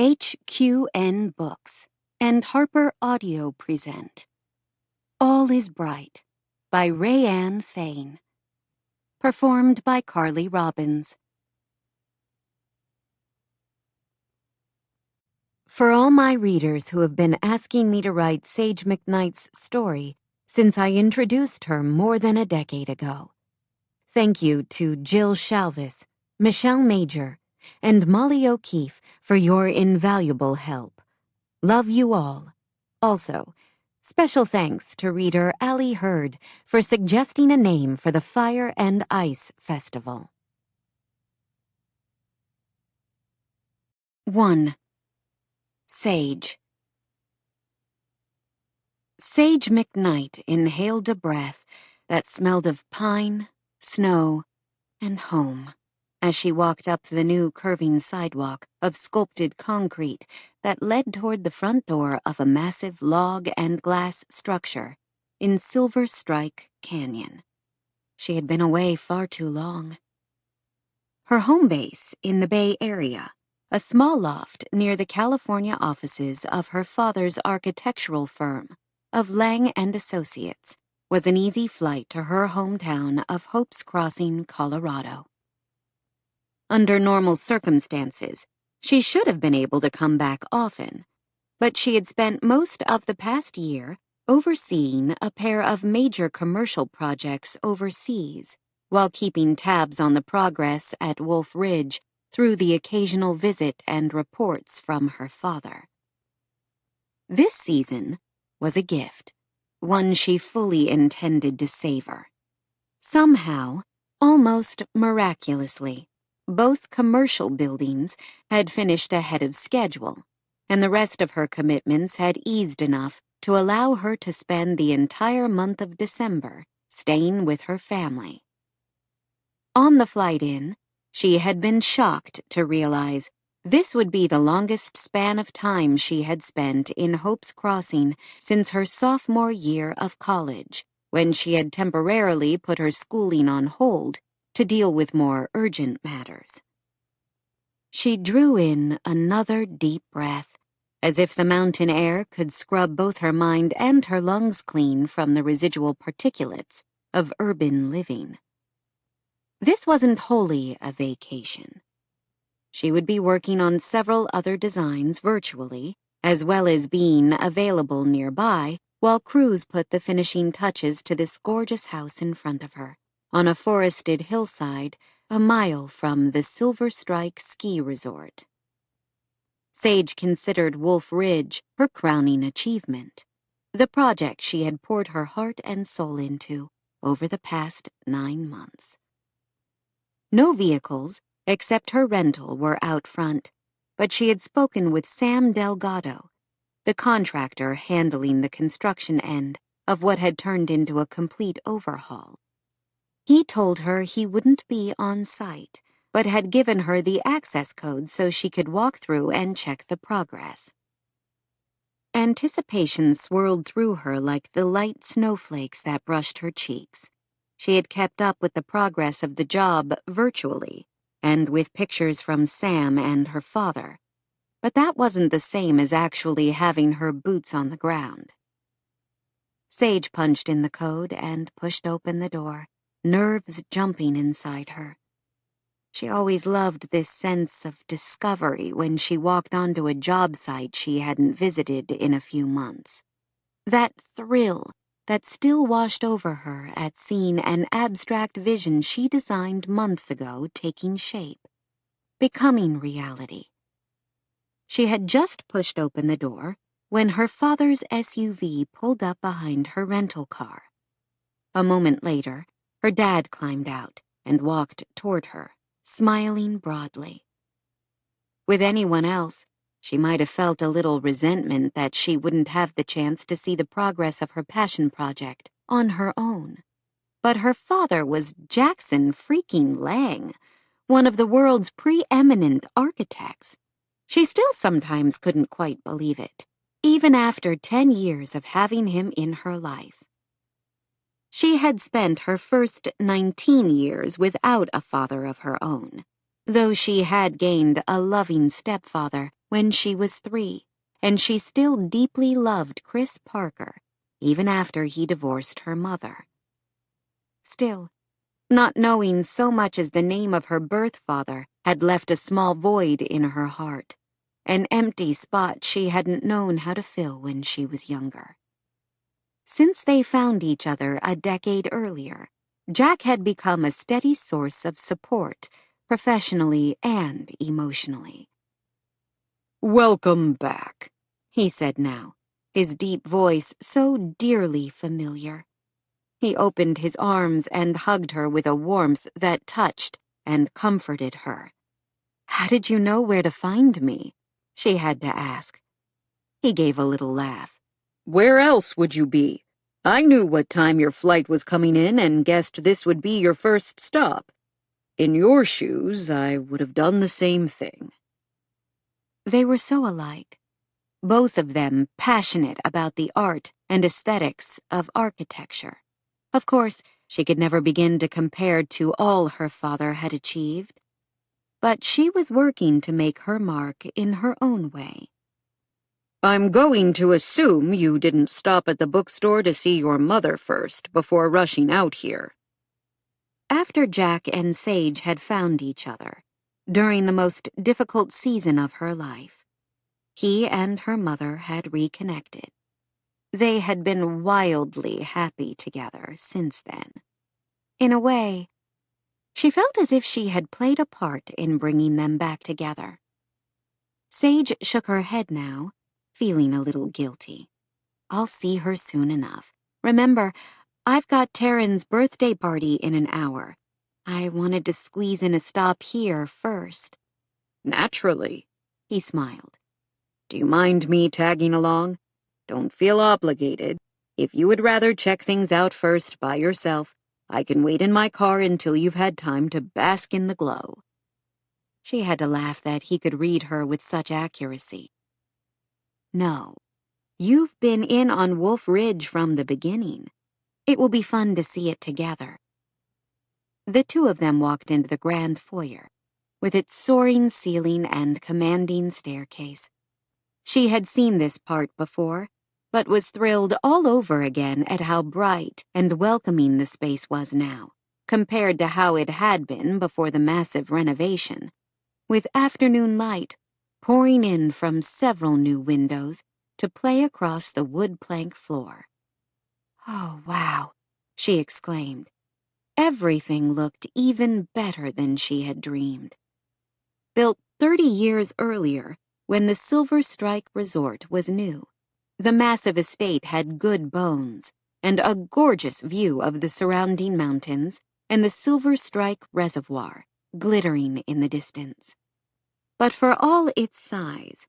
HQN Books and Harper Audio present All is Bright by RaeAnne Thayne. Performed by Carly Robbins. For all my readers who have been asking me to write Sage McKnight's story since I introduced her more than a decade ago, thank you to Jill Shalvis, Michelle Major, and Molly O'Keefe for your invaluable help. Love you all. Also, special thanks to reader Allie Hurd for suggesting a name for the Fire and Ice Festival. 1. Sage. Sage McKnight inhaled a breath that smelled of pine, snow, and home as she walked up the new curving sidewalk of sculpted concrete that led toward the front door of a massive log and glass structure in Silver Strike Canyon. She had been away far too long. Her home base in the Bay Area, a small loft near the California offices of her father's architectural firm of Lang and Associates, was an easy flight to her hometown of Hope's Crossing, Colorado. Under normal circumstances, she should have been able to come back often, but she had spent most of the past year overseeing a pair of major commercial projects overseas, while keeping tabs on the progress at Wolf Ridge through the occasional visit and reports from her father. This season was a gift, one she fully intended to savor. Somehow, almost miraculously, both commercial buildings had finished ahead of schedule, and the rest of her commitments had eased enough to allow her to spend the entire month of December staying with her family. On the flight in, she had been shocked to realize this would be the longest span of time she had spent in Hope's Crossing since her sophomore year of college, when she had temporarily put her schooling on hold to deal with more urgent matters. She drew in another deep breath, as if the mountain air could scrub both her mind and her lungs clean from the residual particulates of urban living. This wasn't wholly a vacation. She would be working on several other designs virtually, as well as being available nearby while crews put the finishing touches to this gorgeous house in front of her, on a forested hillside a mile from the Silver Strike ski resort. Sage considered Wolf Ridge her crowning achievement, the project she had poured her heart and soul into over the past 9 months. No vehicles, except her rental, were out front, but she had spoken with Sam Delgado, the contractor handling the construction end of what had turned into a complete overhaul. He told her he wouldn't be on site, but had given her the access code so she could walk through and check the progress. Anticipation swirled through her like the light snowflakes that brushed her cheeks. She had kept up with the progress of the job virtually, and with pictures from Sam and her father, but that wasn't the same as actually having her boots on the ground. Sage punched in the code and pushed open the door, nerves jumping inside her. She always loved this sense of discovery when she walked onto a job site she hadn't visited in a few months. That thrill that still washed over her at seeing an abstract vision she designed months ago taking shape, becoming reality. She had just pushed open the door when her father's SUV pulled up behind her rental car. A moment later, her dad climbed out and walked toward her, smiling broadly. With anyone else, she might have felt a little resentment that she wouldn't have the chance to see the progress of her passion project on her own. But her father was Jackson freaking Lang, one of the world's preeminent architects. She still sometimes couldn't quite believe it, even after 10 years of having him in her life. She had spent her first 19 years without a father of her own, though she had gained a loving stepfather when she was 3, and she still deeply loved Chris Parker, even after he divorced her mother. Still, not knowing so much as the name of her birth father had left a small void in her heart, an empty spot she hadn't known how to fill when she was younger. Since they found each other a decade earlier, Jack had become a steady source of support, professionally and emotionally. "Welcome back," he said now, his deep voice so dearly familiar. He opened his arms and hugged her with a warmth that touched and comforted her. "How did you know where to find me?" she had to ask. He gave a little laugh. "Where else would you be? I knew what time your flight was coming in and guessed this would be your first stop. In your shoes, I would have done the same thing." They were so alike, both of them passionate about the art and aesthetics of architecture. Of course, she could never begin to compare to all her father had achieved, but she was working to make her mark in her own way. "I'm going to assume you didn't stop at the bookstore to see your mother first before rushing out here." After Jack and Sage had found each other, during the most difficult season of her life, he and her mother had reconnected. They had been wildly happy together since then. In a way, she felt as if she had played a part in bringing them back together. Sage shook her head now, feeling a little guilty. "I'll see her soon enough. Remember, I've got Taryn's birthday party in an hour. I wanted to squeeze in a stop here first." "Naturally," he smiled. "Do you mind me tagging along? Don't feel obligated. If you would rather check things out first by yourself, I can wait in my car until you've had time to bask in the glow." She had to laugh that he could read her with such accuracy. "No, you've been in on Wolf Ridge from the beginning. It will be fun to see it together." The two of them walked into the grand foyer, with its soaring ceiling and commanding staircase. She had seen this part before, but was thrilled all over again at how bright and welcoming the space was now, compared to how it had been before the massive renovation, with afternoon light pouring in from several new windows to play across the wood plank floor. "Oh, wow," she exclaimed. Everything looked even better than she had dreamed. Built 30 years earlier, when the Silver Strike Resort was new, the massive estate had good bones and a gorgeous view of the surrounding mountains and the Silver Strike Reservoir glittering in the distance. But for all its size,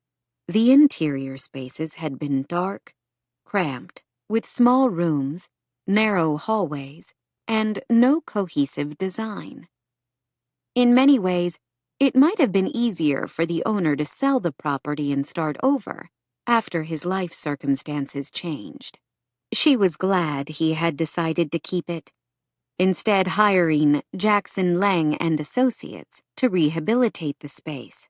the interior spaces had been dark, cramped, with small rooms, narrow hallways, and no cohesive design. In many ways, it might have been easier for the owner to sell the property and start over after his life circumstances changed. She was glad he had decided to keep it, instead hiring Jackson Lang and Associates to rehabilitate the space.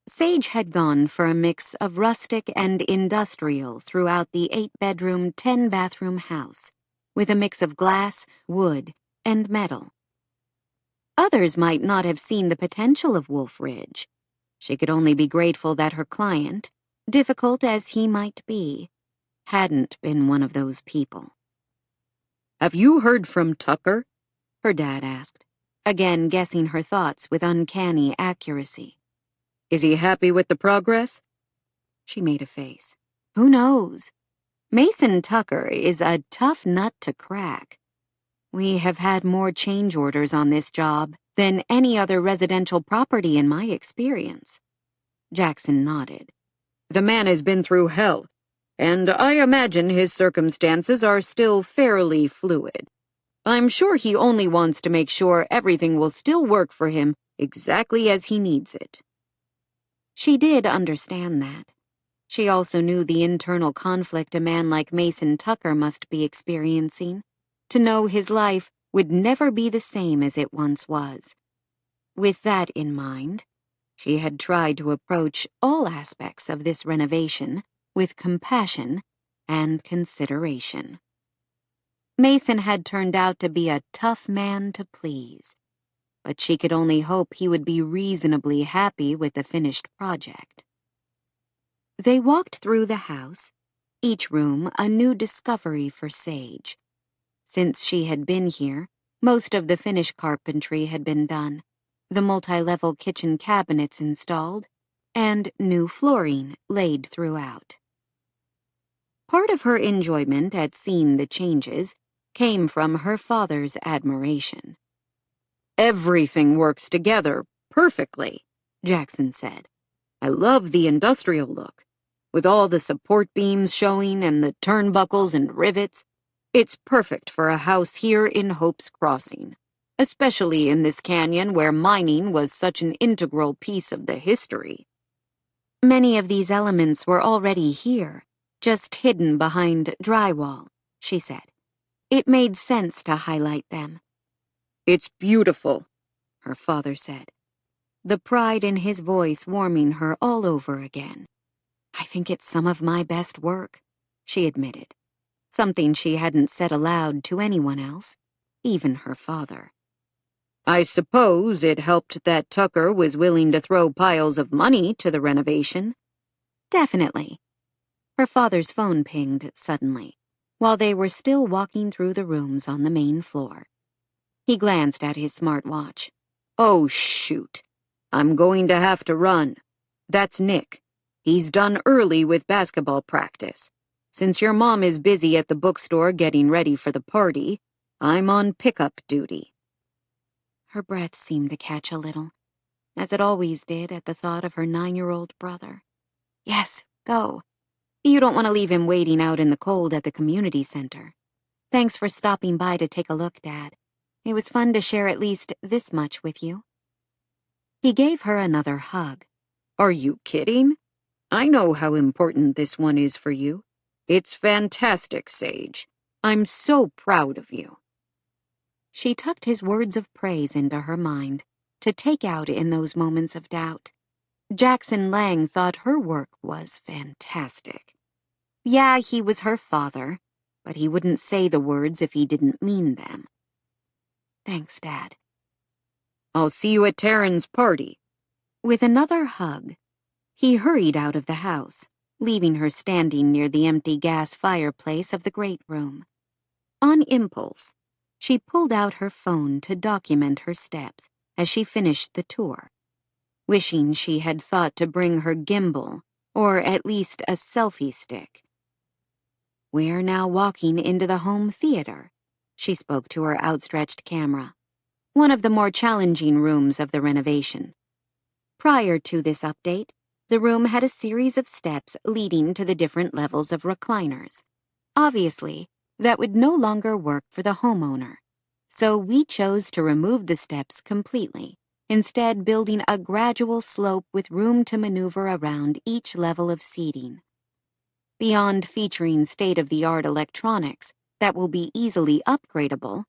Sage had gone for a mix of rustic and industrial throughout the 8-bedroom, 10-bathroom house, with a mix of glass, wood, and metal. Others might not have seen the potential of Wolf Ridge. She could only be grateful that her client, difficult as he might be, hadn't been one of those people. "Have you heard from Tucker?" her dad asked, again guessing her thoughts with uncanny accuracy. "Is he happy with the progress?" She made a face. "Who knows? Mason Tucker is a tough nut to crack. We have had more change orders on this job than any other residential property in my experience." Jackson nodded. "The man has been through hell, and I imagine his circumstances are still fairly fluid. I'm sure he only wants to make sure everything will still work for him exactly as he needs it." She did understand that. She also knew the internal conflict a man like Mason Tucker must be experiencing, to know his life would never be the same as it once was. With that in mind, She had tried to approach all aspects of this renovation with compassion and consideration. Mason had turned out to be a tough man to please, but she could only hope he would be reasonably happy with the finished project. They walked through the house, each room a new discovery for Sage. Since she had been here, most of the finish carpentry had been done, the multi-level kitchen cabinets installed, and new flooring laid throughout. Part of her enjoyment at seeing the changes came from her father's admiration. "Everything works together perfectly," Jackson said. "I love the industrial look, with all the support beams showing and the turnbuckles and rivets. It's perfect for a house here in Hope's Crossing, especially in this canyon where mining was such an integral piece of the history." Many of these elements were already here, just hidden behind drywall, she said. It made sense to highlight them. "It's beautiful," her father said, the pride in his voice warming her all over again. "I think it's some of my best work," she admitted, something she hadn't said aloud to anyone else, even her father. "I suppose it helped that Tucker was willing to throw piles of money to the renovation." "Definitely." Her father's phone pinged suddenly, while they were still walking through the rooms on the main floor. He glanced at his smartwatch. "Oh, shoot. I'm going to have to run. That's Nick. He's done early with basketball practice. Since your mom is busy at the bookstore getting ready for the party, I'm on pickup duty." Her breath seemed to catch a little, as it always did at the thought of her 9-year-old brother. "Yes, go. You don't want to leave him waiting out in the cold at the community center. Thanks for stopping by to take a look, Dad. It was fun to share at least this much with you." He gave her another hug. "Are you kidding? I know how important this one is for you. It's fantastic, Sage. I'm so proud of you." She tucked his words of praise into her mind, to take out in those moments of doubt. Jackson Lang thought her work was fantastic. Yeah, he was her father, but he wouldn't say the words if he didn't mean them. "Thanks, Dad." "I'll see you at Taryn's party." With another hug, he hurried out of the house, leaving her standing near the empty gas fireplace of the great room. On impulse, she pulled out her phone to document her steps as she finished the tour, wishing she had thought to bring her gimbal, or at least a selfie stick. "We're now walking into the home theater," she spoke to her outstretched camera, one of the more challenging rooms of the renovation. Prior to this update, the room had a series of steps leading to the different levels of recliners. Obviously, that would no longer work for the homeowner, so we chose to remove the steps completely, instead building a gradual slope with room to maneuver around each level of seating. Beyond featuring state-of-the-art electronics that will be easily upgradable,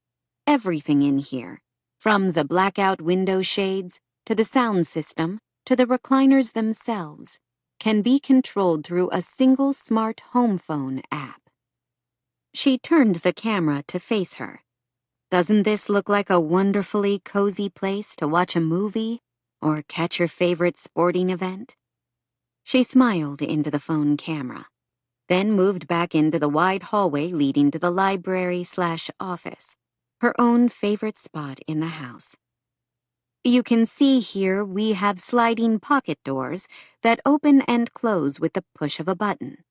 everything in here, from the blackout window shades to the sound system to the recliners themselves, can be controlled through a single smart home phone app. She turned the camera to face her. "Doesn't this look like a wonderfully cozy place to watch a movie or catch your favorite sporting event?" She smiled into the phone camera, then moved back into the wide hallway leading to the library/office, her own favorite spot in the house. "You can see here we have sliding pocket doors that open and close with the push of a button.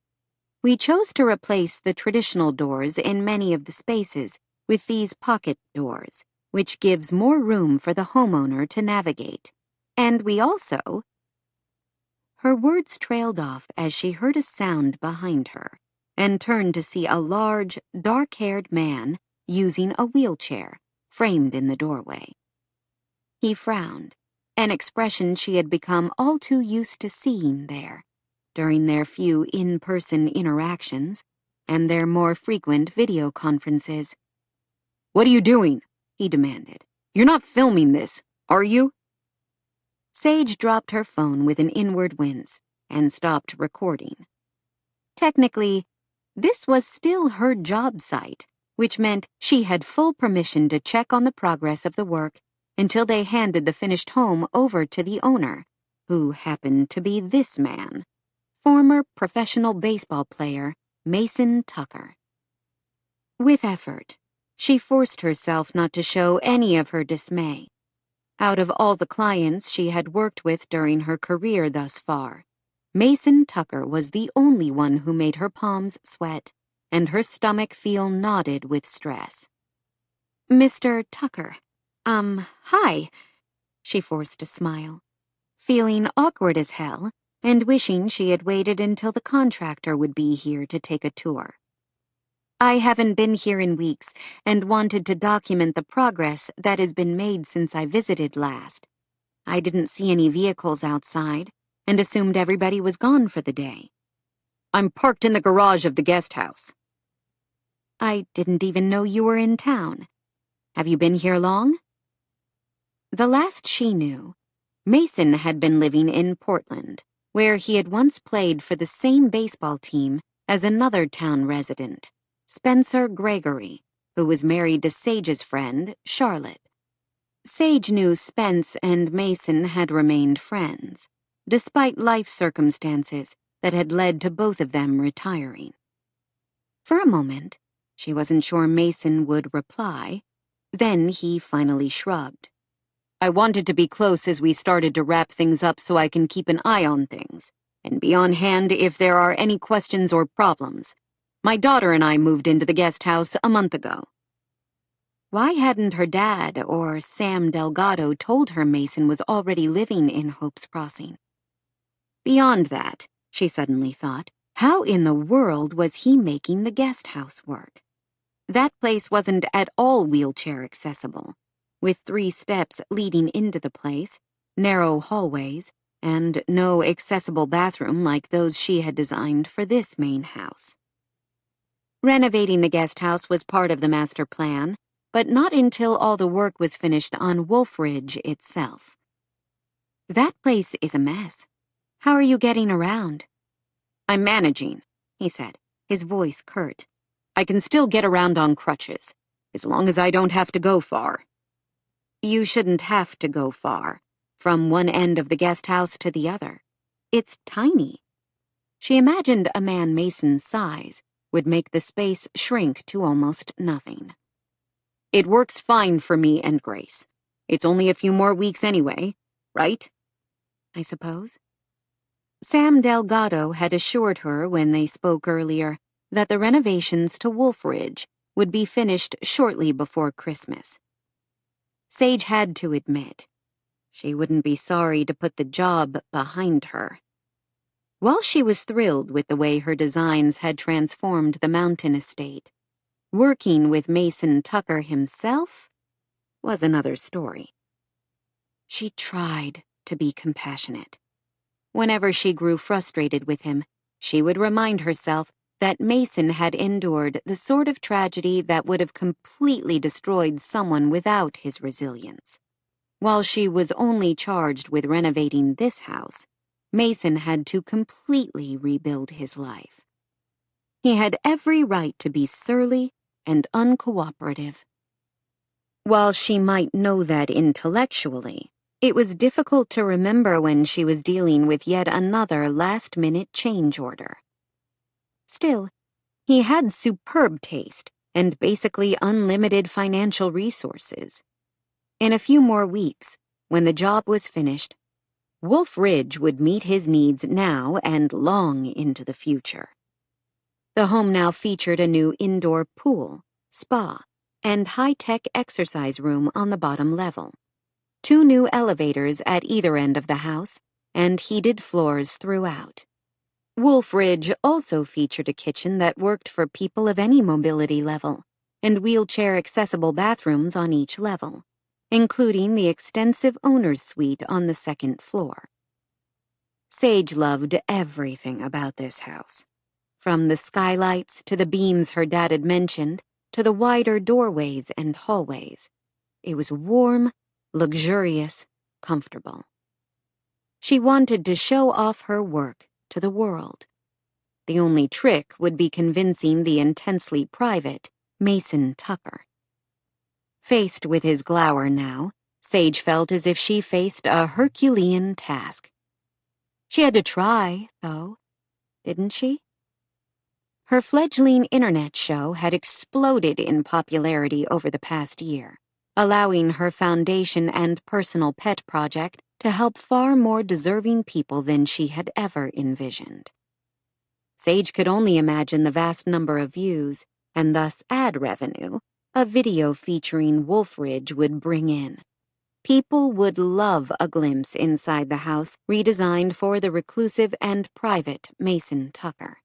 We chose to replace the traditional doors in many of the spaces with these pocket doors, which gives more room for the homeowner to navigate. And we also..." Her words trailed off as she heard a sound behind her and turned to see a large, dark-haired man using a wheelchair framed in the doorway. He frowned, an expression she had become all too used to seeing there during their few in-person interactions and their more frequent video conferences. "What are you doing?" he demanded. "You're not filming this, are you?" Sage dropped her phone with an inward wince and stopped recording. Technically, this was still her job site, which meant she had full permission to check on the progress of the work until they handed the finished home over to the owner, who happened to be this man, former professional baseball player Mason Tucker. With effort, she forced herself not to show any of her dismay. Out of all the clients she had worked with during her career thus far, Mason Tucker was the only one who made her palms sweat and her stomach feel knotted with stress. "Mr. Tucker, hi," she forced a smile, feeling awkward as hell and wishing she had waited until the contractor would be here to take a tour. "I haven't been here in weeks and wanted to document the progress that has been made since I visited last. I didn't see any vehicles outside and assumed everybody was gone for the day." "I'm parked in the garage of the guest house." "I didn't even know you were in town. Have you been here long?" The last she knew, Mason had been living in Portland, where he had once played for the same baseball team as another town resident, Spencer Gregory, who was married to Sage's friend, Charlotte. Sage knew Spence and Mason had remained friends, despite life circumstances that had led to both of them retiring. For a moment, she wasn't sure Mason would reply. Then he finally shrugged. "I wanted to be close as we started to wrap things up so I can keep an eye on things, and be on hand if there are any questions or problems. My daughter and I moved into the guest house a month ago." Why hadn't her dad or Sam Delgado told her Mason was already living in Hope's Crossing? Beyond that, she suddenly thought, how in the world was he making the guest house work? That place wasn't at all wheelchair accessible, with 3 steps leading into the place, narrow hallways, and no accessible bathroom like those she had designed for this main house. Renovating the guest house was part of the master plan, but not until all the work was finished on Wolf Ridge itself. "That place is a mess. How are you getting around?" "I'm managing," he said, his voice curt. "I can still get around on crutches, as long as I don't have to go far." "You shouldn't have to go far, from one end of the guest house to the other. It's tiny." She imagined a man Mason's size would make the space shrink to almost nothing. "It works fine for me and Grace. It's only a few more weeks anyway, right?" "I suppose." Sam Delgado had assured her when they spoke earlier that the renovations to Wolf Ridge would be finished shortly before Christmas. Sage had to admit, she wouldn't be sorry to put the job behind her. While she was thrilled with the way her designs had transformed the mountain estate, working with Mason Tucker himself was another story. She tried to be compassionate. Whenever she grew frustrated with him, she would remind herself that Mason had endured the sort of tragedy that would have completely destroyed someone without his resilience. While she was only charged with renovating this house, Mason had to completely rebuild his life. He had every right to be surly and uncooperative. While she might know that intellectually, it was difficult to remember when she was dealing with yet another last-minute change order. Still, he had superb taste and basically unlimited financial resources. In a few more weeks, when the job was finished, Wolf Ridge would meet his needs now and long into the future. The home now featured a new indoor pool, spa, and high-tech exercise room on the bottom level, 2 new elevators at either end of the house, and heated floors throughout. Wolf Ridge also featured a kitchen that worked for people of any mobility level, and wheelchair-accessible bathrooms on each level, including the extensive owner's suite on the 2nd floor. Sage loved everything about this house, from the skylights to the beams her dad had mentioned, to the wider doorways and hallways. It was warm, luxurious, comfortable. She wanted to show off her work to the world. The only trick would be convincing the intensely private Mason Tucker. Faced with his glower now, Sage felt as if she faced a Herculean task. She had to try, though, didn't she? Her fledgling internet show had exploded in popularity over the past year, allowing her foundation and personal pet project to help far more deserving people than she had ever envisioned. Sage could only imagine the vast number of views, and thus ad revenue, a video featuring Wolf Ridge would bring in. People would love a glimpse inside the house redesigned for the reclusive and private Mason Tucker.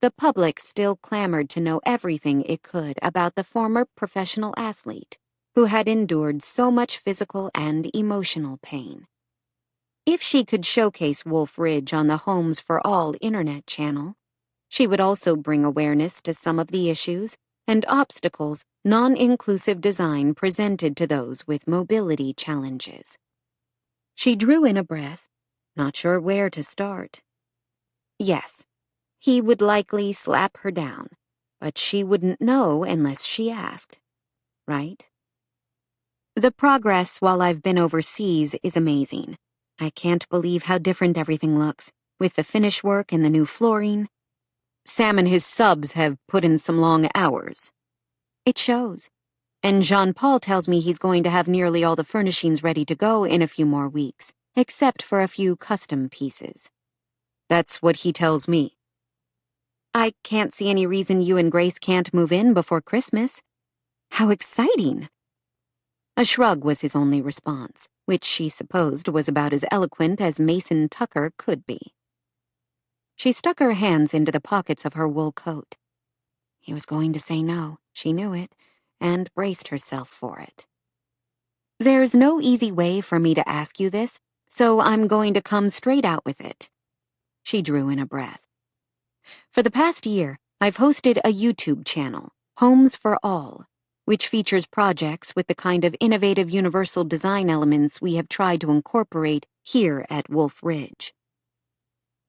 The public still clamored to know everything it could about the former professional athlete, who had endured so much physical and emotional pain. If she could showcase Wolf Ridge on the Homes for All internet channel, she would also bring awareness to some of the issues and obstacles non-inclusive design presented to those with mobility challenges. She drew in a breath, not sure where to start. Yes, he would likely slap her down, but she wouldn't know unless she asked, right? The progress while I've been overseas is amazing. I can't believe how different everything looks, with the finish work and the new flooring. Sam and his subs have put in some long hours. It shows. And Jean-Paul tells me he's going to have nearly all the furnishings ready to go in a few more weeks, except for a few custom pieces. That's what he tells me. I can't see any reason you and Grace can't move in before Christmas. How exciting! A shrug was his only response, which she supposed was about as eloquent as Mason Tucker could be. She stuck her hands into the pockets of her wool coat. He was going to say no, she knew it, and braced herself for it. There's no easy way for me to ask you this, so I'm going to come straight out with it. She drew in a breath. For the past year, I've hosted a YouTube channel, Homes for All, which features projects with the kind of innovative universal design elements we have tried to incorporate here at Wolf Ridge.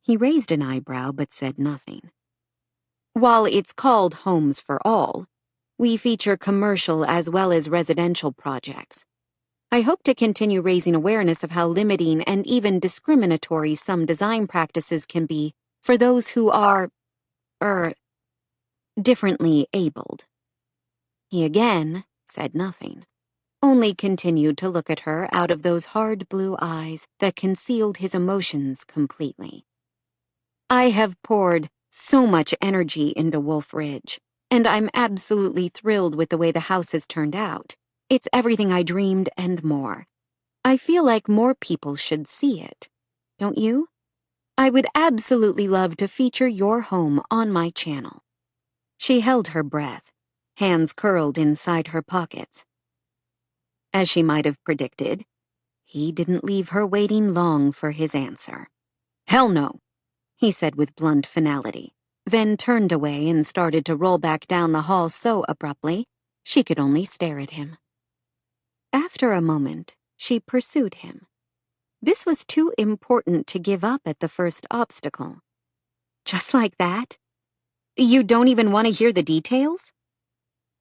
He raised an eyebrow but said nothing. While it's called Homes for All, we feature commercial as well as residential projects. I hope to continue raising awareness of how limiting and even discriminatory some design practices can be for those who are, differently abled. He again said nothing, only continued to look at her out of those hard blue eyes that concealed his emotions completely. I have poured so much energy into Wolf Ridge, and I'm absolutely thrilled with the way the house has turned out. It's everything I dreamed and more. I feel like more people should see it. Don't you? I would absolutely love to feature your home on my channel. She held her breath, hands curled inside her pockets. As she might have predicted, he didn't leave her waiting long for his answer. Hell no, he said with blunt finality, then turned away and started to roll back down the hall so abruptly she could only stare at him. After a moment, she pursued him. This was too important to give up at the first obstacle. Just like that? You don't even want to hear the details?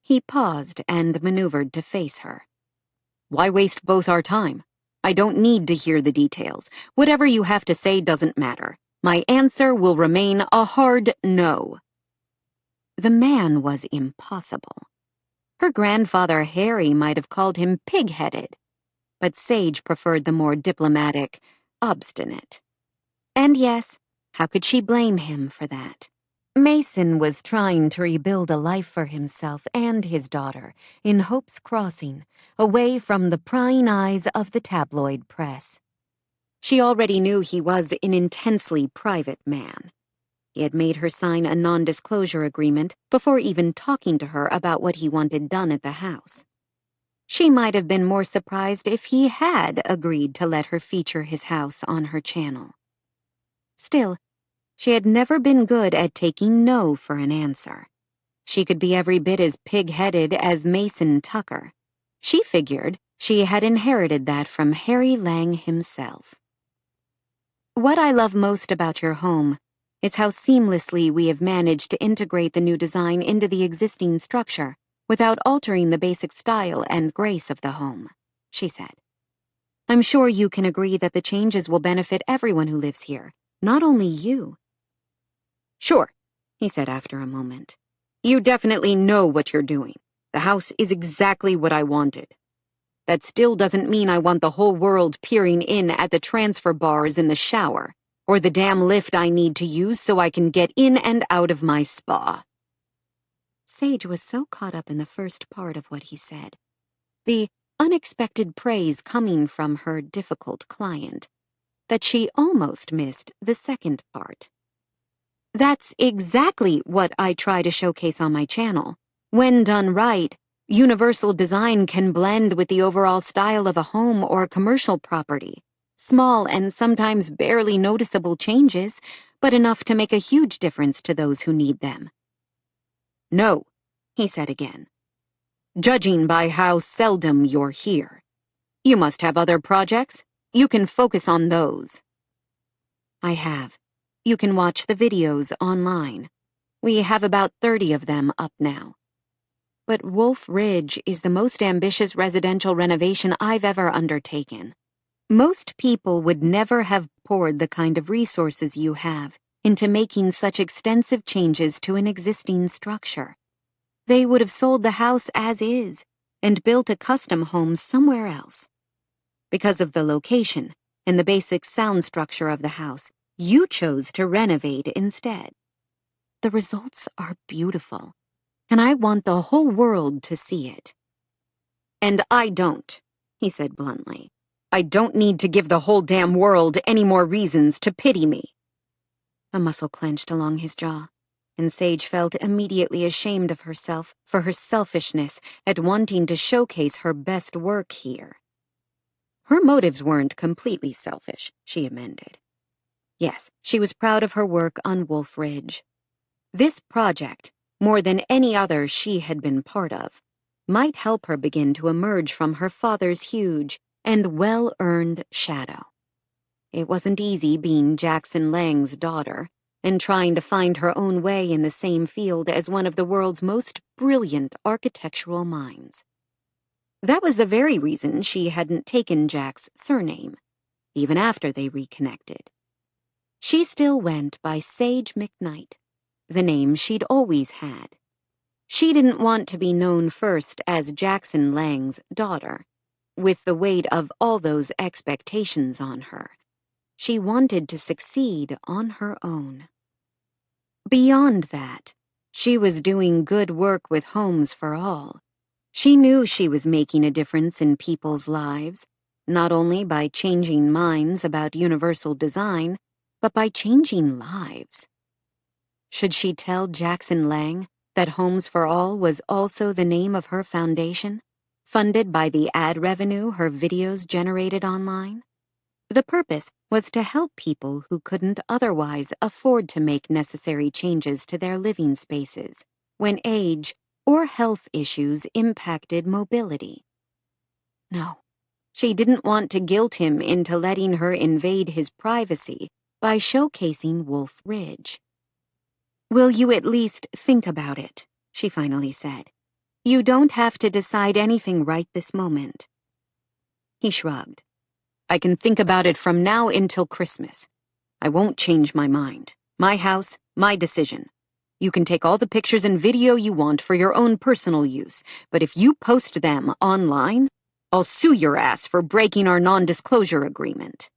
He paused and maneuvered to face her. Why waste both our time? I don't need to hear the details. Whatever you have to say doesn't matter. My answer will remain a hard no. The man was impossible. Her grandfather Harry might have called him pig-headed, but Sage preferred the more diplomatic, obstinate. And yes, how could she blame him for that? Mason was trying to rebuild a life for himself and his daughter in Hope's Crossing, away from the prying eyes of the tabloid press. She already knew he was an intensely private man. He had made her sign a non-disclosure agreement before even talking to her about what he wanted done at the house. She might have been more surprised if he had agreed to let her feature his house on her channel. Still, she had never been good at taking no for an answer. She could be every bit as pig-headed as Mason Tucker. She figured she had inherited that from Harry Lang himself. What I love most about your home is how seamlessly we have managed to integrate the new design into the existing structure without altering the basic style and grace of the home, she said. I'm sure you can agree that the changes will benefit everyone who lives here, not only you. Sure, he said after a moment. You definitely know what you're doing. The house is exactly what I wanted. That still doesn't mean I want the whole world peering in at the transfer bars in the shower, or the damn lift I need to use so I can get in and out of my spa. Sage was so caught up in the first part of what he said, the unexpected praise coming from her difficult client, that she almost missed the second part. That's exactly what I try to showcase on my channel. When done right, universal design can blend with the overall style of a home or commercial property. Small and sometimes barely noticeable changes, but enough to make a huge difference to those who need them. No, he said again. Judging by how seldom you're here. You must have other projects. You can focus on those. I have. You can watch the videos online. We have about 30 of them up now. But Wolf Ridge is the most ambitious residential renovation I've ever undertaken. Most people would never have poured the kind of resources you have into making such extensive changes to an existing structure. They would have sold the house as is and built a custom home somewhere else. Because of the location and the basic sound structure of the house, you chose to renovate instead. The results are beautiful, and I want the whole world to see it. And I don't, he said bluntly. I don't need to give the whole damn world any more reasons to pity me. A muscle clenched along his jaw, and Sage felt immediately ashamed of herself for her selfishness at wanting to showcase her best work here. Her motives weren't completely selfish, she amended. Yes, she was proud of her work on Wolf Ridge. This project, more than any other she had been part of, might help her begin to emerge from her father's huge and well-earned shadow. It wasn't easy being Jackson Lang's daughter and trying to find her own way in the same field as one of the world's most brilliant architectural minds. That was the very reason she hadn't taken Jack's surname, even after they reconnected. She still went by Sage McKnight, the name she'd always had. She didn't want to be known first as Jackson Lang's daughter, with the weight of all those expectations on her. She wanted to succeed on her own. Beyond that, she was doing good work with Homes for All. She knew she was making a difference in people's lives, not only by changing minds about universal design, but by changing lives. Should she tell Jackson Lang that Homes for All was also the name of her foundation, funded by the ad revenue her videos generated online? The purpose was to help people who couldn't otherwise afford to make necessary changes to their living spaces when age or health issues impacted mobility. No, she didn't want to guilt him into letting her invade his privacy by showcasing Wolf Ridge. Will you at least think about it? She finally said. You don't have to decide anything right this moment. He shrugged. I can think about it from now until Christmas. I won't change my mind. My house, my decision. You can take all the pictures and video you want for your own personal use, but if you post them online, I'll sue your ass for breaking our non-disclosure agreement.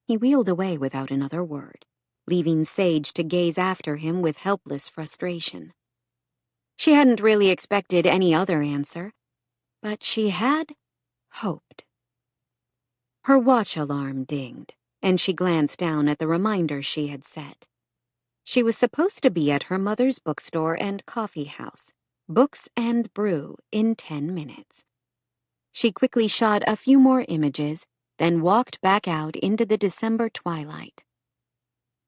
He wheeled away without another word, leaving Sage to gaze after him with helpless frustration. She hadn't really expected any other answer, but she had hoped. Her watch alarm dinged, and she glanced down at the reminder she had set. She was supposed to be at her mother's bookstore and coffee house, Books and Brew, in 10 minutes. She quickly shot a few more images, then walked back out into the December twilight.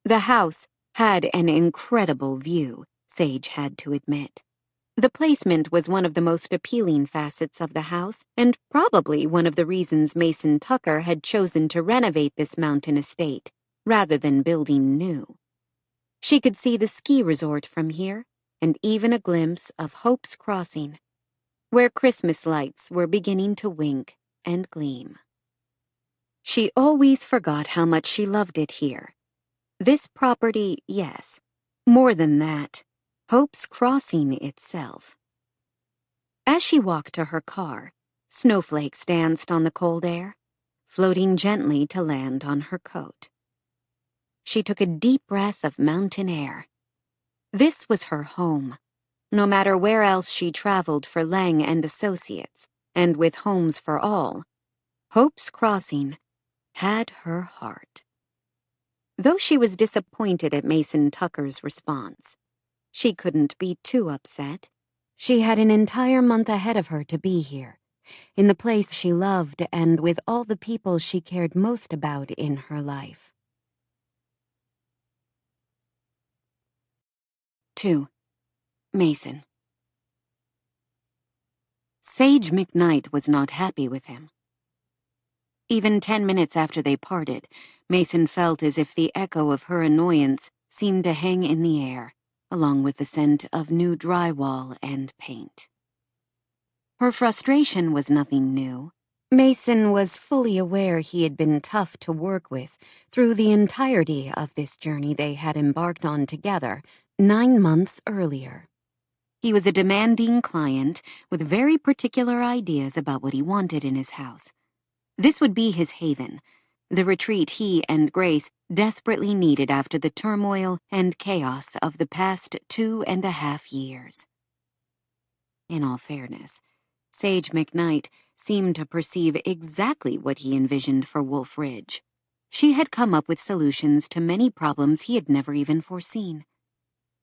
The house had an incredible view, Sage had to admit. The placement was one of the most appealing facets of the house, and probably one of the reasons Mason Tucker had chosen to renovate this mountain estate, rather than building new. She could see the ski resort from here, and even a glimpse of Hope's Crossing, where Christmas lights were beginning to wink and gleam. She always forgot how much she loved it here. This property, yes. More than that, Hope's Crossing itself. As she walked to her car, snowflakes danced on the cold air, floating gently to land on her coat. She took a deep breath of mountain air. This was her home, no matter where else she traveled for Lang and Associates, and with Homes for All. Hope's Crossing had her heart. Though she was disappointed at Mason Tucker's response, she couldn't be too upset. She had an entire month ahead of her to be here, in the place she loved and with all the people she cared most about in her life. 2. Mason. Sage McKnight was not happy with him. Even 10 minutes after they parted, Mason felt as if the echo of her annoyance seemed to hang in the air, along with the scent of new drywall and paint. Her frustration was nothing new. Mason was fully aware he had been tough to work with through the entirety of this journey they had embarked on together 9 months earlier. He was a demanding client with very particular ideas about what he wanted in his house. This would be his haven, the retreat he and Grace desperately needed after the turmoil and chaos of the past 2.5 years. In all fairness, Sage McKnight seemed to perceive exactly what he envisioned for Wolf Ridge. She had come up with solutions to many problems he had never even foreseen.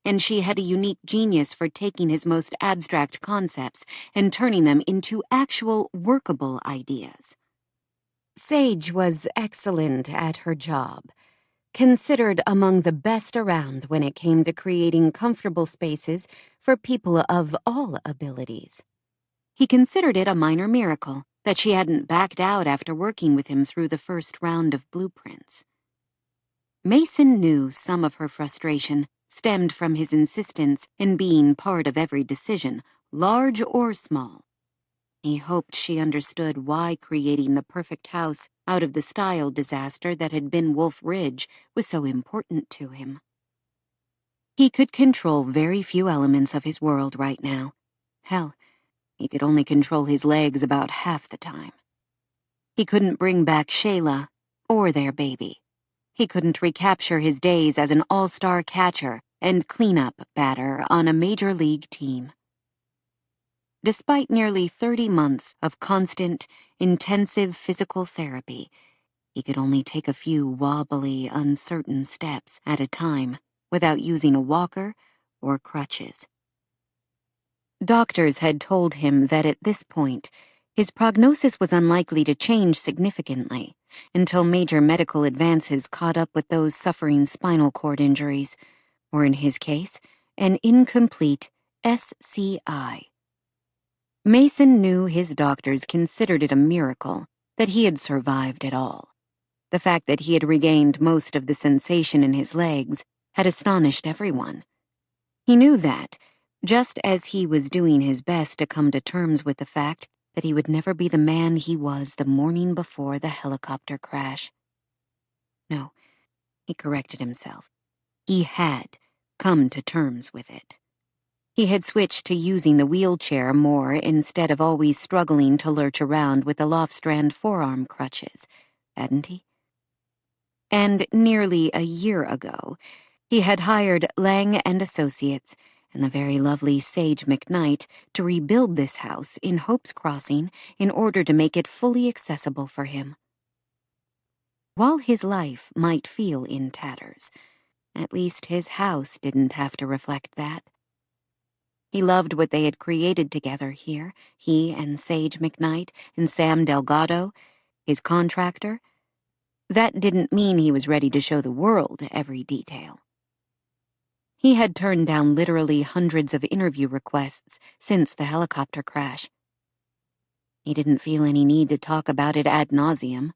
And she had a unique genius for taking his most abstract concepts and turning them into actual workable ideas. Sage was excellent at her job, considered among the best around when it came to creating comfortable spaces for people of all abilities. He considered it a minor miracle that she hadn't backed out after working with him through the first round of blueprints. Mason knew some of her frustration stemmed from his insistence in being part of every decision, large or small. He hoped she understood why creating the perfect house out of the style disaster that had been Wolf Ridge was so important to him. He could control very few elements of his world right now. Hell, he could only control his legs about half the time. He couldn't bring back Shayla or their baby. He couldn't recapture his days as an all-star catcher and cleanup batter on a major league team. Despite nearly 30 months of constant, intensive physical therapy, he could only take a few wobbly, uncertain steps at a time without using a walker or crutches. Doctors had told him that at this point, his prognosis was unlikely to change significantly until major medical advances caught up with those suffering spinal cord injuries, or in his case, an incomplete SCI. Mason knew his doctors considered it a miracle that he had survived at all. The fact that he had regained most of the sensation in his legs had astonished everyone. He knew that, just as he was doing his best to come to terms with the fact that he would never be the man he was the morning before the helicopter crash. No, he corrected himself. He had come to terms with it. He had switched to using the wheelchair more instead of always struggling to lurch around with the Lofstrand forearm crutches, hadn't he? And nearly a year ago, he had hired Lang and Associates and the very lovely Sage McKnight to rebuild this house in Hope's Crossing in order to make it fully accessible for him. While his life might feel in tatters, at least his house didn't have to reflect that. He loved what they had created together here, he and Sage McKnight and Sam Delgado, his contractor. That didn't mean he was ready to show the world every detail. He had turned down literally hundreds of interview requests since the helicopter crash. He didn't feel any need to talk about it ad nauseum.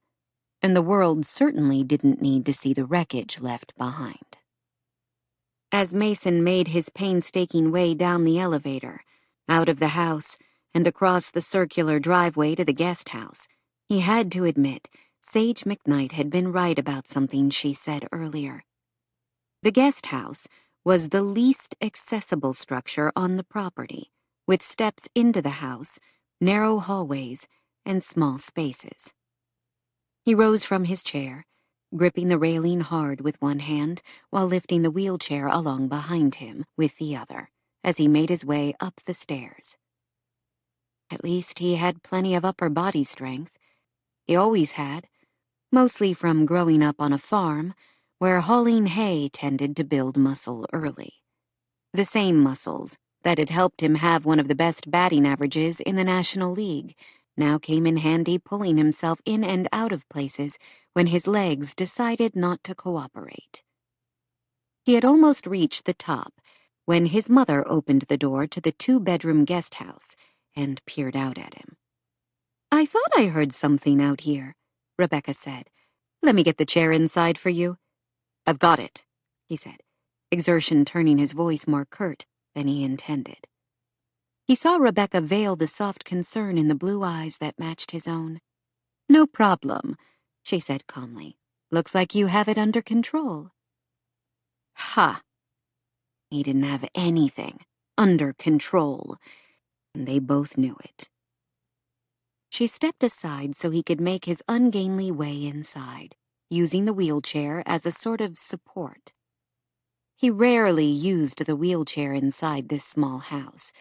and the world certainly didn't need to see the wreckage left behind. As Mason made his painstaking way down the elevator, out of the house, and across the circular driveway to the guest house, he had to admit Sage McKnight had been right about something she said earlier. The guest house was the least accessible structure on the property, with steps into the house, narrow hallways, and small spaces. He rose from his chair, gripping the railing hard with one hand while lifting the wheelchair along behind him with the other as he made his way up the stairs. At least he had plenty of upper body strength. He always had, mostly from growing up on a farm where hauling hay tended to build muscle early. The same muscles that had helped him have one of the best batting averages in the National League now came in handy pulling himself in and out of places when his legs decided not to cooperate. He had almost reached the top when his mother opened the door to the 2-bedroom guest house and peered out at him. "I thought I heard something out here," Rebecca said. "Let me get the chair inside for you." "I've got it," he said, exertion turning his voice more curt than he intended. He saw Rebecca veil the soft concern in the blue eyes that matched his own. "No problem," she said calmly. "Looks like you have it under control." Ha! He didn't have anything under control, and they both knew it. She stepped aside so he could make his ungainly way inside, using the wheelchair as a sort of support. He rarely used the wheelchair inside this small house,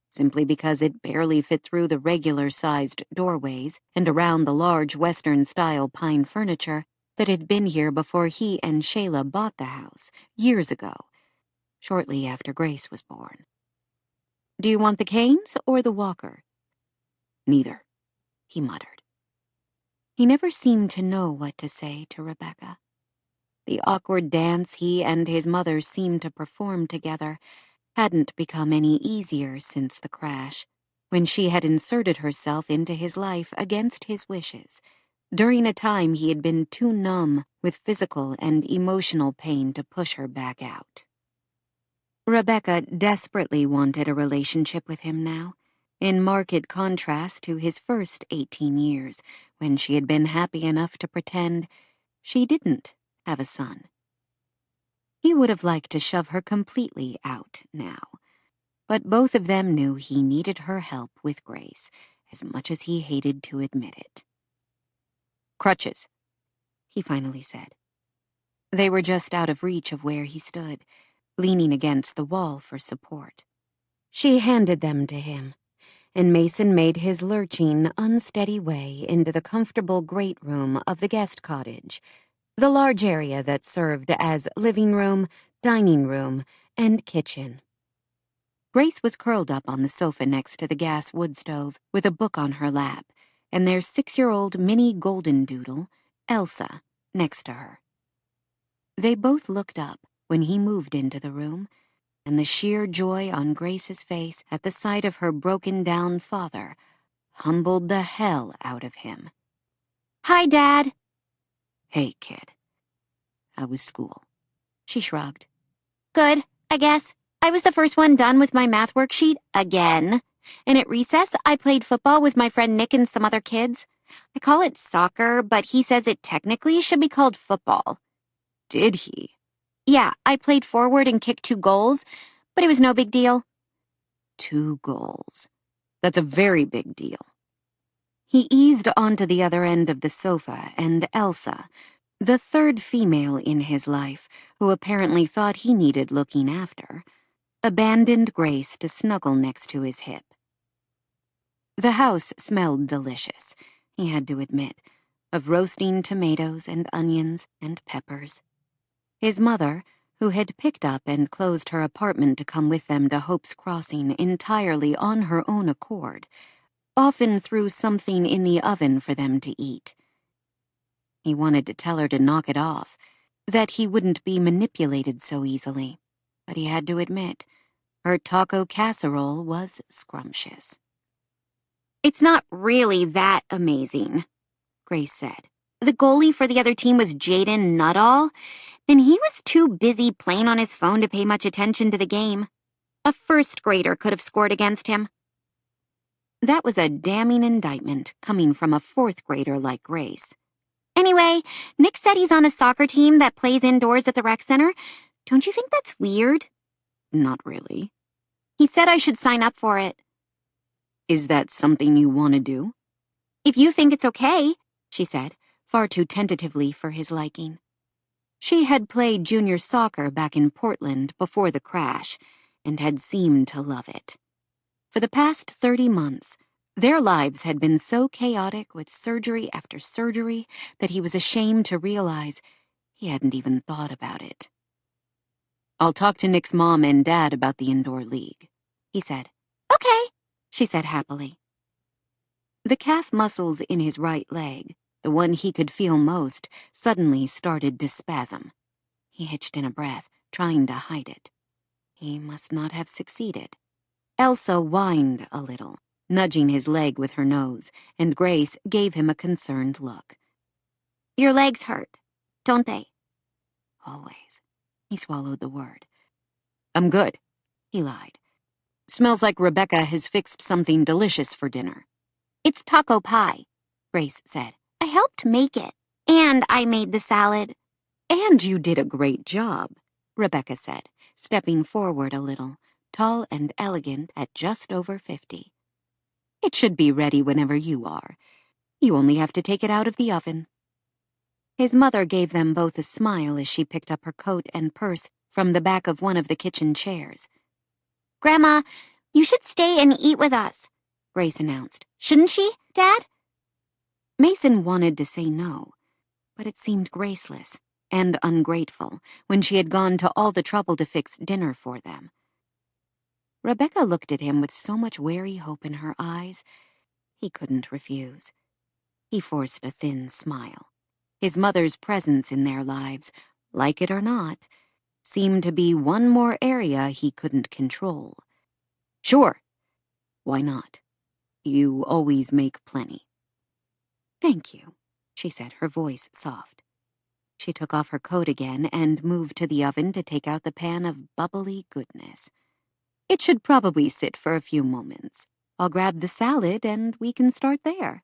simply because it barely fit through the regular-sized doorways and around the large Western-style pine furniture that had been here before he and Shayla bought the house years ago, shortly after Grace was born. "Do you want the canes or the walker?" "Neither," he muttered. He never seemed to know what to say to Rebecca. The awkward dance he and his mother seemed to perform together hadn't become any easier since the crash, when she had inserted herself into his life against his wishes, during a time he had been too numb with physical and emotional pain to push her back out. Rebecca desperately wanted a relationship with him now, in marked contrast to his first 18 years, when she had been happy enough to pretend she didn't have a son. He would have liked to shove her completely out now, but both of them knew he needed her help with Grace, as much as he hated to admit it. "Crutches," he finally said. They were just out of reach of where he stood, leaning against the wall for support. She handed them to him, and Mason made his lurching, unsteady way into the comfortable great room of the guest cottage, the large area that served as living room, dining room, and kitchen. Grace was curled up on the sofa next to the gas wood stove with a book on her lap, and their 6-year-old mini golden doodle, Elsa, next to her. They both looked up when he moved into the room, and the sheer joy on Grace's face at the sight of her broken-down father humbled the hell out of him. "Hi, Dad." "Hey, kid. How was school?" She shrugged. "Good, I guess. I was the first one done with my math worksheet again. And at recess, I played football with my friend Nick and some other kids. I call it soccer, but he says it technically should be called football." "Did he?" "Yeah, I played forward and kicked 2 goals, but it was no big deal." 2 goals. That's a very big deal. He eased onto the other end of the sofa, and Elsa, the third female in his life, who apparently thought he needed looking after, abandoned Grace to snuggle next to his hip. The house smelled delicious, he had to admit, of roasting tomatoes and onions and peppers. His mother, who had picked up and closed her apartment to come with them to Hope's Crossing entirely on her own accord, often threw something in the oven for them to eat. He wanted to tell her to knock it off, that he wouldn't be manipulated so easily, but he had to admit, her taco casserole was scrumptious. "It's not really that amazing," Grace said. The goalie for the other team was Jaden Nuttall, and he was too busy playing on his phone to pay much attention to the game. A first grader could have scored against him. That was a damning indictment coming from a fourth grader like Grace. Anyway, Nick said he's on a soccer team that plays indoors at the rec center. Don't you think that's weird? Not really. He said I should sign up for it. Is that something you want to do? If you think it's okay, she said, far too tentatively for his liking. She had played junior soccer back in Portland before the crash and had seemed to love it. For the past 30 months, their lives had been so chaotic with surgery after surgery that he was ashamed to realize he hadn't even thought about it. I'll talk to Nick's mom and dad about the indoor league, he said. Okay, she said happily. The calf muscles in his right leg, the one he could feel most, suddenly started to spasm. He hitched in a breath, trying to hide it. He must not have succeeded. Elsa whined a little, nudging his leg with her nose, and Grace gave him a concerned look. Your legs hurt, don't they? Always. He swallowed the word. I'm good, he lied. Smells like Rebecca has fixed something delicious for dinner. It's taco pie, Grace said. I helped make it, and I made the salad. And you did a great job, Rebecca said, stepping forward a little, tall and elegant at just over 50. It should be ready whenever you are. You only have to take it out of the oven. His mother gave them both a smile as she picked up her coat and purse from the back of one of the kitchen chairs. Grandma, you should stay and eat with us, Grace announced. Shouldn't she, Dad? Mason wanted to say no, but it seemed graceless and ungrateful when she had gone to all the trouble to fix dinner for them. Rebecca looked at him with so much wary hope in her eyes, he couldn't refuse. He forced a thin smile. His mother's presence in their lives, like it or not, seemed to be one more area he couldn't control. Sure. Why not? You always make plenty. Thank you, she said, her voice soft. She took off her coat again and moved to the oven to take out the pan of bubbly goodness. It should probably sit for a few moments. I'll grab the salad and we can start there.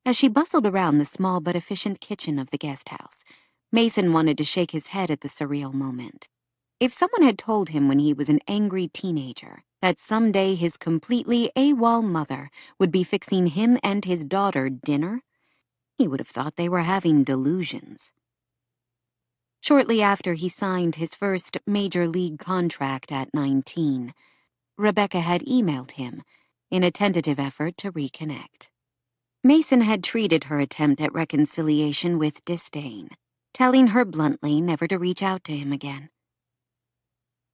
As she bustled around the small but efficient kitchen of the guest house, Mason wanted to shake his head at the surreal moment. If someone had told him when he was an angry teenager that someday his completely AWOL mother would be fixing him and his daughter dinner, he would have thought they were having delusions. Shortly after he signed his first major league contract at 19, Rebecca had emailed him in a tentative effort to reconnect. Mason had treated her attempt at reconciliation with disdain, telling her bluntly never to reach out to him again.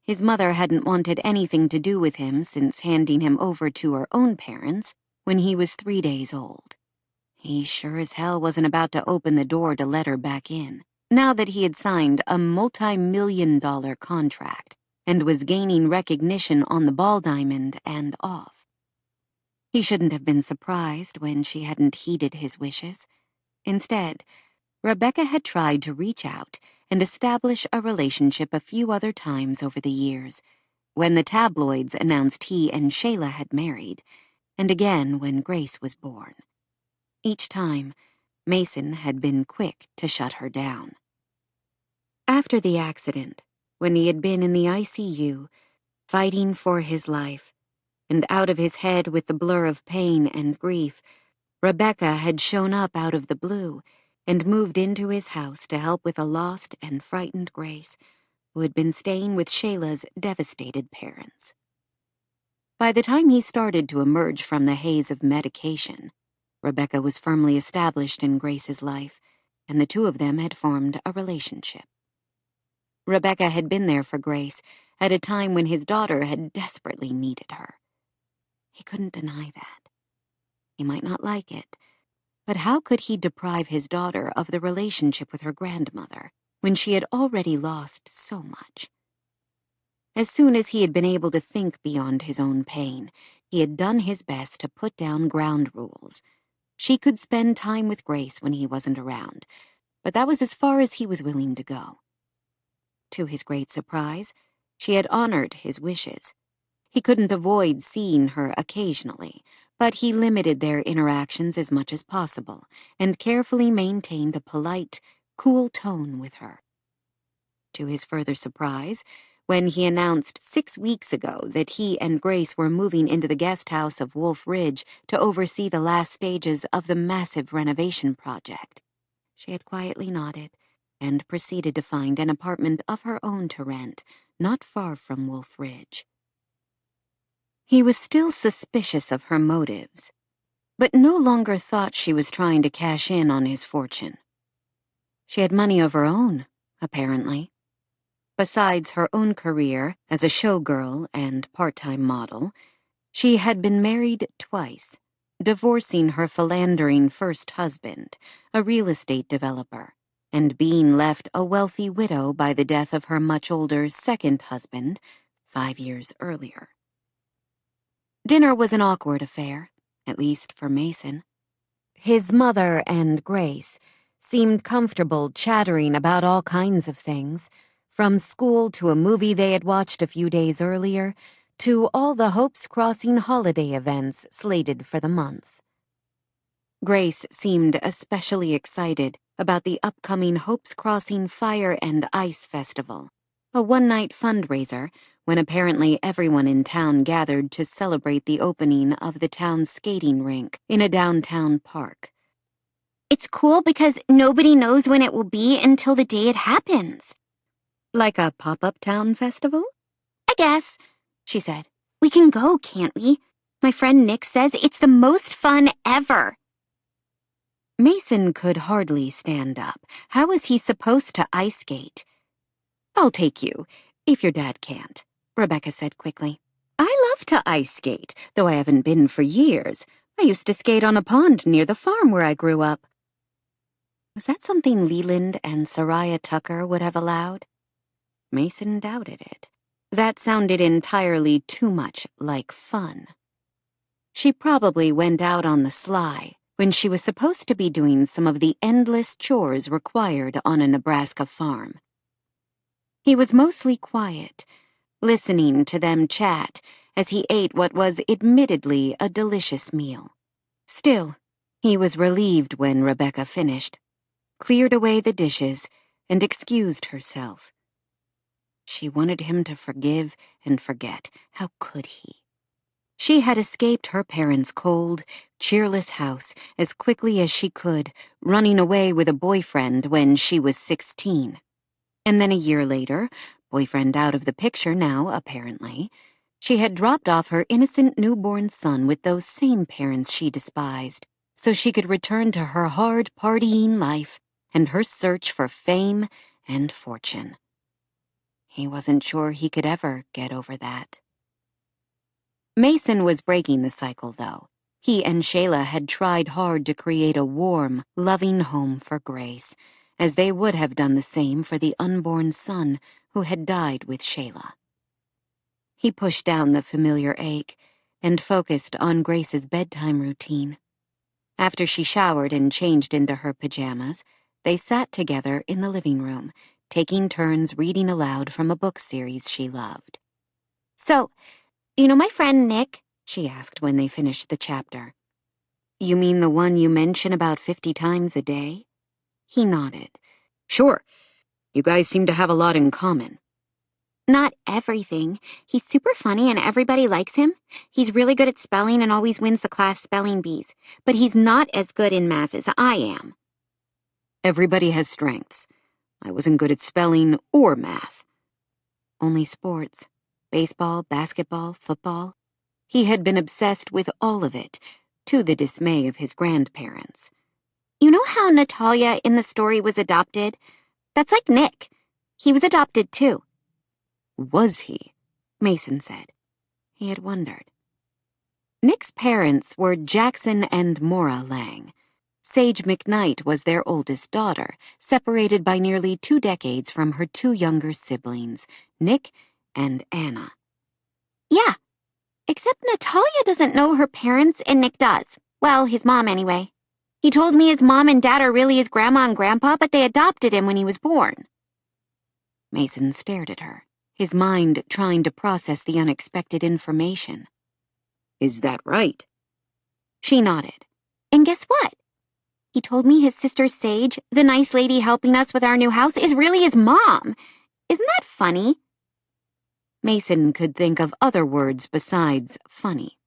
His mother hadn't wanted anything to do with him since handing him over to her own parents when he was 3 days old. He sure as hell wasn't about to open the door to let her back in, now that he had signed a multi-million-dollar contract and was gaining recognition on the ball diamond and off. He shouldn't have been surprised when she hadn't heeded his wishes. Instead, Rebecca had tried to reach out and establish a relationship a few other times over the years, when the tabloids announced he and Shayla had married, and again when Grace was born. Each time, Mason had been quick to shut her down. After the accident, when he had been in the ICU, fighting for his life, and out of his head with the blur of pain and grief, Rebecca had shown up out of the blue and moved into his house to help with a lost and frightened Grace, who had been staying with Shayla's devastated parents. By the time he started to emerge from the haze of medication, Rebecca was firmly established in Grace's life, and the two of them had formed a relationship. Rebecca had been there for Grace at a time when his daughter had desperately needed her. He couldn't deny that. He might not like it, but how could he deprive his daughter of the relationship with her grandmother when she had already lost so much? As soon as he had been able to think beyond his own pain, he had done his best to put down ground rules. she could spend time with Grace when he wasn't around, but that was as far as he was willing to go. To his great surprise, she had honored his wishes. He couldn't avoid seeing her occasionally, but he limited their interactions as much as possible and carefully maintained a polite, cool tone with her. To his further surprise, when he announced 6 weeks ago that he and Grace were moving into the guest house of Wolf Ridge to oversee the last stages of the massive renovation project, she had quietly nodded and proceeded to find an apartment of her own to rent, not far from Wolf Ridge. He was still suspicious of her motives, but no longer thought she was trying to cash in on his fortune. She had money of her own, apparently. Besides her own career as a showgirl and part-time model, she had been married twice, divorcing her philandering first husband, a real estate developer, and being left a wealthy widow by the death of her much older second husband 5 years earlier. Dinner was an awkward affair, at least for Mason. His mother and Grace seemed comfortable chattering about all kinds of things, from school to a movie they had watched a few days earlier, to all the Hopes Crossing holiday events slated for the month. Grace seemed especially excited about the upcoming Hopes Crossing Fire and Ice Festival, a one-night fundraiser when apparently everyone in town gathered to celebrate the opening of the town's skating rink in a downtown park. It's cool because nobody knows when it will be until the day it happens. Like a pop-up town festival? I guess, she said. We can go, can't we? My friend Nick says it's the most fun ever. Mason could hardly stand up. How was he supposed to ice skate? I'll take you, if your dad can't, Rebecca said quickly. I love to ice skate, though I haven't been for years. I used to skate on a pond near the farm where I grew up. Was that something Leland and Soraya Tucker would have allowed? Mason doubted it. That sounded entirely too much like fun. She probably went out on the sly when she was supposed to be doing some of the endless chores required on a Nebraska farm. He was mostly quiet, listening to them chat as he ate what was admittedly a delicious meal. Still, he was relieved when Rebecca finished, cleared away the dishes, and excused herself. She wanted him to forgive and forget. How could he? She had escaped her parents' cold, cheerless house as quickly as she could, running away with a boyfriend when she was 16. And then a year later, boyfriend out of the picture now, apparently, she had dropped off her innocent newborn son with those same parents she despised, so she could return to her hard partying life and her search for fame and fortune. He wasn't sure he could ever get over that. Mason was breaking the cycle, though. He and Shayla had tried hard to create a warm, loving home for Grace, as they would have done the same for the unborn son who had died with Shayla. He pushed down the familiar ache and focused on Grace's bedtime routine. After she showered and changed into her pajamas, they sat together in the living room, taking turns reading aloud from a book series she loved. So, you know my friend Nick? She asked when they finished the chapter. You mean the one you mention about 50 times a day? He nodded. Sure. You guys seem to have a lot in common. Not everything. He's super funny and everybody likes him. He's really good at spelling and always wins the class spelling bees. But he's not as good in math as I am. Everybody has strengths. I wasn't good at spelling or math. Only sports. Baseball, basketball, football. He had been obsessed with all of it, to the dismay of his grandparents. You know how Natalia in the story was adopted? That's like Nick. He was adopted too. Was he? Mason said. He had wondered. Nick's parents were Jackson and Maura Lang. Sage McKnight was their oldest daughter, separated by nearly 2 decades from her 2 younger siblings, Nick and Anna. Yeah, except Natalia doesn't know her parents and Nick does. Well, his mom anyway. He told me his mom and dad are really his grandma and grandpa, but they adopted him when he was born. Mason stared at her, his mind trying to process the unexpected information. Is that right? She nodded. And guess what? He told me his sister Sage, the nice lady helping us with our new house, is really his mom. Isn't that funny? Mason could think of other words besides funny.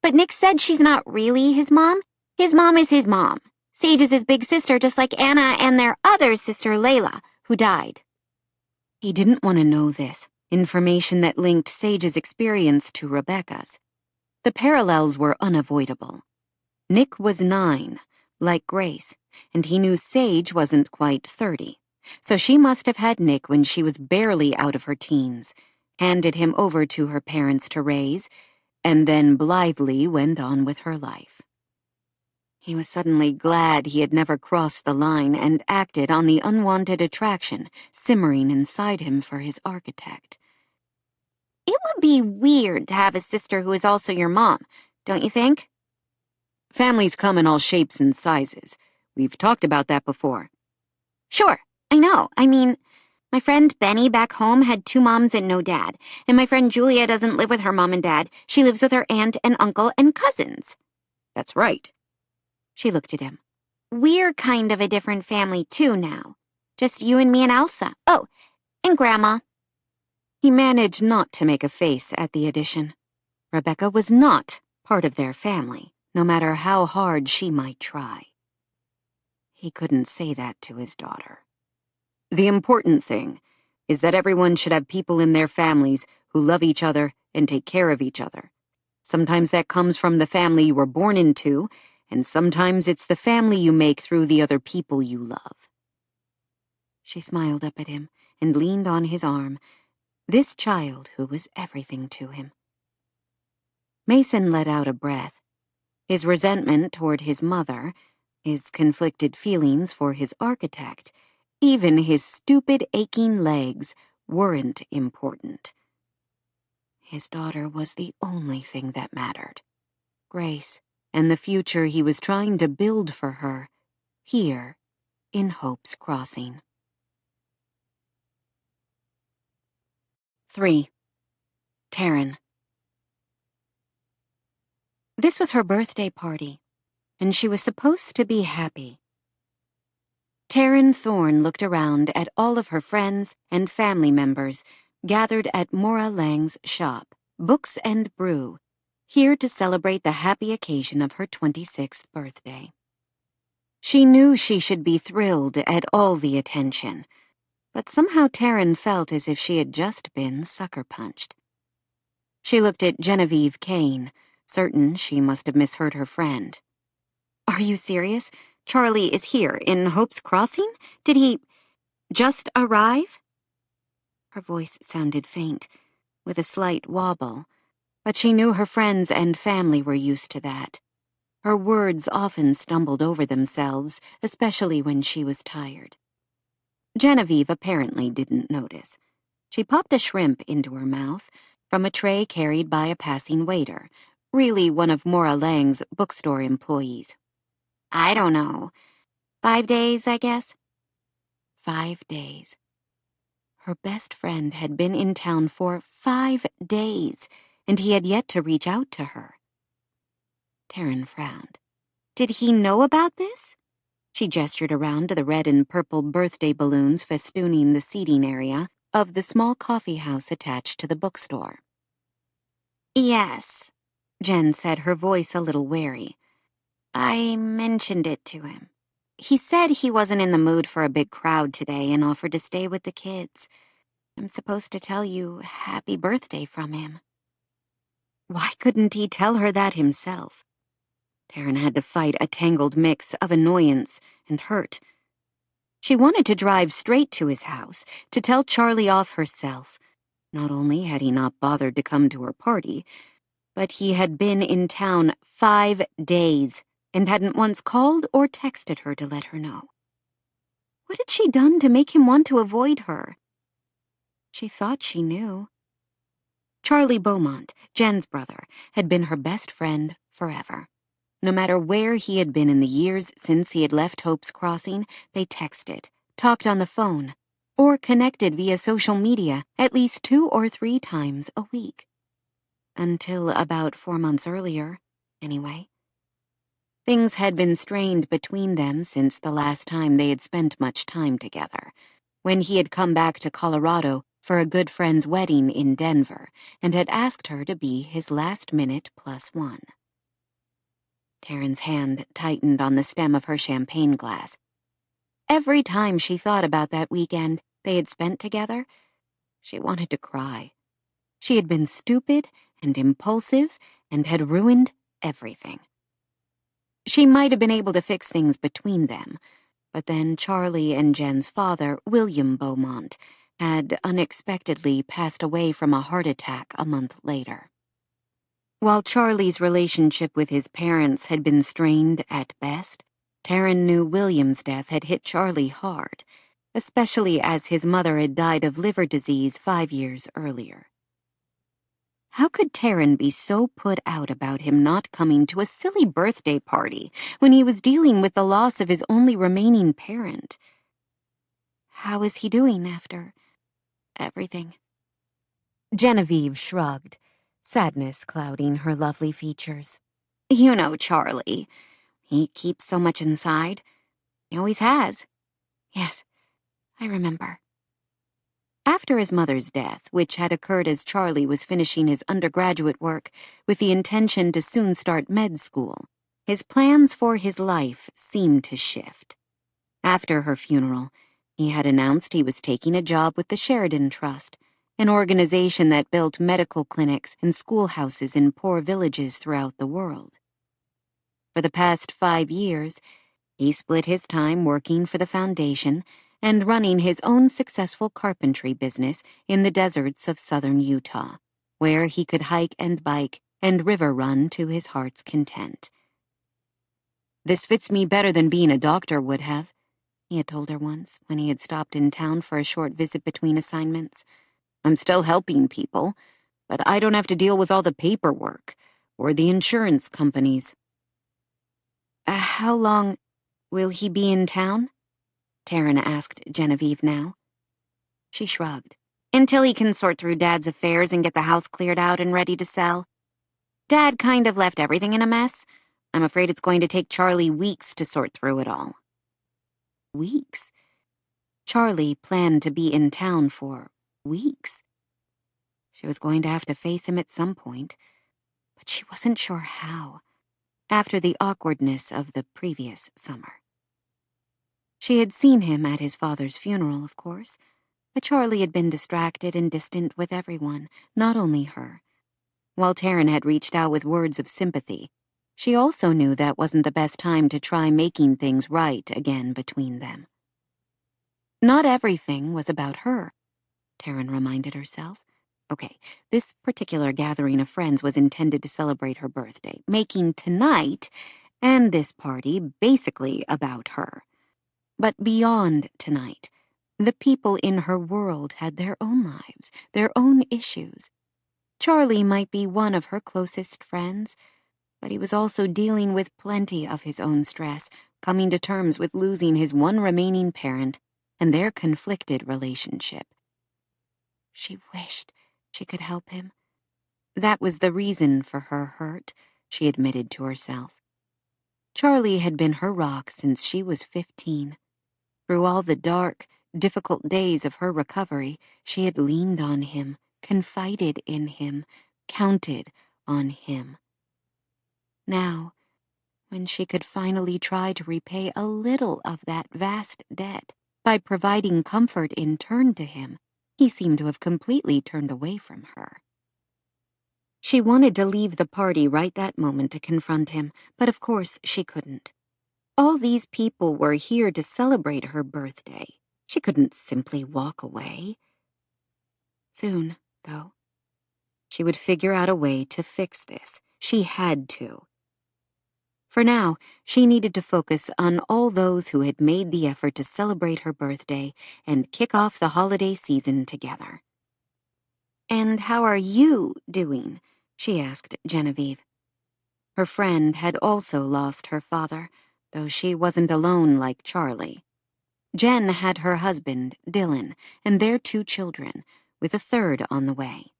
But Nick said she's not really his mom. His mom is his mom. Sage is his big sister, just like Anna and their other sister, Layla, who died. He didn't want to know this, information that linked Sage's experience to Rebecca's. The parallels were unavoidable. Nick was 9, like Grace, and he knew Sage wasn't quite 30, so she must have had Nick when she was barely out of her teens, handed him over to her parents to raise, and then blithely went on with her life. He was suddenly glad he had never crossed the line and acted on the unwanted attraction simmering inside him for his architect. It would be weird to have a sister who is also your mom, don't you think? Families come in all shapes and sizes. We've talked about that before. Sure, I know. I mean, my friend Benny back home had 2 moms and no dad, and my friend Julia doesn't live with her mom and dad. She lives with her aunt and uncle and cousins. That's right. She looked at him. We're kind of a different family, too, now. Just you and me and Elsa. Oh, and Grandma. He managed not to make a face at the addition. Rebecca was not part of their family, no matter how hard she might try. He couldn't say that to his daughter. The important thing is that everyone should have people in their families who love each other and take care of each other. Sometimes that comes from the family you were born into, and sometimes it's the family you make through the other people you love. She smiled up at him and leaned on his arm, this child who was everything to him. Mason let out a breath. His resentment toward his mother, his conflicted feelings for his architect, even his stupid aching legs weren't important. His daughter was the only thing that mattered. Grace, and the future he was trying to build for her, here in Hope's Crossing. 3. Taryn. This was her birthday party, and she was supposed to be happy. Taryn Thorne looked around at all of her friends and family members gathered at Maura Lang's shop, Books and Brew, here to celebrate the happy occasion of her 26th birthday. She knew she should be thrilled at all the attention, but somehow Taryn felt as if she had just been sucker-punched. She looked at Genevieve Kane, certain she must have misheard her friend. "Are you serious? Charlie is here, in Hope's Crossing? Did he just arrive?" Her voice sounded faint, with a slight wobble, but she knew her friends and family were used to that. Her words often stumbled over themselves, especially when she was tired. Genevieve apparently didn't notice. She popped a shrimp into her mouth from a tray carried by a passing waiter, really one of Maura Lang's bookstore employees. "I don't know. 5 days, I guess." 5 days. Her best friend had been in town for 5 days, and he had yet to reach out to her. Taryn frowned. Did he know about this? She gestured around to the red and purple birthday balloons festooning the seating area of the small coffee house attached to the bookstore. "Yes," Jen said, her voice a little wary. "I mentioned it to him. He said he wasn't in the mood for a big crowd today and offered to stay with the kids. I'm supposed to tell you happy birthday from him." Why couldn't he tell her that himself? Taryn had to fight a tangled mix of annoyance and hurt. She wanted to drive straight to his house, to tell Charlie off herself. Not only had he not bothered to come to her party, but he had been in town 5 days and hadn't once called or texted her to let her know. What had she done to make him want to avoid her? She thought she knew. Charlie Beaumont, Jen's brother, had been her best friend forever. No matter where he had been in the years since he had left Hope's Crossing, they texted, talked on the phone, or connected via social media at least 2 or 3 times a week. Until about 4 months earlier, anyway. Things had been strained between them since the last time they had spent much time together, when he had come back to Colorado for a good friend's wedding in Denver and had asked her to be his last-minute +1. Taryn's hand tightened on the stem of her champagne glass. Every time she thought about that weekend they had spent together, she wanted to cry. She had been stupid and impulsive and had ruined everything. She might have been able to fix things between them, but then Charlie and Jen's father, William Beaumont, had unexpectedly passed away from a heart attack a month later. While Charlie's relationship with his parents had been strained at best, Taryn knew William's death had hit Charlie hard, especially as his mother had died of liver disease 5 years earlier. How could Taryn be so put out about him not coming to a silly birthday party when he was dealing with the loss of his only remaining parent? How is he doing after everything? Genevieve shrugged, sadness clouding her lovely features. You know Charlie. He keeps so much inside. He always has. Yes, I remember. After his mother's death, which had occurred as Charlie was finishing his undergraduate work with the intention to soon start med school, his plans for his life seemed to shift. After her funeral, he had announced he was taking a job with the Sheridan Trust, an organization that built medical clinics and schoolhouses in poor villages throughout the world. For the past 5 years, he split his time working for the foundation and running his own successful carpentry business in the deserts of southern Utah, where he could hike and bike and river run to his heart's content. This fits me better than being a doctor would have, he had told her once when he had stopped in town for a short visit between assignments. I'm still helping people, but I don't have to deal with all the paperwork or the insurance companies. How long will he be in town? Taryn asked Genevieve now. She shrugged. Until he can sort through Dad's affairs and get the house cleared out and ready to sell. Dad kind of left everything in a mess. I'm afraid it's going to take Charlie weeks to sort through it all. Weeks? Charlie planned to be in town for weeks. She was going to have to face him at some point, but she wasn't sure how, after the awkwardness of the previous summer. She had seen him at his father's funeral, of course, but Charlie had been distracted and distant with everyone, not only her. While Taryn had reached out with words of sympathy, she also knew that wasn't the best time to try making things right again between them. Not everything was about her, Taryn reminded herself. Okay, this particular gathering of friends was intended to celebrate her birthday, making tonight and this party basically about her. But beyond tonight, the people in her world had their own lives, their own issues. Charlie might be one of her closest friends, but he was also dealing with plenty of his own stress, coming to terms with losing his one remaining parent and their conflicted relationship. She wished she could help him. That was the reason for her hurt, she admitted to herself. Charlie had been her rock since she was 15. Through all the dark, difficult days of her recovery, she had leaned on him, confided in him, counted on him. Now, when she could finally try to repay a little of that vast debt by providing comfort in turn to him, he seemed to have completely turned away from her. She wanted to leave the party right that moment to confront him, but of course she couldn't. All these people were here to celebrate her birthday. She couldn't simply walk away. Soon, though, she would figure out a way to fix this. She had to. For now, she needed to focus on all those who had made the effort to celebrate her birthday and kick off the holiday season together. "And how are you doing?" she asked Genevieve. Her friend had also lost her father, though she wasn't alone like Charlie. Jen had her husband, Dylan, and their 2 children, with a third on the way.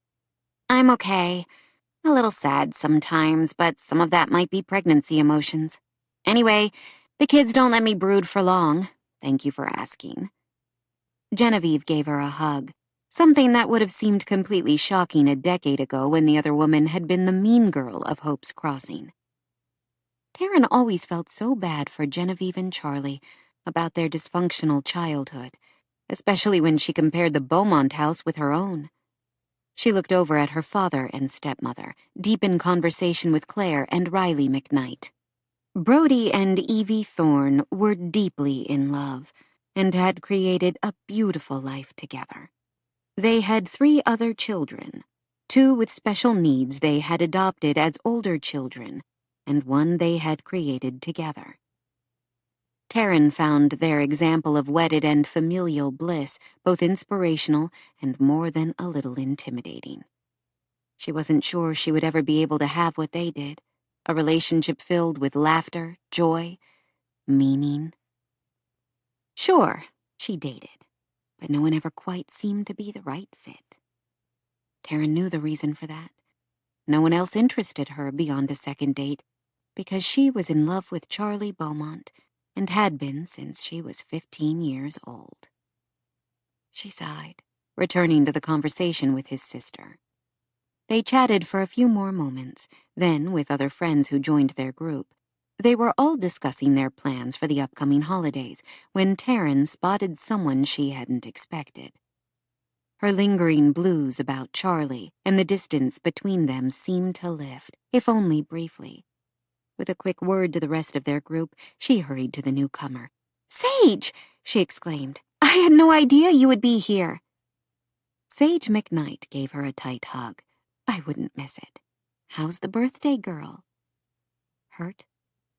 "I'm okay. A little sad sometimes, but some of that might be pregnancy emotions. Anyway, the kids don't let me brood for long. Thank you for asking." Genevieve gave her a hug, something that would have seemed completely shocking a decade ago when the other woman had been the mean girl of Hope's Crossing. Taryn always felt so bad for Genevieve and Charlie about their dysfunctional childhood, especially when she compared the Beaumont house with her own. She looked over at her father and stepmother, deep in conversation with Claire and Riley McKnight. Brody and Evie Thorne were deeply in love and had created a beautiful life together. They had 3 other children, 2 with special needs they had adopted as older children, and 1 they had created together. Taryn found their example of wedded and familial bliss both inspirational and more than a little intimidating. She wasn't sure she would ever be able to have what they did, a relationship filled with laughter, joy, meaning. Sure, she dated, but no one ever quite seemed to be the right fit. Taryn knew the reason for that. No one else interested her beyond a second date, because she was in love with Charlie Beaumont and had been since she was 15 years old. She sighed, returning to the conversation with his sister. They chatted for a few more moments, then, with other friends who joined their group, they were all discussing their plans for the upcoming holidays when Taryn spotted someone she hadn't expected. Her lingering blues about Charlie and the distance between them seemed to lift, if only briefly. With a quick word to the rest of their group, she hurried to the newcomer. "Sage!" she exclaimed. "I had no idea you would be here." Sage McKnight gave her a tight hug. "I wouldn't miss it. How's the birthday girl?" Hurt?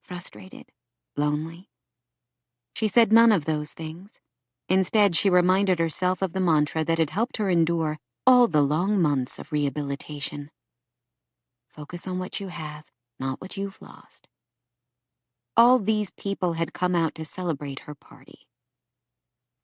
Frustrated? Lonely? She said none of those things. Instead, she reminded herself of the mantra that had helped her endure all the long months of rehabilitation. Focus on what you have, not what you've lost. All these people had come out to celebrate her party.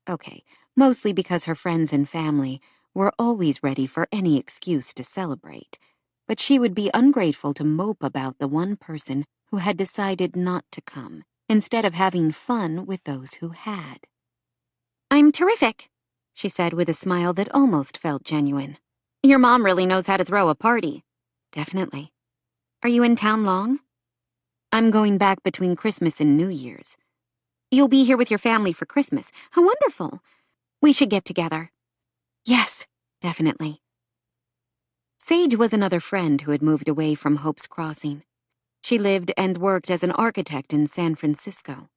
Okay, mostly because her friends and family were always ready for any excuse to celebrate, but she would be ungrateful to mope about the one person who had decided not to come, instead of having fun with those who had. "I'm terrific," she said with a smile that almost felt genuine. "Your mom really knows how to throw a party." "Definitely. Are you in town long?" "I'm going back between Christmas and New Year's." "You'll be here with your family for Christmas. How wonderful. We should get together." "Yes, definitely." Sage was another friend who had moved away from Hope's Crossing. She lived and worked as an architect in San Francisco.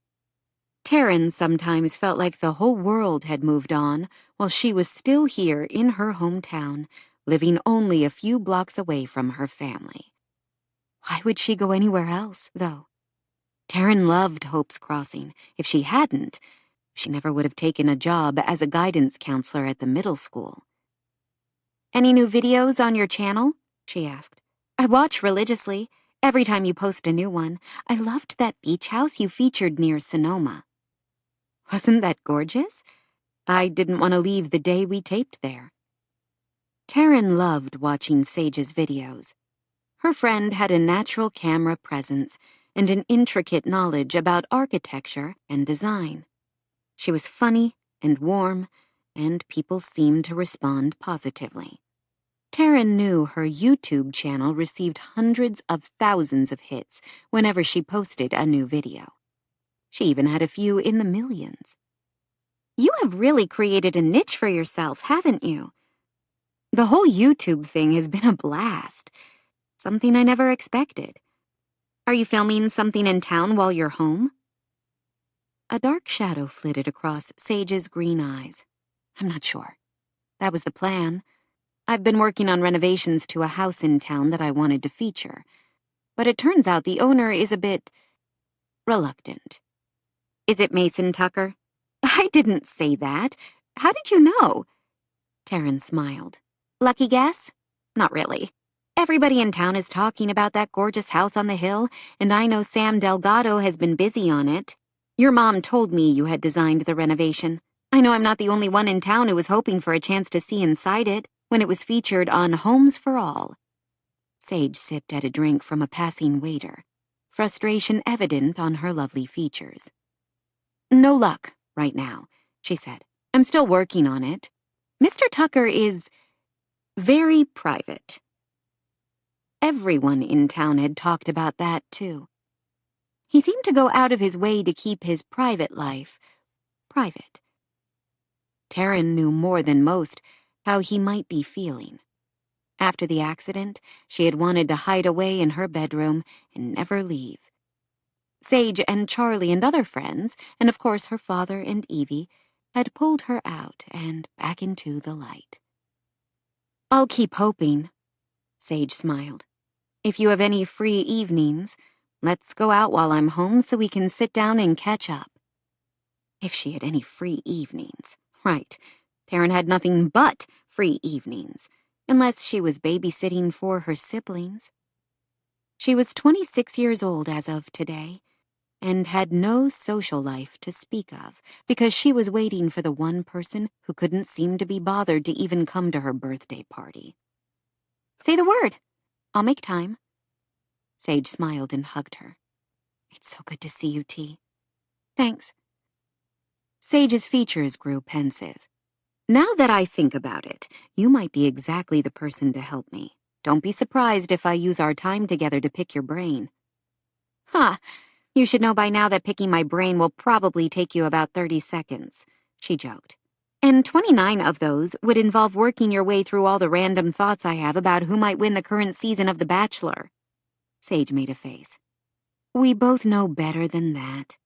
Taryn sometimes felt like the whole world had moved on while she was still here in her hometown, living only a few blocks away from her family. Why would she go anywhere else, though? Taryn loved Hope's Crossing. If she hadn't, she never would have taken a job as a guidance counselor at the middle school. "Any new videos on your channel?" she asked. "I watch religiously. Every time you post a new one. I loved that beach house you featured near Sonoma." "Wasn't that gorgeous? I didn't want to leave the day we taped there." Taryn loved watching Sage's videos. Her friend had a natural camera presence and an intricate knowledge about architecture and design. She was funny and warm, and people seemed to respond positively. Taryn knew her YouTube channel received hundreds of thousands of hits whenever she posted a new video. She even had a few in the millions. "You have really created a niche for yourself, haven't you?" "The whole YouTube thing has been a blast. Something I never expected. Are you filming something in town while you're home?" A dark shadow flitted across Sage's green eyes. "I'm not sure. That was the plan. I've been working on renovations to a house in town that I wanted to feature. But it turns out the owner is a bit reluctant." "Is it Mason Tucker?" "I didn't say that. How did you know?" Taryn smiled. "Lucky guess?" "Not really." Everybody in town is talking about that gorgeous house on the hill, and I know Sam Delgado has been busy on it. Your mom told me you had designed the renovation. I know I'm not the only one in town who was hoping for a chance to see inside it when it was featured on Homes for All. Sage sipped at a drink from a passing waiter, frustration evident on her lovely features. No luck right now, she said. I'm still working on it. Mr. Tucker is very private. Everyone in town had talked about that, too. He seemed to go out of his way to keep his private life private. Taryn knew more than most how he might be feeling. After the accident, she had wanted to hide away in her bedroom and never leave. Sage and Charlie and other friends, and of course her father and Evie, had pulled her out and back into the light. I'll keep hoping, Sage smiled. If you have any free evenings, let's go out while I'm home so we can sit down and catch up. If she had any free evenings. Right. Taryn had nothing but free evenings, unless she was babysitting for her siblings. She was 26 years old as of today, and had no social life to speak of, because she was waiting for the one person who couldn't seem to be bothered to even come to her birthday party. Say the word. I'll make time. Sage smiled and hugged her. It's so good to see you, T. Thanks. Sage's features grew pensive. Now that I think about it, you might be exactly the person to help me. Don't be surprised if I use our time together to pick your brain. You should know by now that picking my brain will probably take you about 30 seconds, she joked. And 29 of those would involve working your way through all the random thoughts I have about who might win the current season of The Bachelor. Sage made a face. We both know better than that.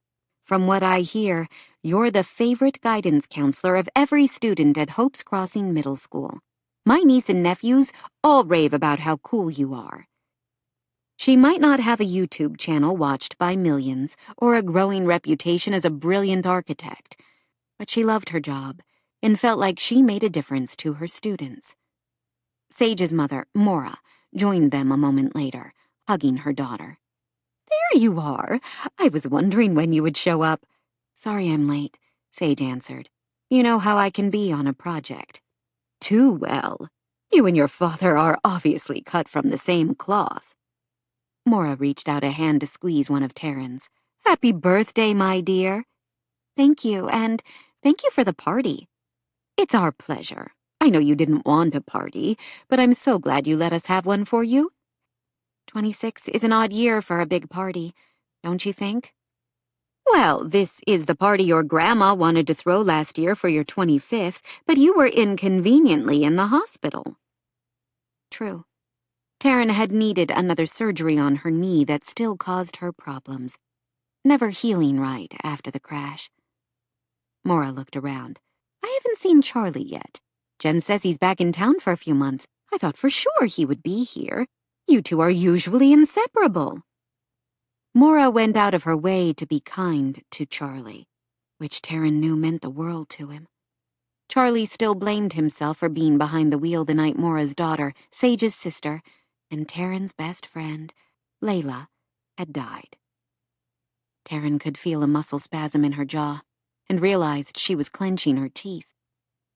From what I hear, you're the favorite guidance counselor of every student at Hope's Crossing Middle School. My niece and nephews all rave about how cool you are. She might not have a YouTube channel watched by millions or a growing reputation as a brilliant architect, but she loved her job and felt like she made a difference to her students. Sage's mother, Maura, joined them a moment later, hugging her daughter. There you are. I was wondering when you would show up. Sorry I'm late, Sage answered. You know how I can be on a project. Too well. You and your father are obviously cut from the same cloth. Maura reached out a hand to squeeze one of Taryn's. Happy birthday, my dear. Thank you, and thank you for the party. It's our pleasure. I know you didn't want a party, but I'm so glad you let us have one for you. 26 is an odd year for a big party, don't you think? Well, this is the party your grandma wanted to throw last year for your 25th, but you were inconveniently in the hospital. True. Taryn had needed another surgery on her knee that still caused her problems, never healing right after the crash. Maura looked around. I haven't seen Charlie yet. Jen says he's back in town for a few months. I thought for sure he would be here. You two are usually inseparable. Maura went out of her way to be kind to Charlie, which Taryn knew meant the world to him. Charlie still blamed himself for being behind the wheel the night Maura's daughter, Sage's sister, and Taryn's best friend, Layla, had died. Taryn could feel a muscle spasm in her jaw and realized she was clenching her teeth.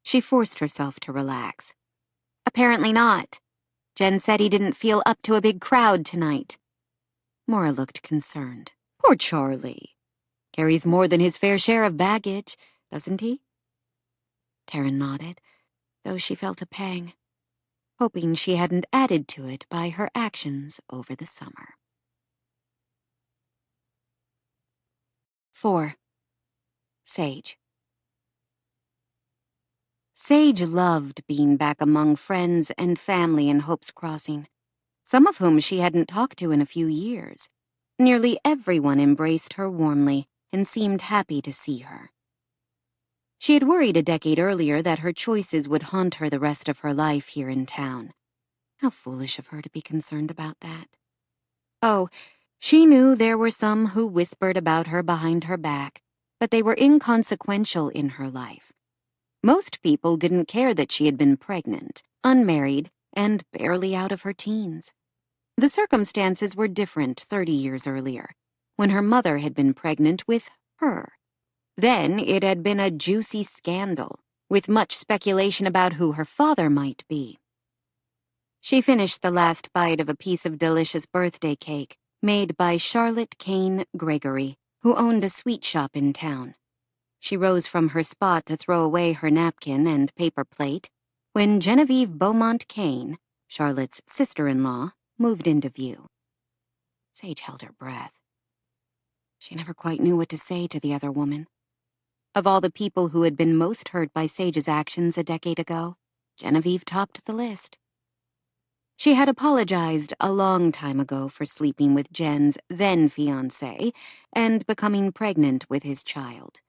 She forced herself to relax. Apparently not. Jen said he didn't feel up to a big crowd tonight. Maura looked concerned. Poor Charlie. Carries more than his fair share of baggage, doesn't he? Taryn nodded, though she felt a pang, hoping she hadn't added to it by her actions over the summer. 4. Sage. Sage loved being back among friends and family in Hope's Crossing, some of whom she hadn't talked to in a few years. Nearly everyone embraced her warmly and seemed happy to see her. She had worried a decade earlier that her choices would haunt her the rest of her life here in town. How foolish of her to be concerned about that. Oh, she knew there were some who whispered about her behind her back, but they were inconsequential in her life. Most people didn't care that she had been pregnant, unmarried, and barely out of her teens. The circumstances were different 30 years earlier, when her mother had been pregnant with her. Then it had been a juicy scandal, with much speculation about who her father might be. She finished the last bite of a piece of delicious birthday cake made by Charlotte Kane Gregory, who owned a sweet shop in town. She rose from her spot to throw away her napkin and paper plate when Genevieve Beaumont Kane, Charlotte's sister-in-law, moved into view. Sage held her breath. She never quite knew what to say to the other woman. Of all the people who had been most hurt by Sage's actions a decade ago, Genevieve topped the list. She had apologized a long time ago for sleeping with Jen's then-fiancé and becoming pregnant with his child.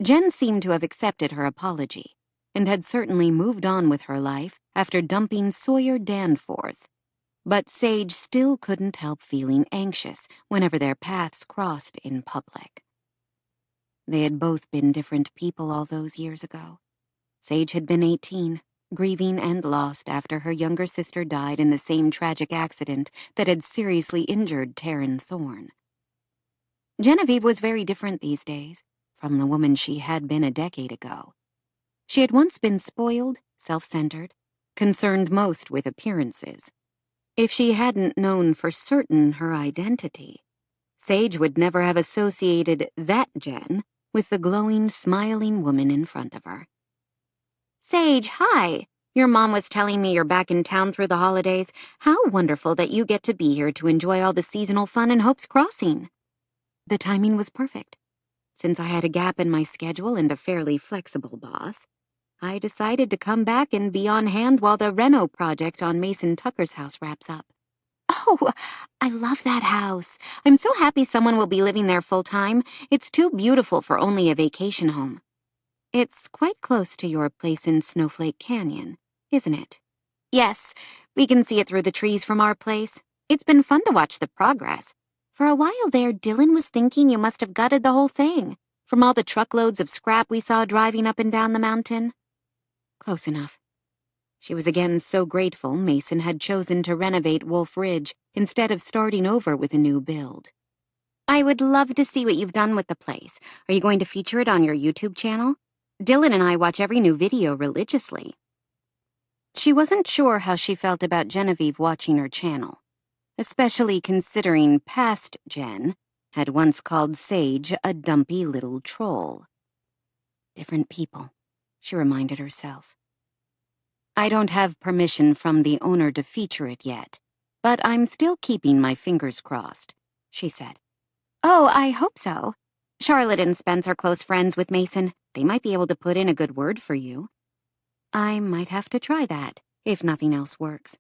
Jen seemed to have accepted her apology and had certainly moved on with her life after dumping Sawyer Danforth. But Sage still couldn't help feeling anxious whenever their paths crossed in public. They had both been different people all those years ago. Sage had been 18, grieving and lost after her younger sister died in the same tragic accident that had seriously injured Taryn Thorne. Genevieve was very different these days from the woman she had been a decade ago. She had once been spoiled, self-centered, concerned most with appearances. If she hadn't known for certain her identity, Sage would never have associated that Jen with the glowing, smiling woman in front of her. Sage, hi! Your mom was telling me you're back in town through the holidays. How wonderful that you get to be here to enjoy all the seasonal fun in Hope's Crossing. The timing was perfect. Since I had a gap in my schedule and a fairly flexible boss, I decided to come back and be on hand while the reno project on Mason Tucker's house wraps up. Oh, I love that house. I'm so happy someone will be living there full-time. It's too beautiful for only a vacation home. It's quite close to your place in Snowflake Canyon, isn't it? Yes, we can see it through the trees from our place. It's been fun to watch the progress. For a while there, Dylan was thinking you must have gutted the whole thing, from all the truckloads of scrap we saw driving up and down the mountain. Close enough. She was again so grateful Mason had chosen to renovate Wolf Ridge instead of starting over with a new build. I would love to see what you've done with the place. Are you going to feature it on your YouTube channel? Dylan and I watch every new video religiously. She wasn't sure how she felt about Genevieve watching her channel, especially considering past Jen had once called Sage a dumpy little troll. Different people, she reminded herself. I don't have permission from the owner to feature it yet, but I'm still keeping my fingers crossed, she said. Oh, I hope so. Charlotte and Spence are close friends with Mason. They might be able to put in a good word for you. I might have to try that, if nothing else works.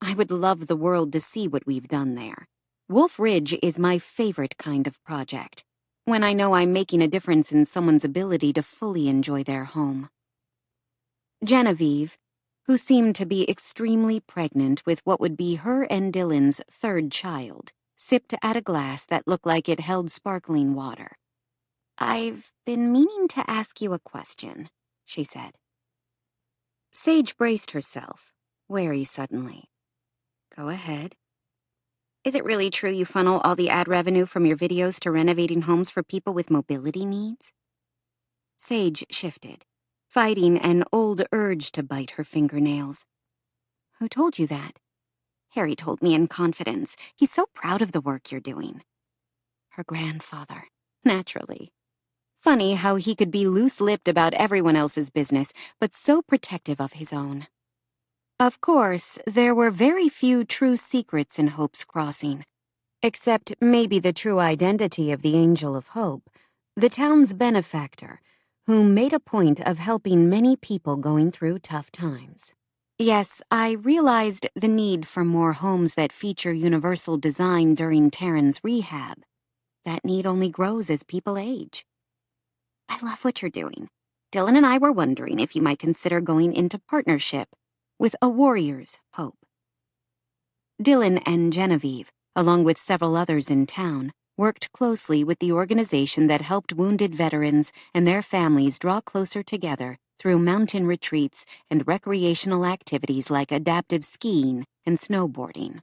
I would love the world to see what we've done there. Wolf Ridge is my favorite kind of project, when I know I'm making a difference in someone's ability to fully enjoy their home. Genevieve, who seemed to be extremely pregnant with what would be her and Dylan's third child, sipped at a glass that looked like it held sparkling water. I've been meaning to ask you a question, she said. Sage braced herself, wary suddenly. Go ahead. Is it really true you funnel all the ad revenue from your videos to renovating homes for people with mobility needs? Sage shifted, fighting an old urge to bite her fingernails. Who told you that? Harry told me in confidence. He's so proud of the work you're doing. Her grandfather, naturally. Funny how he could be loose-lipped about everyone else's business, but so protective of his own. Of course, there were very few true secrets in Hope's Crossing, except maybe the true identity of the Angel of Hope, the town's benefactor, who made a point of helping many people going through tough times. Yes, I realized the need for more homes that feature universal design during Taryn's rehab. That need only grows as people age. I love what you're doing. Dylan and I were wondering if you might consider going into partnership with A Warrior's Hope. Dylan and Genevieve, along with several others in town, worked closely with the organization that helped wounded veterans and their families draw closer together through mountain retreats and recreational activities like adaptive skiing and snowboarding.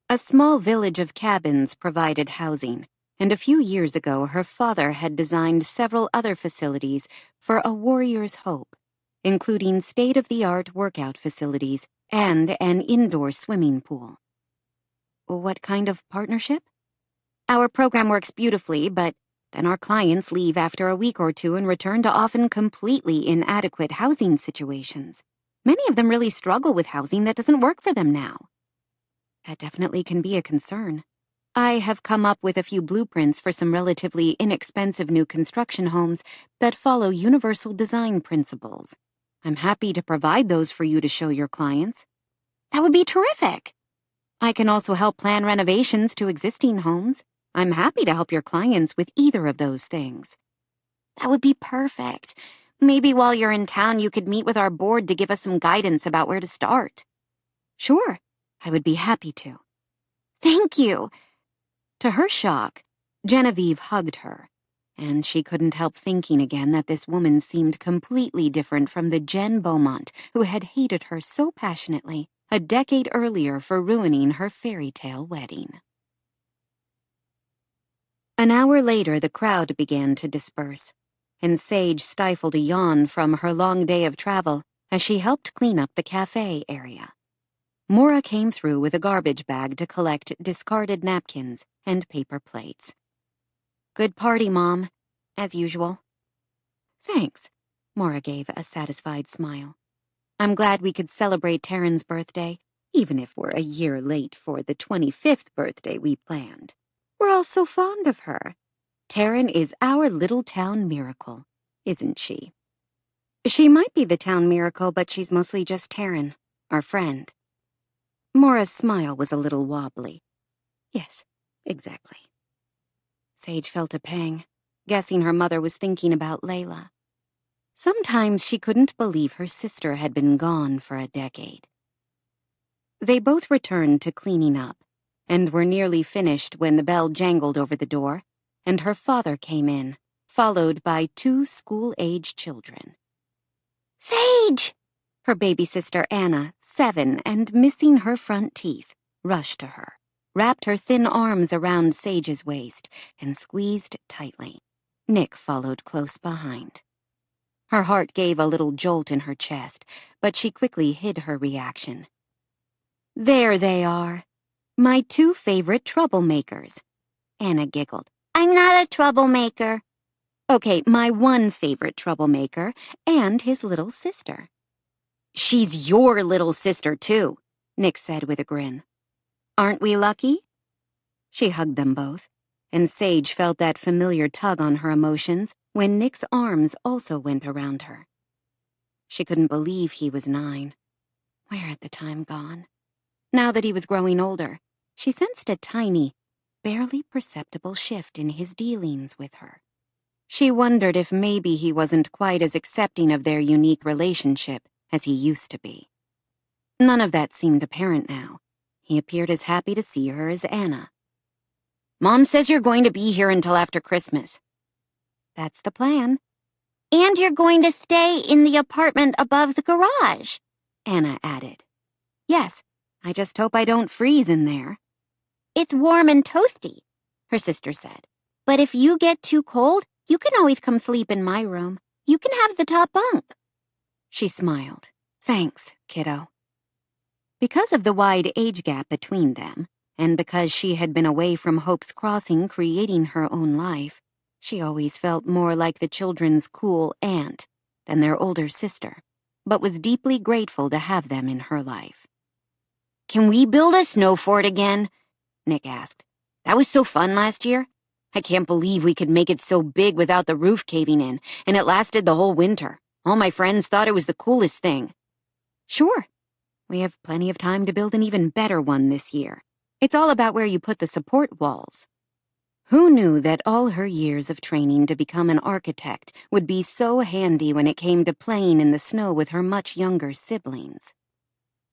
A small village of cabins provided housing, and a few years ago her father had designed several other facilities for a warrior's hope, including state-of-the-art workout facilities and an indoor swimming pool. What kind of partnership? Our program works beautifully, but then our clients leave after a week or two and return to often completely inadequate housing situations. Many of them really struggle with housing that doesn't work for them now. That definitely can be a concern. I have come up with a few blueprints for some relatively inexpensive new construction homes that follow universal design principles. I'm happy to provide those for you to show your clients. That would be terrific. I can also help plan renovations to existing homes. I'm happy to help your clients with either of those things. That would be perfect. Maybe while you're in town you could meet with our board to give us some guidance about where to start. Sure, I would be happy to. Thank you. To her shock, Genevieve hugged her, and she couldn't help thinking again that this woman seemed completely different from the Jen Beaumont who had hated her so passionately a decade earlier for ruining her fairy tale wedding. An hour later, the crowd began to disperse, and Sage stifled a yawn from her long day of travel as she helped clean up the cafe area. Maura came through with a garbage bag to collect discarded napkins and paper plates. Good party, Mom, as usual. Thanks, Maura gave a satisfied smile. I'm glad we could celebrate Taryn's birthday, even if we're a year late for the 25th birthday we planned. We're all so fond of her. Taryn is our little town miracle, isn't she? She might be the town miracle, but she's mostly just Taryn, our friend. Maura's smile was a little wobbly. Yes, exactly. Sage felt a pang, guessing her mother was thinking about Layla. Sometimes she couldn't believe her sister had been gone for a decade. They both returned to cleaning up, and were nearly finished when the bell jangled over the door, and her father came in, followed by 2 school-age children. Sage! Her baby sister Anna, 7 and missing her front teeth, rushed to her, wrapped her thin arms around Sage's waist, and squeezed tightly. Nick followed close behind. Her heart gave a little jolt in her chest, but she quickly hid her reaction. There they are, my 2 favorite troublemakers. Anna giggled. I'm not a troublemaker. Okay, my 1 favorite troublemaker and his little sister. She's your little sister, too, Nick said with a grin. Aren't we lucky? She hugged them both, and Sage felt that familiar tug on her emotions when Nick's arms also went around her. She couldn't believe he was 9. Where had the time gone? Now that he was growing older, she sensed a tiny, barely perceptible shift in his dealings with her. She wondered if maybe he wasn't quite as accepting of their unique relationship as he used to be. None of that seemed apparent now. He appeared as happy to see her as Anna. Mom says you're going to be here until after Christmas. That's the plan. And you're going to stay in the apartment above the garage, Anna added. Yes, I just hope I don't freeze in there. It's warm and toasty, her sister said. But if you get too cold, you can always come sleep in my room. You can have the top bunk. She smiled. Thanks, kiddo. Because of the wide age gap between them, and because she had been away from Hope's Crossing creating her own life, she always felt more like the children's cool aunt than their older sister, but was deeply grateful to have them in her life. Can we build a snow fort again? Nick asked. That was so fun last year. I can't believe we could make it so big without the roof caving in, and it lasted the whole winter. All my friends thought it was the coolest thing. Sure. We have plenty of time to build an even better one this year. It's all about where you put the support walls. Who knew that all her years of training to become an architect would be so handy when it came to playing in the snow with her much younger siblings?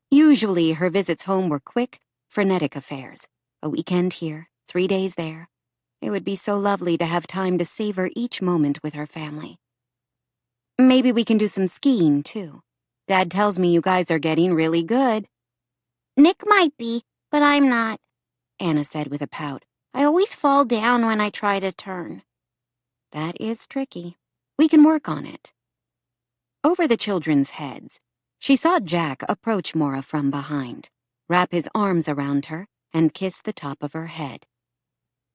Usually her visits home were quick, frenetic affairs. A weekend here, 3 days there. It would be so lovely to have time to savor each moment with her family. Maybe we can do some skiing, too. Dad tells me you guys are getting really good. Nick might be, but I'm not, Anna said with a pout. I always fall down when I try to turn. That is tricky. We can work on it. Over the children's heads, she saw Jack approach Maura from behind, wrap his arms around her, and kiss the top of her head.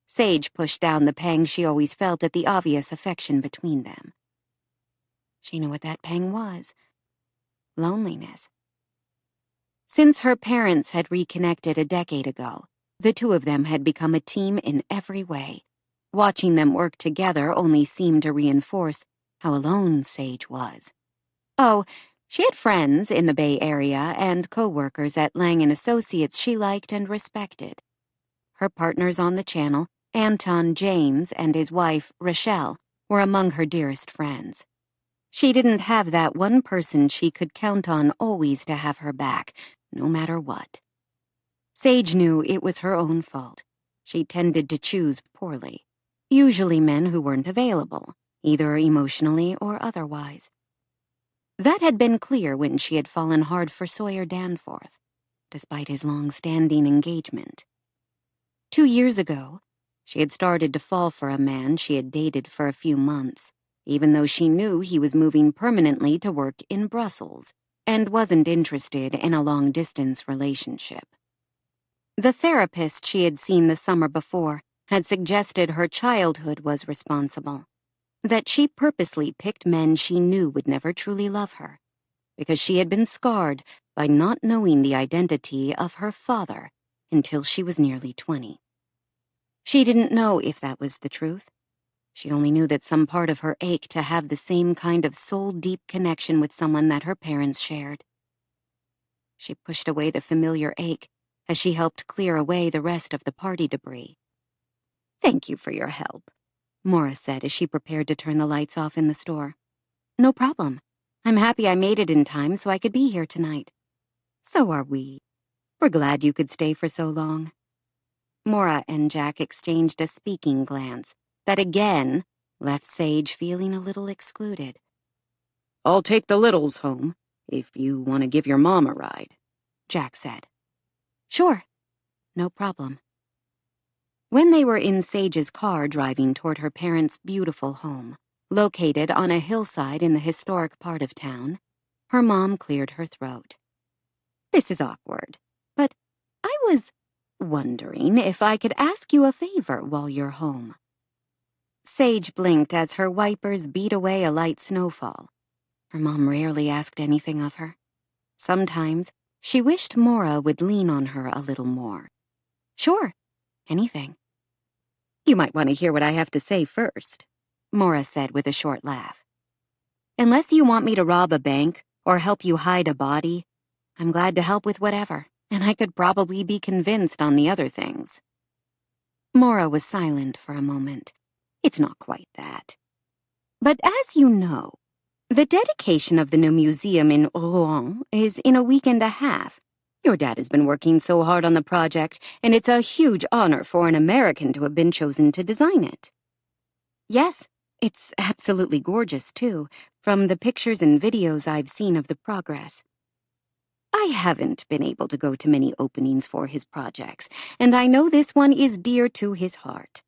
Sage pushed down the pang she always felt at the obvious affection between them. She knew what that pang was. Loneliness. Since her parents had reconnected a decade ago, the two of them had become a team in every way. Watching them work together only seemed to reinforce how alone Sage was. Oh, she had friends in the Bay Area and co-workers at Lang & Associates she liked and respected. Her partners on the channel, Anton James and his wife, Rochelle, were among her dearest friends. She didn't have that one person she could count on always to have her back, no matter what. Sage knew it was her own fault. She tended to choose poorly, usually men who weren't available, either emotionally or otherwise. That had been clear when she had fallen hard for Sawyer Danforth, despite his long-standing engagement. 2 years ago, she had started to fall for a man she had dated for a few months, even though she knew he was moving permanently to work in Brussels and wasn't interested in a long-distance relationship. The therapist she had seen the summer before had suggested her childhood was responsible, that she purposely picked men she knew would never truly love her, because she had been scarred by not knowing the identity of her father until she was nearly 20. She didn't know if that was the truth. She only knew that some part of her ached to have the same kind of soul-deep connection with someone that her parents shared. She pushed away the familiar ache as she helped clear away the rest of the party debris. "Thank you for your help," Maura said as she prepared to turn the lights off in the store. "No problem. I'm happy I made it in time so I could be here tonight." "So are we. We're glad you could stay for so long." Maura and Jack exchanged a speaking glance that again left Sage feeling a little excluded. "I'll take the littles home, if you want to give your mom a ride," Jack said. "Sure. No problem." When they were in Sage's car driving toward her parents' beautiful home, located on a hillside in the historic part of town, her mom cleared her throat. "This is awkward, but I was wondering if I could ask you a favor while you're home." Sage blinked as her wipers beat away a light snowfall. Her mom rarely asked anything of her. Sometimes she wished Maura would lean on her a little more. "Sure, anything." "You might want to hear what I have to say first," Maura said with a short laugh. "Unless you want me to rob a bank or help you hide a body, I'm glad to help with whatever, and I could probably be convinced on the other things." Maura was silent for a moment. "It's not quite that. But as you know, the dedication of the new museum in Rouen is in a week and a half. Your dad has been working so hard on the project, and it's a huge honor for an American to have been chosen to design it." "Yes, it's absolutely gorgeous, too, from the pictures and videos I've seen of the progress." "I haven't been able to go to many openings for his projects, and I know this one is dear to his heart.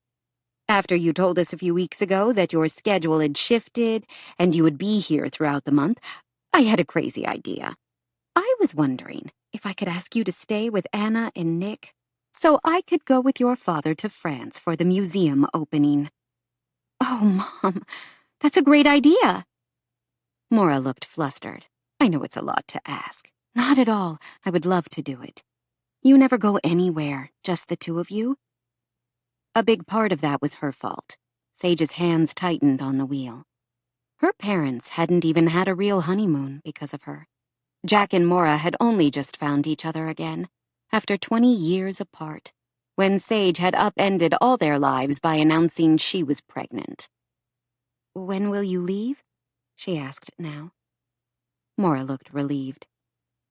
After you told us a few weeks ago that your schedule had shifted and you would be here throughout the month, I had a crazy idea. I was wondering if I could ask you to stay with Anna and Nick so I could go with your father to France for the museum opening." "Oh, Mom, that's a great idea." Maura looked flustered. "I know it's a lot to ask." "Not at all. I would love to do it. You never go anywhere, just the two of you?" A big part of that was her fault. Sage's hands tightened on the wheel. Her parents hadn't even had a real honeymoon because of her. Jack and Maura had only just found each other again, after 20 years apart, when Sage had upended all their lives by announcing she was pregnant. "When will you leave?" she asked now. Maura looked relieved.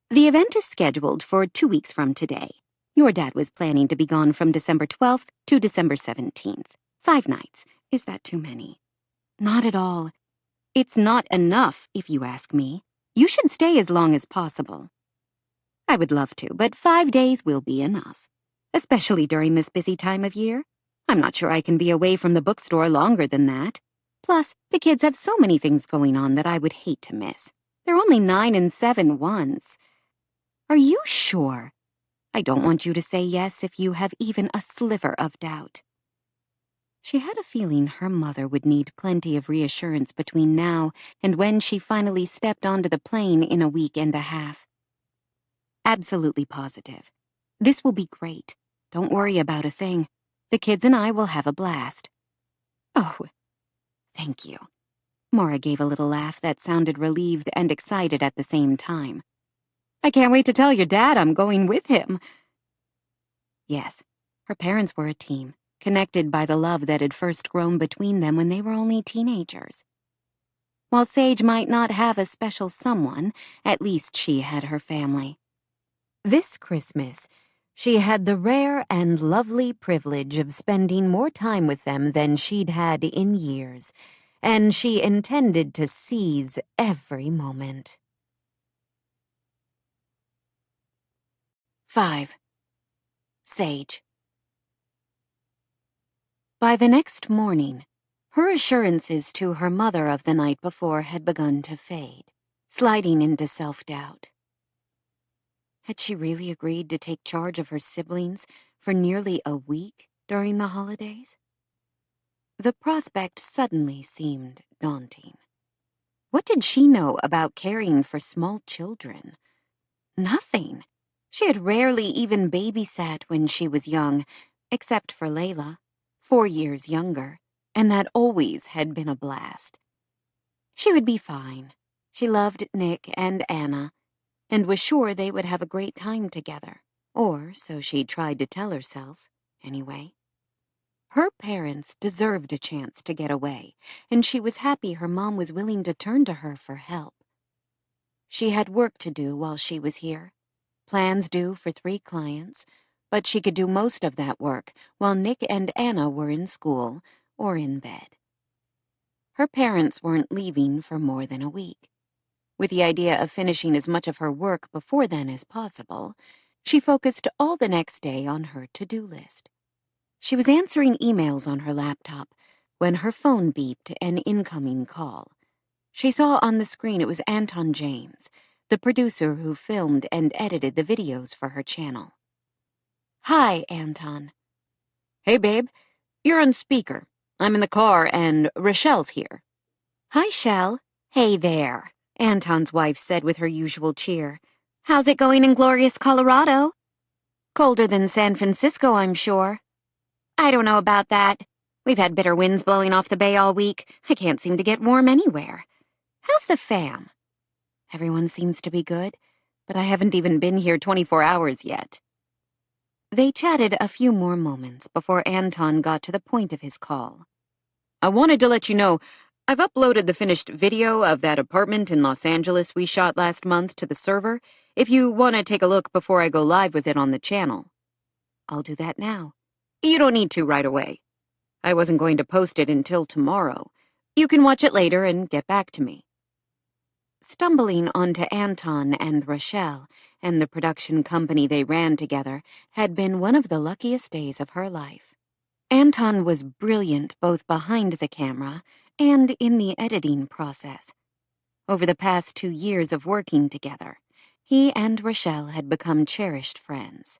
"The event is scheduled for 2 weeks from today. Your dad was planning to be gone from December 12th to December 17th. 5 nights. Is that too many?" "Not at all. It's not enough, if you ask me. You should stay as long as possible. I would love to, but 5 days will be enough. Especially during this busy time of year. I'm not sure I can be away from the bookstore longer than that. Plus, the kids have so many things going on that I would hate to miss. They're only 9 and 7 once. Are you sure? I don't want you to say yes if you have even a sliver of doubt. She had a feeling her mother would need plenty of reassurance between now and when she finally stepped onto the plane in a week and a half. Absolutely positive. This will be great. Don't worry about a thing. The kids and I will have a blast. Oh, thank you. Maura gave a little laugh that sounded relieved and excited at the same time. I can't wait to tell your dad I'm going with him. Yes, her parents were a team, connected by the love that had first grown between them when they were only teenagers. While Sage might not have a special someone, at least she had her family. This Christmas, she had the rare and lovely privilege of spending more time with them than she'd had in years, and she intended to seize every moment. 5. Sage. By the next morning, her assurances to her mother of the night before had begun to fade, sliding into self-doubt. Had she really agreed to take charge of her siblings for nearly a week during the holidays? The prospect suddenly seemed daunting. What did she know about caring for small children? Nothing. She had rarely even babysat when she was young, except for Layla, 4 years younger, and that always had been a blast. She would be fine. She loved Nick and Anna, and was sure they would have a great time together, or so she tried to tell herself, anyway. Her parents deserved a chance to get away, and she was happy her mom was willing to turn to her for help. She had work to do while she was here, plans due for 3 clients, but she could do most of that work while Nick and Anna were in school or in bed. Her parents weren't leaving for more than a week. With the idea of finishing as much of her work before then as possible, she focused all the next day on her to-do list. She was answering emails on her laptop when her phone beeped an incoming call. She saw on the screen it was Anton James, the producer who filmed and edited the videos for her channel. Hi, Anton. Hey, babe. You're on speaker. I'm in the car and Rochelle's here. Hi, Shell. Hey there, Anton's wife said with her usual cheer. How's it going in glorious Colorado? Colder than San Francisco, I'm sure. I don't know about that. We've had bitter winds blowing off the bay all week. I can't seem to get warm anywhere. How's the fam? Everyone seems to be good, but I haven't even been here 24 hours yet. They chatted a few more moments before Anton got to the point of his call. I wanted to let you know, I've uploaded the finished video of that apartment in Los Angeles we shot last month to the server, if you want to take a look before I go live with it on the channel. I'll do that now. You don't need to right away. I wasn't going to post it until tomorrow. You can watch it later and get back to me. Stumbling onto Anton and Rochelle and the production company they ran together had been one of the luckiest days of her life. Anton was brilliant both behind the camera and in the editing process. Over the past 2 years of working together, he and Rochelle had become cherished friends.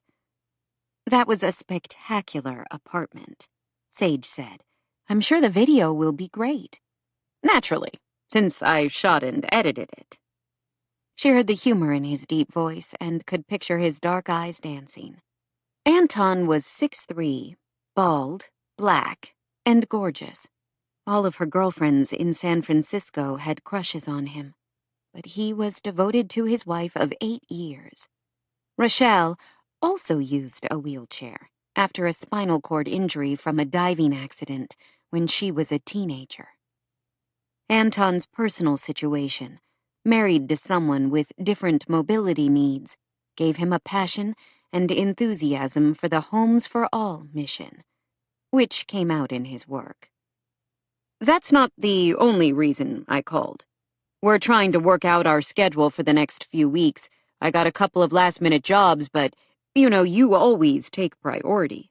That was a spectacular apartment, Sage said. I'm sure the video will be great. Naturally, since I shot and edited it. She heard the humor in his deep voice and could picture his dark eyes dancing. Anton was 6'3", bald, black, and gorgeous. All of her girlfriends in San Francisco had crushes on him, but he was devoted to his wife of 8 years. Rochelle also used a wheelchair after a spinal cord injury from a diving accident when she was a teenager. Anton's personal situation, married to someone with different mobility needs, gave him a passion and enthusiasm for the Homes for All mission, which came out in his work. That's not the only reason I called. We're trying to work out our schedule for the next few weeks. I got a couple of last-minute jobs, but, you always take priority.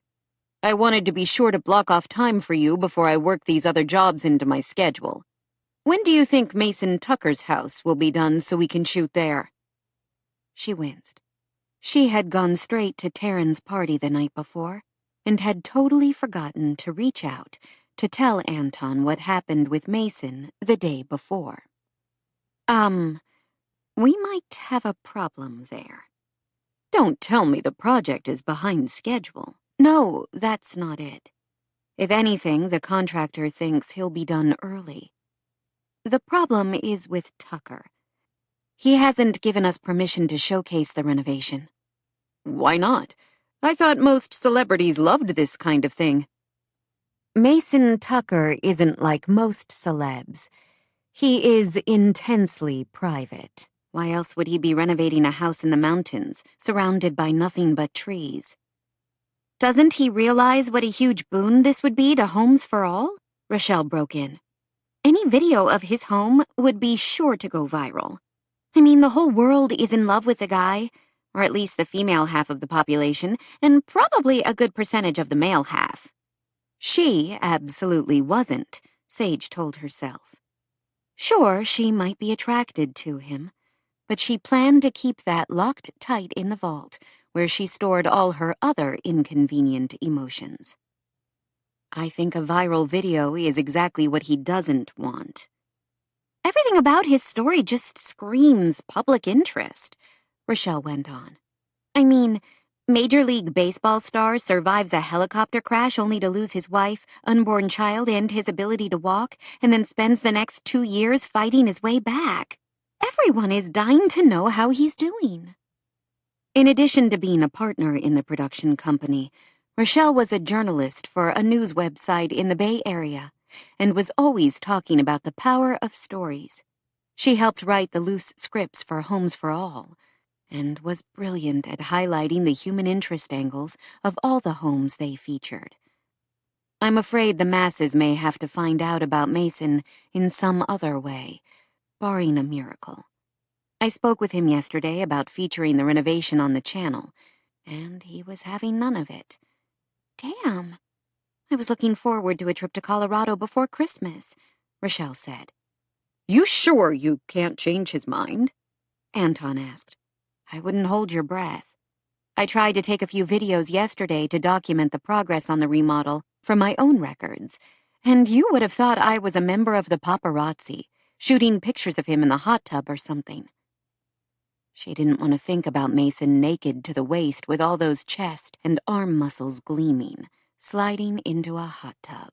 I wanted to be sure to block off time for you before I work these other jobs into my schedule. When do you think Mason Tucker's house will be done so we can shoot there? She winced. She had gone straight to Taryn's party the night before and had totally forgotten to reach out to tell Anton what happened with Mason the day before. We might have a problem there. Don't tell me the project is behind schedule. No, that's not it. If anything, the contractor thinks he'll be done early. The problem is with Tucker. He hasn't given us permission to showcase the renovation. Why not? I thought most celebrities loved this kind of thing. Mason Tucker isn't like most celebs. He is intensely private. Why else would he be renovating a house in the mountains, surrounded by nothing but trees? Doesn't he realize what a huge boon this would be to Homes for All? Rochelle broke in. Any video of his home would be sure to go viral. I mean, the whole world is in love with the guy, or at least the female half of the population, and probably a good percentage of the male half. She absolutely wasn't, Sage told herself. Sure, she might be attracted to him, but she planned to keep that locked tight in the vault, where she stored all her other inconvenient emotions. I think a viral video is exactly what he doesn't want. Everything about his story just screams public interest, Rochelle went on. I mean, Major League Baseball star survives a helicopter crash only to lose his wife, unborn child, and his ability to walk, and then spends the next 2 years fighting his way back. Everyone is dying to know how he's doing. In addition to being a partner in the production company, Rochelle was a journalist for a news website in the Bay Area and was always talking about the power of stories. She helped write the loose scripts for Homes for All and was brilliant at highlighting the human interest angles of all the homes they featured. I'm afraid the masses may have to find out about Mason in some other way, barring a miracle. I spoke with him yesterday about featuring the renovation on the channel, and he was having none of it. Damn. I was looking forward to a trip to Colorado before Christmas, Rochelle said. You sure you can't change his mind? Anton asked. I wouldn't hold your breath. I tried to take a few videos yesterday to document the progress on the remodel for my own records, and you would have thought I was a member of the paparazzi, shooting pictures of him in the hot tub or something. She didn't want to think about Mason naked to the waist with all those chest and arm muscles gleaming, sliding into a hot tub.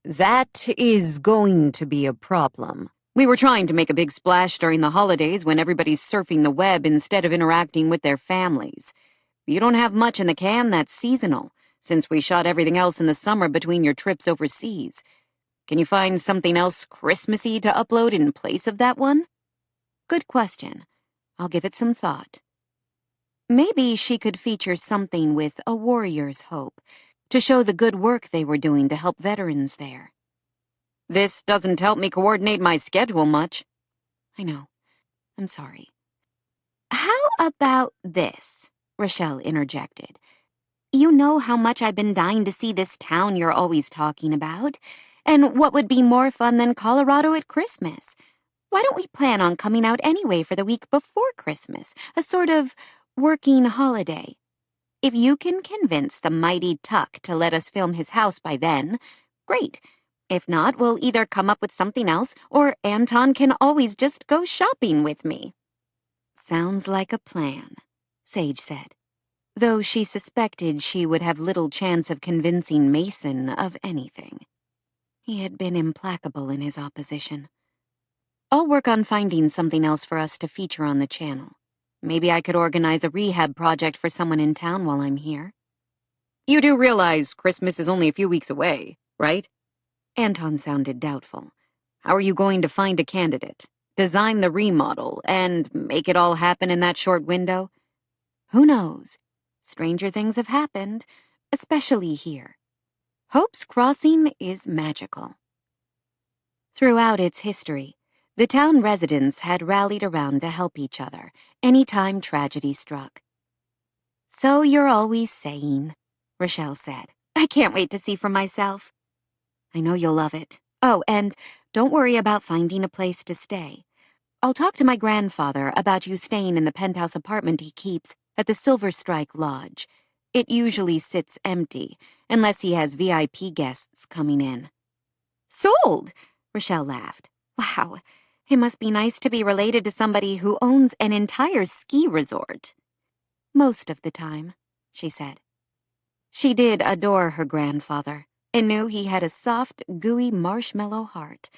That is going to be a problem. We were trying to make a big splash during the holidays when everybody's surfing the web instead of interacting with their families. You don't have much in the can that's seasonal, since we shot everything else in the summer between your trips overseas. Can you find something else Christmassy to upload in place of that one? Good question. I'll give it some thought. Maybe she could feature something with A Warrior's Hope to show the good work they were doing to help veterans there. This doesn't help me coordinate my schedule much. I know. I'm sorry. How about this? Rochelle interjected. You know how much I've been dying to see this town you're always talking about, and what would be more fun than Colorado at Christmas? Why don't we plan on coming out anyway for the week before Christmas, a sort of working holiday? If you can convince the mighty Tuck to let us film his house by then, great. If not, we'll either come up with something else, or Anton can always just go shopping with me. Sounds like a plan, Sage said, though she suspected she would have little chance of convincing Mason of anything. He had been implacable in his opposition. I'll work on finding something else for us to feature on the channel. Maybe I could organize a rehab project for someone in town while I'm here. You do realize Christmas is only a few weeks away, right? Anton sounded doubtful. How are you going to find a candidate, design the remodel, and make it all happen in that short window? Who knows? Stranger things have happened, especially here. Hope's Crossing is magical. Throughout its history, the town residents had rallied around to help each other any time tragedy struck. "So you're always saying," Rochelle said. "I can't wait to see for myself." "I know you'll love it. Oh, and don't worry about finding a place to stay. I'll talk to my grandfather about you staying in the penthouse apartment he keeps at the Silver Strike Lodge. It usually sits empty, unless he has VIP guests coming in." "Sold!" Rochelle laughed. "Wow, it must be nice to be related to somebody who owns an entire ski resort." "Most of the time," she said. She did adore her grandfather and knew he had a soft, gooey marshmallow heart,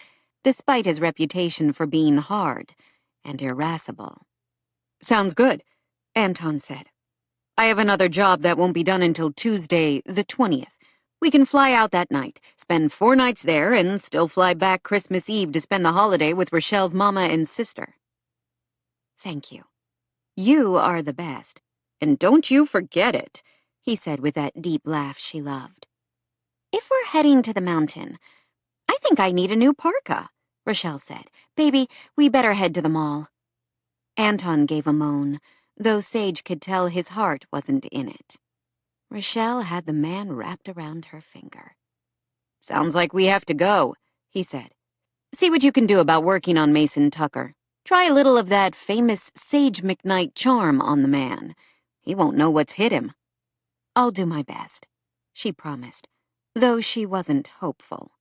despite his reputation for being hard and irascible. "Sounds good," Anton said. "I have another job that won't be done until Tuesday, the 20th. We can fly out that night, spend 4 nights there, and still fly back Christmas Eve to spend the holiday with Rochelle's mama and sister." "Thank you. You are the best. And don't you forget it," he said with that deep laugh she loved. "If we're heading to the mountain, I think I need a new parka," Rochelle said. "Baby, we better head to the mall." Anton gave a moan, though Sage could tell his heart wasn't in it. Rochelle had the man wrapped around her finger. "Sounds like we have to go," he said. "See what you can do about working on Mason Tucker. Try a little of that famous Sage McKnight charm on the man. He won't know what's hit him." "I'll do my best," she promised, though she wasn't hopeful.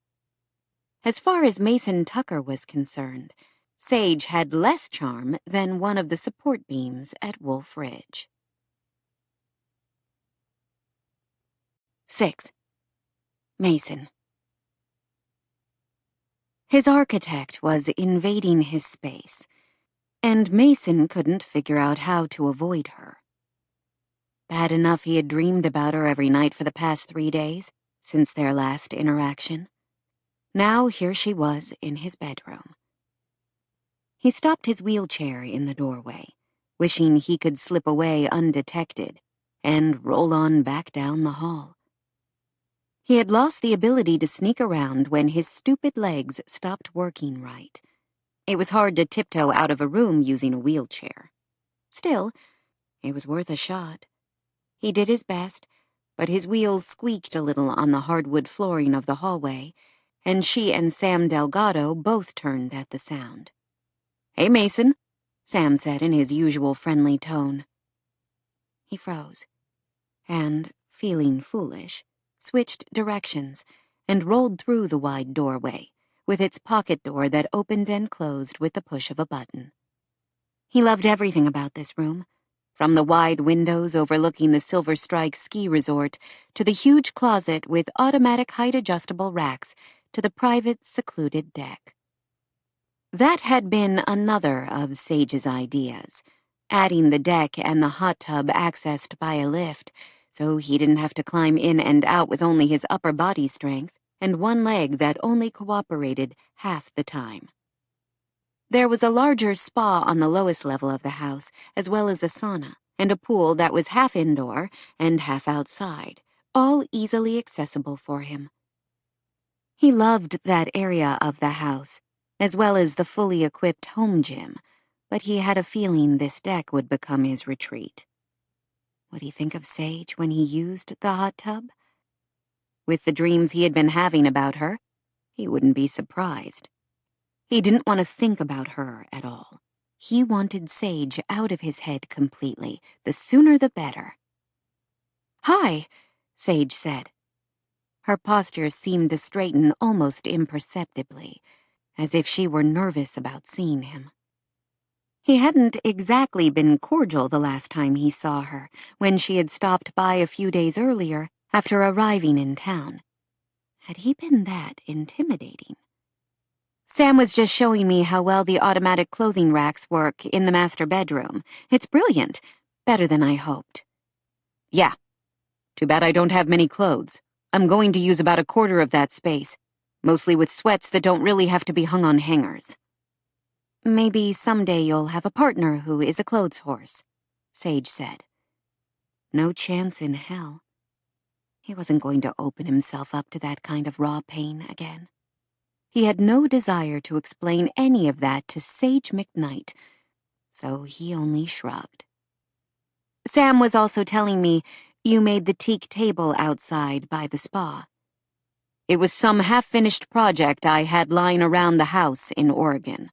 As far as Mason Tucker was concerned, Sage had less charm than one of the support beams at Wolf Ridge. 6. Mason. His architect was invading his space, and Mason couldn't figure out how to avoid her. Bad enough he had dreamed about her every night for the past 3 days, since their last interaction. Now here she was in his bedroom. He stopped his wheelchair in the doorway, wishing he could slip away undetected and roll on back down the hall. He had lost the ability to sneak around when his stupid legs stopped working right. It was hard to tiptoe out of a room using a wheelchair. Still, it was worth a shot. He did his best, but his wheels squeaked a little on the hardwood flooring of the hallway, and she and Sam Delgado both turned at the sound. "Hey, Mason," Sam said in his usual friendly tone. He froze, and, feeling foolish, switched directions and rolled through the wide doorway, with its pocket door that opened and closed with the push of a button. He loved everything about this room, from the wide windows overlooking the Silver Strike ski resort to the huge closet with automatic height-adjustable racks to the private, secluded deck. That had been another of Sage's ideas, adding the deck and the hot tub accessed by a lift, so he didn't have to climb in and out with only his upper body strength and one leg that only cooperated half the time. There was a larger spa on the lowest level of the house, as well as a sauna, and a pool that was half indoor and half outside, all easily accessible for him. He loved that area of the house, as well as the fully equipped home gym, but he had a feeling this deck would become his retreat. Would he think of Sage when he used the hot tub? With the dreams he had been having about her, he wouldn't be surprised. He didn't want to think about her at all. He wanted Sage out of his head completely. The sooner the better. "Hi," Sage said. Her posture seemed to straighten almost imperceptibly, as if she were nervous about seeing him. He hadn't exactly been cordial the last time he saw her, when she had stopped by a few days earlier after arriving in town. Had he been that intimidating? "Sam was just showing me how well the automatic clothing racks work in the master bedroom. It's brilliant. Better than I hoped." "Yeah. Too bad I don't have many clothes. I'm going to use about a quarter of that space, mostly with sweats that don't really have to be hung on hangers." "Maybe someday you'll have a partner who is a clothes horse," Sage said. No chance in hell. He wasn't going to open himself up to that kind of raw pain again. He had no desire to explain any of that to Sage McKnight, so he only shrugged. Sam was also telling me you made the teak table outside by the spa. It was some half-finished project I had lying around the house in Oregon.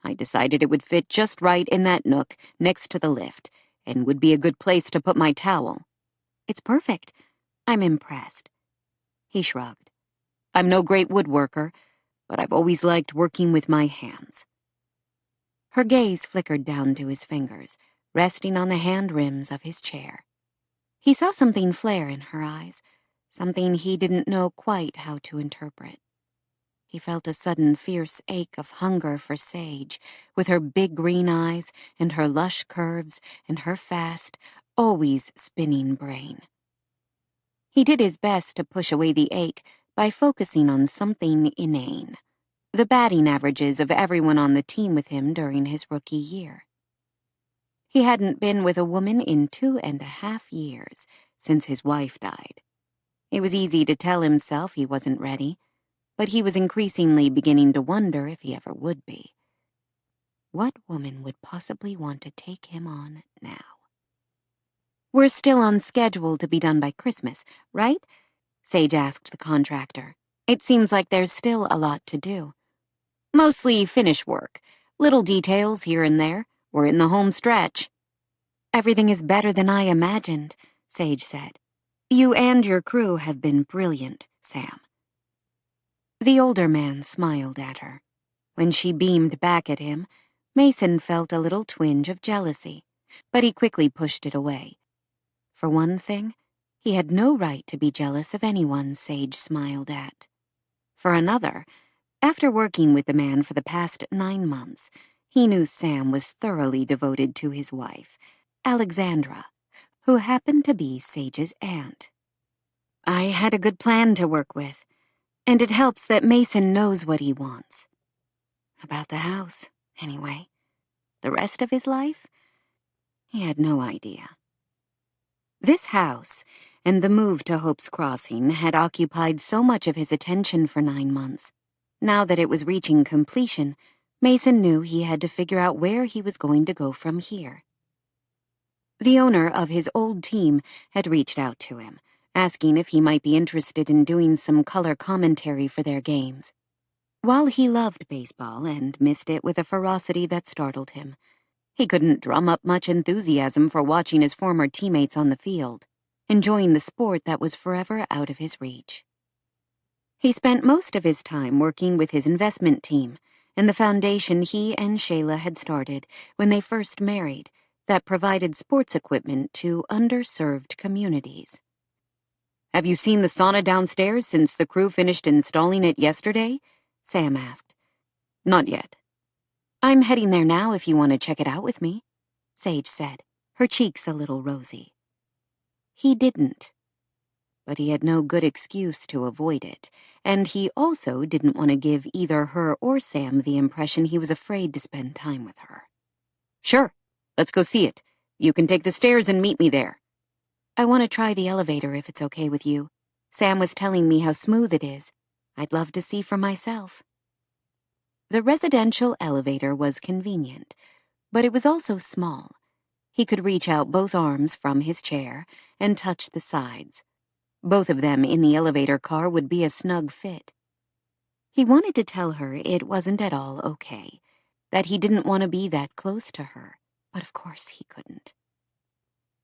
I decided it would fit just right in that nook next to the lift and would be a good place to put my towel. It's perfect. I'm impressed. He shrugged. I'm no great woodworker, but I've always liked working with my hands. Her gaze flickered down to his fingers, resting on the hand rims of his chair. He saw something flare in her eyes, something he didn't know quite how to interpret. He felt a sudden fierce ache of hunger for Sage, with her big green eyes and her lush curves and her fast, always spinning brain. He did his best to push away the ache by focusing on something inane, the batting averages of everyone on the team with him during his rookie year. He hadn't been with a woman in 2.5 years, since his wife died. It was easy to tell himself he wasn't ready, but he was increasingly beginning to wonder if he ever would be. What woman would possibly want to take him on now? We're still on schedule to be done by Christmas, right? Sage asked the contractor. It seems like there's still a lot to do. Mostly finish work, little details here and there. We're in the home stretch. Everything is better than I imagined, Sage said. You and your crew have been brilliant, Sam. The older man smiled at her. When she beamed back at him, Mason felt a little twinge of jealousy, but he quickly pushed it away. For one thing, he had no right to be jealous of anyone Sage smiled at. For another, after working with the man for the past 9 months, he knew Sam was thoroughly devoted to his wife, Alexandra, who happened to be Sage's aunt. I had a good plan to work with, and it helps that Mason knows what he wants. About the house, anyway. The rest of his life? He had no idea. This house and the move to Hope's Crossing had occupied so much of his attention for 9 months. Now that it was reaching completion, Mason knew he had to figure out where he was going to go from here. The owner of his old team had reached out to him, asking if he might be interested in doing some color commentary for their games. While he loved baseball and missed it with a ferocity that startled him, he couldn't drum up much enthusiasm for watching his former teammates on the field, enjoying the sport that was forever out of his reach. He spent most of his time working with his investment team and the foundation he and Shayla had started when they first married that provided sports equipment to underserved communities. Have you seen the sauna downstairs since the crew finished installing it yesterday? Sam asked. Not yet. I'm heading there now if you want to check it out with me, Sage said, her cheeks a little rosy. He didn't. But he had no good excuse to avoid it, and he also didn't want to give either her or Sam the impression he was afraid to spend time with her. Sure, let's go see it. You can take the stairs and meet me there. I want to try the elevator if it's okay with you. Sam was telling me how smooth it is. I'd love to see for myself. The residential elevator was convenient, but it was also small. He could reach out both arms from his chair and touch the sides. Both of them in the elevator car would be a snug fit. He wanted to tell her it wasn't at all okay, that he didn't want to be that close to her, but of course he couldn't.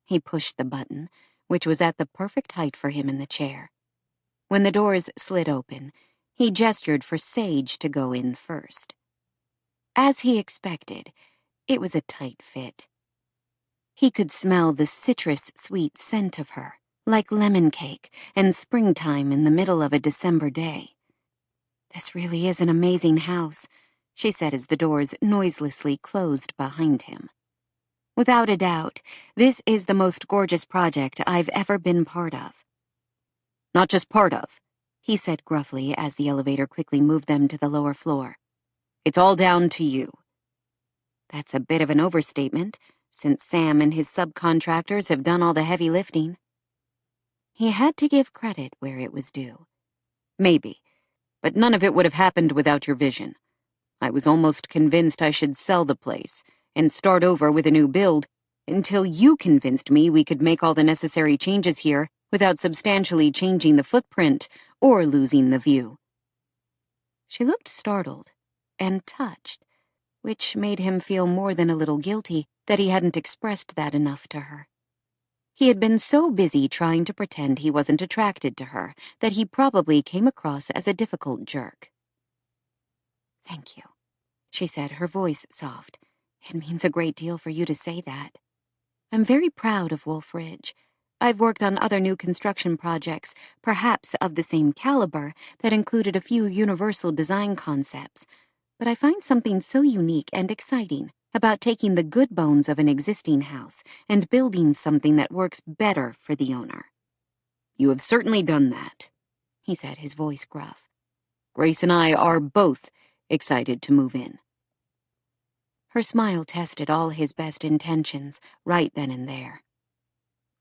He pushed the button, which was at the perfect height for him in the chair. When the doors slid open, he gestured for Sage to go in first. As he expected, it was a tight fit. He could smell the citrus-sweet scent of her, like lemon cake and springtime in the middle of a December day. This really is an amazing house, she said as the doors noiselessly closed behind him. Without a doubt, this is the most gorgeous project I've ever been part of. Not just part of, he said gruffly as the elevator quickly moved them to the lower floor. It's all down to you. That's a bit of an overstatement, since Sam and his subcontractors have done all the heavy lifting. He had to give credit where it was due. Maybe, but none of it would have happened without your vision. I was almost convinced I should sell the place and start over with a new build until you convinced me we could make all the necessary changes here without substantially changing the footprint or losing the view." She looked startled and touched, which made him feel more than a little guilty that he hadn't expressed that enough to her. He had been so busy trying to pretend he wasn't attracted to her that he probably came across as a difficult jerk. "Thank you," she said, her voice soft. "It means a great deal for you to say that. I'm very proud of Wolf Ridge. I've worked on other new construction projects, perhaps of the same caliber, that included a few universal design concepts, but I find something so unique and exciting about taking the good bones of an existing house and building something that works better for the owner." "You have certainly done that," he said, his voice gruff. "Grace and I are both excited to move in." Her smile tested all his best intentions right then and there.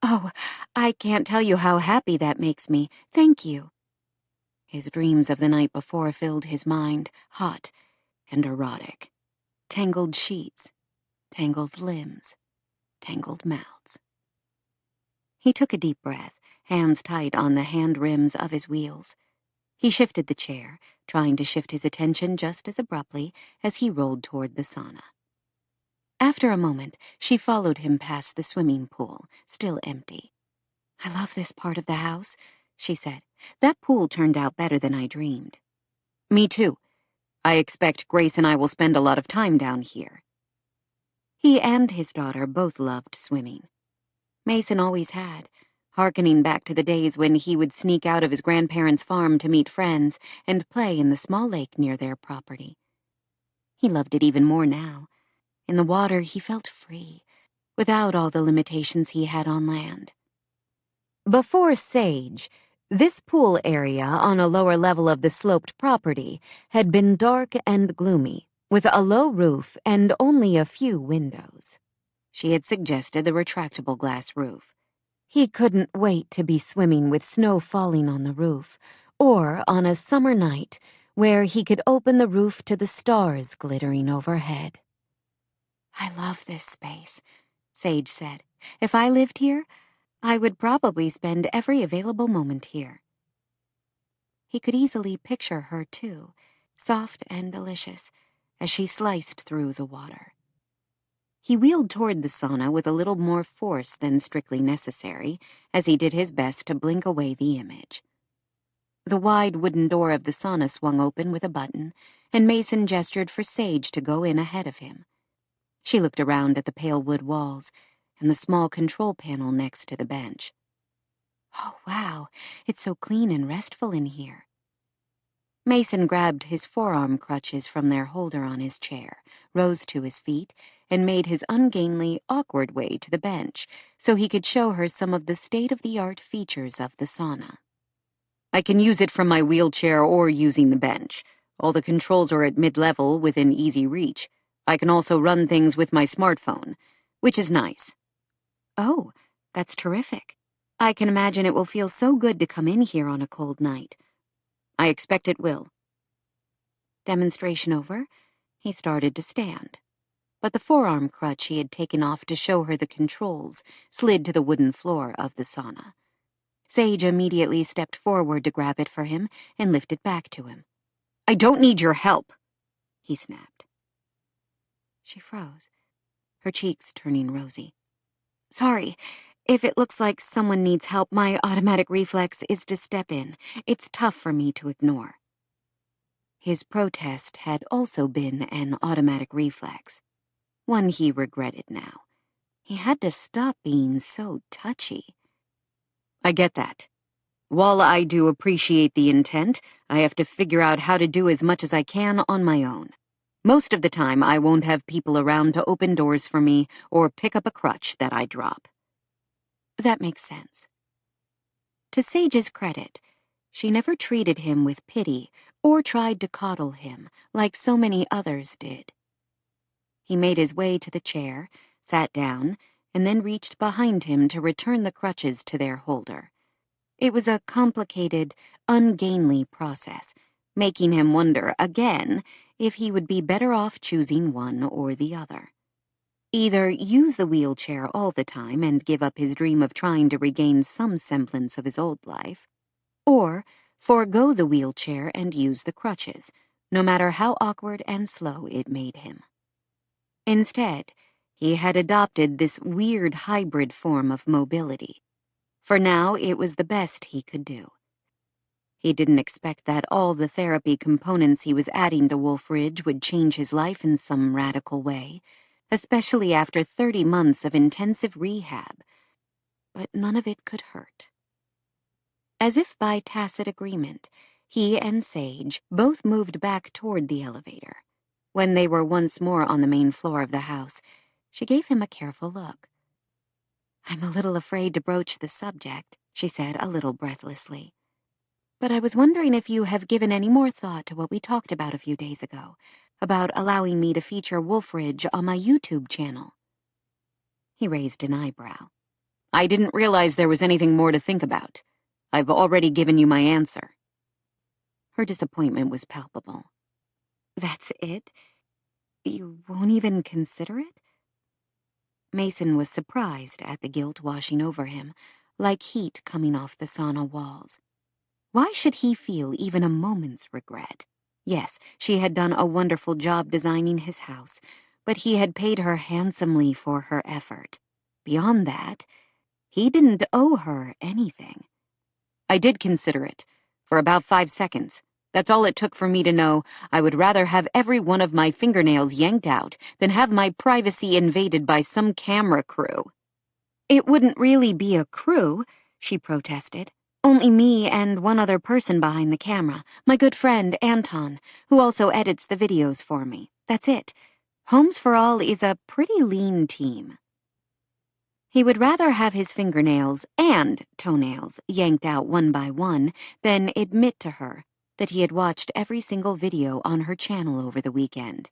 "Oh, I can't tell you how happy that makes me. Thank you." His dreams of the night before filled his mind, hot and erotic. Tangled sheets, tangled limbs, tangled mouths. He took a deep breath, hands tight on the hand rims of his wheels. He shifted the chair, trying to shift his attention just as abruptly as he rolled toward the sauna. After a moment, she followed him past the swimming pool, still empty. "I love this part of the house," she said. "That pool turned out better than I dreamed." "Me too. I expect Grace and I will spend a lot of time down here." He and his daughter both loved swimming. Mason always had, hearkening back to the days when he would sneak out of his grandparents' farm to meet friends and play in the small lake near their property. He loved it even more now. In the water, he felt free, without all the limitations he had on land. Before Sage, this pool area on a lower level of the sloped property had been dark and gloomy, with a low roof and only a few windows. She had suggested the retractable glass roof. He couldn't wait to be swimming with snow falling on the roof, or on a summer night where he could open the roof to the stars glittering overhead. "I love this space," Sage said. "If I lived here, I would probably spend every available moment here." He could easily picture her, too, soft and delicious, as she sliced through the water. He wheeled toward the sauna with a little more force than strictly necessary, as he did his best to blink away the image. The wide wooden door of the sauna swung open with a button, and Mason gestured for Sage to go in ahead of him. She looked around at the pale wood walls and the small control panel next to the bench. "Oh, wow, it's so clean and restful in here." Mason grabbed his forearm crutches from their holder on his chair, rose to his feet, and made his ungainly, awkward way to the bench so he could show her some of the state-of-the-art features of the sauna. "I can use it from my wheelchair or using the bench. All the controls are at mid-level within easy reach. I can also run things with my smartphone, which is nice." "Oh, that's terrific. I can imagine it will feel so good to come in here on a cold night." "I expect it will." Demonstration over, he started to stand. But the forearm crutch he had taken off to show her the controls slid to the wooden floor of the sauna. Sage immediately stepped forward to grab it for him and lift it back to him. "I don't need your help," he snapped. She froze, her cheeks turning rosy. "Sorry, if it looks like someone needs help, my automatic reflex is to step in. It's tough for me to ignore." His protest had also been an automatic reflex, one he regretted now. He had to stop being so touchy. "I get that. While I do appreciate the intent, I have to figure out how to do as much as I can on my own. Most of the time, I won't have people around to open doors for me or pick up a crutch that I drop." That makes sense. To Sage's credit, she never treated him with pity or tried to coddle him like so many others did. He made his way to the chair, sat down, and then reached behind him to return the crutches to their holder. It was a complicated, ungainly process, making him wonder again if he would be better off choosing one or the other. Either use the wheelchair all the time and give up his dream of trying to regain some semblance of his old life, or forego the wheelchair and use the crutches, no matter how awkward and slow it made him. Instead, he had adopted this weird hybrid form of mobility. For now, it was the best he could do. He didn't expect that all the therapy components he was adding to Wolf Ridge would change his life in some radical way, especially after 30 months of intensive rehab. But none of it could hurt. As if by tacit agreement, he and Sage both moved back toward the elevator. When they were once more on the main floor of the house, she gave him a careful look. "I'm a little afraid to broach the subject," she said a little breathlessly. "But I was wondering if you have given any more thought to what we talked about a few days ago, about allowing me to feature Wolf Ridge on my YouTube channel." He raised an eyebrow. "I didn't realize there was anything more to think about. I've already given you my answer." Her disappointment was palpable. "That's it? You won't even consider it?" Mason was surprised at the guilt washing over him, like heat coming off the sauna walls. Why should he feel even a moment's regret? Yes, she had done a wonderful job designing his house, but he had paid her handsomely for her effort. Beyond that, he didn't owe her anything. "I did consider it, for about 5 seconds. That's all it took for me to know I would rather have every one of my fingernails yanked out than have my privacy invaded by some camera crew." "It wouldn't really be a crew," she protested. "Only me and one other person behind the camera, my good friend Anton, who also edits the videos for me. That's it. Homes for All is a pretty lean team." He would rather have his fingernails and toenails yanked out one by one than admit to her that he had watched every single video on her channel over the weekend,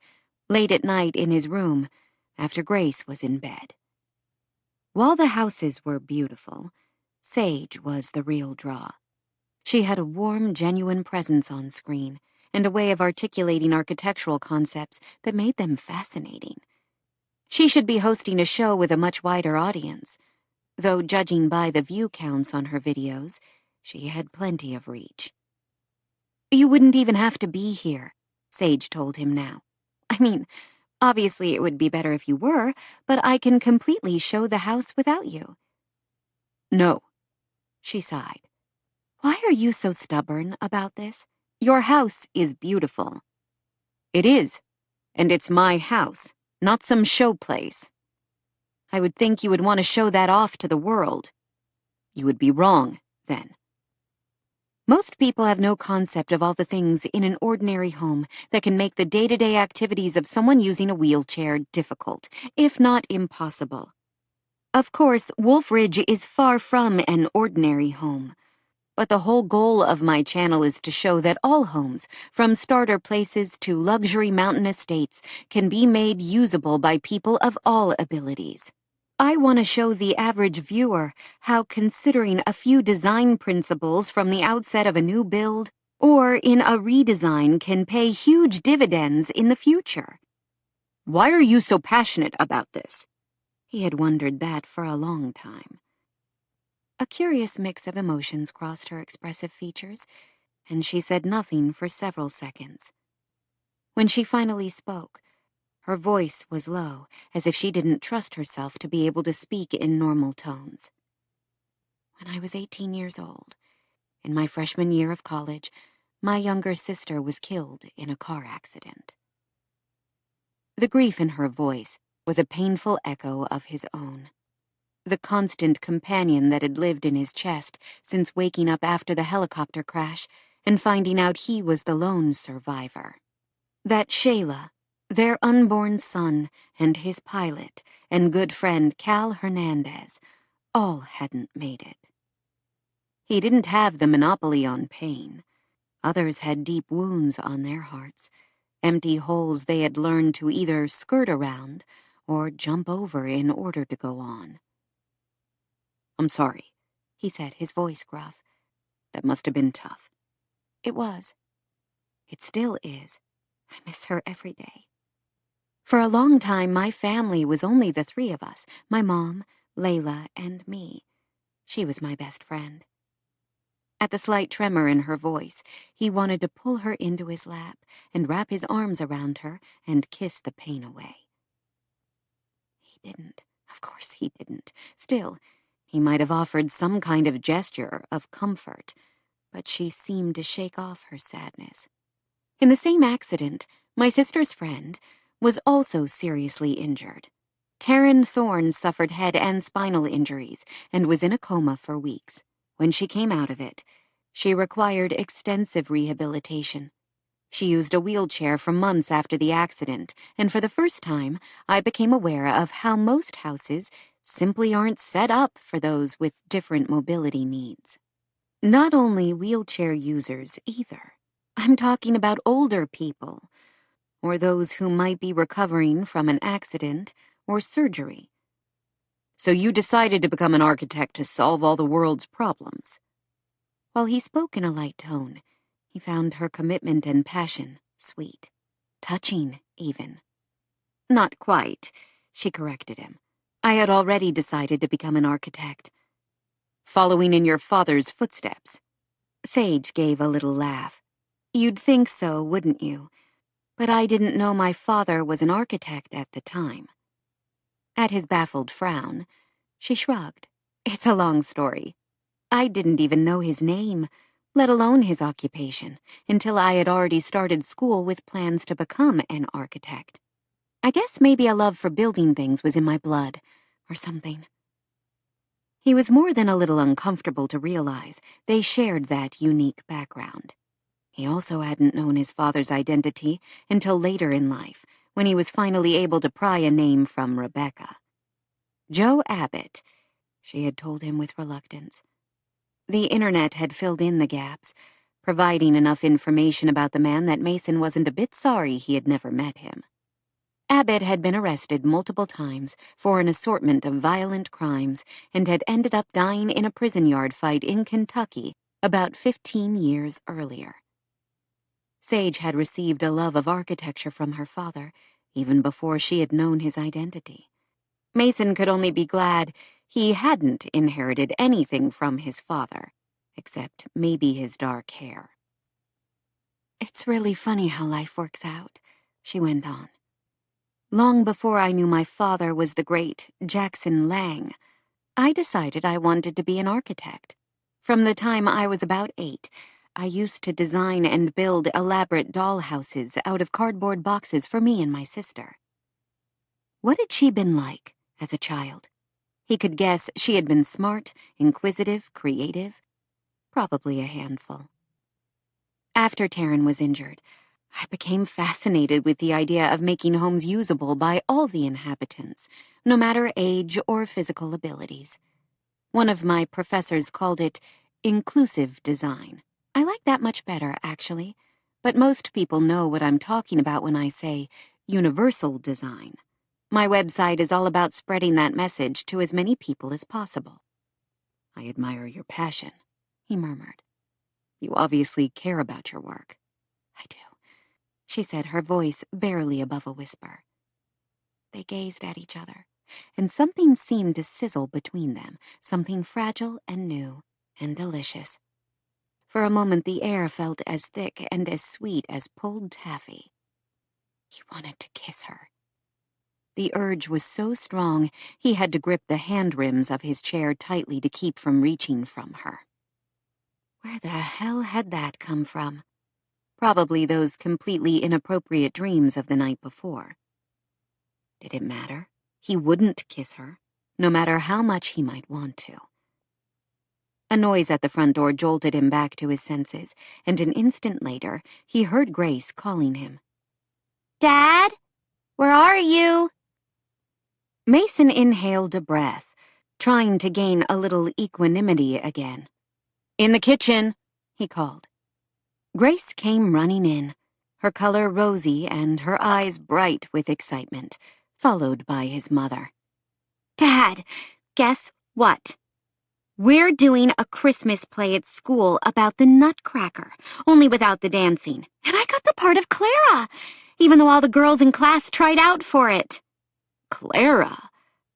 late at night in his room, after Grace was in bed. While the houses were beautiful, Sage was the real draw. She had a warm, genuine presence on screen, and a way of articulating architectural concepts that made them fascinating. She should be hosting a show with a much wider audience, though judging by the view counts on her videos, she had plenty of reach. "You wouldn't even have to be here," Sage told him now. "I mean, obviously it would be better if you were, but I can completely show the house without you." "No," she sighed. "Why are you so stubborn about this? Your house is beautiful." "It is, and it's my house, not some show place. I would think you would want to show that off to the world." "You would be wrong, then." Most people have no concept of all the things in an ordinary home that can make the day-to-day activities of someone using a wheelchair difficult, if not impossible. Of course, Wolf Ridge is far from an ordinary home. But the whole goal of my channel is to show that all homes, from starter places to luxury mountain estates, can be made usable by people of all abilities. I want to show the average viewer how considering a few design principles from the outset of a new build or in a redesign can pay huge dividends in the future. "Why are you so passionate about this?" He had wondered that for a long time. A curious mix of emotions crossed her expressive features, and she said nothing for several seconds. When she finally spoke, her voice was low, as if she didn't trust herself to be able to speak in normal tones. "When I was 18 years old, in my freshman year of college, my younger sister was killed in a car accident." The grief in her voice was a painful echo of his own. The constant companion that had lived in his chest since waking up after the helicopter crash and finding out he was the lone survivor. That Shayla, their unborn son, and his pilot and good friend Cal Hernandez all hadn't made it. He didn't have the monopoly on pain. Others had deep wounds on their hearts, empty holes they had learned to either skirt around or jump over in order to go on. "I'm sorry," he said, his voice gruff. "That must have been tough." It was. It still is. I miss her every day. For a long time, my family was only the three of us, my mom, Layla, and me. She was my best friend. At the slight tremor in her voice, he wanted to pull her into his lap and wrap his arms around her and kiss the pain away. He didn't. Of course he didn't. Still, he might have offered some kind of gesture of comfort, but she seemed to shake off her sadness. In the same accident, my sister's friend was also seriously injured. Taryn Thorne suffered head and spinal injuries and was in a coma for weeks. When she came out of it, she required extensive rehabilitation. She used a wheelchair for months after the accident, and for the first time, I became aware of how most houses simply aren't set up for those with different mobility needs. Not only wheelchair users, either. I'm talking about older people, or those who might be recovering from an accident or surgery. So you decided to become an architect to solve all the world's problems. While he spoke in a light tone, he found her commitment and passion sweet, touching even. Not quite, she corrected him. I had already decided to become an architect. Following in your father's footsteps. Sage gave a little laugh. You'd think so, wouldn't you? But I didn't know my father was an architect at the time. At his baffled frown, she shrugged. It's a long story. I didn't even know his name, let alone his occupation, until I had already started school with plans to become an architect. I guess maybe a love for building things was in my blood, or something. He was more than a little uncomfortable to realize they shared that unique background. He also hadn't known his father's identity until later in life, when he was finally able to pry a name from Rebecca. Joe Abbott, she had told him with reluctance. The internet had filled in the gaps, providing enough information about the man that Mason wasn't a bit sorry he had never met him. Abbott had been arrested multiple times for an assortment of violent crimes and had ended up dying in a prison yard fight in Kentucky about 15 years earlier. Sage had received a love of architecture from her father, even before she had known his identity. Mason could only be glad he hadn't inherited anything from his father, except maybe his dark hair. It's really funny how life works out, she went on. Long before I knew my father was the great Jackson Lang, I decided I wanted to be an architect. From the time I was about 8, I used to design and build elaborate dollhouses out of cardboard boxes for me and my sister. What had she been like as a child? He could guess she had been smart, inquisitive, creative, probably a handful. After Taryn was injured, I became fascinated with the idea of making homes usable by all the inhabitants, no matter age or physical abilities. One of my professors called it inclusive design. I like that much better, actually, but most people know what I'm talking about when I say universal design. My website is all about spreading that message to as many people as possible. I admire your passion, he murmured. You obviously care about your work. I do, she said, her voice barely above a whisper. They gazed at each other, and something seemed to sizzle between them, something fragile and new and delicious. For a moment the air felt as thick and as sweet as pulled taffy. He wanted to kiss her. The urge was so strong he had to grip the hand rims of his chair tightly to keep from reaching from her. Where the hell had that come from? Probably those completely inappropriate dreams of the night before. Did it matter? He wouldn't kiss her, no matter how much he might want to. A noise at the front door jolted him back to his senses, and an instant later, he heard Grace calling him. Dad? Where are you? Mason inhaled a breath, trying to gain a little equanimity again. In the kitchen, he called. Grace came running in, her color rosy and her eyes bright with excitement, followed by his mother. Dad, guess what? We're doing a Christmas play at school about the Nutcracker, only without the dancing. And I got the part of Clara, even though all the girls in class tried out for it. Clara?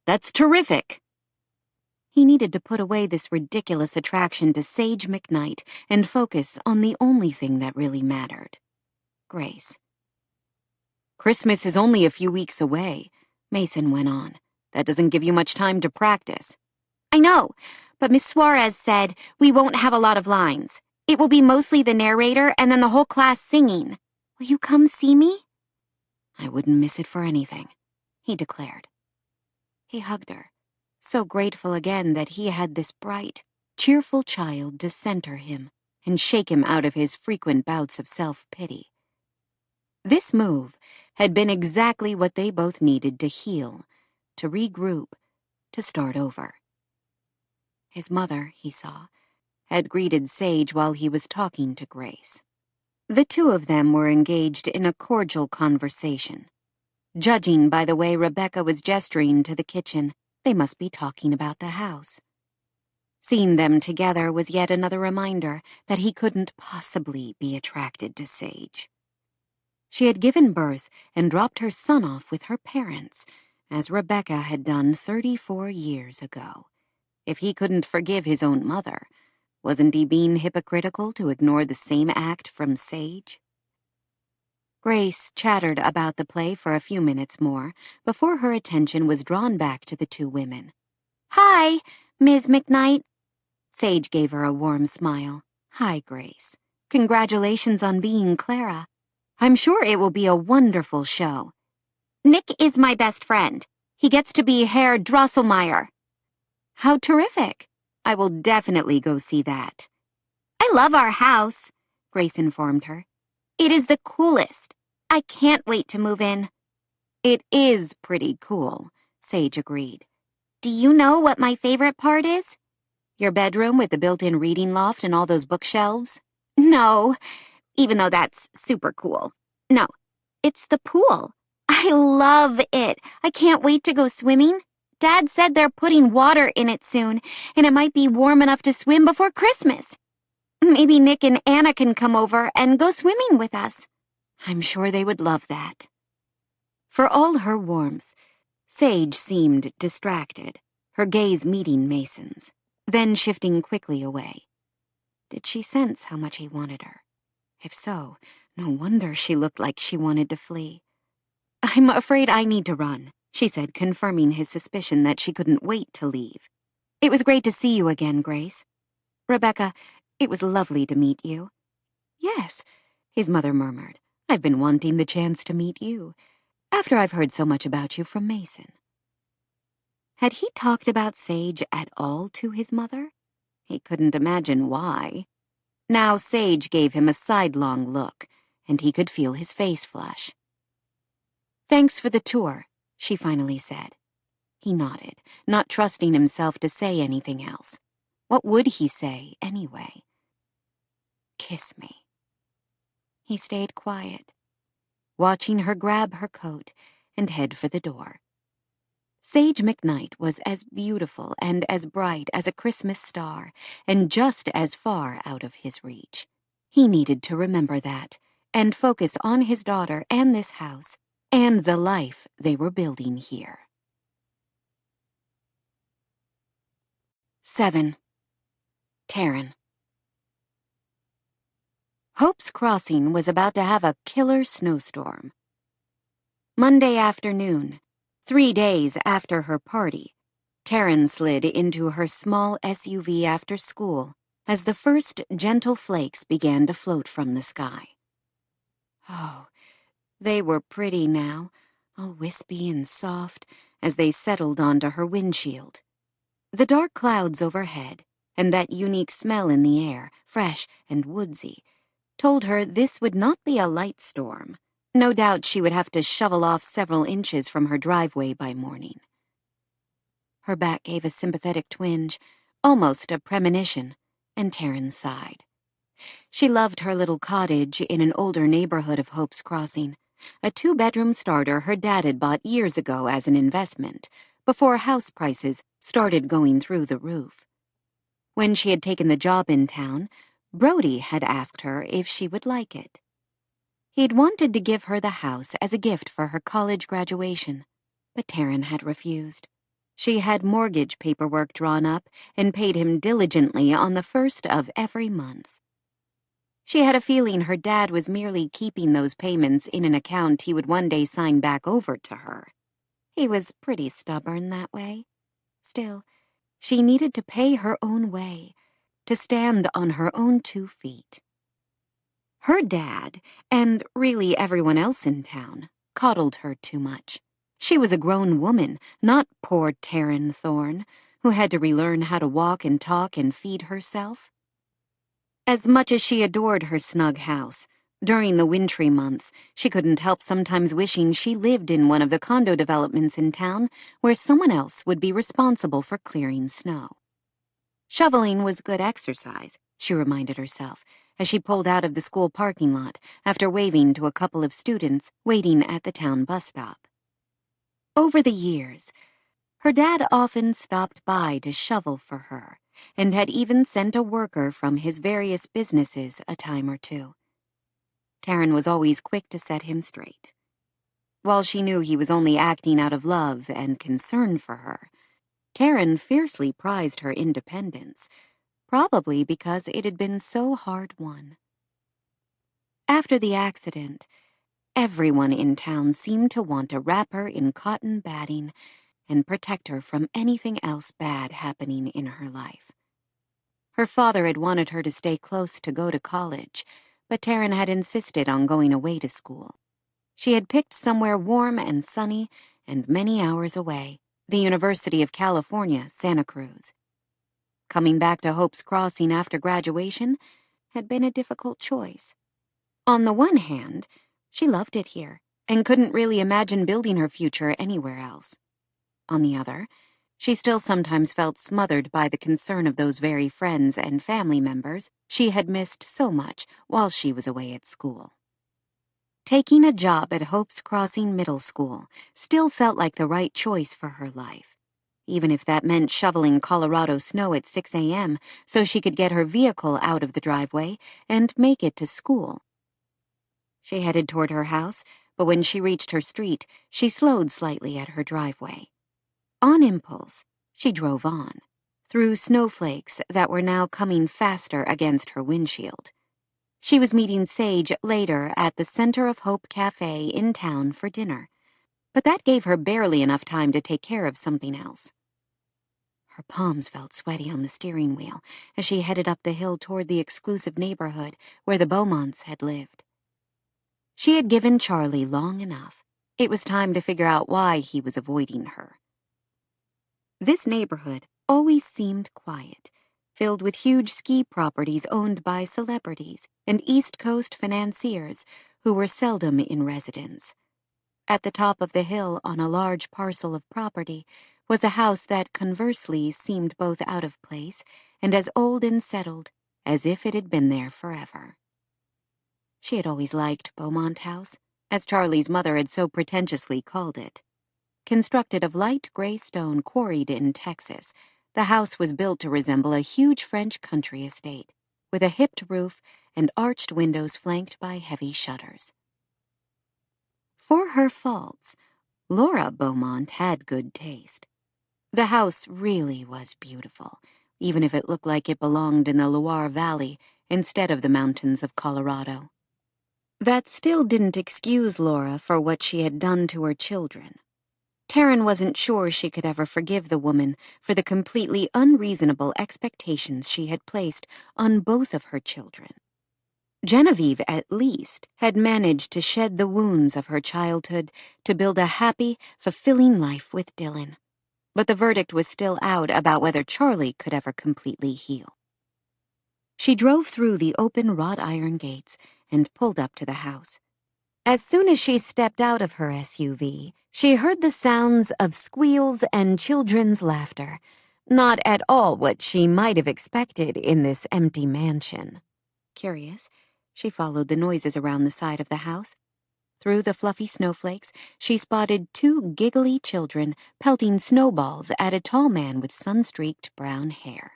That's terrific. He needed to put away this ridiculous attraction to Sage McKnight and focus on the only thing that really mattered. Grace. Christmas is only a few weeks away, Mason went on. That doesn't give you much time to practice. I know, but Miss Suarez said we won't have a lot of lines. It will be mostly the narrator and then the whole class singing. Will you come see me? I wouldn't miss it for anything, he declared. He hugged her, so grateful again that he had this bright, cheerful child to center him and shake him out of his frequent bouts of self-pity. This move had been exactly what they both needed to heal, to regroup, to start over. His mother, he saw, had greeted Sage while he was talking to Grace. The two of them were engaged in a cordial conversation. Judging by the way Rebecca was gesturing to the kitchen, they must be talking about the house. Seeing them together was yet another reminder that he couldn't possibly be attracted to Sage. She had given birth and dropped her son off with her parents, as Rebecca had done 34 years ago. If he couldn't forgive his own mother, wasn't he being hypocritical to ignore the same act from Sage? Grace chattered about the play for a few minutes more before her attention was drawn back to the two women. Hi, Ms. McKnight. Sage gave her a warm smile. Hi, Grace. Congratulations on being Clara. I'm sure it will be a wonderful show. Nick is my best friend. He gets to be Herr Drosselmeyer. How terrific. I will definitely go see that. I love our house, Grace informed her. It is the coolest. I can't wait to move in. It is pretty cool, Sage agreed. Do you know what my favorite part is? Your bedroom with the built-in reading loft and all those bookshelves? No, even though that's super cool. No, it's the pool. I love it. I can't wait to go swimming. Dad said they're putting water in it soon, and it might be warm enough to swim before Christmas. Maybe Nick and Anna can come over and go swimming with us. I'm sure they would love that. For all her warmth, Sage seemed distracted, her gaze meeting Mason's, then shifting quickly away. Did she sense how much he wanted her? If so, no wonder she looked like she wanted to flee. I'm afraid I need to run, she said, confirming his suspicion that she couldn't wait to leave. It was great to see you again, Grace. Rebecca, it was lovely to meet you. Yes, his mother murmured. I've been wanting the chance to meet you, after I've heard so much about you from Mason. Had he talked about Sage at all to his mother? He couldn't imagine why. Now Sage gave him a sidelong look, and he could feel his face flush. Thanks for the tour, she finally said. He nodded, not trusting himself to say anything else. What would he say, anyway? Kiss me. He stayed quiet, watching her grab her coat and head for the door. Sage McKnight was as beautiful and as bright as a Christmas star, and just as far out of his reach. He needed to remember that, and focus on his daughter and this house, and the life they were building here. 7. Taryn. Hope's Crossing was about to have a killer snowstorm. Monday afternoon, 3 days after her party, Taryn slid into her small SUV after school as the first gentle flakes began to float from the sky. Oh, they were pretty now, all wispy and soft as they settled onto her windshield. The dark clouds overhead and that unique smell in the air, fresh and woodsy, told her this would not be a light storm. No doubt she would have to shovel off several inches from her driveway by morning. Her back gave a sympathetic twinge, almost a premonition, and Taryn sighed. She loved her little cottage in an older neighborhood of Hope's Crossing, a 2-bedroom starter her dad had bought years ago as an investment, before house prices started going through the roof. When she had taken the job in town, Brody had asked her if she would like it. He'd wanted to give her the house as a gift for her college graduation, but Taryn had refused. She had mortgage paperwork drawn up and paid him diligently on the first of every month. She had a feeling her dad was merely keeping those payments in an account he would one day sign back over to her. He was pretty stubborn that way. Still, she needed to pay her own way, to stand on her own 2 feet. Her dad, and really everyone else in town, coddled her too much. She was a grown woman, not poor Taryn Thorne, who had to relearn how to walk and talk and feed herself. As much as she adored her snug house, during the wintry months, she couldn't help sometimes wishing she lived in one of the condo developments in town where someone else would be responsible for clearing snow. Shoveling was good exercise, she reminded herself, as she pulled out of the school parking lot after waving to a couple of students waiting at the town bus stop. Over the years, her dad often stopped by to shovel for her, and had even sent a worker from his various businesses a time or two. Taryn was always quick to set him straight. While she knew he was only acting out of love and concern for her, Taryn fiercely prized her independence, probably because it had been so hard-won. After the accident, everyone in town seemed to want to wrap her in cotton batting and protect her from anything else bad happening in her life. Her father had wanted her to stay close to go to college, but Taryn had insisted on going away to school. She had picked somewhere warm and sunny and many hours away, the University of California, Santa Cruz. Coming back to Hope's Crossing after graduation had been a difficult choice. On the one hand, she loved it here and couldn't really imagine building her future anywhere else. On the other, she still sometimes felt smothered by the concern of those very friends and family members she had missed so much while she was away at school. Taking a job at Hope's Crossing Middle School still felt like the right choice for her life, even if that meant shoveling Colorado snow at 6 a.m. so she could get her vehicle out of the driveway and make it to school. She headed toward her house, but when she reached her street, she slowed slightly at her driveway. On impulse, she drove on, through snowflakes that were now coming faster against her windshield. She was meeting Sage later at the Center of Hope Cafe in town for dinner, but that gave her barely enough time to take care of something else. Her palms felt sweaty on the steering wheel as she headed up the hill toward the exclusive neighborhood where the Beaumonts had lived. She had given Charlie long enough. It was time to figure out why he was avoiding her. This neighborhood always seemed quiet, filled with huge ski properties owned by celebrities and East Coast financiers who were seldom in residence. At the top of the hill on a large parcel of property was a house that conversely seemed both out of place and as old and settled as if it had been there forever. She had always liked Beaumont House, as Charlie's mother had so pretentiously called it. Constructed of light gray stone quarried in Texas, the house was built to resemble a huge French country estate, with a hipped roof and arched windows flanked by heavy shutters. For her faults, Laura Beaumont had good taste. The house really was beautiful, even if it looked like it belonged in the Loire Valley instead of the mountains of Colorado. That still didn't excuse Laura for what she had done to her children. Taryn wasn't sure she could ever forgive the woman for the completely unreasonable expectations she had placed on both of her children. Genevieve, at least, had managed to shed the wounds of her childhood to build a happy, fulfilling life with Dylan. But the verdict was still out about whether Charlie could ever completely heal. She drove through the open wrought iron gates and pulled up to the house. As soon as she stepped out of her SUV, she heard the sounds of squeals and children's laughter, not at all what she might have expected in this empty mansion. Curious, she followed the noises around the side of the house. Through the fluffy snowflakes, she spotted 2 giggly children pelting snowballs at a tall man with sun-streaked brown hair.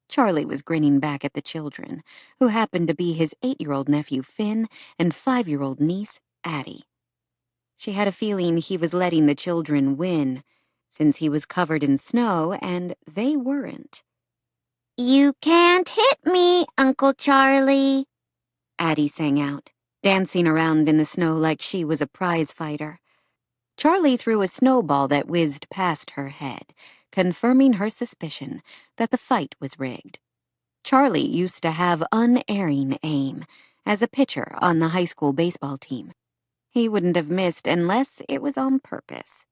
Charlie was grinning back at the children, who happened to be his 8-year-old nephew Finn and 5-year-old niece Addie. She had a feeling he was letting the children win, since he was covered in snow and they weren't. You can't hit me, Uncle Charlie, Addie sang out, dancing around in the snow like she was a prize fighter. Charlie threw a snowball that whizzed past her head, confirming her suspicion that the fight was rigged. Charlie used to have unerring aim as a pitcher on the high school baseball team. He wouldn't have missed unless it was on purpose.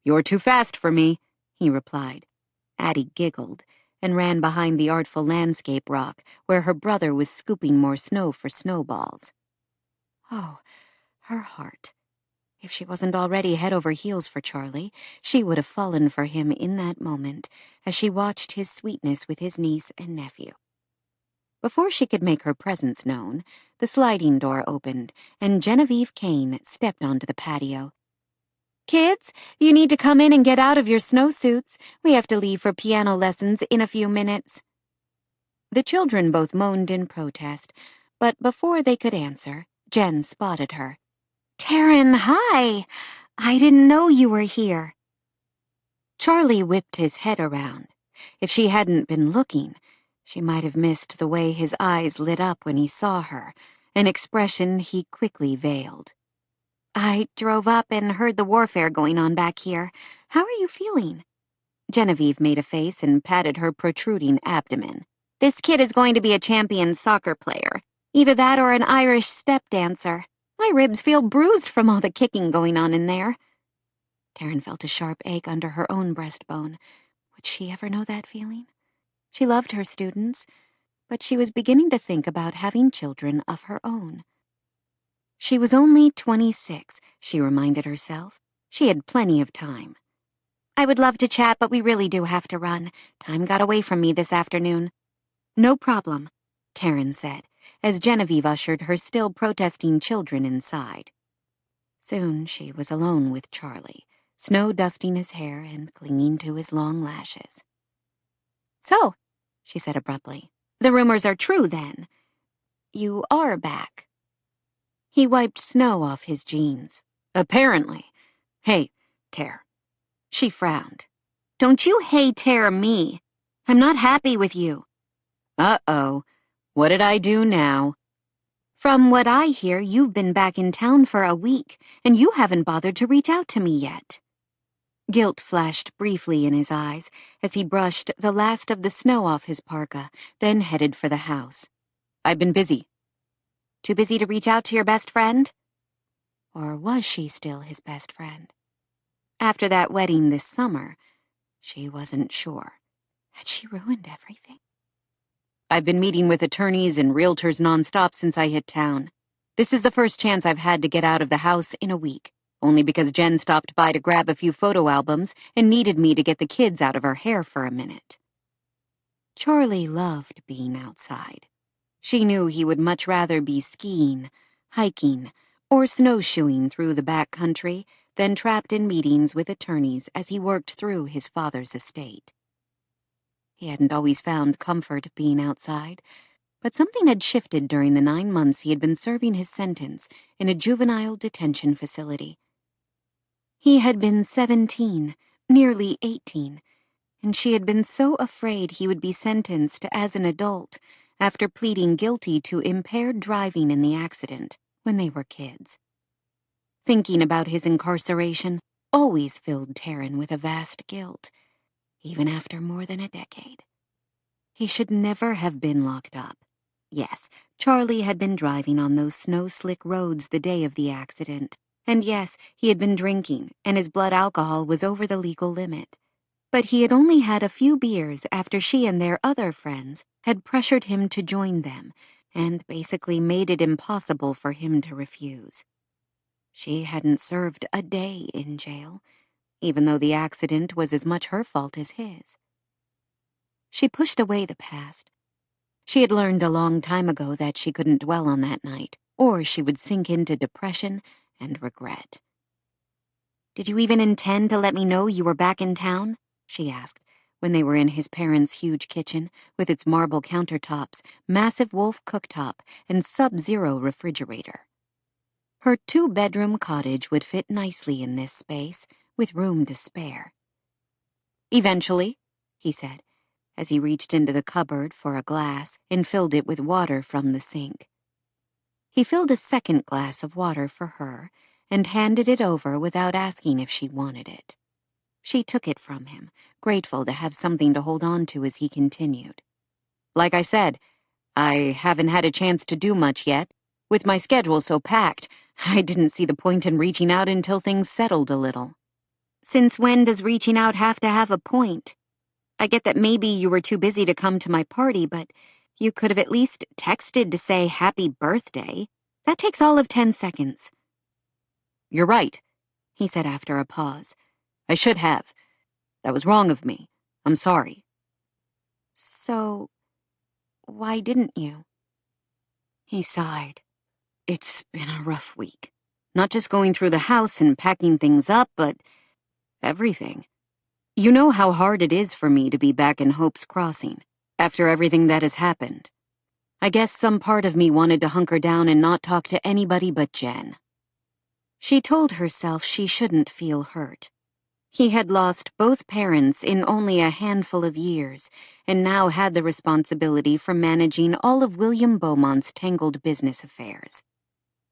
"You're too fast for me," he replied. Addie giggled and ran behind the artful landscape rock where her brother was scooping more snow for snowballs. Oh, her heart. If she wasn't already head over heels for Charlie, she would have fallen for him in that moment as she watched his sweetness with his niece and nephew. Before she could make her presence known, the sliding door opened and Genevieve Kane stepped onto the patio. "Kids, you need to come in and get out of your snowsuits. We have to leave for piano lessons in a few minutes." The children both moaned in protest, but before they could answer, Jen spotted her. "Taryn, hi! I didn't know you were here." Charlie whipped his head around. If she hadn't been looking, she might have missed the way his eyes lit up when he saw her, an expression he quickly veiled. "I drove up and heard the warfare going on back here. How are you feeling?" Genevieve made a face and patted her protruding abdomen. "This kid is going to be a champion soccer player. Either that or an Irish step dancer. My ribs feel bruised from all the kicking going on in there." Taryn felt a sharp ache under her own breastbone. Would she ever know that feeling? She loved her students, but she was beginning to think about having children of her own. She was only 26, she reminded herself. She had plenty of time. "I would love to chat, but we really do have to run. Time got away from me this afternoon." "No problem," Taryn said, as Genevieve ushered her still protesting children inside. Soon she was alone with Charlie, snow dusting his hair and clinging to his long lashes. "So," she said abruptly, "the rumors are true then. You are back." He wiped snow off his jeans. "Apparently. Hey, Tare." She frowned. "Don't you hey Tare me. I'm not happy with you." Uh-oh. What did I do now? "From what I hear, you've been back in town for a week, and you haven't bothered to reach out to me yet." Guilt flashed briefly in his eyes as he brushed the last of the snow off his parka, then headed for the house. "I've been busy." "Too busy to reach out to your best friend?" Or was she still his best friend? After that wedding this summer, she wasn't sure. Had she ruined everything? "I've been meeting with attorneys and realtors nonstop since I hit town. This is the first chance I've had to get out of the house in a week, only because Jen stopped by to grab a few photo albums and needed me to get the kids out of her hair for a minute." Charlie loved being outside. She knew he would much rather be skiing, hiking, or snowshoeing through the back country than trapped in meetings with attorneys as he worked through his father's estate. He hadn't always found comfort being outside, but something had shifted during the 9 months he had been serving his sentence in a juvenile detention facility. He had been 17, nearly 18, and she had been so afraid he would be sentenced as an adult after pleading guilty to impaired driving in the accident when they were kids. Thinking about his incarceration always filled Taryn with a vast guilt, even after more than a decade. He should never have been locked up. Yes, Charlie had been driving on those snow-slick roads the day of the accident, and yes, he had been drinking, and his blood alcohol was over the legal limit. But he had only had a few beers after she and their other friends had pressured him to join them, and basically made it impossible for him to refuse. She hadn't served a day in jail, even though the accident was as much her fault as his. She pushed away the past. She had learned a long time ago that she couldn't dwell on that night, or she would sink into depression and regret. "Did you even intend to let me know you were back in town?" she asked, when they were in his parents' huge kitchen with its marble countertops, massive wolf cooktop, and sub-zero refrigerator. Her two-bedroom cottage would fit nicely in this space, with room to spare. "Eventually," he said, as he reached into the cupboard for a glass and filled it with water from the sink. He filled a second glass of water for her and handed it over without asking if she wanted it. She took it from him, grateful to have something to hold on to as he continued. "Like I said, I haven't had a chance to do much yet. With my schedule so packed, I didn't see the point in reaching out until things settled a little." "Since when does reaching out have to have a point? I get that maybe you were too busy to come to my party, but you could have at least texted to say happy birthday. That takes all of 10 seconds. "You're right," he said after a pause. "I should have. That was wrong of me. I'm sorry." So, why didn't you?" He sighed. "It's been a rough week. Not just going through the house and packing things up, but everything. You know how hard it is for me to be back in Hope's Crossing, after everything that has happened. I guess some part of me wanted to hunker down and not talk to anybody but Jen." She told herself she shouldn't feel hurt. He had lost both parents in only a handful of years, and now had the responsibility for managing all of William Beaumont's tangled business affairs.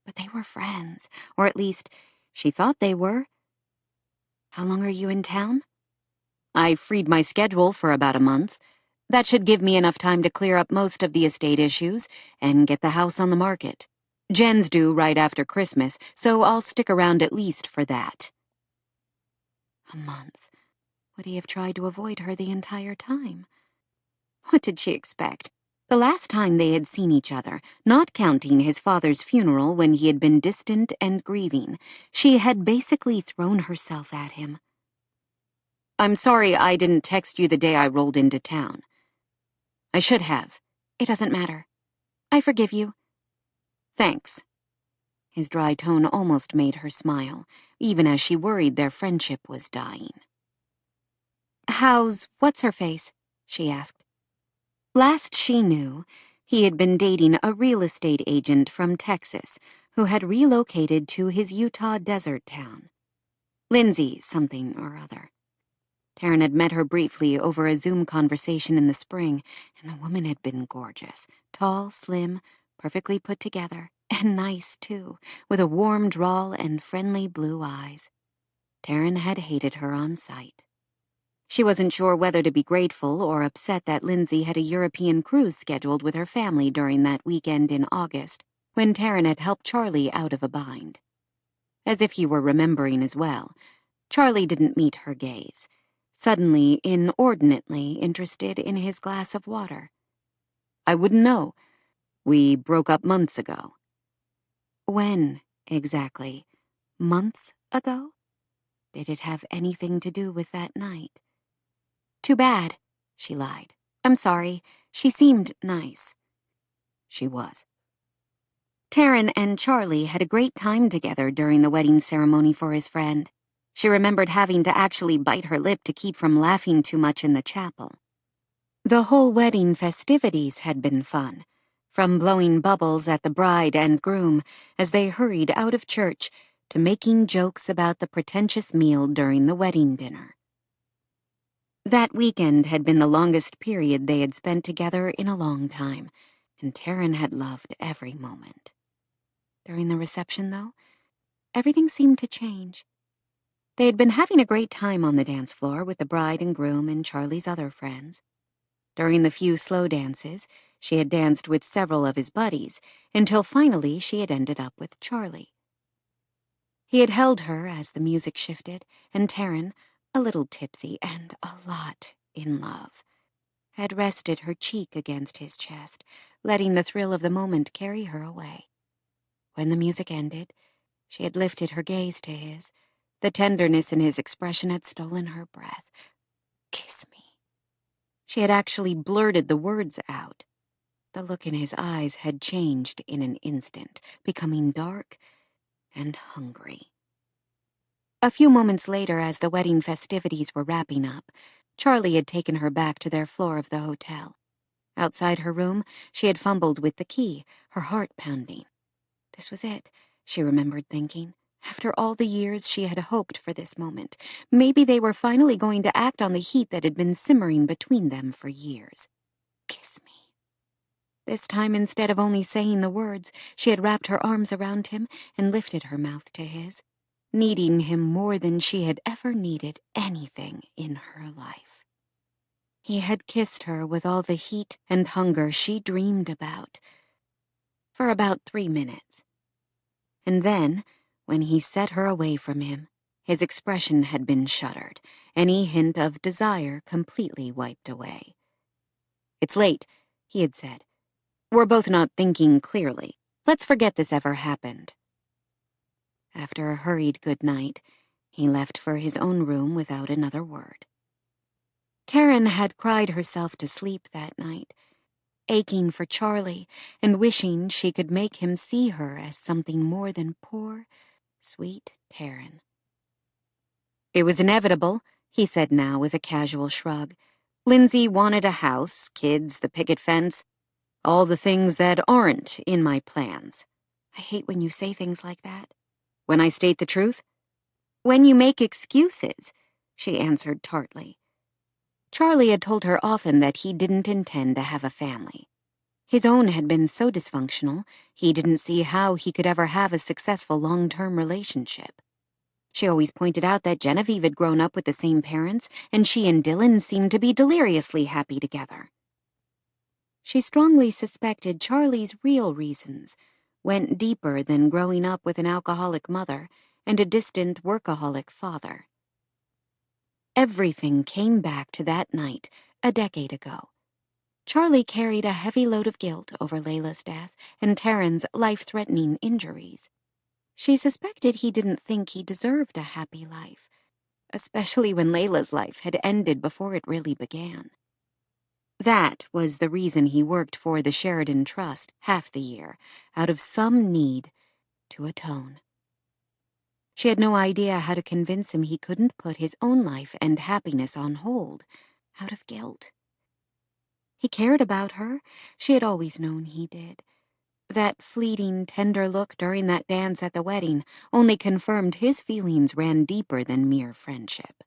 But they were friends, or at least, she thought they were. "How long are you in town?" "I freed my schedule for about a month. That should give me enough time to clear up most of the estate issues and get the house on the market. Jen's due right after Christmas, so I'll stick around at least for that." A month. Would he have tried to avoid her the entire time? What did she expect? The last time they had seen each other, not counting his father's funeral when he had been distant and grieving, she had basically thrown herself at him. "I'm sorry I didn't text you the day I rolled into town. I should have." "It doesn't matter. I forgive you." "Thanks." His dry tone almost made her smile, even as she worried their friendship was dying. "How's what's-her-face?" she asked. Last she knew, he had been dating a real estate agent from Texas who had relocated to his Utah desert town. Lindsay something or other. Taryn had met her briefly over a Zoom conversation in the spring, and the woman had been gorgeous, tall, slim, perfectly put together, and nice, too, with a warm drawl and friendly blue eyes. Taryn had hated her on sight. She wasn't sure whether to be grateful or upset that Lindsay had a European cruise scheduled with her family during that weekend in August, when Taryn had helped Charlie out of a bind. As if he were remembering as well, Charlie didn't meet her gaze, suddenly inordinately interested in his glass of water. "I wouldn't know. We broke up months ago." When, exactly? Months ago? Did it have anything to do with that night? "Too bad," she lied. "I'm sorry. She seemed nice." She was. Taryn and Charlie had a great time together during the wedding ceremony for his friend. She remembered having to actually bite her lip to keep from laughing too much in the chapel. The whole wedding festivities had been fun, from blowing bubbles at the bride and groom as they hurried out of church to making jokes about the pretentious meal during the wedding dinner. That weekend had been the longest period they had spent together in a long time, and Taryn had loved every moment. During the reception, though, everything seemed to change. They had been having a great time on the dance floor with the bride and groom and Charlie's other friends. During the few slow dances, she had danced with several of his buddies, until finally she had ended up with Charlie. He had held her as the music shifted, and Taryn, a little tipsy and a lot in love, had rested her cheek against his chest, letting the thrill of the moment carry her away. When the music ended, she had lifted her gaze to his. The tenderness in his expression had stolen her breath. "Kiss me." She had actually blurted the words out. The look in his eyes had changed in an instant, becoming dark and hungry. A few moments later, as the wedding festivities were wrapping up, Charlie had taken her back to their floor of the hotel. Outside her room, she had fumbled with the key, her heart pounding. This was it, she remembered thinking. After all the years she had hoped for this moment, maybe they were finally going to act on the heat that had been simmering between them for years. Kiss me. This time, instead of only saying the words, she had wrapped her arms around him and lifted her mouth to his, needing him more than she had ever needed anything in her life. He had kissed her with all the heat and hunger she dreamed about, for about 3 minutes. And then, when he set her away from him, his expression had been shuttered, any hint of desire completely wiped away. "It's late," he had said. "We're both not thinking clearly. Let's forget this ever happened." After a hurried good night, he left for his own room without another word. Taryn had cried herself to sleep that night, aching for Charlie and wishing she could make him see her as something more than poor, sweet Taryn. "It was inevitable," he said now with a casual shrug. "Lindsay wanted a house, kids, the picket fence, all the things that aren't in my plans." "I hate when you say things like that." "When I state the truth?" "When you make excuses," she answered tartly. Charlie had told her often that he didn't intend to have a family. His own had been so dysfunctional, he didn't see how he could ever have a successful long-term relationship. She always pointed out that Genevieve had grown up with the same parents, and she and Dylan seemed to be deliriously happy together. She strongly suspected Charlie's real reasons went deeper than growing up with an alcoholic mother and a distant workaholic father. Everything came back to that night, a decade ago. Charlie carried a heavy load of guilt over Layla's death and Taryn's life-threatening injuries. She suspected he didn't think he deserved a happy life, especially when Layla's life had ended before it really began. That was the reason he worked for the Sheridan Trust half the year, out of some need to atone. She had no idea how to convince him he couldn't put his own life and happiness on hold, out of guilt. He cared about her. She had always known he did. That fleeting, tender look during that dance at the wedding only confirmed his feelings ran deeper than mere friendship.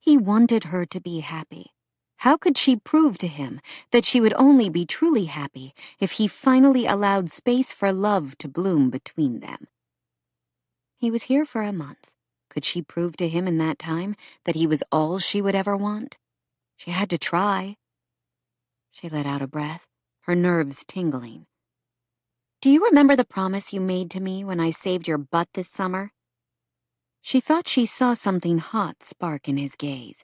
He wanted her to be happy. How could she prove to him that she would only be truly happy if he finally allowed space for love to bloom between them? He was here for a month. Could she prove to him in that time that he was all she would ever want? She had to try. She let out a breath, her nerves tingling. "Do you remember the promise you made to me when I saved your butt this summer?" She thought she saw something hot spark in his gaze,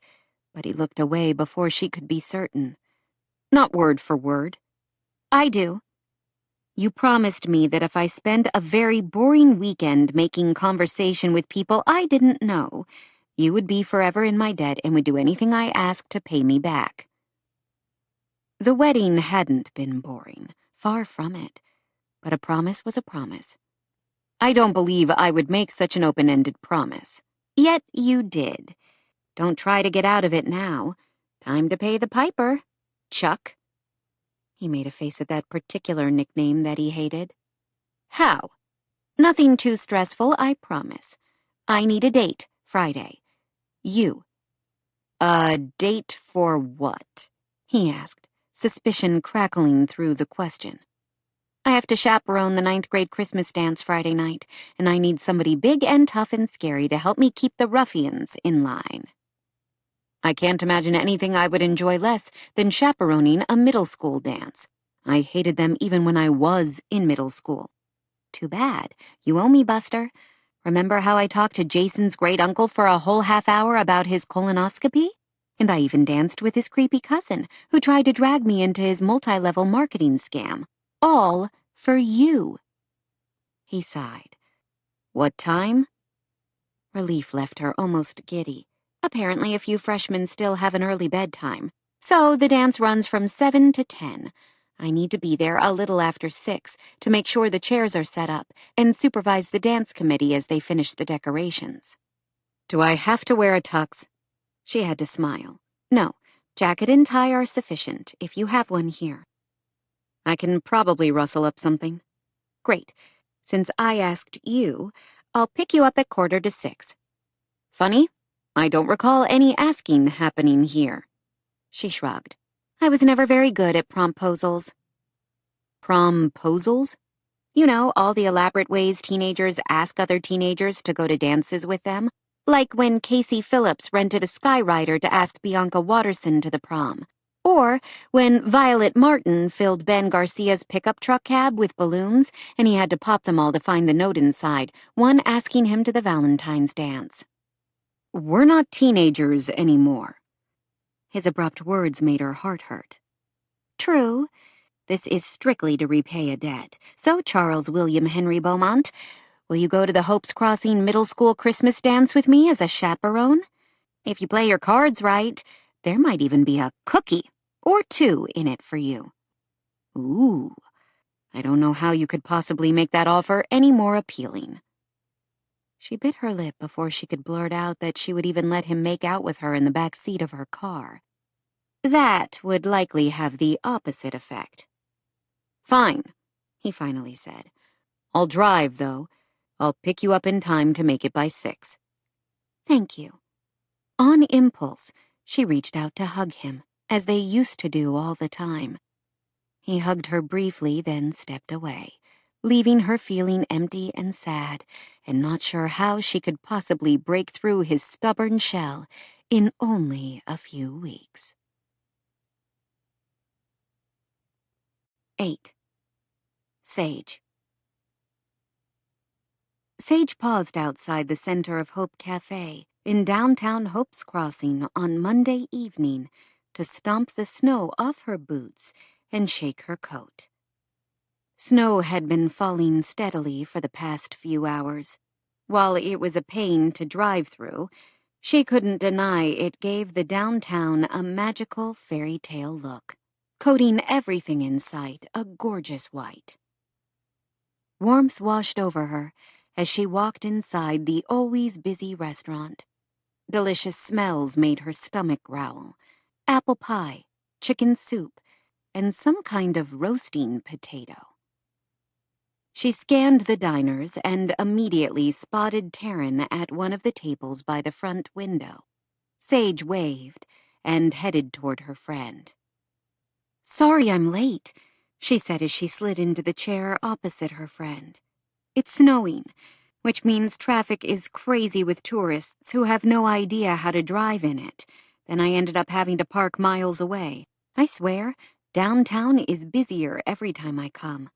but he looked away before she could be certain. "Not word for word." "I do. You promised me that if I spent a very boring weekend making conversation with people I didn't know, you would be forever in my debt and would do anything I asked to pay me back." The wedding hadn't been boring, far from it, but a promise was a promise. "I don't believe I would make such an open-ended promise." "Yet you did. Don't try to get out of it now. Time to pay the piper, Chuck." He made a face at that particular nickname that he hated. "How?" "Nothing too stressful, I promise. I need a date, Friday. You." "A date for what?" he asked, suspicion crackling through the question. "I have to chaperone the 9th grade Christmas dance Friday night, and I need somebody big and tough and scary to help me keep the ruffians in line." "I can't imagine anything I would enjoy less than chaperoning a middle school dance. I hated them even when I was in middle school." "Too bad. You owe me, Buster. Remember how I talked to Jason's great-uncle for a whole half-hour about his colonoscopy? And I even danced with his creepy cousin, who tried to drag me into his multi-level marketing scam. All for you." He sighed. "What time?" Relief left her almost giddy. Apparently a few freshmen still have an early bedtime. "So the dance runs from 7 to 10. I need to be there a little after 6 to make sure the chairs are set up and supervise the dance committee as they finish the decorations." "Do I have to wear a tux?" She had to smile. No, jacket and tie are sufficient, if you have one here. I can probably rustle up something. Great. Since I asked you, I'll pick you up at 5:45. Funny? I don't recall any asking happening here. She shrugged. I was never very good at promposals. Promposals? You know, all the elaborate ways teenagers ask other teenagers to go to dances with them. Like when Casey Phillips rented a Skyrider to ask Bianca Watterson to the prom. Or when Violet Martin filled Ben Garcia's pickup truck cab with balloons and he had to pop them all to find the note inside, one asking him to the Valentine's dance. We're not teenagers anymore. His abrupt words made her heart hurt. True. This is strictly to repay a debt. So, Charles William Henry Beaumont, will you go to the Hopes Crossing Middle School Christmas dance with me as a chaperone? If you play your cards right, there might even be a cookie or two in it for you. Ooh, I don't know how you could possibly make that offer any more appealing. She bit her lip before she could blurt out that she would even let him make out with her in the back seat of her car. That would likely have the opposite effect. Fine, he finally said. I'll drive, though. I'll pick you up in time to make it by 6. Thank you. On impulse, she reached out to hug him, as they used to do all the time. He hugged her briefly, then stepped away, leaving her feeling empty and sad, and not sure how she could possibly break through his stubborn shell in only a few weeks. 8. Sage. Sage paused outside the center of Hope Cafe in downtown Hope's Crossing on Monday evening to stomp the snow off her boots and shake her coat. Snow had been falling steadily for the past few hours. While it was a pain to drive through, she couldn't deny it gave the downtown a magical fairy tale look, coating everything in sight a gorgeous white. Warmth washed over her as she walked inside the always busy restaurant. Delicious smells made her stomach growl. Apple pie, chicken soup, and some kind of roasting potato. She scanned the diners and immediately spotted Taryn at one of the tables by the front window. Sage waved and headed toward her friend. Sorry I'm late, she said as she slid into the chair opposite her friend. It's snowing, which means traffic is crazy with tourists who have no idea how to drive in it. Then I ended up having to park miles away. I swear, downtown is busier every time I come.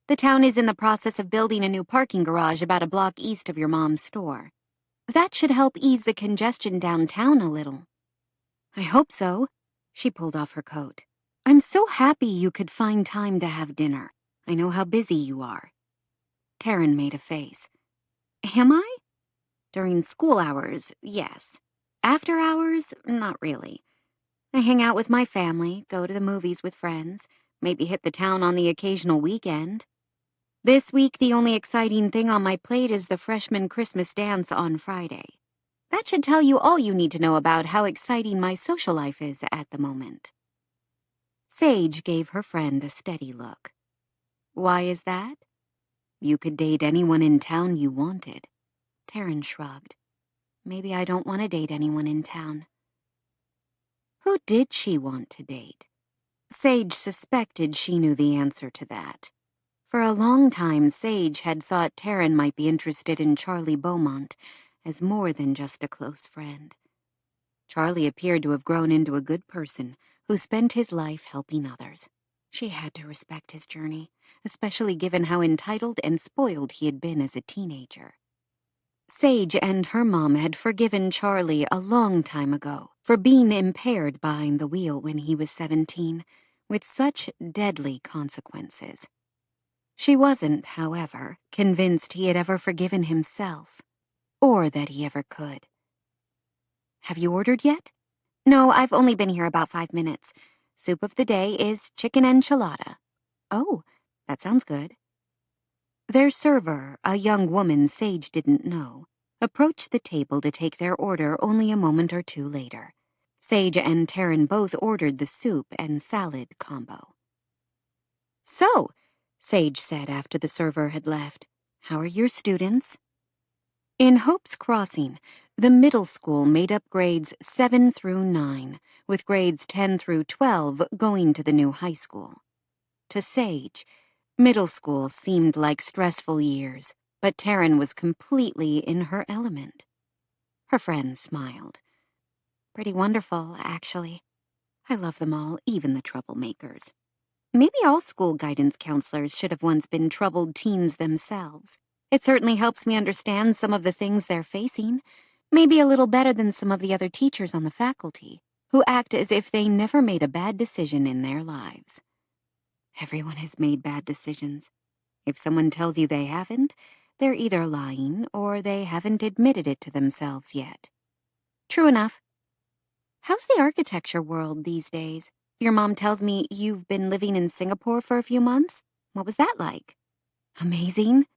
The town is in the process of building a new parking garage about a block east of your mom's store. That should help ease the congestion downtown a little. I hope so. She pulled off her coat. I'm so happy you could find time to have dinner. I know how busy you are. Taryn made a face. Am I? During school hours, yes. After hours, not really. I hang out with my family, go to the movies with friends, maybe hit the town on the occasional weekend. This week, the only exciting thing on my plate is the freshman Christmas dance on Friday. That should tell you all you need to know about how exciting my social life is at the moment. Sage gave her friend a steady look. Why is that? You could date anyone in town you wanted. Taryn shrugged. Maybe I don't want to date anyone in town. Who did she want to date? Sage suspected she knew the answer to that. For a long time, Sage had thought Taryn might be interested in Charlie Beaumont as more than just a close friend. Charlie appeared to have grown into a good person who spent his life helping others. She had to respect his journey, especially given how entitled and spoiled he had been as a teenager. Sage and her mom had forgiven Charlie a long time ago for being impaired behind the wheel when he was 17, with such deadly consequences. She wasn't, however, convinced he had ever forgiven himself, or that he ever could. Have you ordered yet? No, I've only been here about 5 minutes. Soup of the day is chicken enchilada. Oh, that sounds good. Their server, a young woman Sage didn't know, approached the table to take their order only a moment or two later. Sage and Taryn both ordered the soup and salad combo. "So," Sage said after the server had left, "how are your students?" In Hope's Crossing, the middle school made up grades 7 through 9, with grades 10 through 12 going to the new high school. To Sage, middle school seemed like stressful years, but Taryn was completely in her element. Her friend smiled. "Pretty wonderful, actually. I love them all, even the troublemakers. Maybe all school guidance counselors should have once been troubled teens themselves. It certainly helps me understand some of the things they're facing, maybe a little better than some of the other teachers on the faculty, who act as if they never made a bad decision in their lives. Everyone has made bad decisions. If someone tells you they haven't, they're either lying or they haven't admitted it to themselves yet." "True enough. How's the architecture world these days? Your mom tells me you've been living in Singapore for a few months. What was that like?" "Amazing."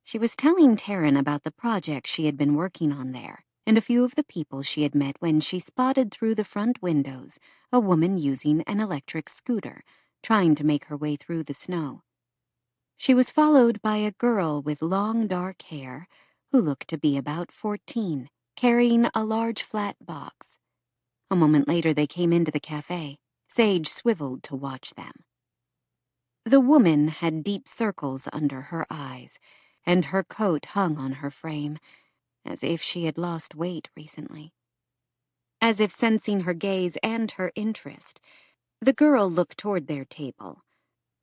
She was telling Taryn about the project she had been working on there and a few of the people she had met when she spotted through the front windows a woman using an electric scooter, trying to make her way through the snow. She was followed by a girl with long dark hair who looked to be about 14, carrying a large flat box. A moment later they came into the cafe. Sage swiveled to watch them. The woman had deep circles under her eyes, and her coat hung on her frame, as if she had lost weight recently. As if sensing her gaze and her interest, the girl looked toward their table.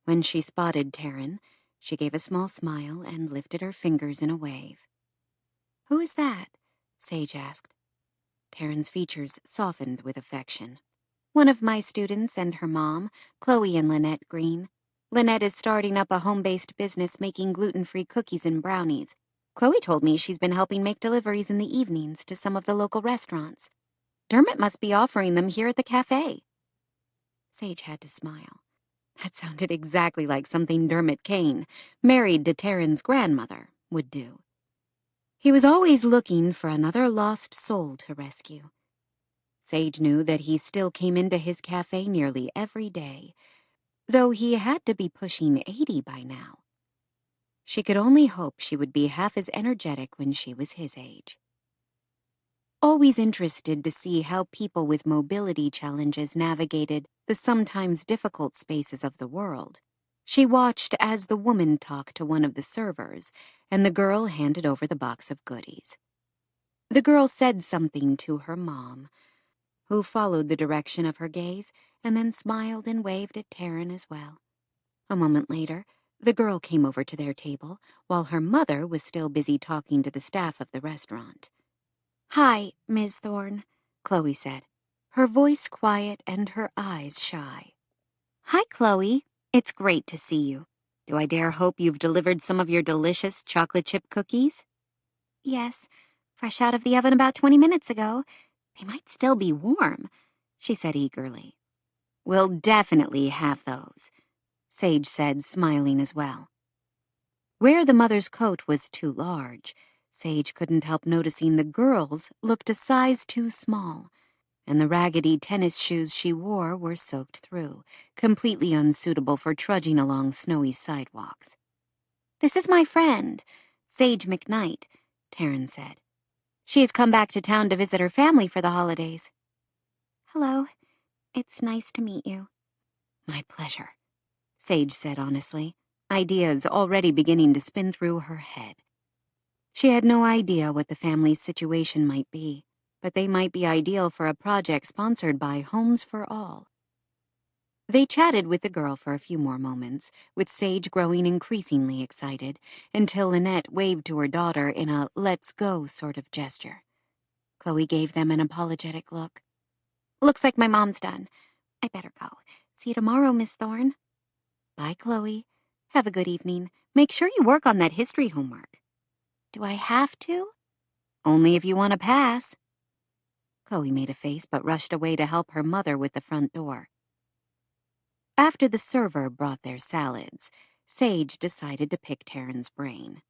When she spotted Taryn, she gave a small smile and lifted her fingers in a wave. "Who is that?" Sage asked. Taryn's features softened with affection. "One of my students and her mom, Chloe and Lynette Green. Lynette is starting up a home-based business making gluten-free cookies and brownies. Chloe told me she's been helping make deliveries in the evenings to some of the local restaurants. Dermot must be offering them here at the cafe." Sage had to smile. That sounded exactly like something Dermot Kane, married to Taryn's grandmother, would do. He was always looking for another lost soul to rescue. Sage knew that he still came into his cafe nearly every day, though he had to be pushing 80 by now. She could only hope she would be half as energetic when she was his age. Always interested to see how people with mobility challenges navigated the sometimes difficult spaces of the world, she watched as the woman talked to one of the servers and the girl handed over the box of goodies. The girl said something to her mom, who followed the direction of her gaze and then smiled and waved at Taryn as well. A moment later, the girl came over to their table while her mother was still busy talking to the staff of the restaurant. "Hi, Ms. Thorne," Chloe said, her voice quiet and her eyes shy. "Hi, Chloe. It's great to see you. Do I dare hope you've delivered some of your delicious chocolate chip cookies?" "Yes, fresh out of the oven about 20 minutes ago. They might still be warm," she said eagerly. "We'll definitely have those," Sage said, smiling as well. Where the mother's coat was too large, Sage couldn't help noticing the girl's looked a size too small, and the raggedy tennis shoes she wore were soaked through, completely unsuitable for trudging along snowy sidewalks. "This is my friend, Sage McKnight," Taryn said. "She has come back to town to visit her family for the holidays." "Hello. It's nice to meet you." "My pleasure," Sage said honestly, ideas already beginning to spin through her head. She had no idea what the family's situation might be, but they might be ideal for a project sponsored by Homes for All. They chatted with the girl for a few more moments, with Sage growing increasingly excited, until Lynette waved to her daughter in a let's go sort of gesture. Chloe gave them an apologetic look. "Looks like my mom's done. I better go. See you tomorrow, Miss Thorne." "Bye, Chloe. Have a good evening. Make sure you work on that history homework." "Do I have to?" "Only if you want to pass." Chloe made a face but rushed away to help her mother with the front door. After the server brought their salads, Sage decided to pick Taryn's brain.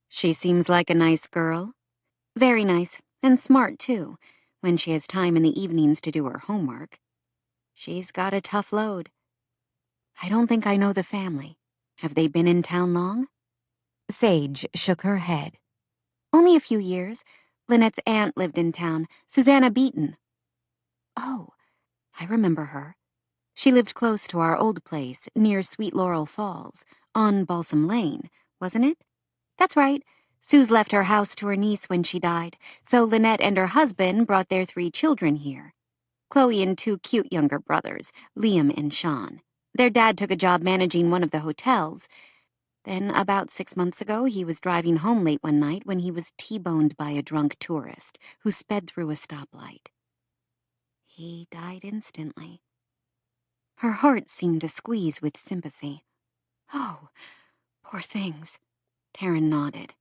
"She seems like a nice girl." "Very nice, and smart, too. when she has time in the evenings to do her homework. She's got a tough load. I don't think I know the family. Have they been in town long? Sage shook her head. Only a few years. Lynette's aunt lived in town, Susanna Beaton. Oh, I remember her. She lived close to our old place, near Sweet Laurel Falls, on Balsam Lane, wasn't it? That's right. Suze left her house to her niece when she died, so Lynette and her husband brought their 3 children here. Chloe and 2 cute younger brothers, Liam and Sean. Their dad took a job managing one of the hotels. Then, about 6 months ago, he was driving home late one night when he was T-boned by a drunk tourist who sped through a stoplight. He died instantly. Her heart seemed to squeeze with sympathy. Oh, poor things. Taryn nodded.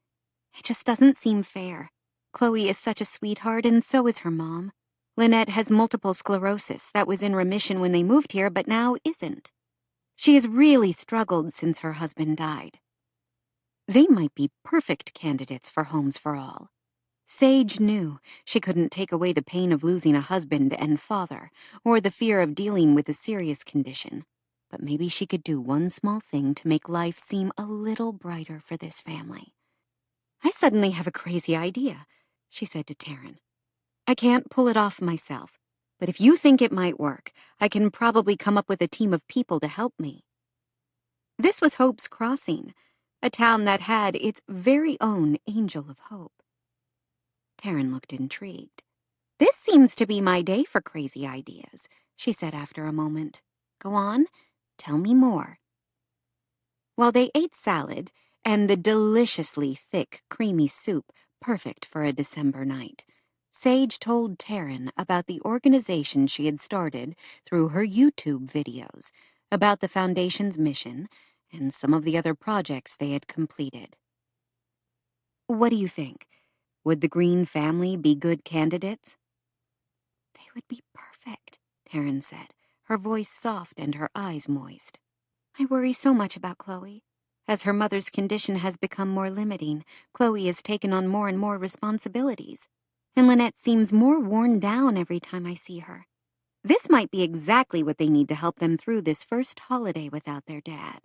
It just doesn't seem fair. Chloe is such a sweetheart, and so is her mom. Lynette has multiple sclerosis that was in remission when they moved here, but now isn't. She has really struggled since her husband died. They might be perfect candidates for Homes for All. Sage knew she couldn't take away the pain of losing a husband and father, or the fear of dealing with a serious condition, but maybe she could do one small thing to make life seem a little brighter for this family. I suddenly have a crazy idea, she said to Taryn. I can't pull it off myself, but if you think it might work, I can probably come up with a team of people to help me. This was Hope's Crossing, a town that had its very own Angel of Hope. Taryn looked intrigued. This seems to be my day for crazy ideas, she said after a moment. Go on, tell me more. While they ate salad and the deliciously thick, creamy soup perfect for a December night, Sage told Taryn about the organization she had started through her YouTube videos, about the Foundation's mission, and some of the other projects they had completed. What do you think? Would the Green family be good candidates? They would be perfect, Taryn said, her voice soft and her eyes moist. I worry so much about Chloe. As her mother's condition has become more limiting, Chloe has taken on more and more responsibilities, and Lynette seems more worn down every time I see her. This might be exactly what they need to help them through this first holiday without their dad.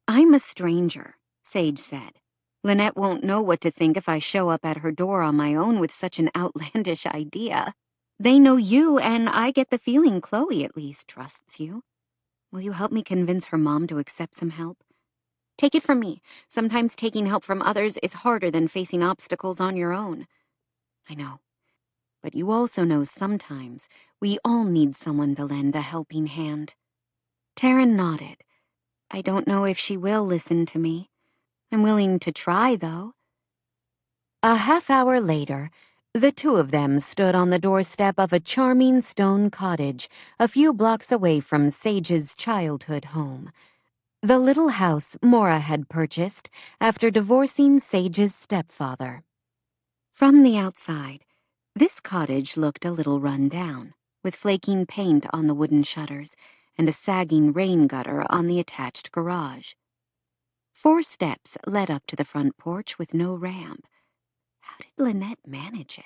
I'm a stranger, Sage said. Lynette won't know what to think if I show up at her door on my own with such an outlandish idea. They know you, and I get the feeling Chloe at least trusts you. Will you help me convince her mom to accept some help? Take it from me. Sometimes taking help from others is harder than facing obstacles on your own. I know. But you also know sometimes we all need someone to lend a helping hand. Taryn nodded. I don't know if she will listen to me. I'm willing to try, though. A half-hour later, the 2 of them stood on the doorstep of a charming stone cottage a few blocks away from Sage's childhood home, the little house Maura had purchased after divorcing Sage's stepfather. From the outside, this cottage looked a little run down, with flaking paint on the wooden shutters and a sagging rain gutter on the attached garage. 4 steps led up to the front porch with no ramp. How did Lynette manage it?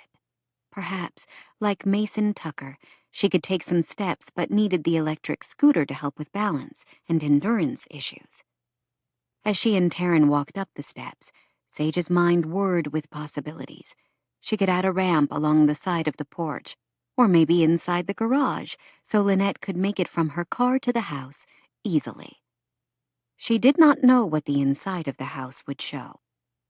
Perhaps, like Mason Tucker, she could take some steps but needed the electric scooter to help with balance and endurance issues. As she and Taryn walked up the steps, Sage's mind whirred with possibilities. She could add a ramp along the side of the porch, or maybe inside the garage, so Lynette could make it from her car to the house easily. She did not know what the inside of the house would show.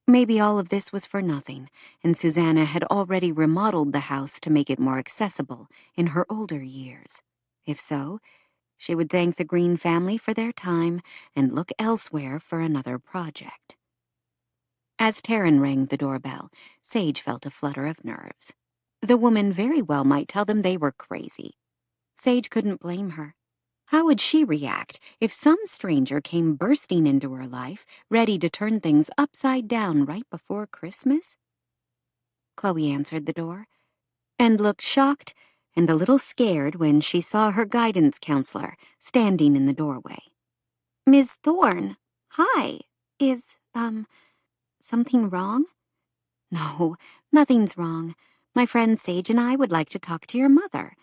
Maybe all of this was for nothing, and Susanna had already remodeled the house to make it more accessible in her older years. If so, she would thank the Green family for their time and look elsewhere for another project. As Taryn rang the doorbell, Sage felt a flutter of nerves. The woman very well might tell them they were crazy. Sage couldn't blame her. How would she react if some stranger came bursting into her life, ready to turn things upside down right before Christmas? Chloe answered the door, and looked shocked and a little scared when she saw her guidance counselor standing in the doorway. Ms. Thorne, hi. Is, something wrong? No, nothing's wrong. My friend Sage and I would like to talk to your mother.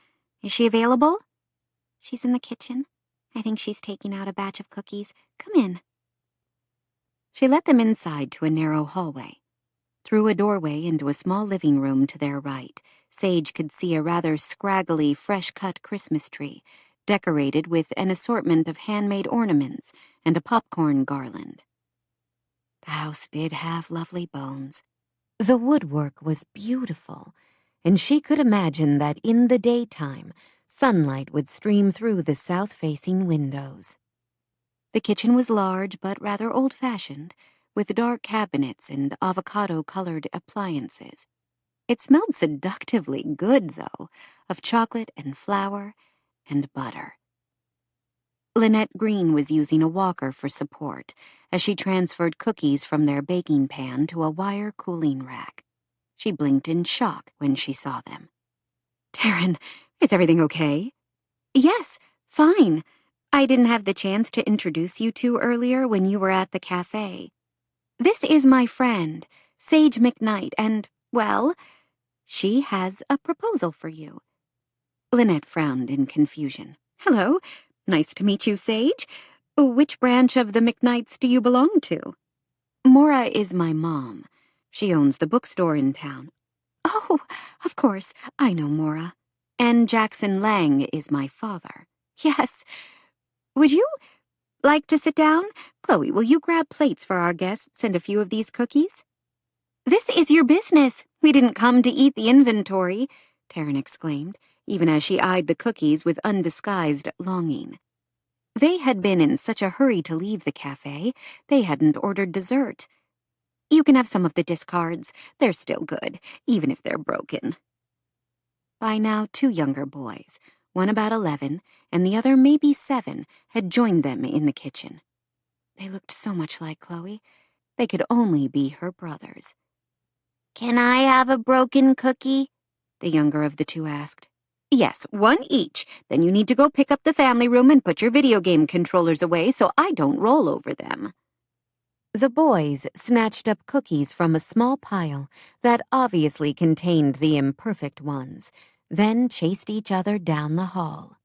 Is she available?" "She's in the kitchen. I think she's taking out a batch of cookies. Come in." She led them inside to a narrow hallway. Through a doorway into a small living room to their right, Sage could see a rather scraggly, fresh-cut Christmas tree, decorated with an assortment of handmade ornaments and a popcorn garland. The house did have lovely bones. The woodwork was beautiful, and she could imagine that in the daytime, sunlight would stream through the south-facing windows. The kitchen was large but rather old-fashioned, with dark cabinets and avocado-colored appliances. It smelled seductively good, though, of chocolate and flour and butter. Lynette Green was using a walker for support as she transferred cookies from their baking pan to a wire cooling rack. She blinked in shock when she saw them. "Taryn, is everything okay?" "Yes, fine. I didn't have the chance to introduce you two earlier when you were at the cafe. This is my friend, Sage McKnight, and, well, she has a proposal for you." Lynette frowned in confusion. "Hello. Nice to meet you, Sage. Which branch of the McKnights do you belong to?" "Mora is my mom. She owns the bookstore in town." "Oh, of course, I know Mora. And Jackson Lang is my father." "Yes. Would you like to sit down? Chloe, will you grab plates for our guests and a few of these cookies?" "This is your business. We didn't come to eat the inventory," Taryn exclaimed, even as she eyed the cookies with undisguised longing. They had been in such a hurry to leave the cafe, they hadn't ordered dessert. "You can have some of the discards. They're still good, even if they're broken." By now, 2 younger boys, one about 11 and the other maybe 7, had joined them in the kitchen. They looked so much like Chloe. They could only be her brothers. "Can I have a broken cookie?" the younger of the 2 asked. "Yes, 1 each. Then you need to go pick up the family room and put your video game controllers away so I don't roll over them." The boys snatched up cookies from a small pile that obviously contained the imperfect ones, then chased each other down the hall.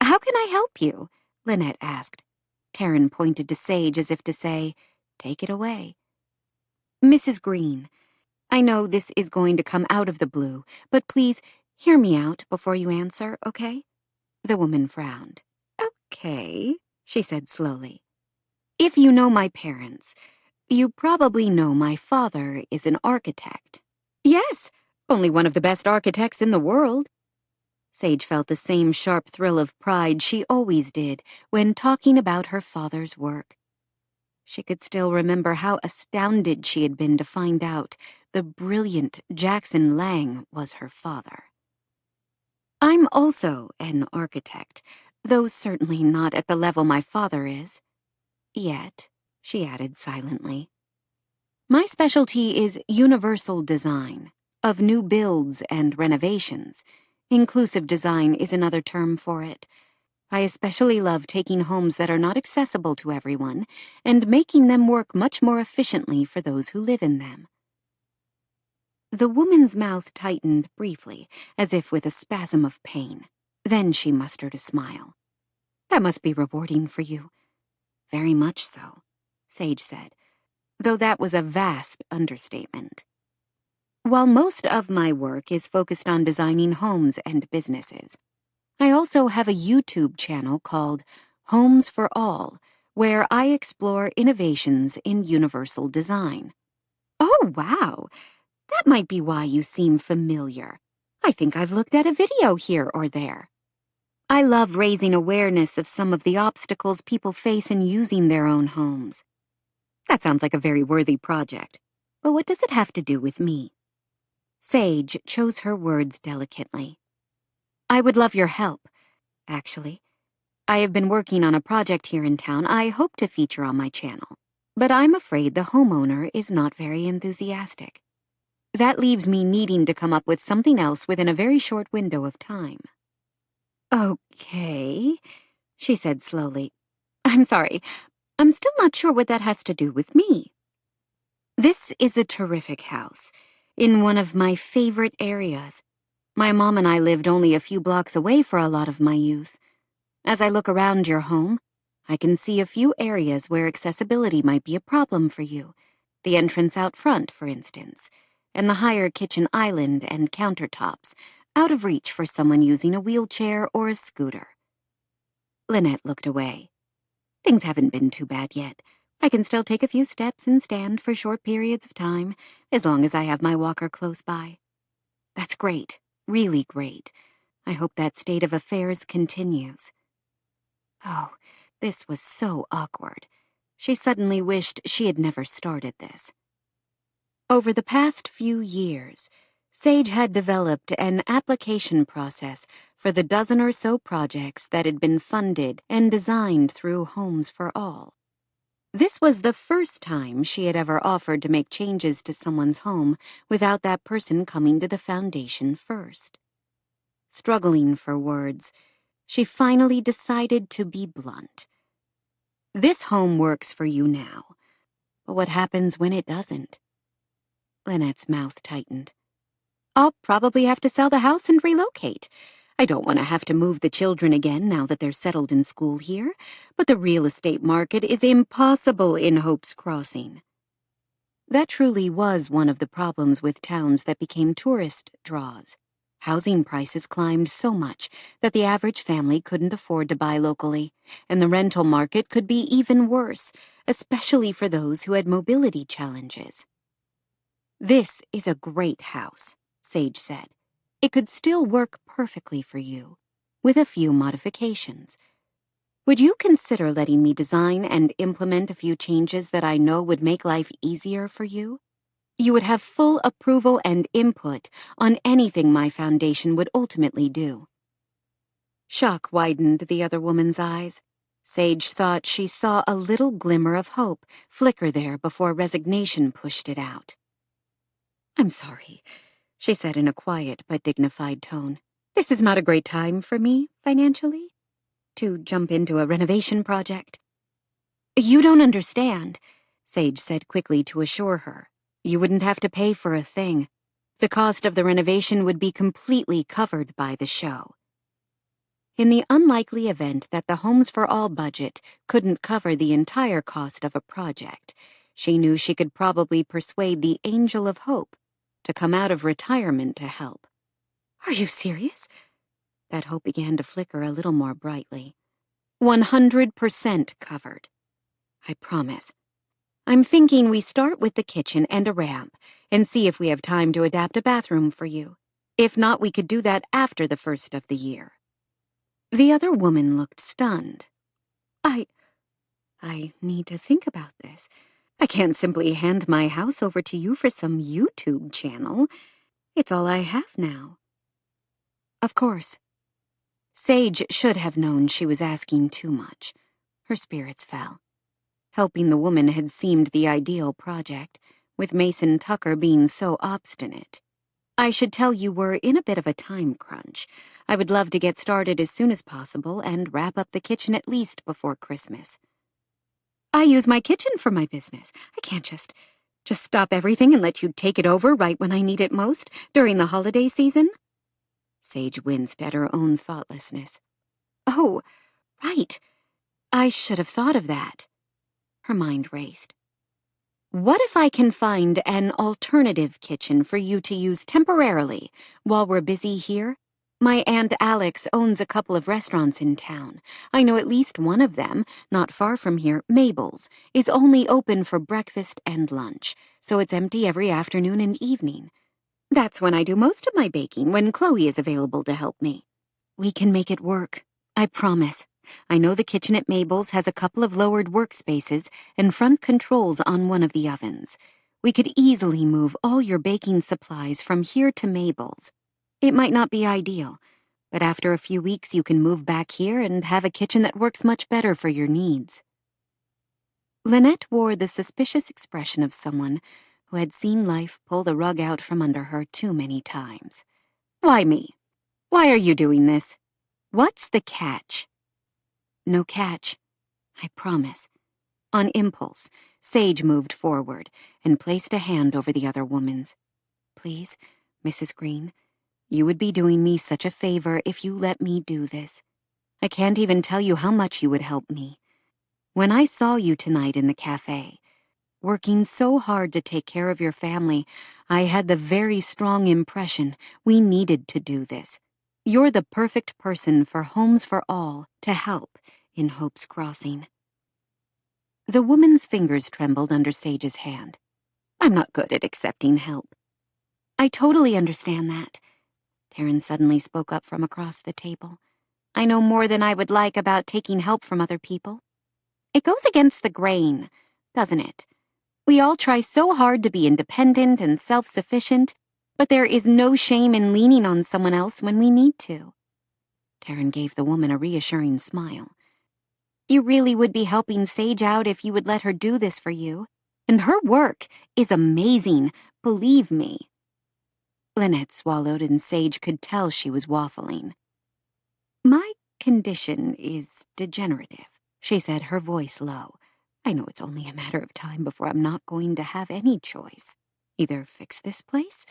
"How can I help you?" Lynette asked. Taryn pointed to Sage as if to say, "Take it away." "Mrs. Green, I know this is going to come out of the blue, but please hear me out before you answer, okay?" The woman frowned. "Okay," she said slowly. "If you know my parents, you probably know my father is an architect." "Yes, only one of the best architects in the world." Sage felt the same sharp thrill of pride she always did when talking about her father's work. She could still remember how astounded she had been to find out the brilliant Jackson Lang was her father. "I'm also an architect, though certainly not at the level my father is. Yet," she added silently. "My specialty is universal design, of new builds and renovations. Inclusive design is another term for it. I especially love taking homes that are not accessible to everyone and making them work much more efficiently for those who live in them." The woman's mouth tightened briefly, as if with a spasm of pain. Then she mustered a smile. "That must be rewarding for you." "Very much so," Sage said, though that was a vast understatement. "While most of my work is focused on designing homes and businesses, I also have a YouTube channel called Homes for All, where I explore innovations in universal design." "Oh, wow! That might be why you seem familiar. I think I've looked at a video here or there." "I love raising awareness of some of the obstacles people face in using their own homes." "That sounds like a very worthy project. But what does it have to do with me?" Sage chose her words delicately. "I would love your help, actually. I have been working on a project here in town I hope to feature on my channel, but I'm afraid the homeowner is not very enthusiastic. That leaves me needing to come up with something else within a very short window of time." "Okay," she said slowly. "I'm sorry. I'm still not sure what that has to do with me." "This is a terrific house. in one of my favorite areas. My mom and I lived only a few blocks away for a lot of my youth. As I look around your home, I can see a few areas where accessibility might be a problem for you. The entrance out front, for instance, and the higher kitchen island and countertops, out of reach for someone using a wheelchair or a scooter. Lynette looked away. Things haven't been too bad yet. I can still take a few steps and stand for short periods of time, as long as I have my walker close by. That's great, really great. I hope that state of affairs continues. Oh, this was so awkward. She suddenly wished she had never started this. Over the past few years, Sage had developed an application process for the dozen or so projects that had been funded and designed through Homes for All. This was the first time she had ever offered to make changes to someone's home without that person coming to the foundation first. Struggling for words, she finally decided to be blunt. This home works for you now, but what happens when it doesn't? Lynette's mouth tightened. I'll probably have to sell the house and relocate. I don't want to have to move the children again now that they're settled in school here, but the real estate market is impossible in Hope's Crossing. That truly was one of the problems with towns that became tourist draws. Housing prices climbed so much that the average family couldn't afford to buy locally, and the rental market could be even worse, especially for those who had mobility challenges. This is a great house, Sage said. It could still work perfectly for you, with a few modifications. Would you consider letting me design and implement a few changes that I know would make life easier for you? You would have full approval and input on anything my foundation would ultimately do. Shock widened the other woman's eyes. Sage thought she saw a little glimmer of hope flicker there before resignation pushed it out. I'm sorry, she said in a quiet but dignified tone. This is not a great time for me, financially, to jump into a renovation project. You don't understand, Sage said quickly to assure her. You wouldn't have to pay for a thing. The cost of the renovation would be completely covered by the show. In the unlikely event that the Homes for All budget couldn't cover the entire cost of a project, she knew she could probably persuade the Angel of Hope to come out of retirement to help. Are you serious? That hope began to flicker a little more brightly. 100% covered. I promise. I'm thinking we start with the kitchen and a ramp and see if we have time to adapt a bathroom for you. If not, we could do that after the first of the year. The other woman looked stunned. I need to think about this. I can't simply hand my house over to you for some YouTube channel. It's all I have now. Of course. Sage should have known she was asking too much. Her spirits fell. Helping the woman had seemed the ideal project, with Mason Tucker being so obstinate. I should tell you we're in a bit of a time crunch. I would love to get started as soon as possible and wrap up the kitchen at least before Christmas. I use my kitchen for my business. I can't just stop everything and let you take it over right when I need it most, during the holiday season? Sage winced at her own thoughtlessness. Oh, right. I should have thought of that. Her mind raced. What if I can find an alternative kitchen for you to use temporarily while we're busy here? My Aunt Alex owns a couple of restaurants in town. I know at least one of them, not far from here, Mabel's, is only open for breakfast and lunch, so it's empty every afternoon and evening. That's when I do most of my baking, when Chloe is available to help me. We can make it work, I promise. I know the kitchen at Mabel's has a couple of lowered workspaces and front controls on one of the ovens. We could easily move all your baking supplies from here to Mabel's. It might not be ideal, but after a few weeks you can move back here and have a kitchen that works much better for your needs. Lynette wore the suspicious expression of someone who had seen life pull the rug out from under her too many times. Why me? Why are you doing this? What's the catch? No catch. I promise. On impulse, Sage moved forward and placed a hand over the other woman's. Please, Mrs. Green. You would be doing me such a favor if you let me do this. I can't even tell you how much you would help me. When I saw you tonight in the cafe, working so hard to take care of your family, I had the very strong impression we needed to do this. You're the perfect person for Homes for All to help in Hope's Crossing. The woman's fingers trembled under Sage's hand. I'm not good at accepting help. I totally understand that. Taryn suddenly spoke up from across the table. I know more than I would like about taking help from other people. It goes against the grain, doesn't it? We all try so hard to be independent and self-sufficient, but there is no shame in leaning on someone else when we need to. Taryn gave the woman a reassuring smile. You really would be helping Sage out if you would let her do this for you. And her work is amazing, believe me. Lynette swallowed, and Sage could tell she was waffling. My condition is degenerative, she said, her voice low. I know it's only a matter of time before I'm not going to have any choice. Either fix this place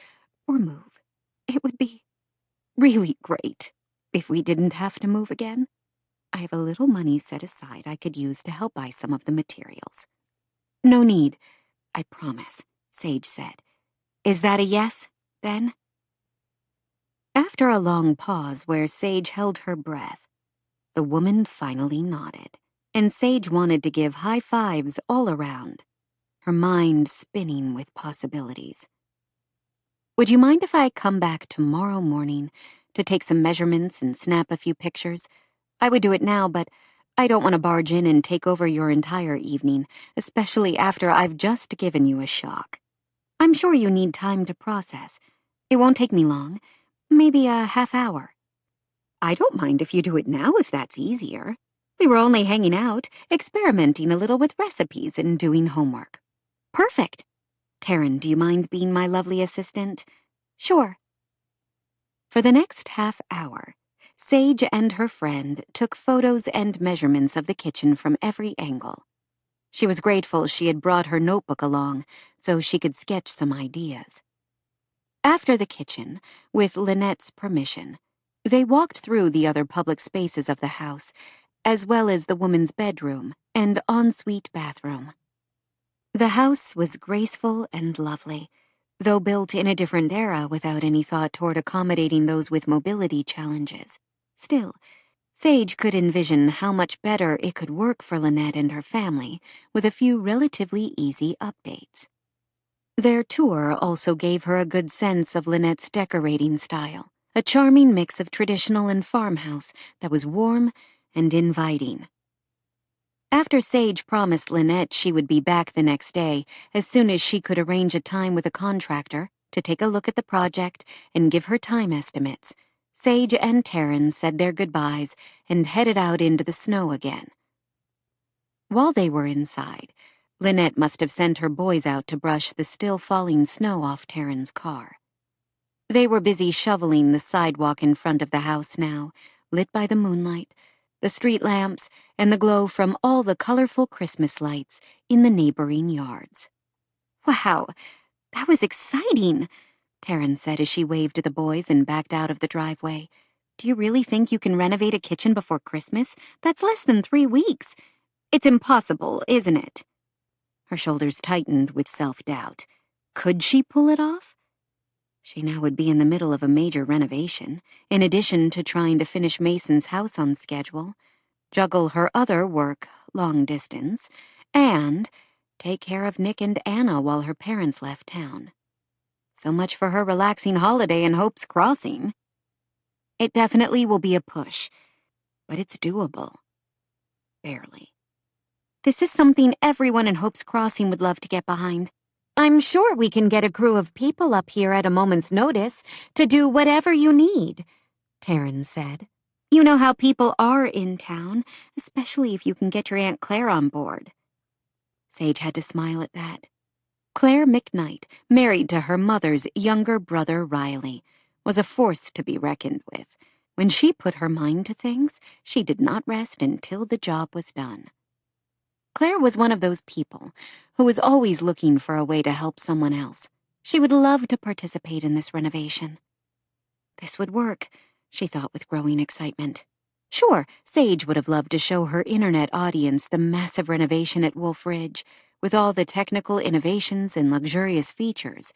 or move. It would be really great if we didn't have to move again. I have a little money set aside I could use to help buy some of the materials. No need, I promise, Sage said. Is that a yes, then? After a long pause where Sage held her breath, the woman finally nodded, and Sage wanted to give high fives all around, her mind spinning with possibilities. Would you mind if I come back tomorrow morning to take some measurements and snap a few pictures? I would do it now, but I don't want to barge in and take over your entire evening, especially after I've just given you a shock. I'm sure you need time to process. It won't take me long, maybe a half hour. I don't mind if you do it now if that's easier. We were only hanging out, experimenting a little with recipes and doing homework. Perfect. Taryn, do you mind being my lovely assistant? Sure. For the next half hour, Sage and her friend took photos and measurements of the kitchen from every angle. She was grateful she had brought her notebook along so she could sketch some ideas. After the kitchen, with Lynette's permission, they walked through the other public spaces of the house, as well as the woman's bedroom and ensuite bathroom. The house was graceful and lovely, though built in a different era without any thought toward accommodating those with mobility challenges. Still, Sage could envision how much better it could work for Lynette and her family with a few relatively easy updates. Their tour also gave her a good sense of Lynette's decorating style, a charming mix of traditional and farmhouse that was warm and inviting. After Sage promised Lynette she would be back the next day as soon as she could arrange a time with a contractor to take a look at the project and give her time estimates, Sage and Taryn said their goodbyes and headed out into the snow again. While they were inside, Lynette must have sent her boys out to brush the still falling snow off Taryn's car. They were busy shoveling the sidewalk in front of the house now, lit by the moonlight, the street lamps, and the glow from all the colorful Christmas lights in the neighboring yards. Wow, that was exciting, Taryn said as she waved to the boys and backed out of the driveway. Do you really think you can renovate a kitchen before Christmas? That's less than 3 weeks. It's impossible, isn't it? Her shoulders tightened with self-doubt. Could she pull it off? She now would be in the middle of a major renovation, in addition to trying to finish Mason's house on schedule, juggle her other work, long distance, and take care of Nick and Anna while her parents left town. So much for her relaxing holiday in Hope's Crossing. It definitely will be a push, but it's doable. Barely. This is something everyone in Hope's Crossing would love to get behind. I'm sure we can get a crew of people up here at a moment's notice to do whatever you need, Taryn said. You know how people are in town, especially if you can get your Aunt Claire on board. Sage had to smile at that. Claire McKnight, married to her mother's younger brother Riley, was a force to be reckoned with. When she put her mind to things, she did not rest until the job was done. Claire was one of those people who was always looking for a way to help someone else, She would love to participate in this renovation. This would work, she thought with growing excitement. Sure, Sage would have loved to show her internet audience the massive renovation at Wolf Ridge, with all the technical innovations and luxurious features,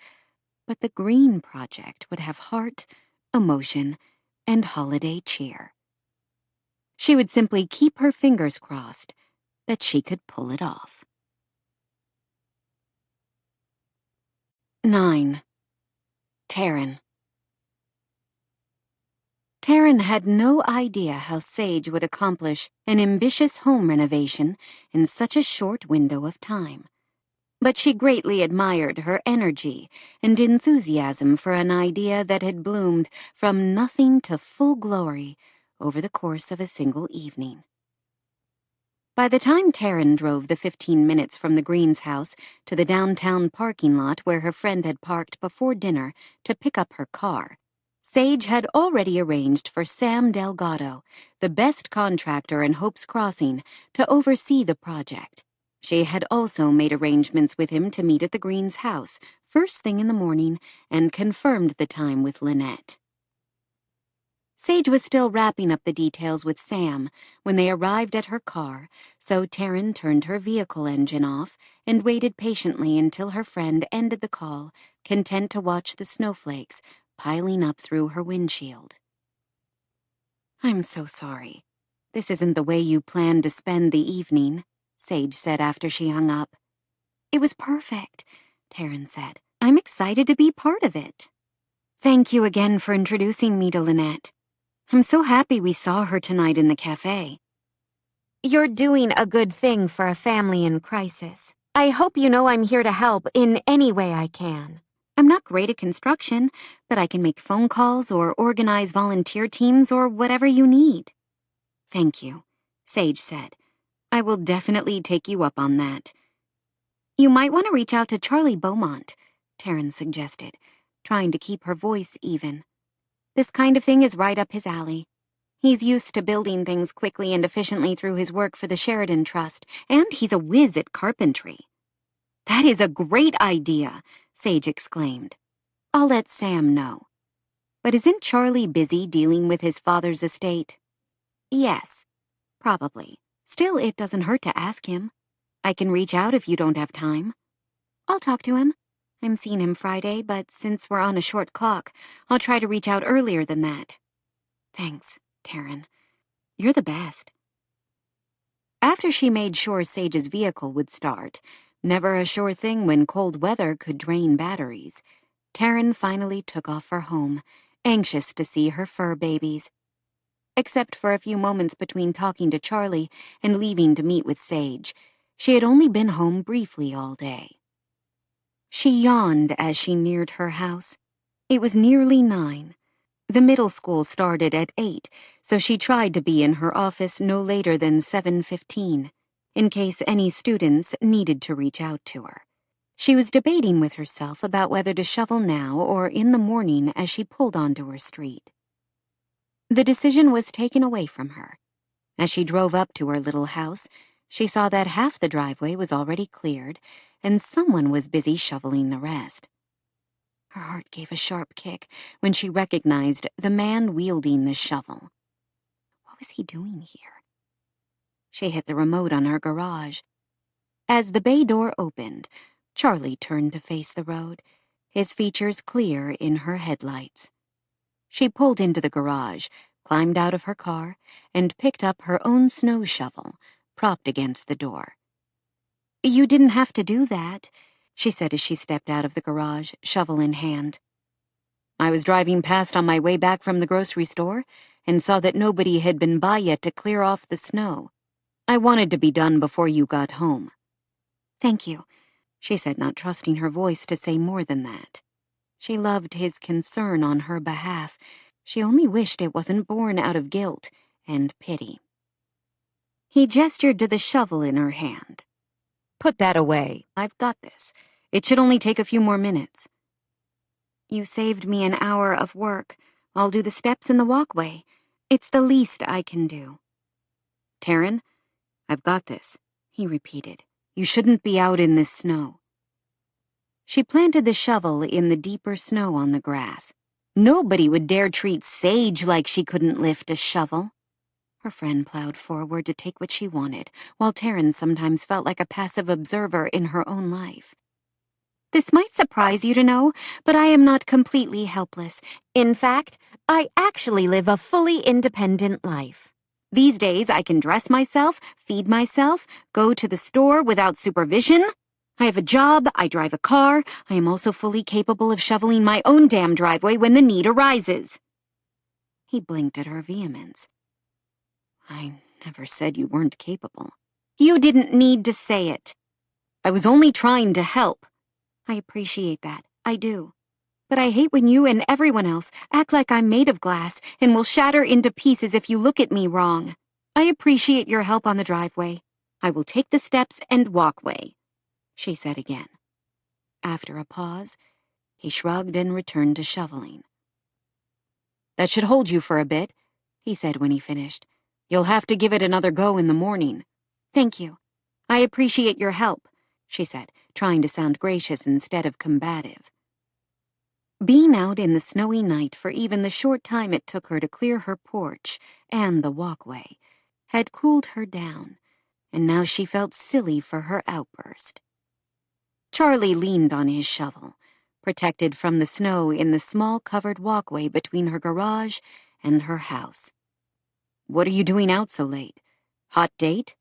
but the Green Project would have heart, emotion, and holiday cheer. She would simply keep her fingers crossed that she could pull it off. 9. Taryn. Taryn had no idea how Sage would accomplish an ambitious home renovation in such a short window of time. But she greatly admired her energy and enthusiasm for an idea that had bloomed from nothing to full glory over the course of a single evening. By the time Taryn drove the 15 minutes from the Greens' house to the downtown parking lot where her friend had parked before dinner to pick up her car, Sage had already arranged for Sam Delgado, the best contractor in Hope's Crossing, to oversee the project. She had also made arrangements with him to meet at the Greens' house first thing in the morning and confirmed the time with Lynette. Sage was still wrapping up the details with Sam when they arrived at her car, so Taryn turned her vehicle engine off and waited patiently until her friend ended the call, content to watch the snowflakes piling up through her windshield. "I'm so sorry. This isn't the way you planned to spend the evening," Sage said after she hung up. "It was perfect," Taryn said. "I'm excited to be part of it. Thank you again for introducing me to Lynette. I'm so happy we saw her tonight in the cafe." "You're doing a good thing for a family in crisis. I hope you know I'm here to help in any way I can. I'm not great at construction, but I can make phone calls or organize volunteer teams or whatever you need." "Thank you," Sage said. "I will definitely take you up on that." "You might want to reach out to Charlie Beaumont," Taryn suggested, trying to keep her voice even. "This kind of thing is right up his alley. He's used to building things quickly and efficiently through his work for the Sheridan Trust, and he's a whiz at carpentry." "That is a great idea," Sage exclaimed. "I'll let Sam know." "But isn't Charlie busy dealing with his father's estate?" "Yes, probably. Still, it doesn't hurt to ask him. I can reach out if you don't have time." "I'll talk to him. I'm seeing him Friday, but since we're on a short clock, I'll try to reach out earlier than that." "Thanks, Taryn. You're the best." After she made sure Sage's vehicle would start, never a sure thing when cold weather could drain batteries, Taryn finally took off for home, anxious to see her fur babies. Except for a few moments between talking to Charlie and leaving to meet with Sage, she had only been home briefly all day. She yawned as she neared her house. It was nearly 9. The middle school started at 8, so she tried to be in her office no later than 7:15, in case any students needed to reach out to her. She was debating with herself about whether to shovel now or in the morning as she pulled onto her street. The decision was taken away from her. As she drove up to her little house, she saw that half the driveway was already cleared, and someone was busy shoveling the rest. Her heart gave a sharp kick when she recognized the man wielding the shovel. What was he doing here? She hit the remote on her garage. As the bay door opened, Charlie turned to face the road, his features clear in her headlights. She pulled into the garage, climbed out of her car, and picked up her own snow shovel, propped against the door. "You didn't have to do that," she said as she stepped out of the garage, shovel in hand. "I was driving past on my way back from the grocery store and saw that nobody had been by yet to clear off the snow. I wanted to be done before you got home." "Thank you," she said, not trusting her voice to say more than that. She loved his concern on her behalf. She only wished it wasn't born out of guilt and pity. He gestured to the shovel in her hand. "Put that away. I've got this. It should only take a few more minutes." "You saved me an hour of work. I'll do the steps in the walkway. It's the least I can do." "Taryn, I've got this," he repeated. "You shouldn't be out in this snow." She planted the shovel in the deeper snow on the grass. Nobody would dare treat Sage like she couldn't lift a shovel. Her friend plowed forward to take what she wanted, while Taryn sometimes felt like a passive observer in her own life. This might surprise you to know, but I am not completely helpless. In fact, I actually live a fully independent life. These days, I can dress myself, feed myself, go to the store without supervision. I have a job, I drive a car, I am also fully capable of shoveling my own damn driveway when the need arises. He blinked at her vehemence. I never said you weren't capable. You didn't need to say it. I was only trying to help. I appreciate that, I do. But I hate when you and everyone else act like I'm made of glass and will shatter into pieces if you look at me wrong. I appreciate your help on the driveway. I will take the steps and walkway, she said again. After a pause, he shrugged and returned to shoveling. That should hold you for a bit, he said when he finished. You'll have to give it another go in the morning. Thank you. I appreciate your help, she said, trying to sound gracious instead of combative. Being out in the snowy night for even the short time it took her to clear her porch and the walkway had cooled her down, and now she felt silly for her outburst. Charlie leaned on his shovel, protected from the snow in the small covered walkway between her garage and her house. What are you doing out so late? Hot date?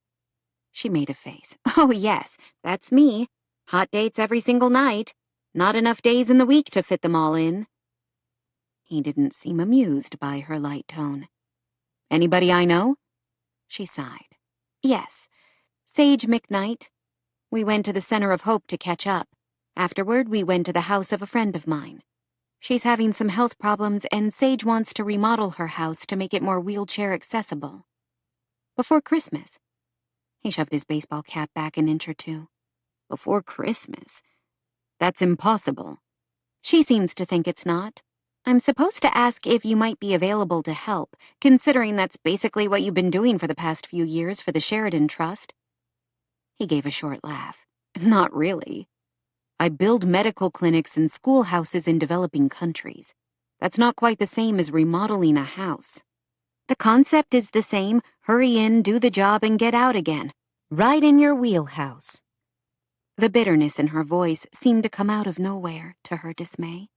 She made a face. Oh, yes, that's me. Hot dates every single night. Not enough days in the week to fit them all in. He didn't seem amused by her light tone. Anybody I know? She sighed. Yes, Sage McKnight. We went to the Center of Hope to catch up. Afterward, we went to the house of a friend of mine. She's having some health problems, and Sage wants to remodel her house to make it more wheelchair accessible. Before Christmas. He shoved his baseball cap back an inch or two. Before Christmas? That's impossible. She seems to think it's not. I'm supposed to ask if you might be available to help, considering that's basically what you've been doing for the past few years for the Sheridan Trust. He gave a short laugh. Not really. I build medical clinics and schoolhouses in developing countries. That's not quite the same as remodeling a house. The concept is the same. Hurry in, do the job, and get out again. Right in your wheelhouse. The bitterness in her voice seemed to come out of nowhere, to her dismay.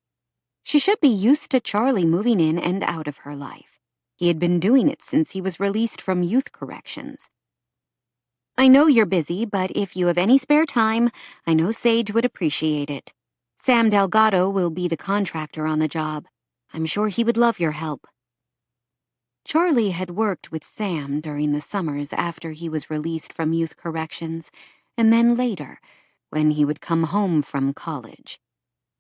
She should be used to Charlie moving in and out of her life. He had been doing it since he was released from youth corrections. I know you're busy, but if you have any spare time, I know Sage would appreciate it. Sam Delgado will be the contractor on the job. I'm sure he would love your help. Charlie had worked with Sam during the summers after he was released from youth corrections, and then later, when he would come home from college.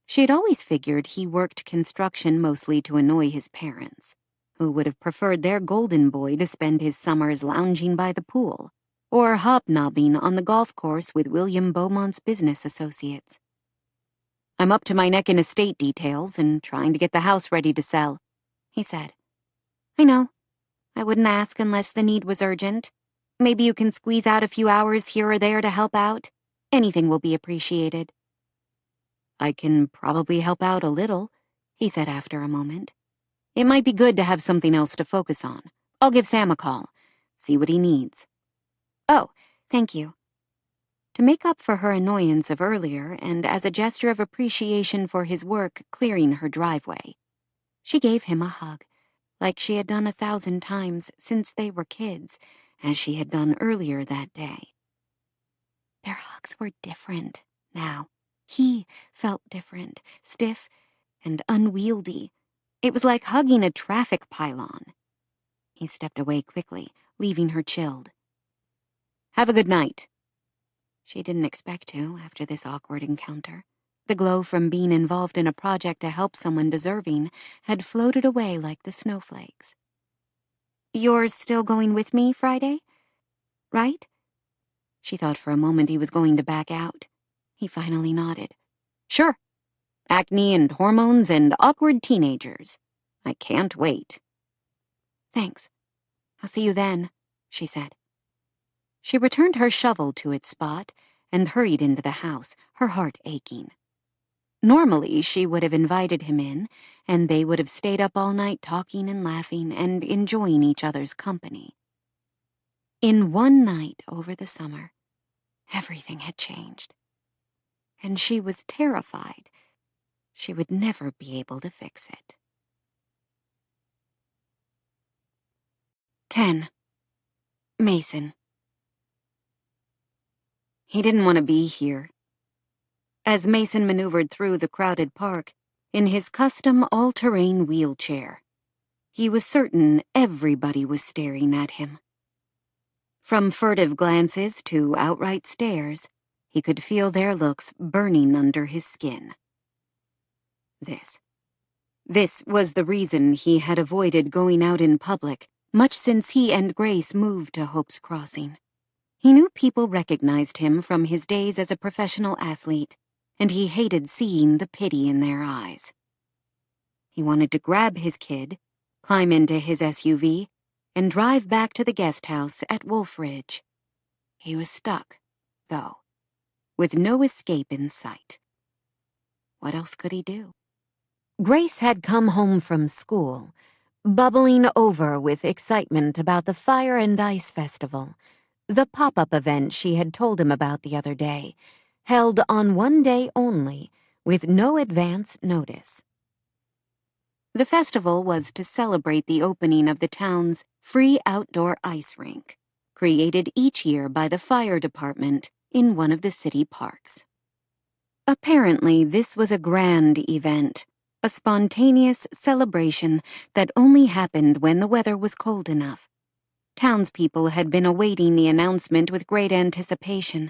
She had always figured he worked construction mostly to annoy his parents, who would have preferred their golden boy to spend his summers lounging by the pool, or hobnobbing on the golf course with William Beaumont's business associates. I'm up to my neck in estate details and trying to get the house ready to sell, he said. I know. I wouldn't ask unless the need was urgent. Maybe you can squeeze out a few hours here or there to help out. Anything will be appreciated. I can probably help out a little, he said after a moment. It might be good to have something else to focus on. I'll give Sam a call, see what he needs. Oh, thank you. To make up for her annoyance of earlier and as a gesture of appreciation for his work clearing her driveway, she gave him a hug, like she had done 1,000 times since they were kids, as she had done earlier that day. Their hugs were different now. He felt different, stiff and unwieldy. It was like hugging a traffic pylon. He stepped away quickly, leaving her chilled. Have a good night. She didn't expect to after this awkward encounter. The glow from being involved in a project to help someone deserving had floated away like the snowflakes. You're still going with me Friday, right? She thought for a moment he was going to back out. He finally nodded. Sure. Acne and hormones and awkward teenagers. I can't wait. Thanks. I'll see you then, she said. She returned her shovel to its spot and hurried into the house, her heart aching. Normally, she would have invited him in, and they would have stayed up all night talking and laughing and enjoying each other's company. In one night over the summer, everything had changed, and she was terrified she would never be able to fix it. 10. Mason. He didn't want to be here. As Mason maneuvered through the crowded park in his custom all-terrain wheelchair, he was certain everybody was staring at him. From furtive glances to outright stares, he could feel their looks burning under his skin. This was the reason he had avoided going out in public much since he and Grace moved to Hope's Crossing. He knew people recognized him from his days as a professional athlete, and he hated seeing the pity in their eyes. He wanted to grab his kid, climb into his SUV, and drive back to the guest house at Wolf Ridge. He was stuck, though, with no escape in sight. What else could he do? Grace had come home from school, bubbling over with excitement about the Fire and Ice Festival, the pop-up event she had told him about the other day, held on one day only, with no advance notice. The festival was to celebrate the opening of the town's free outdoor ice rink, created each year by the fire department in one of the city parks. Apparently, this was a grand event, a spontaneous celebration that only happened when the weather was cold enough. Townspeople had been awaiting the announcement with great anticipation,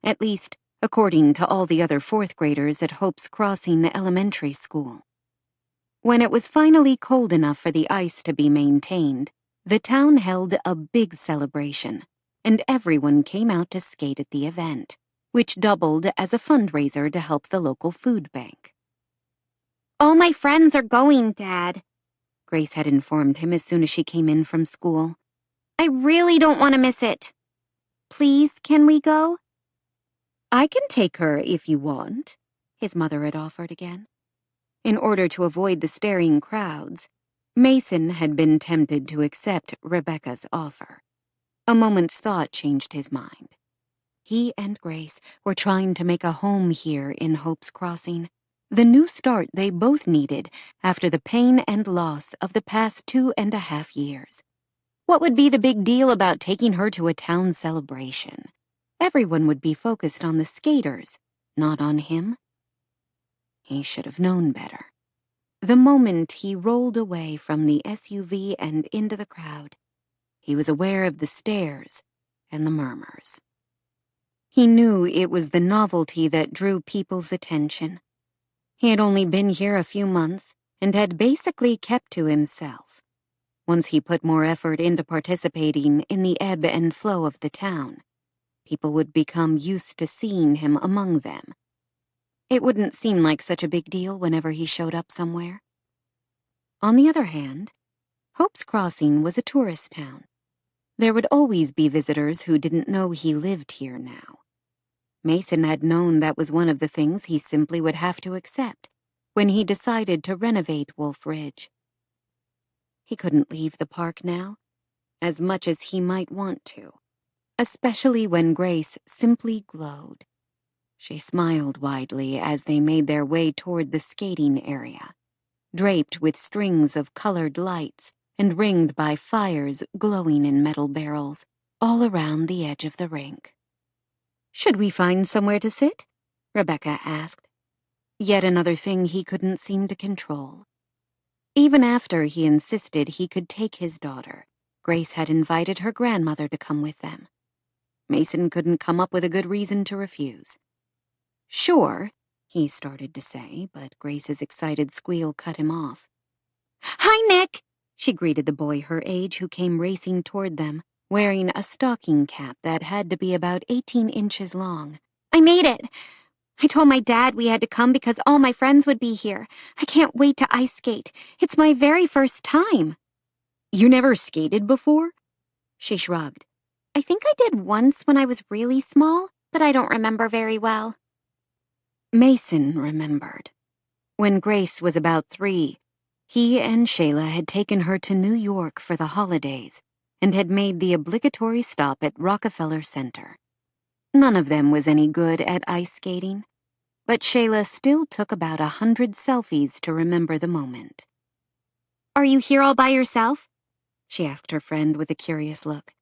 at least according to all the other fourth graders at Hope's Crossing Elementary School. When it was finally cold enough for the ice to be maintained, the town held a big celebration, and everyone came out to skate at the event, which doubled as a fundraiser to help the local food bank. "All my friends are going, Dad," Grace had informed him as soon as she came in from school. "I really don't want to miss it. Please, can we go?" "I can take her if you want," his mother had offered again. In order to avoid the staring crowds, Mason had been tempted to accept Rebecca's offer. A moment's thought changed his mind. He and Grace were trying to make a home here in Hope's Crossing, the new start they both needed after the pain and loss of the past 2.5 years. What would be the big deal about taking her to a town celebration? Everyone would be focused on the skaters, not on him. He should have known better. The moment he rolled away from the SUV and into the crowd, he was aware of the stares and the murmurs. He knew it was the novelty that drew people's attention. He had only been here a few months and had basically kept to himself. Once he put more effort into participating in the ebb and flow of the town, people would become used to seeing him among them. It wouldn't seem like such a big deal whenever he showed up somewhere. On the other hand, Hope's Crossing was a tourist town. There would always be visitors who didn't know he lived here now. Mason had known that was one of the things he simply would have to accept when he decided to renovate Wolf Ridge. He couldn't leave the park now, as much as he might want to, especially when Grace simply glowed. She smiled widely as they made their way toward the skating area, draped with strings of colored lights and ringed by fires glowing in metal barrels all around the edge of the rink. "Should we find somewhere to sit?" Rebecca asked. Yet another thing he couldn't seem to control. Even after he insisted he could take his daughter, Grace had invited her grandmother to come with them. Mason couldn't come up with a good reason to refuse. "Sure," he started to say, but Grace's excited squeal cut him off. "Hi, Nick!" she greeted the boy her age who came racing toward them, wearing a stocking cap that had to be about 18 inches long. "I made it! I told my dad we had to come because all my friends would be here. I can't wait to ice skate. It's my very first time." "You never skated before?" She shrugged. "I think I did once when I was really small, but I don't remember very well." Mason remembered. When Grace was about 3, he and Shayla had taken her to New York for the holidays and had made the obligatory stop at Rockefeller Center. None of them was any good at ice skating, but Shayla still took about 100 selfies to remember the moment. "Are you here all by yourself?" she asked her friend with a curious look.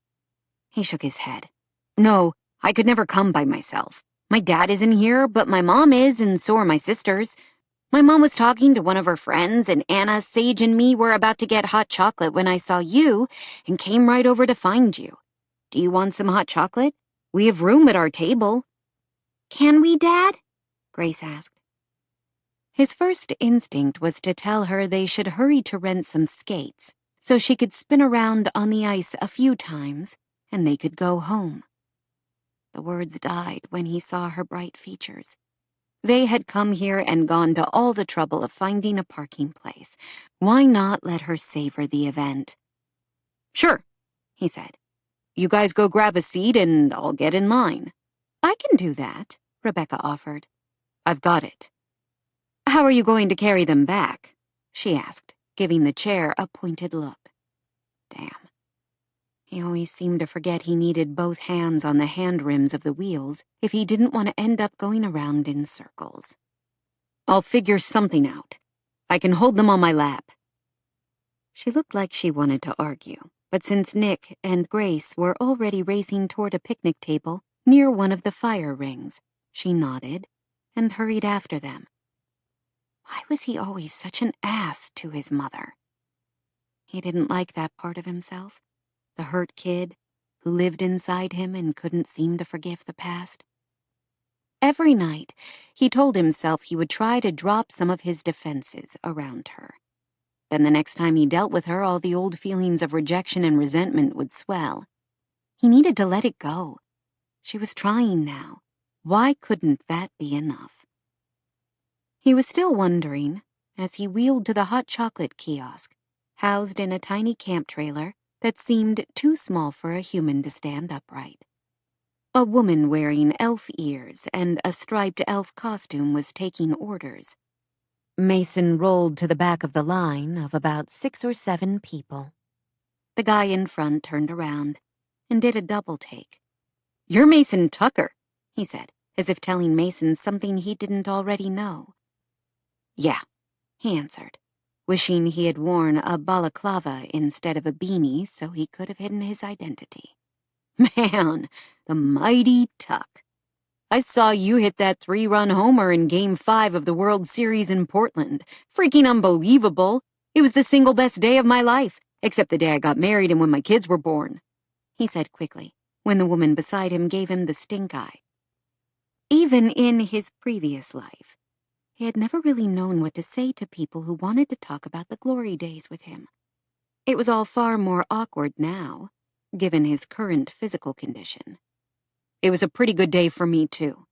He shook his head. "No, I could never come by myself. My dad isn't here, but my mom is, and so are my sisters. My mom was talking to one of her friends, and Anna, Sage, and me were about to get hot chocolate when I saw you and came right over to find you. Do you want some hot chocolate? We have room at our table." "Can we, Dad?" Grace asked. His first instinct was to tell her they should hurry to rent some skates so she could spin around on the ice a few times and they could go home. The words died when he saw her bright features. They had come here and gone to all the trouble of finding a parking place. Why not let her savor the event? "Sure," he said. "You guys go grab a seat and I'll get in line." "I can do that," Rebecca offered. "I've got it." "How are you going to carry them back?" she asked, giving the chair a pointed look. Damn. He always seemed to forget he needed both hands on the hand rims of the wheels if he didn't want to end up going around in circles. "I'll figure something out. I can hold them on my lap." She looked like she wanted to argue, but since Nick and Grace were already racing toward a picnic table near one of the fire rings, she nodded and hurried after them. Why was he always such an ass to his mother? He didn't like that part of himself, the hurt kid who lived inside him and couldn't seem to forgive the past. Every night, he told himself he would try to drop some of his defenses around her. Then the next time he dealt with her, all the old feelings of rejection and resentment would swell. He needed to let it go. She was trying now. Why couldn't that be enough? He was still wondering as he wheeled to the hot chocolate kiosk, housed in a tiny camp trailer that seemed too small for a human to stand upright. A woman wearing elf ears and a striped elf costume was taking orders. Mason rolled to the back of the line of about 6 or 7 people. The guy in front turned around and did a double take. "You're Mason Tucker," he said, as if telling Mason something he didn't already know. "Yeah," he answered, wishing he had worn a balaclava instead of a beanie so he could have hidden his identity. "Man, the mighty Tuck. I saw you hit that 3-run homer in Game 5 of the World Series in Portland. Freaking unbelievable. It was the single best day of my life, except the day I got married and when my kids were born," he said quickly, when the woman beside him gave him the stink eye. Even in his previous life, he had never really known what to say to people who wanted to talk about the glory days with him. It was all far more awkward now, given his current physical condition. "It was a pretty good day for me, too."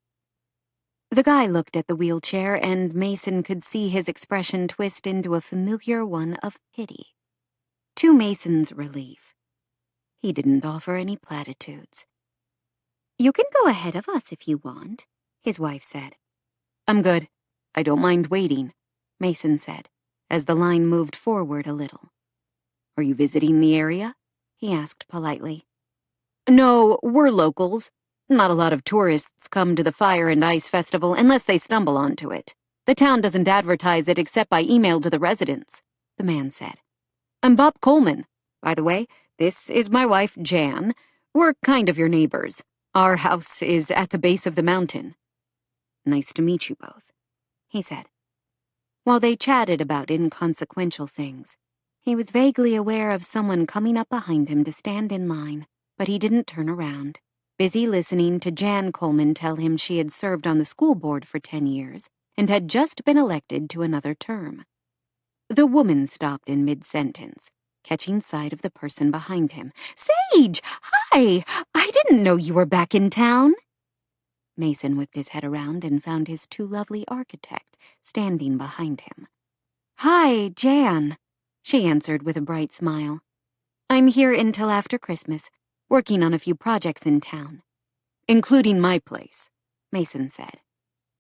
The guy looked at the wheelchair, and Mason could see his expression twist into a familiar one of pity. To Mason's relief, he didn't offer any platitudes. "You can go ahead of us if you want," his wife said. "I'm good. I don't mind waiting," Mason said, as the line moved forward a little. "Are you visiting the area?" he asked politely. "No, we're locals. Not a lot of tourists come to the Fire and Ice Festival unless they stumble onto it. The town doesn't advertise it except by email to the residents," the man said. "I'm Bob Coleman. By the way, this is my wife, Jan. We're kind of your neighbors. Our house is at the base of the mountain." "Nice to meet you both," he said. While they chatted about inconsequential things, he was vaguely aware of someone coming up behind him to stand in line, but he didn't turn around, busy listening to Jan Coleman tell him she had served on the school board for 10 years and had just been elected to another term. The woman stopped in mid-sentence, catching sight of the person behind him. "Sage! Hi! I didn't know you were back in town." Mason whipped his head around and found his too lovely architect standing behind him. "Hi, Jan," she answered with a bright smile. "I'm here until after Christmas, working on a few projects in town." "Including my place," Mason said.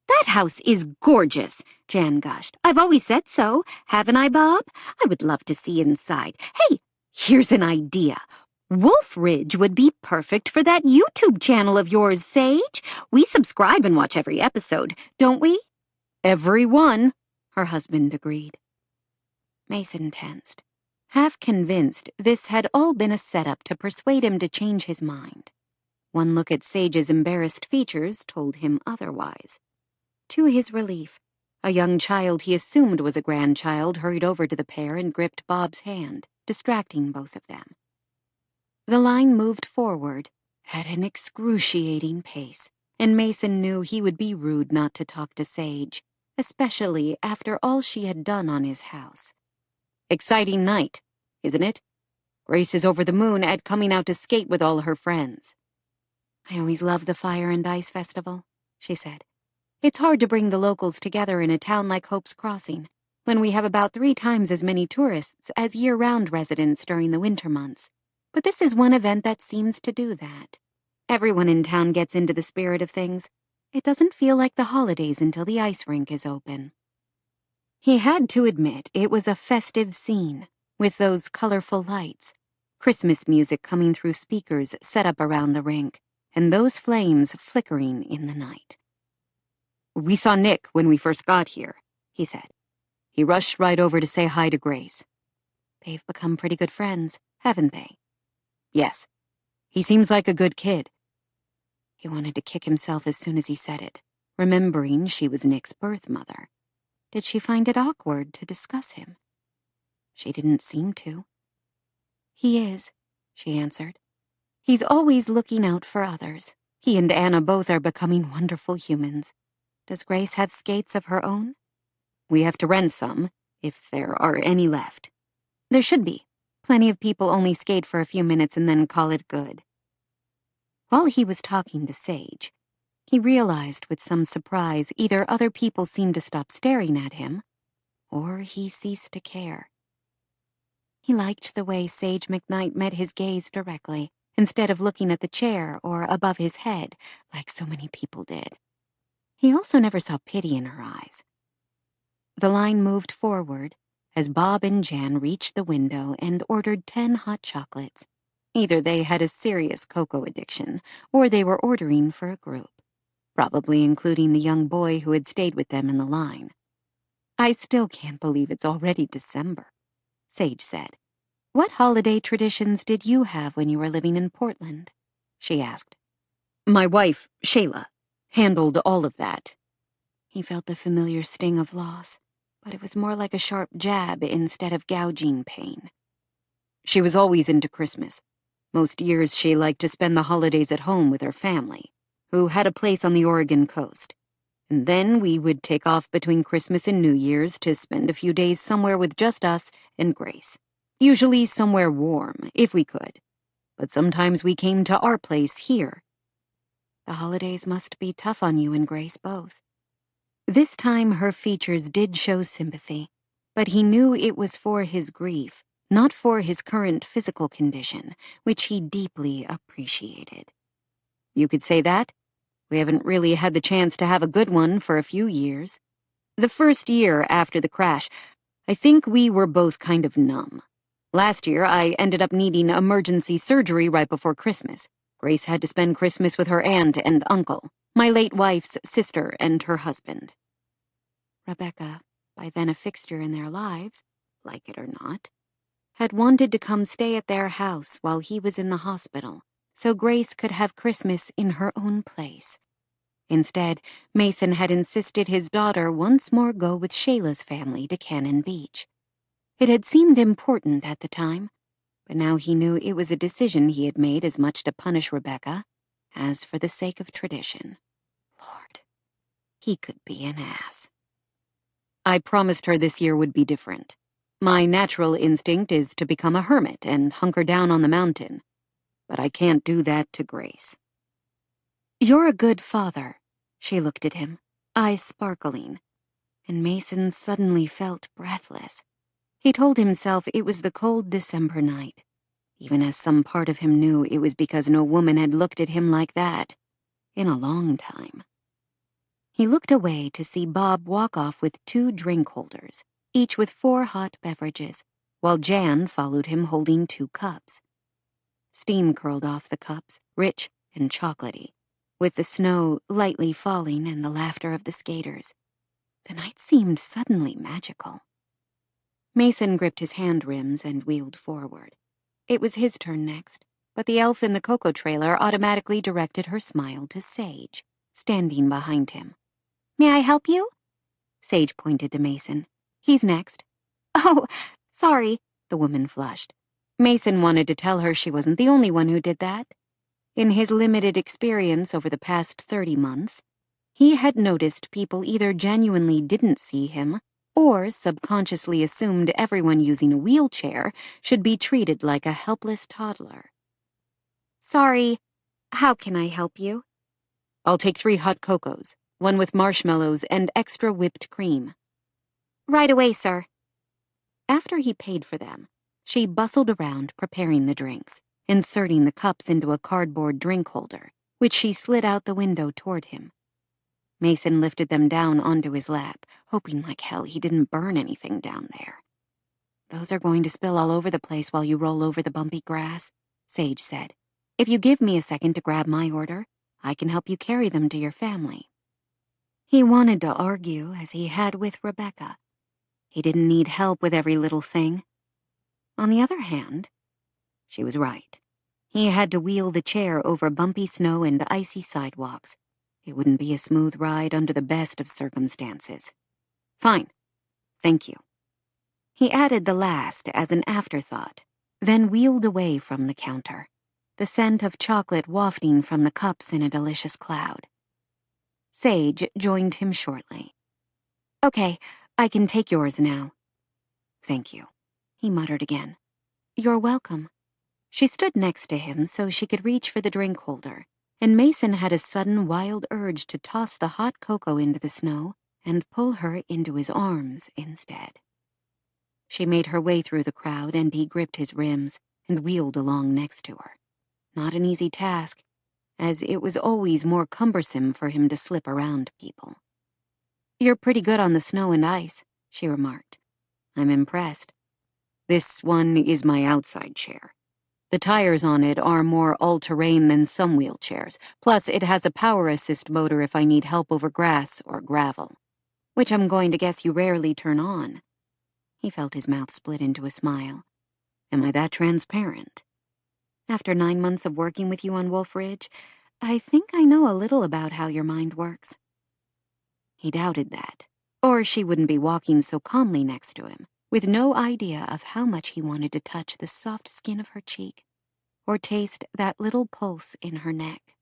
That house is gorgeous, Jan gushed. I've always said so, haven't I, Bob? I would love to see inside. Hey, here's an idea. Wolf Ridge would be perfect for that YouTube channel of yours, Sage. We subscribe and watch every episode, don't we? Every one, her husband agreed. Mason tensed, half convinced this had all been a setup to persuade him to change his mind. One look at Sage's embarrassed features told him otherwise. To his relief, a young child he assumed was a grandchild hurried over to the pair and gripped Bob's hand, distracting both of them. The line moved forward at an excruciating pace, and Mason knew he would be rude not to talk to Sage, especially after all she had done on his house. Exciting night, isn't it? Grace is over the moon at coming out to skate with all her friends. I always loved the Fire and Ice Festival, she said. It's hard to bring the locals together in a town like Hope's Crossing, when we have about 3 times as many tourists as year-round residents during the winter months. But this is one event that seems to do that. Everyone in town gets into the spirit of things. It doesn't feel like the holidays until the ice rink is open. He had to admit it was a festive scene, with those colorful lights, Christmas music coming through speakers set up around the rink, and those flames flickering in the night. We saw Nick when we first got here, he said. He rushed right over to say hi to Grace. They've become pretty good friends, haven't they? Yes. He seems like a good kid. He wanted to kick himself as soon as he said it, remembering she was Nick's birth mother. Did she find it awkward to discuss him? She didn't seem to. He is, she answered. He's always looking out for others. He and Anna both are becoming wonderful humans. Does Grace have skates of her own? We have to rent some, if there are any left. There should be. Plenty of people only skate for a few minutes and then call it good. While he was talking to Sage, he realized with some surprise either other people seemed to stop staring at him, or he ceased to care. He liked the way Sage McKnight met his gaze directly, instead of looking at the chair or above his head, like so many people did. He also never saw pity in her eyes. The line moved forward as Bob and Jan reached the window and ordered 10 hot chocolates. Either they had a serious cocoa addiction, or they were ordering for a group, probably including the young boy who had stayed with them in the line. I still can't believe it's already December, Sage said. What holiday traditions did you have when you were living in Portland? She asked. My wife, Shayla, handled all of that. He felt the familiar sting of loss, but it was more like a sharp jab instead of gouging pain. She was always into Christmas. Most years she liked to spend the holidays at home with her family, who had a place on the Oregon coast. And then we would take off between Christmas and New Year's to spend a few days somewhere with just us and Grace. Usually somewhere warm, if we could. But sometimes we came to our place here. The holidays must be tough on you and Grace both. This time her features did show sympathy, but he knew it was for his grief, not for his current physical condition, which he deeply appreciated. You could say that. We haven't really had the chance to have a good one for a few years. The first year after the crash, I think we were both kind of numb. Last year, I ended up needing emergency surgery right before Christmas. Grace had to spend Christmas with her aunt and uncle, my late wife's sister and her husband. Rebecca, by then a fixture in their lives, like it or not, had wanted to come stay at their house while he was in the hospital, so Grace could have Christmas in her own place. Instead, Mason had insisted his daughter once more go with Shayla's family to Cannon Beach. It had seemed important at the time, but now he knew it was a decision he had made as much to punish Rebecca as for the sake of tradition. Lord, he could be an ass. I promised her this year would be different. My natural instinct is to become a hermit and hunker down on the mountain, but I can't do that to Grace. You're a good father, she looked at him, eyes sparkling, and Mason suddenly felt breathless. He told himself it was the cold December night, even as some part of him knew it was because no woman had looked at him like that in a long time. He looked away to see Bob walk off with 2 drink holders, each with 4 hot beverages, while Jan followed him holding 2 cups. Steam curled off the cups, rich and chocolatey, with the snow lightly falling and the laughter of the skaters. The night seemed suddenly magical. Mason gripped his hand rims and wheeled forward. It was his turn next, but the elf in the cocoa trailer automatically directed her smile to Sage, standing behind him. "May I help you?" Sage pointed to Mason. "He's next." "Oh, sorry," the woman flushed. Mason wanted to tell her she wasn't the only one who did that. In his limited experience over the past 30 months, he had noticed people either genuinely didn't see him or subconsciously assumed everyone using a wheelchair should be treated like a helpless toddler. "Sorry, how can I help you?" I'll take 3 hot cocos, 1 with marshmallows and extra whipped cream. "Right away, sir." After he paid for them, she bustled around preparing the drinks, inserting the cups into a cardboard drink holder, which she slid out the window toward him. Mason lifted them down onto his lap, hoping like hell he didn't burn anything down there. "Those are going to spill all over the place while you roll over the bumpy grass," Sage said. "If you give me a second to grab my order, I can help you carry them to your family." He wanted to argue, as he had with Rebecca. He didn't need help with every little thing. On the other hand, she was right. He had to wheel the chair over bumpy snow and icy sidewalks. It wouldn't be a smooth ride under the best of circumstances. "Fine. Thank you." He added the last as an afterthought, then wheeled away from the counter, the scent of chocolate wafting from the cups in a delicious cloud. Sage joined him shortly. "Okay, I can take yours now." "Thank you," he muttered again. "You're welcome." She stood next to him so she could reach for the drink holder, and Mason had a sudden wild urge to toss the hot cocoa into the snow and pull her into his arms instead. She made her way through the crowd, and he gripped his rims and wheeled along next to her. Not an easy task, as it was always more cumbersome for him to slip around people. "You're pretty good on the snow and ice," she remarked. "I'm impressed." This one is my outside chair. The tires on it are more all-terrain than some wheelchairs, plus it has a power assist motor if I need help over grass or gravel. "Which I'm going to guess you rarely turn on." He felt his mouth split into a smile. Am I that transparent? "After 9 months of working with you on Wolf Ridge, I think I know a little about how your mind works." He doubted that, or she wouldn't be walking so calmly next to him, with no idea of how much he wanted to touch the soft skin of her cheek, or taste that little pulse in her neck.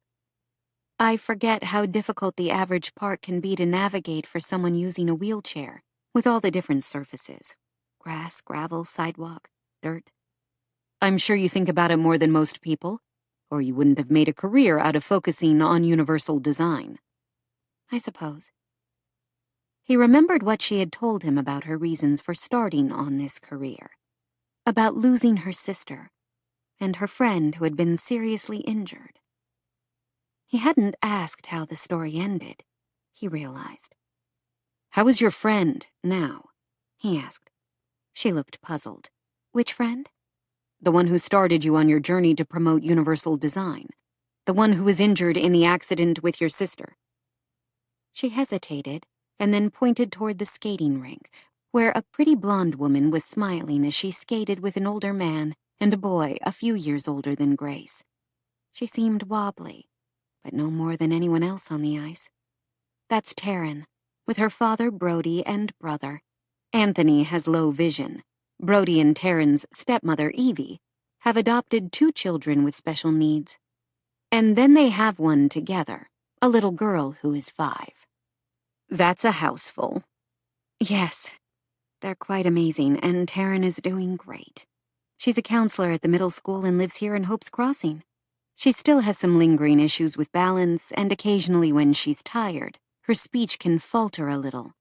"I forget how difficult the average park can be to navigate for someone using a wheelchair, with all the different surfaces. Grass, gravel, sidewalk, dirt." I'm sure you think about it more than most people, or you wouldn't have made a career out of focusing on universal design. "I suppose." He remembered what she had told him about her reasons for starting on this career. About losing her sister, and her friend who had been seriously injured. He hadn't asked how the story ended, he realized. "How is your friend now?" he asked. She looked puzzled. "Which friend?" "The one who started you on your journey to promote universal design. The one who was injured in the accident with your sister." She hesitated, and then pointed toward the skating rink, where a pretty blonde woman was smiling as she skated with an older man and a boy a few years older than Grace. She seemed wobbly, but no more than anyone else on the ice. "That's Taryn, with her father Brody and brother. Anthony has low vision. Brody and Taryn's stepmother, Evie, have adopted 2 children with special needs. And then they have one together, a little girl who is 5. That's a houseful. "Yes. They're quite amazing, and Taryn is doing great. She's a counselor at the middle school and lives here in Hope's Crossing. She still has some lingering issues with balance, and occasionally when she's tired, her speech can falter a little.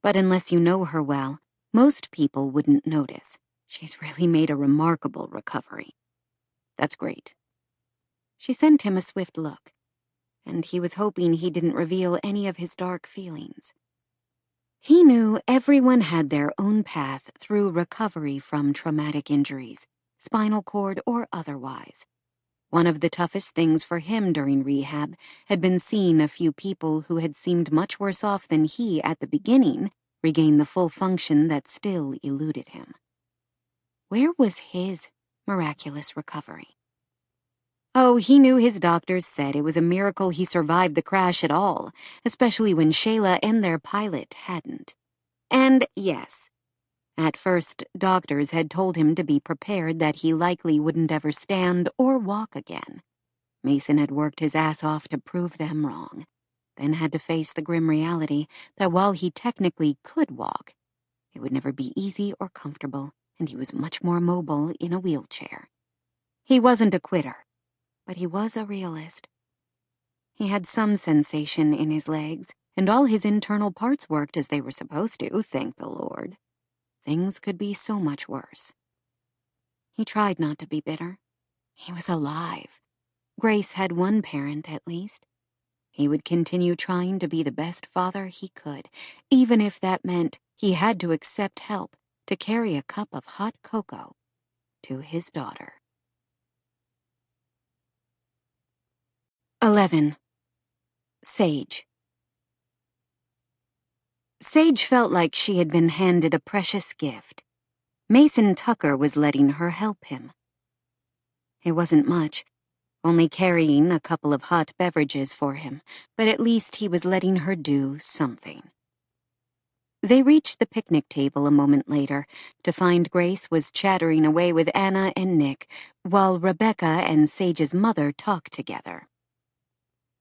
But unless you know her well, most people wouldn't notice. She's really made a remarkable recovery." That's great. She sent him a swift look. and he was hoping he didn't reveal any of his dark feelings. He knew everyone had their own path through recovery from traumatic injuries, spinal cord or otherwise. One of the toughest things for him during rehab had been seeing a few people who had seemed much worse off than he at the beginning regain the full function that still eluded him. Where was his miraculous recovery? Oh, he knew his doctors said it was a miracle he survived the crash at all, especially when Shayla and their pilot hadn't. And yes, at first, doctors had told him to be prepared that he likely wouldn't ever stand or walk again. Mason had worked his ass off to prove them wrong, then had to face the grim reality that while he technically could walk, it would never be easy or comfortable, and he was much more mobile in a wheelchair. He wasn't a quitter, but he was a realist. He had some sensation in his legs, and all his internal parts worked as they were supposed to, thank the Lord. Things could be so much worse. He tried not to be bitter. He was alive. Grace had one parent, at least. He would continue trying to be the best father he could, even if that meant he had to accept help to carry a cup of hot cocoa to his daughter. 11. Sage. Sage felt like she had been handed a precious gift. Mason Tucker was letting her help him. It wasn't much, only carrying a couple of hot beverages for him, but at least he was letting her do something. They reached the picnic table a moment later to find Grace was chattering away with Anna and Nick while Rebecca and Sage's mother talked together.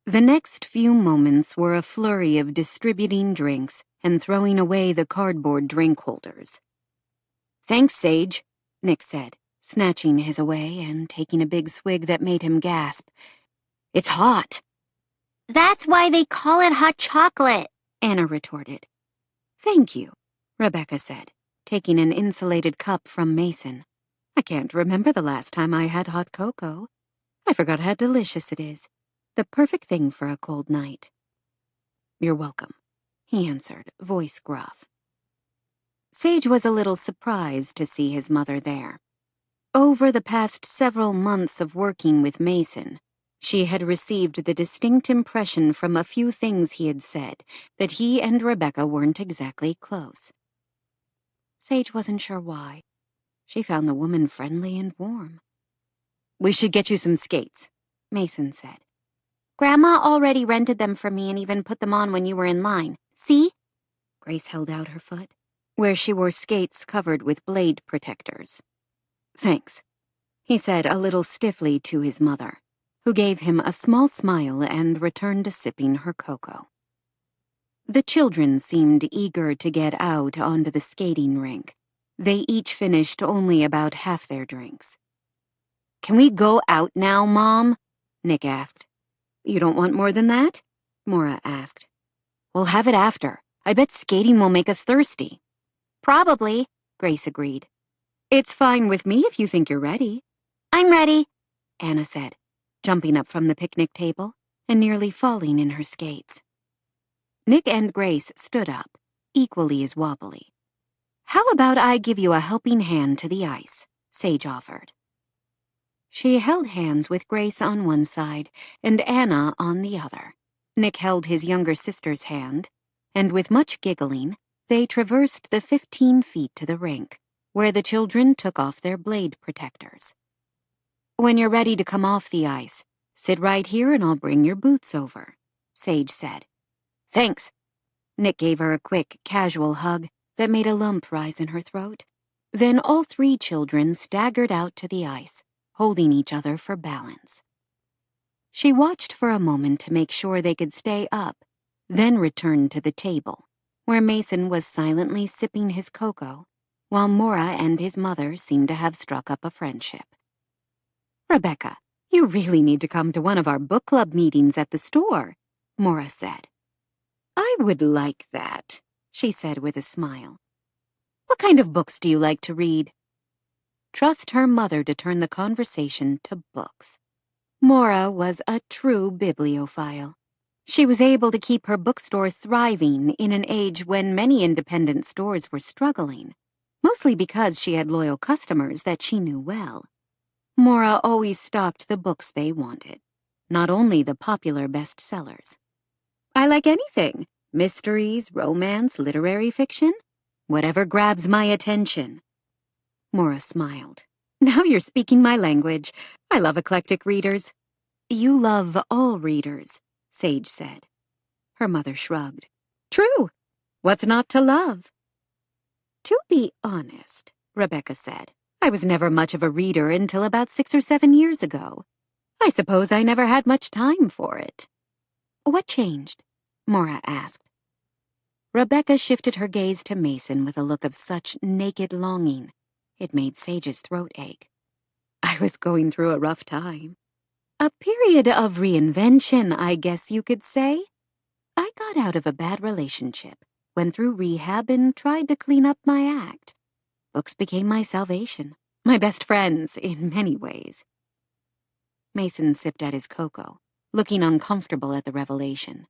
The next few moments were a flurry of distributing drinks and throwing away the cardboard drink holders. "Thanks, Sage," Nick said, snatching his away and taking a big swig that made him gasp. "It's hot." That's why they call it hot chocolate, Anna retorted. "Thank you," Rebecca said, taking an insulated cup from Mason. "I can't remember the last time I had hot cocoa. I forgot how delicious it is. The perfect thing for a cold night." "You're welcome," he answered, voice gruff. Sage was a little surprised to see his mother there. Over the past several months of working with Mason, she had received the distinct impression from a few things he had said that he and Rebecca weren't exactly close. Sage wasn't sure why. She found the woman friendly and warm. "We should get you some skates," Mason said. Grandma already rented them for me and even put them on when you were in line. See?" Grace held out her foot, where she wore skates covered with blade protectors. "Thanks," he said a little stiffly to his mother, who gave him a small smile and returned to sipping her cocoa. The children seemed eager to get out onto the skating rink. They each finished only about half their drinks. "Can we go out now, Mom?" Nick asked. "You don't want more than that?" Maura asked. "We'll have it after. I bet skating will make us thirsty." "Probably," Grace agreed. "It's fine with me if you think you're ready." "I'm ready," Anna said, jumping up from the picnic table and nearly falling in her skates. Nick and Grace stood up, equally as wobbly. "How about I give you a helping hand to the ice?" Sage offered. She held hands with Grace on one side and Anna on the other. Nick held his younger sister's hand, and with much giggling, they traversed the 15 feet to the rink, where the children took off their blade protectors. "When you're ready to come off the ice, sit right here and I'll bring your boots over," Sage said. "Thanks." Nick gave her a quick, casual hug that made a lump rise in her throat. Then all three children staggered out to the ice, holding each other for balance. She watched for a moment to make sure they could stay up, then returned to the table, where Mason was silently sipping his cocoa, while Maura and his mother seemed to have struck up a friendship. "Rebecca, you really need to come to one of our book club meetings at the store," Maura said. "I would like that," she said with a smile. "What kind of books do you like to read?" Trust her mother to turn the conversation to books. Mora was a true bibliophile. She was able to keep her bookstore thriving in an age when many independent stores were struggling, mostly because she had loyal customers that she knew well. Mora always stocked the books they wanted, not only the popular bestsellers. I like anything: mysteries, romance, literary fiction, whatever grabs my attention. Mora smiled. Now you're speaking my language. I love eclectic readers. You love all readers, Sage said. Her mother shrugged. True. What's not to love? To be honest, Rebecca said, I was never much of a reader until about 6 or 7 years ago. I suppose I never had much time for it. What changed? Mora asked. Rebecca shifted her gaze to Mason with a look of such naked longing. It made Sage's throat ache. I was going through a rough time. A period of reinvention, I guess you could say. I got out of a bad relationship, went through rehab, and tried to clean up my act. Books became my salvation, my best friends in many ways. Mason sipped at his cocoa, looking uncomfortable at the revelation.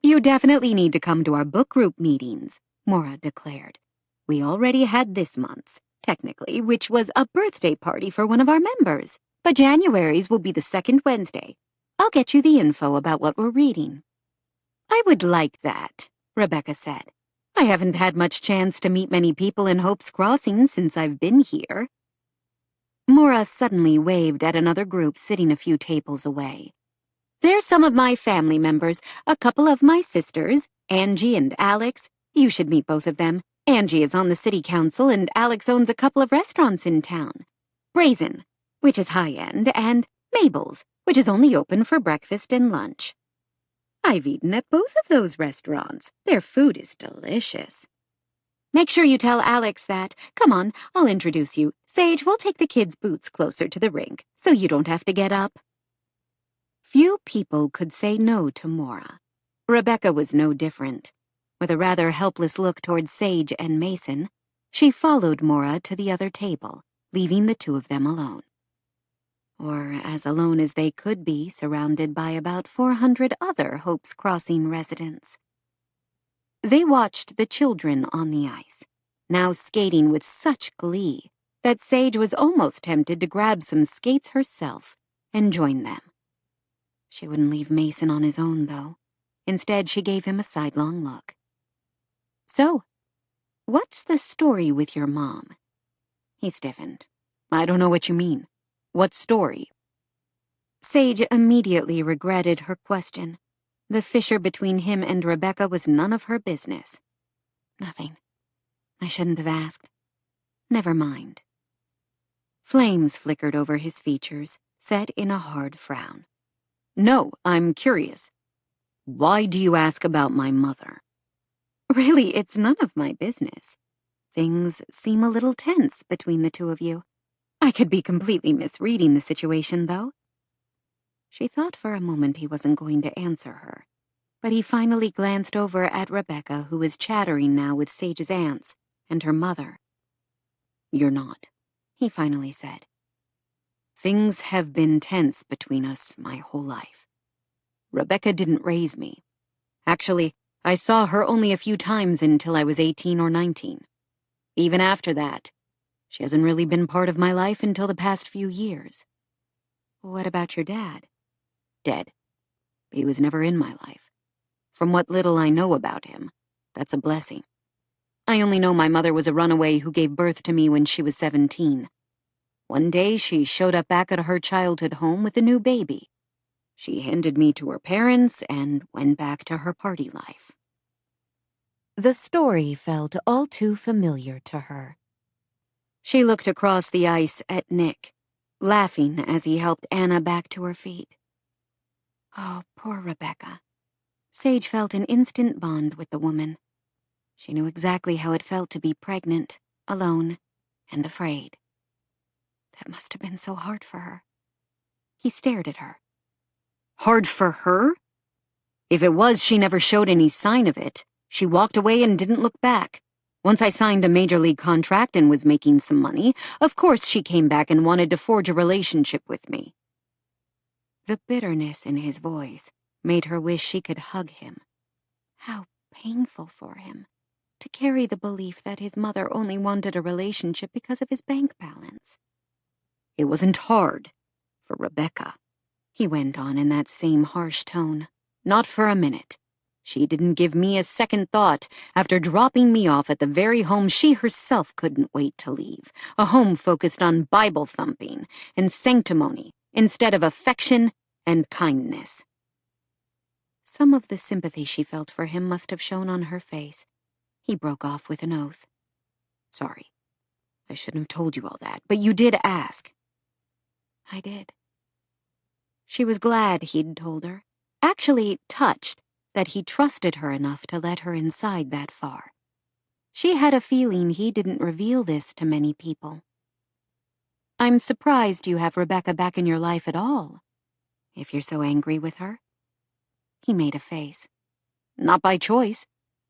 You definitely need to come to our book group meetings, Mora declared. We already had this month's, technically, which was a birthday party for one of our members. But January's will be the second Wednesday. I'll get you the info about what we're reading. I would like that, Rebecca said. I haven't had much chance to meet many people in Hope's Crossing since I've been here. Mora suddenly waved at another group sitting a few tables away. There's some of my family members, a couple of my sisters, Angie and Alex. You should meet both of them. Angie is on the city council and Alex owns a couple of restaurants in town. Brazen, which is high-end, and Mabel's, which is only open for breakfast and lunch. I've eaten at both of those restaurants. Their food is delicious. Make sure you tell Alex that. Come on, I'll introduce you. Sage, we'll take the kids' boots closer to the rink, so you don't have to get up. Few people could say no to Mora. Rebecca was no different. With a rather helpless look towards Sage and Mason, she followed Mora to the other table, leaving the two of them alone. Or as alone as they could be, surrounded by about 400 other Hope's Crossing residents. They watched the children on the ice, now skating with such glee that Sage was almost tempted to grab some skates herself and join them. She wouldn't leave Mason on his own, though. Instead, she gave him a sidelong look. So, what's the story with your mom? He stiffened. I don't know what you mean. What story? Sage immediately regretted her question. The fissure between him and Rebecca was none of her business. Nothing. I shouldn't have asked. Never mind. Flames flickered over his features, set in a hard frown. No, I'm curious. Why do you ask about my mother? Really, it's none of my business. Things seem a little tense between the two of you. I could be completely misreading the situation, though. She thought for a moment he wasn't going to answer her, but he finally glanced over at Rebecca, who was chattering now with Sage's aunts and her mother. You're not, he finally said. Things have been tense between us my whole life. Rebecca didn't raise me. Actually, I saw her only a few times until I was 18 or 19. Even after that, she hasn't really been part of my life until the past few years. What about your dad? Dead. He was never in my life. From what little I know about him, that's a blessing. I only know my mother was a runaway who gave birth to me when she was 17. One day, she showed up back at her childhood home with a new baby. She handed me to her parents and went back to her party life. The story felt all too familiar to her. She looked across the ice at Nick, laughing as he helped Anna back to her feet. Oh, poor Rebecca. Sage felt an instant bond with the woman. She knew exactly how it felt to be pregnant, alone, and afraid. That must have been so hard for her. He stared at her. Hard for her? If it was, she never showed any sign of it. She walked away and didn't look back. Once I signed a major league contract and was making some money, of course she came back and wanted to forge a relationship with me. The bitterness in his voice made her wish she could hug him. How painful for him to carry the belief that his mother only wanted a relationship because of his bank balance. It wasn't hard for Rebecca, he went on in that same harsh tone. Not for a minute. She didn't give me a second thought after dropping me off at the very home she herself couldn't wait to leave, a home focused on Bible thumping and sanctimony instead of affection and kindness. Some of the sympathy she felt for him must have shown on her face. He broke off with an oath. Sorry. I shouldn't have told you all that, but you did ask. I did. She was glad he'd told her, actually touched that he trusted her enough to let her inside that far. She had a feeling he didn't reveal this to many people. I'm surprised you have Rebecca back in your life at all, if you're so angry with her. He made a face. Not by choice.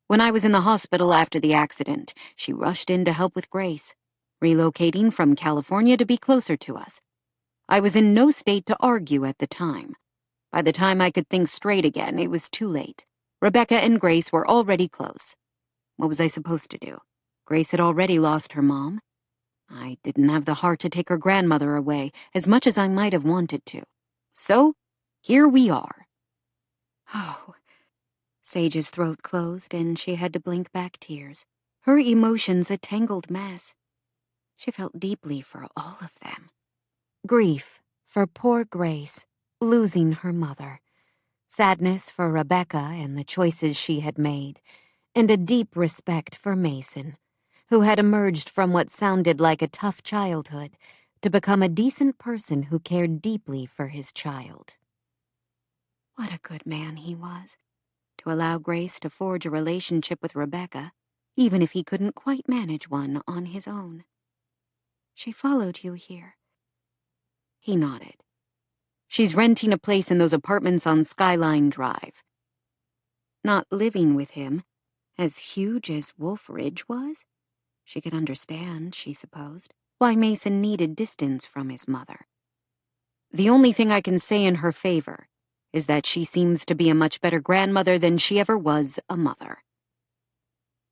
When I was in the hospital after the accident, she rushed in to help with Grace, relocating from California to be closer to us. I was in no state to argue at the time. By the time I could think straight again, it was too late. Rebecca and Grace were already close. What was I supposed to do? Grace had already lost her mom. I didn't have the heart to take her grandmother away, as much as I might have wanted to. So, here we are. Oh. Sage's throat closed, and she had to blink back tears, her emotions a tangled mess. She felt deeply for all of them. Grief for poor Grace, losing her mother. Sadness for Rebecca and the choices she had made, and a deep respect for Mason, who had emerged from what sounded like a tough childhood to become a decent person who cared deeply for his child. What a good man he was, to allow Grace to forge a relationship with Rebecca, even if he couldn't quite manage one on his own. She followed you here. He nodded. She's renting a place in those apartments on Skyline Drive. Not living with him, as huge as Wolf Ridge was? She could understand, she supposed, why Mason needed distance from his mother. The only thing I can say in her favor is that she seems to be a much better grandmother than she ever was a mother.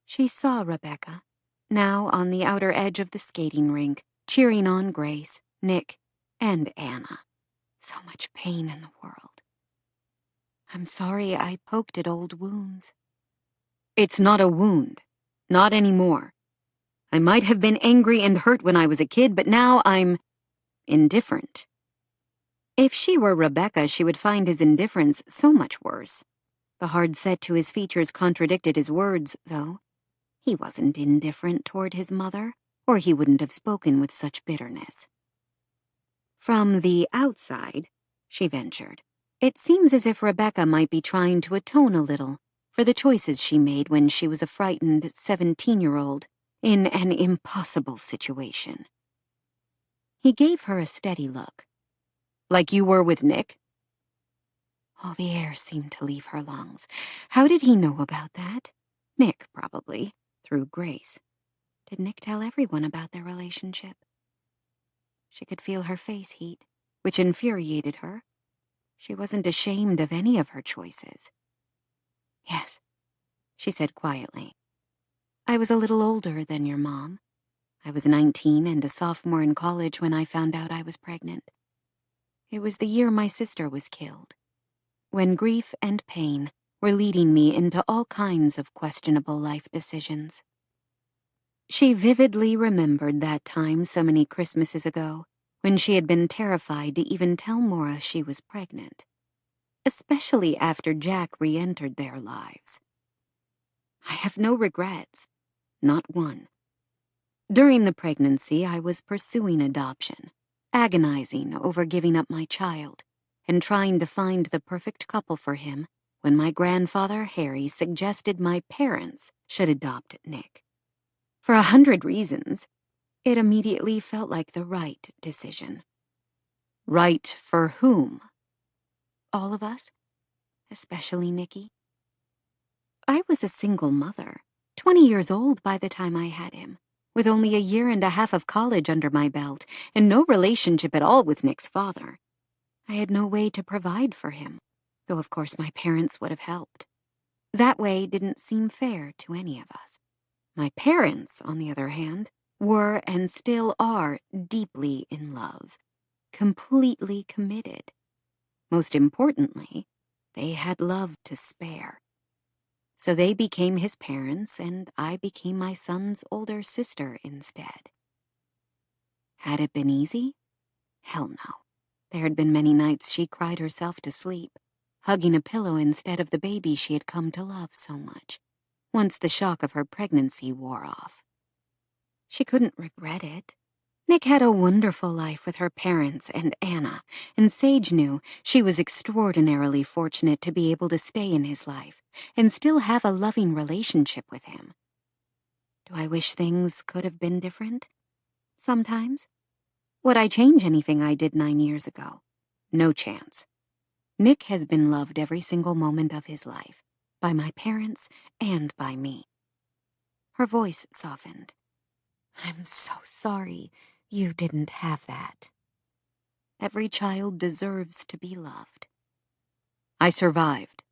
She saw Rebecca, now on the outer edge of the skating rink, cheering on Grace, Nick, and Anna. So much pain in the world. I'm sorry I poked at old wounds. It's not a wound. Not anymore. I might have been angry and hurt when I was a kid, but now I'm indifferent. If she were Rebecca, she would find his indifference so much worse. The hard set to his features contradicted his words, though. He wasn't indifferent toward his mother, or he wouldn't have spoken with such bitterness. From the outside, she ventured, it seems as if Rebecca might be trying to atone a little for the choices she made when she was a frightened 17-year-old in an impossible situation. He gave her a steady look. Like you were with Nick? Oh, the air seemed to leave her lungs. How did he know about that? Nick, probably, through Grace. Did Nick tell everyone about their relationship? She could feel her face heat, which infuriated her. She wasn't ashamed of any of her choices. Yes, she said quietly. I was a little older than your mom. I was 19 and a sophomore in college when I found out I was pregnant. It was the year my sister was killed, when grief and pain were leading me into all kinds of questionable life decisions. She vividly remembered that time so many Christmases ago, when she had been terrified to even tell Maura she was pregnant, especially after Jack re-entered their lives. I have no regrets, not one. During the pregnancy, I was pursuing adoption, agonizing over giving up my child, and trying to find the perfect couple for him when my grandfather, Harry, suggested my parents should adopt Nick. For 100 reasons, it immediately felt like the right decision. Right for whom? All of us, especially Nicky. I was a single mother, 20 years old by the time I had him, with only a year and a half of college under my belt, and no relationship at all with Nick's father. I had no way to provide for him, though of course my parents would have helped. That way didn't seem fair to any of us. My parents, on the other hand, were and still are deeply in love, completely committed. Most importantly, they had love to spare. So they became his parents, and I became my son's older sister instead. Had it been easy? Hell no. There had been many nights she cried herself to sleep, hugging a pillow instead of the baby she had come to love so much, once the shock of her pregnancy wore off. She couldn't regret it. Nick had a wonderful life with her parents and Anna, and Sage knew she was extraordinarily fortunate to be able to stay in his life and still have a loving relationship with him. Do I wish things could have been different? Sometimes. Would I change anything I did 9 years ago? No chance. Nick has been loved every single moment of his life, by my parents and by me. Her voice softened. I'm so sorry you didn't have that. Every child deserves to be loved. I survived.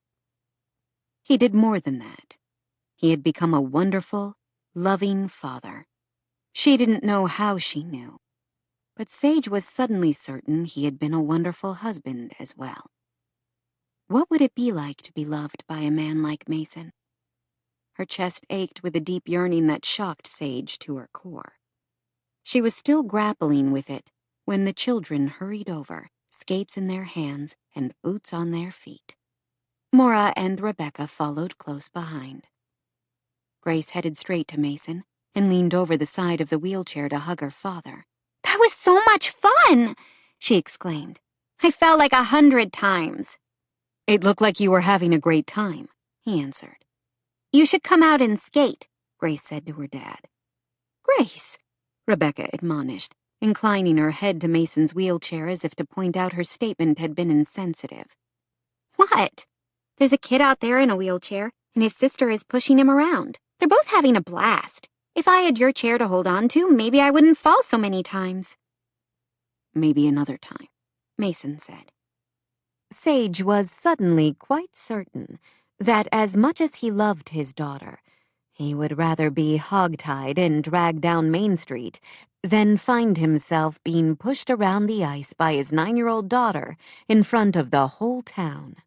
He did more than that. He had become a wonderful, loving father. She didn't know how she knew, but Sage was suddenly certain he had been a wonderful husband as well. What would it be like to be loved by a man like Mason? Her chest ached with a deep yearning that shocked Sage to her core. She was still grappling with it when the children hurried over, skates in their hands and boots on their feet. Maura and Rebecca followed close behind. Grace headed straight to Mason and leaned over the side of the wheelchair to hug her father. That was so much fun, she exclaimed. I fell like 100 times. It looked like you were having a great time, he answered. You should come out and skate, Grace said to her dad. Grace, Rebecca admonished, inclining her head to Mason's wheelchair as if to point out her statement had been insensitive. What? There's a kid out there in a wheelchair, and his sister is pushing him around. They're both having a blast. If I had your chair to hold on to, maybe I wouldn't fall so many times. Maybe another time, Mason said. Sage was suddenly quite certain that as much as he loved his daughter, he would rather be hogtied and dragged down Main Street than find himself being pushed around the ice by his 9-year-old daughter in front of the whole town.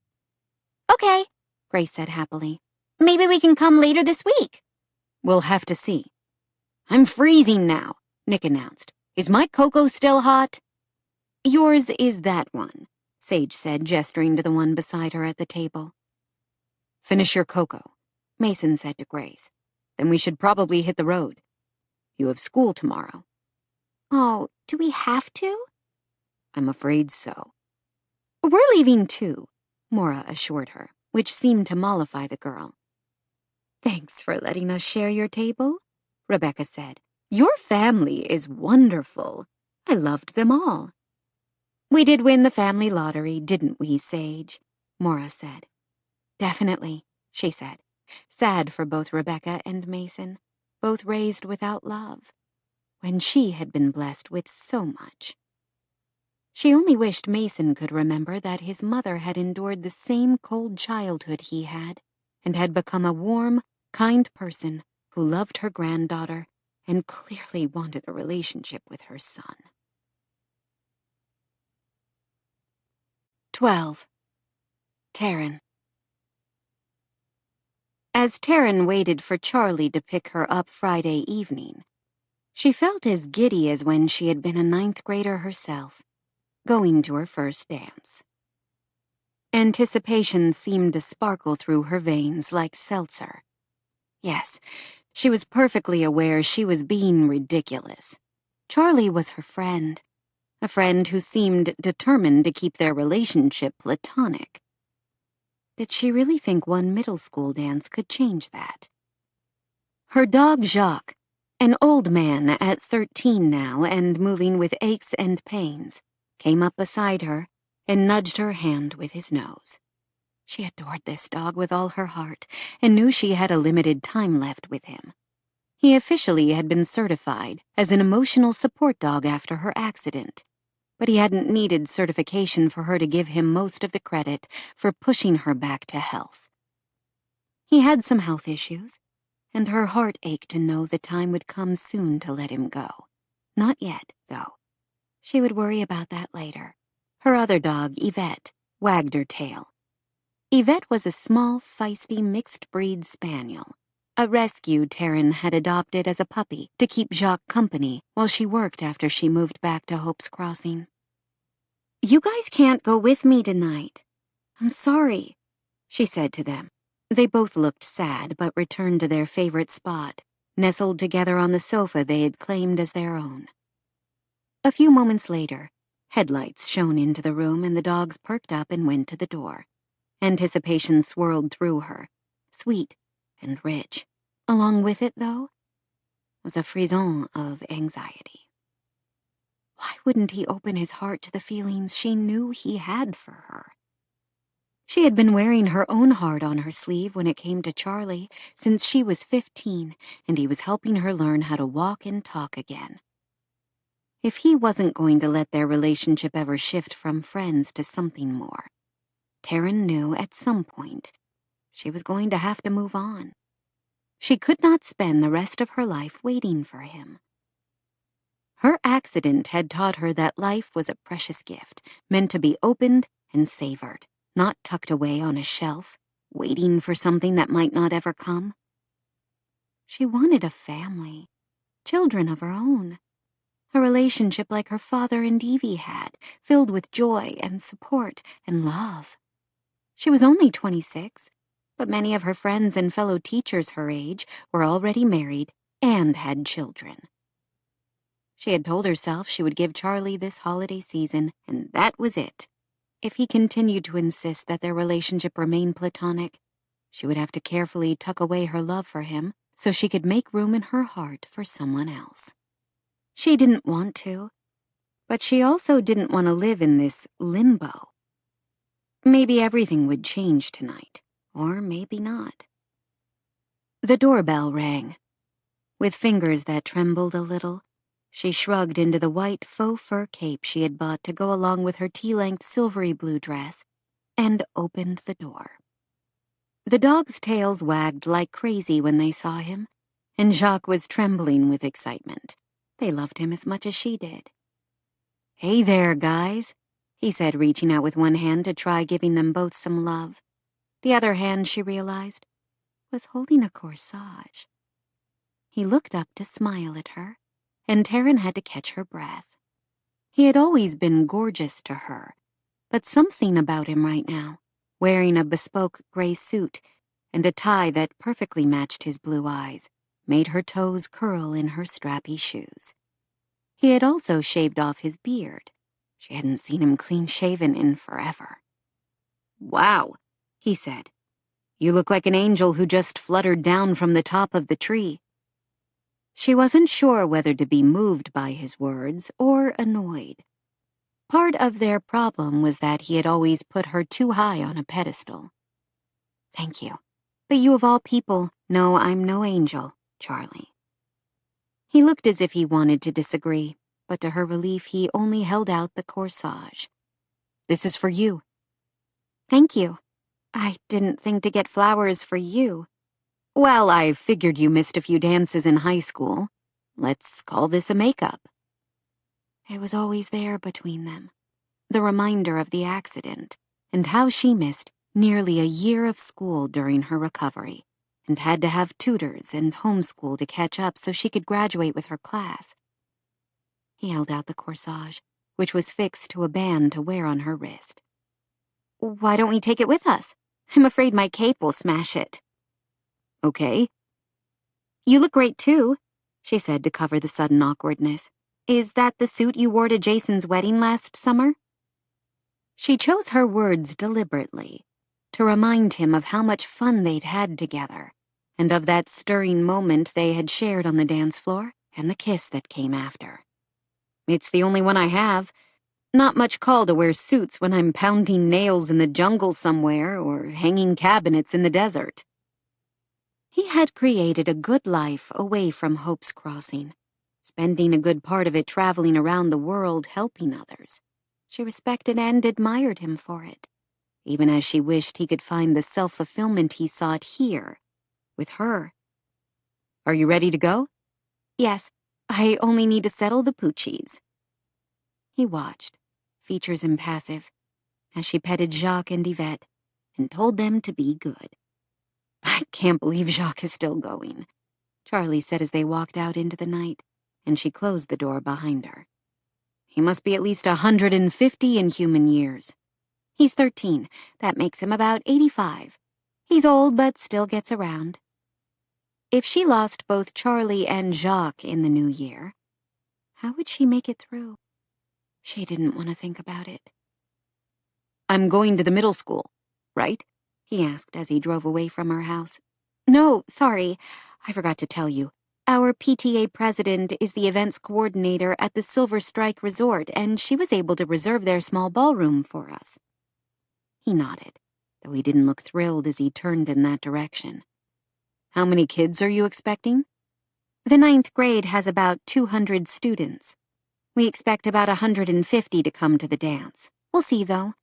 Okay, Grace said happily. Maybe we can come later this week. We'll have to see. I'm freezing now, Nick announced. Is my cocoa still hot? Yours is that one, Sage said, gesturing to the one beside her at the table. Finish your cocoa, Mason said to Grace. Then we should probably hit the road. You have school tomorrow. Oh, do we have to? I'm afraid so. We're leaving too, Maura assured her, which seemed to mollify the girl. Thanks for letting us share your table, Rebecca said. Your family is wonderful. I loved them all. We did win the family lottery, didn't we, Sage? Maura said. Definitely, she said, sad for both Rebecca and Mason, both raised without love, when she had been blessed with so much. She only wished Mason could remember that his mother had endured the same cold childhood he had, and had become a warm, kind person who loved her granddaughter and clearly wanted a relationship with her son. 12. Taryn. As Taryn waited for Charlie to pick her up Friday evening, she felt as giddy as when she had been a 9th grader herself, going to her first dance. Anticipation seemed to sparkle through her veins like seltzer. Yes, she was perfectly aware she was being ridiculous. Charlie was her friend, a friend who seemed determined to keep their relationship platonic. Did she really think one middle school dance could change that? Her dog Jacques, an old man at 13 now and moving with aches and pains, came up beside her and nudged her hand with his nose. She adored this dog with all her heart and knew she had a limited time left with him. He officially had been certified as an emotional support dog after her accident, but he hadn't needed certification for her to give him most of the credit for pushing her back to health. He had some health issues, and her heart ached to know the time would come soon to let him go. Not yet, though. She would worry about that later. Her other dog, Yvette, wagged her tail. Yvette was a small, feisty, mixed-breed spaniel, a rescue Thayne had adopted as a puppy to keep Jacques company while she worked after she moved back to Hope's Crossing. "You guys can't go with me tonight. I'm sorry," she said to them. They both looked sad but returned to their favorite spot, nestled together on the sofa they had claimed as their own. A few moments later, headlights shone into the room and the dogs perked up and went to the door. Anticipation swirled through her, sweet and rich. Along with it, though, was a frisson of anxiety. Why wouldn't he open his heart to the feelings she knew he had for her? She had been wearing her own heart on her sleeve when it came to Charlie since she was 15, and he was helping her learn how to walk and talk again. If he wasn't going to let their relationship ever shift from friends to something more, Thayne knew at some point she was going to have to move on. She could not spend the rest of her life waiting for him. Her accident had taught her that life was a precious gift, meant to be opened and savored, not tucked away on a shelf, waiting for something that might not ever come. She wanted a family, children of her own, a relationship like her father and Evie had, filled with joy and support and love. She was only 26, but many of her friends and fellow teachers her age were already married and had children. She had told herself she would give Charlie this holiday season, and that was it. If he continued to insist that their relationship remain platonic, she would have to carefully tuck away her love for him so she could make room in her heart for someone else. She didn't want to, but she also didn't want to live in this limbo. Maybe everything would change tonight, or maybe not. The doorbell rang. With fingers that trembled a little, she shrugged into the white faux fur cape she had bought to go along with her tea-length silvery blue dress, and opened the door. The dogs' tails wagged like crazy when they saw him, and Jacques was trembling with excitement. They loved him as much as she did. "Hey there, guys," he said, reaching out with one hand to try giving them both some love. The other hand, she realized, was holding a corsage. He looked up to smile at her, and Thayne had to catch her breath. He had always been gorgeous to her, but something about him right now, wearing a bespoke gray suit and a tie that perfectly matched his blue eyes, made her toes curl in her strappy shoes. He had also shaved off his beard. She hadn't seen him clean-shaven in forever. "Wow," he said. "You look like an angel who just fluttered down from the top of the tree." She wasn't sure whether to be moved by his words or annoyed. Part of their problem was that he had always put her too high on a pedestal. "Thank you, but you of all people know I'm no angel, Charlie." He looked as if he wanted to disagree, but to her relief he only held out the corsage. "This is for you." "Thank you. I didn't think to get flowers for you." "Well, I figured you missed a few dances in high school. Let's call this a makeup." It was always there between them, the reminder of the accident, and how she missed nearly a year of school during her recovery, and had to have tutors and homeschool to catch up so she could graduate with her class. He held out the corsage, which was fixed to a band to wear on her wrist. "Why don't we take it with us? I'm afraid my cape will smash it." "Okay." "You look great, too," she said to cover the sudden awkwardness. "Is that the suit you wore to Jason's wedding last summer?" She chose her words deliberately, to remind him of how much fun they'd had together, and of that stirring moment they had shared on the dance floor, and the kiss that came after. "It's the only one I have. Not much call to wear suits when I'm pounding nails in the jungle somewhere or hanging cabinets in the desert." He had created a good life away from Hope's Crossing, spending a good part of it traveling around the world helping others, She respected and admired him for it, even as she wished he could find the self-fulfillment he sought here, with her. Are you ready to go? Yes, I only need to settle the poochies. He watched, features impassive, as she petted Jacques and Yvette and told them to be good. I can't believe Jacques is still going, Charlie said as they walked out into the night, and she closed the door behind her. He must be at least 150 in human years. He's 13. That makes him about 85. He's old, but still gets around. If she lost both Charlie and Jacques in the new year, how would she make it through? She didn't want to think about it. I'm going to the middle school, right? He asked as he drove away from her house. No, sorry. I forgot to tell you. Our PTA president is the events coordinator at the Silver Strike Resort, and she was able to reserve their small ballroom for us. He nodded, though he didn't look thrilled as he turned in that direction. How many kids are you expecting? The 9th grade has about 200 students. We expect about 150 to come to the dance. We'll see, though.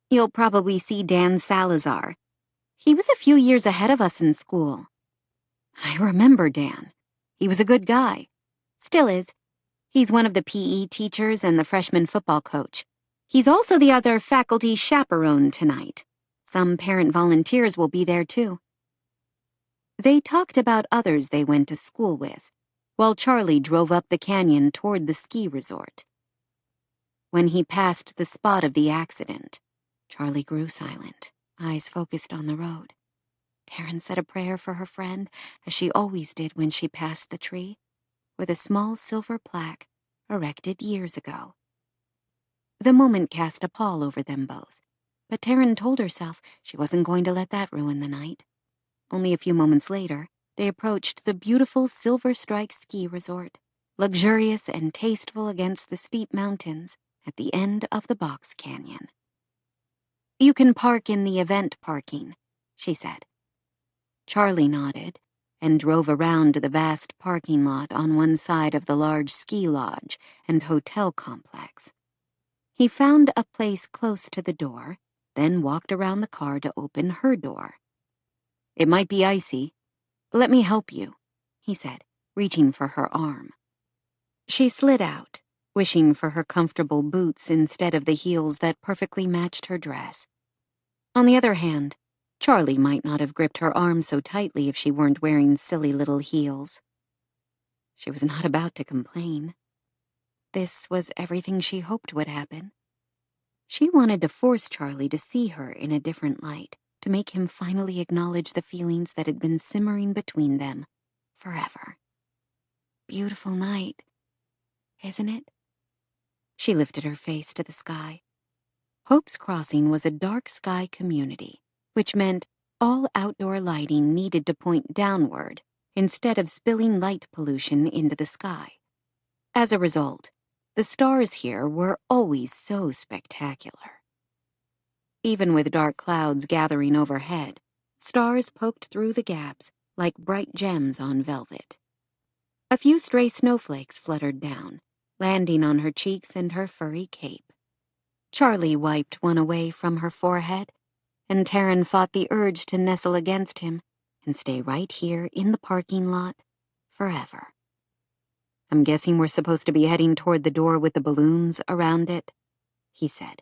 You'll probably see Dan Salazar. He was a few years ahead of us in school. I remember Dan. He was a good guy. Still is. He's one of the PE teachers and the freshman football coach. He's also the other faculty chaperone tonight. Some parent volunteers will be there, too. They talked about others they went to school with, while Charlie drove up the canyon toward the ski resort. When he passed the spot of the accident, Charlie grew silent, eyes focused on the road. Taryn said a prayer for her friend, as she always did when she passed the tree, with a small silver plaque erected years ago. The moment cast a pall over them both, but Taryn told herself she wasn't going to let that ruin the night. Only a few moments later, they approached the beautiful Silver Strike ski resort, luxurious and tasteful against the steep mountains at the end of the box canyon. You can park in the event parking, she said. Charlie nodded and drove around to the vast parking lot on one side of the large ski lodge and hotel complex. He found a place close to the door, then walked around the car to open her door. It might be icy. Let me help you, he said, reaching for her arm. She slid out, wishing for her comfortable boots instead of the heels that perfectly matched her dress. On the other hand, Charlie might not have gripped her arm so tightly if she weren't wearing silly little heels. She was not about to complain. This was everything she hoped would happen. She wanted to force Charlie to see her in a different light, to make him finally acknowledge the feelings that had been simmering between them forever. Beautiful night, isn't it? She lifted her face to the sky. Hope's Crossing was a dark sky community, which meant all outdoor lighting needed to point downward instead of spilling light pollution into the sky. As a result, the stars here were always so spectacular. Even with dark clouds gathering overhead, stars poked through the gaps like bright gems on velvet. A few stray snowflakes fluttered down, landing on her cheeks and her furry cape. Charlie wiped one away from her forehead, and Taryn fought the urge to nestle against him and stay right here in the parking lot forever. I'm guessing we're supposed to be heading toward the door with the balloons around it, he said.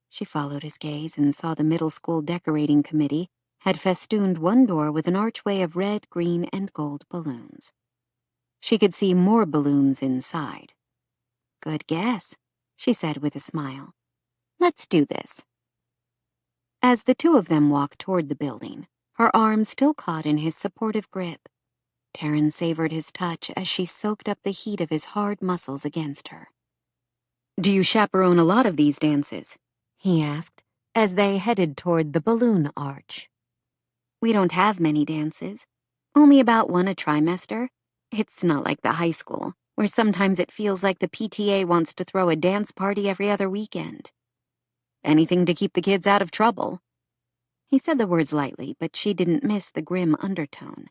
She followed his gaze and saw the middle school decorating committee had festooned one door with an archway of red, green, and gold balloons. She could see more balloons inside. Good guess, she said with a smile. Let's do this. As the two of them walked toward the building, her arm still caught in his supportive grip, Taryn savored his touch as she soaked up the heat of his hard muscles against her. Do you chaperone a lot of these dances? He asked, as they headed toward the balloon arch. We don't have many dances, only about one a trimester. It's not like the high school, where sometimes it feels like the PTA wants to throw a dance party every other weekend. Anything to keep the kids out of trouble. He said the words lightly, but she didn't miss the grim undertone.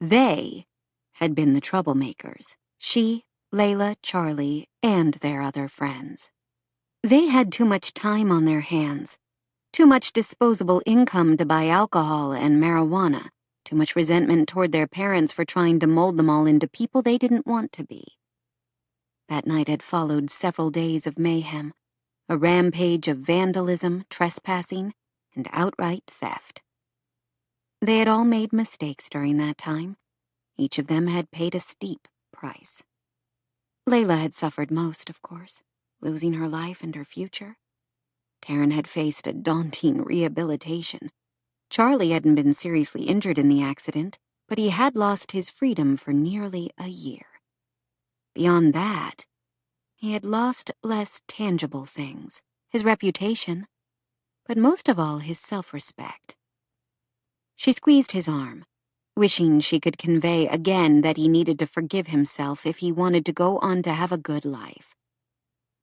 They had been the troublemakers. She, Layla, Charlie, and their other friends. They had too much time on their hands, too much disposable income to buy alcohol and marijuana, too much resentment toward their parents for trying to mold them all into people they didn't want to be. That night had followed several days of mayhem, a rampage of vandalism, trespassing, and outright theft. They had all made mistakes during that time. Each of them had paid a steep price. Layla had suffered most, of course, losing her life and her future. Taryn had faced a daunting rehabilitation. Charlie hadn't been seriously injured in the accident, but he had lost his freedom for nearly a year. Beyond that, he had lost less tangible things, his reputation, but most of all his self-respect. She squeezed his arm, wishing she could convey again that he needed to forgive himself if he wanted to go on to have a good life.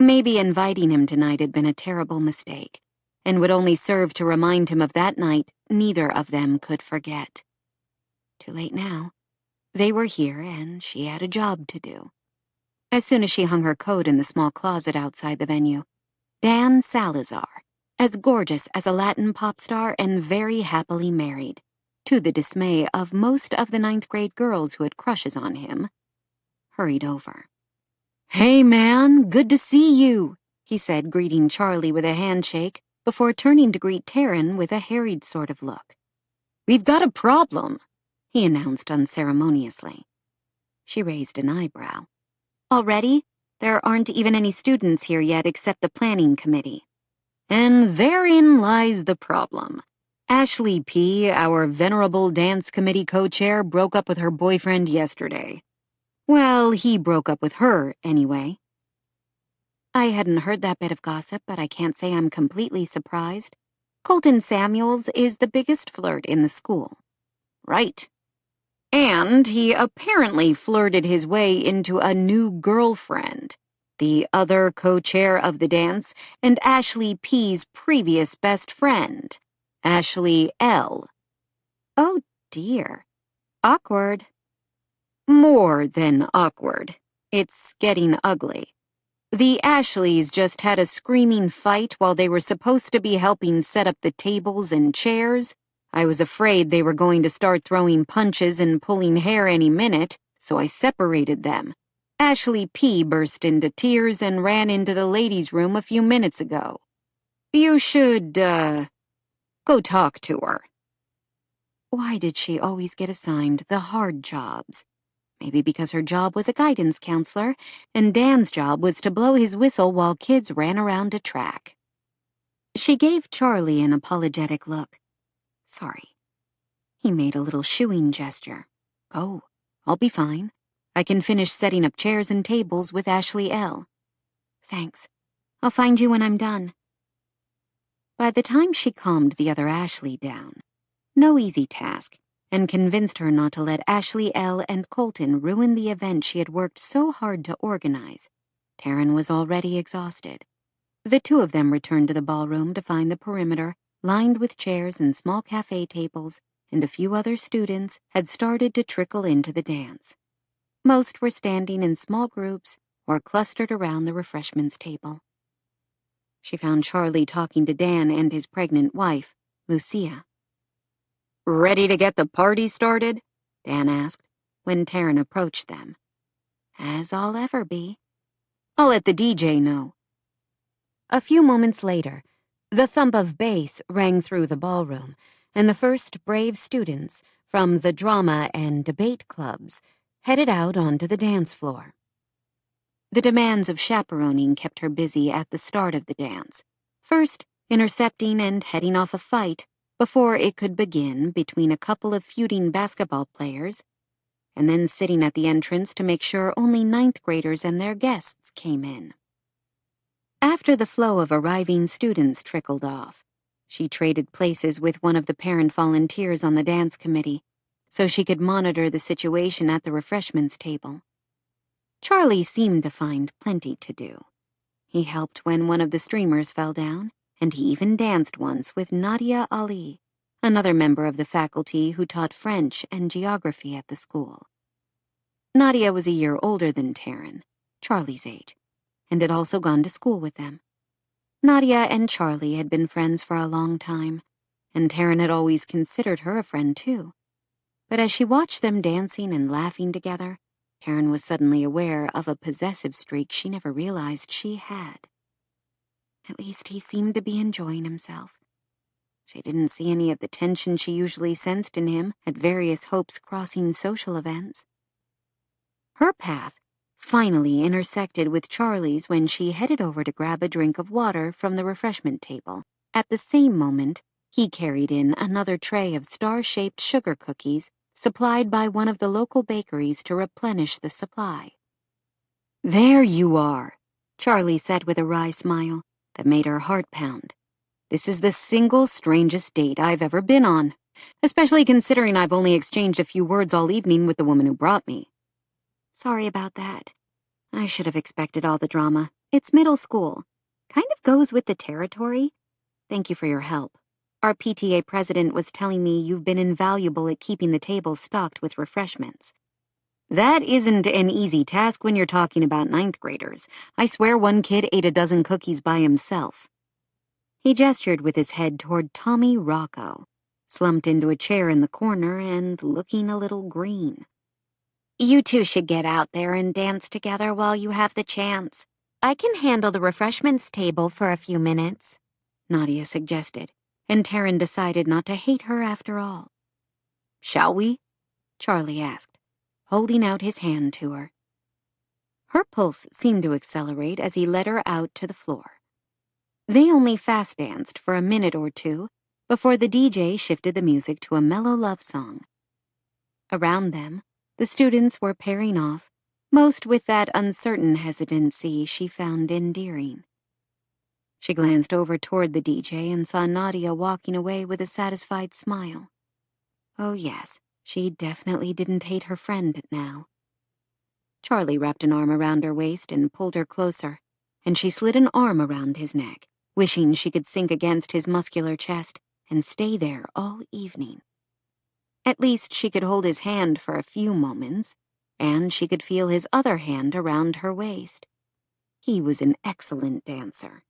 Maybe inviting him tonight had been a terrible mistake, and would only serve to remind him of that night neither of them could forget. Too late now. They were here, and she had a job to do. As soon as she hung her coat in the small closet outside the venue, Dan Salazar, as gorgeous as a Latin pop star and very happily married, to the dismay of most of the ninth-grade girls who had crushes on him, hurried over. "Hey, man, good to see you," he said, greeting Charlie with a handshake before turning to greet Taryn with a harried sort of look. "We've got a problem," he announced unceremoniously. She raised an eyebrow. "Already? There aren't even any students here yet except the planning committee." "And therein lies the problem. Ashley P., our venerable dance committee co-chair, broke up with her boyfriend yesterday. Well, he broke up with her, anyway." I hadn't heard that bit of gossip, but I can't say I'm completely surprised. Colton Samuels is the biggest flirt in the school. "Right. And he apparently flirted his way into a new girlfriend, the other co-chair of the dance, and Ashley P.'s previous best friend, Ashley L. Oh, dear. Awkward. More than awkward. It's getting ugly. The Ashleys just had a screaming fight while they were supposed to be helping set up the tables and chairs. I was afraid they were going to start throwing punches and pulling hair any minute, so I separated them. Ashley P. burst into tears and ran into the ladies' room a few minutes ago. You should, go talk to her." Why did she always get assigned the hard jobs? Maybe because her job was a guidance counselor, and Dan's job was to blow his whistle while kids ran around a track. She gave Charlie an apologetic look. "Sorry." He made a little shooing gesture. "Go. I'll be fine. I can finish setting up chairs and tables with Ashley L." "Thanks. I'll find you when I'm done." By the time she calmed the other Ashley down, no easy task, and convinced her not to let Ashley L. and Colton ruin the event she had worked so hard to organize, Taryn was already exhausted. The two of them returned to the ballroom to find the perimeter lined with chairs and small cafe tables, and a few other students had started to trickle into the dance. Most were standing in small groups or clustered around the refreshments table. She found Charlie talking to Dan and his pregnant wife, Lucia. "Ready to get the party started?" Dan asked, when Taryn approached them. "As I'll ever be." "I'll let the DJ know." A few moments later, the thump of bass rang through the ballroom, and the first brave students from the drama and debate clubs headed out onto the dance floor. The demands of chaperoning kept her busy at the start of the dance, first intercepting and heading off a fight before it could begin between a couple of feuding basketball players, and then sitting at the entrance to make sure only ninth graders and their guests came in. After the flow of arriving students trickled off, she traded places with one of the parent volunteers on the dance committee so she could monitor the situation at the refreshments table. Charlie seemed to find plenty to do. He helped when one of the streamers fell down, and he even danced once with Nadia Ali, another member of the faculty who taught French and geography at the school. Nadia was a year older than Taryn, Charlie's age, and had also gone to school with them. Nadia and Charlie had been friends for a long time, and Taryn had always considered her a friend too. But as she watched them dancing and laughing together, Taryn was suddenly aware of a possessive streak she never realized she had. At least he seemed to be enjoying himself. She didn't see any of the tension she usually sensed in him at various hopes-crossing social events. Her path finally intersected with Charlie's when she headed over to grab a drink of water from the refreshment table. At the same moment, he carried in another tray of star-shaped sugar cookies supplied by one of the local bakeries to replenish the supply. "There you are," Charlie said with a wry smile that made her heart pound. "This is the single strangest date I've ever been on, especially considering I've only exchanged a few words all evening with the woman who brought me." "Sorry about that. I should have expected all the drama. It's middle school. Kind of goes with the territory. Thank you for your help. Our PTA president was telling me you've been invaluable at keeping the tables stocked with refreshments." "That isn't an easy task when you're talking about ninth graders. I swear one kid ate a dozen cookies by himself." He gestured with his head toward Tommy Rocco, slumped into a chair in the corner and looking a little green. "You two should get out there and dance together while you have the chance. I can handle the refreshments table for a few minutes," Nadia suggested, and Taryn decided not to hate her after all. "Shall we?" Charlie asked, holding out his hand to her. Her pulse seemed to accelerate as he led her out to the floor. They only fast danced for a minute or two before the DJ shifted the music to a mellow love song. Around them, the students were pairing off, most with that uncertain hesitancy she found endearing. She glanced over toward the DJ and saw Nadia walking away with a satisfied smile. Oh yes, she definitely didn't hate her friend now. Charlie wrapped an arm around her waist and pulled her closer, and she slid an arm around his neck, wishing she could sink against his muscular chest and stay there all evening. At least she could hold his hand for a few moments, and she could feel his other hand around her waist. He was an excellent dancer.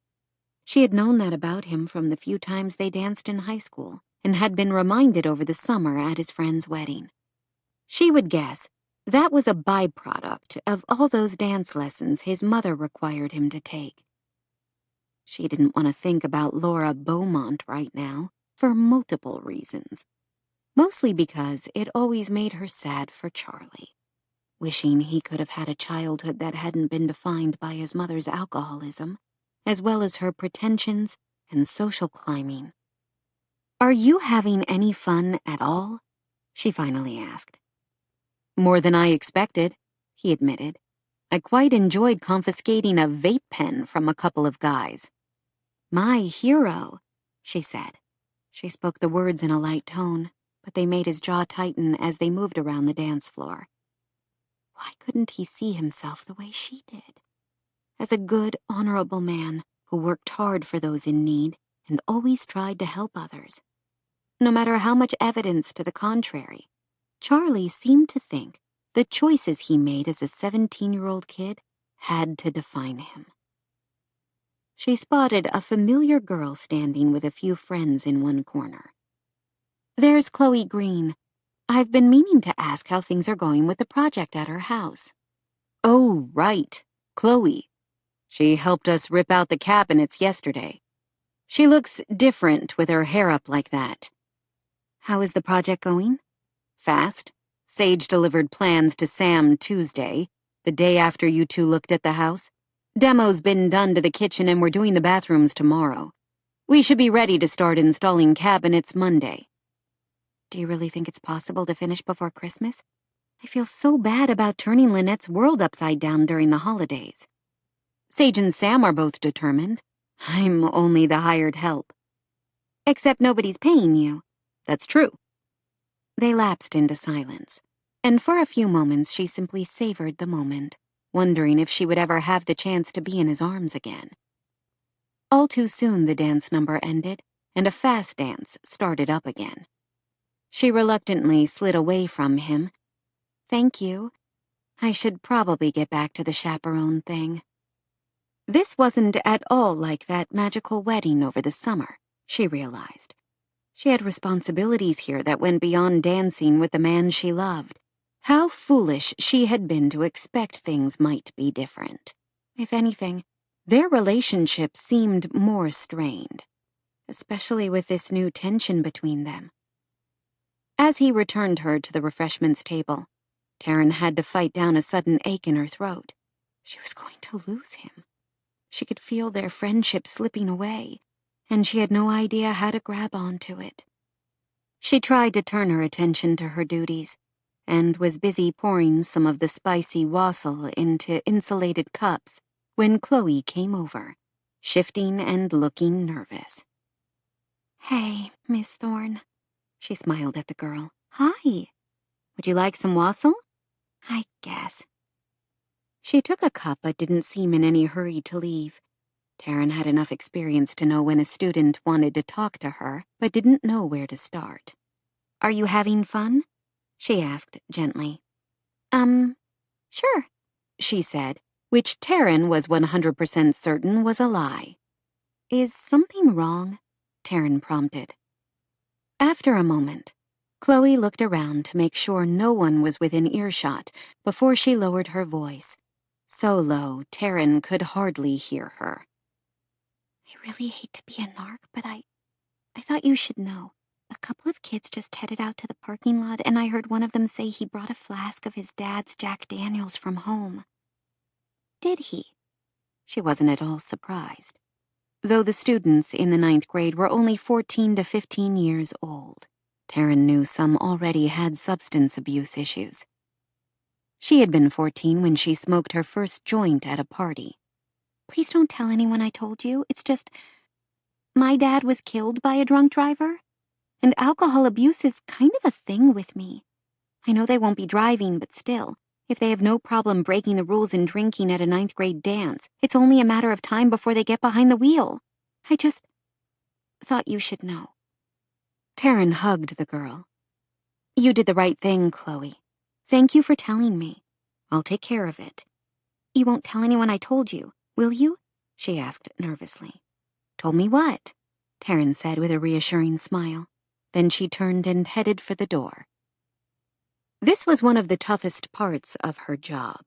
She had known that about him from the few times they danced in high school, and had been reminded over the summer at his friend's wedding. She would guess that was a byproduct of all those dance lessons his mother required him to take. She didn't want to think about Laura Beaumont right now, for multiple reasons. Mostly because it always made her sad for Charlie, wishing he could have had a childhood that hadn't been defined by his mother's alcoholism, as well as her pretensions and social climbing. "Are you having any fun at all?" she finally asked. "More than I expected," he admitted. "I quite enjoyed confiscating a vape pen from a couple of guys." "My hero," she said. She spoke the words in a light tone, but they made his jaw tighten as they moved around the dance floor. Why couldn't he see himself the way she did? As a good, honorable man who worked hard for those in need and always tried to help others. No matter how much evidence to the contrary, Charlie seemed to think the choices he made as a 17-year-old kid had to define him. She spotted a familiar girl standing with a few friends in one corner. "There's Chloe Green. I've been meaning to ask how things are going with the project at her house." "Oh, right, Chloe. She helped us rip out the cabinets yesterday. She looks different with her hair up like that." "How is the project going?" "Fast. Sage delivered plans to Sam Tuesday, the day after you two looked at the house. Demo's been done to the kitchen and we're doing the bathrooms tomorrow. We should be ready to start installing cabinets Monday." "Do you really think it's possible to finish before Christmas? I feel so bad about turning Lynette's world upside down during the holidays." "Sage and Sam are both determined. I'm only the hired help." "Except nobody's paying you." "That's true." They lapsed into silence, and for a few moments she simply savored the moment, wondering if she would ever have the chance to be in his arms again. All too soon the dance number ended, and a fast dance started up again. She reluctantly slid away from him. "Thank you. I should probably get back to the chaperone thing." This wasn't at all like that magical wedding over the summer, she realized. She had responsibilities here that went beyond dancing with the man she loved. How foolish she had been to expect things might be different. If anything, their relationship seemed more strained, especially with this new tension between them. As he returned her to the refreshments table, Taryn had to fight down a sudden ache in her throat. She was going to lose him. She could feel their friendship slipping away, and she had no idea how to grab onto it. She tried to turn her attention to her duties, and was busy pouring some of the spicy wassail into insulated cups when Chloe came over, shifting and looking nervous. "Hey, Miss Thorne." She smiled at the girl. "Hi. Would you like some wassail?" "I guess." She took a cup but didn't seem in any hurry to leave. Taryn had enough experience to know when a student wanted to talk to her but didn't know where to start. "Are you having fun?" she asked gently. Sure," she said, which Taryn was 100% certain was a lie. "Is something wrong?" Taryn prompted. After a moment, Chloe looked around to make sure no one was within earshot before she lowered her voice, so low Taryn could hardly hear her. "I really hate to be a narc, but I thought you should know. A couple of kids just headed out to the parking lot, and I heard one of them say he brought a flask of his dad's Jack Daniels from home." "Did he?" She wasn't at all surprised, though the students in the 9th grade were only 14 to 15 years old. Taryn knew some already had substance abuse issues. She had been 14 when she smoked her first joint at a party. "Please don't tell anyone I told you. It's just, my dad was killed by a drunk driver, and alcohol abuse is kind of a thing with me. I know they won't be driving, but still, if they have no problem breaking the rules and drinking at a 9th grade dance, it's only a matter of time before they get behind the wheel. I just thought you should know." Taryn hugged the girl. "You did the right thing, Chloe. Thank you for telling me. I'll take care of it." "You won't tell anyone I told you, will you?" she asked nervously. "Told me what?" Taryn said with a reassuring smile. Then she turned and headed for the door. This was one of the toughest parts of her job.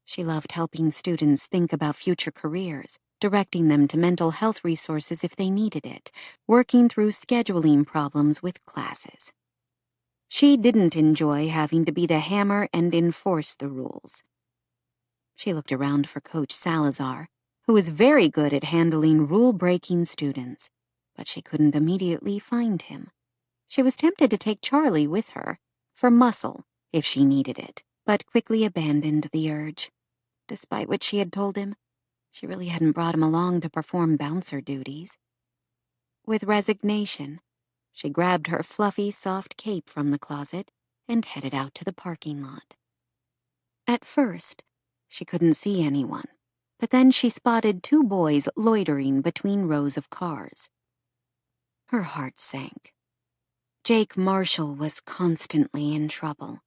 She loved helping students think about future careers, directing them to mental health resources if they needed it, working through scheduling problems with classes. She didn't enjoy having to be the hammer and enforce the rules. She looked around for Coach Salazar, who was very good at handling rule-breaking students, but she couldn't immediately find him. She was tempted to take Charlie with her, for muscle, if she needed it, but quickly abandoned the urge. Despite what she had told him, she really hadn't brought him along to perform bouncer duties. With resignation, she grabbed her fluffy, soft cape from the closet and headed out to the parking lot. At first, she couldn't see anyone, but then she spotted 2 boys loitering between rows of cars. Her heart sank. Jake Marshall was constantly in trouble.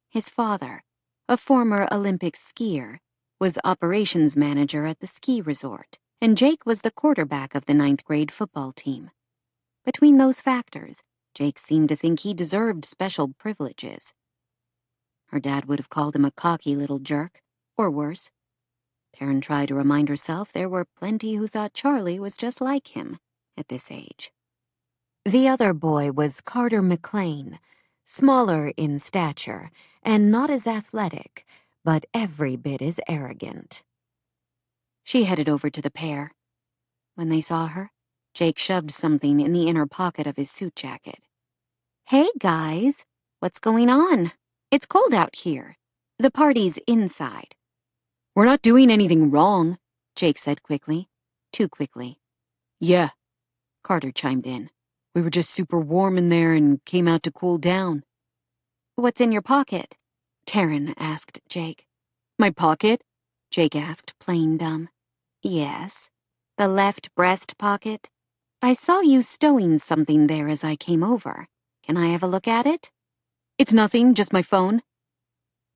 His father, a former Olympic skier, was operations manager at the ski resort, and Jake was the quarterback of the 9th grade football team. Between those factors, Jake seemed to think he deserved special privileges. Her dad would have called him a cocky little jerk, or worse. Taryn tried to remind herself there were plenty who thought Charlie was just like him at this age. The other boy was Carter McLean, smaller in stature and not as athletic, but every bit as arrogant. She headed over to the pair. When they saw her, Jake shoved something in the inner pocket of his suit jacket. "Hey, guys, what's going on? It's cold out here. The party's inside." "We're not doing anything wrong," Jake said quickly. Too quickly. "Yeah," Carter chimed in. "We were just super warm in there and came out to cool down." "What's in your pocket?" Taryn asked Jake. "My pocket?" Jake asked, plain dumb. "Yes, the left breast pocket. I saw you stowing something there as I came over. Can I have a look at it?" "It's nothing, just my phone."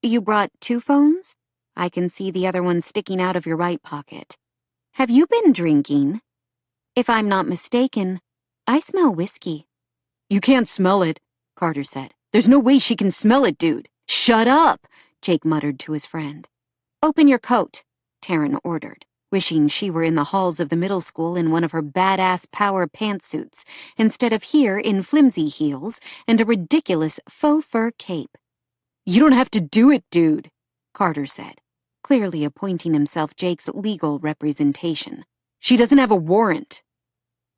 "You brought 2 phones? I can see the other one sticking out of your right pocket. Have you been drinking? If I'm not mistaken, I smell whiskey. You can't smell it, Carter said. There's no way she can smell it, dude. Shut up, Jake muttered to his friend. Open your coat, Taryn ordered, wishing she were in the halls of the middle school in one of her badass power pantsuits, instead of here in flimsy heels and a ridiculous faux fur cape. You don't have to do it, dude, Carter said, clearly appointing himself Jake's legal representation. She doesn't have a warrant.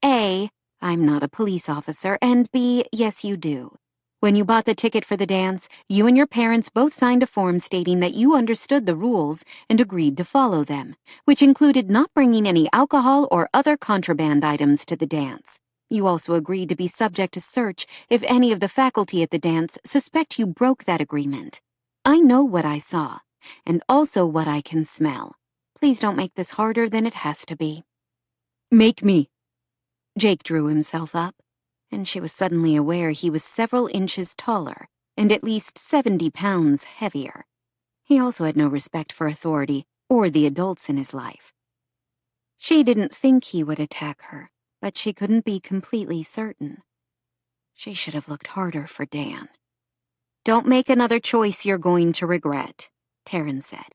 A, I'm not a police officer, and B, yes you do. When you bought the ticket for the dance, you and your parents both signed a form stating that you understood the rules and agreed to follow them, which included not bringing any alcohol or other contraband items to the dance. You also agreed to be subject to search if any of the faculty at the dance suspect you broke that agreement. I know what I saw, and also what I can smell. Please don't make this harder than it has to be. Make me. Jake drew himself up, and she was suddenly aware he was several inches taller and at least 70 pounds heavier. He also had no respect for authority or the adults in his life. She didn't think he would attack her, but she couldn't be completely certain. She should have looked harder for Dan. Don't make another choice you're going to regret, Taryn said.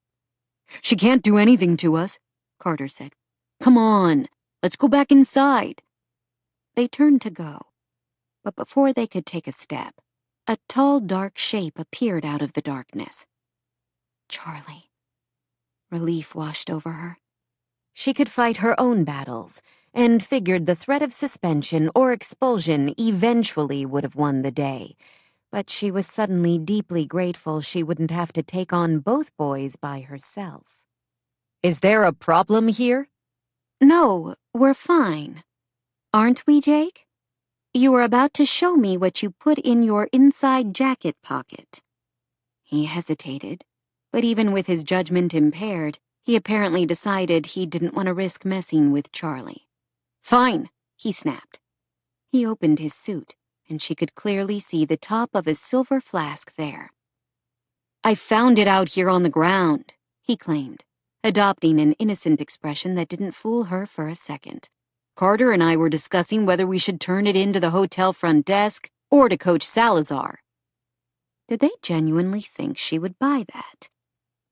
She can't do anything to us, Carter said. Come on, let's go back inside. They turned to go, but before they could take a step, a tall, dark shape appeared out of the darkness. Charlie. Relief washed over her. She could fight her own battles, and figured the threat of suspension or expulsion eventually would have won the day. But she was suddenly deeply grateful she wouldn't have to take on both boys by herself. Is there a problem here? No, we're fine. Aren't we, Jake? You were about to show me what you put in your inside jacket pocket. He hesitated, but even with his judgment impaired, he apparently decided he didn't want to risk messing with Charlie. Fine, he snapped. He opened his suit, and she could clearly see the top of his silver flask there. I found it out here on the ground, he claimed, adopting an innocent expression that didn't fool her for a second. Carter and I were discussing whether we should turn it in to the hotel front desk or to Coach Salazar. Did they genuinely think she would buy that?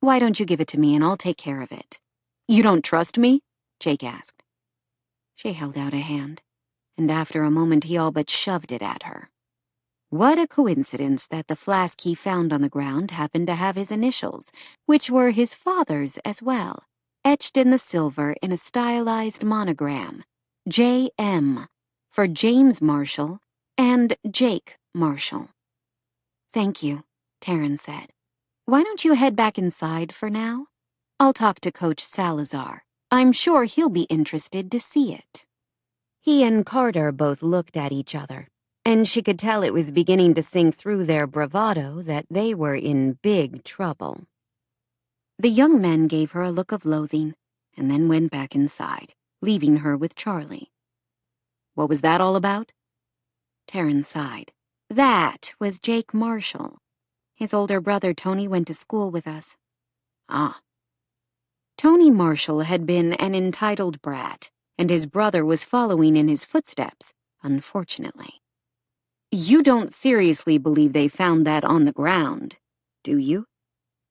Why don't you give it to me and I'll take care of it? You don't trust me? Jake asked. She held out a hand, and after a moment he all but shoved it at her. What a coincidence that the flask he found on the ground happened to have his initials, which were his father's as well, etched in the silver in a stylized monogram, J.M., for James Marshall and Jake Marshall. Thank you, Taryn said. Why don't you head back inside for now? I'll talk to Coach Salazar. I'm sure he'll be interested to see it. He and Carter both looked at each other, and she could tell it was beginning to sink through their bravado that they were in big trouble. The young men gave her a look of loathing, and then went back inside, leaving her with Charlie. What was that all about? Taryn sighed. That was Jake Marshall. His older brother Tony went to school with us. Ah. Tony Marshall had been an entitled brat, and his brother was following in his footsteps, unfortunately. You don't seriously believe they found that on the ground, do you?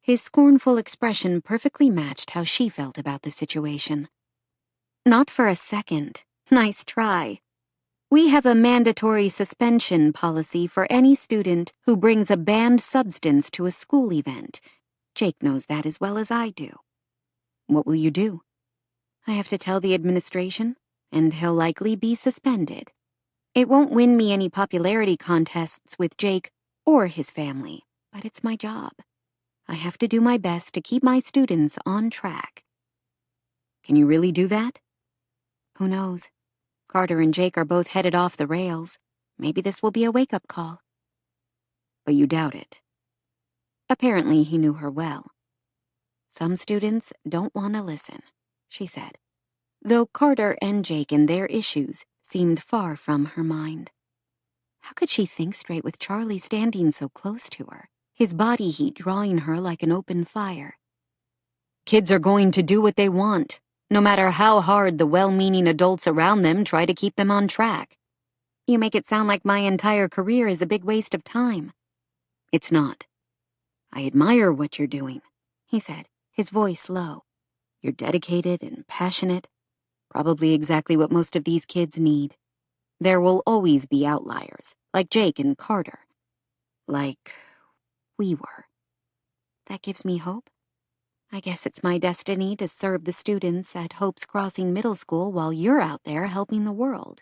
His scornful expression perfectly matched how she felt about the situation. Not for a second. Nice try. We have a mandatory suspension policy for any student who brings a banned substance to a school event. Jake knows that as well as I do. What will you do? I have to tell the administration, and he'll likely be suspended. It won't win me any popularity contests with Jake or his family, but it's my job. I have to do my best to keep my students on track. Can you really do that? Who knows? Carter and Jake are both headed off the rails. Maybe this will be a wake-up call. But you doubt it. Apparently he knew her well. Some students don't want to listen, she said, though Carter and Jake and their issues seemed far from her mind. How could she think straight with Charlie standing so close to her, his body heat drawing her like an open fire? Kids are going to do what they want, no matter how hard the well-meaning adults around them try to keep them on track. You make it sound like my entire career is a big waste of time. It's not. I admire what you're doing, he said, his voice low. You're dedicated and passionate, probably exactly what most of these kids need. There will always be outliers, like Jake and Carter. Like we were. That gives me hope. I guess it's my destiny to serve the students at Hope's Crossing Middle School while you're out there helping the world.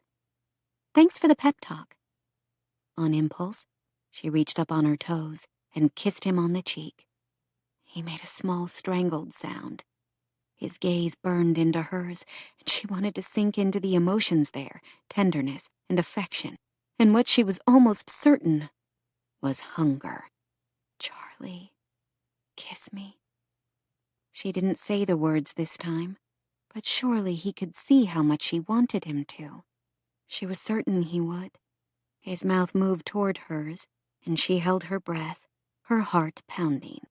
Thanks for the pep talk. On impulse, she reached up on her toes and kissed him on the cheek. He made a small strangled sound. His gaze burned into hers, and she wanted to sink into the emotions there, tenderness and affection, and what she was almost certain was hunger. Charlie, kiss me. She didn't say the words this time, but surely he could see how much she wanted him to. She was certain he would. His mouth moved toward hers, and she held her breath, her heart pounding.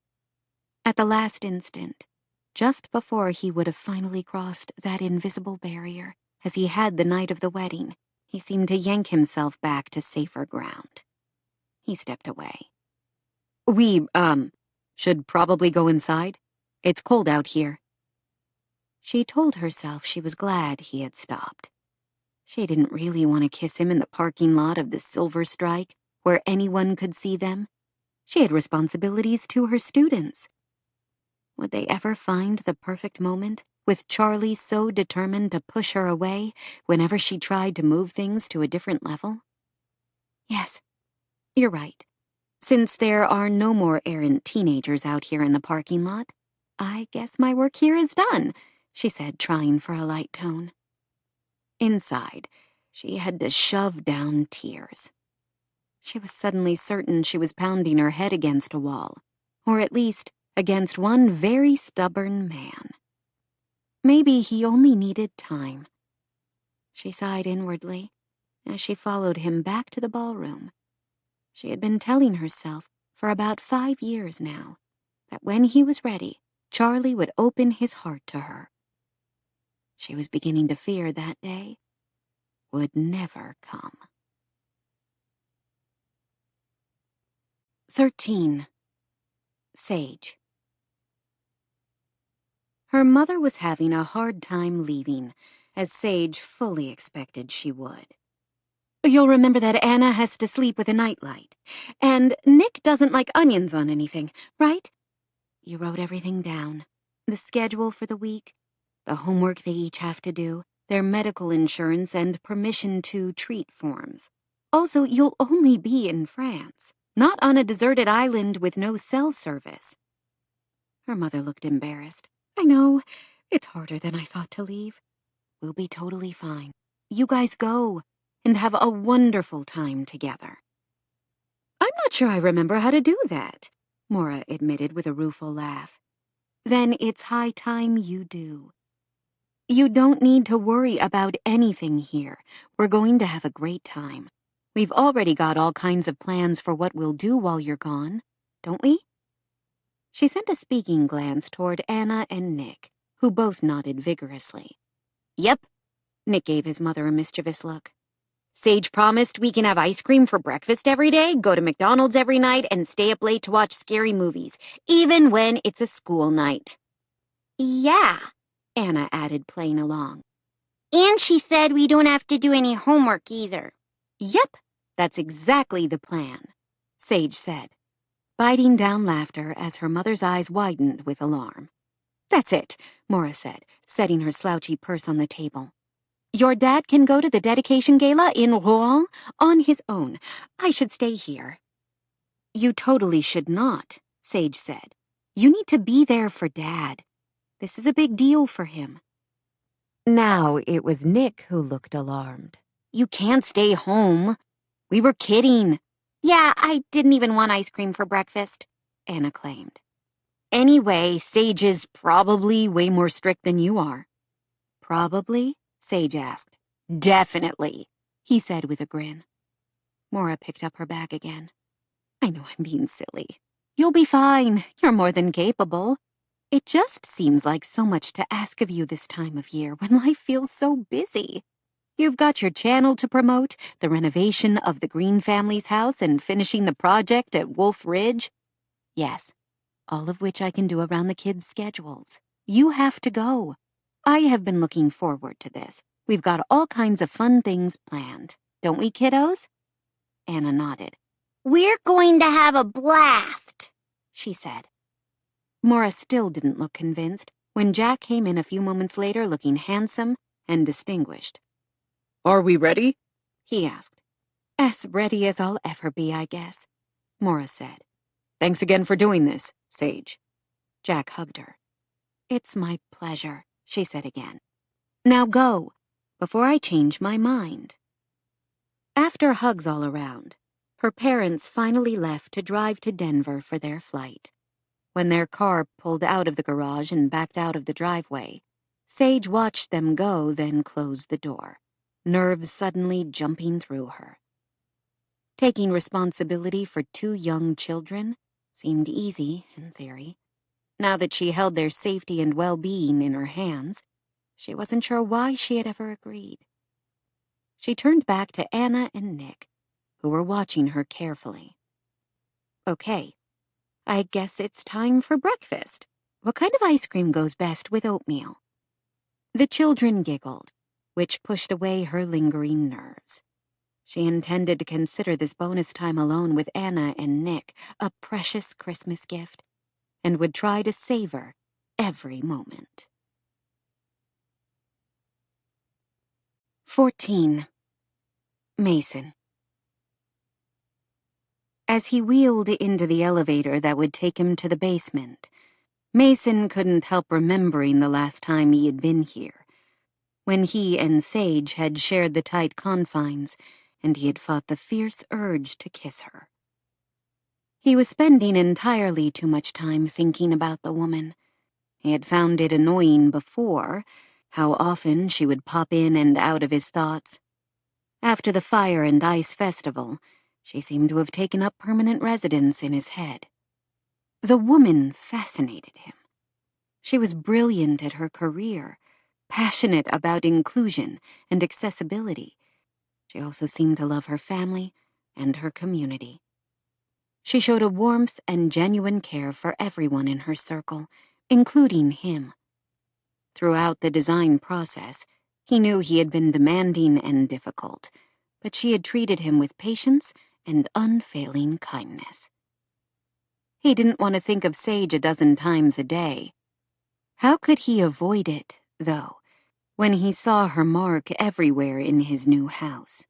At the last instant, just before he would have finally crossed that invisible barrier, as he had the night of the wedding, he seemed to yank himself back to safer ground. He stepped away. We, should probably go inside. It's cold out here. She told herself she was glad he had stopped. She didn't really want to kiss him in the parking lot of the Silver Strike, where anyone could see them. She had responsibilities to her students. Would they ever find the perfect moment, with Charlie so determined to push her away whenever she tried to move things to a different level? Yes, you're right. Since there are no more errant teenagers out here in the parking lot, I guess my work here is done, she said, trying for a light tone. Inside, she had to shove down tears. She was suddenly certain she was pounding her head against a wall, or at least against one very stubborn man. Maybe he only needed time. She sighed inwardly as she followed him back to the ballroom. She had been telling herself for about 5 years now that when he was ready, Charlie would open his heart to her. She was beginning to fear that day would never come. 13. Sage. Her mother was having a hard time leaving, as Sage fully expected she would. You'll remember that Anna has to sleep with a nightlight, and Nick doesn't like onions on anything, right? You wrote everything down. The schedule for the week, the homework they each have to do, their medical insurance, and permission to treat forms. Also, you'll only be in France, not on a deserted island with no cell service. Her mother looked embarrassed. I know, it's harder than I thought to leave. We'll be totally fine. You guys go, and have a wonderful time together. I'm not sure I remember how to do that, Maura admitted with a rueful laugh. Then it's high time you do. You don't need to worry about anything here. We're going to have a great time. We've already got all kinds of plans for what we'll do while you're gone, don't we? She sent a speaking glance toward Anna and Nick, who both nodded vigorously. Yep, Nick gave his mother a mischievous look. Sage promised we can have ice cream for breakfast every day, go to McDonald's every night, and stay up late to watch scary movies, even when it's a school night. Yeah, Anna added, playing along. And she said we don't have to do any homework either. Yep, that's exactly the plan, Sage said, biting down laughter as her mother's eyes widened with alarm. That's it, Maura said, setting her slouchy purse on the table. Your dad can go to the dedication gala in Rouen on his own. I should stay here. You totally should not, Sage said. You need to be there for Dad. This is a big deal for him. Now it was Nick who looked alarmed. You can't stay home. We were kidding. Yeah, I didn't even want ice cream for breakfast, Anna claimed. Anyway, Sage is probably way more strict than you are. Probably? Sage asked. Definitely, he said with a grin. Maura picked up her bag again. I know I'm being silly. You'll be fine. You're more than capable. It just seems like so much to ask of you this time of year when life feels so busy. You've got your channel to promote, the renovation of the Green family's house, and finishing the project at Wolf Ridge. Yes, all of which I can do around the kids' schedules. You have to go. I have been looking forward to this. We've got all kinds of fun things planned. Don't we, kiddos? Anna nodded. We're going to have a blast, she said. Maura still didn't look convinced when Jack came in a few moments later looking handsome and distinguished. Are we ready? He asked. As ready as I'll ever be, I guess, Maura said. Thanks again for doing this, Sage. Jack hugged her. It's my pleasure, she said again. Now go, before I change my mind. After hugs all around, her parents finally left to drive to Denver for their flight. When their car pulled out of the garage and backed out of the driveway, Sage watched them go, then closed the door, nerves suddenly jumping through her. Taking responsibility for 2 young children seemed easy in theory. Now that she held their safety and well-being in her hands, she wasn't sure why she had ever agreed. She turned back to Anna and Nick, who were watching her carefully. Okay, I guess it's time for breakfast. What kind of ice cream goes best with oatmeal? The children giggled, which pushed away her lingering nerves. She intended to consider this bonus time alone with Anna and Nick a precious Christmas gift, and would try to savor every moment. 14. Mason. As he wheeled into the elevator that would take him to the basement, Mason couldn't help remembering the last time he had been here, when he and Sage had shared the tight confines, and he had fought the fierce urge to kiss her. He was spending entirely too much time thinking about the woman. He had found it annoying before, how often she would pop in and out of his thoughts. After the Fire and Ice Festival, she seemed to have taken up permanent residence in his head. The woman fascinated him. She was brilliant at her career, passionate about inclusion and accessibility. She also seemed to love her family and her community. She showed a warmth and genuine care for everyone in her circle, including him. Throughout the design process, he knew he had been demanding and difficult, but she had treated him with patience and unfailing kindness. He didn't want to think of Sage a dozen times a day. How could he avoid it, though, when he saw her mark everywhere in his new house?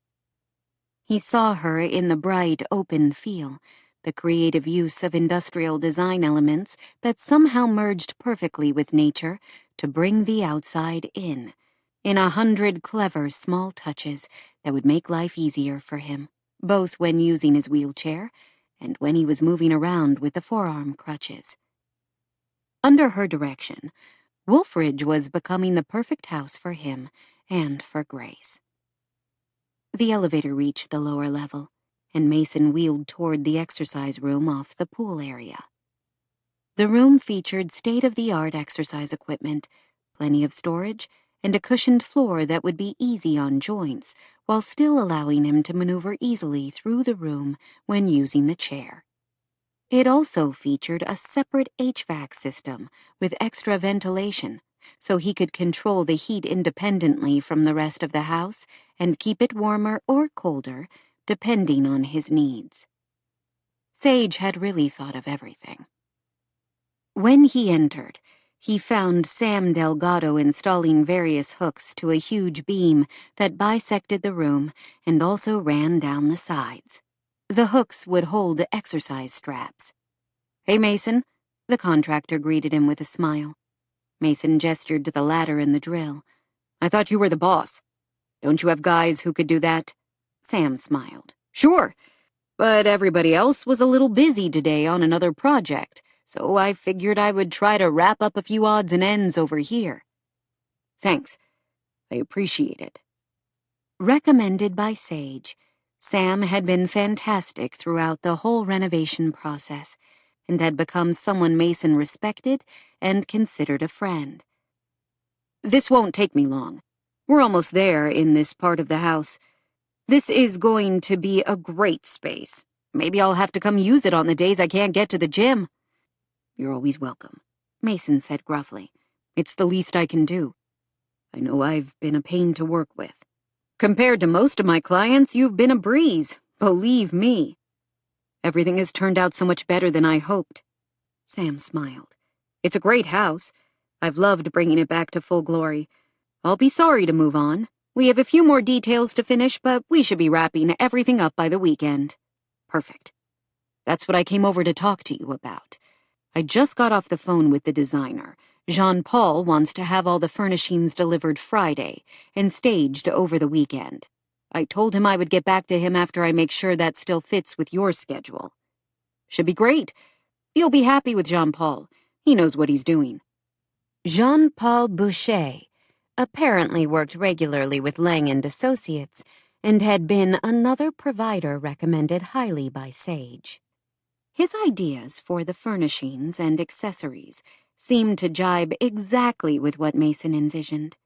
He saw her in the bright, open feel, the creative use of industrial design elements that somehow merged perfectly with nature to bring the outside in 100 clever small touches that would make life easier for him, both when using his wheelchair and when he was moving around with the forearm crutches. Under her direction, Wolfridge was becoming the perfect house for him and for Grace. The elevator reached the lower level, and Mason wheeled toward the exercise room off the pool area. The room featured state-of-the-art exercise equipment, plenty of storage, and a cushioned floor that would be easy on joints, while still allowing him to maneuver easily through the room when using the chair. It also featured a separate HVAC system with extra ventilation, so he could control the heat independently from the rest of the house and keep it warmer or colder, depending on his needs. Sage had really thought of everything. When he entered, he found Sam Delgado installing various hooks to a huge beam that bisected the room and also ran down the sides. The hooks would hold exercise straps. "Hey, Mason," the contractor greeted him with a smile. Mason gestured to the ladder and the drill. "I thought you were the boss. Don't you have guys who could do that?" Sam smiled. "Sure, but everybody else was a little busy today on another project, so I figured I would try to wrap up a few odds and ends over here." "Thanks. I appreciate it." Recommended by Sage, Sam had been fantastic throughout the whole renovation process, and had become someone Mason respected and considered a friend. This won't take me long. We're almost there in this part of the house. This is going to be a great space. Maybe I'll have to come use it on the days I can't get to the gym. You're always welcome, Mason said gruffly. It's the least I can do. I know I've been a pain to work with. Compared to most of my clients, you've been a breeze, believe me. Everything has turned out so much better than I hoped. Sam smiled. It's a great house. I've loved bringing it back to full glory. I'll be sorry to move on. We have a few more details to finish, but we should be wrapping everything up by the weekend. Perfect. That's what I came over to talk to you about. I just got off the phone with the designer. Jean-Paul wants to have all the furnishings delivered Friday and staged over the weekend. I told him I would get back to him after I make sure that still fits with your schedule. Should be great. You'll be happy with Jean-Paul. He knows what he's doing. Jean-Paul Boucher apparently worked regularly with Lang & Associates and had been another provider recommended highly by Sage. His ideas for the furnishings and accessories seemed to jibe exactly with what Mason envisioned.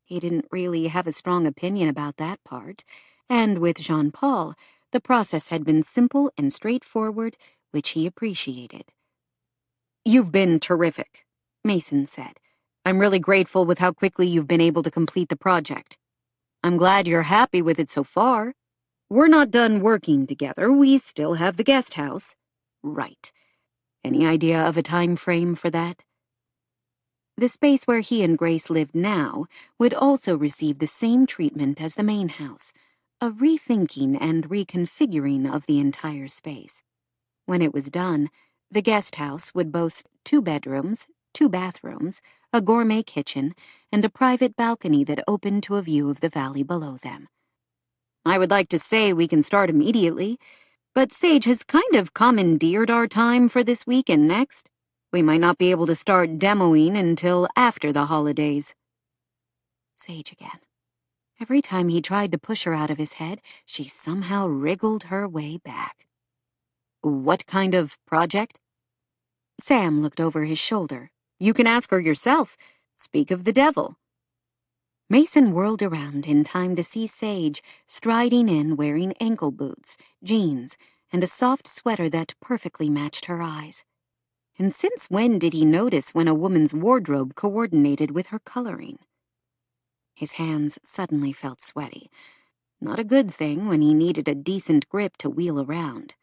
He didn't really have a strong opinion about that part, and with Jean-Paul, the process had been simple and straightforward, which he appreciated. You've been terrific, Mason said. I'm really grateful with how quickly you've been able to complete the project. I'm glad you're happy with it so far. We're not done working together. We still have the guest house. Right. Any idea of a time frame for that? The space where he and Grace lived now would also receive the same treatment as the main house, a rethinking and reconfiguring of the entire space. When it was done, the guest house would boast 2 bedrooms, 2 bathrooms, a gourmet kitchen, and a private balcony that opened to a view of the valley below them. I would like to say we can start immediately, but Sage has kind of commandeered our time for this week and next. We might not be able to start demoing until after the holidays. Sage again. Every time he tried to push her out of his head, she somehow wriggled her way back. What kind of project? Sam looked over his shoulder. You can ask her yourself. Speak of the devil. Mason whirled around in time to see Sage striding in wearing ankle boots, jeans, and a soft sweater that perfectly matched her eyes. And since when did he notice when a woman's wardrobe coordinated with her coloring? His hands suddenly felt sweaty. Not a good thing when he needed a decent grip to wheel around.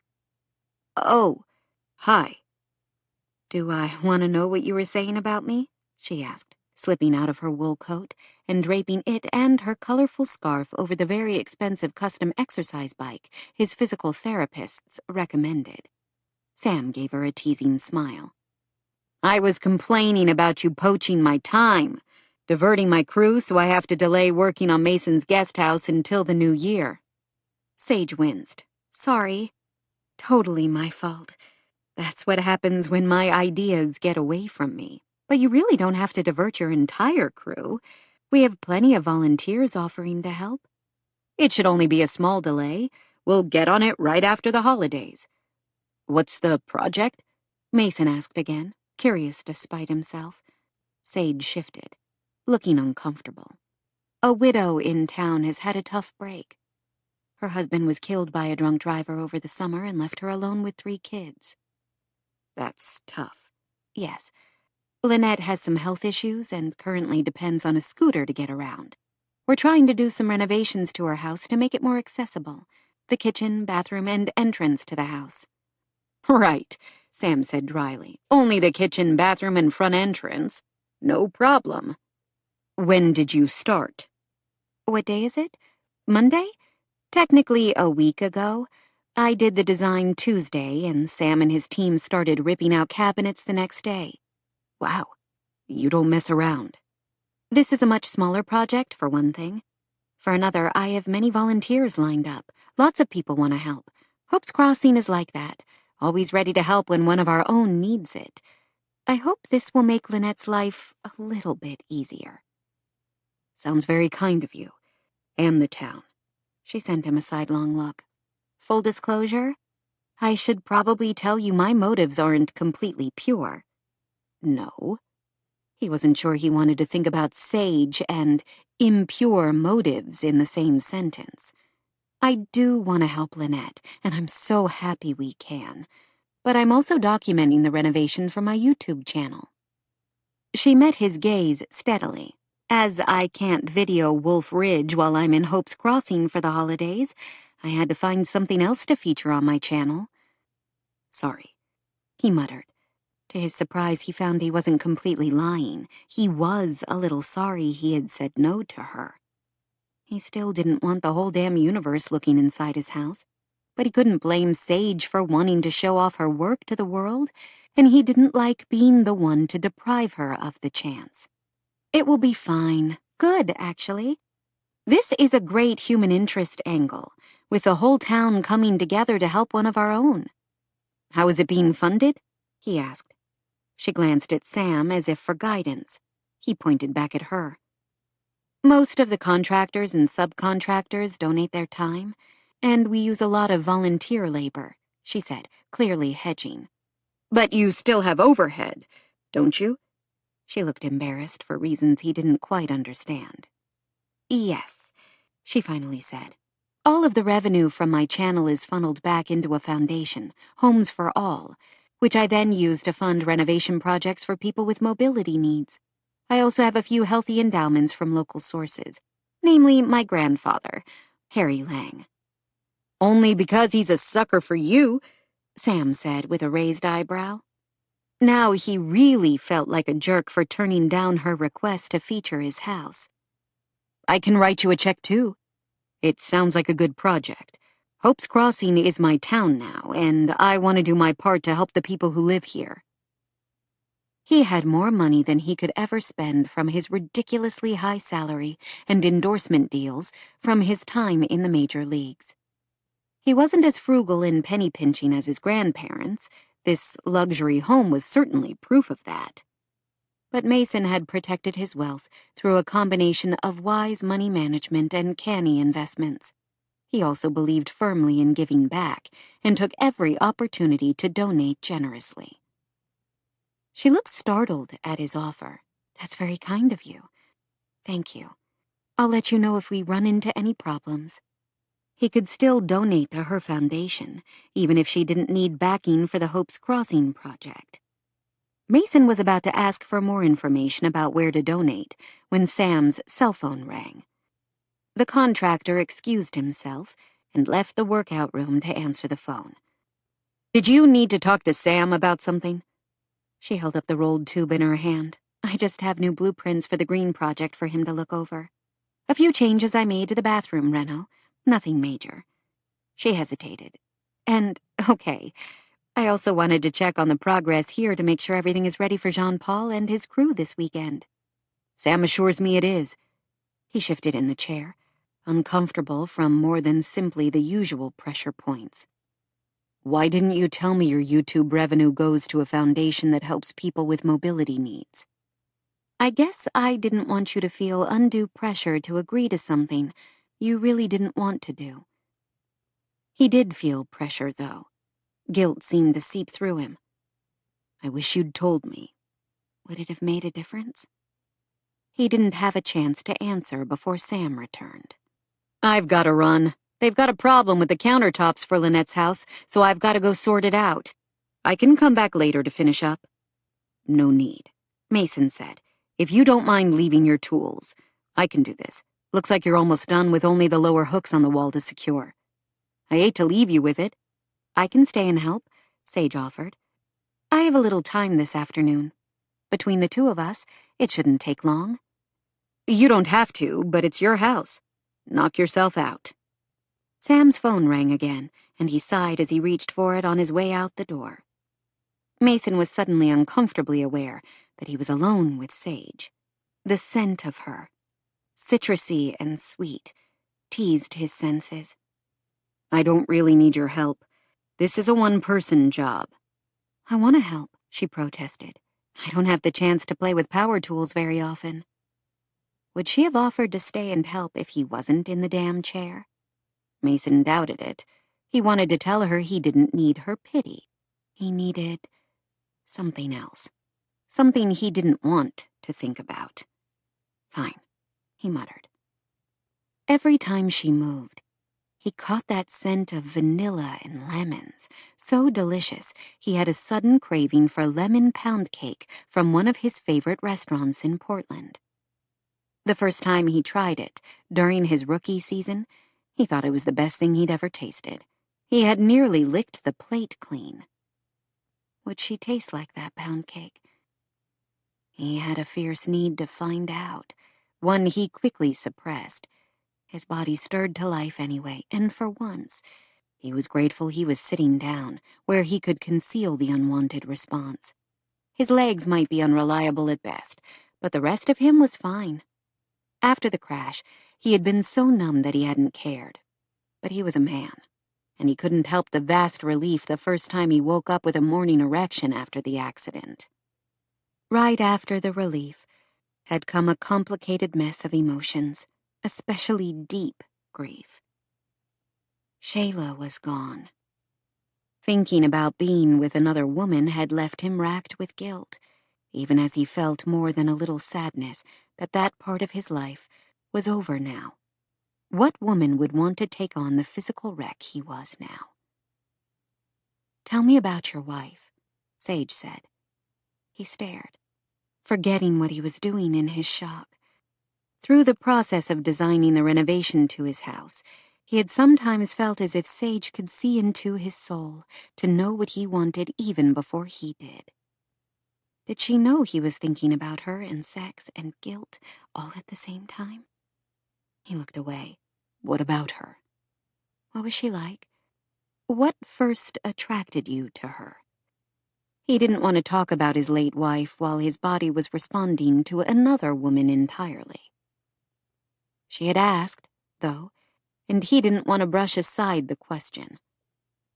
Oh, hi. Do I want to know what you were saying about me? She asked, slipping out of her wool coat and draping it and her colorful scarf over the very expensive custom exercise bike his physical therapists recommended. Sam gave her a teasing smile. I was complaining about you poaching my time, diverting my crew so I have to delay working on Mason's guest house until the new year. Sage winced. Sorry. Totally my fault. That's what happens when my ideas get away from me. But you really don't have to divert your entire crew. We have plenty of volunteers offering to help. It should only be a small delay. We'll get on it right after the holidays. What's the project? Mason asked again, curious despite himself. Sage shifted, looking uncomfortable. A widow in town has had a tough break. Her husband was killed by a drunk driver over the summer and left her alone with 3 kids. That's tough. Yes. Lynette has some health issues and currently depends on a scooter to get around. We're trying to do some renovations to her house to make it more accessible. The kitchen, bathroom, and entrance to the house. Right, Sam said dryly. Only the kitchen, bathroom, and front entrance. No problem. When did you start? What day is it? Monday? Technically a week ago. I did the design Tuesday, and Sam and his team started ripping out cabinets the next day. Wow, you don't mess around. This is a much smaller project, for one thing. For another, I have many volunteers lined up. Lots of people want to help. Hope's Crossing is like that, always ready to help when one of our own needs it. I hope this will make Lynette's life a little bit easier. Sounds very kind of you. And the town. She sent him a sidelong look. Full disclosure, I should probably tell you my motives aren't completely pure. No. He wasn't sure he wanted to think about sage and impure motives in the same sentence. I do want to help Lynette, and I'm so happy we can. But I'm also documenting the renovation for my YouTube channel. She met his gaze steadily. As I can't video Wolf Ridge while I'm in Hope's Crossing for the holidays, I had to find something else to feature on my channel. Sorry, he muttered. To his surprise, he found he wasn't completely lying. He was a little sorry he had said no to her. He still didn't want the whole damn universe looking inside his house, but he couldn't blame Sage for wanting to show off her work to the world, and he didn't like being the one to deprive her of the chance. It will be fine. Good, actually. This is a great human interest angle, with the whole town coming together to help one of our own. How is it being funded? He asked. She glanced at Sam as if for guidance. He pointed back at her. Most of the contractors and subcontractors donate their time, and we use a lot of volunteer labor, she said, clearly hedging. But you still have overhead, don't you? She looked embarrassed for reasons he didn't quite understand. Yes, she finally said. All of the revenue from my channel is funneled back into a foundation, Homes for All, which I then use to fund renovation projects for people with mobility needs. I also have a few healthy endowments from local sources, namely my grandfather, Harry Lang. Only because he's a sucker for you, Sam said with a raised eyebrow. Now he really felt like a jerk for turning down her request to feature his house. I can write you a check too. It sounds like a good project. Hope's Crossing is my town now, and I want to do my part to help the people who live here. He had more money than he could ever spend from his ridiculously high salary and endorsement deals from his time in the major leagues. He wasn't as frugal and penny-pinching as his grandparents. This luxury home was certainly proof of that. But Mason had protected his wealth through a combination of wise money management and canny investments. He also believed firmly in giving back and took every opportunity to donate generously. She looked startled at his offer. That's very kind of you. Thank you. I'll let you know if we run into any problems. He could still donate to her foundation, even if she didn't need backing for the Hope's Crossing project. Mason was about to ask for more information about where to donate when Sam's cell phone rang. The contractor excused himself and left the workout room to answer the phone. Did you need to talk to Sam about something? She held up the rolled tube in her hand. I just have new blueprints for the green project for him to look over. A few changes I made to the bathroom reno. Nothing major. She hesitated. And, okay, I also wanted to check on the progress here to make sure everything is ready for Jean-Paul and his crew this weekend. Sam assures me it is. He shifted in the chair, uncomfortable from more than simply the usual pressure points. Why didn't you tell me your YouTube revenue goes to a foundation that helps people with mobility needs? I guess I didn't want you to feel undue pressure to agree to something you really didn't want to do. He did feel pressure, though. Guilt seemed to seep through him. I wish you'd told me. Would it have made a difference? He didn't have a chance to answer before Sam returned. I've got to run. They've got a problem with the countertops for Lynette's house, so I've got to go sort it out. I can come back later to finish up. No need, Mason said. If you don't mind leaving your tools, I can do this. Looks like you're almost done with only the lower hooks on the wall to secure. I hate to leave you with it. I can stay and help, Sage offered. I have a little time this afternoon. Between the two of us, it shouldn't take long. You don't have to, but it's your house. Knock yourself out. Sam's phone rang again, and he sighed as he reached for it on his way out the door. Mason was suddenly uncomfortably aware that he was alone with Sage. The scent of her, citrusy and sweet, teased his senses. I don't really need your help. This is a one-person job. I want to help, she protested. I don't have the chance to play with power tools very often. Would she have offered to stay and help if he wasn't in the damn chair? Mason doubted it. He wanted to tell her he didn't need her pity. He needed something else. Something he didn't want to think about. Fine, he muttered. Every time she moved, he caught that scent of vanilla and lemons, so delicious he had a sudden craving for lemon pound cake from one of his favorite restaurants in Portland. The first time he tried it, during his rookie season, he thought it was the best thing he'd ever tasted. He had nearly licked the plate clean. Would she taste like that pound cake? He had a fierce need to find out, one he quickly suppressed. His body stirred to life anyway, and for once, he was grateful he was sitting down, where he could conceal the unwanted response. His legs might be unreliable at best, but the rest of him was fine. After the crash, he had been so numb that he hadn't cared. But he was a man, and he couldn't help the vast relief the first time he woke up with a morning erection after the accident. Right after the relief had come a complicated mess of emotions, especially deep grief. Shayla was gone. Thinking about being with another woman had left him racked with guilt, even as he felt more than a little sadness that that part of his life was over now. What woman would want to take on the physical wreck he was now? "Tell me about your wife," Sage said. He stared, forgetting what he was doing in his shock. Through the process of designing the renovation to his house, he had sometimes felt as if Sage could see into his soul to know what he wanted even before he did. Did she know he was thinking about her and sex and guilt all at the same time? He looked away. What about her? What was she like? What first attracted you to her? He didn't want to talk about his late wife while his body was responding to another woman entirely. She had asked, though, and he didn't want to brush aside the question.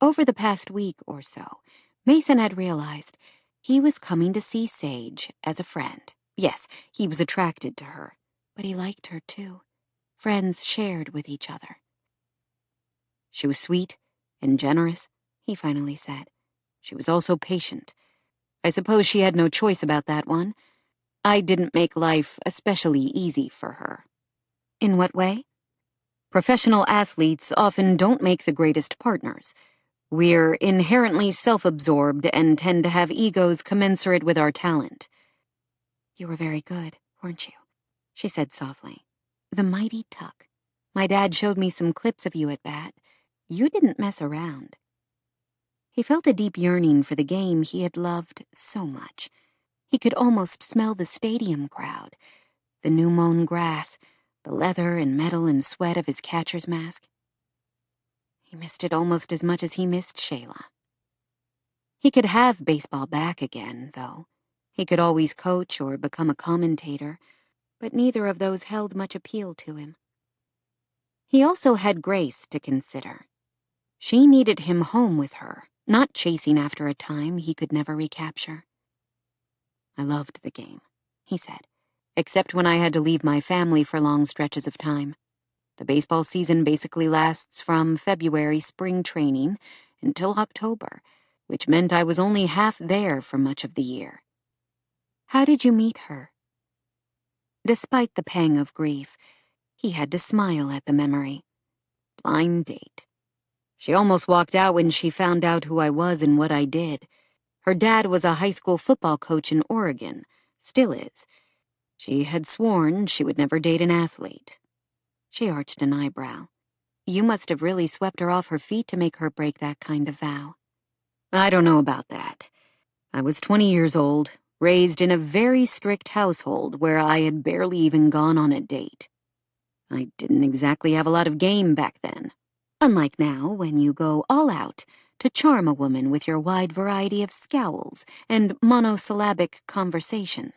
Over the past week or so, Mason had realized he was coming to see Sage as a friend. Yes, he was attracted to her, but he liked her too. Friends shared with each other. She was sweet and generous, he finally said. She was also patient. I suppose she had no choice about that one. I didn't make life especially easy for her. In what way? Professional athletes often don't make the greatest partners. We're inherently self-absorbed and tend to have egos commensurate with our talent. You were very good, weren't you? She said softly. The mighty Tuck. My dad showed me some clips of you at bat. You didn't mess around. He felt a deep yearning for the game he had loved so much. He could almost smell the stadium crowd, the new-mown grass, the leather and metal and sweat of his catcher's mask. He missed it almost as much as he missed Shayla. He could have baseball back again, though. He could always coach or become a commentator, but neither of those held much appeal to him. He also had Grace to consider. She needed him home with her, not chasing after a time he could never recapture. I loved the game, he said, except when I had to leave my family for long stretches of time. The baseball season basically lasts from February spring training until October, which meant I was only half there for much of the year. How did you meet her? Despite the pang of grief, he had to smile at the memory. Blind date. She almost walked out when she found out who I was and what I did. Her dad was a high school football coach in Oregon, still is. She had sworn she would never date an athlete. She arched an eyebrow. You must have really swept her off her feet to make her break that kind of vow. I don't know about that. I was 20 years old, raised in a very strict household where I had barely even gone on a date. I didn't exactly have a lot of game back then. Unlike now, when you go all out to charm a woman with your wide variety of scowls and monosyllabic conversation.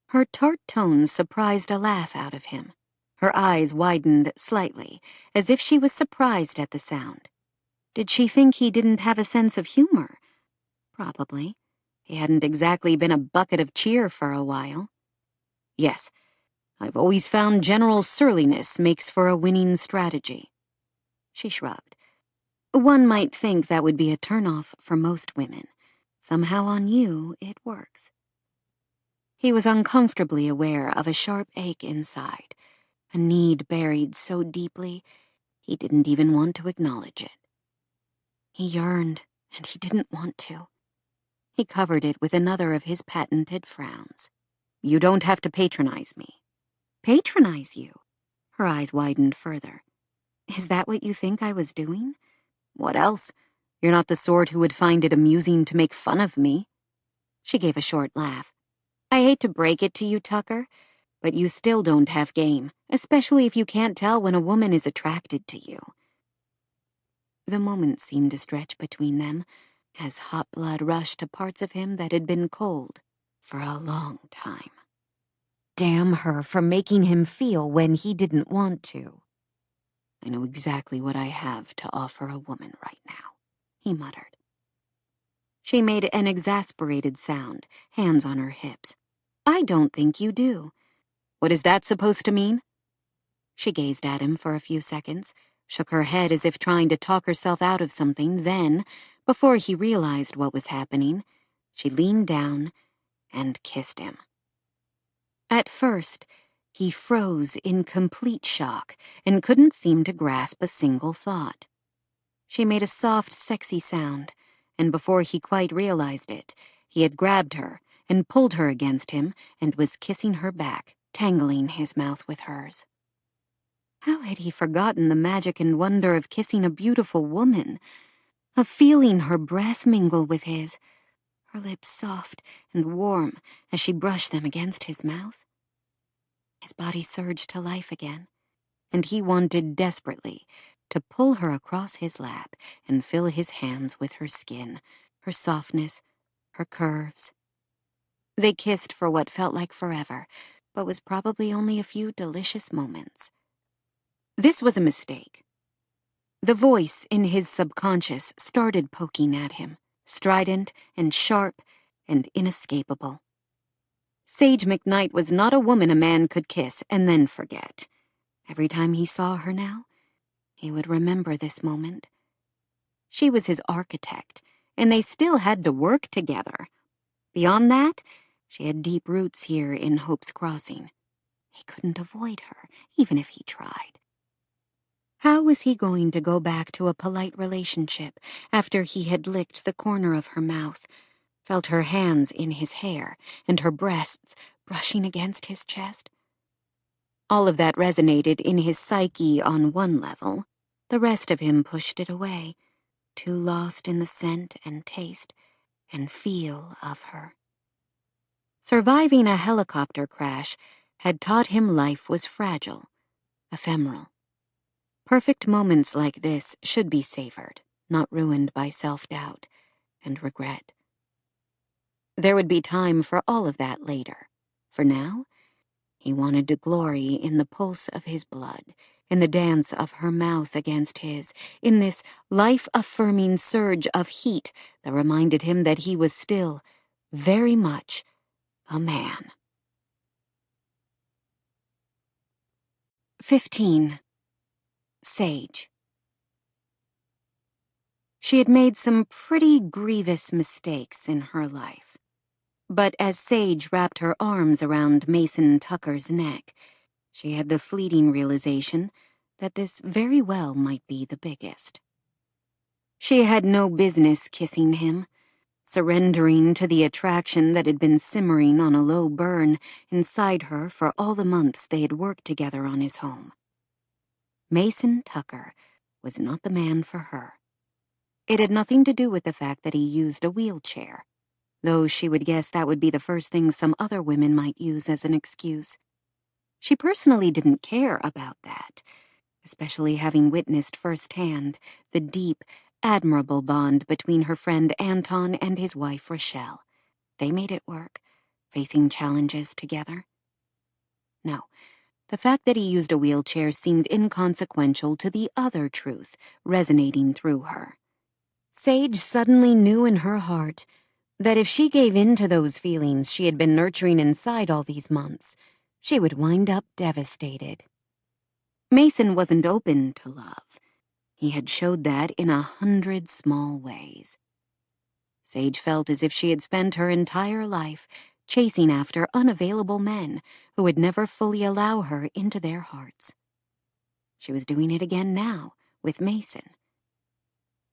Her tart tones surprised a laugh out of him. Her eyes widened slightly, as if she was surprised at the sound. Did she think he didn't have a sense of humor? Probably. He hadn't exactly been a bucket of cheer for a while. Yes, I've always found general surliness makes for a winning strategy. She shrugged. One might think that would be a turnoff for most women. Somehow on you, it works. He was uncomfortably aware of a sharp ache inside, a need buried so deeply he didn't even want to acknowledge it. He yearned, and he didn't want to. He covered it with another of his patented frowns. You don't have to patronize me. Patronize you? Her eyes widened further. Is that what you think I was doing? What else? You're not the sort who would find it amusing to make fun of me. She gave a short laugh. I hate to break it to you, Tucker, but you still don't have game, especially if you can't tell when a woman is attracted to you. The moments seemed to stretch between them as hot blood rushed to parts of him that had been cold for a long time. Damn her for making him feel when he didn't want to. I know exactly what I have to offer a woman right now, he muttered. She made an exasperated sound, hands on her hips. I don't think you do. What is that supposed to mean? She gazed at him for a few seconds, shook her head as if trying to talk herself out of something, then, before he realized what was happening, she leaned down and kissed him. At first, he froze in complete shock and couldn't seem to grasp a single thought. She made a soft, sexy sound, and before he quite realized it, he had grabbed her and pulled her against him and was kissing her back, tangling his mouth with hers. How had he forgotten the magic and wonder of kissing a beautiful woman, of feeling her breath mingle with his, her lips soft and warm as she brushed them against his mouth? His body surged to life again, and he wanted desperately to pull her across his lap and fill his hands with her skin, her softness, her curves. They kissed for what felt like forever, but was probably only a few delicious moments. This was a mistake. The voice in his subconscious started poking at him, strident and sharp and inescapable. Sage McKnight was not a woman a man could kiss and then forget. Every time he saw her now, he would remember this moment. She was his architect, and they still had to work together. Beyond that, she had deep roots here in Hope's Crossing. He couldn't avoid her, even if he tried. How was he going to go back to a polite relationship after he had licked the corner of her mouth, felt her hands in his hair, and her breasts brushing against his chest? All of that resonated in his psyche on one level. The rest of him pushed it away, too lost in the scent and taste and feel of her. Surviving a helicopter crash had taught him life was fragile, ephemeral. Perfect moments like this should be savored, not ruined by self-doubt and regret. There would be time for all of that later. For now, he wanted to glory in the pulse of his blood, in the dance of her mouth against his, in this life-affirming surge of heat that reminded him that he was still, very much, a man. 15. Sage. She had made some pretty grievous mistakes in her life. But as Sage wrapped her arms around Mason Tucker's neck, she had the fleeting realization that this very well might be the biggest. She had no business kissing him, surrendering to the attraction that had been simmering on a low burn inside her for all the months they had worked together on his home. Mason Tucker was not the man for her. It had nothing to do with the fact that he used a wheelchair, though she would guess that would be the first thing some other women might use as an excuse. She personally didn't care about that, especially having witnessed firsthand the deep, admirable bond between her friend Anton and his wife Rochelle. They made it work, facing challenges together. No, the fact that he used a wheelchair seemed inconsequential to the other truth resonating through her. Sage suddenly knew in her heart that if she gave in to those feelings she had been nurturing inside all these months, she would wind up devastated. Mason wasn't open to love. He had showed that in 100 small ways. Sage felt as if she had spent her entire life chasing after unavailable men who would never fully allow her into their hearts. She was doing it again now, with Mason.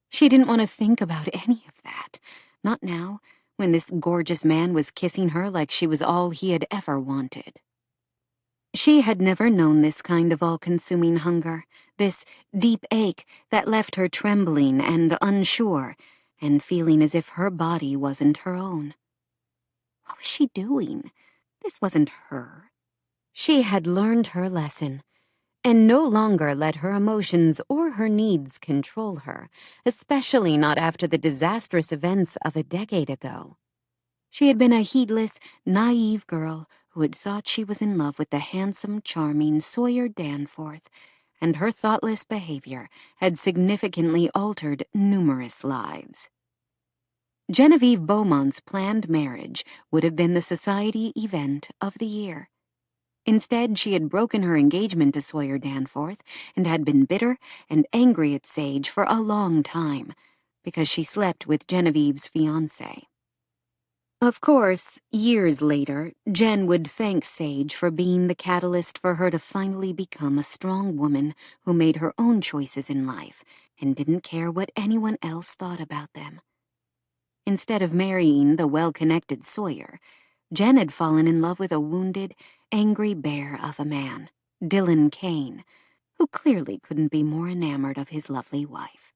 She didn't want to think about any of that, not now, when this gorgeous man was kissing her like she was all he had ever wanted. She had never known this kind of all-consuming hunger, this deep ache that left her trembling and unsure, and feeling as if her body wasn't her own. What was she doing? This wasn't her. She had learned her lesson, and no longer let her emotions or her needs control her, especially not after the disastrous events of a decade ago. She had been a heedless, naive girl who had thought she was in love with the handsome, charming Sawyer Danforth, and her thoughtless behavior had significantly altered numerous lives. Genevieve Beaumont's planned marriage would have been the society event of the year. Instead, she had broken her engagement to Sawyer Danforth and had been bitter and angry at Sage for a long time because she slept with Genevieve's fiancé. Of course, years later, Jen would thank Sage for being the catalyst for her to finally become a strong woman who made her own choices in life and didn't care what anyone else thought about them. Instead of marrying the well-connected Sawyer, Jen had fallen in love with a wounded, angry bear of a man, Dylan Kane, who clearly couldn't be more enamored of his lovely wife.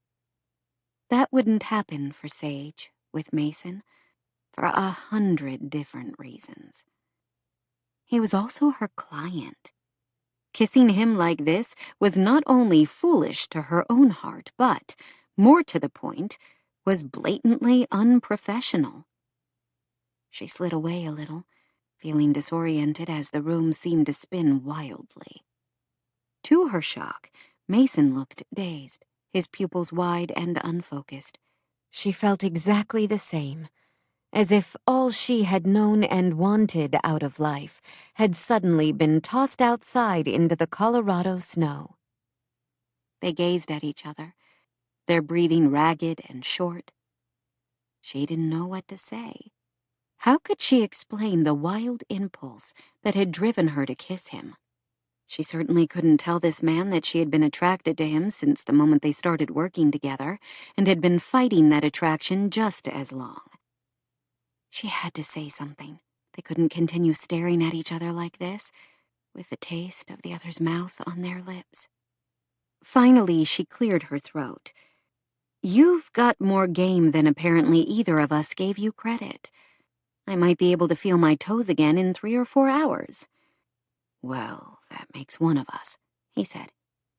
That wouldn't happen for Sage with Mason, for 100 different reasons. He was also her client. Kissing him like this was not only foolish to her own heart, but, more to the point, was blatantly unprofessional. She slid away a little, feeling disoriented as the room seemed to spin wildly. To her shock, Mason looked dazed, his pupils wide and unfocused. She felt exactly the same, as if all she had known and wanted out of life had suddenly been tossed outside into the Colorado snow. They gazed at each other, their breathing ragged and short. She didn't know what to say. How could she explain the wild impulse that had driven her to kiss him? She certainly couldn't tell this man that she had been attracted to him since the moment they started working together, and had been fighting that attraction just as long. She had to say something. They couldn't continue staring at each other like this, with the taste of the other's mouth on their lips. Finally, she cleared her throat. "You've got more game than apparently either of us gave you credit. I might be able to feel my toes again in 3 or 4 hours. "Well, that makes one of us," he said,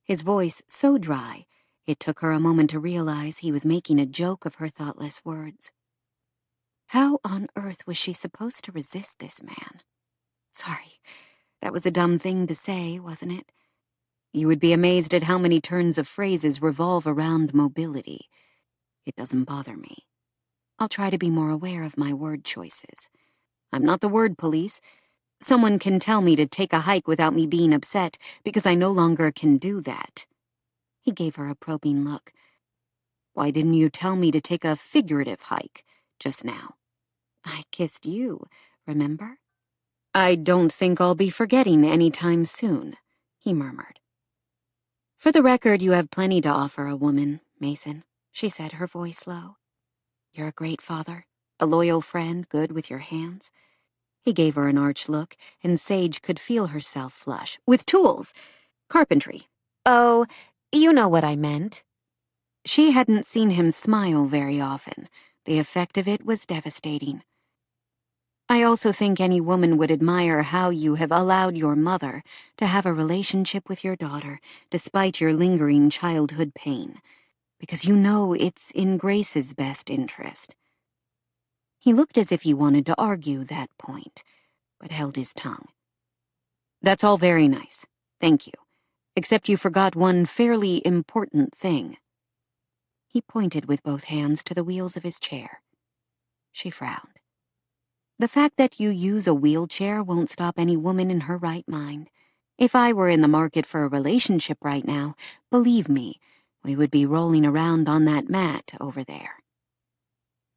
his voice so dry it took her a moment to realize he was making a joke of her thoughtless words. How on earth was she supposed to resist this man? Sorry, that was a dumb thing to say, wasn't it? You would be amazed at how many turns of phrases revolve around mobility. It doesn't bother me. I'll try to be more aware of my word choices. I'm not the word police. Someone can tell me to take a hike without me being upset because I no longer can do that. He gave her a probing look. Why didn't you tell me to take a figurative hike just now? I kissed you, remember? I don't think I'll be forgetting any time soon, he murmured. For the record, you have plenty to offer a woman, Mason, she said, her voice low. You're a great father, a loyal friend, good with your hands. He gave her an arch look, and Sage could feel herself flush. With tools. Carpentry. Oh, you know what I meant. She hadn't seen him smile very often. The effect of it was devastating. I also think any woman would admire how you have allowed your mother to have a relationship with your daughter, despite your lingering childhood pain, because you know it's in Grace's best interest. He looked as if he wanted to argue that point, but held his tongue. That's all very nice, thank you, except you forgot one fairly important thing. He pointed with both hands to the wheels of his chair. She frowned. The fact that you use a wheelchair won't stop any woman in her right mind. If I were in the market for a relationship right now, believe me, we would be rolling around on that mat over there."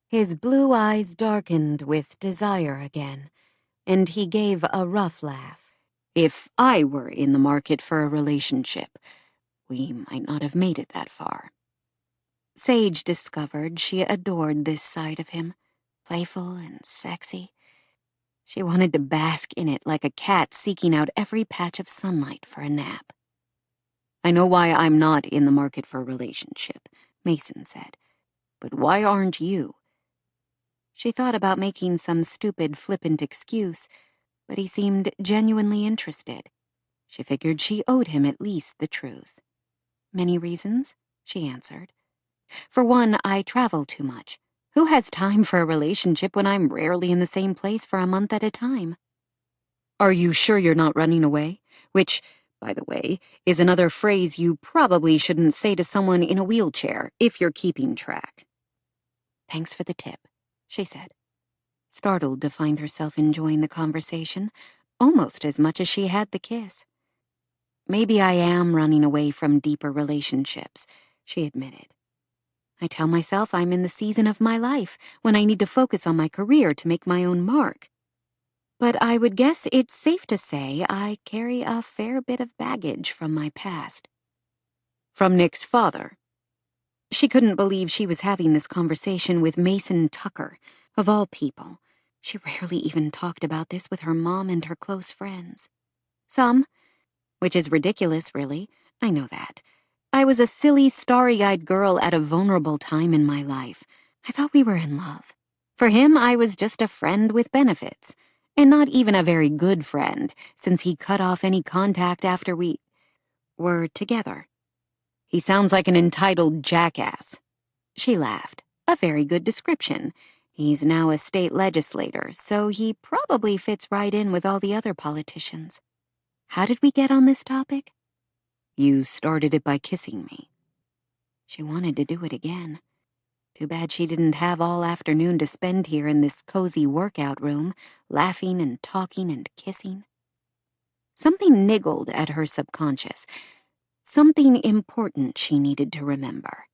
His blue eyes darkened with desire again, and he gave a rough laugh. "If I were in the market for a relationship, we might not have made it that far." Sage discovered she adored this side of him, playful and sexy. She wanted to bask in it like a cat seeking out every patch of sunlight for a nap. "I know why I'm not in the market for a relationship," Mason said. "But why aren't you?" She thought about making some stupid, flippant excuse, but he seemed genuinely interested. She figured she owed him at least the truth. "Many reasons," she answered. "For one, I travel too much. Who has time for a relationship when I'm rarely in the same place for a month at a time?" "Are you sure you're not running away?" Which, by the way, is another phrase you probably shouldn't say to someone in a wheelchair, if you're keeping track. "Thanks for the tip," she said, startled to find herself enjoying the conversation almost as much as she had the kiss. "Maybe I am running away from deeper relationships," she admitted. "I tell myself I'm in the season of my life when I need to focus on my career to make my own mark. But I would guess it's safe to say I carry a fair bit of baggage from my past." "From Nick's father?" She couldn't believe she was having this conversation with Mason Tucker, of all people. She rarely even talked about this with her mom and her close friends. "Some. Which is ridiculous, really. I know that. I was a silly, starry-eyed girl at a vulnerable time in my life. I thought we were in love. For him, I was just a friend with benefits. And not even a very good friend, since he cut off any contact after we were together." "He sounds like an entitled jackass." She laughed. "A very good description. He's now a state legislator, so he probably fits right in with all the other politicians. How did we get on this topic?" "You started it by kissing me." She wanted to do it again. Too bad she didn't have all afternoon to spend here in this cozy workout room, laughing and talking and kissing. Something niggled at her subconscious. Something important she needed to remember.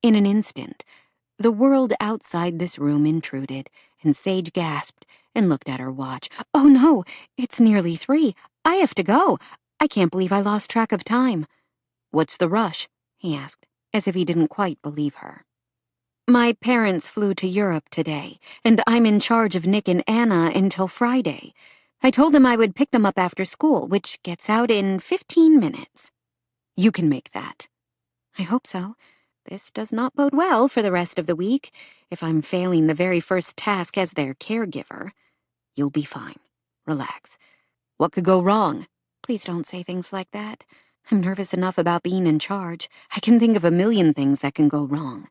In an instant, the world outside this room intruded, and Sage gasped and looked at her watch. "Oh no, it's nearly 3. I have to go. I can't believe I lost track of time." "What's the rush?" he asked, as if he didn't quite believe her. "My parents flew to Europe today, and I'm in charge of Nick and Anna until Friday. I told them I would pick them up after school, which gets out in 15 minutes. You can make that." "I hope so. This does not bode well for the rest of the week, if I'm failing the very first task as their caregiver." "You'll be fine. Relax. What could go wrong?" "Please don't say things like that. I'm nervous enough about being in charge. I can think of a million things that can go wrong."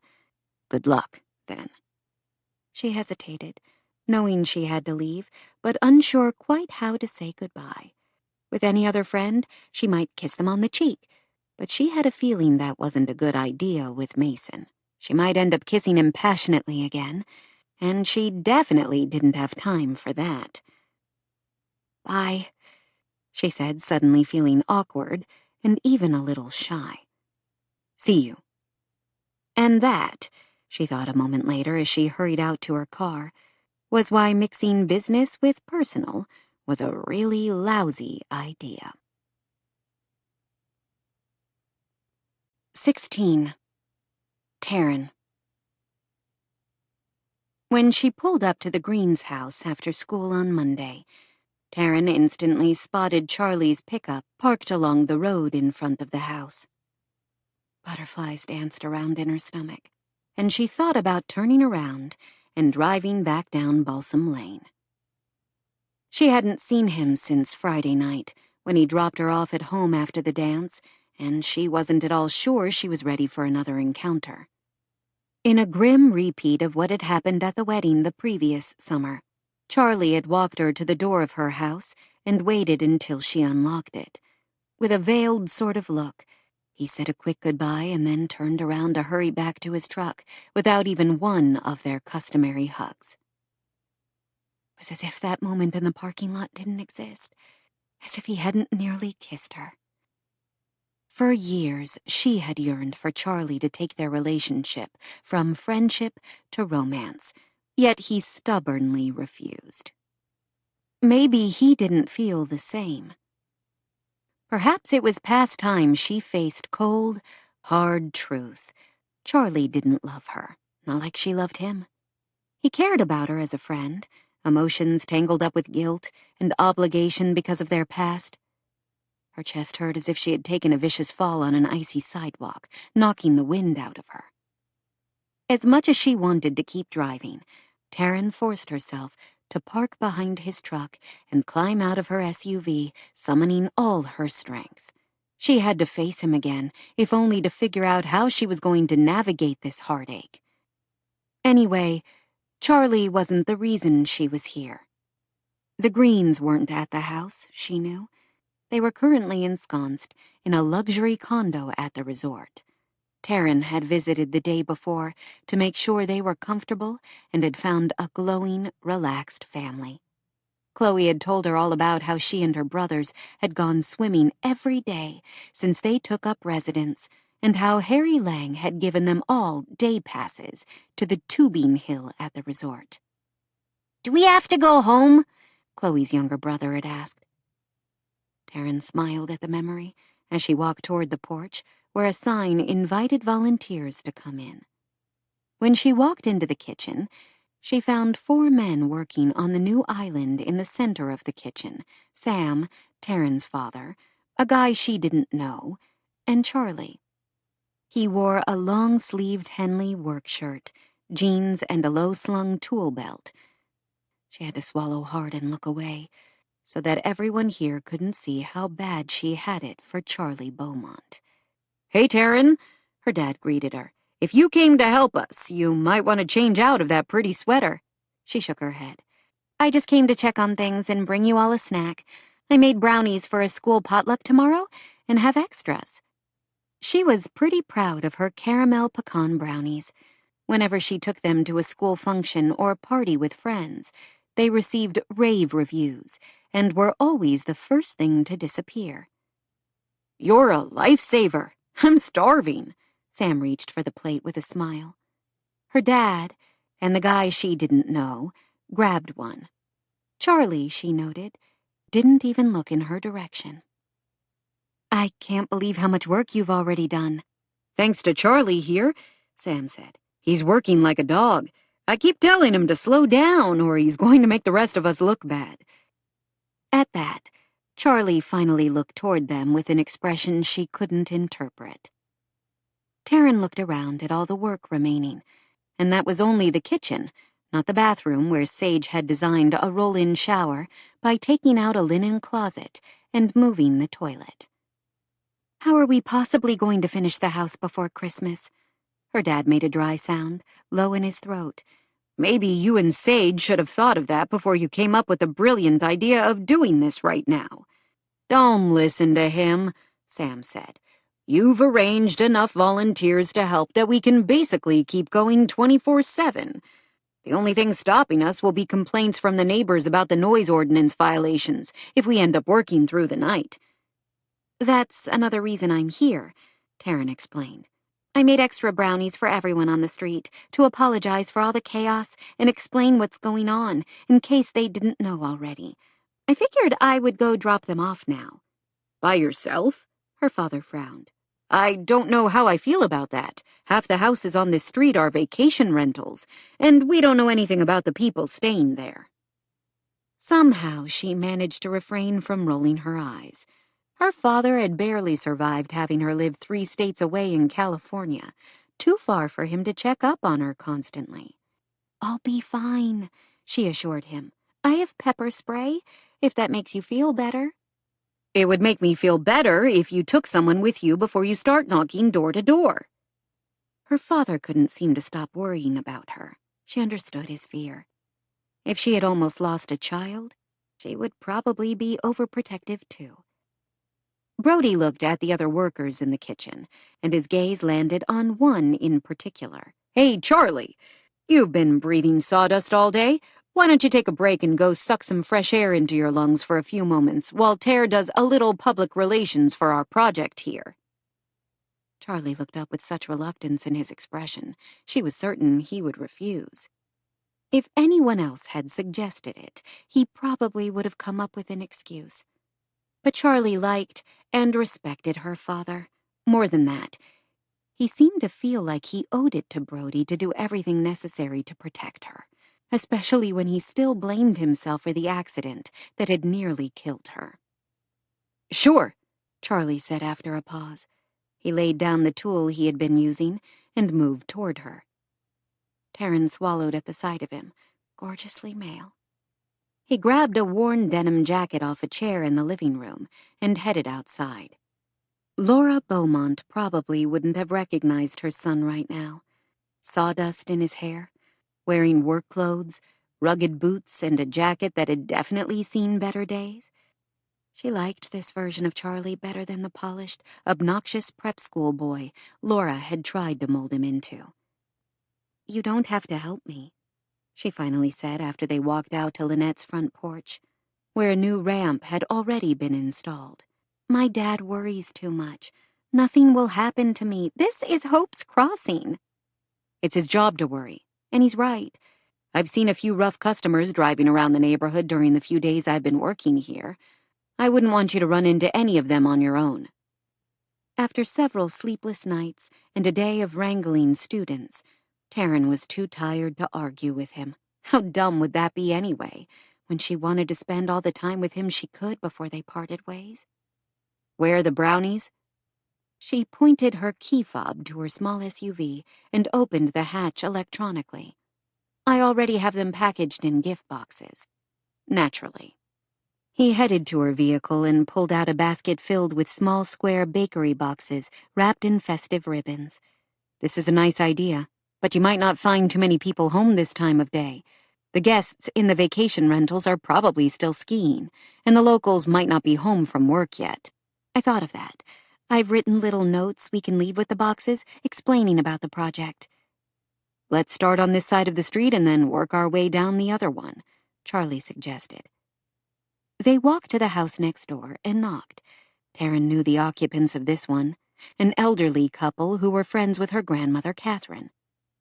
"Good luck, then." She hesitated, knowing she had to leave, but unsure quite how to say goodbye. With any other friend, she might kiss them on the cheek, but she had a feeling that wasn't a good idea with Mason. She might end up kissing him passionately again, and she definitely didn't have time for that. "Bye," she said, suddenly feeling awkward and even a little shy. "See you." And that, she thought a moment later as she hurried out to her car, was why mixing business with personal was a really lousy idea. 16. Taryn. When she pulled up to the Greens' house after school on Monday, Taryn instantly spotted Charlie's pickup parked along the road in front of the house. Butterflies danced around in her stomach, and she thought about turning around and driving back down Balsam Lane. She hadn't seen him since Friday night, when he dropped her off at home after the dance, and she wasn't at all sure she was ready for another encounter. In a grim repeat of what had happened at the wedding the previous summer, Charlie had walked her to the door of her house and waited until she unlocked it. With a veiled sort of look, he said a quick goodbye and then turned around to hurry back to his truck without even one of their customary hugs. It was as if that moment in the parking lot didn't exist, as if he hadn't nearly kissed her. For years, she had yearned for Charlie to take their relationship from friendship to romance, yet he stubbornly refused. Maybe he didn't feel the same. Perhaps it was past time she faced cold, hard truth. Charlie didn't love her, not like she loved him. He cared about her as a friend, emotions tangled up with guilt and obligation because of their past. Her chest hurt as if she had taken a vicious fall on an icy sidewalk, knocking the wind out of her. As much as she wanted to keep driving, Taryn forced herself to park behind his truck and climb out of her SUV, summoning all her strength. She had to face him again, if only to figure out how she was going to navigate this heartache. Anyway, Charlie wasn't the reason she was here. The Greens weren't at the house, she knew. They were currently ensconced in a luxury condo at the resort. Taryn had visited the day before to make sure they were comfortable and had found a glowing, relaxed family. Chloe had told her all about how she and her brothers had gone swimming every day since they took up residence, and how Harry Lang had given them all day passes to the tubing hill at the resort. "Do we have to go home?" Chloe's younger brother had asked. Taryn smiled at the memory as she walked toward the porch, where a sign invited volunteers to come in. When she walked into the kitchen, she found 4 men working on the new island in the center of the kitchen: Sam, Taryn's father, a guy she didn't know, and Charlie. He wore a long-sleeved Henley work shirt, jeans, and a low-slung tool belt. She had to swallow hard and look away, so that everyone here couldn't see how bad she had it for Charlie Beaumont. "Hey, Taryn," her dad greeted her. "If you came to help us, you might want to change out of that pretty sweater." She shook her head. "I just came to check on things and bring you all a snack. I made brownies for a school potluck tomorrow and have extras." She was pretty proud of her caramel pecan brownies. Whenever she took them to a school function or party with friends, they received rave reviews and were always the first thing to disappear. "You're a lifesaver. I'm starving." Sam reached for the plate with a smile. Her dad, and the guy she didn't know, grabbed one. Charlie, she noted, didn't even look in her direction. "I can't believe how much work you've already done." "Thanks to Charlie here," Sam said. "He's working like a dog. I keep telling him to slow down or he's going to make the rest of us look bad." At that, Charlie finally looked toward them with an expression she couldn't interpret. Taryn looked around at all the work remaining, and that was only the kitchen, not the bathroom where Sage had designed a roll-in shower by taking out a linen closet and moving the toilet. "How are we possibly going to finish the house before Christmas?" Her dad made a dry sound, low in his throat. "Maybe you and Sage should have thought of that before you came up with the brilliant idea of doing this right now." "Don't listen to him," Sam said. "You've arranged enough volunteers to help that we can basically keep going 24/7. The only thing stopping us will be complaints from the neighbors about the noise ordinance violations if we end up working through the night." "That's another reason I'm here," Taryn explained. "I made extra brownies for everyone on the street to apologize for all the chaos and explain what's going on in case they didn't know already. I figured I would go drop them off now." "By yourself?" Her father frowned. "I don't know how I feel about that. Half the houses on this street are vacation rentals, and we don't know anything about the people staying there." Somehow she managed to refrain from rolling her eyes. Her father had barely survived having her live 3 states away in California, too far for him to check up on her constantly. "I'll be fine," she assured him. "I have pepper spray, if that makes you feel better." "It would make me feel better if you took someone with you before you start knocking door to door." Her father couldn't seem to stop worrying about her. She understood his fear. If she had almost lost a child, she would probably be overprotective too. Brody looked at the other workers in the kitchen, and his gaze landed on one in particular. "Hey, Charlie, you've been breathing sawdust all day. Why don't you take a break and go suck some fresh air into your lungs for a few moments while Tare does a little public relations for our project here?" Charlie looked up with such reluctance in his expression, she was certain he would refuse. If anyone else had suggested it, he probably would have come up with an excuse. But Charlie liked and respected her father. More than that, he seemed to feel like he owed it to Brody to do everything necessary to protect her, especially when he still blamed himself for the accident that had nearly killed her. Sure, Charlie said after a pause. He laid down the tool he had been using and moved toward her. Thayne swallowed at the sight of him, gorgeously male. He grabbed a worn denim jacket off a chair in the living room and headed outside. Laura Beaumont probably wouldn't have recognized her son right now. Sawdust in his hair, wearing work clothes, rugged boots, and a jacket that had definitely seen better days. She liked this version of Charlie better than the polished, obnoxious prep school boy Laura had tried to mold him into. "You don't have to help me," she finally said after they walked out to Lynette's front porch, where a new ramp had already been installed. "My dad worries too much. Nothing will happen to me. This is Hope's Crossing." It's his job to worry, and he's right. I've seen a few rough customers driving around the neighborhood during the few days I've been working here. I wouldn't want you to run into any of them on your own. After several sleepless nights and a day of wrangling students, Thayne was too tired to argue with him. How dumb would that be anyway, when she wanted to spend all the time with him she could before they parted ways? Where are the brownies? She pointed her key fob to her small SUV and opened the hatch electronically. "I already have them packaged in gift boxes." Naturally. He headed to her vehicle and pulled out a basket filled with small square bakery boxes wrapped in festive ribbons. "This is a nice idea, but you might not find too many people home this time of day. The guests in the vacation rentals are probably still skiing, and the locals might not be home from work yet." "I thought of that. I've written little notes we can leave with the boxes explaining about the project." "Let's start on this side of the street and then work our way down the other one," Charlie suggested. They walked to the house next door and knocked. Thayne knew the occupants of this one, an elderly couple who were friends with her grandmother, Catherine.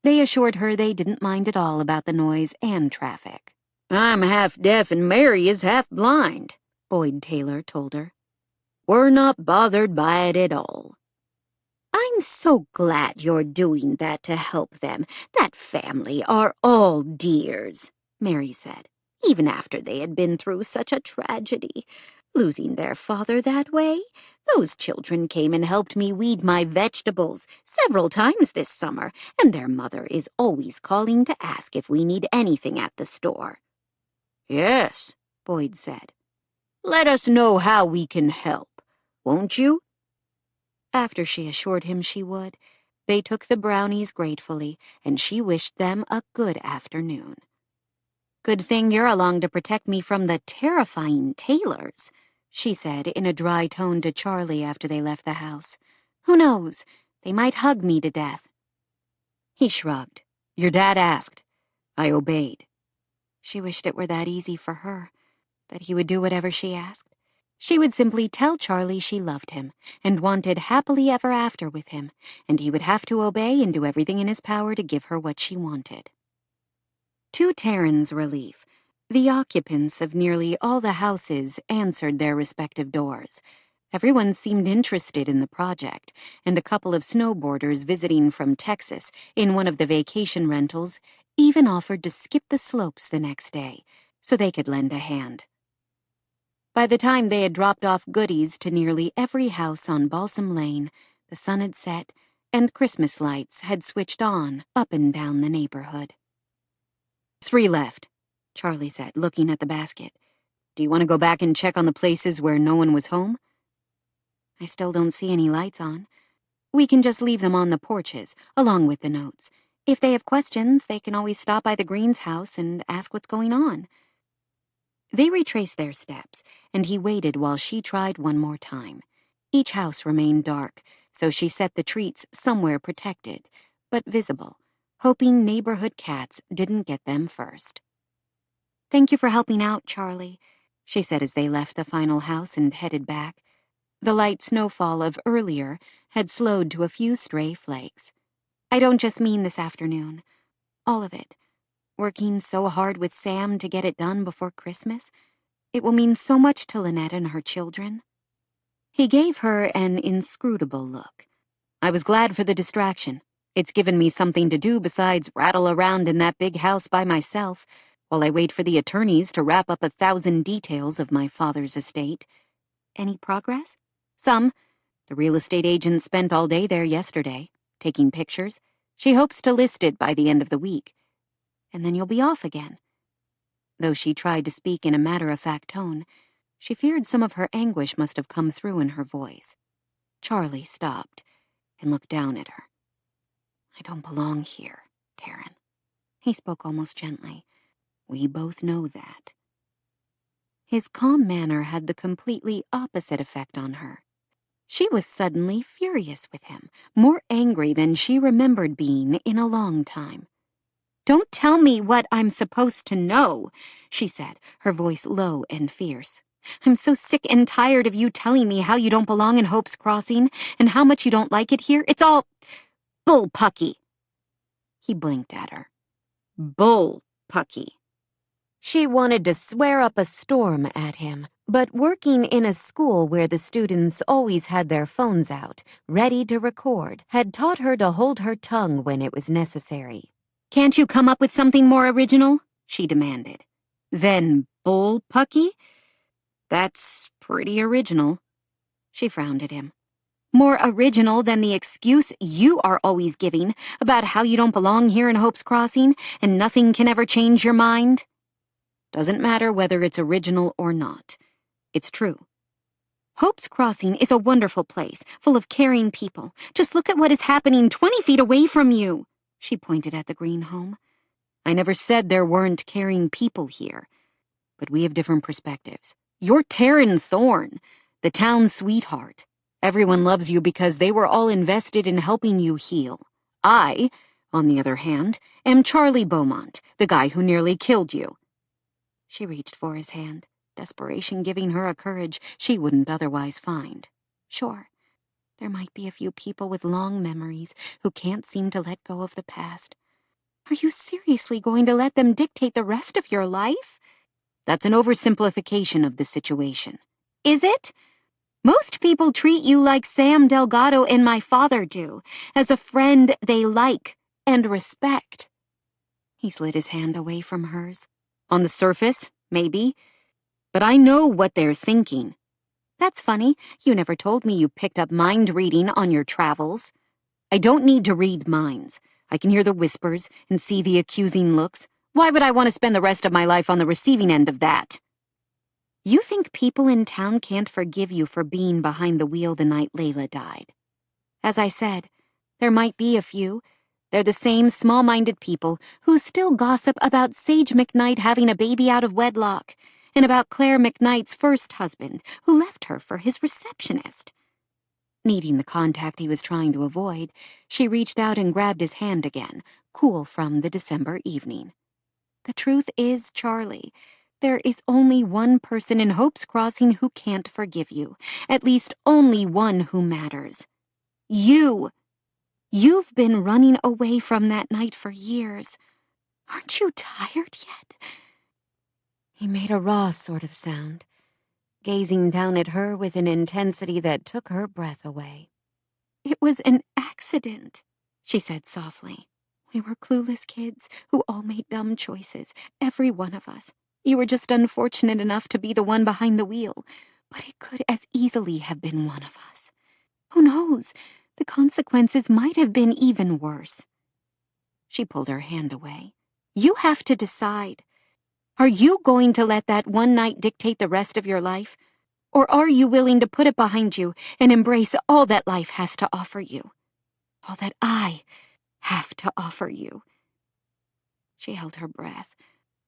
They assured her they didn't mind at all about the noise and traffic. "I'm half deaf and Mary is half blind," Boyd Taylor told her. "We're not bothered by it at all." "I'm so glad you're doing that to help them. That family are all dears," Mary said, "even after they had been through such a tragedy. Losing their father that way, those children came and helped me weed my vegetables several times this summer, and their mother is always calling to ask if we need anything at the store." "Yes," Boyd said. "Let us know how we can help, won't you?" After she assured him she would, they took the brownies gratefully, and she wished them a good afternoon. "Good thing you're along to protect me from the terrifying Taylors," she said in a dry tone to Charlie after they left the house. "Who knows? They might hug me to death." He shrugged. "Your dad asked. I obeyed." She wished it were that easy for her, that he would do whatever she asked. She would simply tell Charlie she loved him and wanted happily ever after with him, and he would have to obey and do everything in his power to give her what she wanted. To Thayne's relief, the occupants of nearly all the houses answered their respective doors. Everyone seemed interested in the project, and a couple of snowboarders visiting from Texas in one of the vacation rentals even offered to skip the slopes the next day so they could lend a hand. By the time they had dropped off goodies to nearly every house on Balsam Lane, the sun had set, and Christmas lights had switched on up and down the neighborhood. 3 left, Charlie said, looking at the basket. "Do you want to go back and check on the places where no one was home?" "I still don't see any lights on. We can just leave them on the porches, along with the notes. If they have questions, they can always stop by the Greens' house and ask what's going on." They retraced their steps, and he waited while she tried one more time. Each house remained dark, so she set the treats somewhere protected, but visible, hoping neighborhood cats didn't get them first. "Thank you for helping out, Charlie," she said as they left the final house and headed back. The light snowfall of earlier had slowed to a few stray flakes. I don't just mean this afternoon. All of it. Working so hard with Sam to get it done before Christmas. It will mean so much to Lynette and her children. He gave her an inscrutable look. I was glad for the distraction. It's given me something to do besides rattle around in that big house by myself, while I wait for the attorneys to wrap up 1,000 details of my father's estate. Any progress? Some. The real estate agent spent all day there yesterday, taking pictures. She hopes to list it by the end of the week. And then you'll be off again. Though she tried to speak in a matter-of-fact tone, she feared some of her anguish must have come through in her voice. Charlie stopped and looked down at her. I don't belong here, Taryn. He spoke almost gently. We both know that. His calm manner had the completely opposite effect on her. She was suddenly furious with him, more angry than she remembered being in a long time. Don't tell me what I'm supposed to know, she said, her voice low and fierce. I'm so sick and tired of you telling me how you don't belong in Hope's Crossing and how much you don't like it here. It's all bull-pucky. He blinked at her. Bull-pucky. She wanted to swear up a storm at him, but working in a school where the students always had their phones out, ready to record, had taught her to hold her tongue when it was necessary. Can't you come up with something more original? She demanded. Then bull-pucky? That's pretty original. She frowned at him. More original than the excuse you are always giving about how you don't belong here in Hope's Crossing and nothing can ever change your mind? Doesn't matter whether it's original or not. It's true. Hope's Crossing is a wonderful place, full of caring people. Just look at what is happening 20 feet away from you. She pointed at the green home. I never said there weren't caring people here, but we have different perspectives. You're Taryn Thorne, the town's sweetheart. Everyone loves you because they were all invested in helping you heal. I, on the other hand, am Charlie Beaumont, the guy who nearly killed you. She reached for his hand, desperation giving her a courage she wouldn't otherwise find. Sure, there might be a few people with long memories who can't seem to let go of the past. Are you seriously going to let them dictate the rest of your life? That's an oversimplification of the situation. Is it? Most people treat you like Sam Delgado and my father do, as a friend they like and respect. He slid his hand away from hers. On the surface, maybe, but I know what they're thinking. That's funny. You never told me you picked up mind reading on your travels. I don't need to read minds. I can hear the whispers and see the accusing looks. Why would I want to spend the rest of my life on the receiving end of that? You think people in town can't forgive you for being behind the wheel the night Layla died. As I said, there might be a few. They're the same small-minded people who still gossip about Sage McKnight having a baby out of wedlock, and about Claire McKnight's first husband, who left her for his receptionist. Needing the contact he was trying to avoid, she reached out and grabbed his hand again, cool from the December evening. The truth is, Charlie, there is only one person in Hope's Crossing who can't forgive you. At least only one who matters. You! You've been running away from that night for years. Aren't you tired yet? He made a raw sort of sound, gazing down at her with an intensity that took her breath away. It was an accident, she said softly. We were clueless kids who all made dumb choices, every one of us. You were just unfortunate enough to be the one behind the wheel, but it could as easily have been one of us. Who knows? The consequences might have been even worse. She pulled her hand away. You have to decide. Are you going to let that one night dictate the rest of your life? Or are you willing to put it behind you and embrace all that life has to offer you? All that I have to offer you. She held her breath,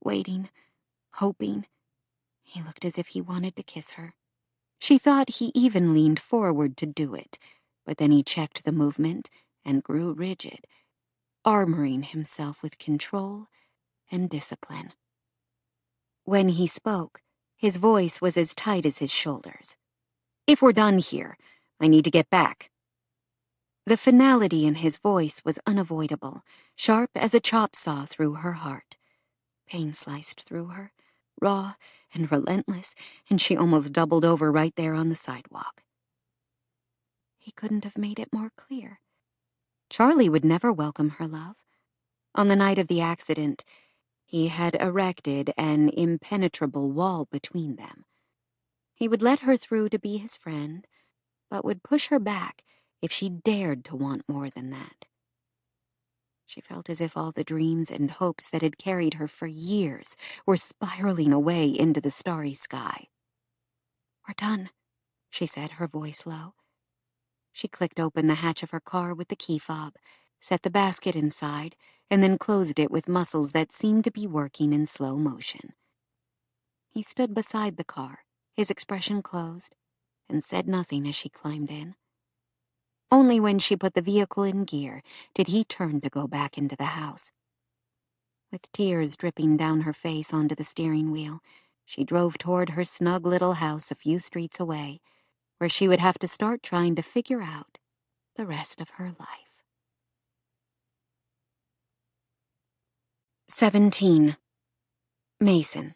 waiting, hoping. He looked as if he wanted to kiss her. She thought he even leaned forward to do it, but then he checked the movement and grew rigid, armoring himself with control and discipline. When he spoke, his voice was as tight as his shoulders. If we're done here, I need to get back." The finality in his voice was unavoidable, sharp as a chop saw through her heart. Pain sliced through her, raw and relentless, and she almost doubled over right there on the sidewalk. He couldn't have made it more clear. Charlie would never welcome her love. On the night of the accident, he had erected an impenetrable wall between them. He would let her through to be his friend, but would push her back if she dared to want more than that. She felt as if all the dreams and hopes that had carried her for years were spiraling away into the starry sky. "We're done," she said, her voice low. She clicked open the hatch of her car with the key fob, set the basket inside, and then closed it with muscles that seemed to be working in slow motion. He stood beside the car, his expression closed, and said nothing as she climbed in. Only when she put the vehicle in gear did he turn to go back into the house. With tears dripping down her face onto the steering wheel, she drove toward her snug little house a few streets away, where she would have to start trying to figure out the rest of her life. 17. Mason.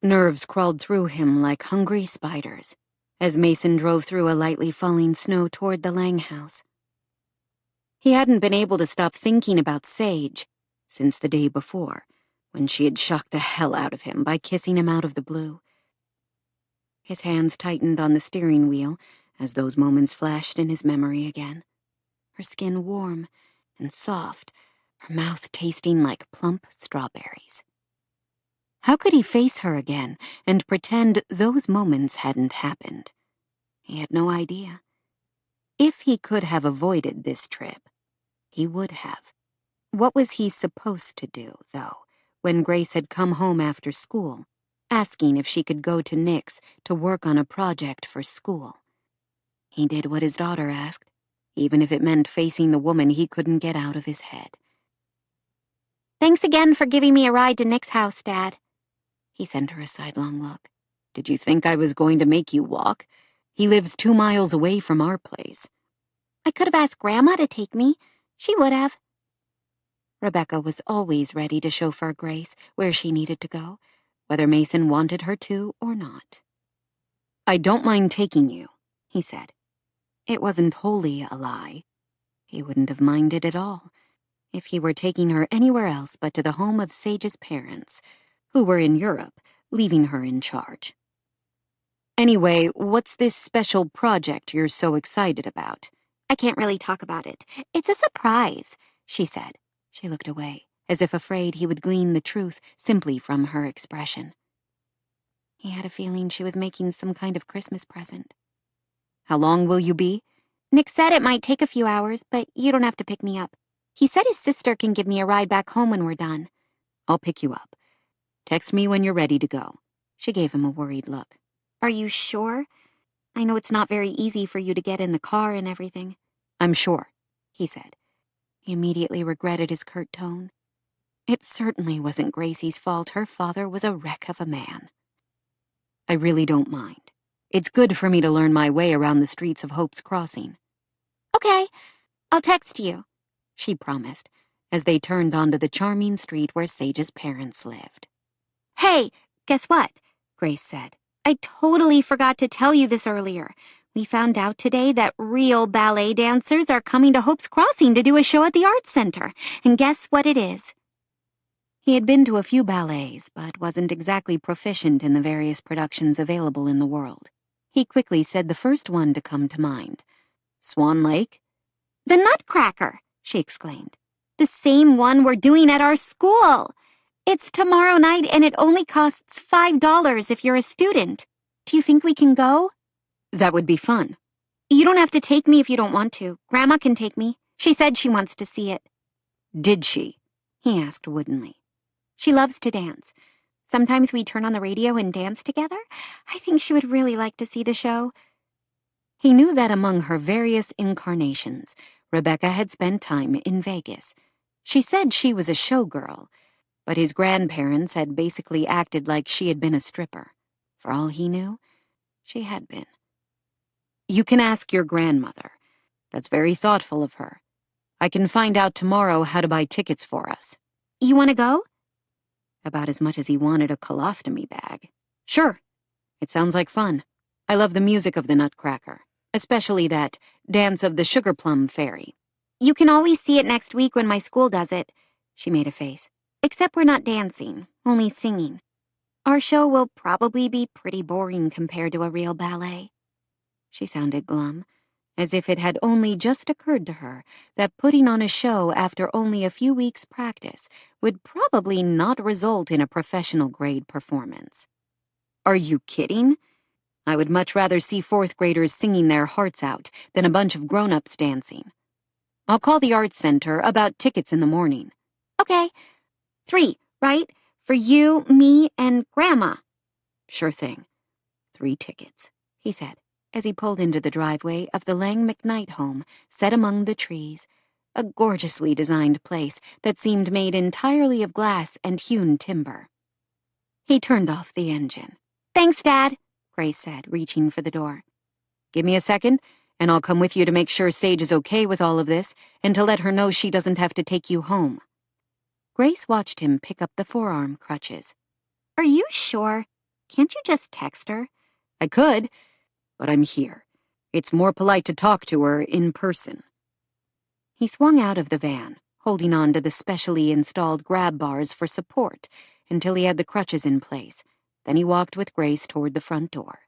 Nerves crawled through him like hungry spiders as Mason drove through a lightly falling snow toward the Lang house. He hadn't been able to stop thinking about Sage since the day before, when she had shocked the hell out of him by kissing him out of the blue. His hands tightened on the steering wheel as those moments flashed in his memory again. Her skin warm and soft, her mouth tasting like plump strawberries. How could he face her again and pretend those moments hadn't happened? He had no idea. If he could have avoided this trip, he would have. What was he supposed to do, though, when Grace had come home after school, asking if she could go to Nick's to work on a project for school? He did what his daughter asked, even if it meant facing the woman he couldn't get out of his head. "Thanks again for giving me a ride to Nick's house, Dad." He sent her a sidelong look. "Did you think I was going to make you walk? He lives 2 miles away from our place." "I could have asked Grandma to take me. She would have." Rebecca was always ready to chauffeur Grace where she needed to go, whether Mason wanted her to or not. "I don't mind taking you," he said. It wasn't wholly a lie. He wouldn't have minded at all if he were taking her anywhere else but to the home of Sage's parents, who were in Europe, leaving her in charge. "Anyway, what's this special project you're so excited about?" "I can't really talk about it. It's a surprise," she said. She looked away, as if afraid he would glean the truth simply from her expression. He had a feeling she was making some kind of Christmas present. "How long will you be?" "Nick said it might take a few hours, but you don't have to pick me up. He said his sister can give me a ride back home when we're done." "I'll pick you up. Text me when you're ready to go." She gave him a worried look. "Are you sure? I know it's not very easy for you to get in the car and everything." "I'm sure," he said. He immediately regretted his curt tone. It certainly wasn't Gracie's fault her father was a wreck of a man. "I really don't mind. It's good for me to learn my way around the streets of Hope's Crossing." "Okay, I'll text you," she promised, as they turned onto the charming street where Sage's parents lived. "Hey, guess what?" Grace said. "I totally forgot to tell you this earlier. We found out today that real ballet dancers are coming to Hope's Crossing to do a show at the Arts Center. And guess what it is?" He had been to a few ballets, but wasn't exactly proficient in the various productions available in the world. He quickly said the first one to come to mind. "Swan Lake?" "The Nutcracker," she exclaimed. "The same one we're doing at our school. It's tomorrow night and it only costs $5 if you're a student. Do you think we can go?" "That would be fun." "You don't have to take me if you don't want to. Grandma can take me. She said she wants to see it." "Did she?" he asked woodenly. "She loves to dance. Sometimes we turn on the radio and dance together. I think she would really like to see the show." He knew that among her various incarnations, Rebecca had spent time in Vegas. She said she was a showgirl, but his grandparents had basically acted like she had been a stripper. For all he knew, She had been. You can ask your grandmother. That's very thoughtful of her. I can find out tomorrow how to buy tickets for us. You want to go? About as much as he wanted a colostomy bag. Sure. It sounds like fun. I love the music of the Nutcracker, especially that Dance of the Sugar Plum Fairy. You can always see it next week when my school does it. She made a face. Except we're not dancing, only singing. Our show will probably be pretty boring compared to a real ballet. She sounded glum, as if it had only just occurred to her that putting on a show after only a few weeks' practice would probably not result in a professional grade performance. Are you kidding? I would much rather see fourth graders singing their hearts out than a bunch of grown-ups dancing. I'll call the Arts Center about tickets in the morning. Okay. 3, right? For you, me, and Grandma. Sure thing. 3 tickets, he said, as he pulled into the driveway of the Lang McKnight home set among the trees, a gorgeously designed place that seemed made entirely of glass and hewn timber. He turned off the engine. Thanks, Dad, Grace said, reaching for the door. Give me a second, and I'll come with you to make sure Sage is okay with all of this and to let her know she doesn't have to take you home. Grace watched him pick up the forearm crutches. Are you sure? Can't you just text her? I could, but I'm here. It's more polite to talk to her in person. He swung out of the van, holding on to the specially installed grab bars for support until he had the crutches in place. Then he walked with Grace toward the front door.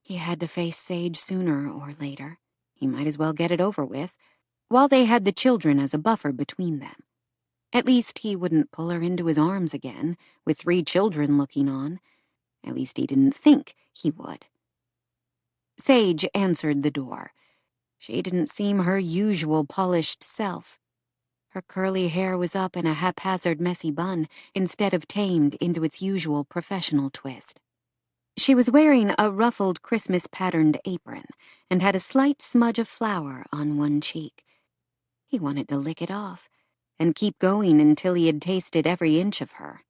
He had to face Sage sooner or later. He might as well get it over with, while they had the children as a buffer between them. At least he wouldn't pull her into his arms again, with 3 children looking on. At least he didn't think he would. Sage answered the door. She didn't seem her usual polished self. Her curly hair was up in a haphazard messy bun instead of tamed into its usual professional twist. She was wearing a ruffled Christmas-patterned apron and had a slight smudge of flour on one cheek. He wanted to lick it off and keep going until he had tasted every inch of her.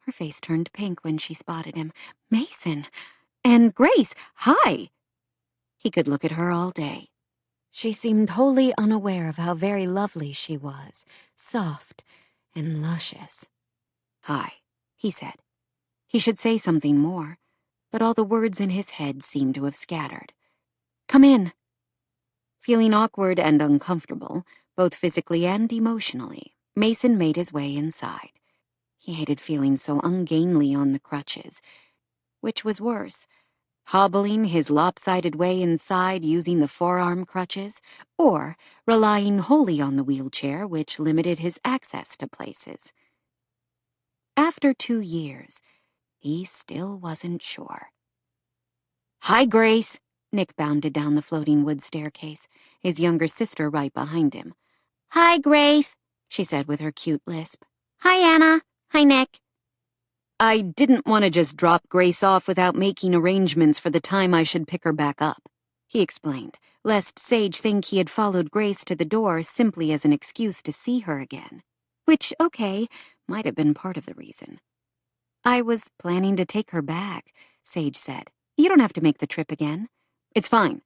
Her face turned pink when she spotted him. Mason! And Grace! Hi! He could look at her all day. She seemed wholly unaware of how very lovely she was, soft and luscious. Hi, he said. He should say something more, but all the words in his head seemed to have scattered. Come in. Feeling awkward and uncomfortable, both physically and emotionally, Mason made his way inside. He hated feeling so ungainly on the crutches. Which was worse, hobbling his lopsided way inside using the forearm crutches, or relying wholly on the wheelchair, which limited his access to places. After 2 years, he still wasn't sure. Hi, Grace! Nick bounded down the floating wood staircase, his younger sister right behind him. Hi, Grace, she said with her cute lisp. Hi, Anna. Hi, Nick. I didn't want to just drop Grace off without making arrangements for the time I should pick her back up, he explained, lest Sage think he had followed Grace to the door simply as an excuse to see her again. Which, okay, might have been part of the reason. I was planning to take her back, Sage said. You don't have to make the trip again. It's fine.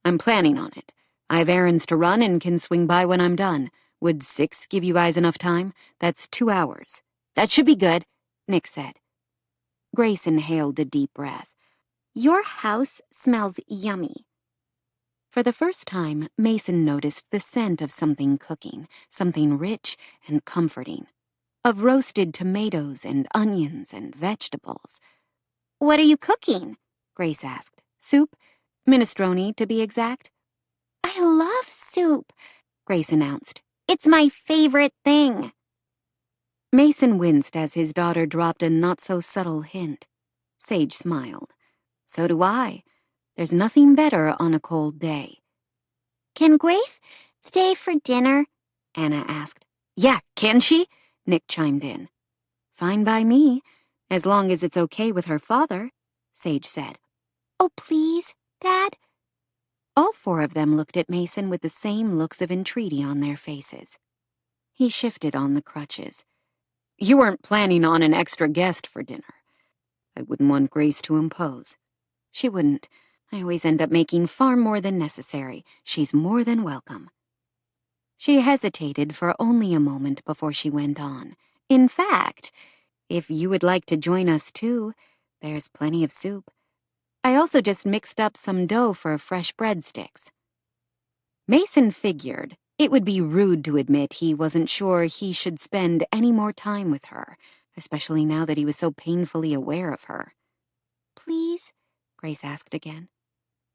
I'm planning on it. I have errands to run and can swing by when I'm done. Would 6 give you guys enough time? That's 2 hours. That should be good, Nick said. Grace inhaled a deep breath. Your house smells yummy. For the first time, Mason noticed the scent of something cooking, something rich and comforting. Of roasted tomatoes and onions and vegetables. What are you cooking? Grace asked. Soup? Minestrone, to be exact. I love soup, Grace announced. It's my favorite thing. Mason winced as his daughter dropped a not-so-subtle hint. Sage smiled. So do I. There's nothing better on a cold day. Can Grace stay for dinner? Anna asked. Yeah, can she? Nick chimed in. Fine by me, as long as it's okay with her father, Sage said. Oh, please, Dad? All 4 of them looked at Mason with the same looks of entreaty on their faces. He shifted on the crutches. You weren't planning on an extra guest for dinner. I wouldn't want Grace to impose. She wouldn't. I always end up making far more than necessary. She's more than welcome. She hesitated for only a moment before she went on. In fact, if you would like to join us too, there's plenty of soup. I also just mixed up some dough for fresh breadsticks. Mason figured it would be rude to admit he wasn't sure he should spend any more time with her, especially now that he was so painfully aware of her. Please? Grace asked again.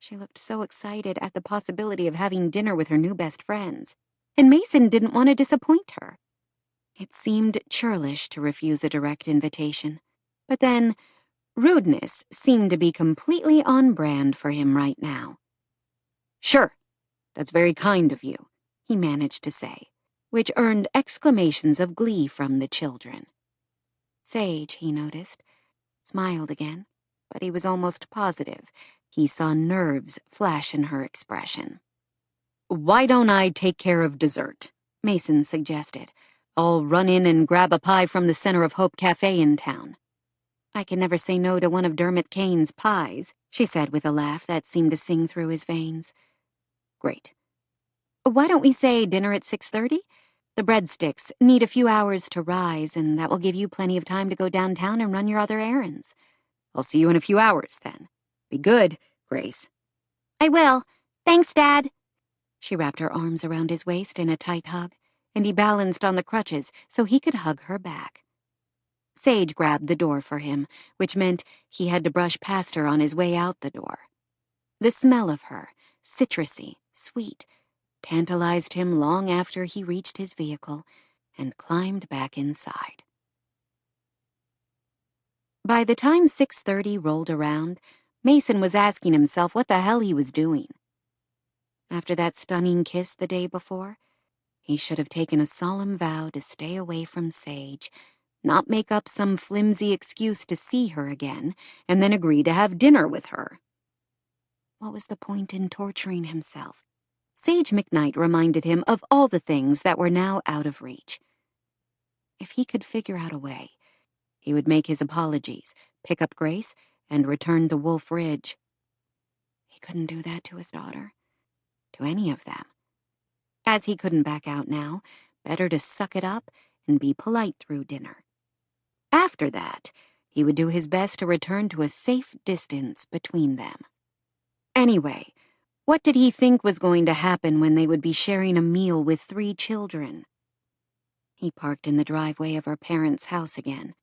She looked so excited at the possibility of having dinner with her new best friends, and Mason didn't want to disappoint her. It seemed churlish to refuse a direct invitation, but then rudeness seemed to be completely on brand for him right now. Sure, that's very kind of you, he managed to say, which earned exclamations of glee from the children. Sage, he noticed, smiled again, but he was almost positive he saw nerves flash in her expression. Why don't I take care of dessert? Mason suggested. I'll run in and grab a pie from the Center of Hope Cafe in town. I can never say no to one of Dermot Kane's pies, she said with a laugh that seemed to sing through his veins. Great. Why don't we say dinner at 6:30? The breadsticks need a few hours to rise, and that will give you plenty of time to go downtown and run your other errands. I'll see you in a few hours, then. Be good, Grace. I will. Thanks, Dad. She wrapped her arms around his waist in a tight hug, and he balanced on the crutches so he could hug her back. Sage grabbed the door for him, which meant he had to brush past her on his way out the door. The smell of her, citrusy, sweet, tantalized him long after he reached his vehicle and climbed back inside. By the time 6:30 rolled around, Mason was asking himself what the hell he was doing. After that stunning kiss the day before, he should have taken a solemn vow to stay away from Sage, not make up some flimsy excuse to see her again, and then agree to have dinner with her. What was the point in torturing himself? Sage McKnight reminded him of all the things that were now out of reach. If he could figure out a way, he would make his apologies, pick up Grace, and return to Wolf Ridge. He couldn't do that to his daughter, to any of them. As he couldn't back out now, better to suck it up and be polite through dinner. After that, he would do his best to return to a safe distance between them. Anyway, what did he think was going to happen when they would be sharing a meal with 3 children? He parked in the driveway of her parents' house again.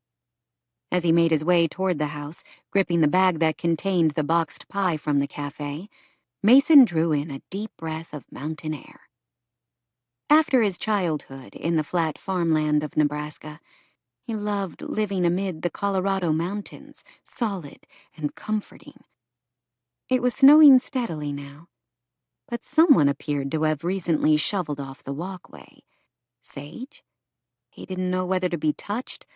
As he made his way toward the house, gripping the bag that contained the boxed pie from the cafe, Mason drew in a deep breath of mountain air. After his childhood in the flat farmland of Nebraska, he loved living amid the Colorado mountains, solid and comforting. It was snowing steadily now, but someone appeared to have recently shoveled off the walkway. Sage? He didn't know whether to be touched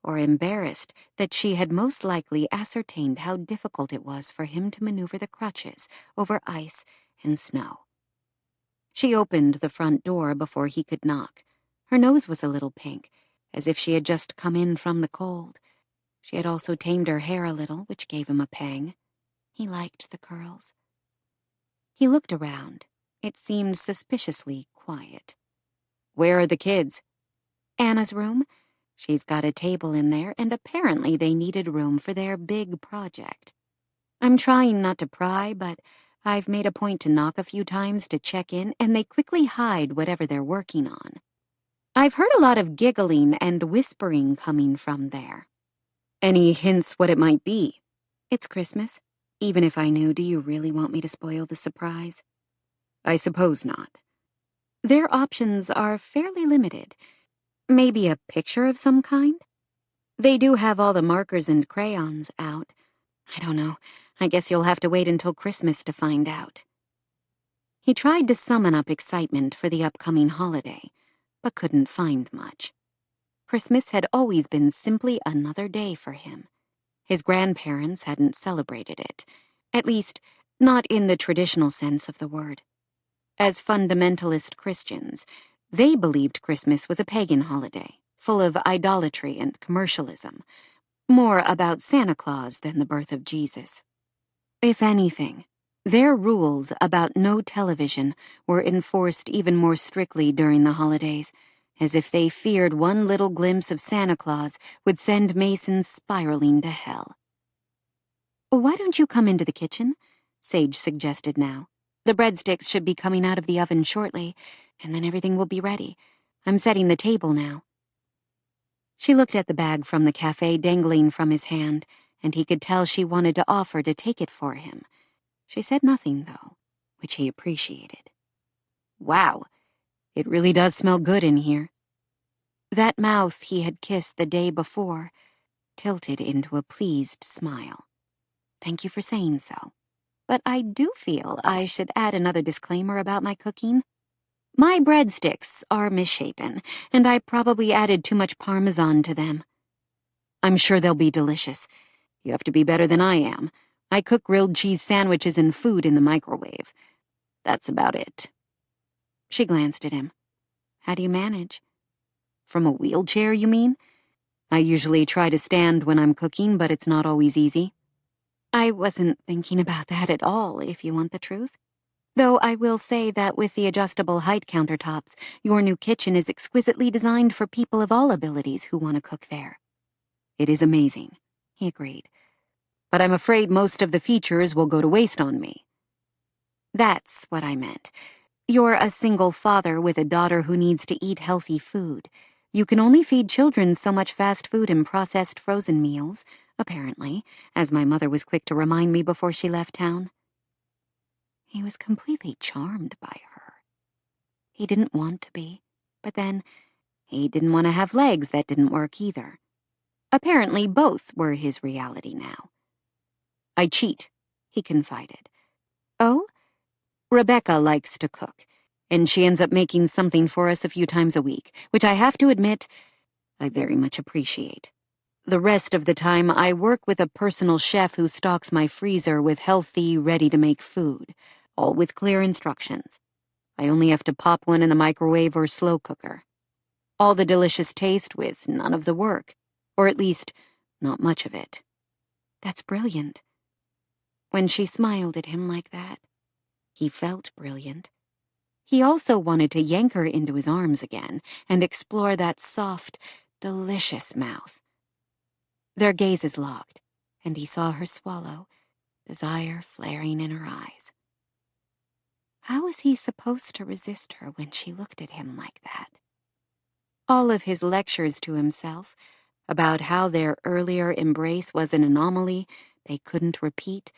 or embarrassed that she had most likely ascertained how difficult it was for him to maneuver the crutches over ice and snow. She opened the front door before he could knock. Her nose was a little pink, as if she had just come in from the cold. She had also tamed her hair a little, which gave him a pang. He liked the curls. He looked around. It seemed suspiciously quiet. Where are the kids? Anna's room. She's got a table in there, and apparently they needed room for their big project. I'm trying not to pry, but I've made a point to knock a few times to check in, and they quickly hide whatever they're working on. I've heard a lot of giggling and whispering coming from there. Any hints what it might be? It's Christmas. Even if I knew, do you really want me to spoil the surprise? I suppose not. Their options are fairly limited. Maybe a picture of some kind? They do have all the markers and crayons out. I don't know. I guess you'll have to wait until Christmas to find out. He tried to summon up excitement for the upcoming holiday, but couldn't find much. Christmas had always been simply another day for him. His grandparents hadn't celebrated it, at least not in the traditional sense of the word. As fundamentalist Christians, they believed Christmas was a pagan holiday, full of idolatry and commercialism, more about Santa Claus than the birth of Jesus. If anything, their rules about no television were enforced even more strictly during the holidays, as if they feared one little glimpse of Santa Claus would send Mason spiraling to hell. "Why don't you come into the kitchen?" Sage suggested now. "The breadsticks should be coming out of the oven shortly, and then everything will be ready. I'm setting the table now." She looked at the bag from the cafe dangling from his hand, and he could tell she wanted to offer to take it for him. She said nothing, though, which he appreciated. "Wow, it really does smell good in here." That mouth he had kissed the day before tilted into a pleased smile. "Thank you for saying so. But I do feel I should add another disclaimer about my cooking. My breadsticks are misshapen, and I probably added too much Parmesan to them." "I'm sure they'll be delicious. You have to be better than I am. I cook grilled cheese sandwiches and food in the microwave. That's about it." She glanced at him. "How do you manage?" "From a wheelchair, you mean? I usually try to stand when I'm cooking, but it's not always easy." "I wasn't thinking about that at all, if you want the truth. Though I will say that with the adjustable height countertops, your new kitchen is exquisitely designed for people of all abilities who want to cook there." "It is amazing," he agreed. "But I'm afraid most of the features will go to waste on me." "That's what I meant. You're a single father with a daughter who needs to eat healthy food. You can only feed children so much fast food and processed frozen meals, apparently, as my mother was quick to remind me before she left town." He was completely charmed by her. He didn't want to be, but then he didn't want to have legs that didn't work either. Apparently both were his reality now. "I cheat," he confided. "Oh?" "Rebecca likes to cook, and she ends up making something for us a few times a week, which I have to admit I very much appreciate. The rest of the time, I work with a personal chef who stocks my freezer with healthy, ready-to-make food, all with clear instructions. I only have to pop one in the microwave or slow cooker. All the delicious taste with none of the work, or at least, not much of it." "That's brilliant." When she smiled at him like that, he felt brilliant. He also wanted to yank her into his arms again and explore that soft, delicious mouth. Their gazes locked, and he saw her swallow, desire flaring in her eyes. How was he supposed to resist her when she looked at him like that? All of his lectures to himself about how their earlier embrace was an anomaly they couldn't repeat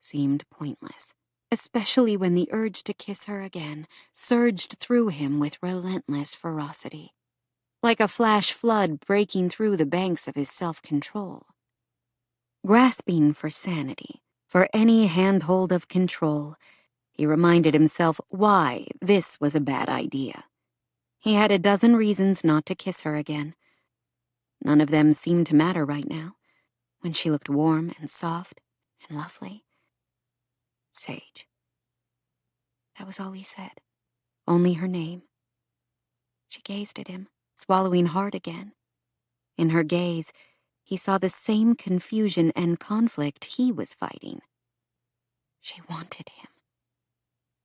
seemed pointless, especially when the urge to kiss her again surged through him with relentless ferocity, like a flash flood breaking through the banks of his self-control. Grasping for sanity, for any handhold of control, he reminded himself why this was a bad idea. He had a dozen reasons not to kiss her again. None of them seemed to matter right now, when she looked warm and soft and lovely. Sage. That was all he said. Only her name. She gazed at him, swallowing hard again. In her gaze, he saw the same confusion and conflict he was fighting. She wanted him.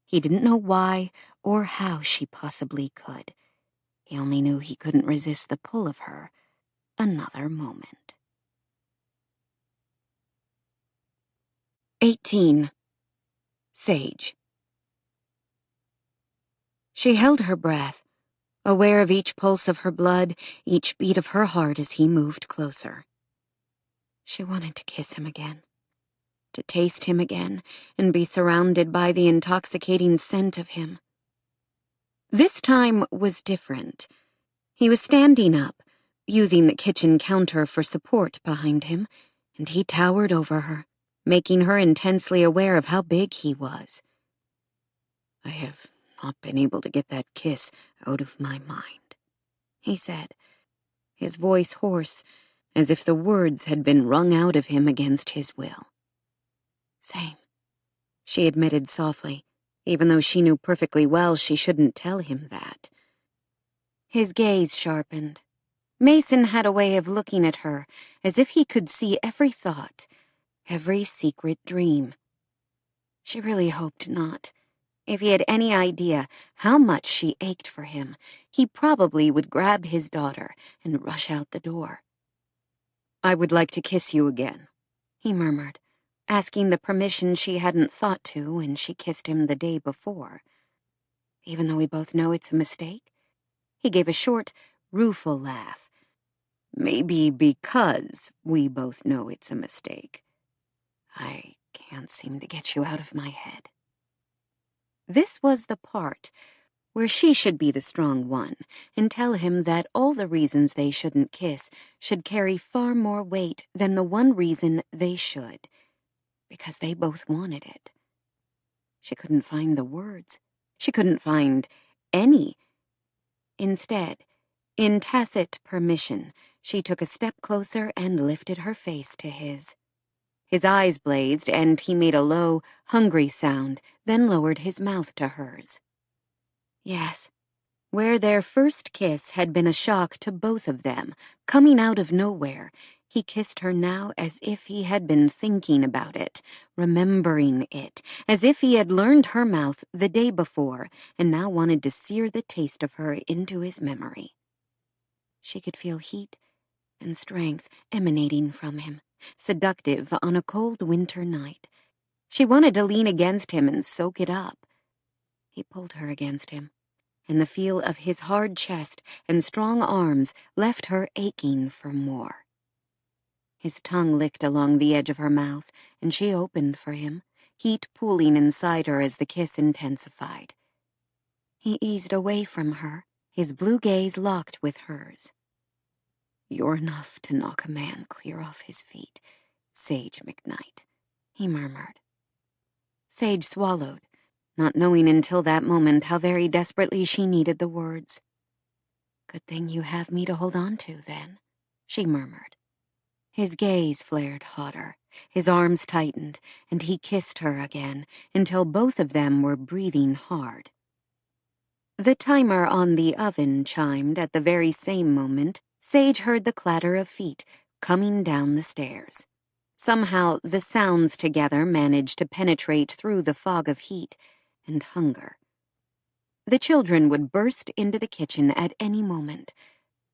He didn't know why or how she possibly could. He only knew he couldn't resist the pull of her another moment. 18. Sage. She held her breath, aware of each pulse of her blood, each beat of her heart as he moved closer. She wanted to kiss him again, to taste him again, and be surrounded by the intoxicating scent of him. This time was different. He was standing up, using the kitchen counter for support behind him, and he towered over her, making her intensely aware of how big he was. "I have not been able to get that kiss out of my mind," he said, his voice hoarse, as if the words had been wrung out of him against his will. "Same," she admitted softly, even though she knew perfectly well she shouldn't tell him that. His gaze sharpened. Mason had a way of looking at her as if he could see every thought, every secret dream, She really hoped not. If he had any idea how much she ached for him, he probably would grab his daughter and rush out the door. "I would like to kiss you again," he murmured, asking the permission she hadn't thought to when she kissed him the day before. Even though we both know it's a mistake? He gave a short, rueful laugh. "Maybe because we both know it's a mistake. I can't seem to get you out of my head." This was the part where she should be the strong one and tell him that all the reasons they shouldn't kiss should carry far more weight than the one reason they should, because they both wanted it. She couldn't find the words. She couldn't find any. Instead, in tacit permission, she took a step closer and lifted her face to his. His eyes blazed, and he made a low, hungry sound, then lowered his mouth to hers. Yes, where their first kiss had been a shock to both of them, coming out of nowhere, he kissed her now as if he had been thinking about it, remembering it, as if he had learned her mouth the day before and now wanted to sear the taste of her into his memory. She could feel heat and strength emanating from him, seductive on a cold winter night. She wanted to lean against him and soak it up. He pulled her against him, and the feel of his hard chest and strong arms left her aching for more. His tongue licked along the edge of her mouth, and she opened for him, heat pooling inside her as the kiss intensified. He eased away from her, his blue gaze locked with hers. "You're enough to knock a man clear off his feet, Sage McKnight," he murmured. Sage swallowed, not knowing until that moment how very desperately she needed the words. "Good thing you have me to hold on to, then," she murmured. His gaze flared hotter, his arms tightened, and he kissed her again until both of them were breathing hard. The timer on the oven chimed at the very same moment Sage heard the clatter of feet coming down the stairs. Somehow the sounds together managed to penetrate through the fog of heat and hunger. The children would burst into the kitchen at any moment.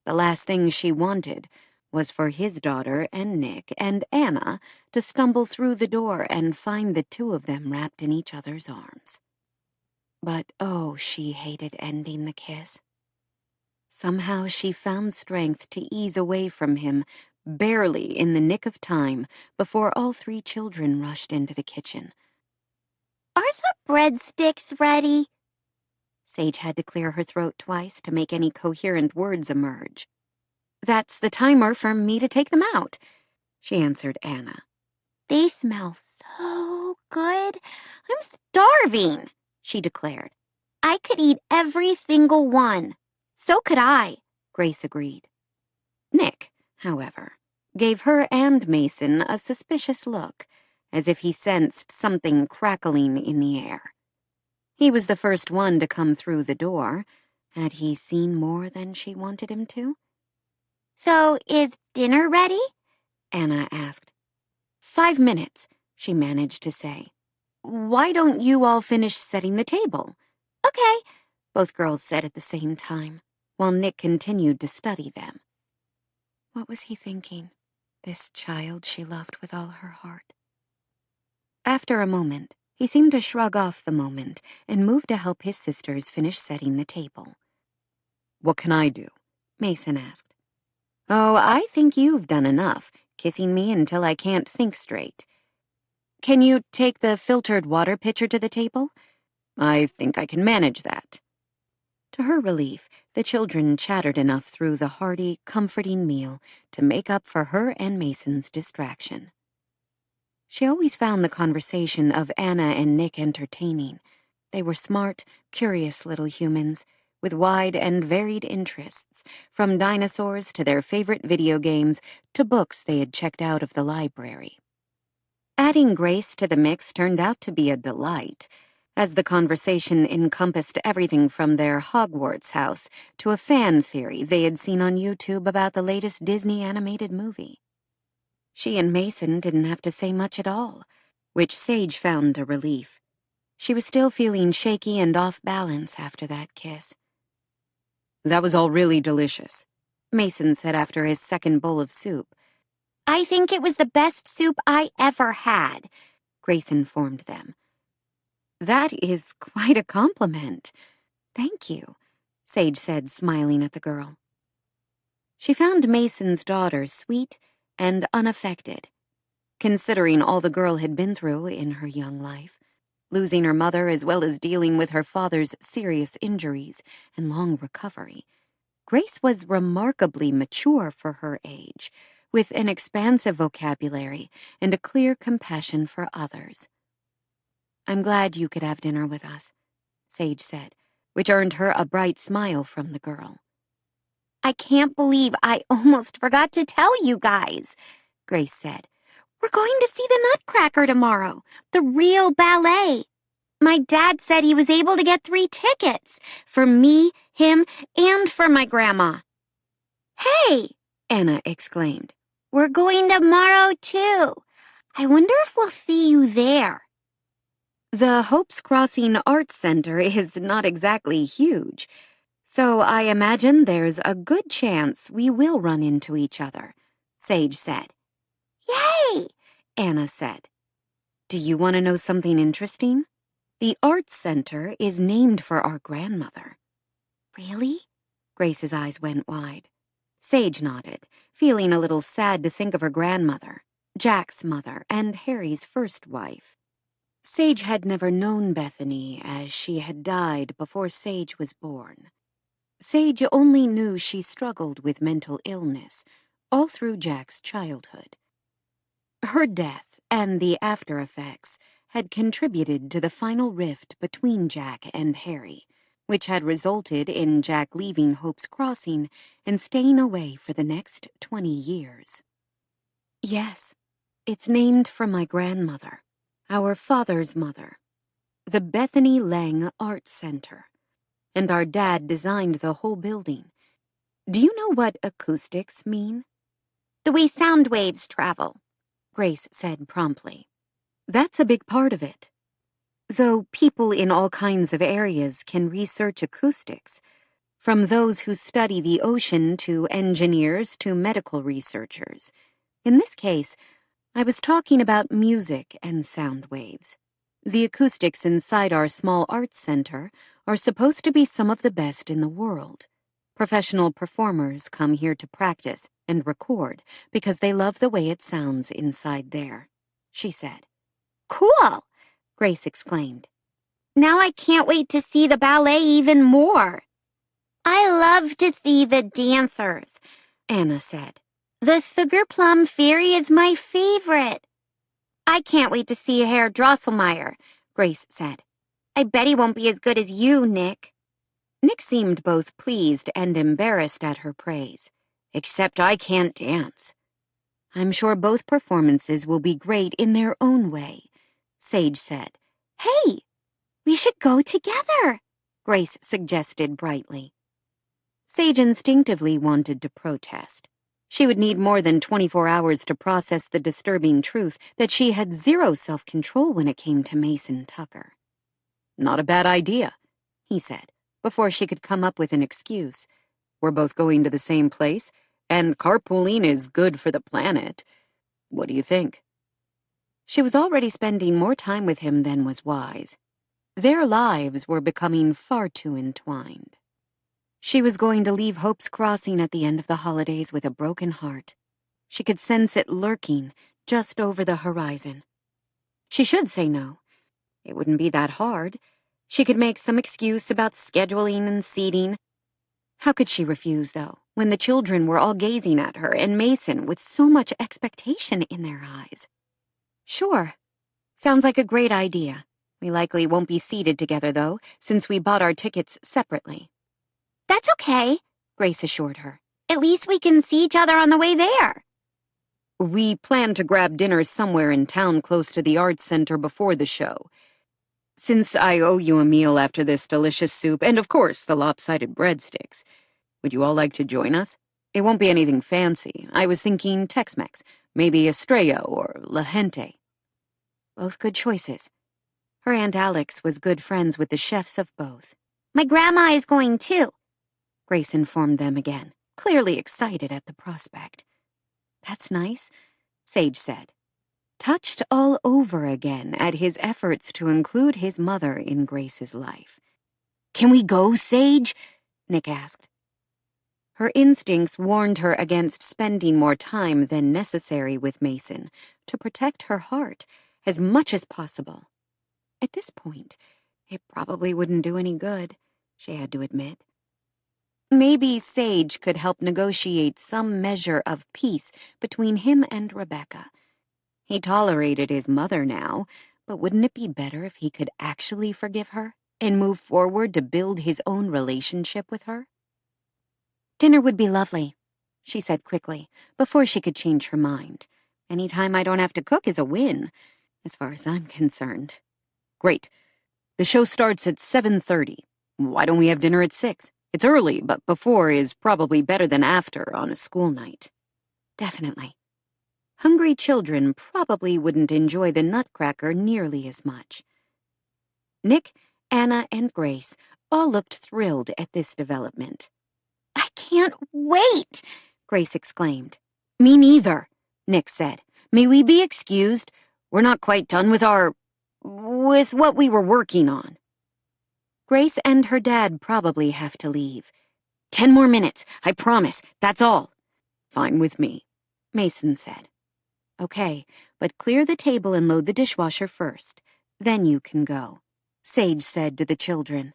The last thing she wanted was for his daughter and Nick and Anna to stumble through the door and find the two of them wrapped in each other's arms. But oh, she hated ending the kiss. Somehow she found strength to ease away from him, barely in the nick of time, before all three children rushed into the kitchen. "Are the breadsticks ready?" Sage had to clear her throat twice to make any coherent words emerge. "That's the timer for me to take them out," she answered Anna. "They smell so good. I'm starving," she declared. "I could eat every single one." "So could I," Grace agreed. Nick, however, gave her and Mason a suspicious look, as if he sensed something crackling in the air. He was the first one to come through the door. Had he seen more than she wanted him to? "So is dinner ready?" Anna asked. 5 minutes, she managed to say. "Why don't you all finish setting the table?" "Okay," both girls said at the same time, while Nick continued to study them. What was he thinking, this child she loved with all her heart? After a moment, he seemed to shrug off the moment and moved to help his sisters finish setting the table. "What can I do?" Mason asked. "Oh, I think you've done enough, kissing me until I can't think straight. Can you take the filtered water pitcher to the table?" "I think I can manage that." To her relief, the children chattered enough through the hearty, comforting meal to make up for her and Mason's distraction. She always found the conversation of Anna and Nick entertaining. They were smart, curious little humans, with wide and varied interests, from dinosaurs to their favorite video games to books they had checked out of the library. Adding Grace to the mix turned out to be a delight, as the conversation encompassed everything from their Hogwarts house to a fan theory they had seen on YouTube about the latest Disney animated movie. She and Mason didn't have to say much at all, which Sage found a relief. She was still feeling shaky and off balance after that kiss. "That was all really delicious," Mason said after his second bowl of soup. "I think it was the best soup I ever had," Grace informed them. "That is quite a compliment. Thank you," Sage said, smiling at the girl. She found Mason's daughter sweet and unaffected, considering all the girl had been through in her young life, losing her mother as well as dealing with her father's serious injuries and long recovery. Grace was remarkably mature for her age, with an expansive vocabulary and a clear compassion for others. "I'm glad you could have dinner with us," Sage said, which earned her a bright smile from the girl. "I can't believe I almost forgot to tell you guys," Grace said. "We're going to see the Nutcracker tomorrow, the real ballet. My dad said he was able to get 3 tickets, for me, him, and for my grandma." "Hey!" Anna exclaimed. "We're going tomorrow, too. I wonder if we'll see you there." The Hopes Crossing Arts Center is not exactly huge, so I imagine there's a good chance we will run into each other, Sage said. "Yay!" Anna said. "Do you want to know something interesting? The Arts Center is named for our grandmother." "Really?" Grace's eyes went wide. Sage nodded, feeling a little sad to think of her grandmother, Jack's mother, and Harry's first wife. Sage had never known Bethany, as she had died before Sage was born. Sage only knew she struggled with mental illness all through Jack's childhood. Her death and the after effects had contributed to the final rift between Jack and Harry, which had resulted in Jack leaving Hope's Crossing and staying away for the next 20 years. "Yes, it's named for my grandmother, our father's mother, the Bethany Lang Arts Center, and our dad designed the whole building. Do you know what acoustics mean?" "The way sound waves travel," Grace said promptly. "That's a big part of it. Though people in all kinds of areas can research acoustics, from those who study the ocean to engineers to medical researchers. In this case, I was talking about music and sound waves. The acoustics inside our small arts center are supposed to be some of the best in the world. Professional performers come here to practice and record because they love the way it sounds inside there," she said. "Cool!" Grace exclaimed. "Now I can't wait to see the ballet even more." "I love to see the dancers," Anna said. "The Sugar Plum Fairy is my favorite." "I can't wait to see Herr Drosselmeyer," Grace said. "I bet he won't be as good as you, Nick." Nick seemed both pleased and embarrassed at her praise. "Except I can't dance." "I'm sure both performances will be great in their own way," Sage said. "Hey, we should go together," Grace suggested brightly. Sage instinctively wanted to protest. She would need more than 24 hours to process the disturbing truth that she had zero self-control when it came to Mason Tucker. "Not a bad idea," he said, before she could come up with an excuse. "We're both going to the same place, and carpooling is good for the planet. What do you think?" She was already spending more time with him than was wise. Their lives were becoming far too entwined. She was going to leave Hope's Crossing at the end of the holidays with a broken heart. She could sense it lurking just over the horizon. She should say no. It wouldn't be that hard. She could make some excuse about scheduling and seating. How could she refuse, though, when the children were all gazing at her and Mason with so much expectation in their eyes? "Sure. Sounds like a great idea. We likely won't be seated together, though, since we bought our tickets separately." "That's okay," Grace assured her. "At least we can see each other on the way there." "We plan to grab dinner somewhere in town close to the Arts Center before the show. Since I owe you a meal after this delicious soup, and of course the lopsided breadsticks, would you all like to join us? It won't be anything fancy. I was thinking Tex-Mex, maybe Estrella or La Gente." "Both good choices." Her Aunt Alex was good friends with the chefs of both. My grandma is going too, Grace informed them again, clearly excited at the prospect. That's nice, Sage said, touched all over again at his efforts to include his mother in Grace's life. Can we go, Sage? Nick asked. Her instincts warned her against spending more time than necessary with Mason to protect her heart as much as possible. At this point, it probably wouldn't do any good, she had to admit. Maybe Sage could help negotiate some measure of peace between him and Rebecca. He tolerated his mother now, but wouldn't it be better if he could actually forgive her and move forward to build his own relationship with her? Dinner would be lovely, she said quickly, before she could change her mind. Any time I don't have to cook is a win, as far as I'm concerned. Great. The show starts at 7:30. Why don't we have dinner at 6? It's early, but before is probably better than after on a school night. Definitely. Hungry children probably wouldn't enjoy the nutcracker nearly as much. Nick, Anna, and Grace all looked thrilled at this development. I can't wait, Grace exclaimed. Me neither, Nick said. May we be excused? We're not quite done with what we were working on. Grace and her dad probably have to leave. 10 more minutes, I promise, that's all. Fine with me, Mason said. Okay, but clear the table and load the dishwasher first. Then you can go, Sage said to the children.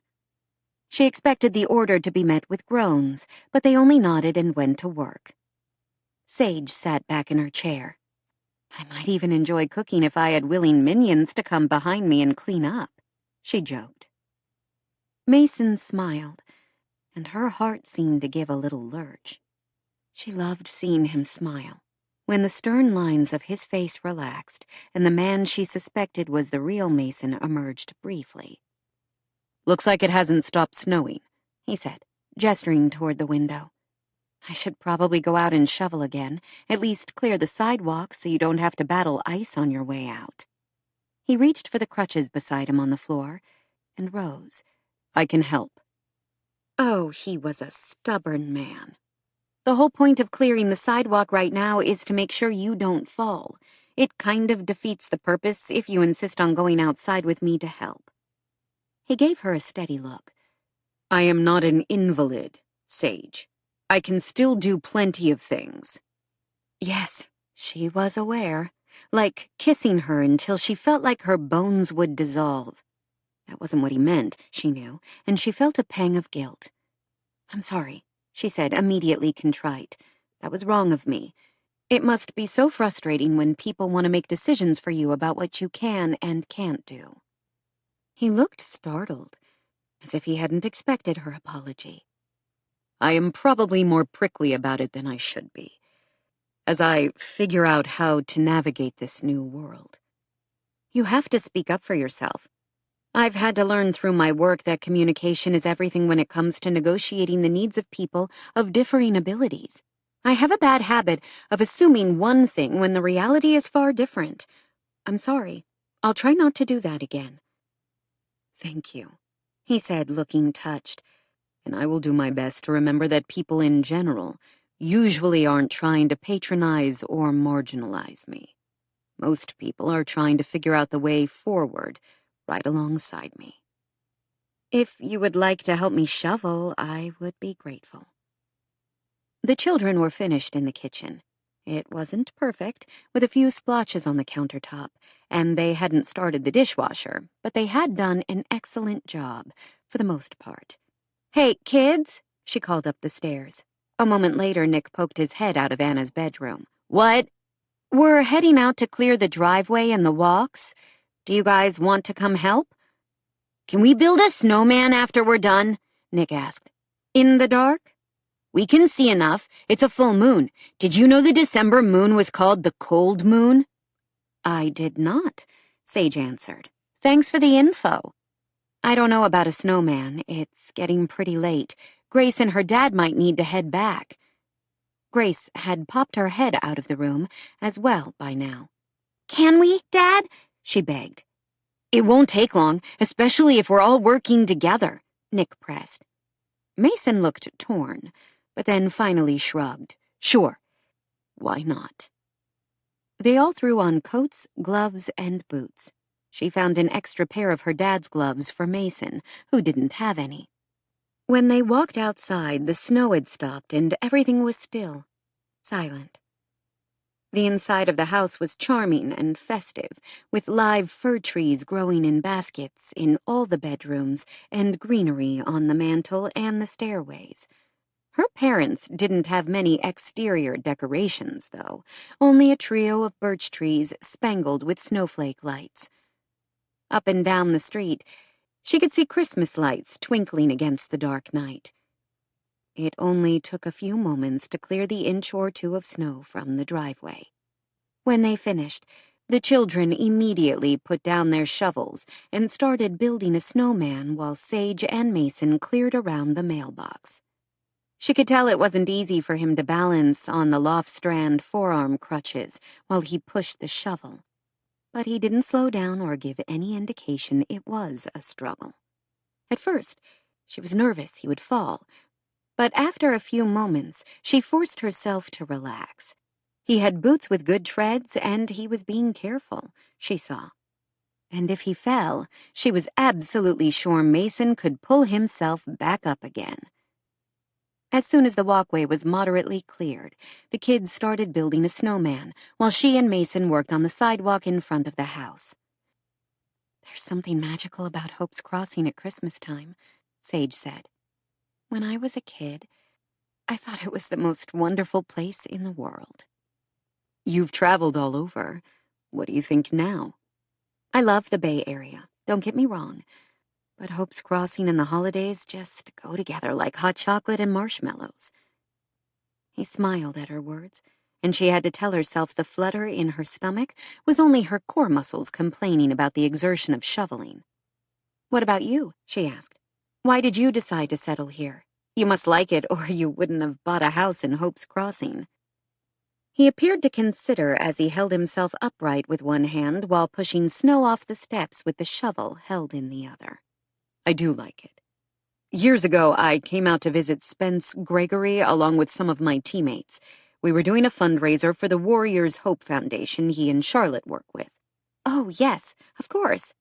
She expected the order to be met with groans, but they only nodded and went to work. Sage sat back in her chair. I might even enjoy cooking if I had willing minions to come behind me and clean up, she joked. Mason smiled, and her heart seemed to give a little lurch. She loved seeing him smile, when the stern lines of his face relaxed and the man she suspected was the real Mason emerged briefly. Looks like it hasn't stopped snowing, he said, gesturing toward the window. I should probably go out and shovel again, at least clear the sidewalk so you don't have to battle ice on your way out. He reached for the crutches beside him on the floor and rose. I can help. Oh, he was a stubborn man. The whole point of clearing the sidewalk right now is to make sure you don't fall. It kind of defeats the purpose if you insist on going outside with me to help. He gave her a steady look. I am not an invalid, Sage. I can still do plenty of things. Yes, she was aware, like kissing her until she felt like her bones would dissolve. That wasn't what he meant, she knew, and she felt a pang of guilt. I'm sorry, she said, immediately contrite. That was wrong of me. It must be so frustrating when people want to make decisions for you about what you can and can't do. He looked startled, as if he hadn't expected her apology. I am probably more prickly about it than I should be, as I figure out how to navigate this new world. You have to speak up for yourself. I've had to learn through my work that communication is everything when it comes to negotiating the needs of people of differing abilities. I have a bad habit of assuming one thing when the reality is far different. I'm sorry. I'll try not to do that again. Thank you, he said, looking touched. And I will do my best to remember that people in general usually aren't trying to patronize or marginalize me. Most people are trying to figure out the way forward, right alongside me. If you would like to help me shovel, I would be grateful. The children were finished in the kitchen. It wasn't perfect, with a few splotches on the countertop, and they hadn't started the dishwasher, but they had done an excellent job, for the most part. Hey, kids, she called up the stairs. A moment later, Nick poked his head out of Anna's bedroom. What? We're heading out to clear the driveway and the walks. Do you guys want to come help? Can we build a snowman after we're done? Nick asked. In the dark? We can see enough. It's a full moon. Did you know the December moon was called the cold moon? I did not, Sage answered. Thanks for the info. I don't know about a snowman. It's getting pretty late. Grace and her dad might need to head back. Grace had popped her head out of the room as well by now. Can we, Dad? She begged. It won't take long, especially if we're all working together, Nick pressed. Mason looked torn, but then finally shrugged. Sure. Why not? They all threw on coats, gloves, and boots. She found an extra pair of her dad's gloves for Mason, who didn't have any. When they walked outside, the snow had stopped and everything was still, silent. The inside of the house was charming and festive, with live fir trees growing in baskets in all the bedrooms and greenery on the mantel and the stairways. Her parents didn't have many exterior decorations, though, only a trio of birch trees spangled with snowflake lights. Up and down the street, she could see Christmas lights twinkling against the dark night. It only took a few moments to clear the inch or two of snow from the driveway. When they finished, the children immediately put down their shovels and started building a snowman while Sage and Mason cleared around the mailbox. She could tell it wasn't easy for him to balance on the Loft-Strand forearm crutches while he pushed the shovel, but he didn't slow down or give any indication it was a struggle. At first, she was nervous he would fall, but after a few moments, she forced herself to relax. He had boots with good treads, and he was being careful, she saw. And if he fell, she was absolutely sure Mason could pull himself back up again. As soon as the walkway was moderately cleared, the kids started building a snowman, while she and Mason worked on the sidewalk in front of the house. "There's something magical about Hope's Crossing at Christmas time," Sage said. "When I was a kid, I thought it was the most wonderful place in the world." "You've traveled all over. What do you think now?" "I love the Bay Area, don't get me wrong. But Hope's Crossing and the holidays just go together like hot chocolate and marshmallows." He smiled at her words, and she had to tell herself the flutter in her stomach was only her core muscles complaining about the exertion of shoveling. "What about you?" she asked. "Why did you decide to settle here? You must like it, or you wouldn't have bought a house in Hope's Crossing." He appeared to consider as he held himself upright with one hand while pushing snow off the steps with the shovel held in the other. "I do like it. Years ago, I came out to visit Spence Gregory along with some of my teammates. We were doing a fundraiser for the Warriors Hope Foundation he and Charlotte work with." "Oh, yes, of course.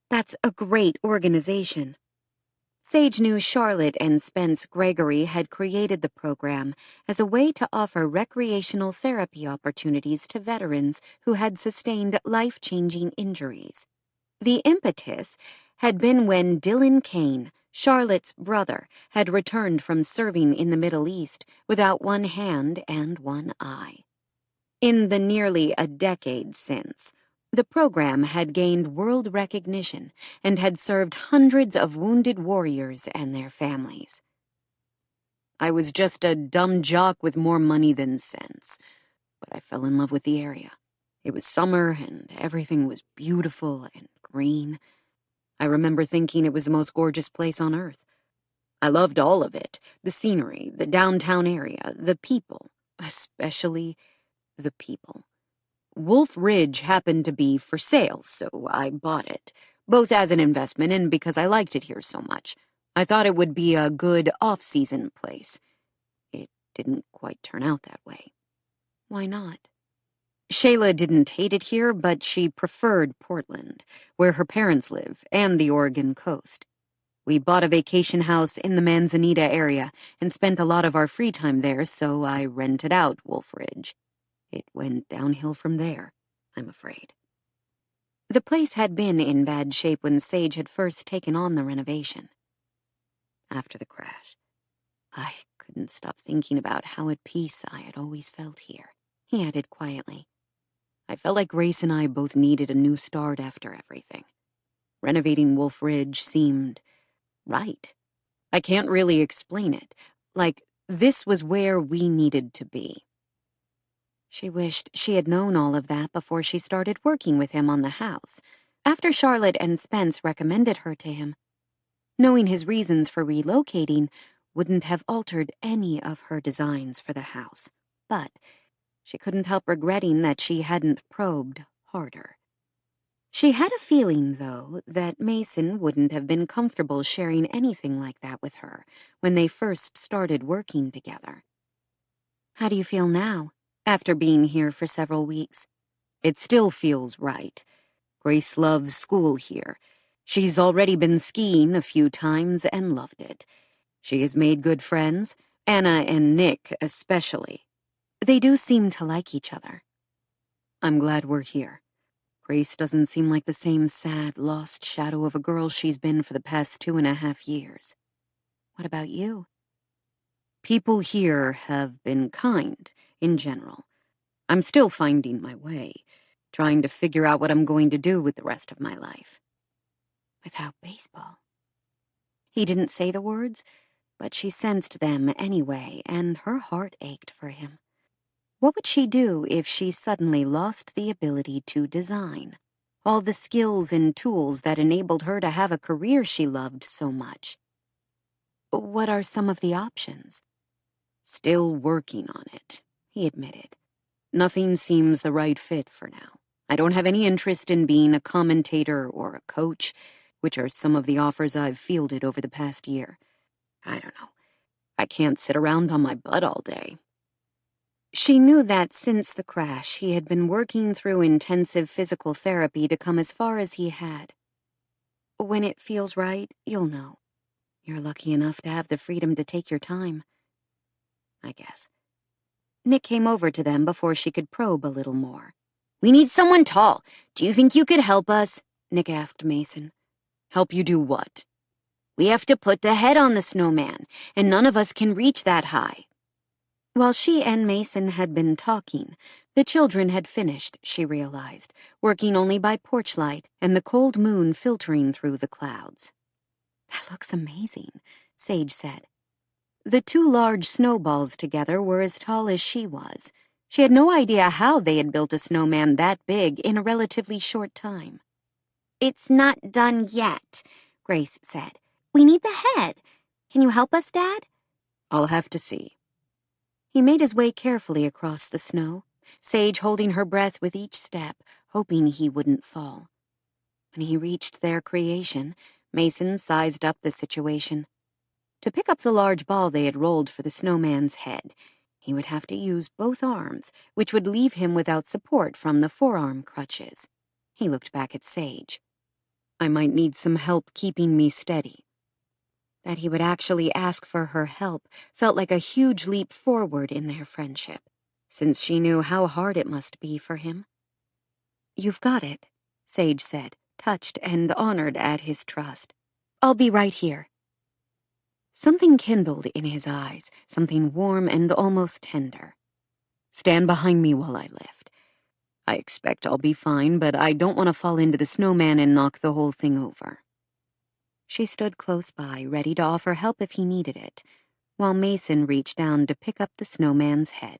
That's a great organization." Sage knew Charlotte and Spence Gregory had created the program as a way to offer recreational therapy opportunities to veterans who had sustained life-changing injuries. The impetus had been when Dylan Kane, Charlotte's brother, had returned from serving in the Middle East without one hand and one eye. In the nearly a decade since, the program had gained world recognition and had served hundreds of wounded warriors and their families. "I was just a dumb jock with more money than sense, but I fell in love with the area. It was summer and everything was beautiful and green. I remember thinking it was the most gorgeous place on earth. I loved all of it, the scenery, the downtown area, the people, especially the people. Wolf Ridge happened to be for sale, so I bought it, both as an investment and because I liked it here so much. I thought it would be a good off-season place. It didn't quite turn out that way." "Why not?" "Shayla didn't hate it here, but she preferred Portland, where her parents live, and the Oregon coast. We bought a vacation house in the Manzanita area and spent a lot of our free time there, so I rented out Wolf Ridge. It went downhill from there, I'm afraid." The place had been in bad shape when Sage had first taken on the renovation. After the crash, I couldn't stop thinking about how at peace I had always felt here, he added quietly. I felt like Grace and I both needed a new start after everything. Renovating Wolf Ridge seemed right. I can't really explain it. Like, this was where we needed to be. She wished she had known all of that before she started working with him on the house, after Charlotte and Spence recommended her to him. Knowing his reasons for relocating wouldn't have altered any of her designs for the house, but she couldn't help regretting that she hadn't probed harder. She had a feeling, though, that Mason wouldn't have been comfortable sharing anything like that with her when they first started working together. How do you feel now, after being here for several weeks? It still feels right. Grace loves school here. She's already been skiing a few times and loved it. She has made good friends, Anna and Nick especially. They do seem to like each other. I'm glad we're here. Grace doesn't seem like the same sad, lost shadow of a girl she's been for the past 2.5 years. What about you? People here have been kind, in general. I'm still finding my way, trying to figure out what I'm going to do with the rest of my life. Without baseball. He didn't say the words, but she sensed them anyway, and her heart ached for him. What would she do if she suddenly lost the ability to design? All the skills and tools that enabled her to have a career she loved so much. What are some of the options? Still working on it, he admitted. Nothing seems the right fit for now. I don't have any interest in being a commentator or a coach, which are some of the offers I've fielded over the past year. I don't know. I can't sit around on my butt all day. She knew that since the crash, he had been working through intensive physical therapy to come as far as he had. When it feels right, you'll know. You're lucky enough to have the freedom to take your time. I guess. Nick came over to them before she could probe a little more. We need someone tall. Do you think you could help us? Nick asked Mason. Help you do what? We have to put the head on the snowman, and none of us can reach that high. While she and Mason had been talking, the children had finished, she realized, working only by porch light and the cold moon filtering through the clouds. That looks amazing, Sage said. The two large snowballs together were as tall as she was. She had no idea how they had built a snowman that big in a relatively short time. It's not done yet, Grace said. We need the head. Can you help us, Dad? I'll have to see. He made his way carefully across the snow, Sage holding her breath with each step, hoping he wouldn't fall. When he reached their creation, Mason sized up the situation. To pick up the large ball they had rolled for the snowman's head, he would have to use both arms, which would leave him without support from the forearm crutches. He looked back at Sage. I might need some help keeping me steady. That he would actually ask for her help felt like a huge leap forward in their friendship, since she knew how hard it must be for him. You've got it, Sage said, touched and honored at his trust. I'll be right here. Something kindled in his eyes, something warm and almost tender. Stand behind me while I lift. I expect I'll be fine, but I don't want to fall into the snowman and knock the whole thing over. She stood close by, ready to offer help if he needed it, while Mason reached down to pick up the snowman's head.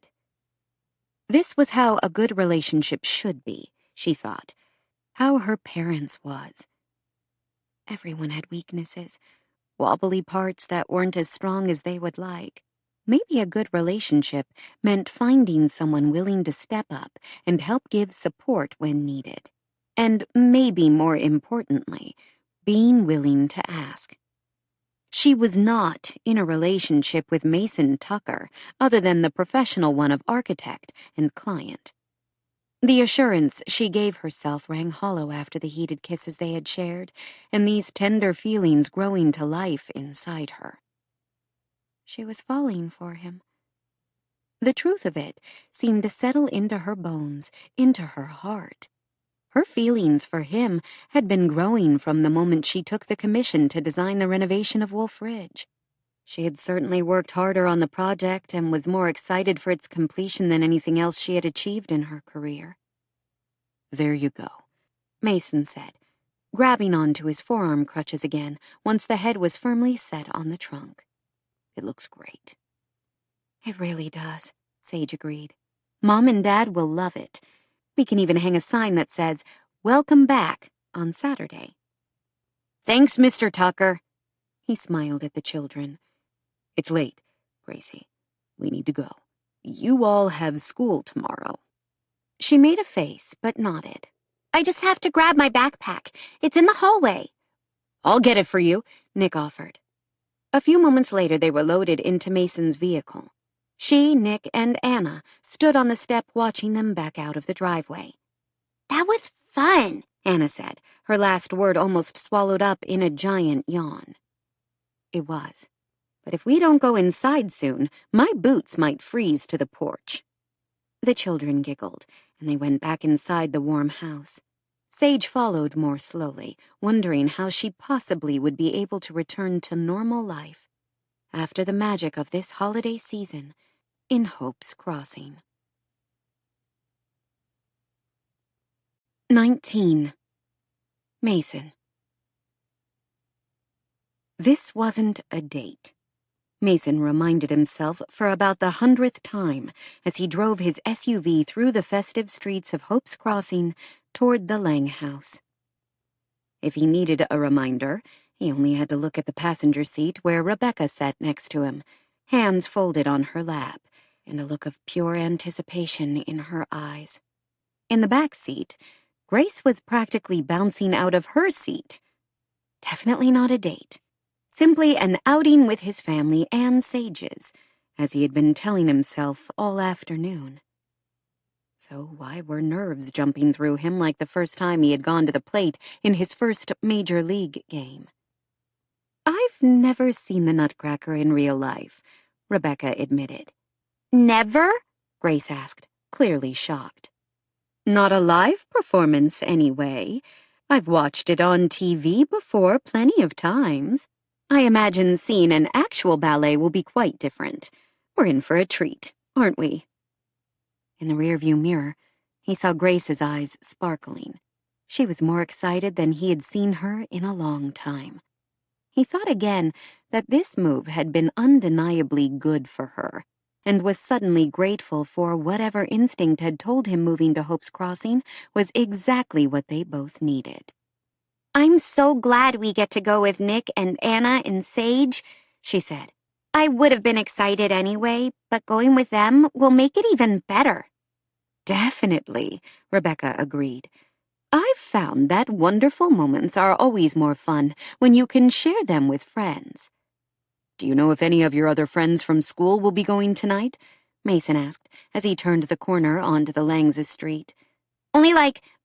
This was how a good relationship should be, she thought. How her parents' was. Everyone had weaknesses, wobbly parts that weren't as strong as they would like. Maybe a good relationship meant finding someone willing to step up and help give support when needed. And maybe more importantly, being willing to ask. She was not in a relationship with Mason Tucker, other than the professional one of architect and client. The assurance she gave herself rang hollow after the heated kisses they had shared, and these tender feelings growing to life inside her. She was falling for him. The truth of it seemed to settle into her bones, into her heart. Her feelings for him had been growing from the moment she took the commission to design the renovation of Wolf Ridge. She had certainly worked harder on the project and was more excited for its completion than anything else she had achieved in her career. There you go, Mason said, grabbing onto his forearm crutches again once the head was firmly set on the trunk. It looks great. It really does, Sage agreed. Mom and Dad will love it. We can even hang a sign that says, "Welcome back," on Saturday. Thanks, Mr. Tucker. He smiled at the children. It's late, Gracie. We need to go. You all have school tomorrow. She made a face, but nodded. I just have to grab my backpack. It's in the hallway. I'll get it for you, Nick offered. A few moments later, they were loaded into Mason's vehicle. She, Nick, and Anna stood on the step watching them back out of the driveway. That was fun, Anna said, her last word almost swallowed up in a giant yawn. It was. But if we don't go inside soon, my boots might freeze to the porch. The children giggled, and they went back inside the warm house. Sage followed more slowly, wondering how she possibly would be able to return to normal life after the magic of this holiday season in Hope's Crossing. 19. Mason. This wasn't a date. Mason reminded himself for about the 100th time as he drove his SUV through the festive streets of Hope's Crossing toward the Lang house. If he needed a reminder, he only had to look at the passenger seat where Rebecca sat next to him, hands folded on her lap, and a look of pure anticipation in her eyes. In the back seat, Grace was practically bouncing out of her seat. Definitely not a date. Simply an outing with his family and Sage's, as he had been telling himself all afternoon. So why were nerves jumping through him like the first time he had gone to the plate in his first major league game? I've never seen the Nutcracker in real life, Rebecca admitted. Never? Grace asked, clearly shocked. Not a live performance, anyway. I've watched it on TV before plenty of times. I imagine seeing an actual ballet will be quite different. We're in for a treat, aren't we? In the rearview mirror, he saw Grace's eyes sparkling. She was more excited than he had seen her in a long time. He thought again that this move had been undeniably good for her, and was suddenly grateful for whatever instinct had told him moving to Hope's Crossing was exactly what they both needed. I'm so glad we get to go with Nick and Anna and Sage, she said. I would have been excited anyway, but going with them will make it even better. Definitely, Rebecca agreed. I've found that wonderful moments are always more fun when you can share them with friends. Do you know if any of your other friends from school will be going tonight? Mason asked as he turned the corner onto the Langs' street. Only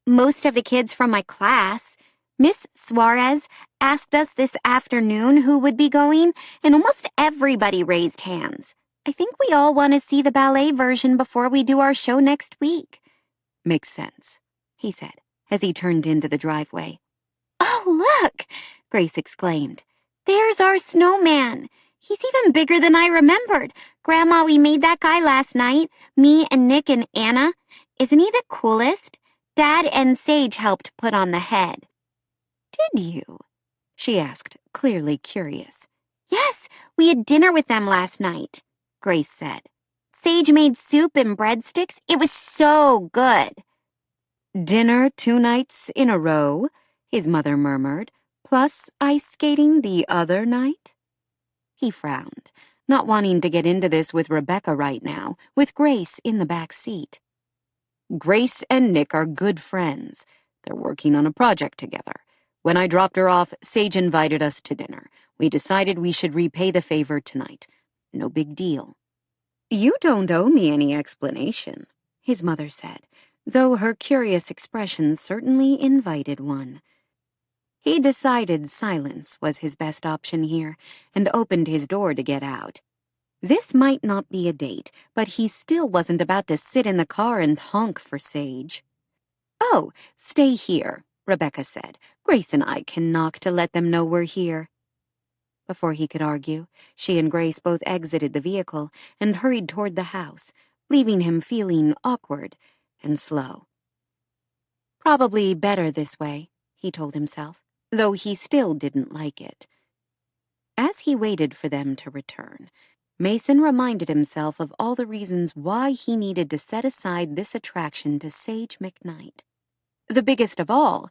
most of the kids from my class. Miss Suarez asked us this afternoon who would be going, and almost everybody raised hands. I think we all want to see the ballet version before we do our show next week. Makes sense, he said, as he turned into the driveway. Oh, look, Grace exclaimed. There's our snowman. He's even bigger than I remembered. Grandma, we made that guy last night, me and Nick and Anna. Isn't he the coolest? Dad and Sage helped put on the head. Did you? She asked, clearly curious. Yes, we had dinner with them last night, Grace said. Sage made soup and breadsticks. It was so good. Dinner 2 nights in a row, his mother murmured, plus ice skating the other night? He frowned, not wanting to get into this with Rebecca right now, with Grace in the back seat. Grace and Nick are good friends. They're working on a project together. When I dropped her off, Sage invited us to dinner. We decided we should repay the favor tonight. No big deal. You don't owe me any explanation, his mother said, though her curious expression certainly invited one. He decided silence was his best option here, and opened his door to get out. This might not be a date, but he still wasn't about to sit in the car and honk for Sage. Oh, stay here, Rebecca said. Grace and I can knock to let them know we're here. Before he could argue, she and Grace both exited the vehicle and hurried toward the house, leaving him feeling awkward and slow. Probably better this way, he told himself, though he still didn't like it. As he waited for them to return, Mason reminded himself of all the reasons why he needed to set aside this attraction to Sage McKnight. The biggest of all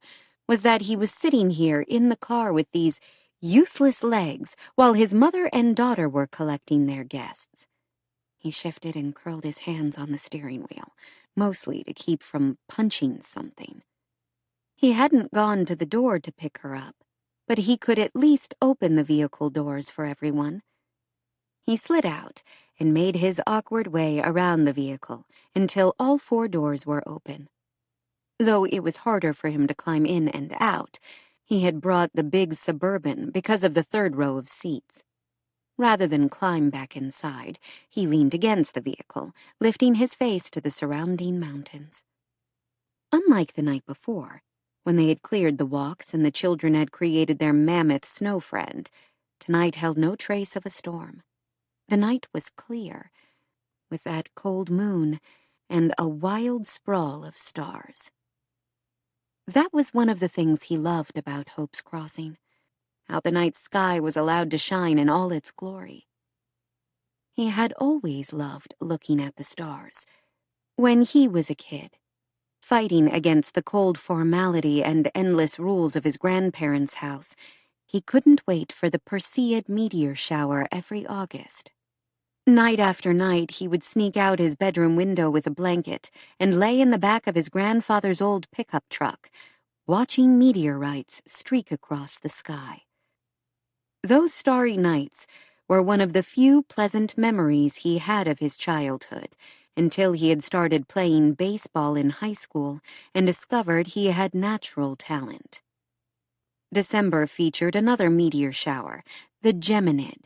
was that he was sitting here in the car with these useless legs while his mother and daughter were collecting their guests. He shifted and curled his hands on the steering wheel, mostly to keep from punching something. He hadn't gone to the door to pick her up, but he could at least open the vehicle doors for everyone. He slid out and made his awkward way around the vehicle until all 4 doors were open. Though it was harder for him to climb in and out, he had brought the big Suburban because of the 3rd row of seats. Rather than climb back inside, he leaned against the vehicle, lifting his face to the surrounding mountains. Unlike the night before, when they had cleared the walks and the children had created their mammoth snow friend, tonight held no trace of a storm. The night was clear, with that cold moon and a wild sprawl of stars. That was one of the things he loved about Hope's Crossing, how the night sky was allowed to shine in all its glory. He had always loved looking at the stars. When he was a kid, fighting against the cold formality and endless rules of his grandparents' house, he couldn't wait for the Perseid meteor shower every August. Night after night, he would sneak out his bedroom window with a blanket and lay in the back of his grandfather's old pickup truck, watching meteorites streak across the sky. Those starry nights were one of the few pleasant memories he had of his childhood, until he had started playing baseball in high school and discovered he had natural talent. December featured another meteor shower, the Geminid.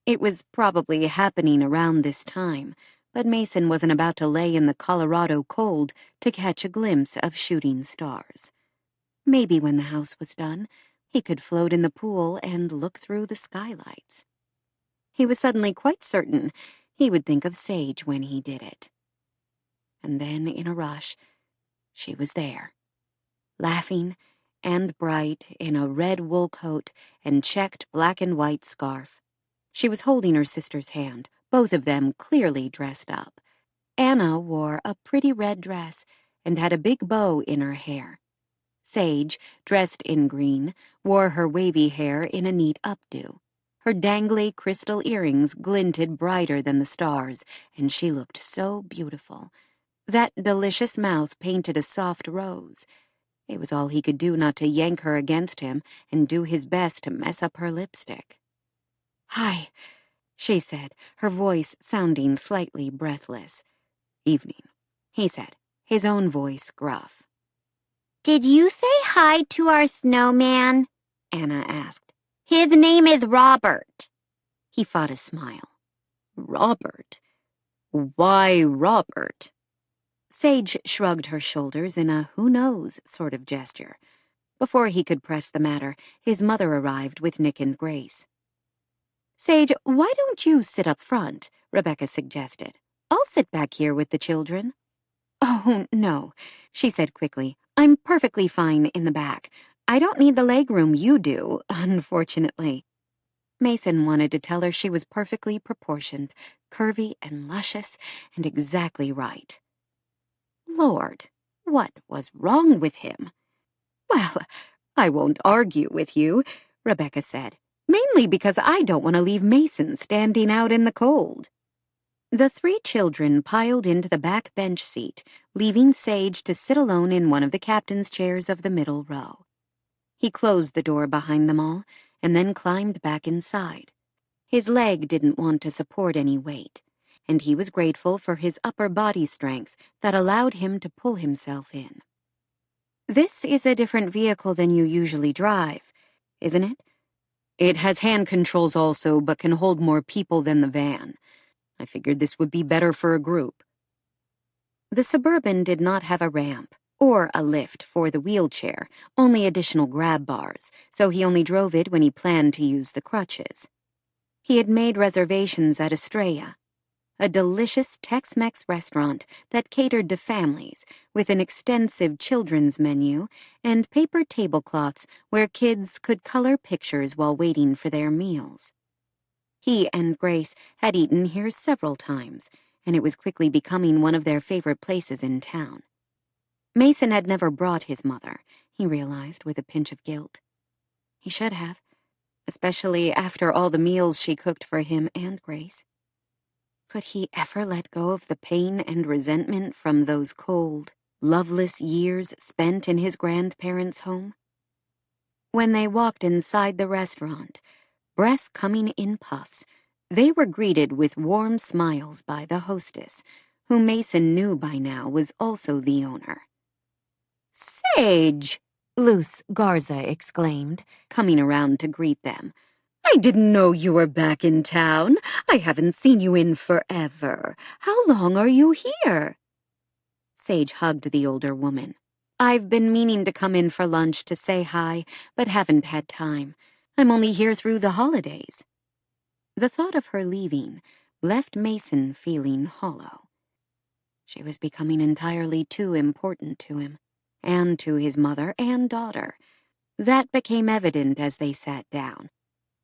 It was probably happening around this time, but Mason wasn't about to lay in the Colorado cold to catch a glimpse of shooting stars. Maybe when the house was done, he could float in the pool and look through the skylights. He was suddenly quite certain he would think of Sage when he did it. And then, in a rush, she was there, laughing and bright in a red wool coat and checked black and white scarf. She was holding her sister's hand, both of them clearly dressed up. Anna wore a pretty red dress and had a big bow in her hair. Sage, dressed in green, wore her wavy hair in a neat updo. Her dangly crystal earrings glinted brighter than the stars, and she looked so beautiful. That delicious mouth painted a soft rose. It was all he could do not to yank her against him and do his best to mess up her lipstick. "Hi," she said, her voice sounding slightly breathless. "Evening," he said, his own voice gruff. "Did you say hi to our snowman?" Anna asked. "His name is Robert." He fought a smile. "Robert? Why Robert?" Sage shrugged her shoulders in a who-knows sort of gesture. Before he could press the matter, his mother arrived with Nick and Grace. "Sage, why don't you sit up front?" Rebecca suggested. "I'll sit back here with the children." "Oh, no," she said quickly. "I'm perfectly fine in the back. I don't need the legroom you do, unfortunately." Mason wanted to tell her she was perfectly proportioned, curvy and luscious, and exactly right. Lord, what was wrong with him? "Well, I won't argue with you," Rebecca said, "mainly because I don't want to leave Mason standing out in the cold." The 3 children piled into the back bench seat, leaving Sage to sit alone in one of the captain's chairs of the middle row. He closed the door behind them all, and then climbed back inside. His leg didn't want to support any weight, and he was grateful for his upper body strength that allowed him to pull himself in. "This is a different vehicle than you usually drive, isn't it?" "It has hand controls also, but can hold more people than the van. I figured this would be better for a group." The Suburban did not have a ramp or a lift for the wheelchair, only additional grab bars, so he only drove it when he planned to use the crutches. He had made reservations at Estrella, a delicious Tex-Mex restaurant that catered to families with an extensive children's menu and paper tablecloths where kids could color pictures while waiting for their meals. He and Grace had eaten here several times, and it was quickly becoming one of their favorite places in town. Mason had never brought his mother, he realized with a pinch of guilt. He should have, especially after all the meals she cooked for him and Grace. Could he ever let go of the pain and resentment from those cold, loveless years spent in his grandparents' home? When they walked inside the restaurant, breath coming in puffs, they were greeted with warm smiles by the hostess, who Mason knew by now was also the owner. "Sage!" Luce Garza exclaimed, coming around to greet them. "I didn't know you were back in town. I haven't seen you in forever. How long are you here?" Sage hugged the older woman. "I've been meaning to come in for lunch to say hi, but haven't had time. I'm only here through the holidays." The thought of her leaving left Mason feeling hollow. She was becoming entirely too important to him, and to his mother and daughter. That became evident as they sat down.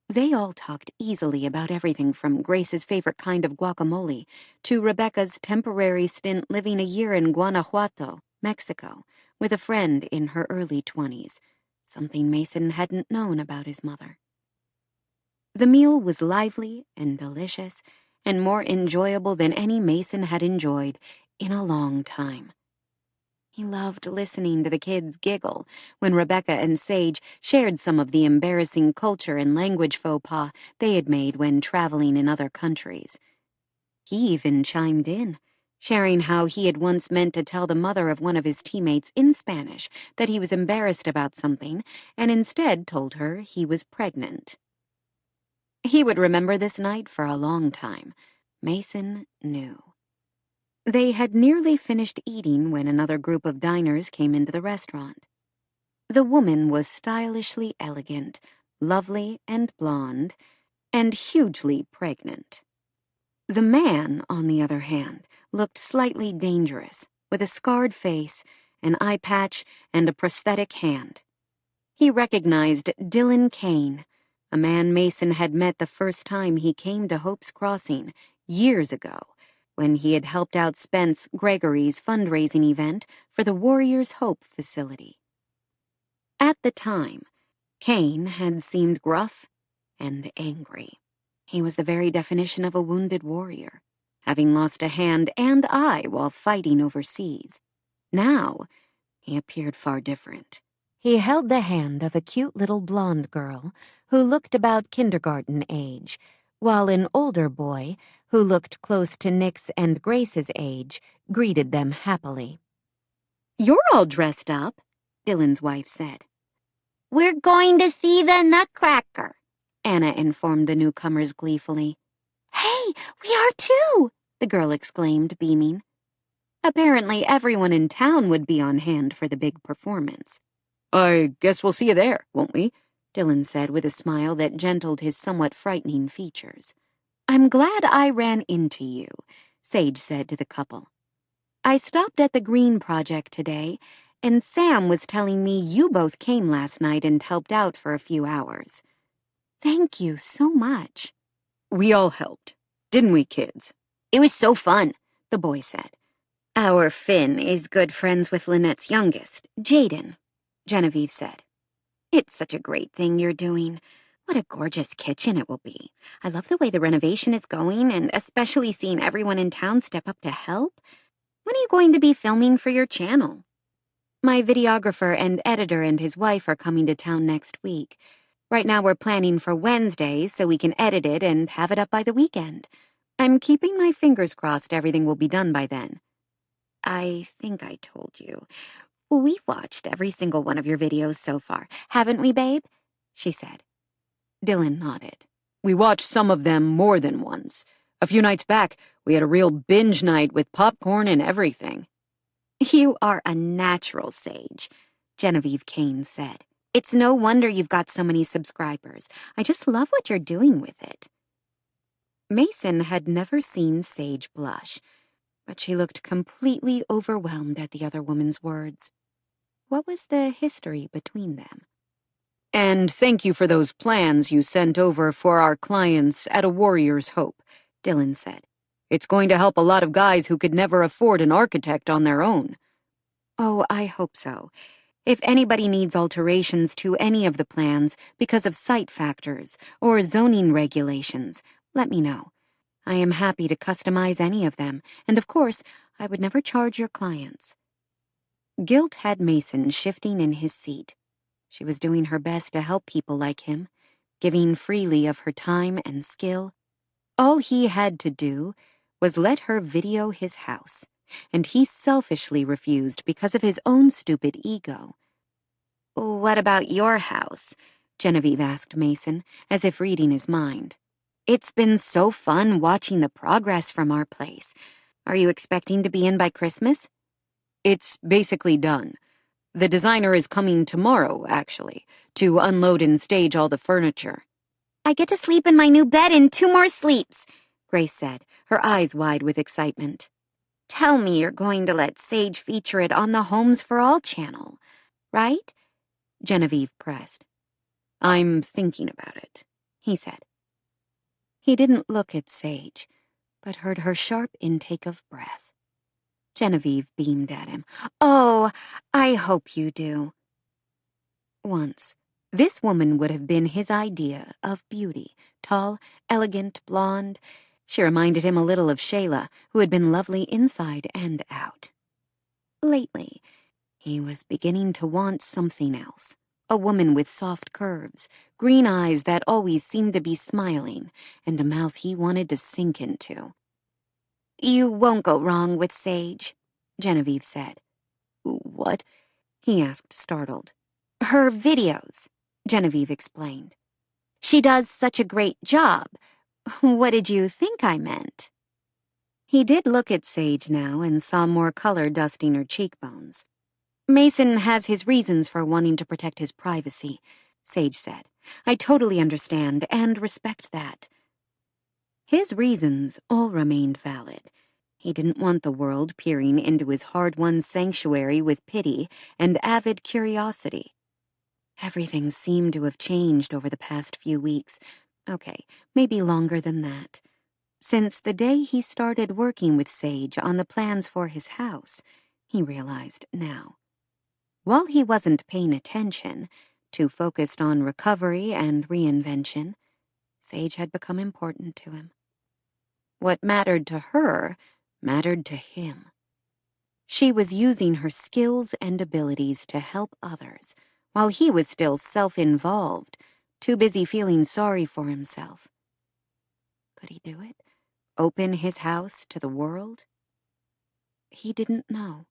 They all talked easily about everything from Grace's favorite kind of guacamole to Rebecca's temporary stint living a year in Guanajuato, Mexico, with a friend in her early 20s, something Mason hadn't known about his mother. The meal was lively and delicious, and more enjoyable than any Mason had enjoyed in a long time. He loved listening to the kids giggle when Rebecca and Sage shared some of the embarrassing culture and language faux pas they had made when traveling in other countries. He even chimed in, sharing how he had once meant to tell the mother of one of his teammates in Spanish that he was embarrassed about something, and instead told her he was pregnant. He would remember this night for a long time. Mason knew. They had nearly finished eating when another group of diners came into the restaurant. The woman was stylishly elegant, lovely and blonde, and hugely pregnant. The man, on the other hand, looked slightly dangerous, with a scarred face, an eye patch, and a prosthetic hand. He recognized Dylan Kane, a man Mason had met the first time he came to Hope's Crossing, years ago, when he had helped out Spence Gregory's fundraising event for the Warriors Hope facility. At the time, Kane had seemed gruff and angry. He was the very definition of a wounded warrior, having lost a hand and eye while fighting overseas. Now, he appeared far different. He held the hand of a cute little blonde girl who looked about kindergarten age, while an older boy, who looked close to Nick's and Grace's age, greeted them happily. "You're all dressed up," Dylan's wife said. "We're going to see the Nutcracker," Anna informed the newcomers gleefully. "Hey, we are too!" the girl exclaimed, beaming. Apparently everyone in town would be on hand for the big performance. "I guess we'll see you there, won't we?" Dylan said with a smile that gentled his somewhat frightening features. "I'm glad I ran into you," Sage said to the couple. "I stopped at the Green Project today, and Sam was telling me you both came last night and helped out for a few hours. Thank you so much." "We all helped, didn't we, kids?" "It was so fun," the boy said. "Our Finn is good friends with Lynette's youngest, Jaden, Genevieve said. "It's such a great thing you're doing. What a gorgeous kitchen it will be. I love the way the renovation is going, and especially seeing everyone in town step up to help. When are you going to be filming for your channel?" "My videographer and editor and his wife are coming to town next week. Right now we're planning for Wednesday so we can edit it and have it up by the weekend. I'm keeping my fingers crossed everything will be done by then." "I think I told you. We've watched every single one of your videos so far, haven't we, babe?" she said. Dylan nodded. "We watched some of them more than once. A few nights back, we had a real binge night with popcorn and everything." "You are a natural, Sage," Genevieve Kane said. "It's no wonder you've got so many subscribers. I just love what you're doing with it." Mason had never seen Sage blush, but she looked completely overwhelmed at the other woman's words. What was the history between them? "And thank you for those plans you sent over for our clients at a Warrior's Hope," Dylan said. "It's going to help a lot of guys who could never afford an architect on their own." "Oh, I hope so. If anybody needs alterations to any of the plans because of site factors or zoning regulations, let me know. I am happy to customize any of them, and of course, I would never charge your clients." Guilt had Mason shifting in his seat. She was doing her best to help people like him, giving freely of her time and skill. All he had to do was let her video his house, and he selfishly refused because of his own stupid ego. "What about your house?" Genevieve asked Mason, as if reading his mind. "It's been so fun watching the progress from our place. Are you expecting to be in by Christmas?" It's basically done. The designer is coming tomorrow, actually, to unload and stage all the furniture. "I get to sleep in my new bed in 2 more sleeps," Grace said, her eyes wide with excitement. "Tell me you're going to let Sage feature it on the Homes for All channel, right?" Genevieve pressed. I'm thinking about it, he said. He didn't look at Sage, but heard her sharp intake of breath. Genevieve beamed at him. "Oh, I hope you do." Once, this woman would have been his idea of beauty, tall, elegant, blonde. She reminded him a little of Shayla, who had been lovely inside and out. Lately, he was beginning to want something else. A woman with soft curves, green eyes that always seemed to be smiling, and a mouth he wanted to sink into. "You won't go wrong with Sage," Genevieve said. What? He asked, startled. "Her videos," Genevieve explained. "She does such a great job. What did you think I meant?" He did look at Sage now and saw more color dusting her cheekbones. "Mason has his reasons for wanting to protect his privacy," Sage said. "I totally understand and respect that." His reasons all remained valid. He didn't want the world peering into his hard-won sanctuary with pity and avid curiosity. Everything seemed to have changed over the past few weeks. Okay, maybe longer than that. Since the day he started working with Sage on the plans for his house, he realized now. While he wasn't paying attention, too focused on recovery and reinvention, Sage had become important to him. What mattered to her mattered to him. She was using her skills and abilities to help others, while he was still self-involved, too busy feeling sorry for himself. Could he do it? Open his house to the world? He didn't know.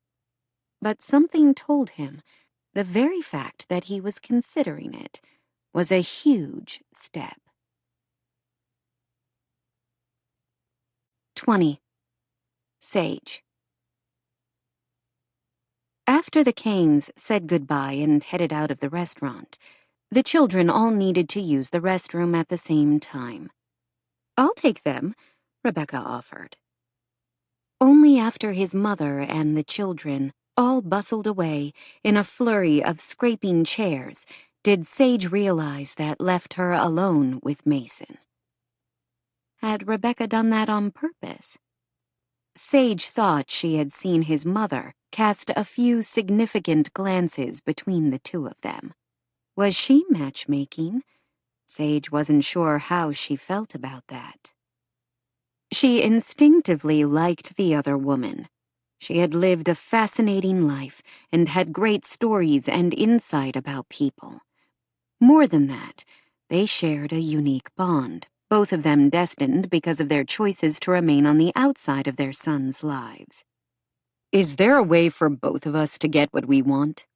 But something told him the very fact that he was considering it was a huge step. 20. Sage. After the Kanes said goodbye and headed out of the restaurant, the children all needed to use the restroom at the same time. "I'll take them," Rebecca offered. Only after his mother and the children all bustled away in a flurry of scraping chairs did Sage realize that left her alone with Mason. Had Rebecca done that on purpose? Sage thought she had seen his mother cast a few significant glances between the two of them. Was she matchmaking? Sage wasn't sure how she felt about that. She instinctively liked the other woman. She had lived a fascinating life and had great stories and insight about people. More than that, they shared a unique bond, both of them destined because of their choices to remain on the outside of their sons' lives. Is there a way for both of us to get what we want?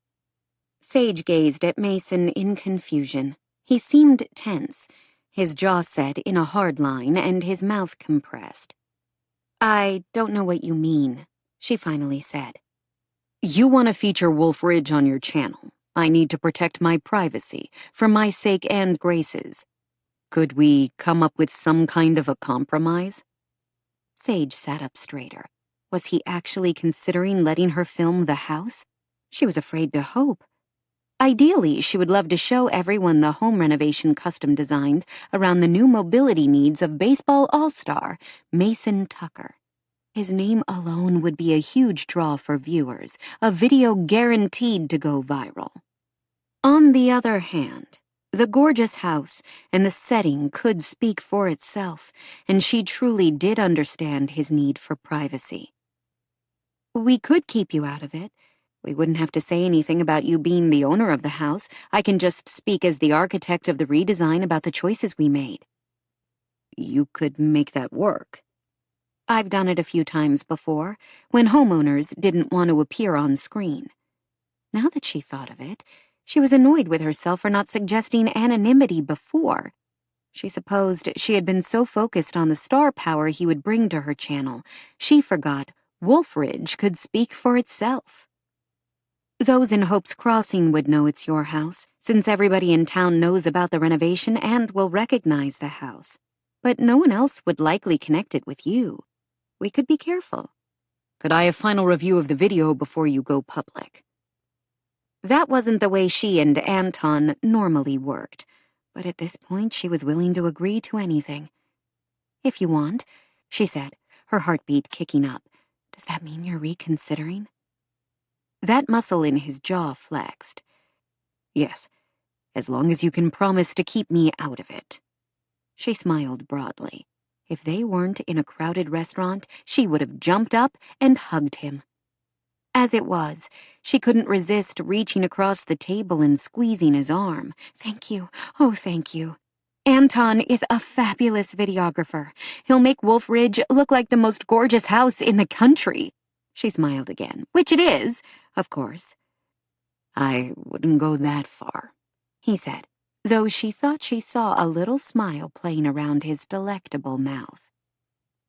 Sage gazed at Mason in confusion. He seemed tense, his jaw set in a hard line and his mouth compressed. "I don't know what you mean," she finally said. You want to feature Wolf Ridge on your channel. I need to protect my privacy, for my sake and Grace's. Could we come up with some kind of a compromise? Sage sat up straighter. Was he actually considering letting her film the house? She was afraid to hope. Ideally, she would love to show everyone the home renovation custom designed around the new mobility needs of baseball all-star, Mason Tucker. His name alone would be a huge draw for viewers, a video guaranteed to go viral. On the other hand, the gorgeous house and the setting could speak for itself, and she truly did understand his need for privacy. "We could keep you out of it. We wouldn't have to say anything about you being the owner of the house. I can just speak as the architect of the redesign about the choices we made. You could make that work. I've done it a few times before, when homeowners didn't want to appear on screen. Now that she thought of it, she was annoyed with herself for not suggesting anonymity before. She supposed she had been so focused on the star power he would bring to her channel, she forgot Wolfridge could speak for itself. Those in Hope's Crossing would know it's your house, since everybody in town knows about the renovation and will recognize the house. But no one else would likely connect it with you. We could be careful. Could I have final review of the video before you go public? That wasn't the way she and Anton normally worked, but at this point she was willing to agree to anything. If you want, she said, her heartbeat kicking up. Does that mean you're reconsidering? That muscle in his jaw flexed. Yes, as long as you can promise to keep me out of it. She smiled broadly. If they weren't in a crowded restaurant, she would have jumped up and hugged him. As it was, she couldn't resist reaching across the table and squeezing his arm. Thank you. Oh, thank you. Anton is a fabulous videographer. He'll make Wolfridge look like the most gorgeous house in the country. She smiled again, which it is, of course. I wouldn't go that far, he said, though she thought she saw a little smile playing around his delectable mouth.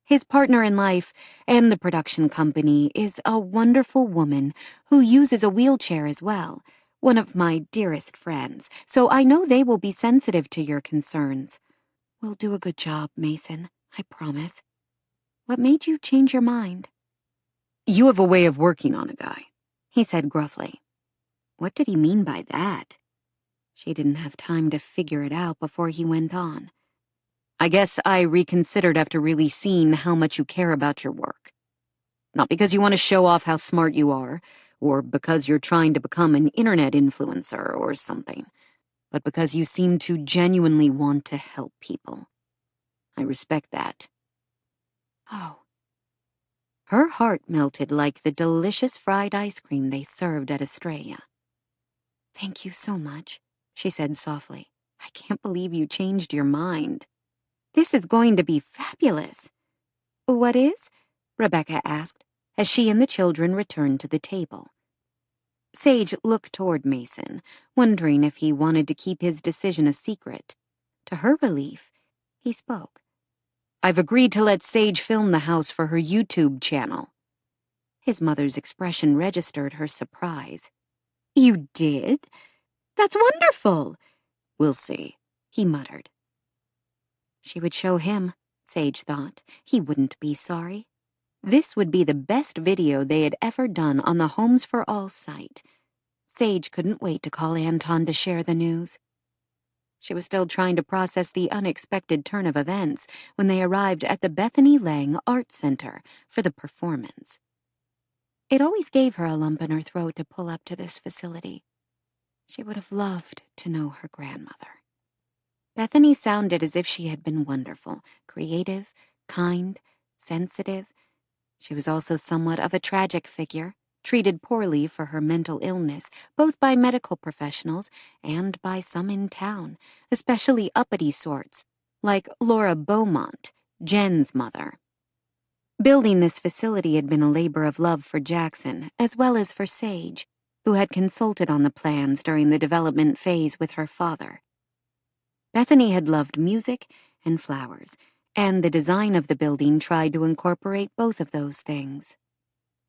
His partner in life and the production company is a wonderful woman who uses a wheelchair as well, one of my dearest friends, so I know they will be sensitive to your concerns. We'll do a good job, Mason, I promise. What made you change your mind? You have a way of working on a guy, he said gruffly. What did he mean by that? She didn't have time to figure it out before he went on. I guess I reconsidered after really seeing how much you care about your work. Not because you want to show off how smart you are, or because you're trying to become an internet influencer or something, but because you seem to genuinely want to help people. I respect that. Oh. Her heart melted like the delicious fried ice cream they served at Estrella. Thank you so much, she said softly. I can't believe you changed your mind. This is going to be fabulous. What is? Rebecca asked, as she and the children returned to the table. Sage looked toward Mason, wondering if he wanted to keep his decision a secret. To her relief, he spoke. I've agreed to let Sage film the house for her YouTube channel. His mother's expression registered her surprise. You did? That's wonderful. We'll see, he muttered. She would show him, Sage thought. He wouldn't be sorry. This would be the best video they had ever done on the Homes for All site. Sage couldn't wait to call Anton to share the news. She was still trying to process the unexpected turn of events when they arrived at the Bethany Lang Art Center for the performance. It always gave her a lump in her throat to pull up to this facility. She would have loved to know her grandmother. Bethany sounded as if she had been wonderful, creative, kind, sensitive. She was also somewhat of a tragic figure, treated poorly for her mental illness, both by medical professionals and by some in town, especially uppity sorts, like Laura Beaumont, Jen's mother. Building this facility had been a labor of love for Jackson, as well as for Sage, who had consulted on the plans during the development phase with her father. Bethany had loved music and flowers, and the design of the building tried to incorporate both of those things.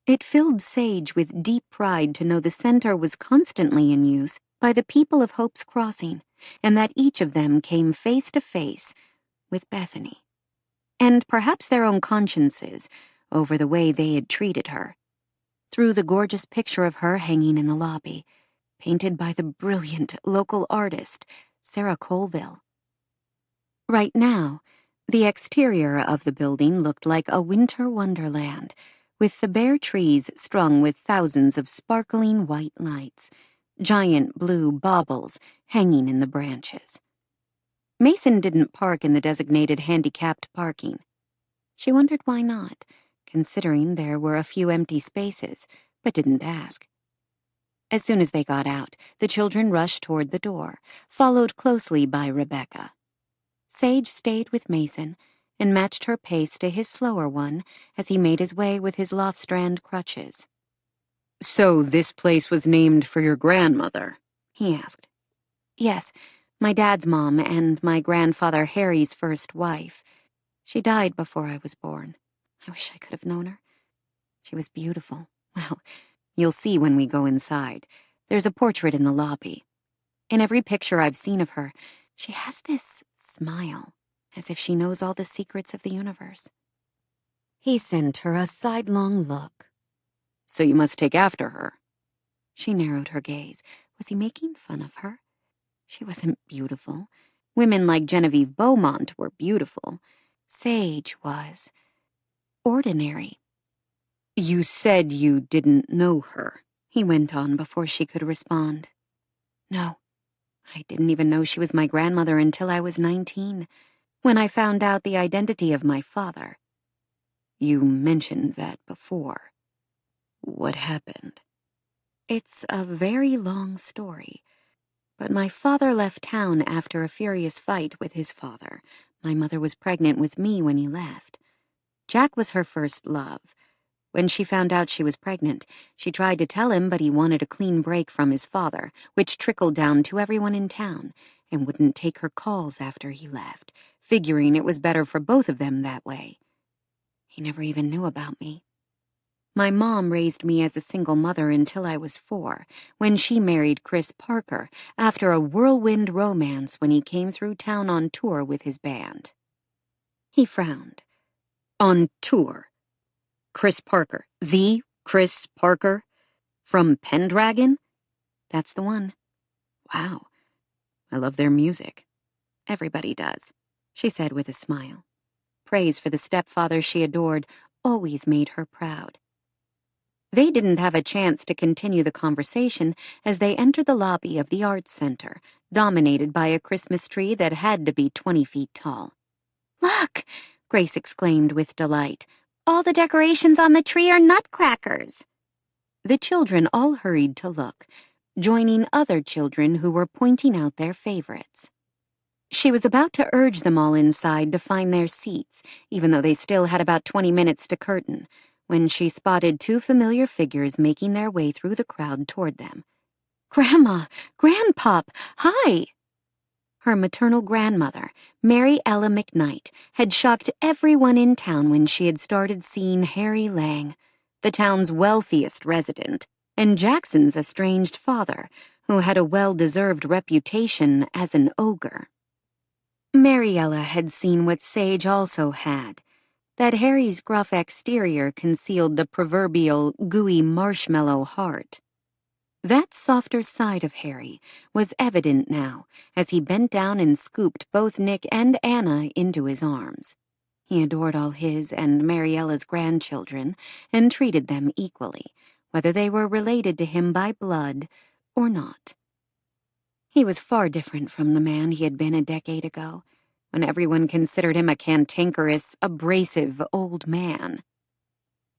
It filled Sage with deep pride to know the center was constantly in use by the people of Hope's Crossing, and that each of them came face to face with Bethany, and perhaps their own consciences over the way they had treated her, through the gorgeous picture of her hanging in the lobby, painted by the brilliant local artist, Sarah Colville. Right now, the exterior of the building looked like a winter wonderland, with the bare trees strung with thousands of sparkling white lights, giant blue baubles hanging in the branches. Mason didn't park in the designated handicapped parking. She wondered why not, considering there were a few empty spaces, but didn't ask. As soon as they got out, the children rushed toward the door, followed closely by Rebecca. Sage stayed with Mason and matched her pace to his slower one as he made his way with his Loftstrand crutches. "So this place was named for your grandmother?" he asked. Yes, my dad's mom and my grandfather Harry's first wife. She died before I was born. I wish I could have known her. She was beautiful. Well, you'll see when we go inside. There's a portrait in the lobby. In every picture I've seen of her, she has this smile, as if she knows all the secrets of the universe. He sent her a sidelong look. "So you must take after her." She narrowed her gaze. Was he making fun of her? She wasn't beautiful. Women like Genevieve Beaumont were beautiful. Sage was ordinary. "You said you didn't know her," he went on before she could respond. No, I didn't even know she was my grandmother until I was 19, when I found out the identity of my father. "You mentioned that before. What happened?" It's a very long story, but my father left town after a furious fight with his father. My mother was pregnant with me when he left. Jack was her first love. When she found out she was pregnant, she tried to tell him, but he wanted a clean break from his father, which trickled down to everyone in town, and wouldn't take her calls after he left, figuring it was better for both of them that way. He never even knew about me. My mom raised me as a single mother until I was 4, when she married Chris Parker after a whirlwind romance when he came through town on tour with his band. He frowned. "On tour? Chris Parker, the Chris Parker? From Pendragon?" That's the one. "Wow. I love their music." Everybody does, she said with a smile. Praise for the stepfather she adored always made her proud. They didn't have a chance to continue the conversation as they entered the lobby of the Arts Center, dominated by a Christmas tree that had to be 20 feet tall. "Look!" Grace exclaimed with delight. "All the decorations on the tree are nutcrackers." The children all hurried to look, joining other children who were pointing out their favorites. She was about to urge them all inside to find their seats, even though they still had about 20 minutes to curtain, when she spotted 2 familiar figures making their way through the crowd toward them. "Grandma! Grandpop! Hi!" Her maternal grandmother, Mary Ella McKnight, had shocked everyone in town when she had started seeing Harry Lang, the town's wealthiest resident, and Jackson's estranged father, who had a well-deserved reputation as an ogre. Mariella had seen what Sage also had, that Harry's gruff exterior concealed the proverbial gooey marshmallow heart. That softer side of Harry was evident now as he bent down and scooped both Nick and Anna into his arms. He adored all his and Mariella's grandchildren and treated them equally, whether they were related to him by blood or not. He was far different from the man he had been a decade ago, when everyone considered him a cantankerous, abrasive old man.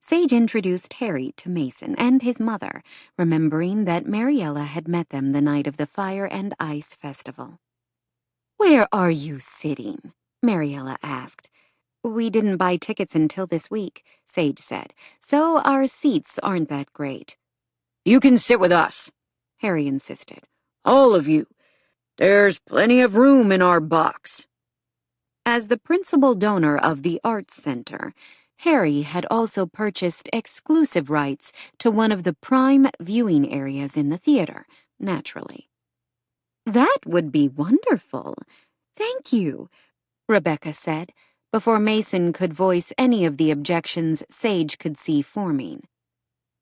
Sage introduced Harry to Mason and his mother, remembering that Mariella had met them the night of the Fire and Ice Festival. "Where are you sitting?" Mariella asked. "We didn't buy tickets until this week," Sage said, "so our seats aren't that great." "You can sit with us," Harry insisted. "All of you. There's plenty of room in our box." As the principal donor of the Arts Center, Harry had also purchased exclusive rights to one of the prime viewing areas in the theater, naturally. "That would be wonderful. Thank you," Rebecca said, before Mason could voice any of the objections Sage could see forming.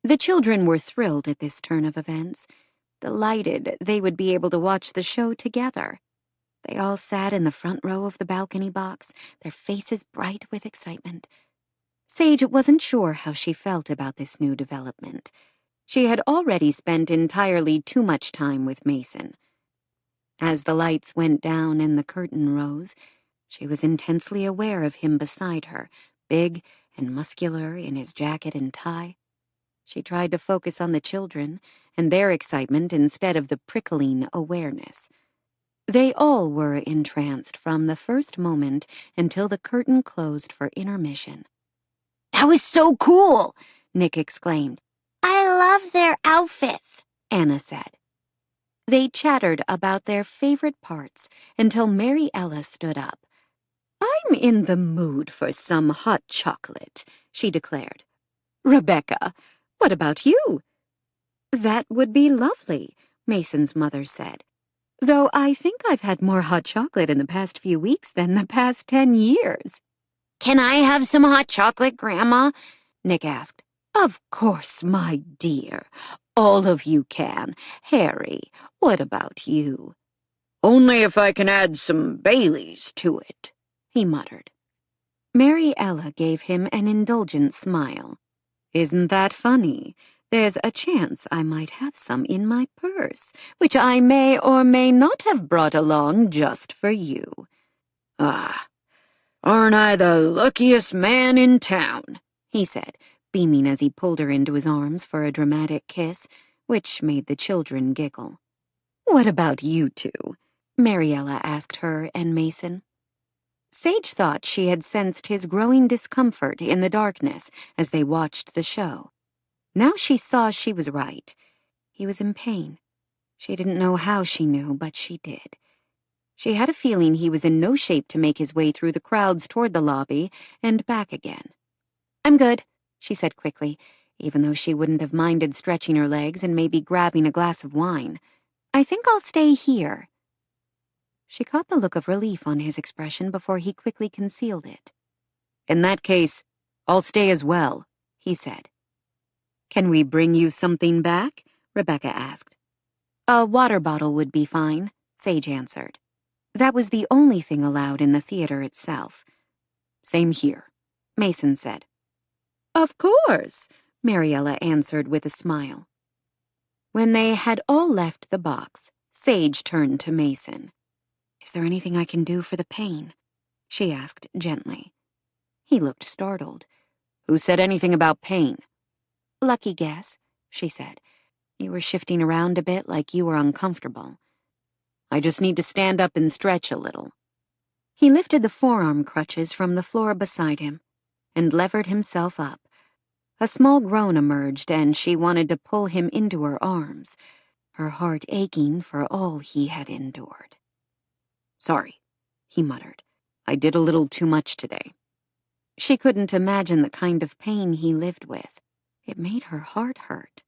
The children were thrilled at this turn of events, delighted they would be able to watch the show together. They all sat in the front row of the balcony box, their faces bright with excitement. Sage wasn't sure how she felt about this new development. She had already spent entirely too much time with Mason. As the lights went down and the curtain rose, she was intensely aware of him beside her, big and muscular in his jacket and tie. She tried to focus on the children and their excitement instead of the prickling awareness. They all were entranced from the first moment until the curtain closed for intermission. "That was so cool!" Nick exclaimed. "I love their outfits," Anna said. They chattered about their favorite parts until Mary Ella stood up. "I'm in the mood for some hot chocolate," she declared. "Rebecca, what about you?" "That would be lovely," Mason's mother said. "Though I think I've had more hot chocolate in the past few weeks than the past 10 years. "Can I have some hot chocolate, Grandma?" Nick asked. "Of course, my dear. All of you can. Harry, what about you?" "Only if I can add some Baileys to it," he muttered. Mary Ella gave him an indulgent smile. "Isn't that funny? There's a chance I might have some in my purse, which I may or may not have brought along just for you." "Ah, aren't I the luckiest man in town?" he said, beaming as he pulled her into his arms for a dramatic kiss, which made the children giggle. "What about you two?" Mariella asked her and Mason. Sage thought she had sensed his growing discomfort in the darkness as they watched the show. Now she saw she was right. He was in pain. She didn't know how she knew, but she did. She had a feeling he was in no shape to make his way through the crowds toward the lobby and back again. "I'm good," she said quickly, even though she wouldn't have minded stretching her legs and maybe grabbing a glass of wine. "I think I'll stay here." She caught the look of relief on his expression before he quickly concealed it. "In that case, I'll stay as well," he said. "Can we bring you something back?" Rebecca asked. "A water bottle would be fine," Sage answered. That was the only thing allowed in the theater itself. "Same here," Mason said. "Of course," Mariella answered with a smile. When they had all left the box, Sage turned to Mason. "Is there anything I can do for the pain?" she asked gently. He looked startled. "Who said anything about pain?" "Lucky guess," she said. "You were shifting around a bit like you were uncomfortable." "I just need to stand up and stretch a little." He lifted the forearm crutches from the floor beside him and levered himself up. A small groan emerged, and she wanted to pull him into her arms, her heart aching for all he had endured. "Sorry," he muttered. "I did a little too much today." She couldn't imagine the kind of pain he lived with. It made her heart hurt.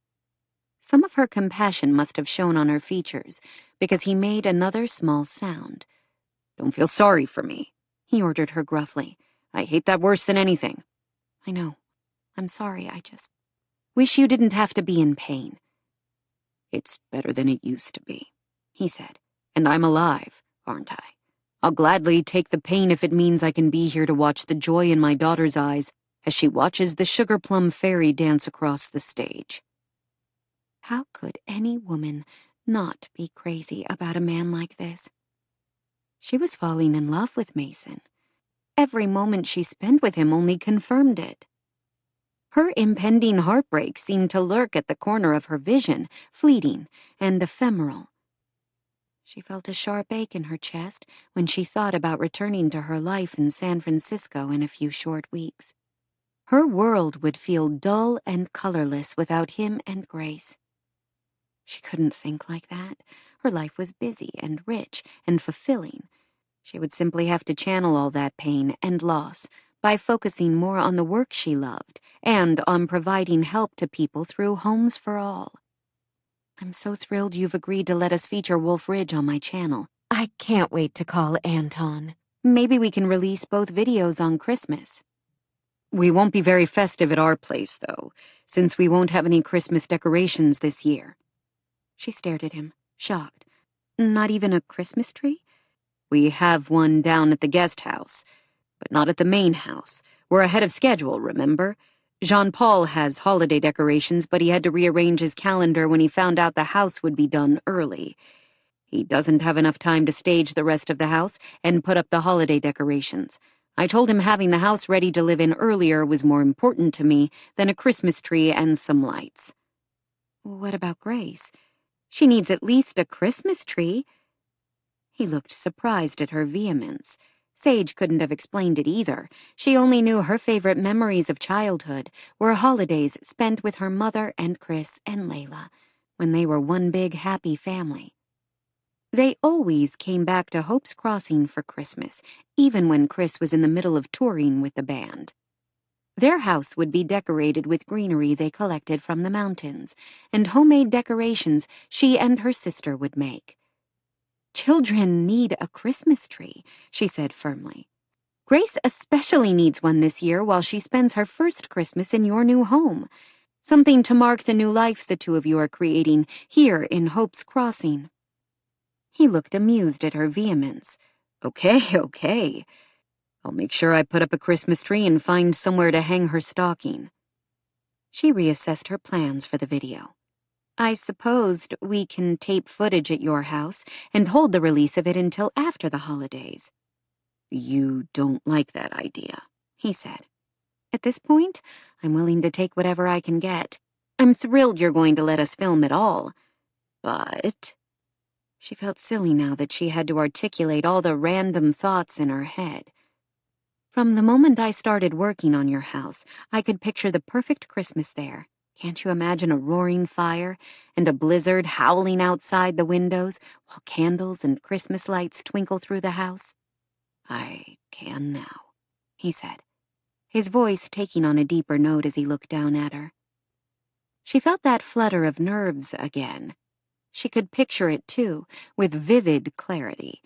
Some of her compassion must have shown on her features, because he made another small sound. "Don't feel sorry for me," he ordered her gruffly. "I hate that worse than anything." "I know. I'm sorry, I just wish you didn't have to be in pain." "It's better than it used to be," he said. "And I'm alive, aren't I? I'll gladly take the pain if it means I can be here to watch the joy in my daughter's eyes as she watches the Sugar Plum Fairy dance across the stage." How could any woman not be crazy about a man like this? She was falling in love with Mason. Every moment she spent with him only confirmed it. Her impending heartbreak seemed to lurk at the corner of her vision, fleeting and ephemeral. She felt a sharp ache in her chest when she thought about returning to her life in San Francisco in a few short weeks. Her world would feel dull and colorless without him and Grace. She couldn't think like that. Her life was busy and rich and fulfilling. She would simply have to channel all that pain and loss by focusing more on the work she loved and on providing help to people through Homes for All. "I'm so thrilled you've agreed to let us feature Wolf Ridge on my channel. I can't wait to call Anton. Maybe we can release both videos on Christmas." "We won't be very festive at our place, though, since we won't have any Christmas decorations this year." She stared at him, shocked. "Not even a Christmas tree?" "We have one down at the guest house, but not at the main house. We're ahead of schedule, remember? Jean-Paul has holiday decorations, but he had to rearrange his calendar when he found out the house would be done early. He doesn't have enough time to stage the rest of the house and put up the holiday decorations. I told him having the house ready to live in earlier was more important to me than a Christmas tree and some lights. What about Grace? She needs at least a Christmas tree. He looked surprised at her vehemence. Sage couldn't have explained it either. She only knew her favorite memories of childhood were holidays spent with her mother and Chris and Layla, when they were one big happy family. They always came back to Hope's Crossing for Christmas, even when Chris was in the middle of touring with the band. Their house would be decorated with greenery they collected from the mountains, and homemade decorations she and her sister would make. Children need a Christmas tree, she said firmly. Grace especially needs one this year while she spends her first Christmas in your new home. Something to mark the new life the two of you are creating here in Hope's Crossing. He looked amused at her vehemence. Okay. I'll make sure I put up a Christmas tree and find somewhere to hang her stocking. She reassessed her plans for the video. I supposed we can tape footage at your house and hold the release of it until after the holidays. You don't like that idea, he said. At this point, I'm willing to take whatever I can get. I'm thrilled you're going to let us film it all. But... She felt silly now that she had to articulate all the random thoughts in her head. From the moment I started working on your house, I could picture the perfect Christmas there. Can't you imagine a roaring fire and a blizzard howling outside the windows while candles and Christmas lights twinkle through the house? I can now, he said, his voice taking on a deeper note as he looked down at her. She felt that flutter of nerves again. She could picture it, too, with vivid clarity.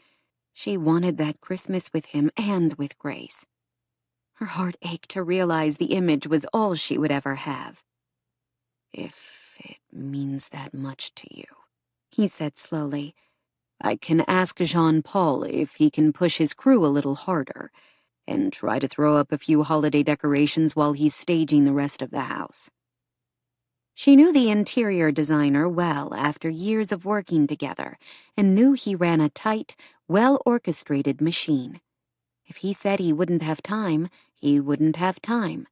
She wanted that Christmas with him and with Grace. Her heart ached to realize the image was all she would ever have. If it means that much to you, he said slowly, I can ask Jean-Paul if he can push his crew a little harder and try to throw up a few holiday decorations while he's staging the rest of the house. She knew the interior designer well after years of working together and knew he ran a tight, well-orchestrated machine. If he said he wouldn't have time, he wouldn't have time.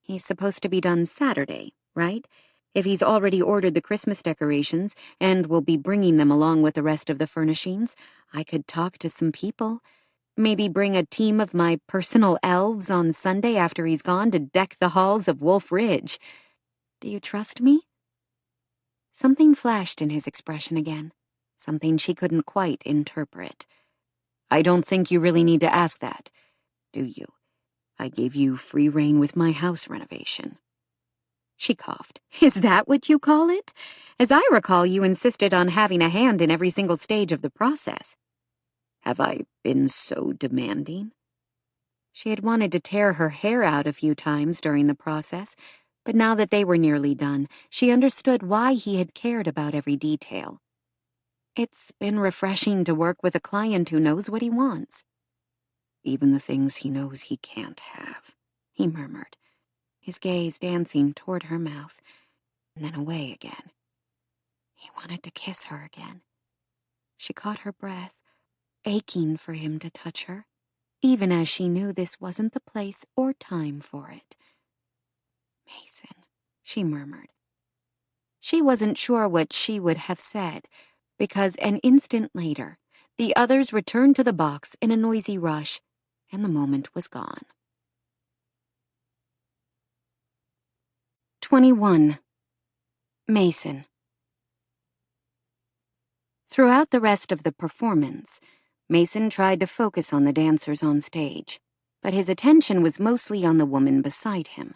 He's supposed to be done Saturday, right? If he's already ordered the Christmas decorations and will be bringing them along with the rest of the furnishings, I could talk to some people. Maybe bring a team of my personal elves on Sunday after he's gone to deck the halls of Wolf Ridge. Do you trust me? Something flashed in his expression again, something she couldn't quite interpret. I don't think you really need to ask that, do you? I gave you free rein with my house renovation. She coughed. Is that what you call it? As I recall, you insisted on having a hand in every single stage of the process. Have I been so demanding? She had wanted to tear her hair out a few times during the process, but now that they were nearly done, she understood why he had cared about every detail. It's been refreshing to work with a client who knows what he wants. Even the things he knows he can't have, he murmured, his gaze dancing toward her mouth, and then away again. He wanted to kiss her again. She caught her breath, aching for him to touch her, even as she knew this wasn't the place or time for it. Mason, she murmured. She wasn't sure what she would have said, because an instant later, the others returned to the box in a noisy rush, and the moment was gone. 21. Mason. Throughout the rest of the performance, Mason tried to focus on the dancers on stage, but his attention was mostly on the woman beside him.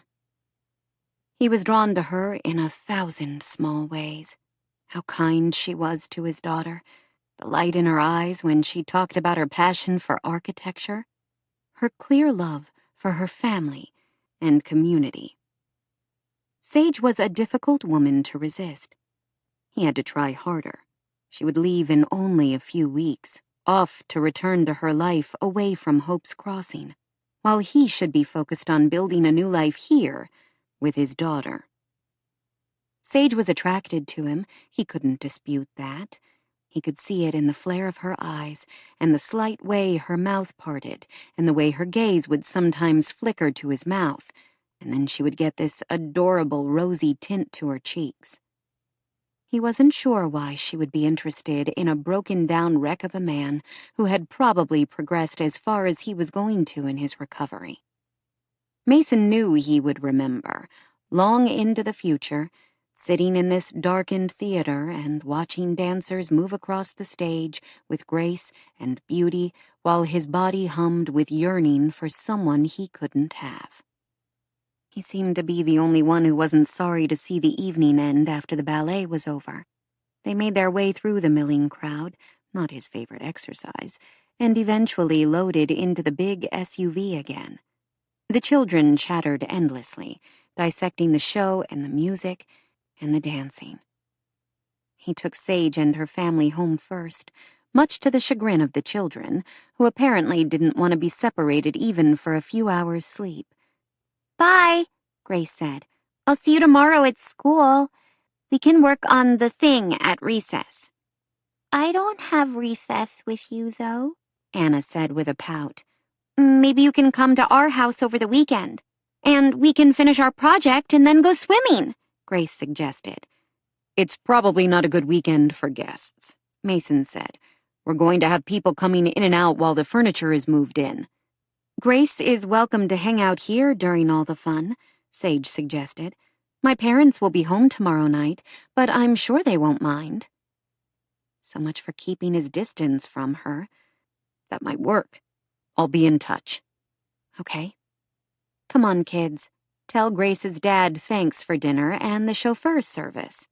He was drawn to her in 1,000 small ways. How kind she was to his daughter, the light in her eyes when she talked about her passion for architecture, her clear love for her family and community. Sage was a difficult woman to resist. He had to try harder. She would leave in only a few weeks, off to return to her life away from Hope's Crossing, while he should be focused on building a new life here with his daughter. Sage was attracted to him. He couldn't dispute that. He could see it in the flare of her eyes, and the slight way her mouth parted, and the way her gaze would sometimes flicker to his mouth, and then she would get this adorable rosy tint to her cheeks. He wasn't sure why she would be interested in a broken-down wreck of a man who had probably progressed as far as he was going to in his recovery. Mason knew he would remember, long into the future, sitting in this darkened theater and watching dancers move across the stage with grace and beauty while his body hummed with yearning for someone he couldn't have. He seemed to be the only one who wasn't sorry to see the evening end after the ballet was over. They made their way through the milling crowd, not his favorite exercise, and eventually loaded into the big SUV again. The children chattered endlessly, dissecting the show and the music and the dancing. He took Sage and her family home first, much to the chagrin of the children, who apparently didn't want to be separated even for a few hours' sleep. Bye, Grace said. I'll see you tomorrow at school. We can work on the thing at recess. I don't have recess with you, though, Anna said with a pout. Maybe you can come to our house over the weekend, and we can finish our project and then go swimming, Grace suggested. It's probably not a good weekend for guests, Mason said. We're going to have people coming in and out while the furniture is moved in. Grace is welcome to hang out here during all the fun, Sage suggested. My parents will be home tomorrow night, but I'm sure they won't mind. So much for keeping his distance from her. That might work. I'll be in touch. Okay. Come on, kids. Tell Grace's dad thanks for dinner and the chauffeur's service.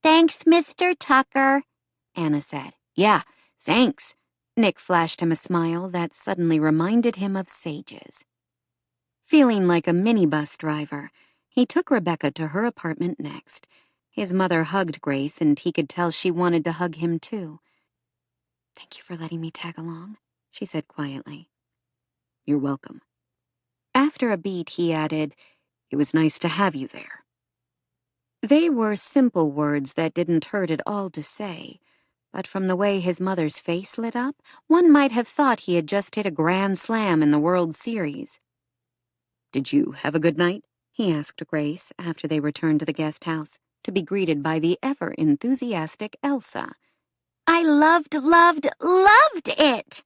Thanks, Mr. Tucker, Anna said. Yeah, thanks. Nick flashed him a smile that suddenly reminded him of Sage's. Feeling like a minibus driver, he took Rebecca to her apartment next. His mother hugged Grace, and he could tell she wanted to hug him too. Thank you for letting me tag along, she said quietly. You're welcome. After a beat, he added, It was nice to have you there. They were simple words that didn't hurt at all to say, but from the way his mother's face lit up, one might have thought he had just hit a grand slam in the World Series. Did you have a good night? He asked Grace after they returned to the guest house, to be greeted by the ever-enthusiastic Elsa. I loved it!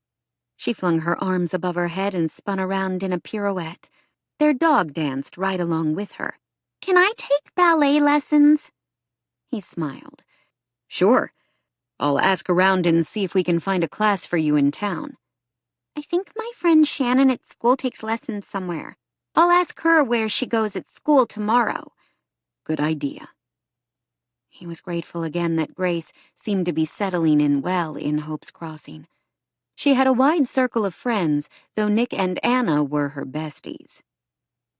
She flung her arms above her head and spun around in a pirouette. Their dog danced right along with her. Can I take ballet lessons? He smiled. Sure. I'll ask around and see if we can find a class for you in town. I think my friend Shannon at school takes lessons somewhere. I'll ask her where she goes at school tomorrow. Good idea. He was grateful again that Grace seemed to be settling in well in Hope's Crossing. She had a wide circle of friends, though Nick and Anna were her besties.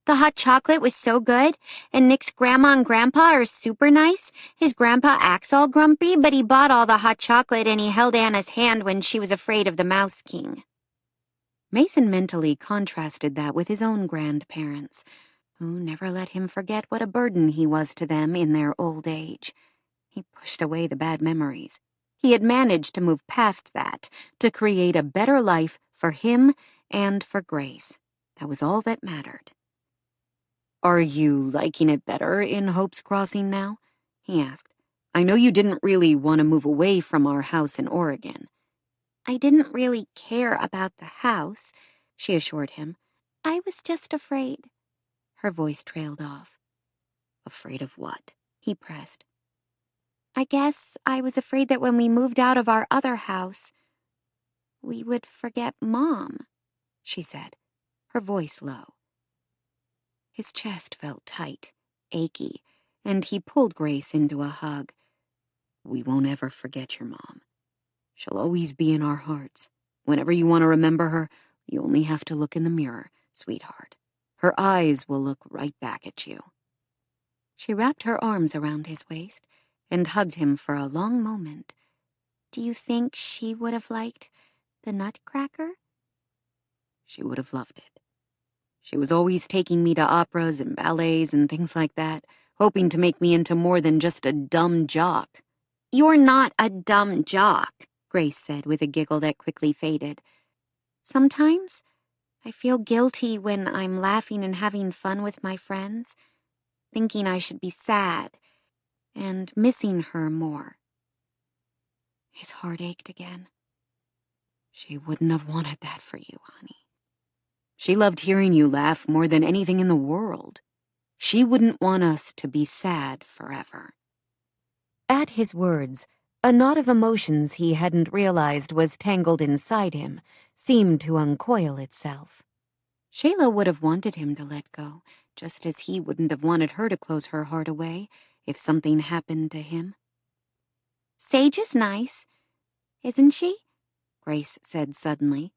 The hot chocolate was so good, and Nick's grandma and grandpa are super nice. His grandpa acts all grumpy, but he bought all the hot chocolate and he held Anna's hand when she was afraid of the Mouse King. Mason mentally contrasted that with his own grandparents, who never let him forget what a burden he was to them in their old age. He pushed away the bad memories. He had managed to move past that, to create a better life for him and for Grace. That was all that mattered. Are you liking it better in Hope's Crossing now? He asked. I know you didn't really want to move away from our house in Oregon. I didn't really care about the house, she assured him. I was just afraid. Her voice trailed off. Afraid of what? He pressed. I guess I was afraid that when we moved out of our other house, we would forget Mom, she said, her voice low. His chest felt tight, achy, and he pulled Grace into a hug. We won't ever forget your mom. She'll always be in our hearts. Whenever you want to remember her, you only have to look in the mirror, sweetheart. Her eyes will look right back at you. She wrapped her arms around his waist and hugged him for a long moment. Do you think she would have liked the Nutcracker? She would have loved it. She was always taking me to operas and ballets and things like that, hoping to make me into more than just a dumb jock. You're not a dumb jock, Grace said with a giggle that quickly faded. Sometimes I feel guilty when I'm laughing and having fun with my friends, thinking I should be sad and missing her more. His heart ached again. She wouldn't have wanted that for you, honey. She loved hearing you laugh more than anything in the world. She wouldn't want us to be sad forever. At his words, a knot of emotions he hadn't realized was tangled inside him seemed to uncoil itself. Shayla would have wanted him to let go, just as he wouldn't have wanted her to close her heart away if something happened to him. Sage is nice, isn't she? Grace said suddenly.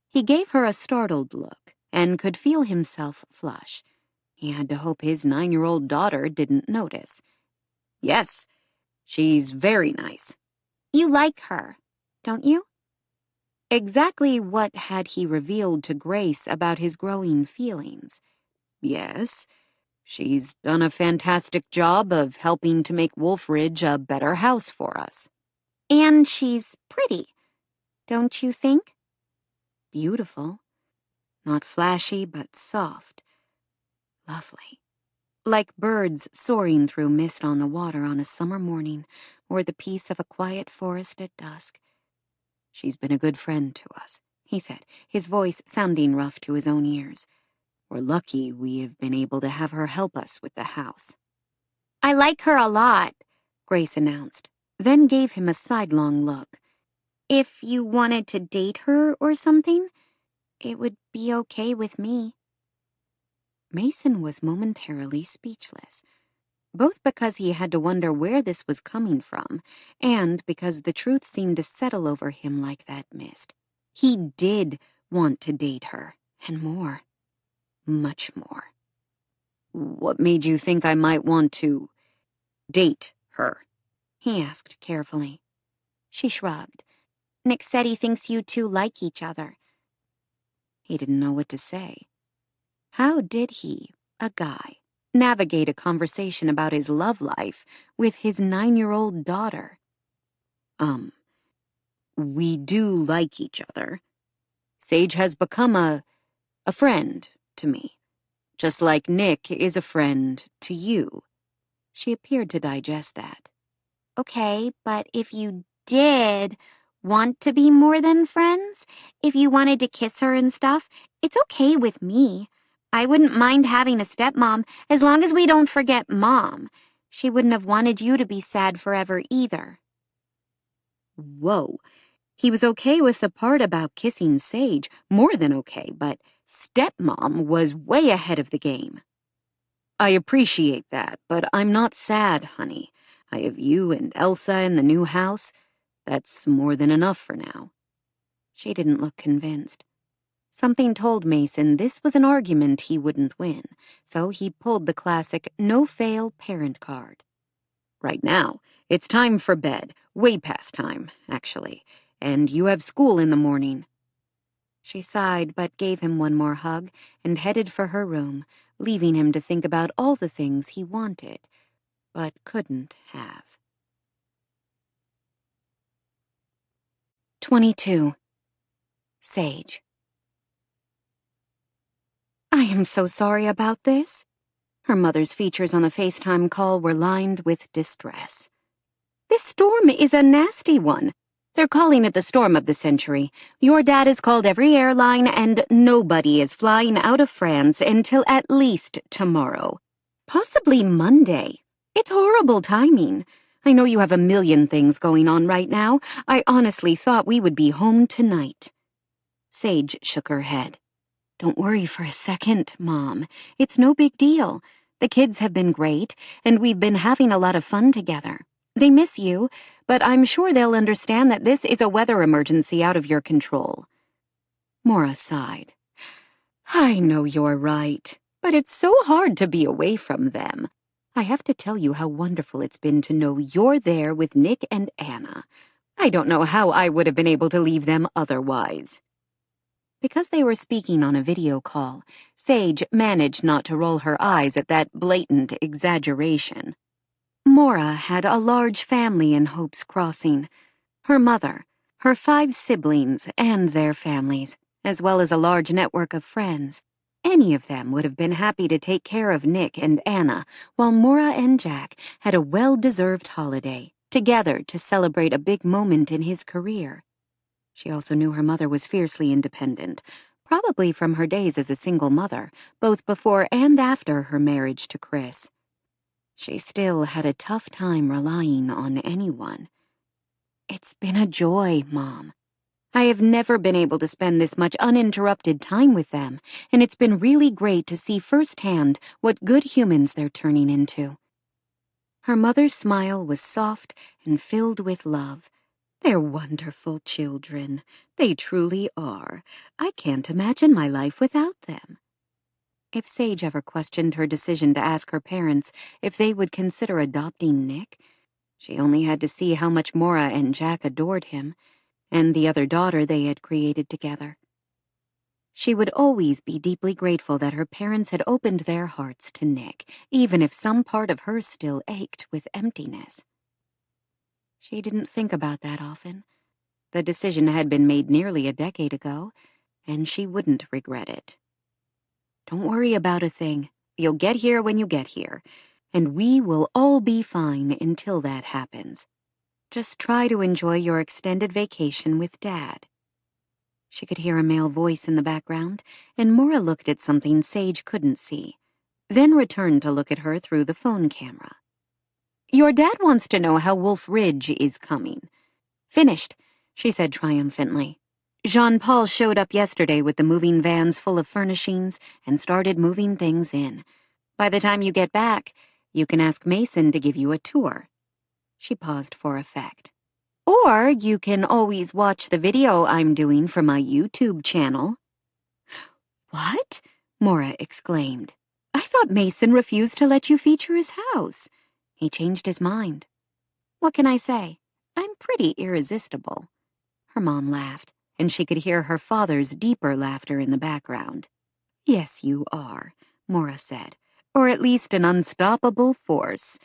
He gave her a startled look and could feel himself flush. He had to hope his 9-year-old daughter didn't notice. Yes, she's very nice. You like her, don't you? Exactly what had he revealed to Grace about his growing feelings? Yes, she's done a fantastic job of helping to make Wolf Ridge a better house for us. And she's pretty, don't you think? Beautiful. Not flashy, but soft. Lovely. Like birds soaring through mist on the water on a summer morning, or the peace of a quiet forest at dusk. She's been a good friend to us, he said, his voice sounding rough to his own ears. We're lucky we have been able to have her help us with the house. I like her a lot, Grace announced, then gave him a sidelong look. If you wanted to date her or something, it would be okay with me. Mason was momentarily speechless, both because he had to wonder where this was coming from, and because the truth seemed to settle over him like that mist. He did want to date her, and more. Much more. What made you think I might want to date her? He asked carefully. She shrugged. Nick said he thinks you two like each other. He didn't know what to say. How did he, a guy, navigate a conversation about his love life with his 9-year-old daughter? We do like each other. Sage has become a friend to me, just like Nick is a friend to you. She appeared to digest that. Okay, but if you did want to be more than friends, if you wanted to kiss her and stuff, it's okay with me. I wouldn't mind having a stepmom as long as we don't forget Mom. She wouldn't have wanted you to be sad forever either. Whoa. He was okay with the part about kissing Sage, more than okay, but stepmom was way ahead of the game. I appreciate that, but I'm not sad, honey. I have you and Elsa in the new house. That's more than enough for now. She didn't look convinced. Something told Mason this was an argument he wouldn't win, so he pulled the classic no-fail parent card. Right now, it's time for bed. Way past time, actually. And you have school in the morning. She sighed but gave him one more hug and headed for her room, leaving him to think about all the things he wanted, but couldn't have. 22. Sage. I am so sorry about this. Her mother's features on the FaceTime call were lined with distress. This storm is a nasty one. They're calling it the storm of the century. Your dad has called every airline, and nobody is flying out of France until at least tomorrow. Possibly Monday. It's horrible timing. I know you have a million things going on right now. I honestly thought we would be home tonight. Sage shook her head. Don't worry for a second, Mom. It's no big deal. The kids have been great, and we've been having a lot of fun together. They miss you, but I'm sure they'll understand that this is a weather emergency out of your control. Mora sighed. I know you're right, but it's so hard to be away from them. I have to tell you how wonderful it's been to know you're there with Nick and Anna. I don't know how I would have been able to leave them otherwise. Because they were speaking on a video call, Sage managed not to roll her eyes at that blatant exaggeration. Maura had a large family in Hope's Crossing. Her mother, her 5 siblings and their families, as well as a large network of friends. Any of them would have been happy to take care of Nick and Anna, while Maura and Jack had a well-deserved holiday, together to celebrate a big moment in his career. She also knew her mother was fiercely independent, probably from her days as a single mother, both before and after her marriage to Chris. She still had a tough time relying on anyone. "It's been a joy, Mom. I have never been able to spend this much uninterrupted time with them, and it's been really great to see firsthand what good humans they're turning into." Her mother's smile was soft and filled with love. "They're wonderful children. They truly are. I can't imagine my life without them." If Sage ever questioned her decision to ask her parents if they would consider adopting Nick, she only had to see how much Maura and Jack adored him, and the other daughter they had created together. She would always be deeply grateful that her parents had opened their hearts to Nick, even if some part of her still ached with emptiness. She didn't think about that often. The decision had been made nearly a decade ago, and she wouldn't regret it. "Don't worry about a thing. You'll get here when you get here, and we will all be fine until that happens. Just try to enjoy your extended vacation with Dad." She could hear a male voice in the background, and Maura looked at something Sage couldn't see, then returned to look at her through the phone camera. "Your dad wants to know how Wolf Ridge is coming." "Finished," she said triumphantly. "Jean-Paul showed up yesterday with the moving vans full of furnishings and started moving things in. By the time you get back, you can ask Mason to give you a tour." She paused for effect. "Or you can always watch the video I'm doing for my YouTube channel." "What?" Maura exclaimed. "I thought Mason refused to let you feature his house." "He changed his mind." "What can I say? I'm pretty irresistible." Her mom laughed, and she could hear her father's deeper laughter in the background. "Yes, you are," Maura said, "or at least an unstoppable force."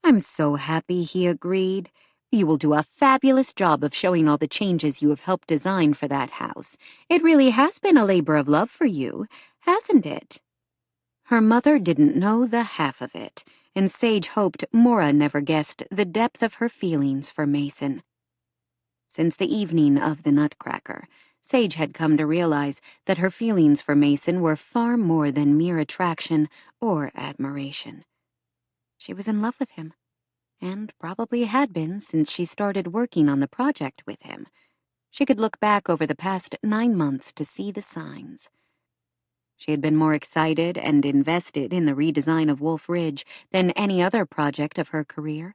"I'm so happy he agreed. You will do a fabulous job of showing all the changes you have helped design for that house. It really has been a labor of love for you, hasn't it?" Her mother didn't know the half of it, and Sage hoped Maura never guessed the depth of her feelings for Mason. Since the evening of the Nutcracker, Sage had come to realize that her feelings for Mason were far more than mere attraction or admiration. She was in love with him, and probably had been since she started working on the project with him. She could look back over the past 9 months to see the signs. She had been more excited and invested in the redesign of Wolf Ridge than any other project of her career.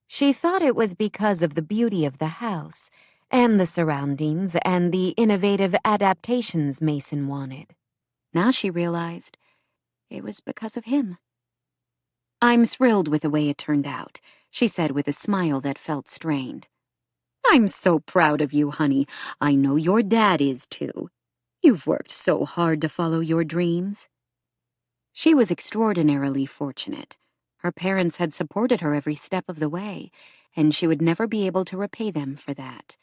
She thought it was because of the beauty of the house, and the surroundings, and the innovative adaptations Mason wanted. Now she realized it was because of him. "I'm thrilled with the way it turned out," she said with a smile that felt strained. "I'm so proud of you, honey. I know your dad is, too. You've worked so hard to follow your dreams." She was extraordinarily fortunate. Her parents had supported her every step of the way, and she would never be able to repay them for that.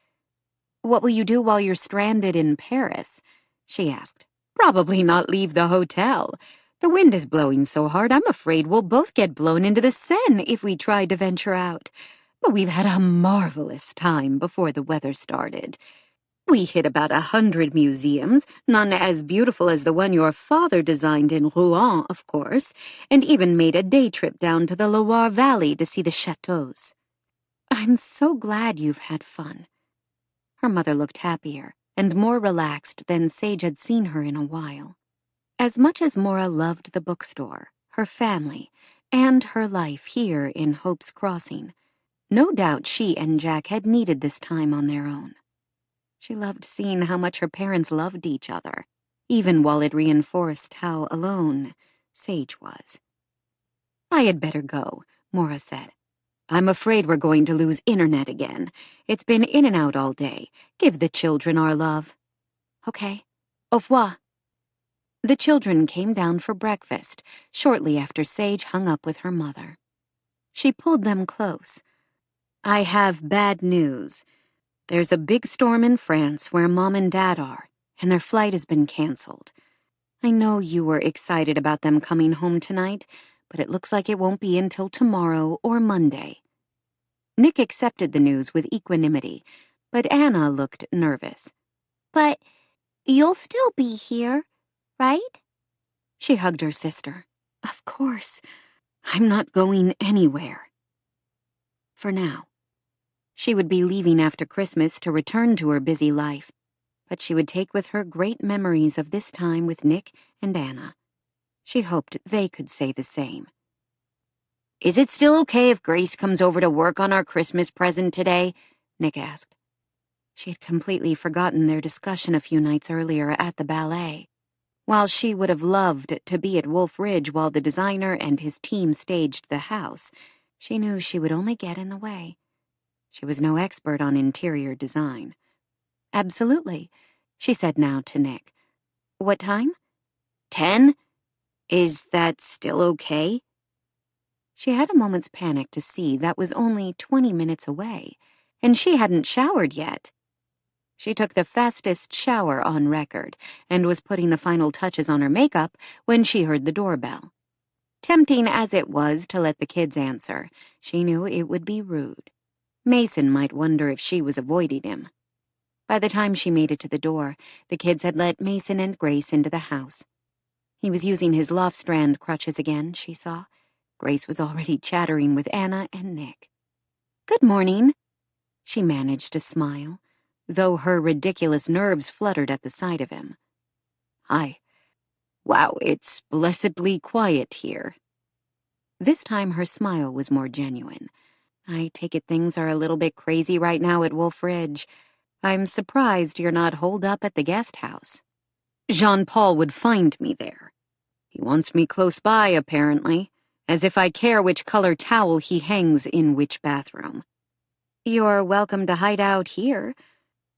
"What will you do while you're stranded in Paris?" she asked. "Probably not leave the hotel. The wind is blowing so hard I'm afraid we'll both get blown into the Seine if we try to venture out. But we've had a marvelous time before the weather started. We hit about 100 museums, none as beautiful as the one your father designed in Rouen, of course, and even made a day trip down to the Loire Valley to see the chateaux." "I'm so glad you've had fun." Her mother looked happier and more relaxed than Sage had seen her in a while. As much as Maura loved the bookstore, her family, and her life here in Hope's Crossing, no doubt she and Jack had needed this time on their own. She loved seeing how much her parents loved each other, even while it reinforced how alone Sage was. "I had better go," Maura said. "I'm afraid we're going to lose internet again. It's been in and out all day. Give the children our love." "Okay. Au revoir." The children came down for breakfast shortly after Sage hung up with her mother. She pulled them close. I have bad news. There's a big storm in France where Mom and Dad are, and their flight has been canceled. I know you were excited about them coming home tonight, but it looks like it won't be until tomorrow or Monday. Nick accepted the news with equanimity, but Anna looked nervous. But you'll still be here, right? She hugged her sister. Of course. I'm not going anywhere. For now. She would be leaving after Christmas to return to her busy life, but she would take with her great memories of this time with Nick and Anna. She hoped they could say the same. Is it still okay if Grace comes over to work on our Christmas present today? Nick asked. She had completely forgotten their discussion a few nights earlier at the ballet. While she would have loved to be at Wolf Ridge while the designer and his team staged the house, she knew she would only get in the way. She was no expert on interior design. Absolutely, she said now to Nick. What time? 10? Is that still okay? She had a moment's panic to see that was only 20 minutes away, and she hadn't showered yet. She took the fastest shower on record and was putting the final touches on her makeup when she heard the doorbell. Tempting as it was to let the kids answer, she knew it would be rude. Mason might wonder if she was avoiding him. By the time she made it to the door, the kids had let Mason and Grace into the house. He was using his Loftstrand crutches again, she saw. Grace was already chattering with Anna and Nick. Good morning. She managed to smile, though her ridiculous nerves fluttered at the sight of him. Hi. Wow, it's blessedly quiet here. This time her smile was more genuine. I take it things are a little bit crazy right now at Wolf Ridge. I'm surprised you're not holed up at the guest house. Jean-Paul would find me there. He wants me close by, apparently, as if I care which color towel he hangs in which bathroom. You're welcome to hide out here.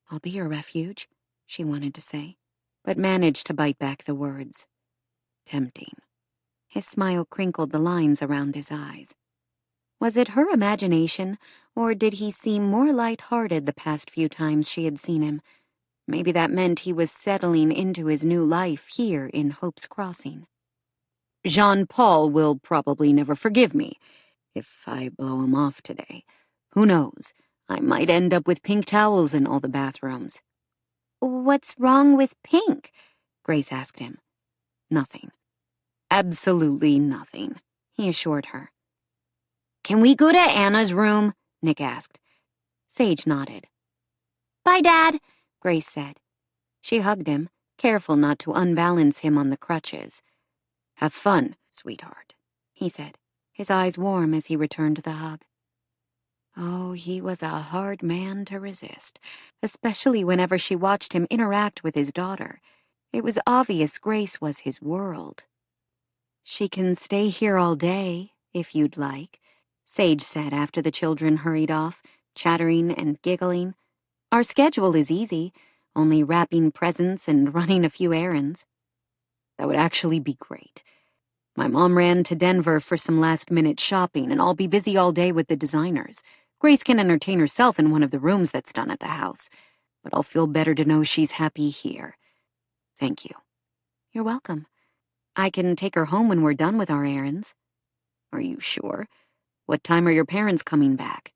I'll be your refuge, she wanted to say, but managed to bite back the words. Tempting. His smile crinkled the lines around his eyes. Was it her imagination, or did he seem more light-hearted the past few times she had seen him? Maybe that meant he was settling into his new life here in Hope's Crossing. Jean-Paul will probably never forgive me if I blow him off today. Who knows? I might end up with pink towels in all the bathrooms. What's wrong with pink? Grace asked him. Nothing. Absolutely nothing, he assured her. Can we go to Anna's room? Nick asked. Sage nodded. Bye, Dad, Grace said. She hugged him, careful not to unbalance him on the crutches. Have fun, sweetheart, he said, his eyes warm as he returned the hug. Oh, he was a hard man to resist, especially whenever she watched him interact with his daughter. It was obvious Grace was his world. She can stay here all day, if you'd like, Sage said after the children hurried off, chattering and giggling. Our schedule is easy, only wrapping presents and running a few errands. That would actually be great. My mom ran to Denver for some last-minute shopping, and I'll be busy all day with the designers. Grace can entertain herself in one of the rooms that's done at the house, but I'll feel better to know she's happy here. Thank you. You're welcome. I can take her home when we're done with our errands. Are you sure? What time are your parents coming back?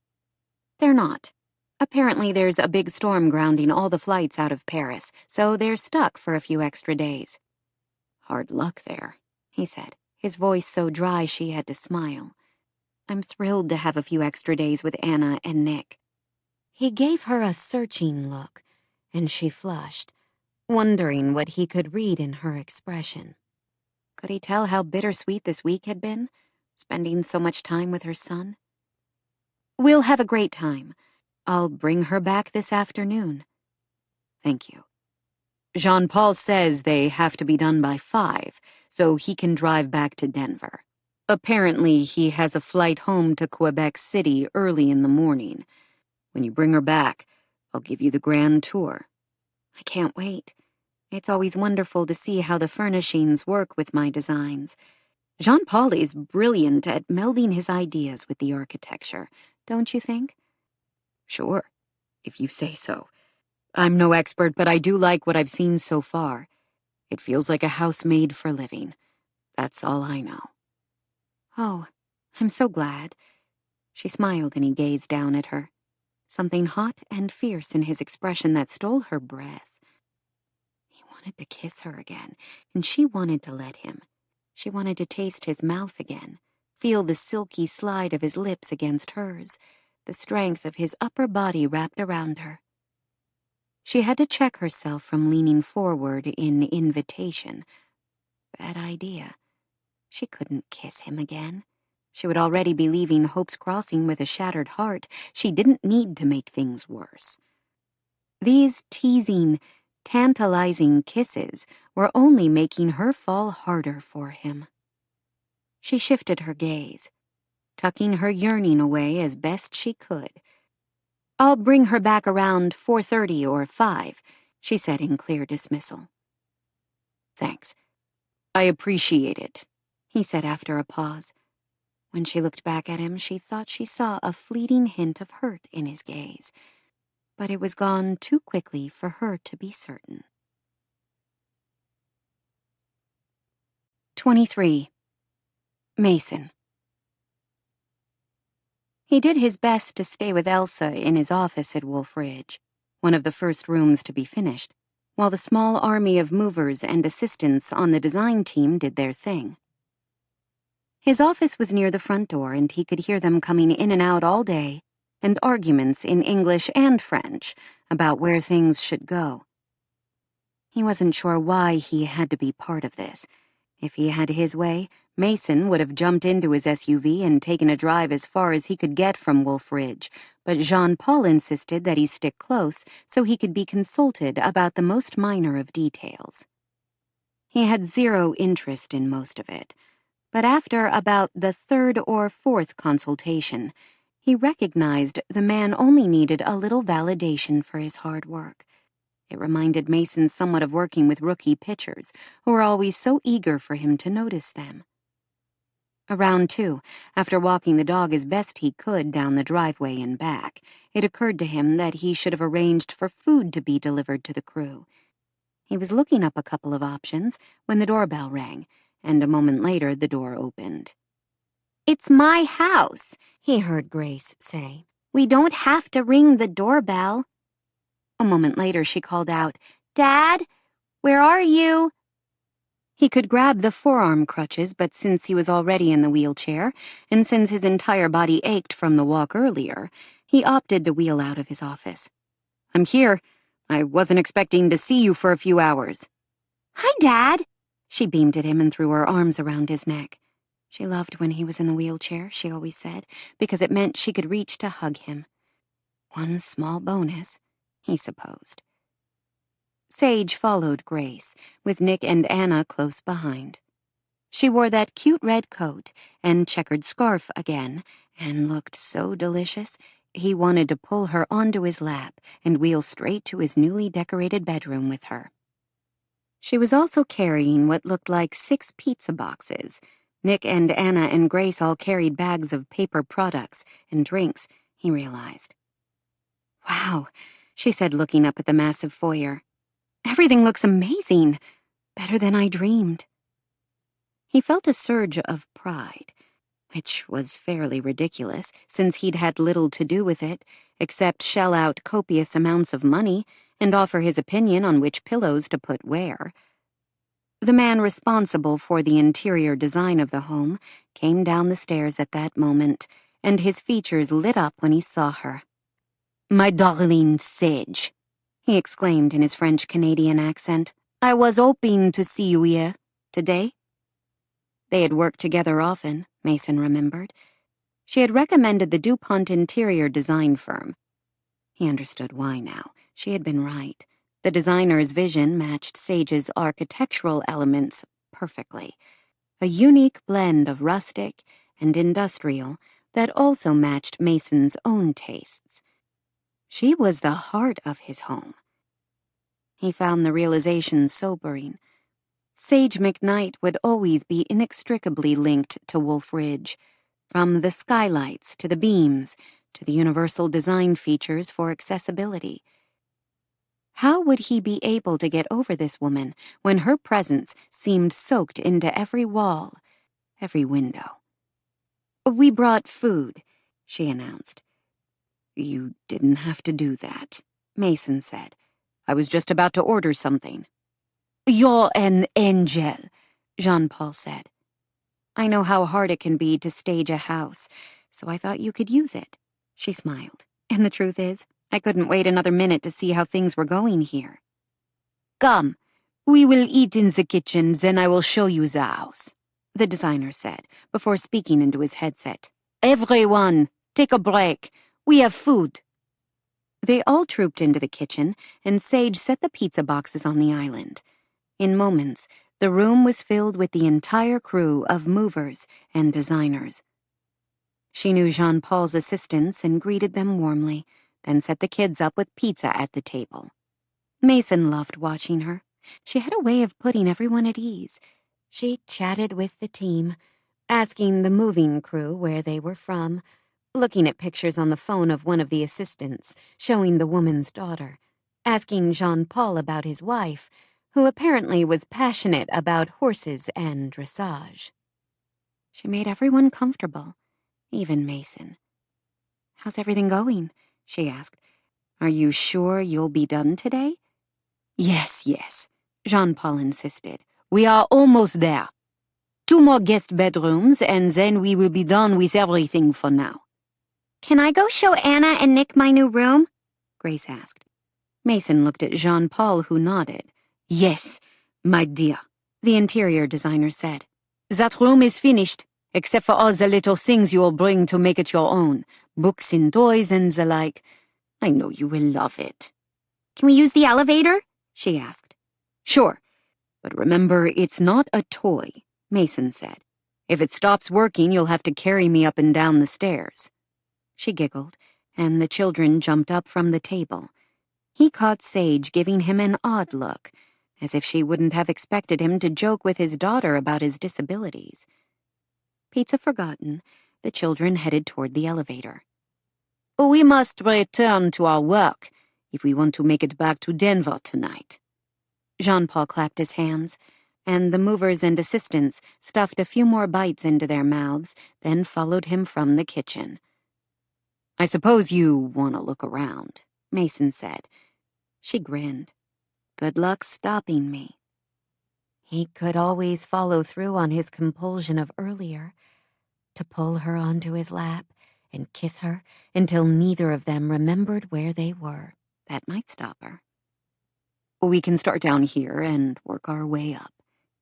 They're not. Apparently there's a big storm grounding all the flights out of Paris, so they're stuck for a few extra days. Hard luck there, he said, his voice so dry she had to smile. I'm thrilled to have a few extra days with Anna and Nick. He gave her a searching look, and she flushed, wondering what he could read in her expression. Could he tell how bittersweet this week had been, spending so much time with her son? We'll have a great time. I'll bring her back this afternoon. Thank you. Jean-Paul says they have to be done by 5, so he can drive back to Denver. Apparently, he has a flight home to Quebec City early in the morning. When you bring her back, I'll give you the grand tour. I can't wait. It's always wonderful to see how the furnishings work with my designs. Jean-Paul is brilliant at melding his ideas with the architecture, don't you think? Sure, if you say so. I'm no expert, but I do like what I've seen so far. It feels like a house made for living. That's all I know. Oh, I'm so glad. She smiled and he gazed down at her. Something hot and fierce in his expression that stole her breath. He wanted to kiss her again, and she wanted to let him. She wanted to taste his mouth again, feel the silky slide of his lips against hers, the strength of his upper body wrapped around her. She had to check herself from leaning forward in invitation. Bad idea. She couldn't kiss him again. She would already be leaving Hope's Crossing with a shattered heart. She didn't need to make things worse. These teasing, tantalizing kisses were only making her fall harder for him. She shifted her gaze, tucking her yearning away as best she could. "I'll bring her back around 4:30 or 5, she said in clear dismissal. Thanks. I appreciate it, he said after a pause. When she looked back at him, she thought she saw a fleeting hint of hurt in his gaze, but it was gone too quickly for her to be certain. 23. Mason. He did his best to stay with Elsa in his office at Wolf Ridge, one of the first rooms to be finished, while the small army of movers and assistants on the design team did their thing. His office was near the front door, and he could hear them coming in and out all day, and arguments in English and French about where things should go. He wasn't sure why he had to be part of this. If he had his way, Mason would have jumped into his SUV and taken a drive as far as he could get from Wolf Ridge, but Jean-Paul insisted that he stick close so he could be consulted about the most minor of details. He had zero interest in most of it, but after about the third or fourth consultation, he recognized the man only needed a little validation for his hard work. It reminded Mason somewhat of working with rookie pitchers, who were always so eager for him to notice them. Around 2, after walking the dog as best he could down the driveway and back, it occurred to him that he should have arranged for food to be delivered to the crew. He was looking up a couple of options when the doorbell rang, and a moment later the door opened. "It's my house," he heard Grace say. "We don't have to ring the doorbell." A moment later she called out, "Dad, where are you?" He could grab the forearm crutches, but since he was already in the wheelchair, and since his entire body ached from the walk earlier, he opted to wheel out of his office. "I'm here. I wasn't expecting to see you for a few hours." "Hi, Dad." She beamed at him and threw her arms around his neck. She loved when he was in the wheelchair, she always said, because it meant she could reach to hug him. One small bonus, he supposed. Sage followed Grace, with Nick and Anna close behind. She wore that cute red coat and checkered scarf again, and looked so delicious, he wanted to pull her onto his lap and wheel straight to his newly decorated bedroom with her. She was also carrying what looked like 6 pizza boxes. Nick and Anna and Grace all carried bags of paper products and drinks, he realized. "Wow," she said, looking up at the massive foyer. "Everything looks amazing. Better than I dreamed." He felt a surge of pride, which was fairly ridiculous, since he'd had little to do with it, except shell out copious amounts of money and offer his opinion on which pillows to put where. The man responsible for the interior design of the home came down the stairs at that moment, and his features lit up when he saw her. "My darling Sage," he exclaimed in his French-Canadian accent. "I was hoping to see you here today." They had worked together often, Mason remembered. She had recommended the DuPont interior design firm. He understood why now. She had been right. The designer's vision matched Sage's architectural elements perfectly. A unique blend of rustic and industrial that also matched Mason's own tastes. She was the heart of his home. He found the realization sobering. Sage McKnight would always be inextricably linked to Wolf Ridge, from the skylights to the beams to the universal design features for accessibility. How would he be able to get over this woman when her presence seemed soaked into every wall, every window? "We brought food," she announced. "You didn't have to do that," Mason said. "I was just about to order something." "You're an angel," Jean-Paul said. "I know how hard it can be to stage a house, so I thought you could use it," she smiled. And the truth is, I couldn't wait another minute to see how things were going here. "Come, we will eat in the kitchen, then I will show you the house," the designer said, before speaking into his headset. "Everyone, take a break. We have food." They all trooped into the kitchen, and Sage set the pizza boxes on the island. In moments, the room was filled with the entire crew of movers and designers. She knew Jean-Paul's assistants and greeted them warmly, then set the kids up with pizza at the table. Mason loved watching her. She had a way of putting everyone at ease. She chatted with the team, asking the moving crew where they were from, looking at pictures on the phone of one of the assistants, showing the woman's daughter, asking Jean-Paul about his wife, who apparently was passionate about horses and dressage. She made everyone comfortable, even Mason. "How's everything going?" she asked. "Are you sure you'll be done today?" Yes, Jean-Paul insisted. "We are almost there. 2 more guest bedrooms, and then we will be done with everything for now." "Can I go show Anna and Nick my new room?" Grace asked. Mason looked at Jean-Paul, who nodded. "Yes, my dear," the interior designer said. "That room is finished, except for all the little things you will bring to make it your own. Books and toys and the like. I know you will love it." "Can we use the elevator?" she asked. "Sure, but remember, it's not a toy," Mason said. "If it stops working, you'll have to carry me up and down the stairs." She giggled, and the children jumped up from the table. He caught Sage giving him an odd look, as if she wouldn't have expected him to joke with his daughter about his disabilities. Pizza forgotten, the children headed toward the elevator. "We must return to our work if we want to make it back to Denver tonight." Jean-Paul clapped his hands, and the movers and assistants stuffed a few more bites into their mouths, then followed him from the kitchen. "I suppose you want to look around," Mason said. She grinned. "Good luck stopping me." He could always follow through on his compulsion of earlier, to pull her onto his lap and kiss her until neither of them remembered where they were. That might stop her. "We can start down here and work our way up,"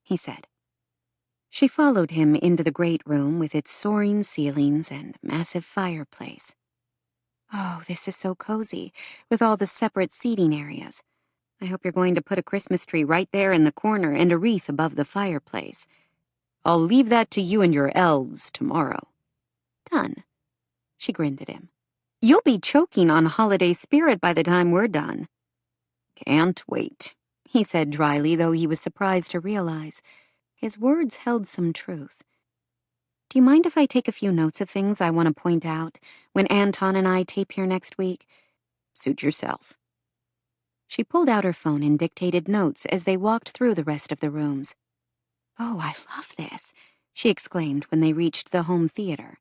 he said. She followed him into the great room with its soaring ceilings and massive fireplace. "Oh, this is so cozy, with all the separate seating areas. I hope you're going to put a Christmas tree right there in the corner and a wreath above the fireplace. I'll leave that to you and your elves tomorrow." "Done." She grinned at him. "You'll be choking on holiday spirit by the time we're done." "Can't wait," he said dryly, though he was surprised to realize his words held some truth. "Do you mind if I take a few notes of things I want to point out when Anton and I tape here next week?" "Suit yourself." She pulled out her phone and dictated notes as they walked through the rest of the rooms. "Oh, I love this," she exclaimed when they reached the home theater.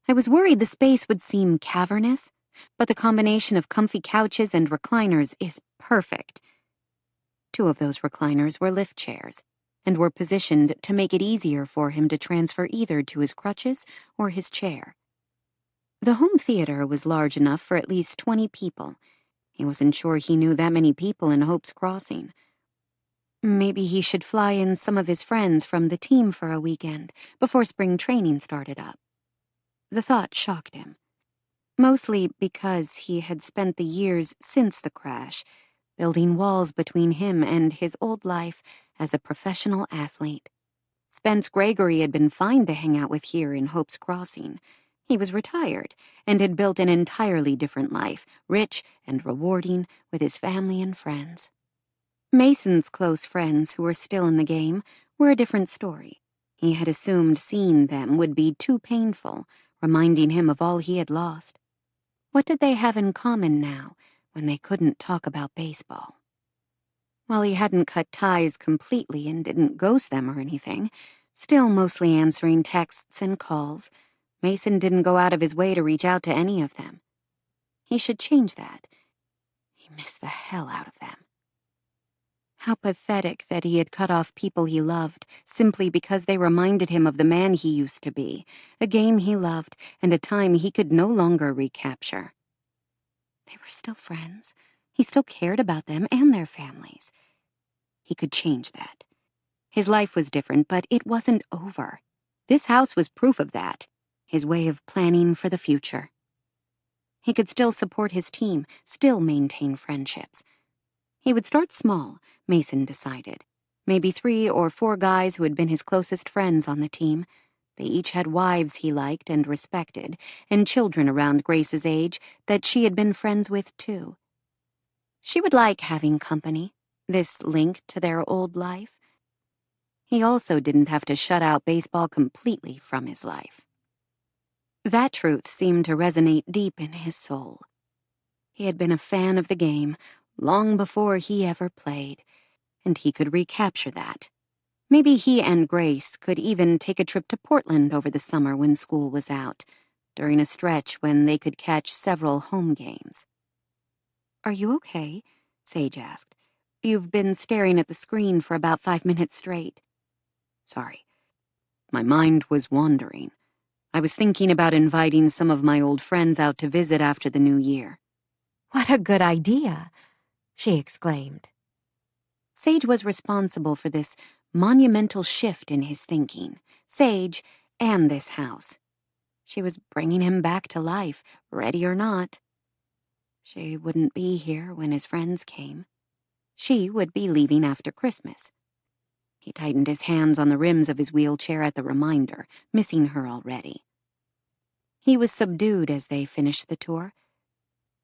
"I was worried the space would seem cavernous, but the combination of comfy couches and recliners is perfect." 2 of those recliners were lift chairs, and were positioned to make it easier for him to transfer either to his crutches or his chair. The home theater was large enough for at least 20 people. He wasn't sure he knew that many people in Hope's Crossing. Maybe he should fly in some of his friends from the team for a weekend before spring training started up. The thought shocked him, mostly because he had spent the years since the crash building walls between him and his old life as a professional athlete. Spence Gregory had been fine to hang out with here in Hope's Crossing. He was retired and had built an entirely different life, rich and rewarding, with his family and friends. Mason's close friends who were still in the game were a different story. He had assumed seeing them would be too painful, reminding him of all he had lost. What did they have in common now when they couldn't talk about baseball? While he hadn't cut ties completely and didn't ghost them or anything, still mostly answering texts and calls, Mason didn't go out of his way to reach out to any of them. He should change that. He missed the hell out of them. How pathetic that he had cut off people he loved simply because they reminded him of the man he used to be, a game he loved, and a time he could no longer recapture. They were still friends. He still cared about them and their families. He could change that. His life was different, but it wasn't over. This house was proof of that, his way of planning for the future. He could still support his team, still maintain friendships. He would start small, Mason decided. Maybe 3 or 4 guys who had been his closest friends on the team. They each had wives he liked and respected, and children around Grace's age that she had been friends with, too. She would like having company, this link to their old life. He also didn't have to shut out baseball completely from his life. That truth seemed to resonate deep in his soul. He had been a fan of the game long before he ever played, and he could recapture that. Maybe he and Grace could even take a trip to Portland over the summer when school was out, during a stretch when they could catch several home games. "Are you okay?" Sage asked. "You've been staring at the screen for about 5 minutes straight." "Sorry. My mind was wandering. I was thinking about inviting some of my old friends out to visit after the new year." "What a good idea!" she exclaimed. Sage was responsible for this monumental shift in his thinking. Sage and this house. She was bringing him back to life, ready or not. She wouldn't be here when his friends came. She would be leaving after Christmas. He tightened his hands on the rims of his wheelchair at the reminder, missing her already. He was subdued as they finished the tour.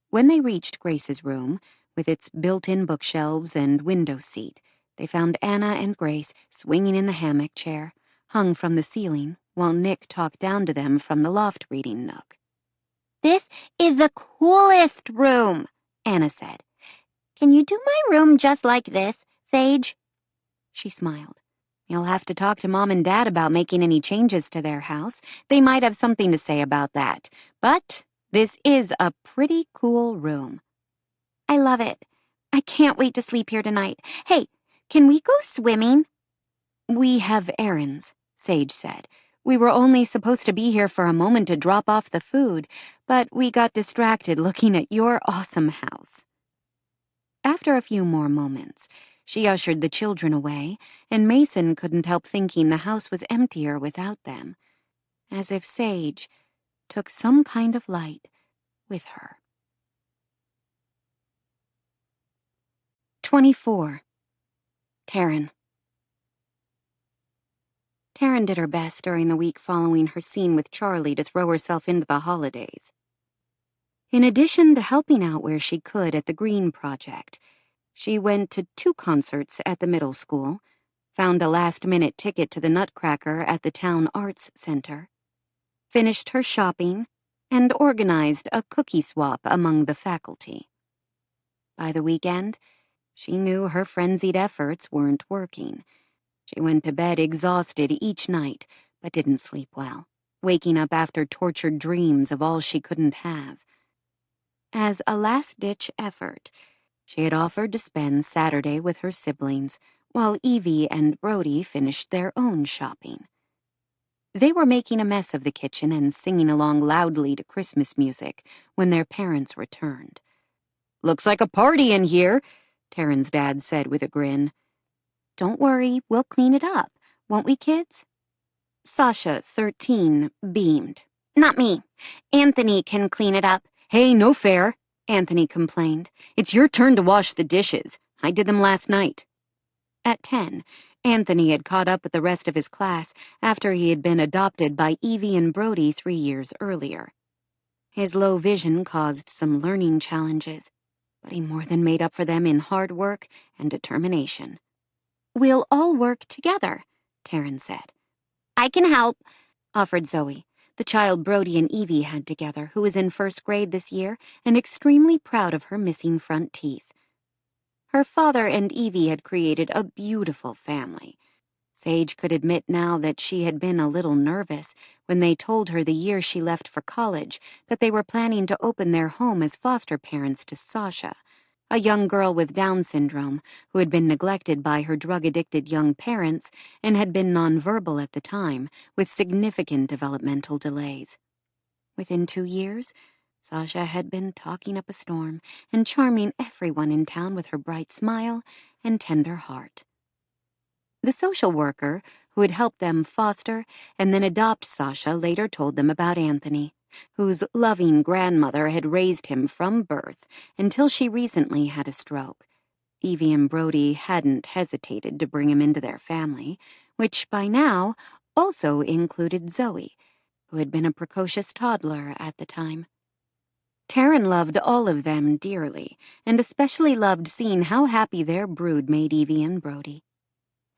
When they reached Grace's room, with its built-in bookshelves and window seat, they found Anna and Grace swinging in the hammock chair, hung from the ceiling, while Nick talked down to them from the loft reading nook. "This is the coolest room," Anna said. "Can you do my room just like this, Sage?" She smiled. "You'll have to talk to Mom and Dad about making any changes to their house. They might have something to say about that. But this is a pretty cool room." "I love it. I can't wait to sleep here tonight. Hey, can we go swimming?" "We have errands," Sage said. "We were only supposed to be here for a moment to drop off the food, but we got distracted looking at your awesome house." After a few more moments, she ushered the children away, and Mason couldn't help thinking the house was emptier without them, as if Sage took some kind of light with her. 24. Taryn. Taryn did her best during the week following her scene with Charlie to throw herself into the holidays. In addition to helping out where she could at the Green Project, she went to 2 concerts at the middle school, found a last-minute ticket to the Nutcracker at the Town Arts Center, finished her shopping, and organized a cookie swap among the faculty. By the weekend, she knew her frenzied efforts weren't working. She went to bed exhausted each night, but didn't sleep well, waking up after tortured dreams of all she couldn't have. As a last-ditch effort, she had offered to spend Saturday with her siblings, while Evie and Brody finished their own shopping. They were making a mess of the kitchen and singing along loudly to Christmas music when their parents returned. "Looks like a party in here," Taryn's dad said with a grin. "Don't worry, we'll clean it up, won't we, kids?" Sasha, 13, beamed. "Not me. Anthony can clean it up." "Hey, no fair," Anthony complained. "It's your turn to wash the dishes. I did them last night." At 10, Anthony had caught up with the rest of his class after he had been adopted by Evie and Brody 3 years earlier. His low vision caused some learning challenges, but he more than made up for them in hard work and determination. "We'll all work together," Taryn said. "I can help," offered Zoe, the child Brody and Evie had together, who was in first grade this year and extremely proud of her missing front teeth. Her father and Evie had created a beautiful family. Sage could admit now that she had been a little nervous when they told her the year she left for college that they were planning to open their home as foster parents to Sasha, a young girl with Down syndrome who had been neglected by her drug-addicted young parents and had been nonverbal at the time, with significant developmental delays. Within 2 years, Sasha had been talking up a storm and charming everyone in town with her bright smile and tender heart. The social worker, who had helped them foster and then adopt Sasha, later told them about Anthony, whose loving grandmother had raised him from birth until she recently had a stroke. Evie and Brody hadn't hesitated to bring him into their family, which by now also included Zoe, who had been a precocious toddler at the time. Taryn loved all of them dearly, and especially loved seeing how happy their brood made Evie and Brody.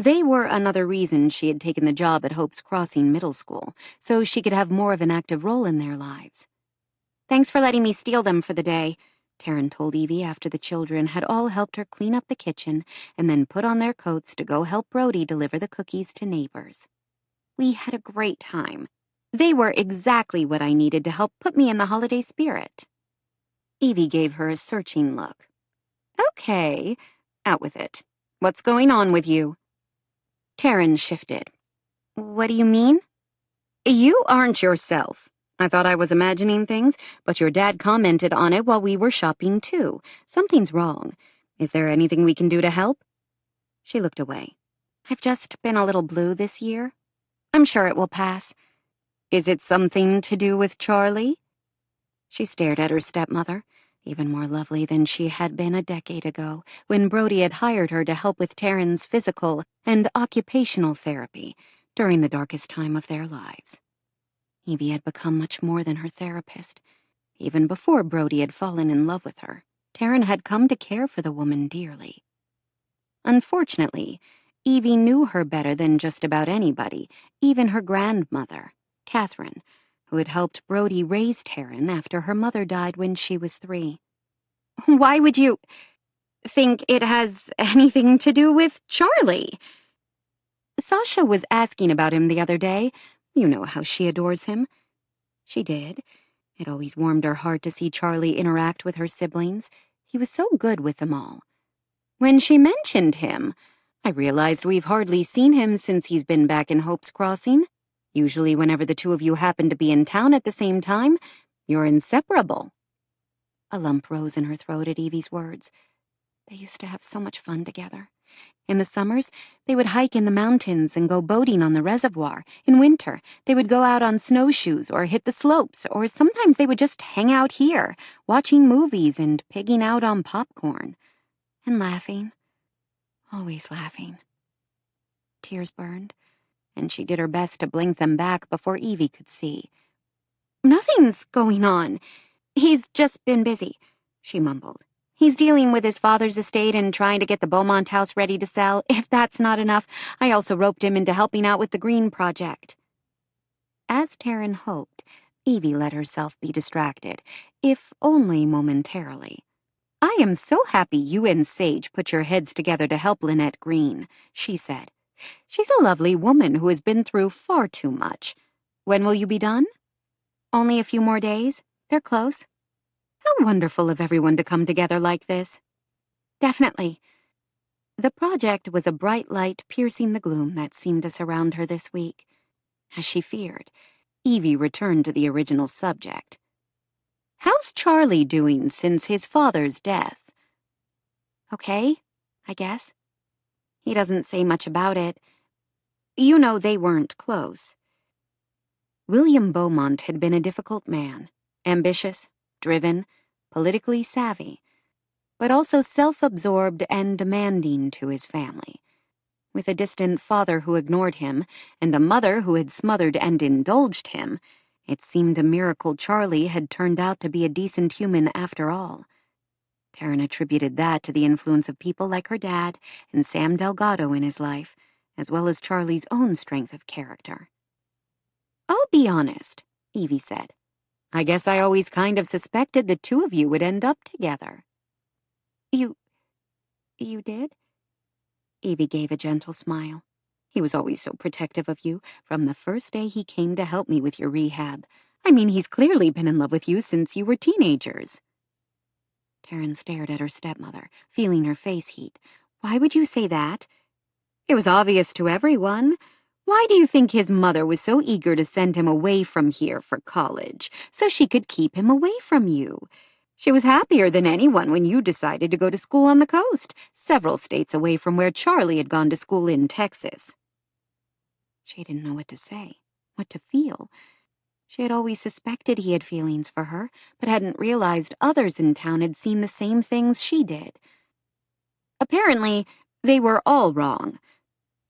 They were another reason she had taken the job at Hope's Crossing Middle School, so she could have more of an active role in their lives. "Thanks for letting me steal them for the day," Taryn told Evie after the children had all helped her clean up the kitchen and then put on their coats to go help Brody deliver the cookies to neighbors. "We had a great time. They were exactly what I needed to help put me in the holiday spirit." Evie gave her a searching look. "Okay, out with it. What's going on with you?" Taryn shifted. "What do you mean?" "You aren't yourself. I thought I was imagining things, but your dad commented on it while we were shopping too. Something's wrong. Is there anything we can do to help?" She looked away. "I've just been a little blue this year. I'm sure it will pass." "Is it something to do with Charlie?" She stared at her stepmother, even more lovely than she had been a decade ago, when Brody had hired her to help with Taryn's physical and occupational therapy during the darkest time of their lives. Evie had become much more than her therapist. Even before Brody had fallen in love with her, Taryn had come to care for the woman dearly. Unfortunately, Evie knew her better than just about anybody, even her grandmother, Catherine, who had helped Brody raise Taryn after her mother died when she was 3. "Why would you think it has anything to do with Charlie?" Sasha was asking about him the other day. You know how she adores him. She did. It always warmed her heart to see Charlie interact with her siblings. He was so good with them all. When she mentioned him, I realized we've hardly seen him since he's been back in Hope's Crossing. Usually whenever the two of you happen to be in town at the same time, you're inseparable. A lump rose in her throat at Evie's words. They used to have so much fun together. In the summers, they would hike in the mountains and go boating on the reservoir. In winter, they would go out on snowshoes or hit the slopes, or sometimes they would just hang out here, watching movies and pigging out on popcorn. And laughing. Always laughing. Tears burned, and she did her best to blink them back before Evie could see. "Nothing's going on. He's just been busy," she mumbled. "He's dealing with his father's estate and trying to get the Beaumont house ready to sell. If that's not enough, I also roped him into helping out with the Green Project." As Taryn hoped, Evie let herself be distracted, if only momentarily. "I am so happy you and Sage put your heads together to help Lynette Green," she said. "She's a lovely woman who has been through far too much. When will you be done?" "Only a few more days. They're close." "How wonderful of everyone to come together like this." "Definitely." The project was a bright light piercing the gloom that seemed to surround her this week. As she feared, Evie returned to the original subject. "How's Charlie doing since his father's death?" "Okay, I guess. He doesn't say much about it. You know, they weren't close." William Beaumont had been a difficult man, ambitious, driven, politically savvy, but also self-absorbed and demanding to his family. With a distant father who ignored him and a mother who had smothered and indulged him, it seemed a miracle Charlie had turned out to be a decent human after all. Taryn attributed that to the influence of people like her dad and Sam Delgado in his life, as well as Charlie's own strength of character. "I'll be honest," Evie said. "I guess I always kind of suspected the two of you would end up together." You did?" Evie gave a gentle smile. "He was always so protective of you, from the first day he came to help me with your rehab. I mean, he's clearly been in love with you since you were teenagers." Taryn stared at her stepmother, feeling her face heat. "Why would you say that?" "It was obvious to everyone. Why do you think his mother was so eager to send him away from here for college, so she could keep him away from you? She was happier than anyone when you decided to go to school on the coast, several states away from where Charlie had gone to school in Texas." She didn't know what to say, what to feel. She had always suspected he had feelings for her, but hadn't realized others in town had seen the same things she did. Apparently, they were all wrong.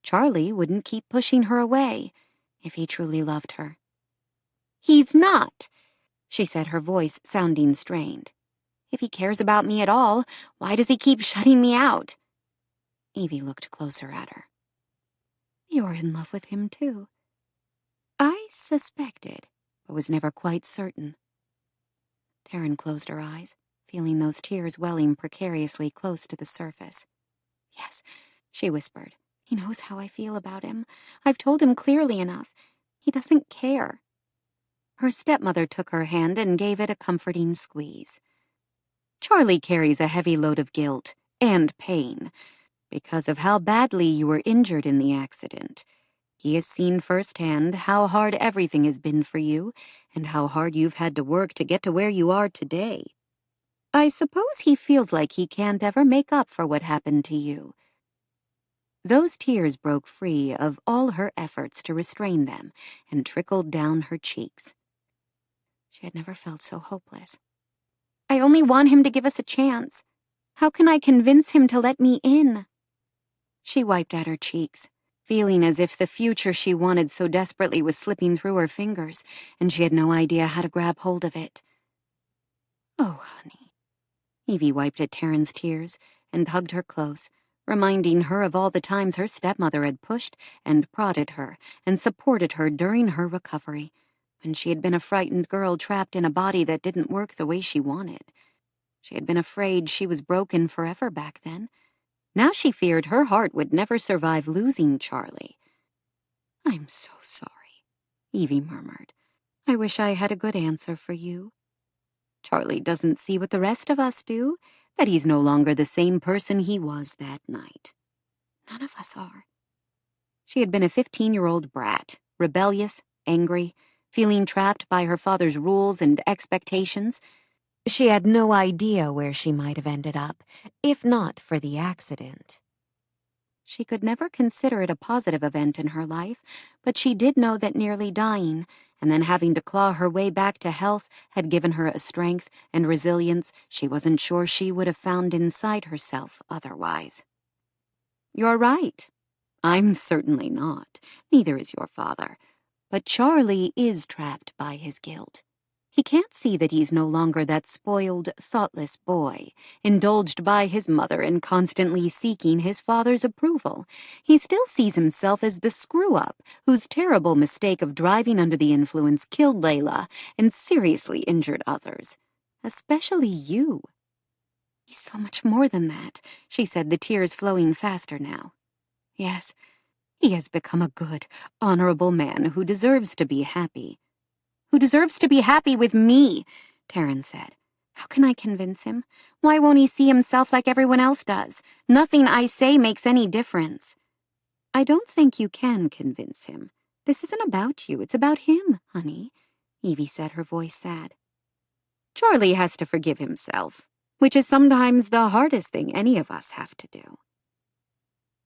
Charlie wouldn't keep pushing her away if he truly loved her. "He's not," she said, her voice sounding strained. "If he cares about me at all, why does he keep shutting me out?" Evie looked closer at her. "You're in love with him, too." "I suspected, but was never quite certain." Taryn closed her eyes, feeling those tears welling precariously close to the surface. "Yes," she whispered. "He knows how I feel about him. I've told him clearly enough. He doesn't care." Her stepmother took her hand and gave it a comforting squeeze. "Charlie carries a heavy load of guilt and pain because of how badly you were injured in the accident. He has seen firsthand how hard everything has been for you and how hard you've had to work to get to where you are today. I suppose he feels like he can't ever make up for what happened to you." Those tears broke free of all her efforts to restrain them and trickled down her cheeks. She had never felt so hopeless. "I only want him to give us a chance. How can I convince him to let me in?" She wiped at her cheeks, feeling as if the future she wanted so desperately was slipping through her fingers, and she had no idea how to grab hold of it. "Oh, honey." Evie wiped at Taryn's tears and hugged her close, reminding her of all the times her stepmother had pushed and prodded her and supported her during her recovery, when she had been a frightened girl trapped in a body that didn't work the way she wanted. She had been afraid she was broken forever back then. Now she feared her heart would never survive losing Charlie. "I'm so sorry," Evie murmured. "I wish I had a good answer for you. Charlie doesn't see what the rest of us do, that he's no longer the same person he was that night. None of us are." She had been a 15-year-old brat, rebellious, angry, feeling trapped by her father's rules and expectations. She had no idea where she might have ended up, if not for the accident. She could never consider it a positive event in her life, but she did know that nearly dying, and then having to claw her way back to health, had given her a strength and resilience she wasn't sure she would have found inside herself otherwise. "You're right. I'm certainly not. Neither is your father. But Charlie is trapped by his guilt. He can't see that he's no longer that spoiled, thoughtless boy, indulged by his mother and constantly seeking his father's approval. He still sees himself as the screw-up whose terrible mistake of driving under the influence killed Layla and seriously injured others, especially you." "He's so much more than that," she said, the tears flowing faster now. "Yes, he has become a good, honorable man who deserves to be happy." "Who deserves to be happy with me," Taryn said. "How can I convince him? Why won't he see himself like everyone else does? Nothing I say makes any difference." "I don't think you can convince him. This isn't about you, it's about him, honey," Evie said, her voice sad. "Charlie has to forgive himself, which is sometimes the hardest thing any of us have to do."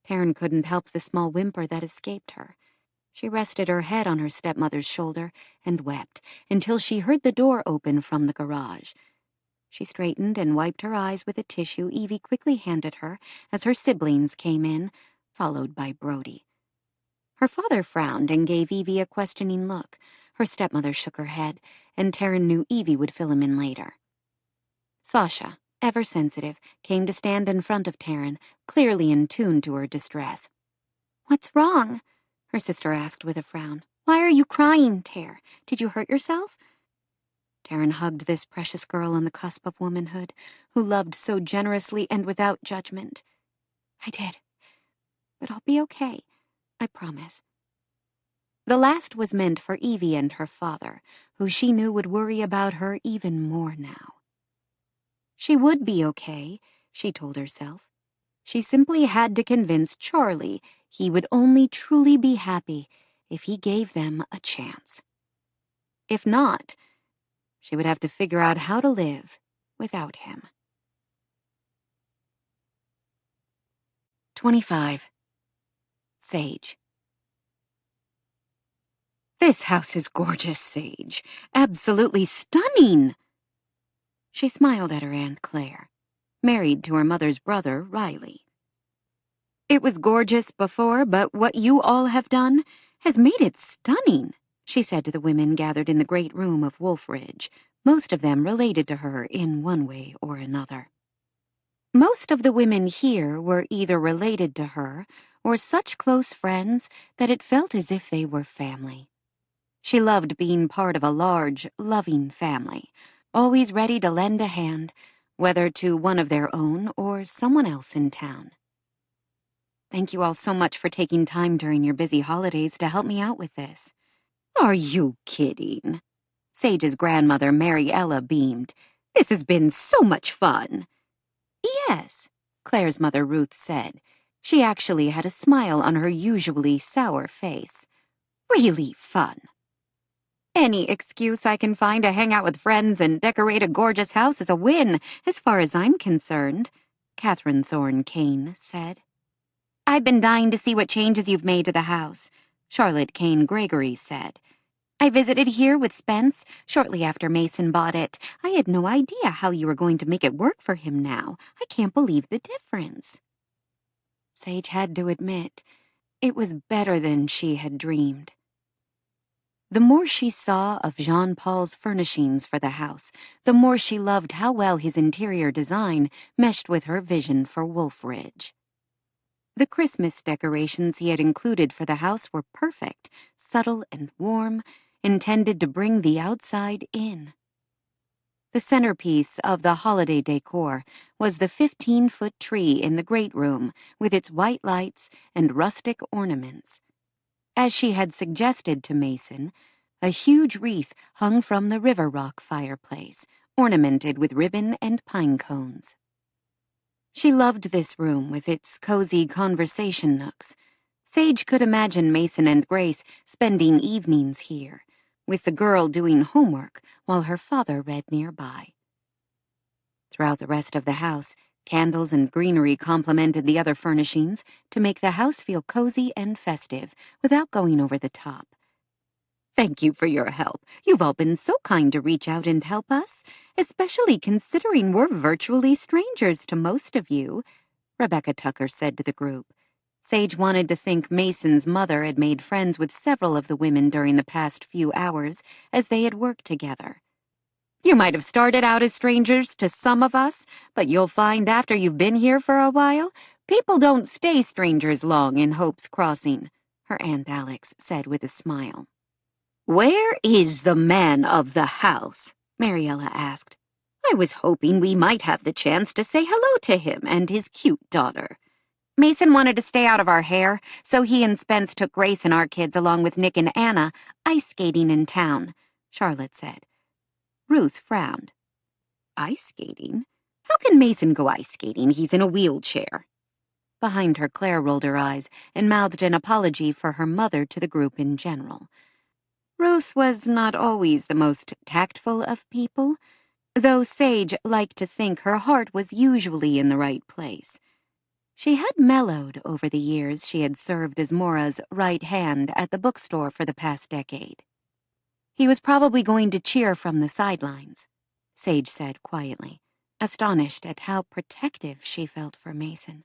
Taryn couldn't help the small whimper that escaped her. She rested her head on her stepmother's shoulder and wept until she heard the door open from the garage. She straightened and wiped her eyes with a tissue Evie quickly handed her as her siblings came in, followed by Brody. Her father frowned and gave Evie a questioning look. Her stepmother shook her head, and Taryn knew Evie would fill him in later. "Sasha, ever sensitive, came to stand in front of Taryn, clearly in tune to her distress. "What's wrong?" her sister asked with a frown. "Why are you crying, Tare? Did you hurt yourself?" Taryn hugged this precious girl on the cusp of womanhood, who loved so generously and without judgment. "I did. But I'll be okay. I promise." The last was meant for Evie and her father, who she knew would worry about her even more now. She would be okay, she told herself. She simply had to convince Charlie he would only truly be happy if he gave them a chance. If not, she would have to figure out how to live without him. 25. Sage. "This house is gorgeous, Sage. Absolutely stunning." She smiled at her Aunt Claire, married to her mother's brother, Riley. "It was gorgeous before, but what you all have done has made it stunning," she said to the women gathered in the great room of Wolfridge, most of them related to her in one way or another. Most of the women here were either related to her or such close friends that it felt as if they were family. She loved being part of a large, loving family, always ready to lend a hand, whether to one of their own or someone else in town. "Thank you all so much for taking time during your busy holidays to help me out with this." "Are you kidding?" Sage's grandmother, Mariella, beamed. "This has been so much fun." "Yes," Claire's mother, Ruth, said. She actually had a smile on her usually sour face. "Really fun." "Any excuse I can find to hang out with friends and decorate a gorgeous house is a win, as far as I'm concerned," Catherine Thorne Kane said. "I've been dying to see what changes you've made to the house," Charlotte Kane Gregory said. "I visited here with Spence shortly after Mason bought it. I had no idea how you were going to make it work for him now. I can't believe the difference." Sage had to admit, it was better than she had dreamed. The more she saw of Jean-Paul's furnishings for the house, the more she loved how well his interior design meshed with her vision for Wolfridge. The Christmas decorations he had included for the house were perfect, subtle and warm, intended to bring the outside in. The centerpiece of the holiday decor was the 15-foot tree in the great room with its white lights and rustic ornaments. As she had suggested to Mason, a huge wreath hung from the river rock fireplace, ornamented with ribbon and pine cones. She loved this room with its cozy conversation nooks. Sage could imagine Mason and Grace spending evenings here, with the girl doing homework while her father read nearby. Throughout the rest of the house, candles and greenery complemented the other furnishings to make the house feel cozy and festive without going over the top. "Thank you for your help. You've all been so kind to reach out and help us, especially considering we're virtually strangers to most of you," Rebecca Tucker said to the group. Sage wanted to think Mason's mother had made friends with several of the women during the past few hours as they had worked together. "You might have started out as strangers to some of us, but you'll find after you've been here for a while, people don't stay strangers long in Hope's Crossing," her Aunt Alex said with a smile. "Where is the man of the house?" Mariella asked. "I was hoping we might have the chance to say hello to him and his cute daughter." "Mason wanted to stay out of our hair, so he and Spence took Grace and our kids along with Nick and Anna ice skating in town," Charlotte said. Ruth frowned. "Ice skating? How can Mason go ice skating? He's in a wheelchair." Behind her, Claire rolled her eyes and mouthed an apology for her mother to the group in general. Ruth was not always the most tactful of people, though Sage liked to think her heart was usually in the right place. She had mellowed over the years she had served as Mora's right hand at the bookstore for the past decade. "He was probably going to cheer from the sidelines," Sage said quietly, astonished at how protective she felt for Mason.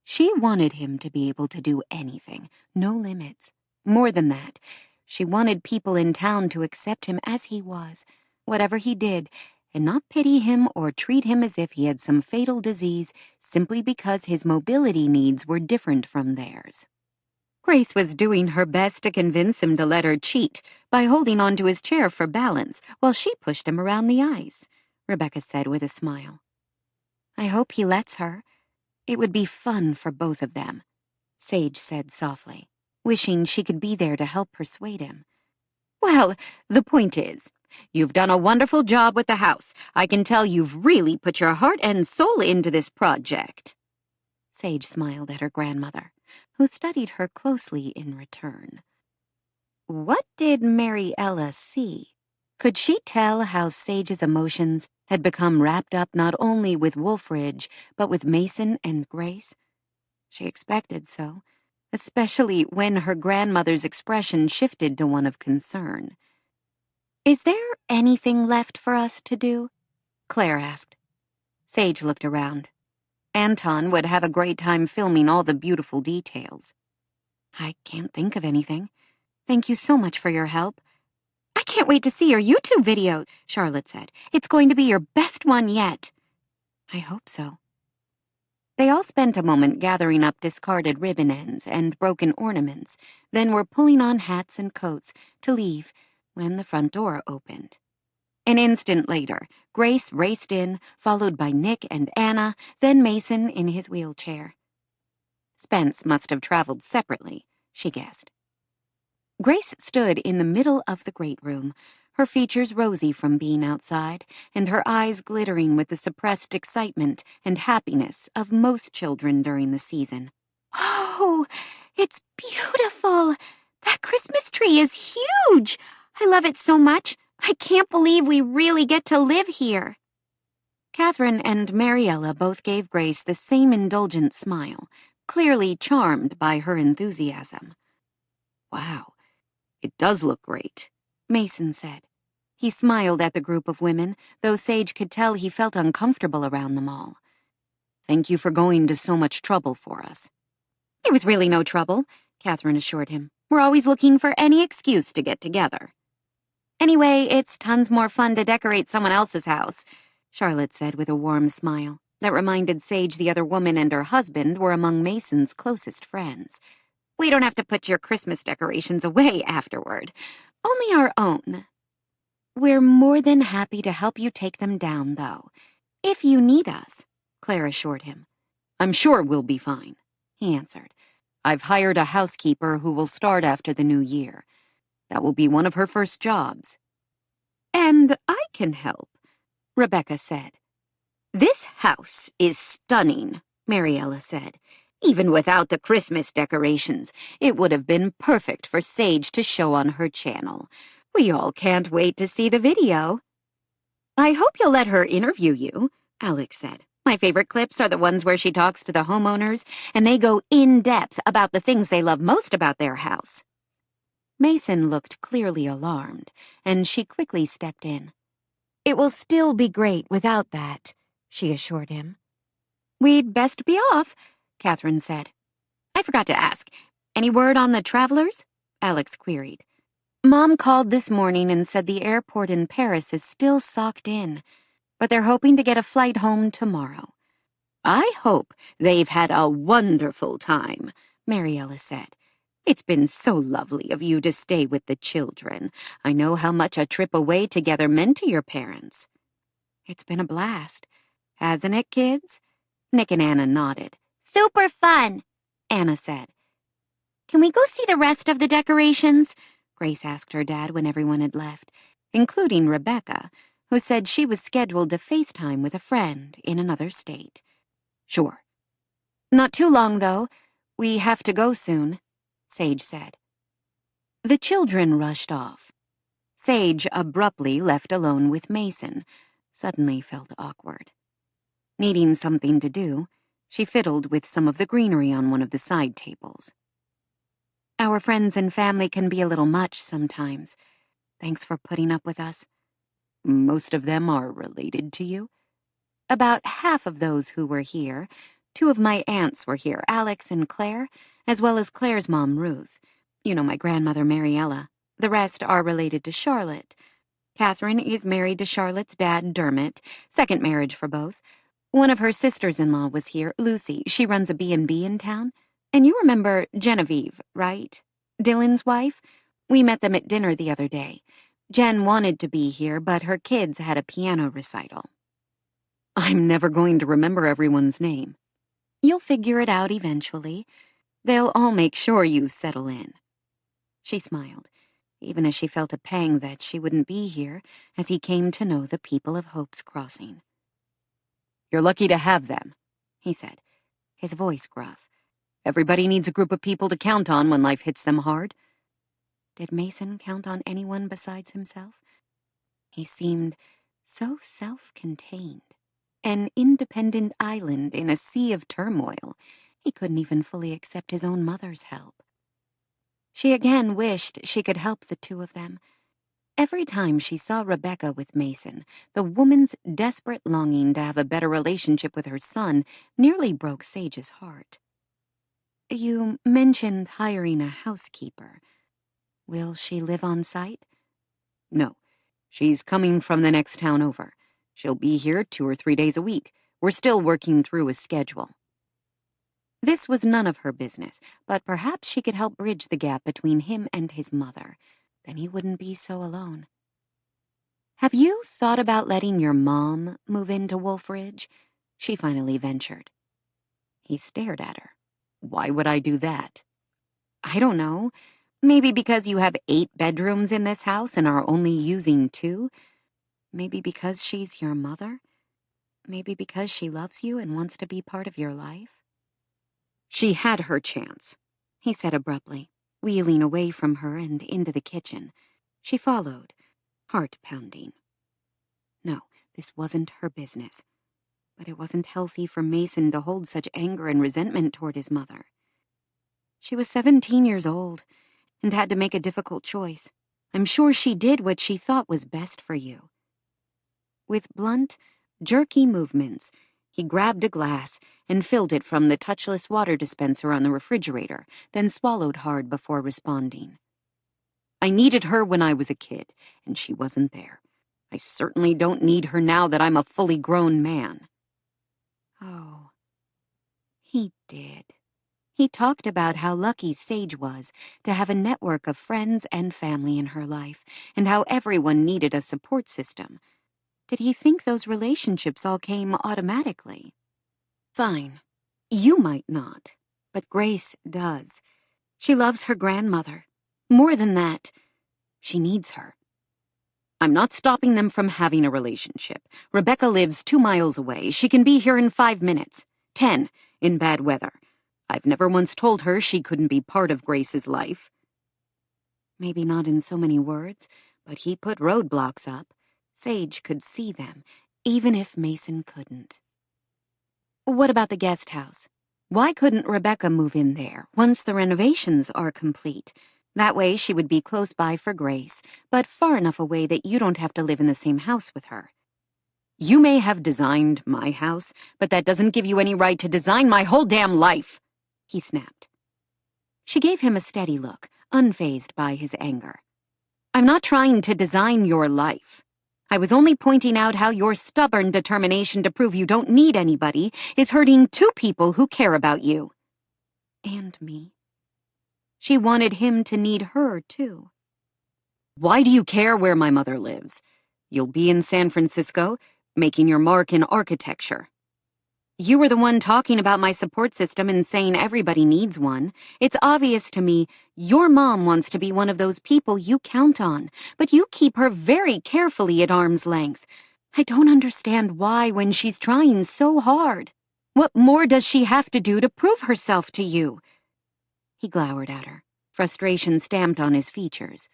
She wanted him to be able to do anything, no limits. More than that, she wanted people in town to accept him as he was. Whatever he did, and not pity him or treat him as if he had some fatal disease simply because his mobility needs were different from theirs. Grace was doing her best to convince him to let her cheat by holding onto his chair for balance while she pushed him around the ice, Rebecca said with a smile. I hope he lets her. It would be fun for both of them, Sage said softly, wishing she could be there to help persuade him. Well, the point is, you've done a wonderful job with the house. I can tell you've really put your heart and soul into this project. Sage smiled at her grandmother, who studied her closely in return. What did Mariella see? Could she tell how Sage's emotions had become wrapped up not only with Wolfridge, but with Mason and Grace? She expected so, especially when her grandmother's expression shifted to one of concern. Is there anything left for us to do? Claire asked. Sage looked around. Anton would have a great time filming all the beautiful details. I can't think of anything. Thank you so much for your help. I can't wait to see your YouTube video, Charlotte said. It's going to be your best one yet. I hope so. They all spent a moment gathering up discarded ribbon ends and broken ornaments, then were pulling on hats and coats to leave when the front door opened. An instant later, Grace raced in, followed by Nick and Anna, then Mason in his wheelchair. Spence must have traveled separately, she guessed. Grace stood in the middle of the great room, her features rosy from being outside, and her eyes glittering with the suppressed excitement and happiness of most children during the season. Oh, it's beautiful! That Christmas tree is huge! I love it so much. I can't believe we really get to live here. Catherine and Mariella both gave Grace the same indulgent smile, clearly charmed by her enthusiasm. Wow, it does look great, Mason said. He smiled at the group of women, though Sage could tell he felt uncomfortable around them all. Thank you for going to so much trouble for us. It was really no trouble, Catherine assured him. We're always looking for any excuse to get together. Anyway, it's tons more fun to decorate someone else's house, Charlotte said with a warm smile that reminded Sage the other woman and her husband were among Mason's closest friends. We don't have to put your Christmas decorations away afterward. Only our own. We're more than happy to help you take them down, though. If you need us, Claire assured him. I'm sure we'll be fine, he answered. I've hired a housekeeper who will start after the new year. That will be one of her first jobs. And I can help, Rebecca said. This house is stunning, Mariella said. Even without the Christmas decorations, it would have been perfect for Sage to show on her channel. We all can't wait to see the video. I hope you'll let her interview you, Alex said. My favorite clips are the ones where she talks to the homeowners, and they go in-depth about the things they love most about their house. Mason looked clearly alarmed, and she quickly stepped in. It will still be great without that, she assured him. We'd best be off, Catherine said. I forgot to ask, any word on the travelers? Alex queried. Mom called this morning and said the airport in Paris is still socked in, but they're hoping to get a flight home tomorrow. I hope they've had a wonderful time, Mariella said. It's been so lovely of you to stay with the children. I know how much a trip away together meant to your parents. It's been a blast, hasn't it, kids? Nick and Anna nodded. Super fun, Anna said. Can we go see the rest of the decorations? Grace asked her dad when everyone had left, including Rebecca, who said she was scheduled to FaceTime with a friend in another state. Sure. Not too long, though. We have to go soon, Sage said. The children rushed off. Sage, abruptly left alone with Mason, suddenly felt awkward. Needing something to do, she fiddled with some of the greenery on one of the side tables. Our friends and family can be a little much sometimes. Thanks for putting up with us. Most of them are related to you? About half of those who were here. 2 of my aunts were here, Alex and Claire, as well as Claire's mom, Ruth. You know, my grandmother, Mariella. The rest are related to Charlotte. Catherine is married to Charlotte's dad, Dermot, second marriage for both. One of her sisters-in-law was here, Lucy. She runs a B&B in town. And you remember Genevieve, right? Dylan's wife? We met them at dinner the other day. Jen wanted to be here, but her kids had a piano recital. I'm never going to remember everyone's name. You'll figure it out eventually. They'll all make sure you settle in. She smiled, even as she felt a pang that she wouldn't be here as he came to know the people of Hope's Crossing. You're lucky to have them, he said, his voice gruff. Everybody needs a group of people to count on when life hits them hard. Did Mason count on anyone besides himself? He seemed so self-contained, an independent island in a sea of turmoil. He couldn't even fully accept his own mother's help. She again wished she could help the two of them. Every time she saw Rebecca with Mason, the woman's desperate longing to have a better relationship with her son nearly broke Sage's heart. You mentioned hiring a housekeeper. Will she live on site? No, she's coming from the next town over. She'll be here 2 or 3 days a week. We're still working through a schedule. This was none of her business, but perhaps she could help bridge the gap between him and his mother. Then he wouldn't be so alone. Have you thought about letting your mom move into Wolf Ridge? She finally ventured. He stared at her. Why would I do that? I don't know. Maybe because you have 8 bedrooms in this house and are only using 2? Maybe because she's your mother? Maybe because she loves you and wants to be part of your life? She had her chance, he said abruptly, wheeling away from her and into the kitchen. She followed, heart pounding. No, this wasn't her business. But it wasn't healthy for Mason to hold such anger and resentment toward his mother. She was 17 years old and had to make a difficult choice. I'm sure she did what she thought was best for you. With blunt, jerky movements, he grabbed a glass and filled it from the touchless water dispenser on the refrigerator, then swallowed hard before responding. I needed her when I was a kid, and she wasn't there. I certainly don't need her now that I'm a fully grown man. Oh, he did. He talked about how lucky Sage was to have a network of friends and family in her life, and how everyone needed a support system. Did he think those relationships all came automatically? Fine. You might not, but Grace does. She loves her grandmother. More than that, she needs her. I'm not stopping them from having a relationship. Rebecca lives 2 miles away. She can be here in 5 minutes. 10, in bad weather. I've never once told her she couldn't be part of Grace's life. Maybe not in so many words, but he put roadblocks up. Sage could see them, even if Mason couldn't. What about the guest house? Why couldn't Rebecca move in there once the renovations are complete? That way she would be close by for Grace, but far enough away that you don't have to live in the same house with her. You may have designed my house, but that doesn't give you any right to design my whole damn life, he snapped. She gave him a steady look, unfazed by his anger. I'm not trying to design your life. I was only pointing out how your stubborn determination to prove you don't need anybody is hurting 2 people who care about you. And me. She wanted him to need her, too. Why do you care where my mother lives? You'll be in San Francisco, making your mark in architecture. You were the one talking about my support system and saying everybody needs one. It's obvious to me your mom wants to be one of those people you count on, but you keep her very carefully at arm's length. I don't understand why when she's trying so hard. What more does she have to do to prove herself to you? He glowered at her, frustration stamped on his features.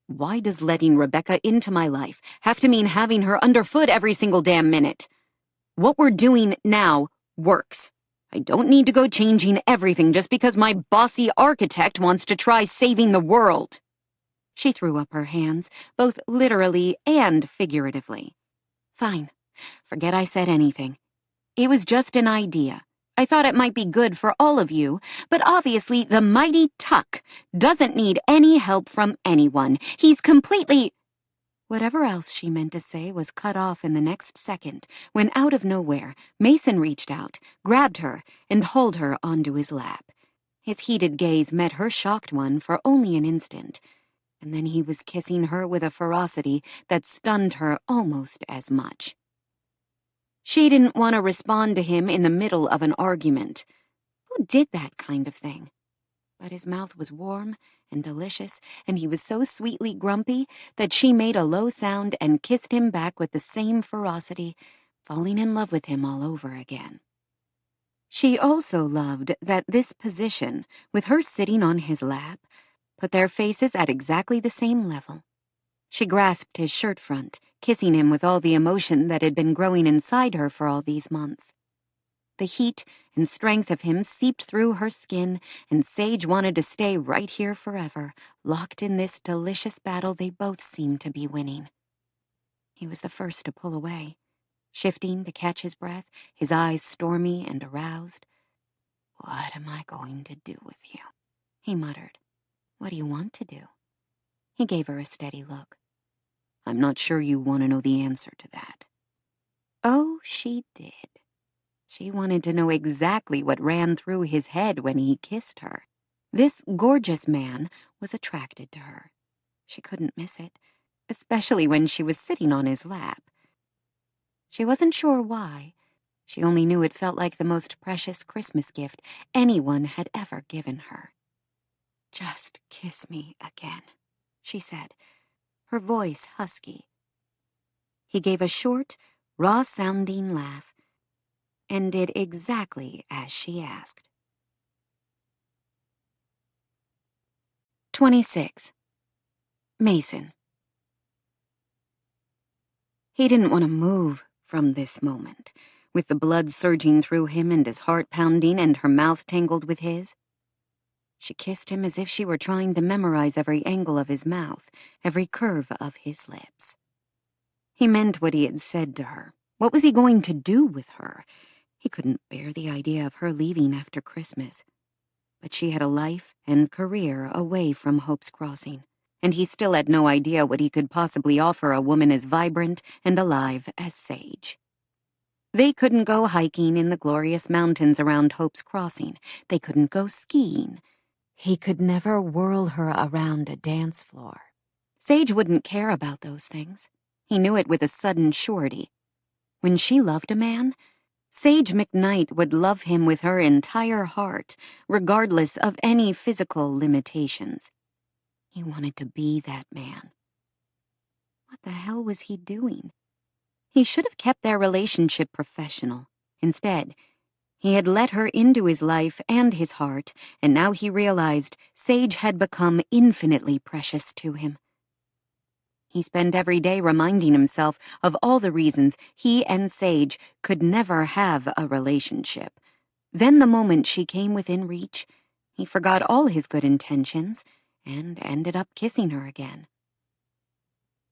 Why does letting Rebecca into my life have to mean having her underfoot every single damn minute? What we're doing now works. I don't need to go changing everything just because my bossy architect wants to try saving the world. She threw up her hands, both literally and figuratively. Fine. Forget I said anything. It was just an idea. I thought it might be good for all of you, but obviously the mighty Tuck doesn't need any help from anyone. He's completely... Whatever else she meant to say was cut off in the next second when, out of nowhere, Mason reached out, grabbed her, and hauled her onto his lap. His heated gaze met her shocked one for only an instant, and then he was kissing her with a ferocity that stunned her almost as much. She didn't want to respond to him in the middle of an argument. Who did that kind of thing? But his mouth was warm and delicious, and he was so sweetly grumpy that she made a low sound and kissed him back with the same ferocity, falling in love with him all over again. She also loved that this position, with her sitting on his lap, put their faces at exactly the same level. She grasped his shirt front, kissing him with all the emotion that had been growing inside her for all these months. The heat and strength of him seeped through her skin, and Sage wanted to stay right here forever, locked in this delicious battle they both seemed to be winning. He was the first to pull away, shifting to catch his breath, his eyes stormy and aroused. "What am I going to do with you?" he muttered. "What do you want to do?" He gave her a steady look. "I'm not sure you want to know the answer to that." Oh, she did. She wanted to know exactly what ran through his head when he kissed her. This gorgeous man was attracted to her. She couldn't miss it, especially when she was sitting on his lap. She wasn't sure why. She only knew it felt like the most precious Christmas gift anyone had ever given her. "Just kiss me again," she said, her voice husky. He gave a short, raw-sounding laugh and did exactly as she asked. 26. Mason. He didn't want to move from this moment, with the blood surging through him and his heart pounding and her mouth tangled with his. She kissed him as if she were trying to memorize every angle of his mouth, every curve of his lips. He meant what he had said to her. What was he going to do with her? He couldn't bear the idea of her leaving after Christmas. But she had a life and career away from Hope's Crossing, and he still had no idea what he could possibly offer a woman as vibrant and alive as Sage. They couldn't go hiking in the glorious mountains around Hope's Crossing. They couldn't go skiing. He could never whirl her around a dance floor. Sage wouldn't care about those things. He knew it with a sudden surety. When she loved a man, Sage McKnight would love him with her entire heart, regardless of any physical limitations. He wanted to be that man. What the hell was he doing? He should have kept their relationship professional. Instead, he had let her into his life and his heart, and now he realized Sage had become infinitely precious to him. He spent every day reminding himself of all the reasons he and Sage could never have a relationship. Then the moment she came within reach, he forgot all his good intentions and ended up kissing her again.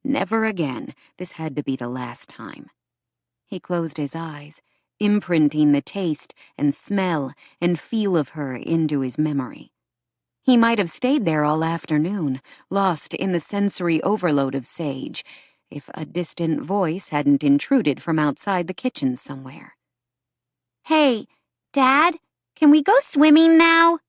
Never again. This had to be the last time. He closed his eyes, imprinting the taste and smell and feel of her into his memory. He might have stayed there all afternoon, lost in the sensory overload of Sage, if a distant voice hadn't intruded from outside the kitchen somewhere. "Hey, Dad, can we go swimming now?"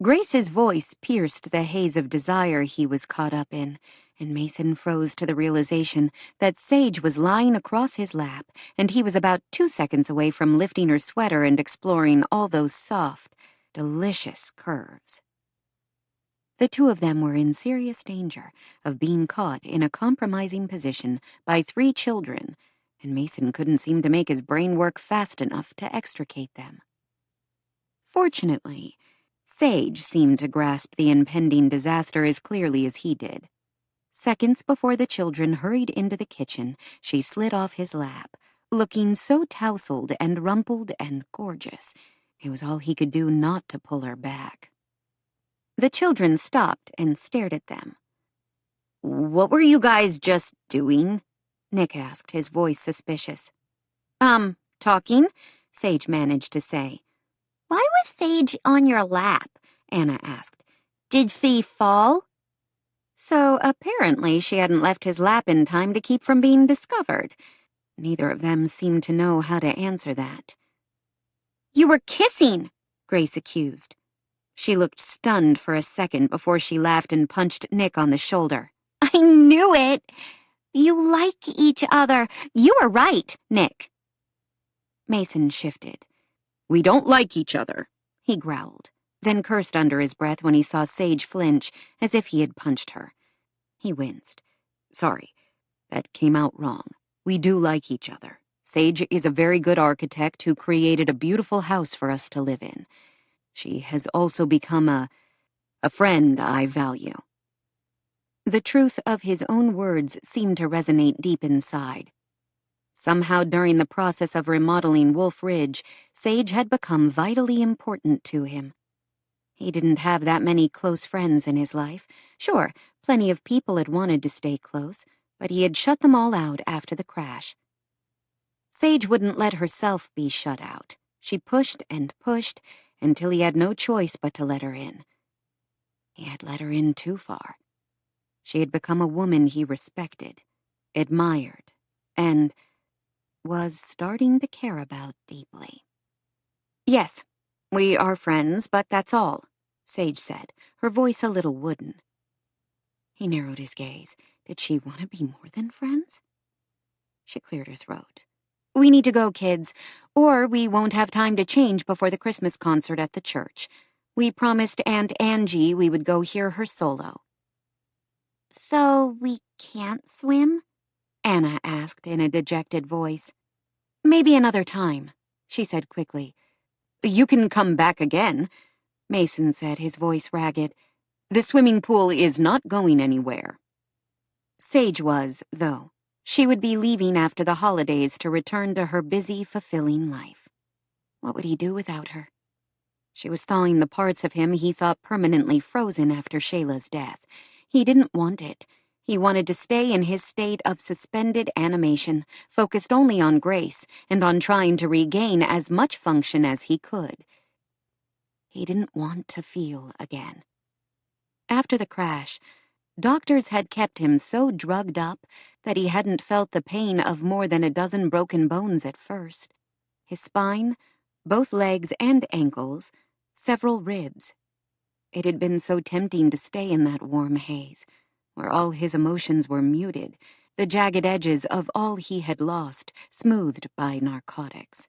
Grace's voice pierced the haze of desire he was caught up in, and Mason froze to the realization that Sage was lying across his lap, and he was about 2 seconds away from lifting her sweater and exploring all those soft, delicious curves. The two of them were in serious danger of being caught in a compromising position by 3 children, and Mason couldn't seem to make his brain work fast enough to extricate them. Fortunately, Sage seemed to grasp the impending disaster as clearly as he did. Seconds before the children hurried into the kitchen, she slid off his lap, looking so tousled and rumpled and gorgeous. It was all he could do not to pull her back. The children stopped and stared at them. "What were you guys just doing?" Nick asked, his voice suspicious. Talking," Sage managed to say. "Why was Sage on your lap?" Anna asked. "Did she fall?" So apparently she hadn't left his lap in time to keep from being discovered. Neither of them seemed to know how to answer that. You were kissing, Grace accused. She looked stunned for a second before she laughed and punched Nick on the shoulder. I knew it. You like each other. You were right, Nick. Mason shifted. We don't like each other, He growled, then cursed under his breath when he saw Sage flinch, as if he had punched her. He winced. Sorry, that came out wrong. We do like each other. Sage is a very good architect who created a beautiful house for us to live in. She has also become a friend I value. The truth of his own words seemed to resonate deep inside. Somehow during the process of remodeling Wolf Ridge, Sage had become vitally important to him. He didn't have that many close friends in his life. Sure, plenty of people had wanted to stay close, but he had shut them all out after the crash. Sage wouldn't let herself be shut out. She pushed and pushed until he had no choice but to let her in. He had let her in too far. She had become a woman he respected, admired, and was starting to care about deeply. Yes, we are friends, but that's all, Sage said, her voice a little wooden. He narrowed his gaze. Did she want to be more than friends? She cleared her throat. We need to go, kids, or we won't have time to change before the Christmas concert at the church. We promised Aunt Angie we would go hear her solo. So we can't swim? Anna asked in a dejected voice. Maybe another time, she said quickly. You can come back again, Mason said, his voice ragged. The swimming pool is not going anywhere. Sage was, though. She would be leaving after the holidays to return to her busy, fulfilling life. What would he do without her? She was thawing the parts of him he thought permanently frozen after Shayla's death. He didn't want it. He wanted to stay in his state of suspended animation, focused only on Grace and on trying to regain as much function as he could. He didn't want to feel again. After the crash, doctors had kept him so drugged up that he hadn't felt the pain of more than a dozen broken bones at first. His spine, both legs and ankles, several ribs. It had been so tempting to stay in that warm haze, where all his emotions were muted, the jagged edges of all he had lost smoothed by narcotics.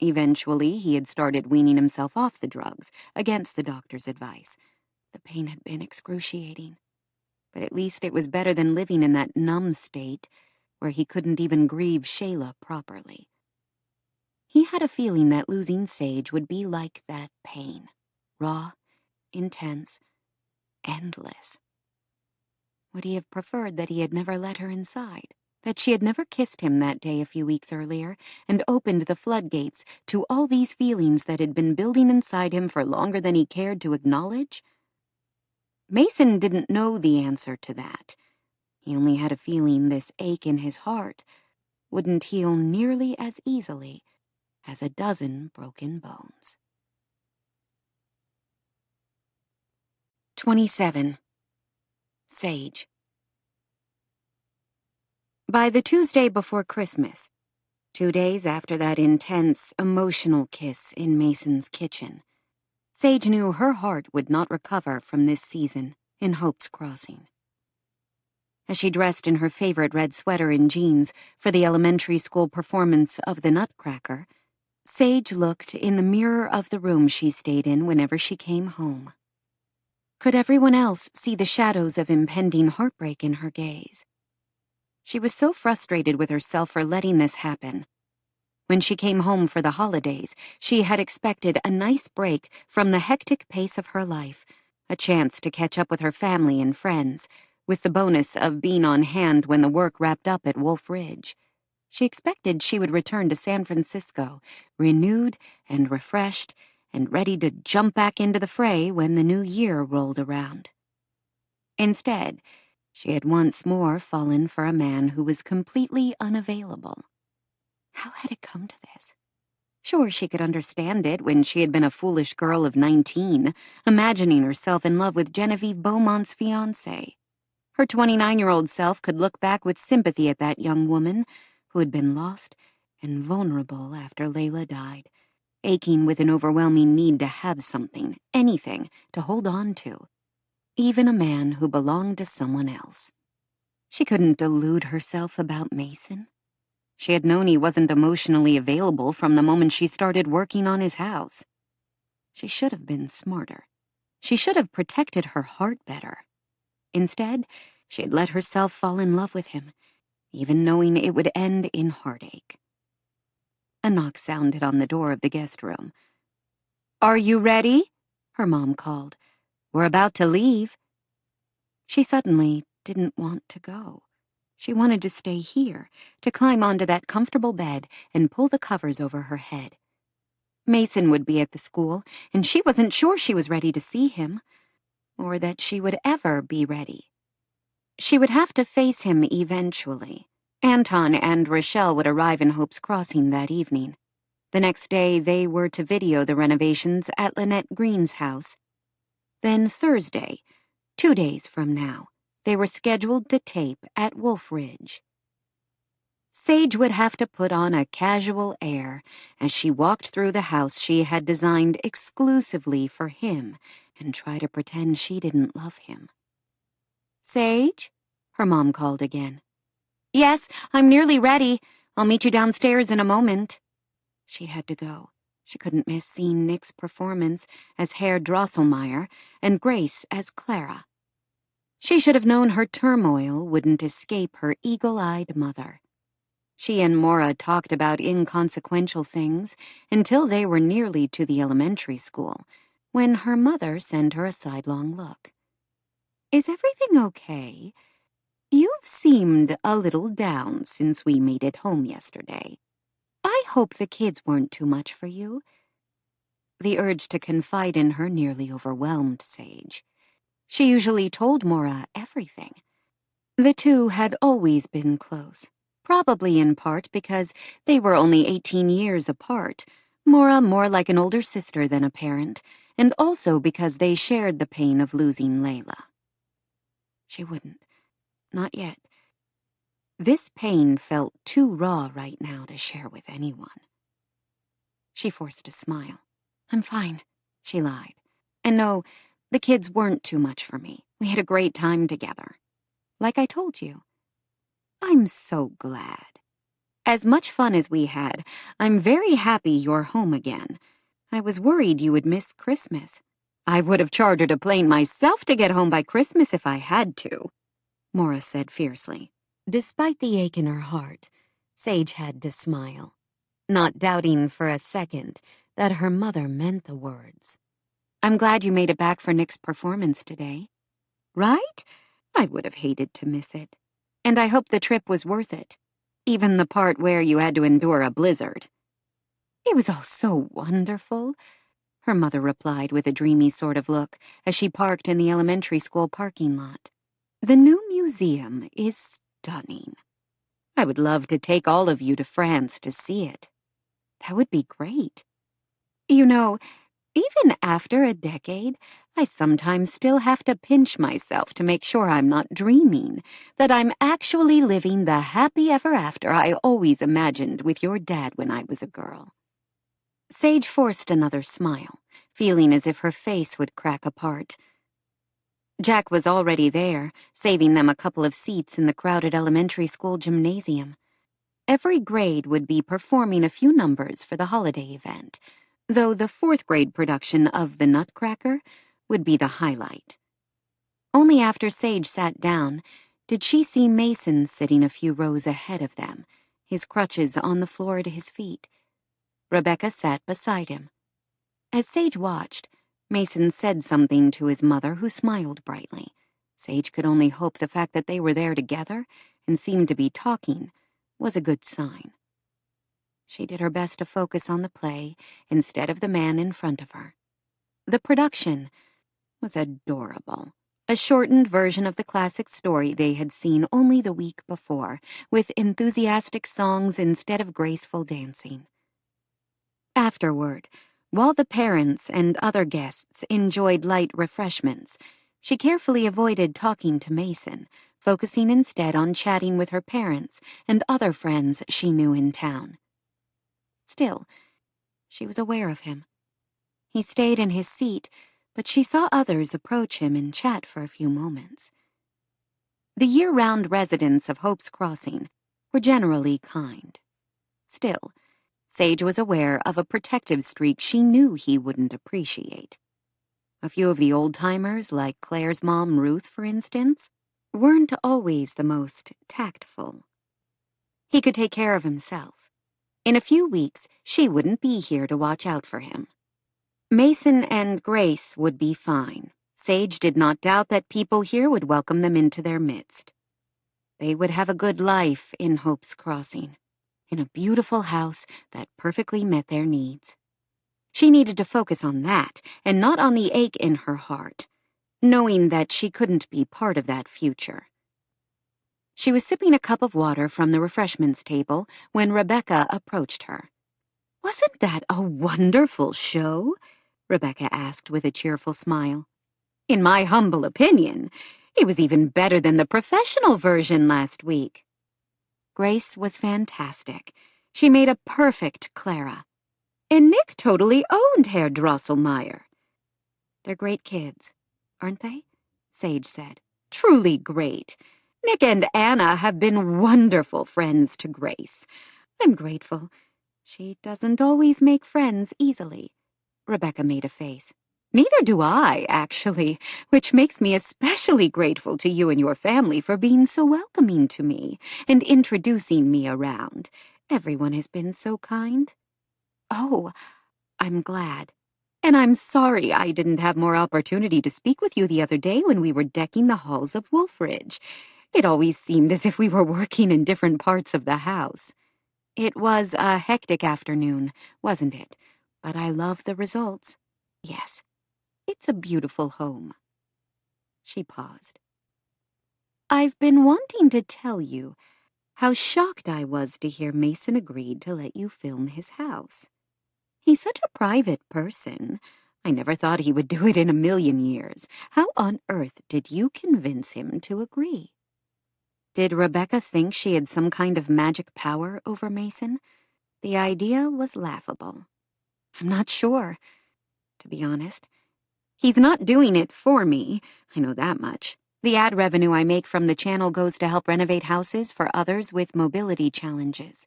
Eventually, he had started weaning himself off the drugs, against the doctor's advice. The pain had been excruciating, but at least it was better than living in that numb state where he couldn't even grieve Shayla properly. He had a feeling that losing Sage would be like that pain, raw, intense, endless. Would he have preferred that he had never let her inside, that she had never kissed him that day a few weeks earlier and opened the floodgates to all these feelings that had been building inside him for longer than he cared to acknowledge? Mason didn't know the answer to that. He only had a feeling this ache in his heart wouldn't heal nearly as easily as a dozen broken bones. 27. Sage. By the Tuesday before Christmas, 2 days after that intense, emotional kiss in Mason's kitchen, Sage knew her heart would not recover from this season in Hope's Crossing. As she dressed in her favorite red sweater and jeans for the elementary school performance of the Nutcracker, Sage looked in the mirror of the room she stayed in whenever she came home. Could everyone else see the shadows of impending heartbreak in her gaze? She was so frustrated with herself for letting this happen. When she came home for the holidays, she had expected a nice break from the hectic pace of her life, a chance to catch up with her family and friends, with the bonus of being on hand when the work wrapped up at Wolf Ridge. She expected she would return to San Francisco, renewed and refreshed, and ready to jump back into the fray when the new year rolled around. Instead, she had once more fallen for a man who was completely unavailable. How had it come to this? Sure, she could understand it when she had been a foolish girl of 19, imagining herself in love with Genevieve Beaumont's fiancé. Her 29-year-old self could look back with sympathy at that young woman who had been lost and vulnerable after Layla died, aching with an overwhelming need to have something, anything, to hold on to, even a man who belonged to someone else. She couldn't delude herself about Mason. She had known he wasn't emotionally available from the moment she started working on his house. She should have been smarter. She should have protected her heart better. Instead, she had let herself fall in love with him, even knowing it would end in heartache. A knock sounded on the door of the guest room. "Are you ready?" her mom called. "We're about to leave." She suddenly didn't want to go. She wanted to stay here, to climb onto that comfortable bed and pull the covers over her head. Mason would be at the school, and she wasn't sure she was ready to see him, or that she would ever be ready. She would have to face him eventually. Anton and Rochelle would arrive in Hope's Crossing that evening. The next day, they were to video the renovations at Lynette Green's house. Then Thursday, 2 days from now, they were scheduled to tape at Wolf Ridge. Sage would have to put on a casual air as she walked through the house she had designed exclusively for him and try to pretend she didn't love him. "Sage?" her mom called again. "Yes, I'm nearly ready. I'll meet you downstairs in a moment." She had to go. She couldn't miss seeing Nick's performance as Herr Drosselmeyer and Grace as Clara. She should have known her turmoil wouldn't escape her eagle-eyed mother. She and Maura talked about inconsequential things until they were nearly to the elementary school, when her mother sent her a sidelong look. "Is everything okay? You've seemed a little down since we made it home yesterday. I hope the kids weren't too much for you." The urge to confide in her nearly overwhelmed Sage. She usually told Maura everything. The two had always been close, probably in part because they were only 18 years apart, Maura more like an older sister than a parent, and also because they shared the pain of losing Layla. She wouldn't. Not yet. This pain felt too raw right now to share with anyone. She forced a smile. "I'm fine," she lied. "And no, the kids weren't too much for me. We had a great time together. Like I told you." "I'm so glad. As much fun as we had, I'm very happy you're home again. I was worried you would miss Christmas. I would have chartered a plane myself to get home by Christmas if I had to," Maura said fiercely. Despite the ache in her heart, Sage had to smile, not doubting for a second that her mother meant the words. "I'm glad you made it back for Nick's performance today." "Right? I would have hated to miss it. And I hope the trip was worth it, even the part where you had to endure a blizzard." "It was all so wonderful," her mother replied with a dreamy sort of look as she parked in the elementary school parking lot. "The new museum is stunning. I would love to take all of you to France to see it." "That would be great. You know, even after a decade, I sometimes still have to pinch myself to make sure I'm not dreaming, that I'm actually living the happy ever after I always imagined with your dad when I was a girl." Sage forced another smile, feeling as if her face would crack apart. Jack was already there, saving them a couple of seats in the crowded elementary school gymnasium. Every grade would be performing a few numbers for the holiday event, though the 4th grade production of The Nutcracker would be the highlight. Only after Sage sat down did she see Mason sitting a few rows ahead of them, his crutches on the floor at his feet. Rebecca sat beside him. As Sage watched, Mason said something to his mother, who smiled brightly. Sage could only hope the fact that they were there together and seemed to be talking was a good sign. She did her best to focus on the play instead of the man in front of her. The production was adorable, a shortened version of the classic story they had seen only the week before, with enthusiastic songs instead of graceful dancing. Afterward, while the parents and other guests enjoyed light refreshments, she carefully avoided talking to Mason, focusing instead on chatting with her parents and other friends she knew in town. Still, she was aware of him. He stayed in his seat, but she saw others approach him and chat for a few moments. The year-round residents of Hope's Crossing were generally kind. Still, Sage was aware of a protective streak she knew he wouldn't appreciate. A few of the old-timers, like Claire's mom Ruth, for instance, weren't always the most tactful. He could take care of himself. In a few weeks, she wouldn't be here to watch out for him. Mason and Grace would be fine. Sage did not doubt that people here would welcome them into their midst. They would have a good life in Hope's Crossing, in a beautiful house that perfectly met their needs. She needed to focus on that and not on the ache in her heart, knowing that she couldn't be part of that future. She was sipping a cup of water from the refreshments table when Rebecca approached her. "Wasn't that a wonderful show?" Rebecca asked with a cheerful smile. "In my humble opinion, it was even better than the professional version last week." Grace was fantastic. She made a perfect Clara. And Nick totally owned Herr Drosselmeyer. "They're great kids, aren't they?" Sage said. "Truly great. Nick and Anna have been wonderful friends to Grace. I'm grateful. She doesn't always make friends easily." Rebecca made a face. "Neither do I, actually, which makes me especially grateful to you and your family for being so welcoming to me and introducing me around. Everyone has been so kind." "Oh, I'm glad. And I'm sorry I didn't have more opportunity to speak with you the other day when we were decking the halls of Wolfridge. It always seemed as if we were working in different parts of the house. It was a hectic afternoon, wasn't it? But I love the results. Yes, it's a beautiful home." She paused. "I've been wanting to tell you how shocked I was to hear Mason agreed to let you film his house. He's such a private person. I never thought he would do it in a million years. How on earth did you convince him to agree?" Did Rebecca think she had some kind of magic power over Mason? The idea was laughable. "I'm not sure, to be honest. He's not doing it for me, I know that much. The ad revenue I make from the channel goes to help renovate houses for others with mobility challenges.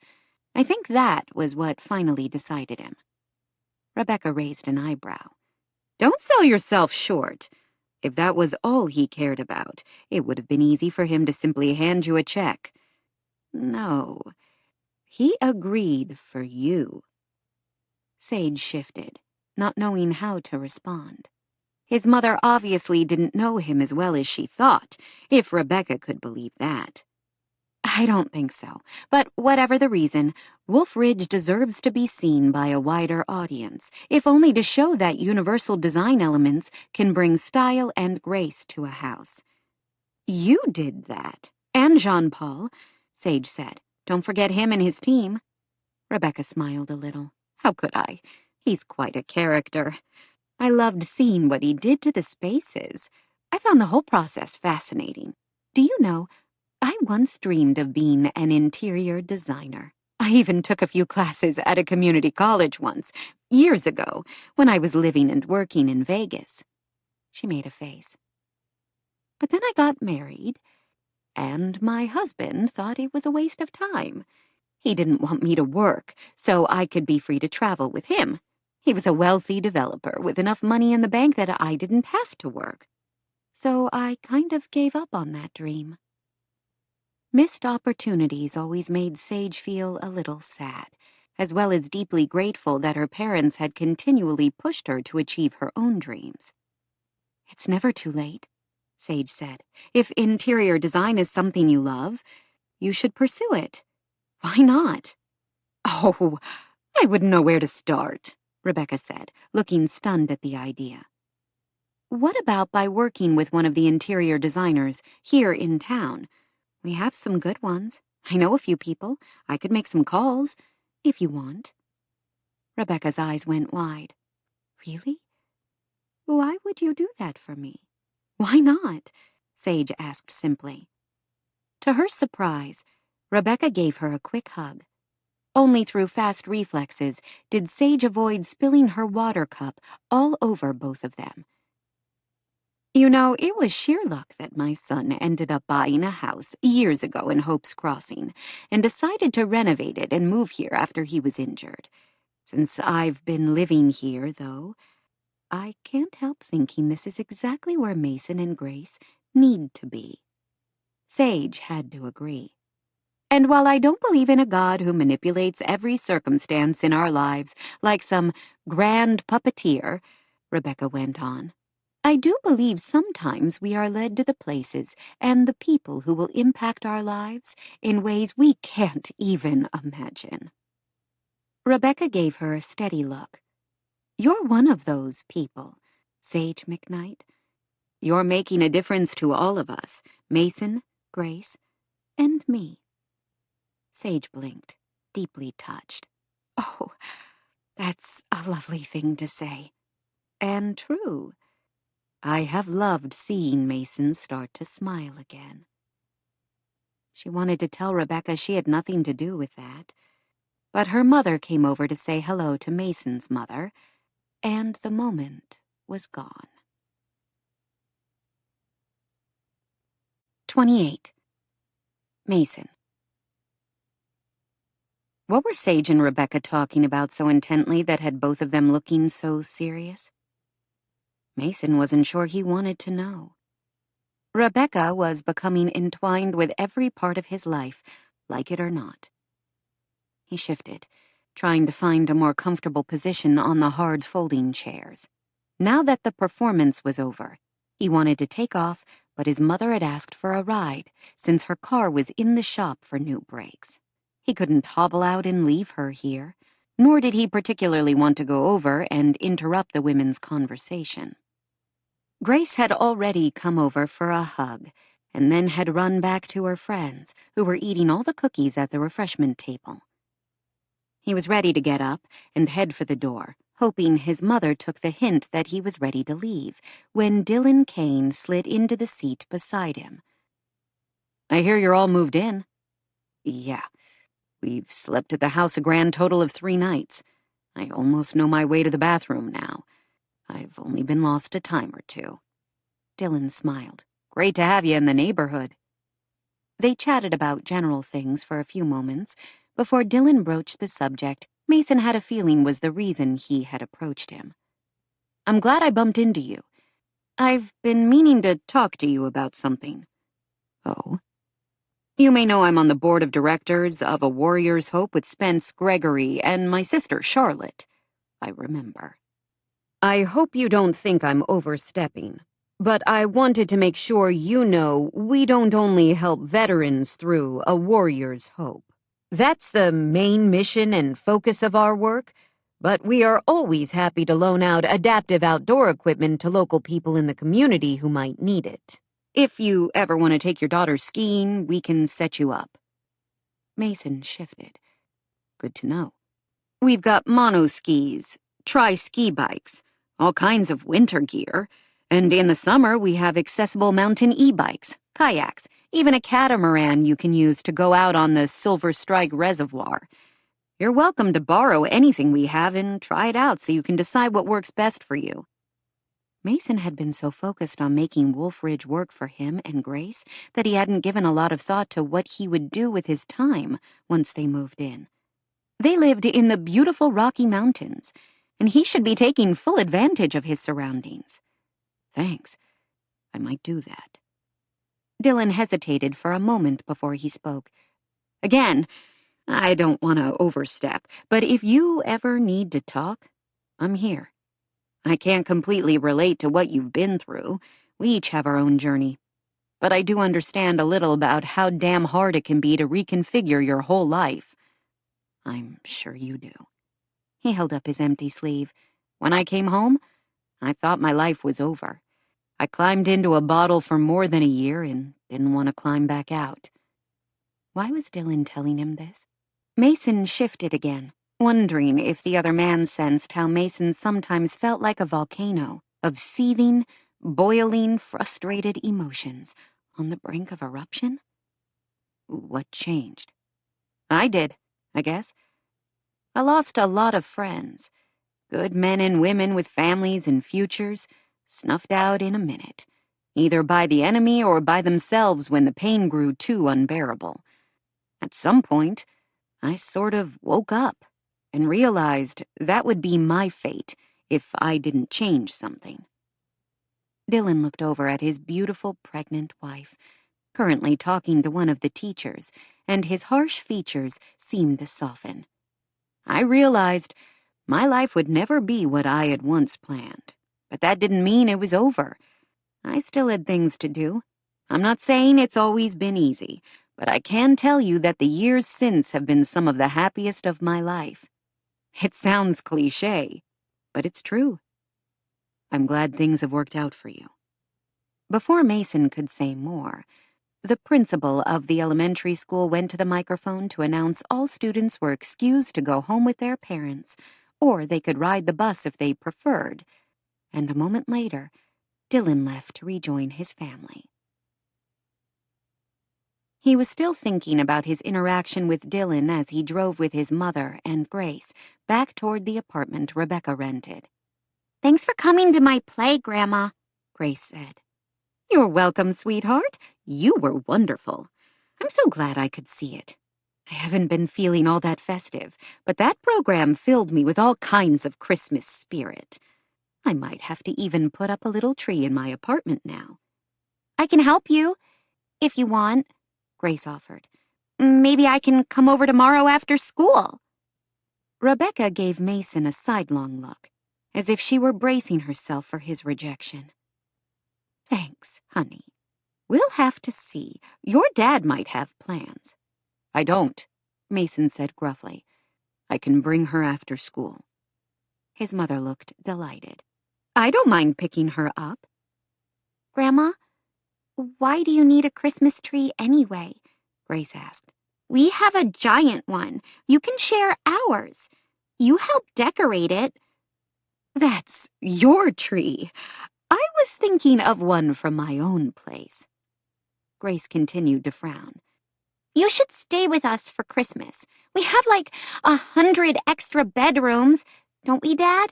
I think that was what finally decided him." Rebecca raised an eyebrow. "Don't sell yourself short. If that was all he cared about, it would have been easy for him to simply hand you a check. No, he agreed for you." Sage shifted, not knowing how to respond. His mother obviously didn't know him as well as she thought, if Rebecca could believe that. "I don't think so, but whatever the reason, Wolf Ridge deserves to be seen by a wider audience, if only to show that universal design elements can bring style and grace to a house." "You did that, and Jean-Paul," Sage said. "Don't forget him and his team." Rebecca smiled a little. "How could I? He's quite a character. I loved seeing what he did to the spaces. I found the whole process fascinating. Do you know, I once dreamed of being an interior designer. I even took a few classes at a community college once, years ago, when I was living and working in Vegas." She made a face. "But then I got married, and my husband thought it was a waste of time. He didn't want me to work, so I could be free to travel with him. He was a wealthy developer with enough money in the bank that I didn't have to work. So I kind of gave up on that dream." Missed opportunities always made Sage feel a little sad, as well as deeply grateful that her parents had continually pushed her to achieve her own dreams. "It's never too late," Sage said. "If interior design is something you love, you should pursue it. Why not?" "Oh, I wouldn't know where to start," Rebecca said, looking stunned at the idea. "What about by working with one of the interior designers here in town? We have some good ones. I know a few people. I could make some calls, if you want." Rebecca's eyes went wide. "Really? Why would you do that for me?" "Why not?" Sage asked simply. To her surprise, Rebecca gave her a quick hug. Only through fast reflexes did Sage avoid spilling her water cup all over both of them. You know, it was sheer luck that my son ended up buying a house years ago in Hope's Crossing and decided to renovate it and move here after he was injured. Since I've been living here, though, I can't help thinking this is exactly where Mason and Grace need to be. Sage had to agree. And while I don't believe in a God who manipulates every circumstance in our lives like some grand puppeteer, Rebecca went on, I do believe sometimes we are led to the places and the people who will impact our lives in ways we can't even imagine. Rebecca gave her a steady look. You're one of those people, Sage McKnight. You're making a difference to all of us, Mason, Grace, and me. Sage blinked, deeply touched. Oh, that's a lovely thing to say. And true. I have loved seeing Mason start to smile again. She wanted to tell Rebecca she had nothing to do with that, but her mother came over to say hello to Mason's mother, and the moment was gone. 28. Mason. What were Sage and Rebecca talking about so intently that had both of them looking so serious? Mason wasn't sure he wanted to know. Rebecca was becoming entwined with every part of his life, like it or not. He shifted, trying to find a more comfortable position on the hard folding chairs. Now that the performance was over, he wanted to take off, but his mother had asked for a ride, since her car was in the shop for new brakes. He couldn't hobble out and leave her here, nor did he particularly want to go over and interrupt the women's conversation. Grace had already come over for a hug, and then had run back to her friends, who were eating all the cookies at the refreshment table. He was ready to get up and head for the door, hoping his mother took the hint that he was ready to leave, when Dylan Kane slid into the seat beside him. I hear you're all moved in. Yeah. We've slept at the house a grand total of 3 nights. I almost know my way to the bathroom now. I've only been lost a time or 2. Dylan smiled. Great to have you in the neighborhood. They chatted about general things for a few moments before Dylan broached the subject Mason had a feeling was the reason he had approached him. I'm glad I bumped into you. I've been meaning to talk to you about something. Oh? You may know I'm on the board of directors of A Warrior's Hope with Spence Gregory and my sister, Charlotte. I remember. I hope you don't think I'm overstepping, but I wanted to make sure you know we don't only help veterans through A Warrior's Hope. That's the main mission and focus of our work, but we are always happy to loan out adaptive outdoor equipment to local people in the community who might need it. If you ever want to take your daughter skiing, we can set you up. Mason shifted. Good to know. We've got monoskis, tri-ski bikes, all kinds of winter gear, and in the summer we have accessible mountain e-bikes, kayaks, even a catamaran you can use to go out on the Silver Strike Reservoir. You're welcome to borrow anything we have and try it out so you can decide what works best for you. Mason had been so focused on making Wolf Ridge work for him and Grace that he hadn't given a lot of thought to what he would do with his time once they moved in. They lived in the beautiful Rocky Mountains, and he should be taking full advantage of his surroundings. Thanks. I might do that. Dylan hesitated for a moment before he spoke. Again, I don't want to overstep, but if you ever need to talk, I'm here. I can't completely relate to what you've been through. We each have our own journey. But I do understand a little about how damn hard it can be to reconfigure your whole life. I'm sure you do. He held up his empty sleeve. When I came home, I thought my life was over. I climbed into a bottle for more than a year and didn't want to climb back out. Why was Dylan telling him this? Mason shifted again, wondering if the other man sensed how Mason sometimes felt like a volcano of seething, boiling, frustrated emotions on the brink of eruption. What changed? I did, I guess. I lost a lot of friends. Good men and women with families and futures, snuffed out in a minute, either by the enemy or by themselves when the pain grew too unbearable. At some point, I sort of woke up and realized that would be my fate if I didn't change something. Dylan looked over at his beautiful pregnant wife, currently talking to one of the teachers, and his harsh features seemed to soften. I realized my life would never be what I had once planned, but that didn't mean it was over. I still had things to do. I'm not saying it's always been easy, but I can tell you that the years since have been some of the happiest of my life. It sounds cliché, but it's true. I'm glad things have worked out for you. Before Mason could say more, the principal of the elementary school went to the microphone to announce all students were excused to go home with their parents, or they could ride the bus if they preferred, and a moment later, Dylan left to rejoin his family. He was still thinking about his interaction with Dylan as he drove with his mother and Grace back toward the apartment Rebecca rented. Thanks for coming to my play, Grandma, Grace said. You're welcome, sweetheart. You were wonderful. I'm so glad I could see it. I haven't been feeling all that festive, but that program filled me with all kinds of Christmas spirit. I might have to even put up a little tree in my apartment now. I can help you, if you want, Grace offered. Maybe I can come over tomorrow after school. Rebecca gave Mason a sidelong look, as if she were bracing herself for his rejection. Thanks, honey. We'll have to see. Your dad might have plans. I don't, Mason said gruffly. I can bring her after school. His mother looked delighted. I don't mind picking her up. Grandma, why do you need a Christmas tree anyway? Grace asked. We have a giant one. You can share ours. You help decorate it. That's your tree. I was thinking of one from my own place. Grace continued to frown. You should stay with us for Christmas. We have like 100 extra bedrooms, don't we, Dad?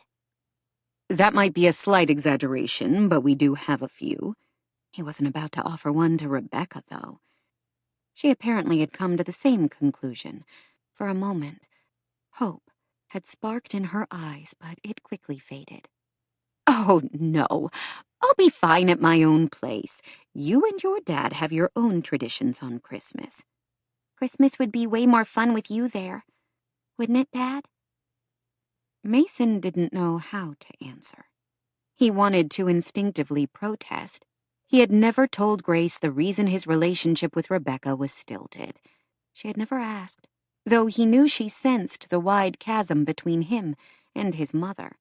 That might be a slight exaggeration, but we do have a few. He wasn't about to offer one to Rebecca, though. She apparently had come to the same conclusion. For a moment, hope had sparked in her eyes, but it quickly faded. Oh, no. I'll be fine at my own place. You and your dad have your own traditions on Christmas. Christmas would be way more fun with you there. Wouldn't it, Dad? Mason didn't know how to answer. He wanted to instinctively protest. He had never told Grace the reason his relationship with Rebecca was stilted. She had never asked, though he knew she sensed the wide chasm between him and his mother.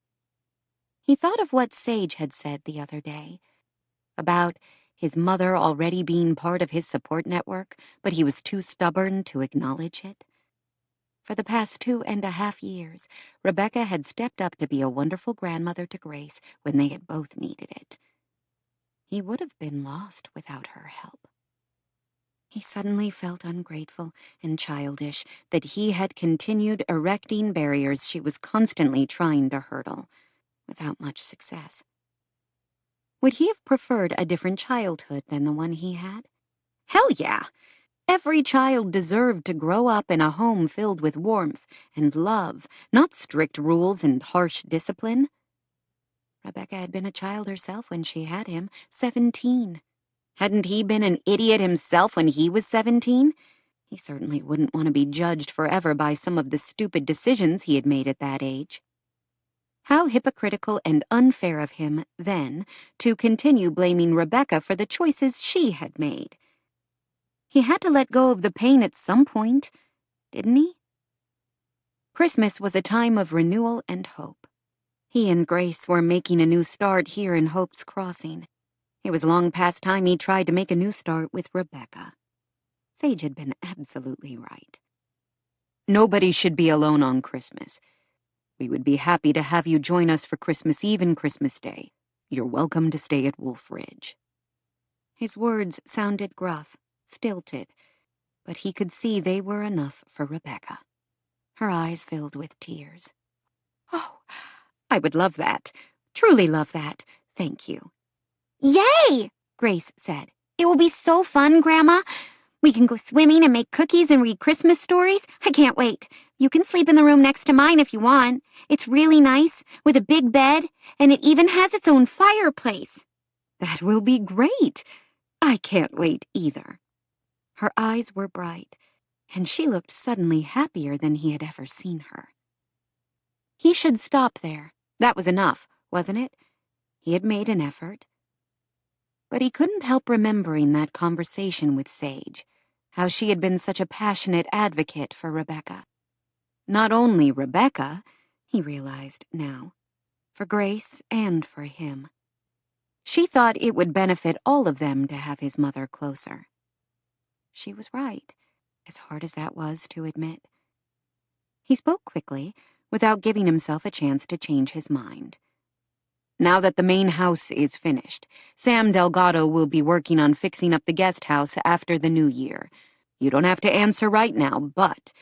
He thought of what Sage had said the other day, about his mother already being part of his support network, but he was too stubborn to acknowledge it. For the past 2.5 years, Rebecca had stepped up to be a wonderful grandmother to Grace when they had both needed it. He would have been lost without her help. He suddenly felt ungrateful and childish that he had continued erecting barriers she was constantly trying to hurdle, without much success. Would he have preferred a different childhood than the one he had? Hell yeah! Every child deserved to grow up in a home filled with warmth and love, not strict rules and harsh discipline. Rebecca had been a child herself when she had him, 17. Hadn't he been an idiot himself when he was 17? He certainly wouldn't want to be judged forever by some of the stupid decisions he had made at that age. How hypocritical and unfair of him, then, to continue blaming Rebecca for the choices she had made. He had to let go of the pain at some point, didn't he? Christmas was a time of renewal and hope. He and Grace were making a new start here in Hope's Crossing. It was long past time he tried to make a new start with Rebecca. Sage had been absolutely right. Nobody should be alone on Christmas. We would be happy to have you join us for Christmas Eve and Christmas Day. You're welcome to stay at Wolf Ridge. His words sounded gruff, stilted, but he could see they were enough for Rebecca. Her eyes filled with tears. Oh, I would love that. Truly love that. Thank you. Yay! Grace said. It will be so fun, Grandma. We can go swimming and make cookies and read Christmas stories. I can't wait. You can sleep in the room next to mine if you want. It's really nice, with a big bed, and it even has its own fireplace. That will be great. I can't wait either. Her eyes were bright, and she looked suddenly happier than he had ever seen her. He should stop there. That was enough, wasn't it? He had made an effort. But he couldn't help remembering that conversation with Sage, how she had been such a passionate advocate for Rebecca. Not only Rebecca, he realized now, for Grace and for him. She thought it would benefit all of them to have his mother closer. She was right, as hard as that was to admit. He spoke quickly, without giving himself a chance to change his mind. Now that the main house is finished, Sam Delgado will be working on fixing up the guest house after the new year. You don't have to answer right now, but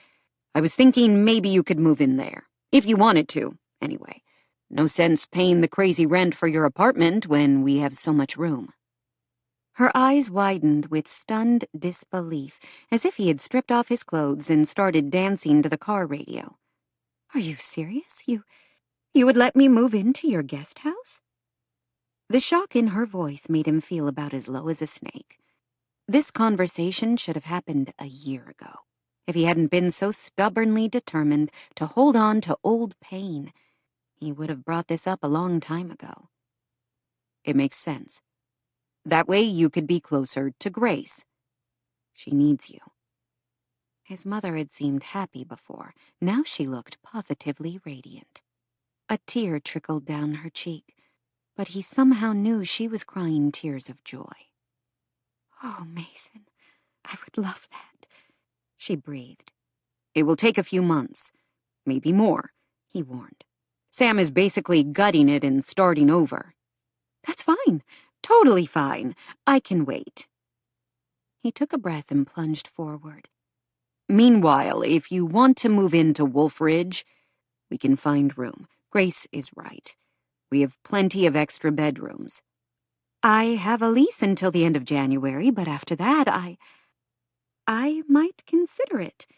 I was thinking maybe you could move in there. If you wanted to, anyway. No sense paying the crazy rent for your apartment when we have so much room. Her eyes widened with stunned disbelief, as if he had stripped off his clothes and started dancing to the car radio. Are you serious? You would let me move into your guest house? The shock in her voice made him feel about as low as a snake. This conversation should have happened a year ago, if he hadn't been so stubbornly determined to hold on to old pain. He would have brought this up a long time ago. It makes sense. That way you could be closer to Grace. She needs you. His mother had seemed happy before. Now she looked positively radiant. A tear trickled down her cheek, but he somehow knew she was crying tears of joy. Oh, Mason, I would love that, she breathed. It will take a few months, maybe more, he warned. Sam is basically gutting it and starting over. That's fine, totally fine. I can wait. He took a breath and plunged forward. Meanwhile, if you want to move into Wolf Ridge, we can find room. Grace is right. We have plenty of extra bedrooms. I have a lease until the end of January, but after that, I might consider it,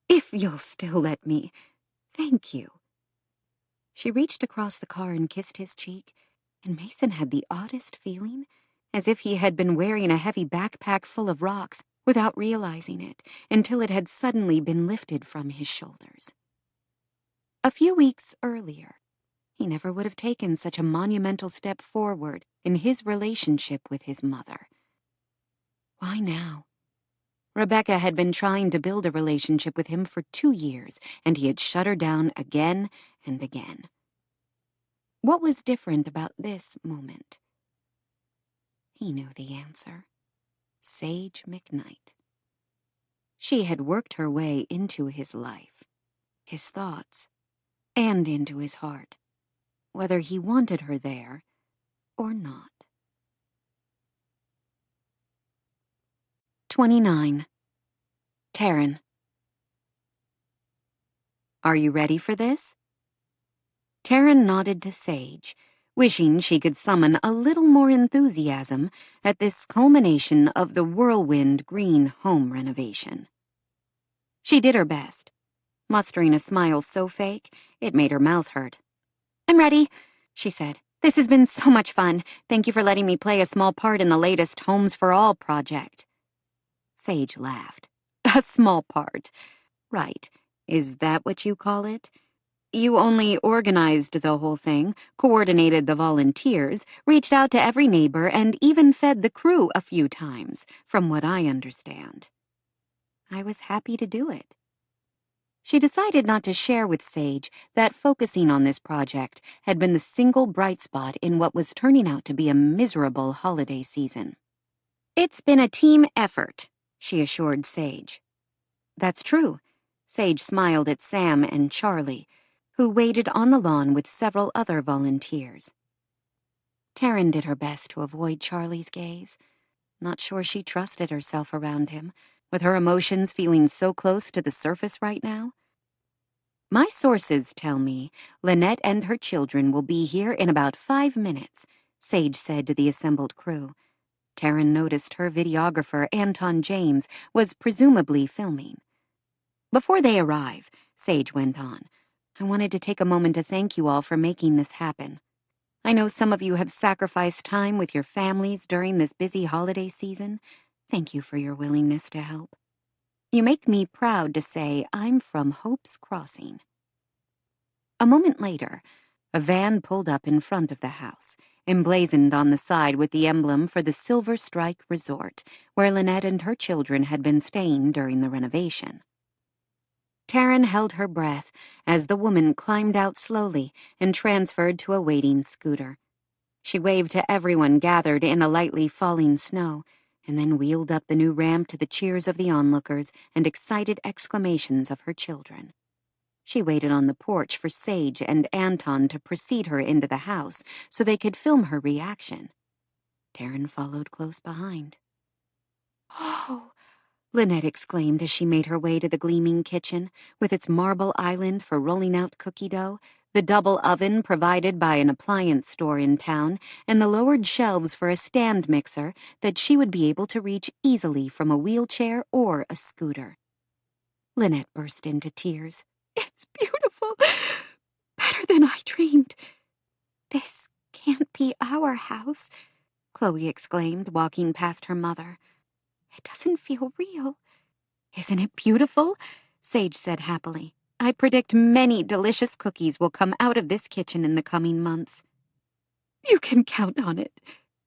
if you'll still let me. Thank you. She reached across the car and kissed his cheek, and Mason had the oddest feeling, as if he had been wearing a heavy backpack full of rocks without realizing it, until it had suddenly been lifted from his shoulders. A few weeks earlier, he never would have taken such a monumental step forward in his relationship with his mother. Why now? Rebecca had been trying to build a relationship with him for 2 years, and he had shut her down again and again. What was different about this moment? He knew the answer. Sage McKnight. She had worked her way into his life, his thoughts, and into his heart, whether he wanted her there or not. 29. Taryn. Are you ready for this? Taryn nodded to Sage, wishing she could summon a little more enthusiasm at this culmination of the whirlwind green home renovation. She did her best, mustering a smile so fake it made her mouth hurt. I'm ready, she said. This has been so much fun. Thank you for letting me play a small part in the latest Homes for All project. Sage laughed. A small part. Right. Is that what you call it? You only organized the whole thing, coordinated the volunteers, reached out to every neighbor, and even fed the crew a few times, from what I understand. I was happy to do it. She decided not to share with Sage that focusing on this project had been the single bright spot in what was turning out to be a miserable holiday season. It's been a team effort, she assured Sage. That's true. Sage smiled at Sam and Charlie, who waited on the lawn with several other volunteers. Taryn did her best to avoid Charlie's gaze. Not sure she trusted herself around him, with her emotions feeling so close to the surface right now. My sources tell me Lynette and her children will be here in about 5 minutes, Sage said to the assembled crew. Taryn noticed her videographer, Anton James, was presumably filming. Before they arrive, Sage went on, I wanted to take a moment to thank you all for making this happen. I know some of you have sacrificed time with your families during this busy holiday season. Thank you for your willingness to help. You make me proud to say I'm from Hope's Crossing. A moment later, a van pulled up in front of the house, emblazoned on the side with the emblem for the Silver Strike Resort, where Lynette and her children had been staying during the renovation. Taryn held her breath as the woman climbed out slowly and transferred to a waiting scooter. She waved to everyone gathered in the lightly falling snow, and then wheeled up the new ramp to the cheers of the onlookers and excited exclamations of her children. She waited on the porch for Sage and Anton to precede her into the house so they could film her reaction. Taryn followed close behind. "Oh!" Lynette exclaimed as she made her way to the gleaming kitchen, with its marble island for rolling out cookie dough, the double oven provided by an appliance store in town, and the lowered shelves for a stand mixer that she would be able to reach easily from a wheelchair or a scooter. Lynette burst into tears. "It's beautiful. Better than I dreamed." "This can't be our house," Chloe exclaimed, walking past her mother. "It doesn't feel real." "Isn't it beautiful?" Sage said happily. "I predict many delicious cookies will come out of this kitchen in the coming months." "You can count on it,"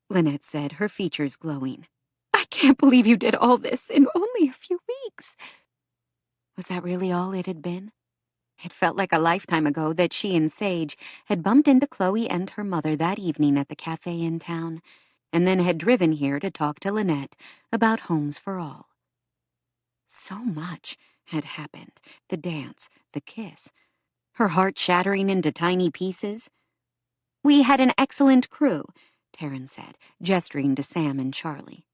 Lynette said, her features glowing. "I can't believe you did all this in only a few weeks." Was that really all it had been? It felt like a lifetime ago that she and Sage had bumped into Chloe and her mother that evening at the cafe in town, and then had driven here to talk to Lynette about Homes for All. So much had happened, the dance, the kiss, her heart shattering into tiny pieces. "We had an excellent crew," Taryn said, gesturing to Sam and Charlie.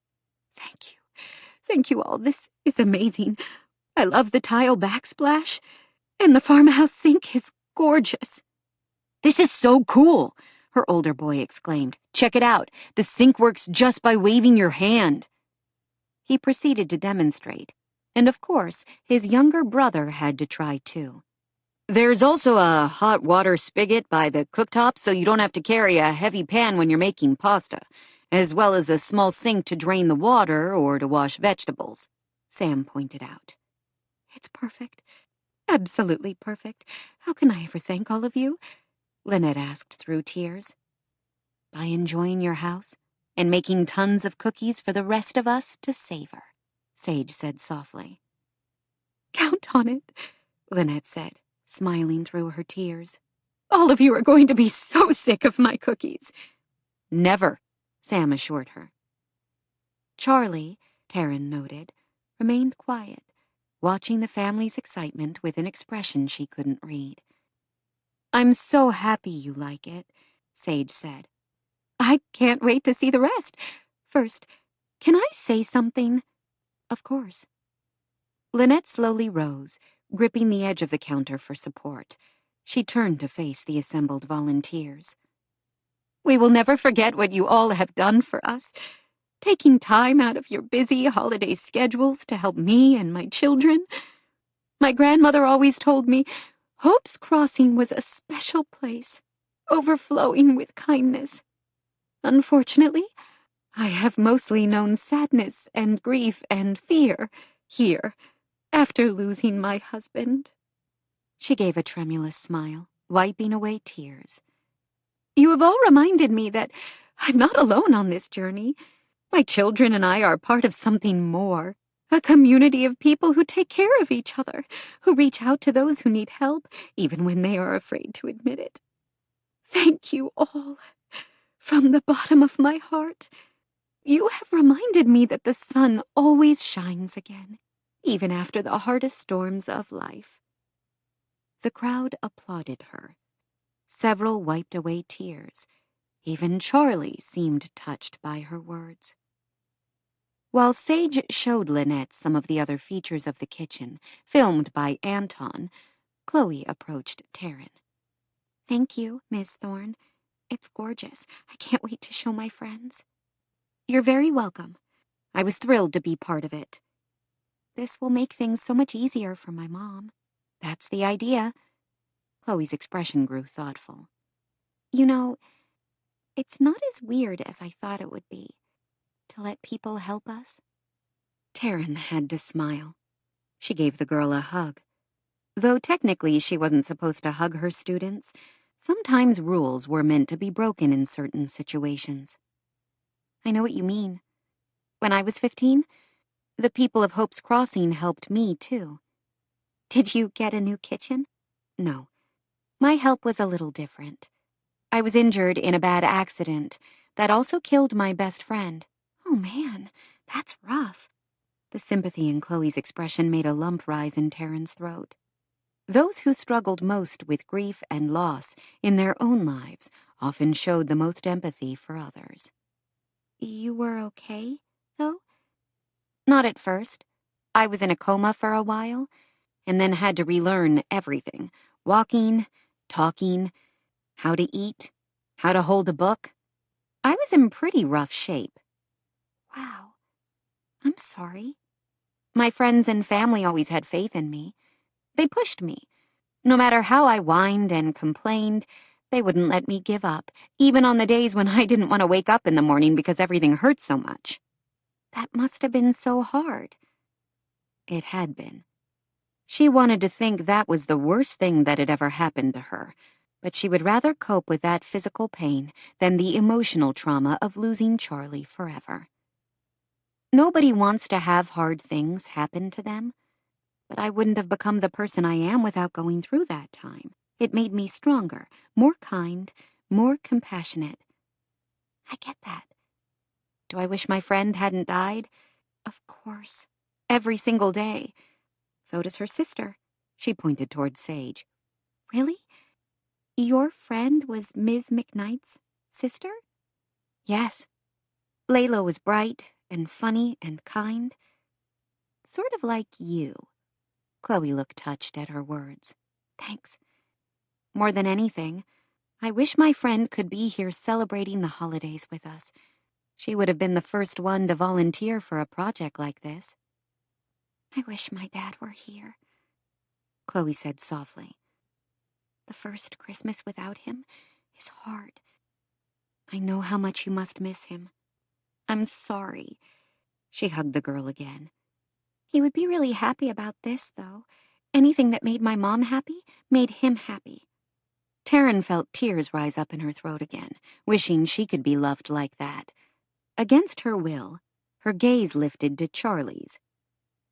"Thank you. Thank you all. This is amazing. I love the tile backsplash, and the farmhouse sink is gorgeous." "This is so cool," her older boy exclaimed. "Check it out. The sink works just by waving your hand." He proceeded to demonstrate, and of course, his younger brother had to try too. "There's also a hot water spigot by the cooktop so you don't have to carry a heavy pan when you're making pasta, as well as a small sink to drain the water or to wash vegetables," Sam pointed out. "It's perfect. Absolutely perfect. How can I ever thank all of you?" Lynette asked through tears. "By enjoying your house and making tons of cookies for the rest of us to savor," Sage said softly. "Count on it," Lynette said, smiling through her tears. "All of you are going to be so sick of my cookies." "Never," Sam assured her. Charlie, Taryn noted, remained quiet, watching the family's excitement with an expression she couldn't read. "I'm so happy you like it," Sage said. "I can't wait to see the rest. First, can I say something?" "Of course." Lynette slowly rose, gripping the edge of the counter for support. She turned to face the assembled volunteers. "We will never forget what you all have done for us, taking time out of your busy holiday schedules to help me and my children. My grandmother always told me Hope's Crossing was a special place, overflowing with kindness. Unfortunately, I have mostly known sadness and grief and fear here after losing my husband." She gave a tremulous smile, wiping away tears. "You have all reminded me that I'm not alone on this journey. My children and I are part of something more, a community of people who take care of each other, who reach out to those who need help, even when they are afraid to admit it. Thank you all, from the bottom of my heart. You have reminded me that the sun always shines again, even after the hardest storms of life." The crowd applauded her. Several wiped away tears. Even Charlie seemed touched by her words. While Sage showed Lynette some of the other features of the kitchen, filmed by Anton, Chloe approached Taryn. "Thank you, Miss Thorne. It's gorgeous. I can't wait to show my friends." "You're very welcome. I was thrilled to be part of it. This will make things so much easier for my mom." "That's the idea." Chloe's expression grew thoughtful. "You know, it's not as weird as I thought it would be, to let people help us." Taryn had to smile. She gave the girl a hug. Though technically she wasn't supposed to hug her students, sometimes rules were meant to be broken in certain situations. "I know what you mean. When I was 15, the people of Hope's Crossing helped me, too." "Did you get a new kitchen?" "No. My help was a little different. I was injured in a bad accident that also killed my best friend." "Oh, man, that's rough." The sympathy in Chloe's expression made a lump rise in Taryn's throat. Those who struggled most with grief and loss in their own lives often showed the most empathy for others. "You were okay, though?" "Not at first. I was in a coma for a while, and then had to relearn everything. Walking, talking, how to eat, how to hold a book. I was in pretty rough shape." "Wow. I'm sorry." "My friends and family always had faith in me. They pushed me. No matter how I whined and complained, they wouldn't let me give up, even on the days when I didn't want to wake up in the morning because everything hurt so much." "That must have been so hard." It had been. She wanted to think that was the worst thing that had ever happened to her, but she would rather cope with that physical pain than the emotional trauma of losing Charlie forever. Nobody wants to have hard things happen to them. But I wouldn't have become the person I am without going through that time. It made me stronger, more kind, more compassionate. I get that. Do I wish my friend hadn't died? Of course. Every single day. So does her sister. She pointed toward Sage. "Really? Your friend was Ms. McKnight's sister?" "Yes. Layla was bright and funny and kind. Sort of like you." Chloe looked touched at her words. "Thanks. More than anything, I wish my friend could be here celebrating the holidays with us. She would have been the first one to volunteer for a project like this." "I wish my dad were here," Chloe said softly. "The first Christmas without him is hard. I know how much you must miss him. I'm sorry." She hugged the girl again. "He would be really happy about this, though. Anything that made my mom happy made him happy." Taryn felt tears rise up in her throat again, wishing she could be loved like that. Against her will, her gaze lifted to Charlie's.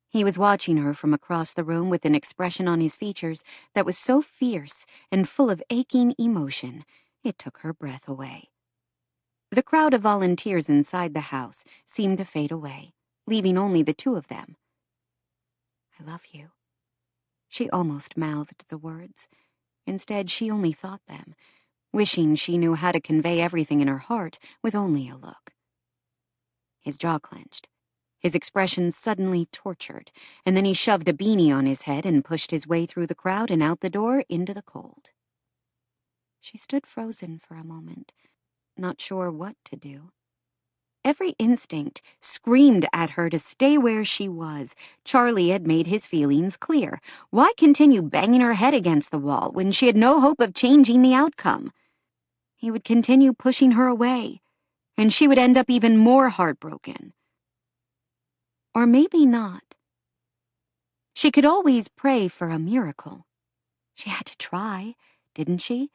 He was watching her from across the room with an expression on his features that was so fierce and full of aching emotion, it took her breath away. The crowd of volunteers inside the house seemed to fade away, leaving only the two of them. "I love you." She almost mouthed the words. Instead, she only thought them, wishing she knew how to convey everything in her heart with only a look. His jaw clenched, his expression suddenly tortured, and then he shoved a beanie on his head and pushed his way through the crowd and out the door into the cold. She stood frozen for a moment, not sure what to do. Every instinct screamed at her to stay where she was. Charlie had made his feelings clear. Why continue banging her head against the wall when she had no hope of changing the outcome? He would continue pushing her away, and she would end up even more heartbroken. Or maybe not. She could always pray for a miracle. She had to try, didn't she?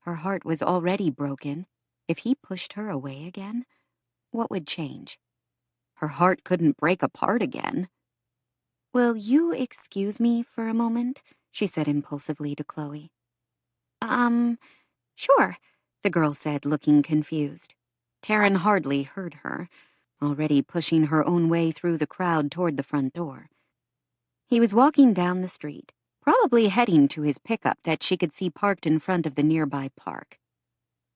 Her heart was already broken. If he pushed her away again, what would change? Her heart couldn't break apart again. "Will you excuse me for a moment?" she said impulsively to Chloe. Sure," the girl said, looking confused. Taryn hardly heard her, already pushing her own way through the crowd toward the front door. He was walking down the street, probably heading to his pickup that she could see parked in front of the nearby park.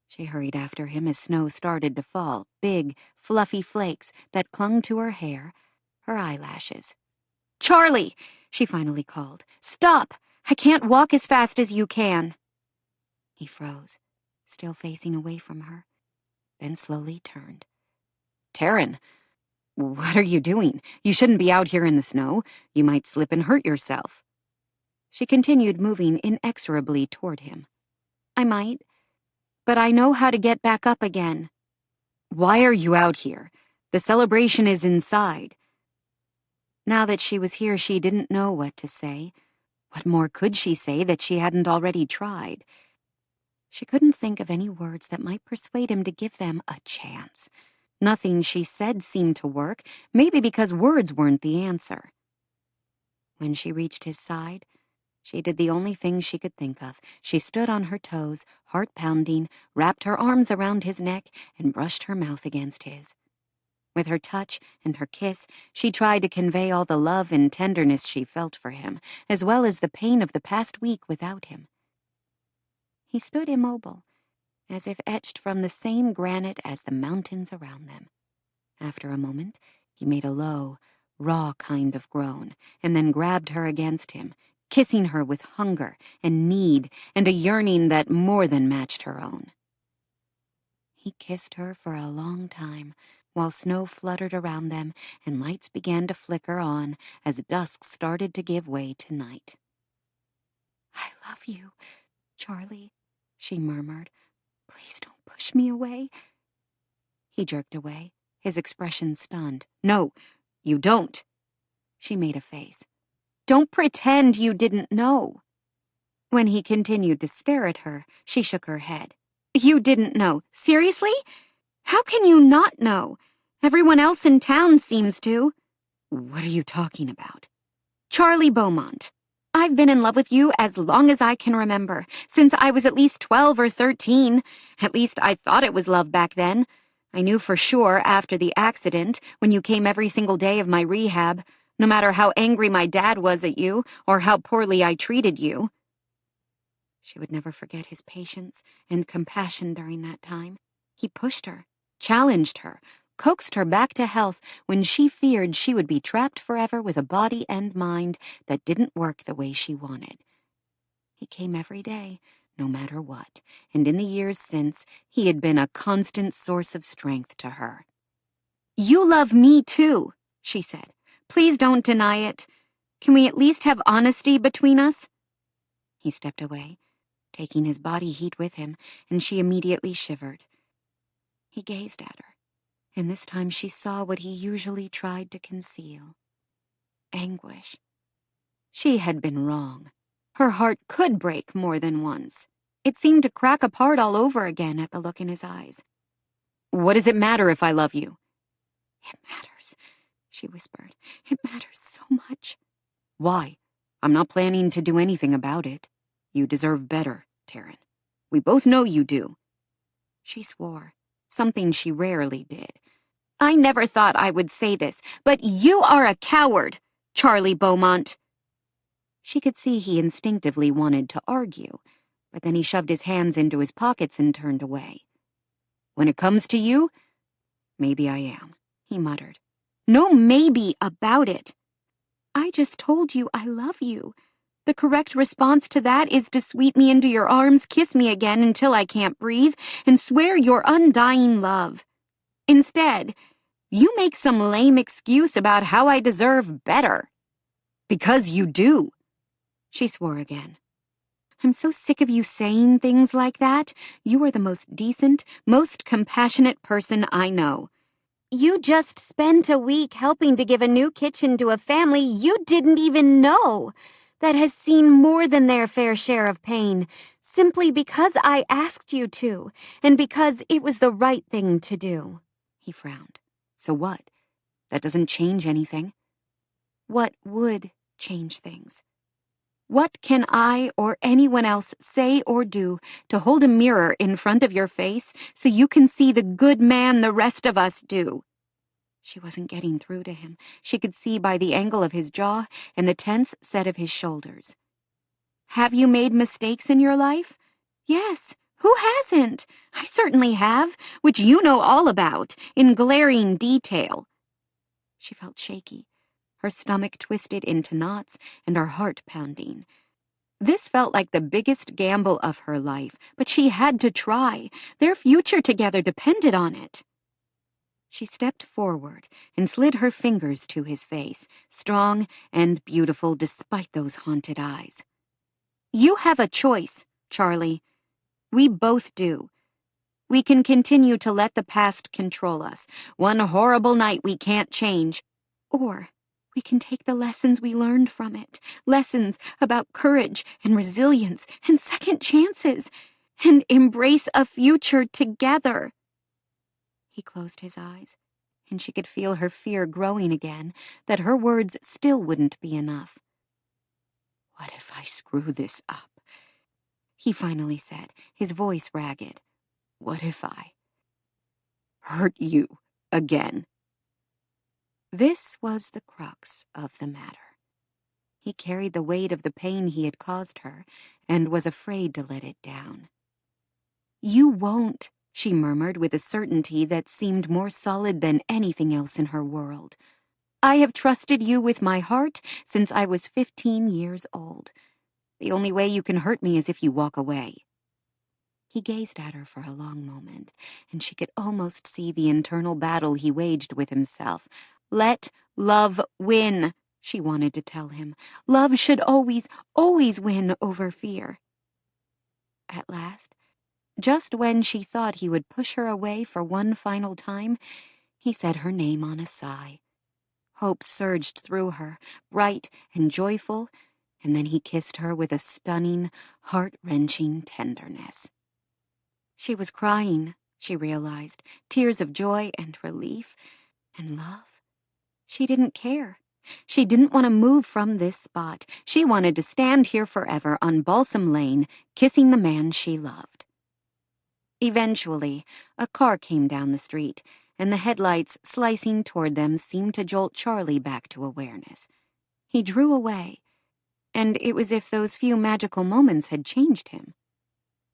She hurried after him as snow started to fall, big, fluffy flakes that clung to her hair, her eyelashes. "Charlie!" she finally called. "Stop! I can't walk as fast as you can." He froze, still facing away from her, then slowly turned. "Taryn, what are you doing? You shouldn't be out here in the snow. You might slip and hurt yourself." She continued moving inexorably toward him. "I might, but I know how to get back up again." "Why are you out here? The celebration is inside." Now that she was here, she didn't know what to say. What more could she say that she hadn't already tried? She couldn't think of any words that might persuade him to give them a chance. Nothing she said seemed to work, maybe because words weren't the answer. When she reached his side, she did the only thing she could think of. She stood on her toes, heart pounding, wrapped her arms around his neck, and brushed her mouth against his. With her touch and her kiss, she tried to convey all the love and tenderness she felt for him, as well as the pain of the past week without him. He stood immobile, as if etched from the same granite as the mountains around them. After a moment, he made a low, raw kind of groan, and then grabbed her against him, kissing her with hunger and need and a yearning that more than matched her own. He kissed her for a long time, while snow fluttered around them and lights began to flicker on as dusk started to give way to night. "I love you, Charlie," she murmured. "Please don't push me away." He jerked away, his expression stunned. "No, you don't." She made a face. "Don't pretend you didn't know." When he continued to stare at her, she shook her head. "You didn't know? Seriously? How can you not know? Everyone else in town seems to." "What are you talking about?" "Charlie Beaumont. I've been in love with you as long as I can remember, since I was at least 12 or 13. At least I thought it was love back then. I knew for sure after the accident, when you came every single day of my rehab, no matter how angry my dad was at you or how poorly I treated you." She would never forget his patience and compassion during that time. He pushed her, challenged her, coaxed her back to health when she feared she would be trapped forever with a body and mind that didn't work the way she wanted. He came every day, no matter what, and in the years since, he had been a constant source of strength to her. "You love me too," she said. "Please don't deny it. Can we at least have honesty between us?" He stepped away, taking his body heat with him, and she immediately shivered. He gazed at her, and this time she saw what he usually tried to conceal: anguish. She had been wrong. Her heart could break more than once. It seemed to crack apart all over again at the look in his eyes. "What does it matter if I love you?" "It matters," she whispered. "It matters so much." "Why? I'm not planning to do anything about it. You deserve better, Taryn. We both know you do." She swore, something she rarely did. "I never thought I would say this, but you are a coward, Charlie Beaumont." She could see he instinctively wanted to argue, but then he shoved his hands into his pockets and turned away. "When it comes to you, maybe I am," he muttered. "No maybe about it. I just told you I love you. The correct response to that is to sweep me into your arms, kiss me again until I can't breathe, and swear your undying love. Instead, you make some lame excuse about how I deserve better." "Because you do." She swore again. "I'm so sick of you saying things like that. You are the most decent, most compassionate person I know. You just spent a week helping to give a new kitchen to a family you didn't even know, that has seen more than their fair share of pain, simply because I asked you to, and because it was the right thing to do." He frowned. "So what? That doesn't change anything." "What would change things? What can I or anyone else say or do to hold a mirror in front of your face so you can see the good man the rest of us do?" She wasn't getting through to him. She could see by the angle of his jaw and the tense set of his shoulders. "Have you made mistakes in your life? Yes, Who hasn't? I certainly have, which you know all about, in glaring detail. She felt shaky, her stomach twisted into knots and her heart pounding. This felt like the biggest gamble of her life, but she had to try. Their future together depended on it. She stepped forward and slid her fingers to his face, strong and beautiful despite those haunted eyes. You have a choice, Charlie. We both do. We can continue to let the past control us, one horrible night we can't change, or we can take the lessons we learned from it, lessons about courage and resilience and second chances, and embrace a future together. He closed his eyes, and she could feel her fear growing again, that her words still wouldn't be enough. What if I screw this up? He finally said, his voice ragged. What if I hurt you again? This was the crux of the matter. He carried the weight of the pain he had caused her and was afraid to let it down. You won't, she murmured with a certainty that seemed more solid than anything else in her world. I have trusted you with my heart since I was 15 years old. The only way you can hurt me is if you walk away. He gazed at her for a long moment, and she could almost see the internal battle he waged with himself. Let love win, she wanted to tell him. Love should always, always win over fear. At last, just when she thought he would push her away for one final time, he said her name on a sigh. Hope surged through her, bright and joyful, and then he kissed her with a stunning, heart-wrenching tenderness. She was crying, she realized, tears of joy and relief and love. She didn't care. She didn't want to move from this spot. She wanted to stand here forever on Balsam Lane, kissing the man she loved. Eventually, a car came down the street, and the headlights slicing toward them seemed to jolt Charlie back to awareness. He drew away, and it was as if those few magical moments had changed him.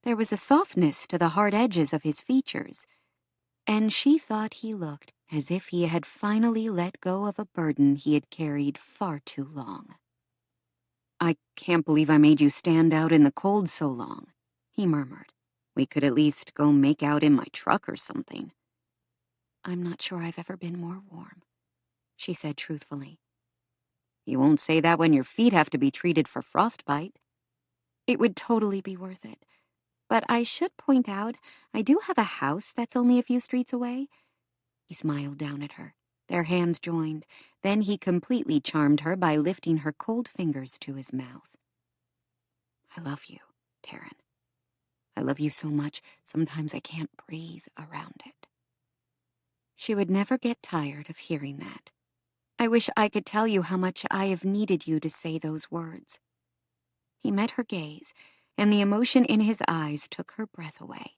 There was a softness to the hard edges of his features, and she thought he looked as if he had finally let go of a burden he had carried far too long. I can't believe I made you stand out in the cold so long, he murmured. We could at least go make out in my truck or something. I'm not sure I've ever been more warm, she said truthfully. You won't say that when your feet have to be treated for frostbite. It would totally be worth it. But I should point out, I do have a house that's only a few streets away. He smiled down at her. Their hands joined. Then he completely charmed her by lifting her cold fingers to his mouth. I love you, Taryn. I love you so much, sometimes I can't breathe around it. She would never get tired of hearing that. I wish I could tell you how much I have needed you to say those words. He met her gaze, and the emotion in his eyes took her breath away.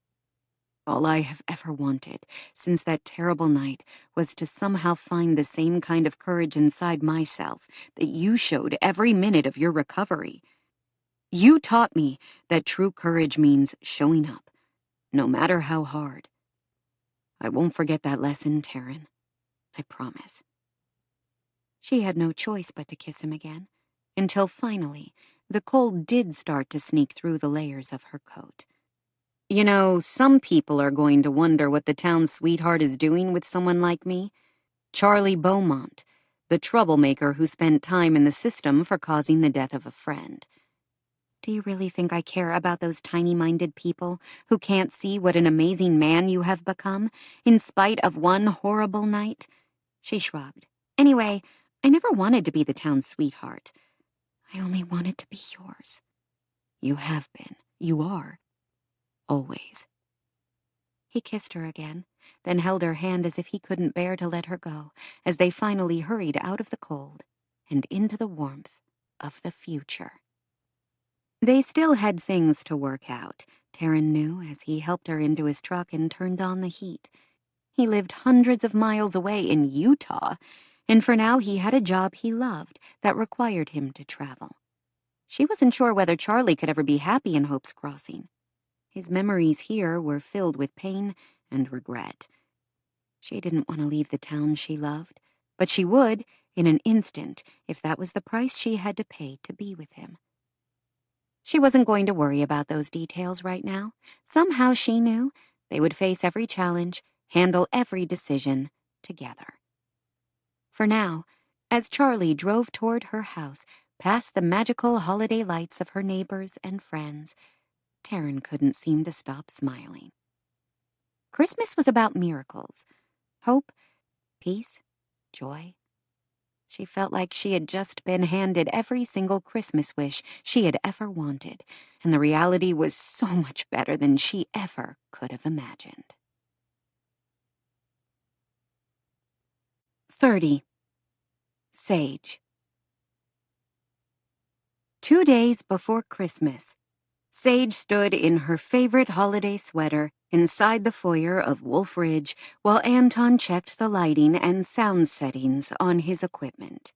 All I have ever wanted, since that terrible night, was to somehow find the same kind of courage inside myself that you showed every minute of your recovery. You taught me that true courage means showing up, no matter how hard. I won't forget that lesson, Taryn. I promise. She had no choice but to kiss him again, until finally the cold did start to sneak through the layers of her coat. You know, some people are going to wonder what the town's sweetheart is doing with someone like me. Charlie Beaumont, the troublemaker who spent time in the system for causing the death of a friend. Do you really think I care about those tiny-minded people who can't see what an amazing man you have become, in spite of one horrible night? She shrugged. Anyway, I never wanted to be the town's sweetheart. I only wanted to be yours. You have been. You are. Always. He kissed her again, then held her hand as if he couldn't bear to let her go, as they finally hurried out of the cold and into the warmth of the future. They still had things to work out, Taryn knew, as he helped her into his truck and turned on the heat. He lived hundreds of miles away in Utah, and for now he had a job he loved that required him to travel. She wasn't sure whether Charlie could ever be happy in Hope's Crossing. His memories here were filled with pain and regret. She didn't want to leave the town she loved, but she would, in an instant, if that was the price she had to pay to be with him. She wasn't going to worry about those details right now. Somehow she knew they would face every challenge, handle every decision together. For now, as Charlie drove toward her house, past the magical holiday lights of her neighbors and friends, Taryn couldn't seem to stop smiling. Christmas was about miracles, hope, peace, joy. She felt like she had just been handed every single Christmas wish she had ever wanted, and the reality was so much better than she ever could have imagined. 30. Sage. 2 days before Christmas, Sage stood in her favorite holiday sweater inside the foyer of Wolf Ridge while Anton checked the lighting and sound settings on his equipment.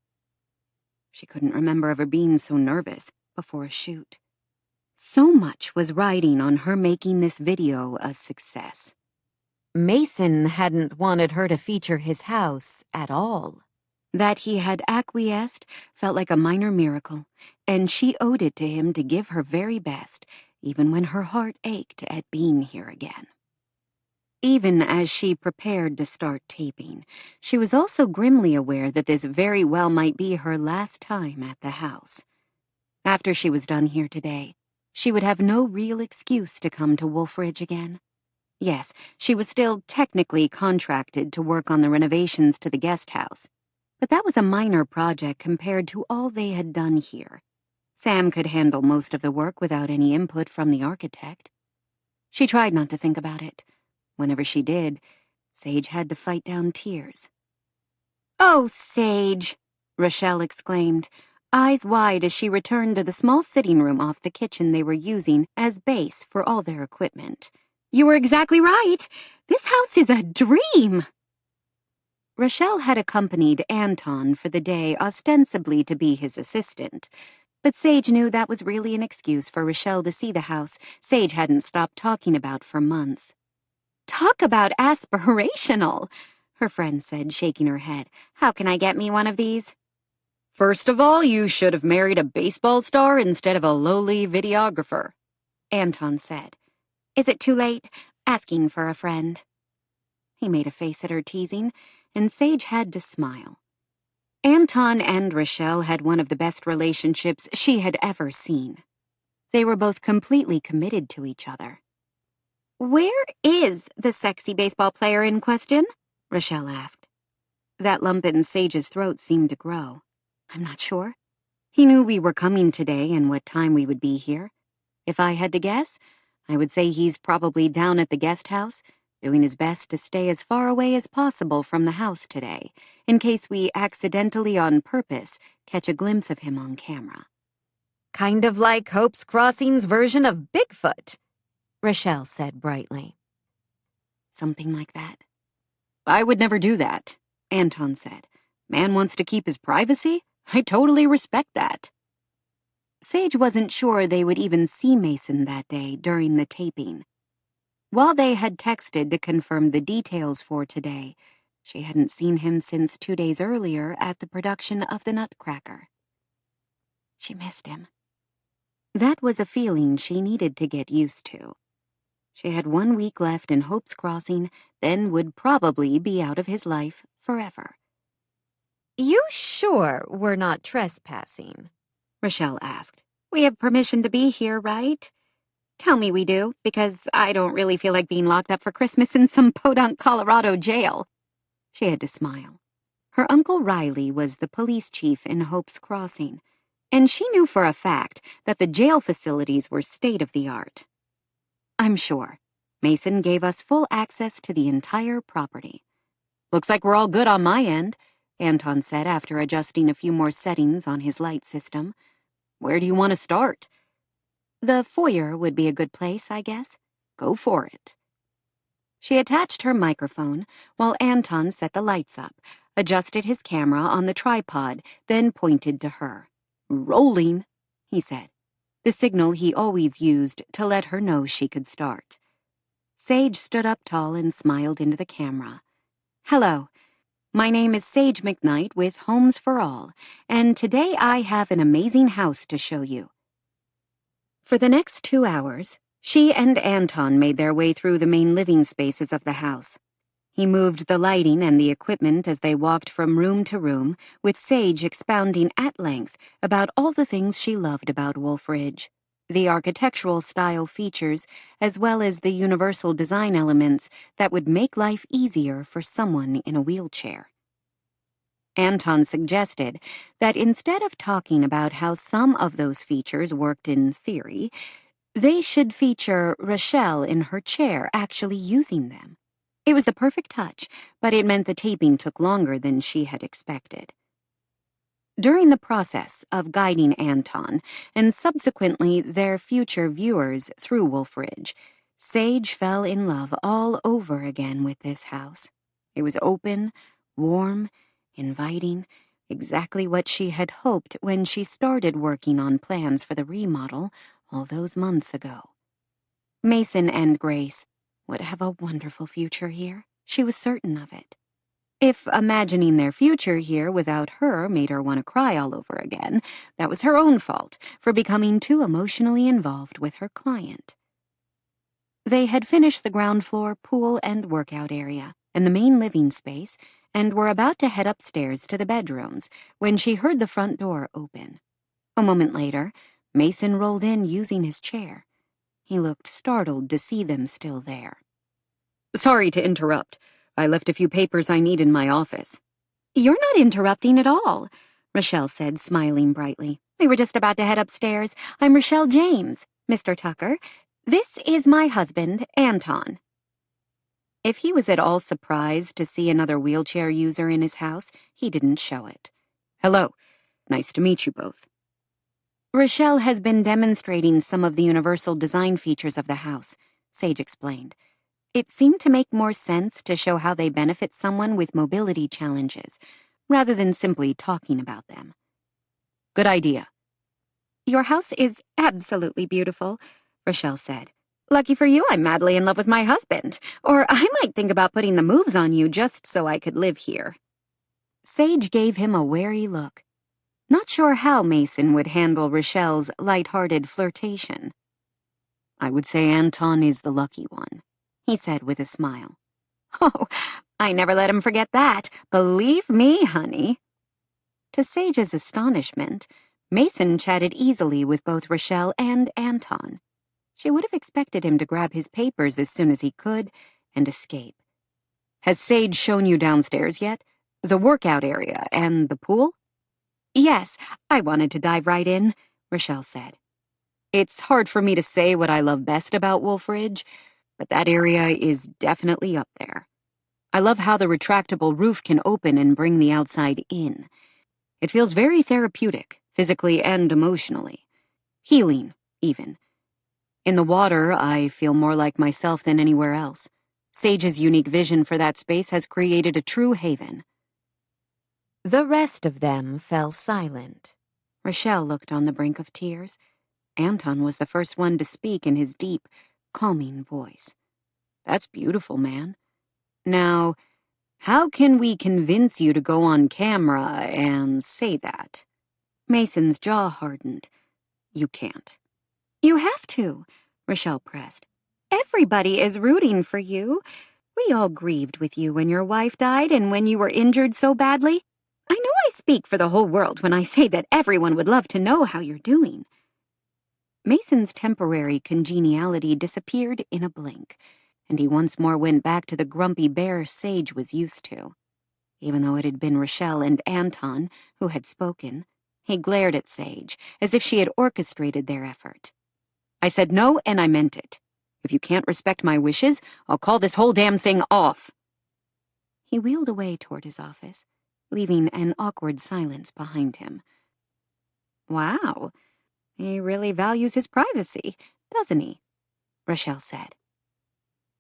She couldn't remember ever being so nervous before a shoot. So much was riding on her making this video a success. Mason hadn't wanted her to feature his house at all. That he had acquiesced felt like a minor miracle, and she owed it to him to give her very best, even when her heart ached at being here again. Even as she prepared to start taping, she was also grimly aware that this very well might be her last time at the house. After she was done here today, she would have no real excuse to come to Wolf Ridge again. Yes, she was still technically contracted to work on the renovations to the guest house, but that was a minor project compared to all they had done here. Sam could handle most of the work without any input from the architect. She tried not to think about it. Whenever she did, Sage had to fight down tears. "Oh, Sage!" Rochelle exclaimed, eyes wide as she returned to the small sitting room off the kitchen they were using as base for all their equipment. "You were exactly right. This house is a dream!" Rochelle had accompanied Anton for the day ostensibly to be his assistant, but Sage knew that was really an excuse for Rochelle to see the house Sage hadn't stopped talking about for months. "Talk about aspirational," her friend said, shaking her head. "How can I get me one of these?" First of all, you should have married a baseball star instead of a lowly videographer, Anton said. "Is it too late? Asking for a friend." He made a face at her teasing, and Sage had to smile. Anton and Rochelle had one of the best relationships she had ever seen. They were both completely committed to each other. "Where is the sexy baseball player in question?" Rochelle asked. That lump in Sage's throat seemed to grow. "I'm not sure. He knew we were coming today and what time we would be here. If I had to guess, I would say he's probably down at the guest house, doing his best to stay as far away as possible from the house today, in case we accidentally on purpose catch a glimpse of him on camera." kind of like Hope's Crossing's version of Bigfoot, Rochelle said brightly. "Something like that." I would never do that, Anton said. Man wants to keep his privacy? I totally respect that. Sage wasn't sure they would even see Mason that day during the taping. While they had texted to confirm the details for today, she hadn't seen him since 2 days earlier at the production of The Nutcracker. She missed him. That was a feeling she needed to get used to. She had 1 week left in Hope's Crossing, then would probably be out of his life forever. "You sure we're not trespassing?" Rochelle asked. "We have permission to be here, right?" "Tell me we do, because I don't really feel like being locked up for Christmas in some podunk Colorado jail." She had to smile. Her Uncle Riley was the police chief in Hope's Crossing, and she knew for a fact that the jail facilities were state-of-the-art. "I'm sure. Mason gave us full access to the entire property." Looks like we're all good on my end, Anton said after adjusting a few more settings on his light system. Where do you want to start? "The foyer would be a good place, I guess." Go for it. She attached her microphone while Anton set the lights up, adjusted his camera on the tripod, then pointed to her. Rolling, he said. the signal he always used to let her know she could start. Sage stood up tall and smiled into the camera. "Hello. My name is Sage McKnight with Homes for All, and today I have an amazing house to show you." For the next 2 hours, she and Anton made their way through the main living spaces of the house. He moved the lighting and the equipment as they walked from room to room, with Sage expounding at length about all the things she loved about Wolf Ridge, the architectural style features, as well as the universal design elements that would make life easier for someone in a wheelchair. Anton suggested that instead of talking about how some of those features worked in theory, they should feature Rochelle in her chair actually using them. It was the perfect touch, but it meant the taping took longer than she had expected. During the process of guiding Anton, and subsequently their future viewers through Wolf Ridge, Sage fell in love all over again with this house. It was open, warm, inviting, exactly what she had hoped when she started working on plans for the remodel all those months ago. Mason and Grace would have a wonderful future here. She was certain of it. If imagining their future here without her made her want to cry all over again, that was her own fault for becoming too emotionally involved with her client. They had finished the ground floor pool and workout area and the main living space and were about to head upstairs to the bedrooms when she heard the front door open. A moment later, Mason rolled in using his chair. He looked startled to see them still there. "Sorry to interrupt. I left a few papers I need in my office." "You're not interrupting at all," Rochelle said, smiling brightly. "We were just about to head upstairs. I'm Rochelle James, Mr. Tucker. This is my husband, Anton." If he was at all surprised to see another wheelchair user in his house, he didn't show it. "Hello. Nice to meet you both." "Rochelle has been demonstrating some of the universal design features of the house," Sage explained. It seemed to make more sense to show how they benefit someone with mobility challenges, rather than simply talking about them. "Good idea." "Your house is absolutely beautiful," Rochelle said. "Lucky for you, I'm madly in love with my husband, or I might think about putting the moves on you just so I could live here." Sage gave him a wary look. Not sure how Mason would handle Rochelle's light-hearted flirtation. "I would say Anton is the lucky one," he said with a smile. "Oh, I never let him forget that. Believe me, honey." To Sage's astonishment, Mason chatted easily with both Rochelle and Anton. She would have expected him to grab his papers as soon as he could and escape. "Has Sage shown you downstairs yet? The workout area and the pool?" "Yes, I wanted to dive right in," Rochelle said. "It's hard for me to say what I love best about Wolf Ridge, but that area is definitely up there. I love how the retractable roof can open and bring the outside in. It feels very therapeutic, physically and emotionally. Healing, even. In the water, I feel more like myself than anywhere else. Sage's unique vision for that space has created a true haven." The rest of them fell silent. Rochelle looked on the brink of tears. Anton was the first one to speak in his deep, calming voice. "That's beautiful, man. Now, how can we convince you to go on camera and say that?" Mason's jaw hardened. "You can't." "You have to," Rochelle pressed. "Everybody is rooting for you. We all grieved with you when your wife died and when you were injured so badly. I know I speak for the whole world when I say that everyone would love to know how you're doing." Mason's temporary congeniality disappeared in a blink, and he once more went back to the grumpy bear Sage was used to. Even though it had been Rochelle and Anton who had spoken, he glared at Sage as if she had orchestrated their effort. "I said no, and I meant it. If you can't respect my wishes, I'll call this whole damn thing off." He wheeled away toward his office, leaving an awkward silence behind him. "Wow, he really values his privacy, doesn't he?" Rochelle said.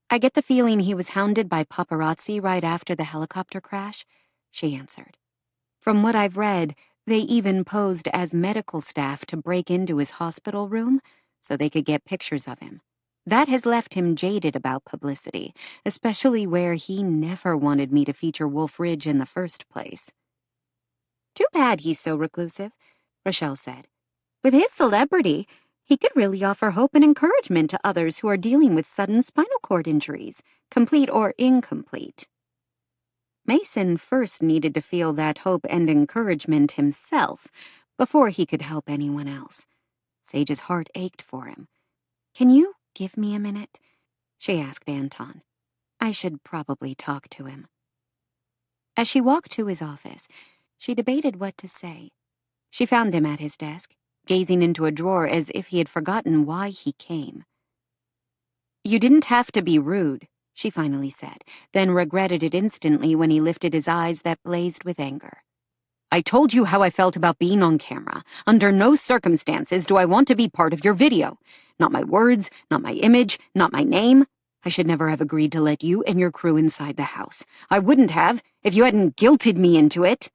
"I get the feeling he was hounded by paparazzi right after the helicopter crash," she answered. "From what I've read, They even posed as medical staff to break into his hospital room so they could get pictures of him. That has left him jaded about publicity, especially where he never wanted me to feature Wolf Ridge in the first place. Too bad he's so reclusive, Rochelle said. With his celebrity, he could really offer hope and encouragement to others who are dealing with sudden spinal cord injuries, complete or incomplete. Mason first needed to feel that hope and encouragement himself before he could help anyone else. Sage's heart ached for him. "Can you give me a minute?" she asked Anton. "I should probably talk to him." As she walked to his office, she debated what to say. She found him at his desk, gazing into a drawer as if he had forgotten why he came. "You didn't have to be rude," she finally said, then regretted it instantly when he lifted his eyes that blazed with anger. "I told you how I felt about being on camera. Under no circumstances do I want to be part of your video. Not my words, not my image, not my name. I should never have agreed to let you and your crew inside the house. I wouldn't have, if you hadn't guilted me into it."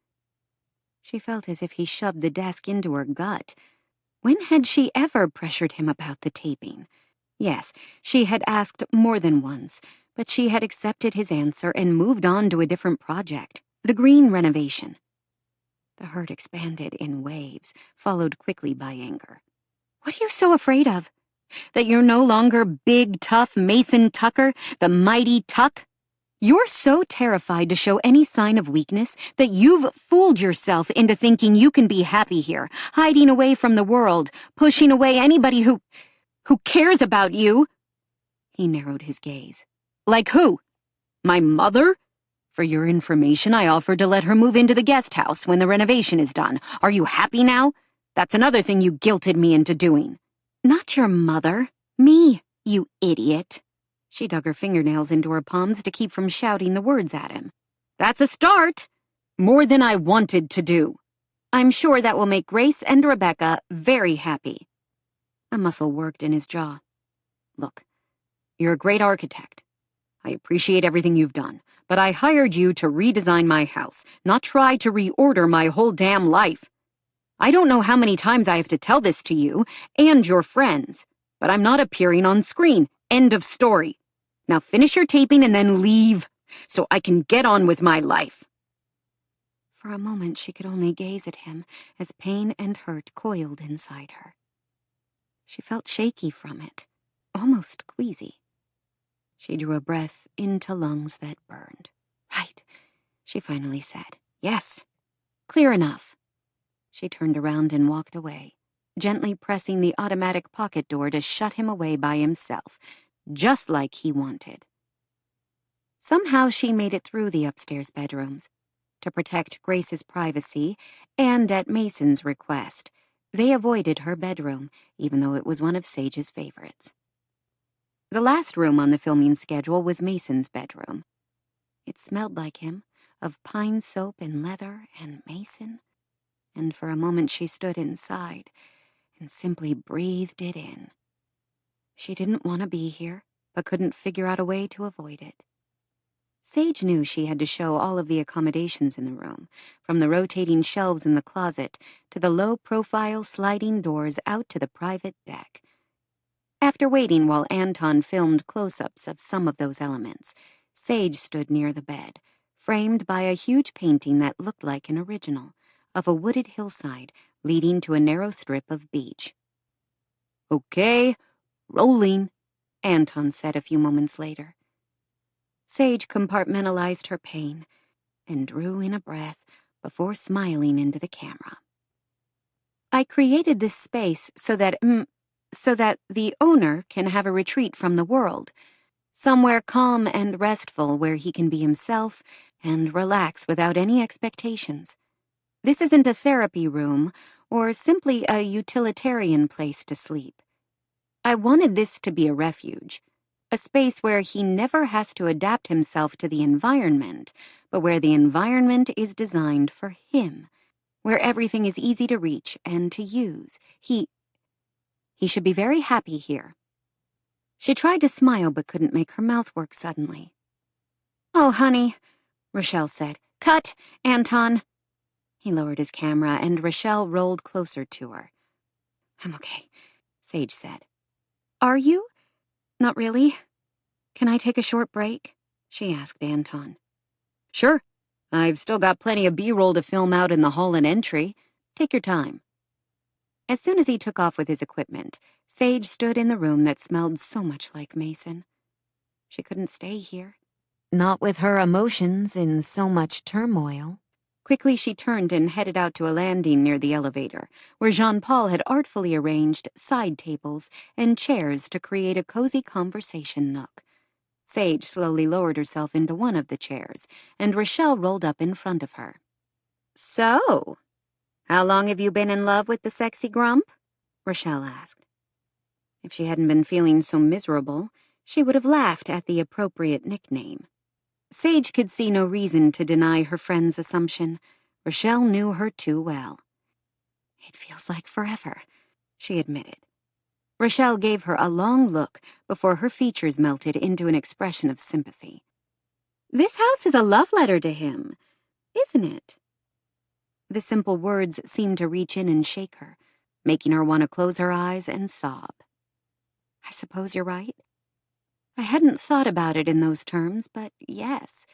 She felt as if he shoved the desk into her gut. When had she ever pressured him about the taping? Yes, she had asked more than once, but she had accepted his answer and moved on to a different project, the green renovation. The hurt expanded in waves, followed quickly by anger. "What are you so afraid of? That you're no longer big, tough Mason Tucker, the mighty Tuck? You're so terrified to show any sign of weakness that you've fooled yourself into thinking you can be happy here, hiding away from the world, pushing away anybody who cares about you." He narrowed his gaze. "Like who? My mother? For your information, I offered to let her move into the guest house when the renovation is done. Are you happy now? That's another thing you guilted me into doing." "Not your mother. Me, you idiot." She dug her fingernails into her palms to keep from shouting the words at him. "That's a start. More than I wanted to do. I'm sure that will make Grace and Rebecca very happy." A muscle worked in his jaw. "Look, you're a great architect. I appreciate everything you've done, but I hired you to redesign my house, not try to reorder my whole damn life. I don't know how many times I have to tell this to you and your friends, but I'm not appearing on screen. End of story. Now finish your taping and then leave, so I can get on with my life." For a moment she could only gaze at him as pain and hurt coiled inside her. She felt shaky from it, almost queasy. She drew a breath into lungs that burned. "Right," she finally said. "Yes, clear enough." She turned around and walked away, gently pressing the automatic pocket door to shut him away by himself, just like he wanted. Somehow she made it through the upstairs bedrooms. To protect Grace's privacy, and at Mason's request, they avoided her bedroom, even though it was one of Sage's favorites. The last room on the filming schedule was Mason's bedroom. It smelled like him, of pine soap and leather and Mason, and for a moment she stood inside and simply breathed it in. She didn't want to be here, but couldn't figure out a way to avoid it. Sage knew she had to show all of the accommodations in the room, from the rotating shelves in the closet to the low-profile sliding doors out to the private deck. After waiting while Anton filmed close-ups of some of those elements, Sage stood near the bed, framed by a huge painting that looked like an original, of a wooded hillside leading to a narrow strip of beach. "Okay, rolling," Anton said a few moments later. Sage compartmentalized her pain and drew in a breath before smiling into the camera. "I created this space so that the owner can have a retreat from the world, somewhere calm and restful where he can be himself and relax without any expectations. This isn't a therapy room or simply a utilitarian place to sleep. I wanted this to be a refuge, a space where he never has to adapt himself to the environment, but where the environment is designed for him, where everything is easy to reach and to use. He should be very happy here." She tried to smile but couldn't make her mouth work suddenly. "Oh, honey," Rochelle said. "Cut, Anton." He lowered his camera, and Rochelle rolled closer to her. "I'm okay," Sage said. "Are you? Not really. Can I take a short break?" she asked Anton. "Sure. I've still got plenty of B-roll to film out in the hall and entry. Take your time." As soon as he took off with his equipment, Sage stood in the room that smelled so much like Mason. She couldn't stay here. Not with her emotions in so much turmoil. Quickly, she turned and headed out to a landing near the elevator, where Jean-Paul had artfully arranged side tables and chairs to create a cozy conversation nook. Sage slowly lowered herself into one of the chairs, and Rochelle rolled up in front of her. "So, how long have you been in love with the sexy grump?" Rochelle asked. If she hadn't been feeling so miserable, she would have laughed at the appropriate nickname. Sage could see no reason to deny her friend's assumption. Rochelle knew her too well. "It feels like forever," she admitted. Rochelle gave her a long look before her features melted into an expression of sympathy. "This house is a love letter to him, isn't it?" The simple words seemed to reach in and shake her, making her want to close her eyes and sob. "I suppose you're right. I hadn't thought about it in those terms, but yes,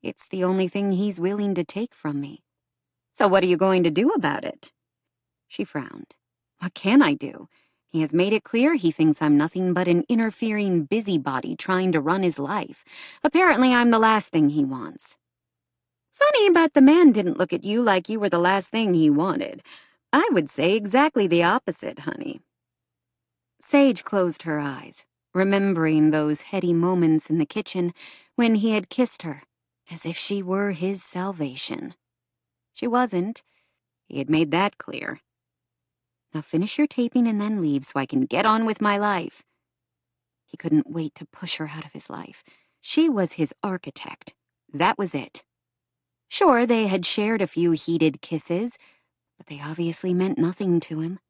it's the only thing he's willing to take from me." "So what are you going to do about it?" She frowned. "What can I do? He has made it clear he thinks I'm nothing but an interfering busybody trying to run his life. Apparently, I'm the last thing he wants." "Funny, but the man didn't look at you like you were the last thing he wanted. I would say exactly the opposite, honey." Sage closed her eyes, remembering those heady moments in the kitchen when he had kissed her, as if she were his salvation. She wasn't. He had made that clear. "Now finish your taping and then leave so I can get on with my life." He couldn't wait to push her out of his life. She was his architect. That was it. Sure, they had shared a few heated kisses, but they obviously meant nothing to him.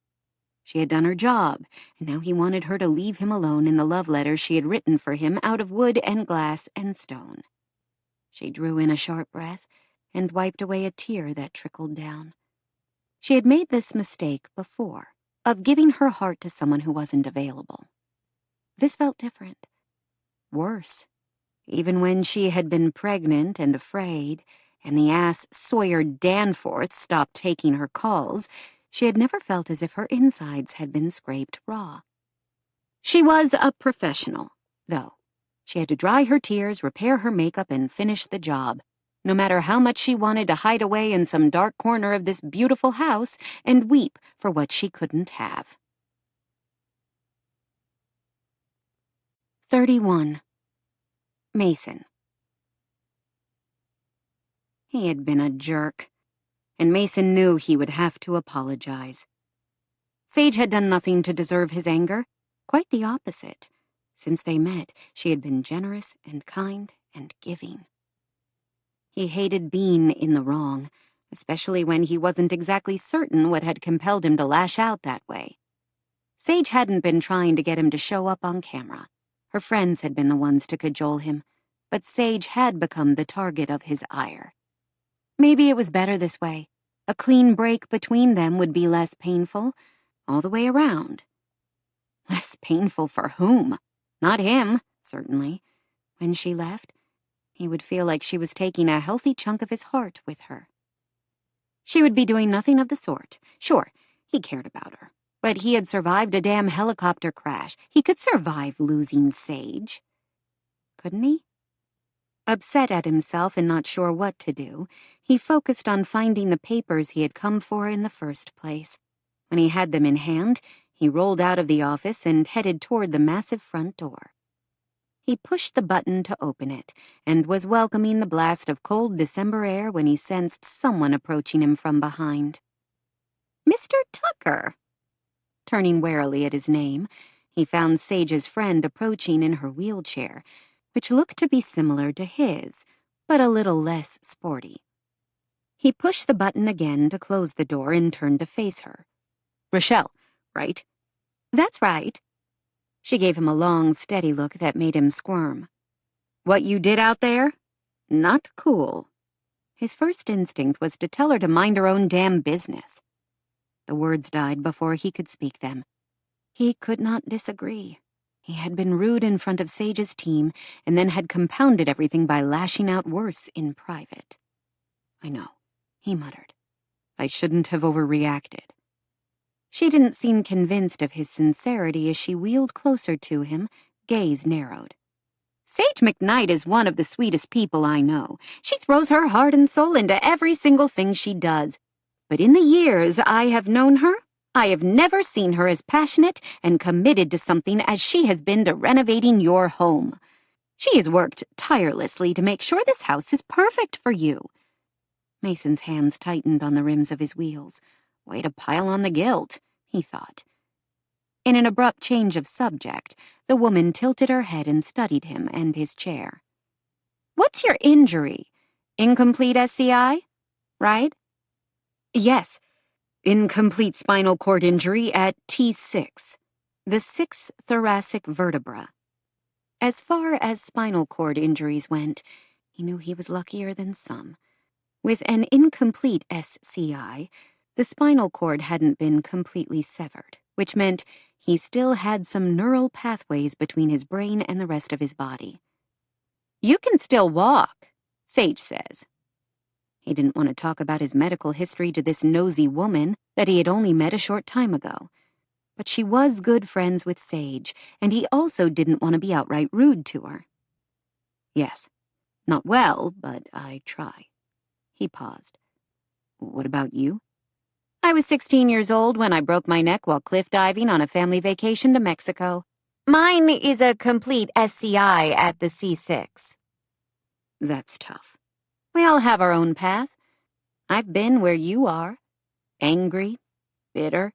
She had done her job, and now he wanted her to leave him alone in the love letter she had written for him out of wood and glass and stone. She drew in a sharp breath and wiped away a tear that trickled down. She had made this mistake before, of giving her heart to someone who wasn't available. This felt different. Worse. Even when she had been pregnant and afraid, and the ass Sawyer Danforth stopped taking her calls, she had never felt as if her insides had been scraped raw. She was a professional, though. She had to dry her tears, repair her makeup, and finish the job, no matter how much she wanted to hide away in some dark corner of this beautiful house and weep for what she couldn't have. 31. Mason. He had been a jerk, and Mason knew he would have to apologize. Sage had done nothing to deserve his anger, quite the opposite. Since they met, she had been generous and kind and giving. He hated being in the wrong, especially when he wasn't exactly certain what had compelled him to lash out that way. Sage hadn't been trying to get him to show up on camera. Her friends had been the ones to cajole him, but Sage had become the target of his ire. Maybe it was better this way. A clean break between them would be less painful, all the way around. Less painful for whom? Not him, certainly. When she left, he would feel like she was taking a healthy chunk of his heart with her. She would be doing nothing of the sort. Sure, he cared about her, but he had survived a damn helicopter crash. He could survive losing Sage. Couldn't he? Upset at himself and not sure what to do, he focused on finding the papers he had come for in the first place. When he had them in hand, he rolled out of the office and headed toward the massive front door. He pushed the button to open it and was welcoming the blast of cold December air when he sensed someone approaching him from behind. "Mr. Tucker." Turning warily at his name, he found Sage's friend approaching in her wheelchair, which looked to be similar to his, but a little less sporty. He pushed the button again to close the door and turned to face her. "Rochelle, right?" "That's right." She gave him a long, steady look that made him squirm. "What you did out there? Not cool." His first instinct was to tell her to mind her own damn business. The words died before he could speak them. He could not disagree. He had been rude in front of Sage's team and then had compounded everything by lashing out worse in private. "I know," he muttered. "I shouldn't have overreacted." She didn't seem convinced of his sincerity as she wheeled closer to him, gaze narrowed. "Sage McKnight is one of the sweetest people I know. She throws her heart and soul into every single thing she does. But in the years I have known her, I have never seen her as passionate and committed to something as she has been to renovating your home. She has worked tirelessly to make sure this house is perfect for you." Mason's hands tightened on the rims of his wheels. Way to pile on the guilt, he thought. In an abrupt change of subject, the woman tilted her head and studied him and his chair. "What's your injury? Incomplete SCI, right?" "Yes. Incomplete spinal cord injury at T6, the 6th thoracic vertebra." As far as spinal cord injuries went, he knew he was luckier than some. With an incomplete SCI, the spinal cord hadn't been completely severed, which meant he still had some neural pathways between his brain and the rest of his body. "You can still walk," Sage says. He didn't want to talk about his medical history to this nosy woman that he had only met a short time ago. But she was good friends with Sage, and he also didn't want to be outright rude to her. "Yes. Not well, but I try." He paused. "What about you?" "I was 16 years old when I broke my neck while cliff diving on a family vacation to Mexico. Mine is a complete SCI at the C6. "That's tough. We all have our own path. I've been where you are. Angry, bitter,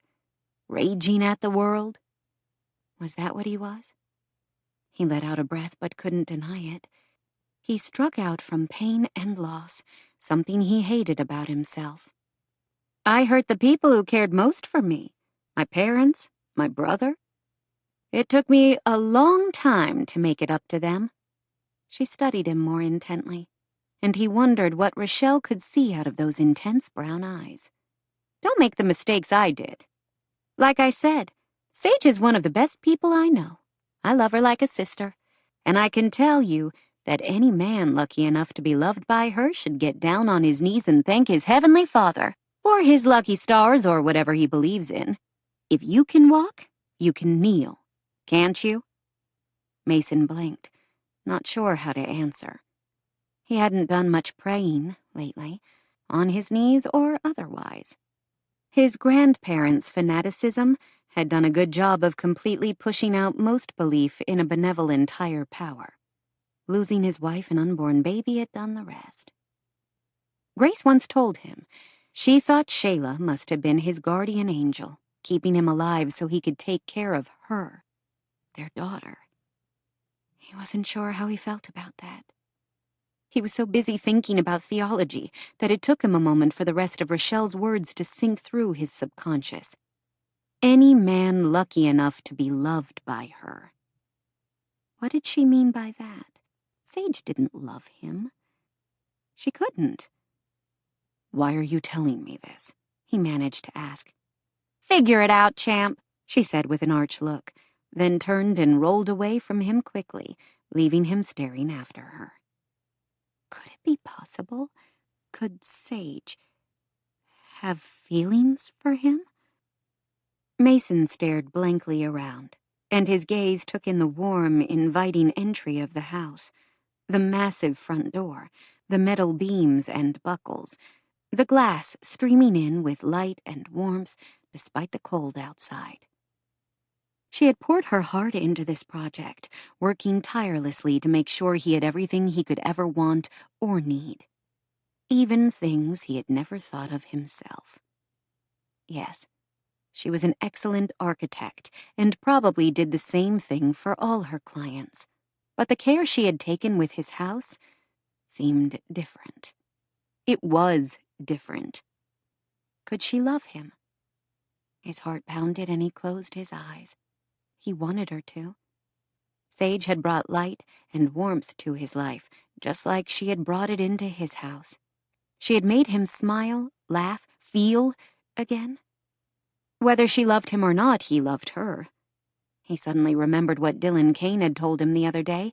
raging at the world." Was that what he was? He let out a breath but couldn't deny it. He struck out from pain and loss, something he hated about himself. "I hurt the people who cared most for me. My parents, my brother. It took me a long time to make it up to them." She studied him more intently, and he wondered what Rochelle could see out of those intense brown eyes. "Don't make the mistakes I did. Like I said, Sage is one of the best people I know. I love her like a sister, and I can tell you that any man lucky enough to be loved by her should get down on his knees and thank his heavenly Father, or his lucky stars, or whatever he believes in. If you can walk, you can kneel, can't you?" Mason blinked, not sure how to answer. He hadn't done much praying lately, on his knees or otherwise. His grandparents' fanaticism had done a good job of completely pushing out most belief in a benevolent higher power. Losing his wife and unborn baby had done the rest. Grace once told him she thought Shayla must have been his guardian angel, keeping him alive so he could take care of her, their daughter. He wasn't sure how he felt about that. He was so busy thinking about theology that it took him a moment for the rest of Rochelle's words to sink through his subconscious. Any man lucky enough to be loved by her. What did she mean by that? Sage didn't love him. She couldn't. "Why are you telling me this?" he managed to ask. "Figure it out, champ," she said with an arch look, then turned and rolled away from him quickly, leaving him staring after her. Could it be possible? Could Sage have feelings for him? Mason stared blankly around, and his gaze took in the warm, inviting entry of the house, the massive front door, the metal beams and buckles, the glass streaming in with light and warmth despite the cold outside. She had poured her heart into this project, working tirelessly to make sure he had everything he could ever want or need, even things he had never thought of himself. Yes, she was an excellent architect and probably did the same thing for all her clients, but the care she had taken with his house seemed different. It was different. Could she love him? His heart pounded and he closed his eyes. He wanted her to. Sage had brought light and warmth to his life, just like she had brought it into his house. She had made him smile, laugh, feel again. Whether she loved him or not, he loved her. He suddenly remembered what Dylan Kane had told him the other day.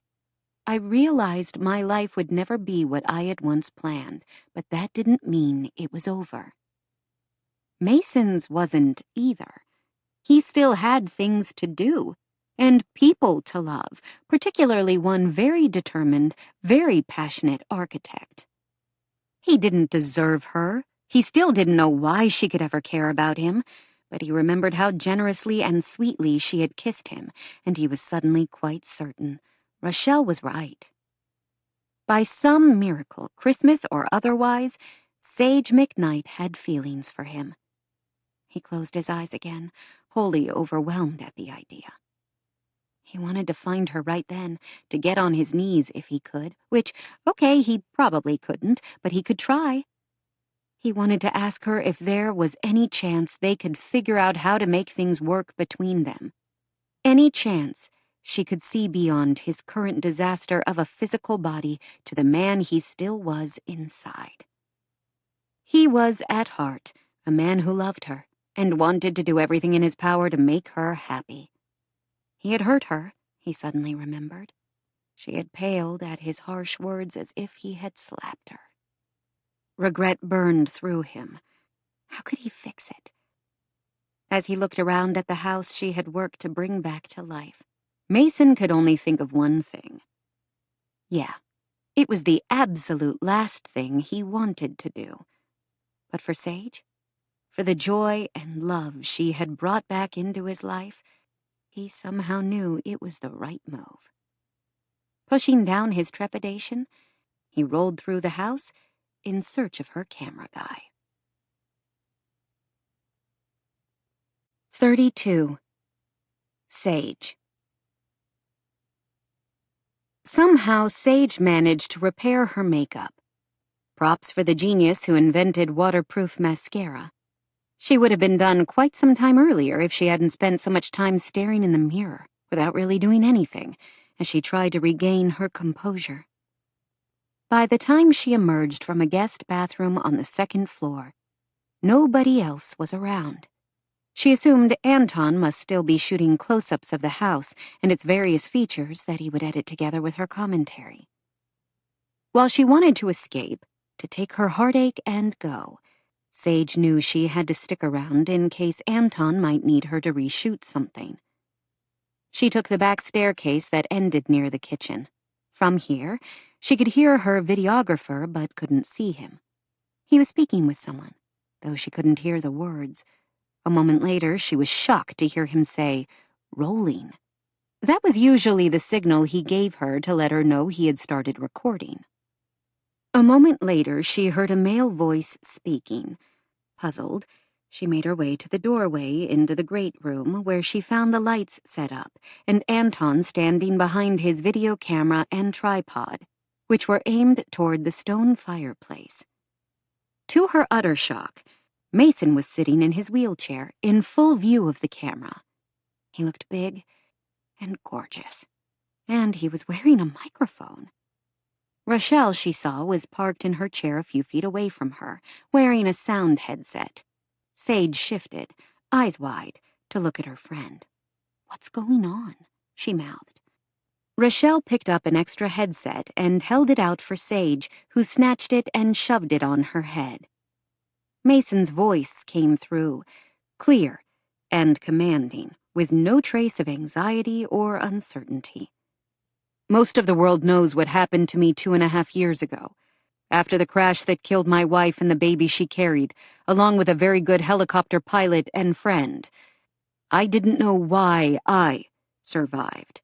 I realized my life would never be what I had once planned, but that didn't mean it was over. Mason's wasn't either. He still had things to do, and people to love, particularly one very determined, very passionate architect. He didn't deserve her. He still didn't know why she could ever care about him, but he remembered how generously and sweetly she had kissed him, and he was suddenly quite certain Rochelle was right. By some miracle, Christmas or otherwise, Sage McKnight had feelings for him. He closed his eyes again, wholly overwhelmed at the idea. He wanted to find her right then, to get on his knees if he could, which, okay, he probably couldn't, but he could try. He wanted to ask her if there was any chance they could figure out how to make things work between them. Any chance she could see beyond his current disaster of a physical body to the man he still was inside. He was, at heart, a man who loved her and wanted to do everything in his power to make her happy. He had hurt her, he suddenly remembered. She had paled at his harsh words as if he had slapped her. Regret burned through him. How could he fix it? As he looked around at the house she had worked to bring back to life, Mason could only think of one thing. Yeah, it was the absolute last thing he wanted to do. But for Sage, for the joy and love she had brought back into his life, he somehow knew it was the right move. Pushing down his trepidation, he rolled through the house in search of her camera guy. 32. Sage. Somehow Sage managed to repair her makeup. Props for the genius who invented waterproof mascara. She would have been done quite some time earlier if she hadn't spent so much time staring in the mirror without really doing anything, as she tried to regain her composure. By the time she emerged from a guest bathroom on the second floor, nobody else was around. She assumed Anton must still be shooting close-ups of the house and its various features that he would edit together with her commentary. While she wanted to escape, to take her heartache and go, Sage knew she had to stick around in case Anton might need her to reshoot something. She took the back staircase that ended near the kitchen. From here, she could hear her videographer but couldn't see him. He was speaking with someone, though she couldn't hear the words. A moment later, she was shocked to hear him say, "Rolling." That was usually the signal he gave her to let her know he had started recording. A moment later, she heard a male voice speaking. Puzzled, she made her way to the doorway into the great room where she found the lights set up and Anton standing behind his video camera and tripod, which were aimed toward the stone fireplace. To her utter shock, Mason was sitting in his wheelchair, in full view of the camera. He looked big and gorgeous, and he was wearing a microphone. Rochelle, she saw, was parked in her chair a few feet away from her, wearing a sound headset. Sage shifted, eyes wide, to look at her friend. "What's going on?" she mouthed. Rochelle picked up an extra headset and held it out for Sage, who snatched it and shoved it on her head. Mason's voice came through, clear and commanding, with no trace of anxiety or uncertainty. "Most of the world knows what happened to me 2.5 years ago, after the crash that killed my wife and the baby she carried, along with a very good helicopter pilot and friend. I didn't know why I survived.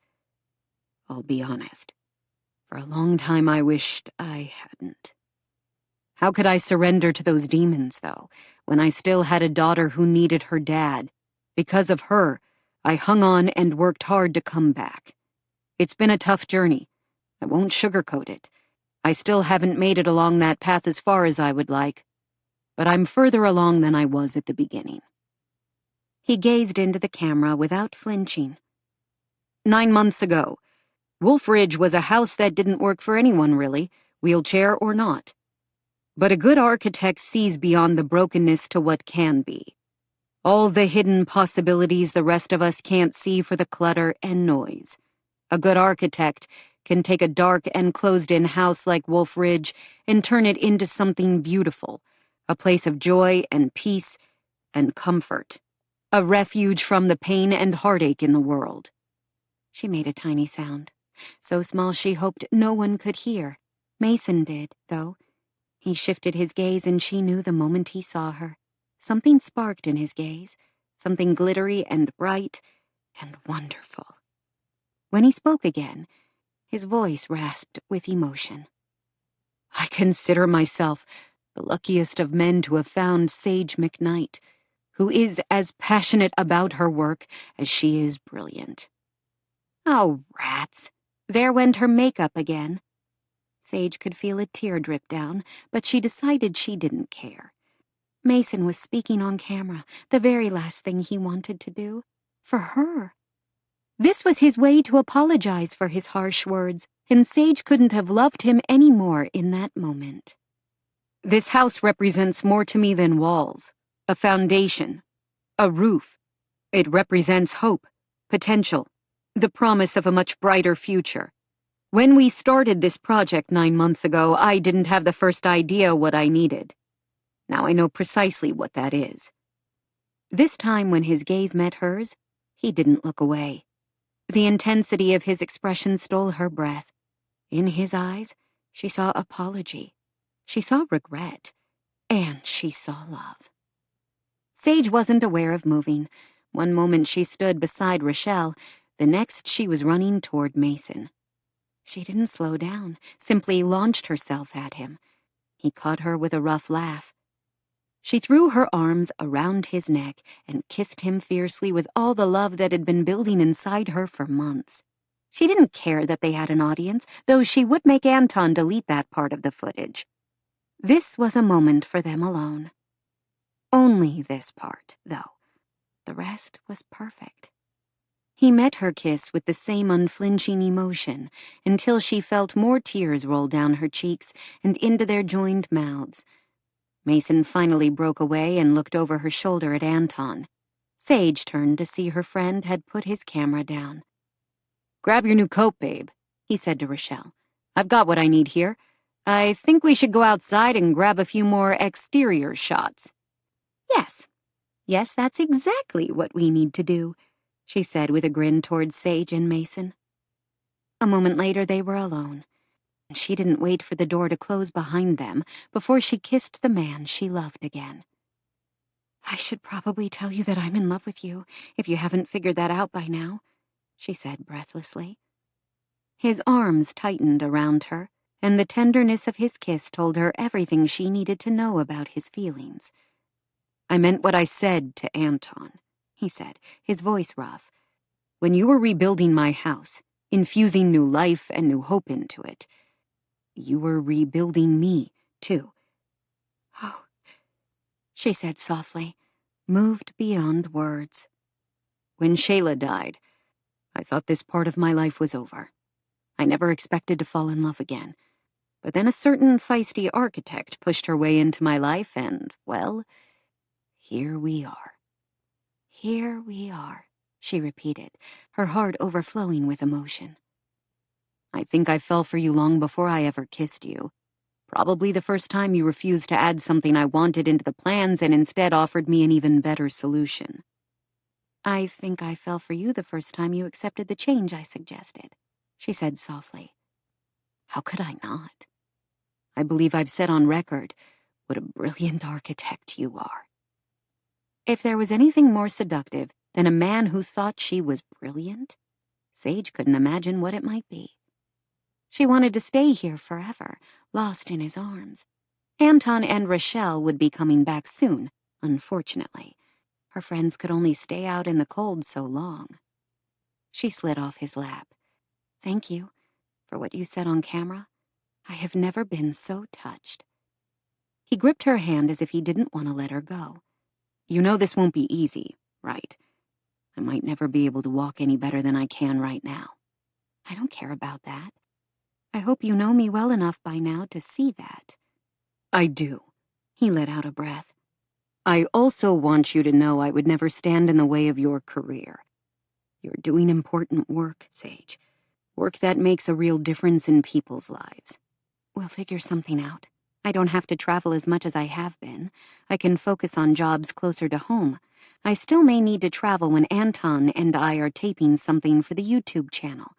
I'll be honest. For a long time I wished I hadn't. How could I surrender to those demons, though, when I still had a daughter who needed her dad? Because of her, I hung on and worked hard to come back. It's been a tough journey. I won't sugarcoat it. I still haven't made it along that path as far as I would like, but I'm further along than I was at the beginning." He gazed into the camera without flinching. 9 months ago, Wolf Ridge was a house that didn't work for anyone, really, wheelchair or not. But a good architect sees beyond the brokenness to what can be. All the hidden possibilities the rest of us can't see for the clutter and noise. A good architect can take a dark and closed-in house like Wolf Ridge and turn it into something beautiful, a place of joy and peace and comfort, a refuge from the pain and heartache in the world. She made a tiny sound, so small she hoped no one could hear. Mason did, though. He shifted his gaze and she knew the moment he saw her. Something sparked in his gaze, something glittery and bright and wonderful. When he spoke again, his voice rasped with emotion. I consider myself the luckiest of men to have found Sage McKnight, who is as passionate about her work as she is brilliant. Oh, rats. There went her makeup again. Sage could feel a tear drip down, but she decided she didn't care. Mason was speaking on camera, the very last thing he wanted to do. For her. This was his way to apologize for his harsh words, and Sage couldn't have loved him any more in that moment. This house represents more to me than walls, a foundation, a roof. It represents hope, potential, the promise of a much brighter future. When we started this project 9 months ago, I didn't have the first idea what I needed. Now I know precisely what that is. This time when his gaze met hers, he didn't look away. The intensity of his expression stole her breath. In his eyes, she saw apology. She saw regret. And she saw love. Sage wasn't aware of moving. One moment she stood beside Rochelle, the next she was running toward Mason. She didn't slow down, simply launched herself at him. He caught her with a rough laugh. She threw her arms around his neck and kissed him fiercely with all the love that had been building inside her for months. She didn't care that they had an audience, though she would make Anton delete that part of the footage. This was a moment for them alone. Only this part, though. The rest was perfect. He met her kiss with the same unflinching emotion until she felt more tears roll down her cheeks and into their joined mouths. Mason finally broke away and looked over her shoulder at Anton. Sage turned to see her friend had put his camera down. Grab your new coat, babe, he said to Rochelle. I've got what I need here. I think we should go outside and grab a few more exterior shots. Yes, that's exactly what we need to do, she said with a grin towards Sage and Mason. A moment later they were alone. She didn't wait for the door to close behind them before she kissed the man she loved again. I should probably tell you that I'm in love with you, if you haven't figured that out by now, she said breathlessly. His arms tightened around her, and the tenderness of his kiss told her everything she needed to know about his feelings. I meant what I said to Anton, he said, his voice rough. When you were rebuilding my house, infusing new life and new hope into it, you were rebuilding me, too. Oh, she said softly, moved beyond words. When Shayla died, I thought this part of my life was over. I never expected to fall in love again. But then a certain feisty architect pushed her way into my life and, well, here we are. Here we are, she repeated, her heart overflowing with emotion. I think I fell for you long before I ever kissed you. Probably the first time you refused to add something I wanted into the plans and instead offered me an even better solution. I think I fell for you the first time you accepted the change I suggested, she said softly. How could I not? I believe I've said on record what a brilliant architect you are. If there was anything more seductive than a man who thought she was brilliant, Sage couldn't imagine what it might be. She wanted to stay here forever, lost in his arms. Anton and Rochelle would be coming back soon, unfortunately. Her friends could only stay out in the cold so long. She slid off his lap. Thank you for what you said on camera. I have never been so touched. He gripped her hand as if he didn't want to let her go. You know this won't be easy, right? I might never be able to walk any better than I can right now. I don't care about that. I hope you know me well enough by now to see that. I do. He let out a breath. I also want you to know I would never stand in the way of your career. You're doing important work, Sage. Work that makes a real difference in people's lives. We'll figure something out. I don't have to travel as much as I have been. I can focus on jobs closer to home. I still may need to travel when Anton and I are taping something for the YouTube channel,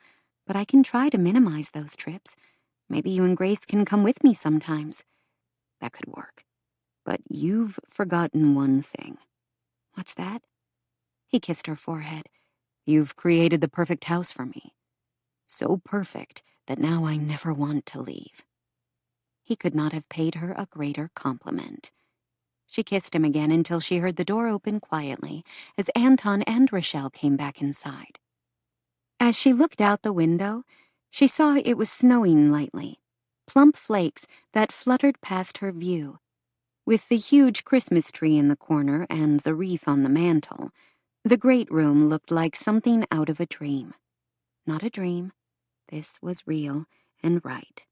but I can try to minimize those trips. Maybe you and Grace can come with me sometimes. That could work. But you've forgotten one thing. What's that? He kissed her forehead. You've created the perfect house for me. So perfect that now I never want to leave. He could not have paid her a greater compliment. She kissed him again until she heard the door open quietly as Anton and Rochelle came back inside. As she looked out the window, she saw it was snowing lightly, plump flakes that fluttered past her view. With the huge Christmas tree in the corner and the wreath on the mantel, the great room looked like something out of a dream. Not a dream. This was real and right.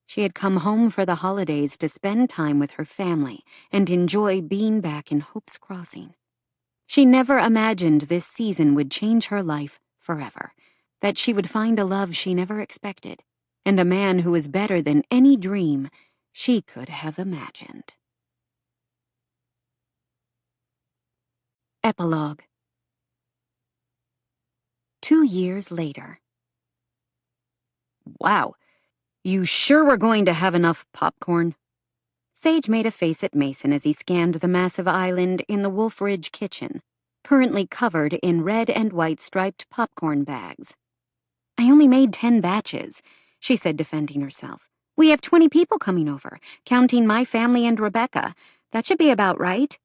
She had come home for the holidays to spend time with her family and enjoy being back in Hope's Crossing. She never imagined this season would change her life forever, that she would find a love she never expected, and a man who was better than any dream she could have imagined. Epilogue. 2 years later. Wow. You sure we're going to have enough popcorn? Sage made a face at Mason as he scanned the massive island in the Wolf Ridge kitchen, currently covered in red and white striped popcorn bags. I only made 10 batches, she said, defending herself. We have 20 people coming over, counting my family and Rebecca. That should be about right.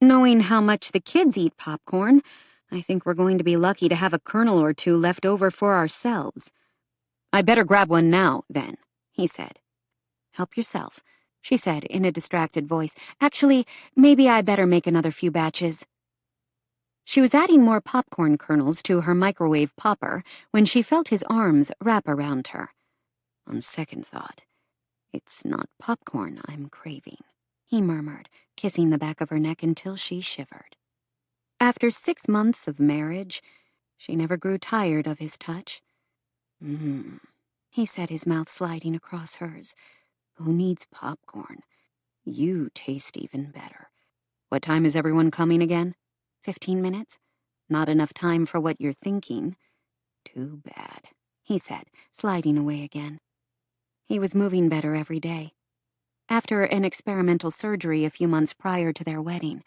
Knowing how much the kids eat popcorn, I think we're going to be lucky to have a kernel or two left over for ourselves. I better grab one now, then, he said. Help yourself, she said in a distracted voice. Actually, maybe I better make another few batches. She was adding more popcorn kernels to her microwave popper when she felt his arms wrap around her. On second thought, it's not popcorn I'm craving, he murmured, kissing the back of her neck until she shivered. After 6 months of marriage, she never grew tired of his touch. He said, his mouth sliding across hers. Who needs popcorn? You taste even better. What time is everyone coming again? 15 minutes. Not enough time for what you're thinking. Too bad, he said, sliding away again. He was moving better every day. After an experimental surgery a few months prior to their wedding,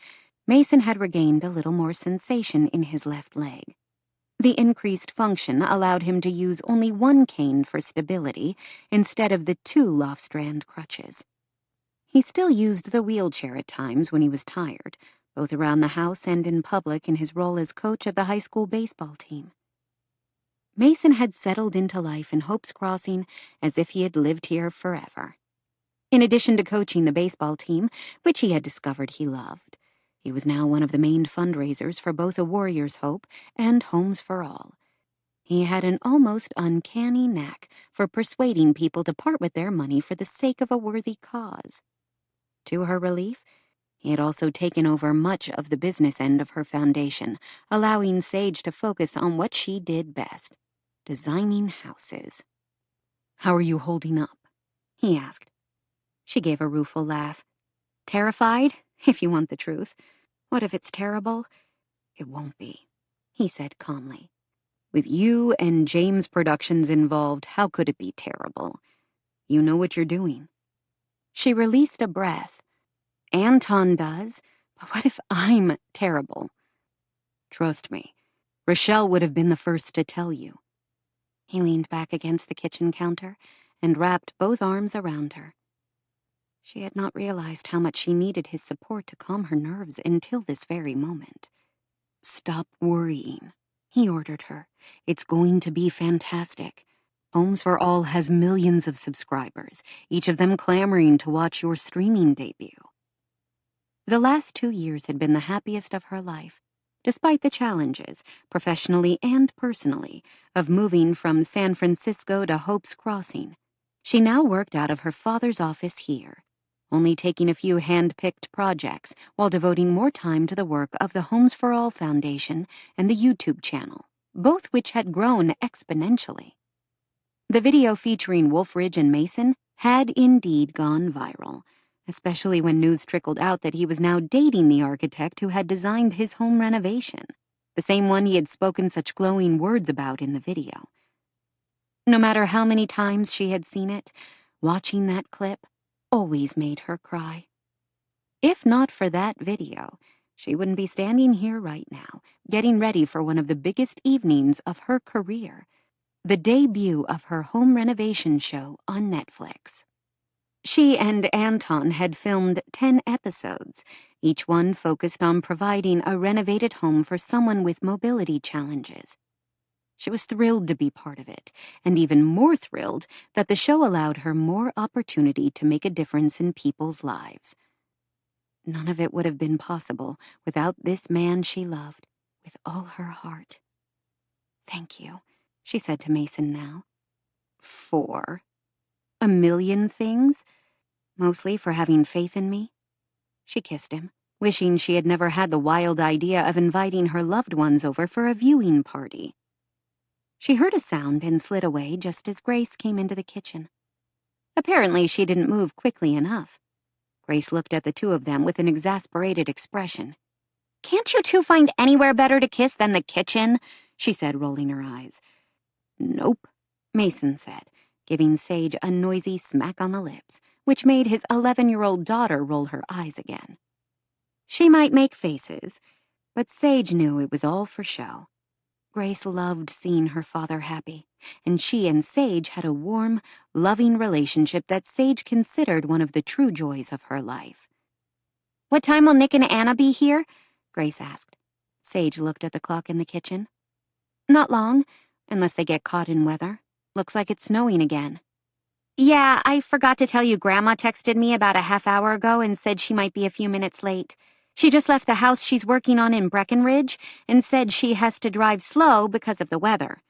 Mason had regained a little more sensation in his left leg. The increased function allowed him to use only one cane for stability instead of the 2 Lofstrand crutches. He still used the wheelchair at times when he was tired, both around the house and in public in his role as coach of the high school baseball team. Mason had settled into life in Hope's Crossing as if he had lived here forever. In addition to coaching the baseball team, which he had discovered he loved, he was now one of the main fundraisers for both A Warrior's Hope and Homes for All. He had an almost uncanny knack for persuading people to part with their money for the sake of a worthy cause. To her relief, he had also taken over much of the business end of her foundation, allowing Sage to focus on what she did best, designing houses. How are you holding up? He asked. She gave a rueful laugh. Terrified, if you want the truth. What if it's terrible? It won't be, he said calmly. With you and James Productions involved, how could it be terrible? You know what you're doing. She released a breath. Anton does, but what if I'm terrible? Trust me, Rochelle would have been the first to tell you. He leaned back against the kitchen counter and wrapped both arms around her. She had not realized how much she needed his support to calm her nerves until this very moment. Stop worrying, he ordered her. It's going to be fantastic. Homes for All has millions of subscribers, each of them clamoring to watch your streaming debut. The last 2 years had been the happiest of her life, despite the challenges, professionally and personally, of moving from San Francisco to Hope's Crossing. She now worked out of her father's office here, only taking a few hand-picked projects while devoting more time to the work of the Homes for All Foundation and the YouTube channel, both which had grown exponentially. The video featuring Wolfridge and Mason had indeed gone viral, especially when news trickled out that he was now dating the architect who had designed his home renovation, the same one he had spoken such glowing words about in the video. No matter how many times she had seen it, watching that clip always made her cry. If not for that video, she wouldn't be standing here right now, getting ready for one of the biggest evenings of her career, the debut of her home renovation show on Netflix. She and Anton had filmed 10 episodes, each one focused on providing a renovated home for someone with mobility challenges. She was thrilled to be part of it, and even more thrilled that the show allowed her more opportunity to make a difference in people's lives. None of it would have been possible without this man she loved with all her heart. "Thank you," she said to Mason now. "For 1,000,000 things? Mostly for having faith in me?" She kissed him, wishing she had never had the wild idea of inviting her loved ones over for a viewing party. She heard a sound and slid away just as Grace came into the kitchen. Apparently, she didn't move quickly enough. Grace looked at the two of them with an exasperated expression. "Can't you two find anywhere better to kiss than the kitchen?" she said, rolling her eyes. "Nope," Mason said, giving Sage a noisy smack on the lips, which made his 11-year-old daughter roll her eyes again. She might make faces, but Sage knew it was all for show. Grace loved seeing her father happy, and she and Sage had a warm, loving relationship that Sage considered one of the true joys of her life. "What time will Nick and Anna be here?" Grace asked. Sage looked at the clock in the kitchen. "Not long, unless they get caught in weather. Looks like it's snowing again." "Yeah, I forgot to tell you Grandma texted me about a half hour ago and said she might be a few minutes late. She just left the house she's working on in Breckenridge and said she has to drive slow because of the weather."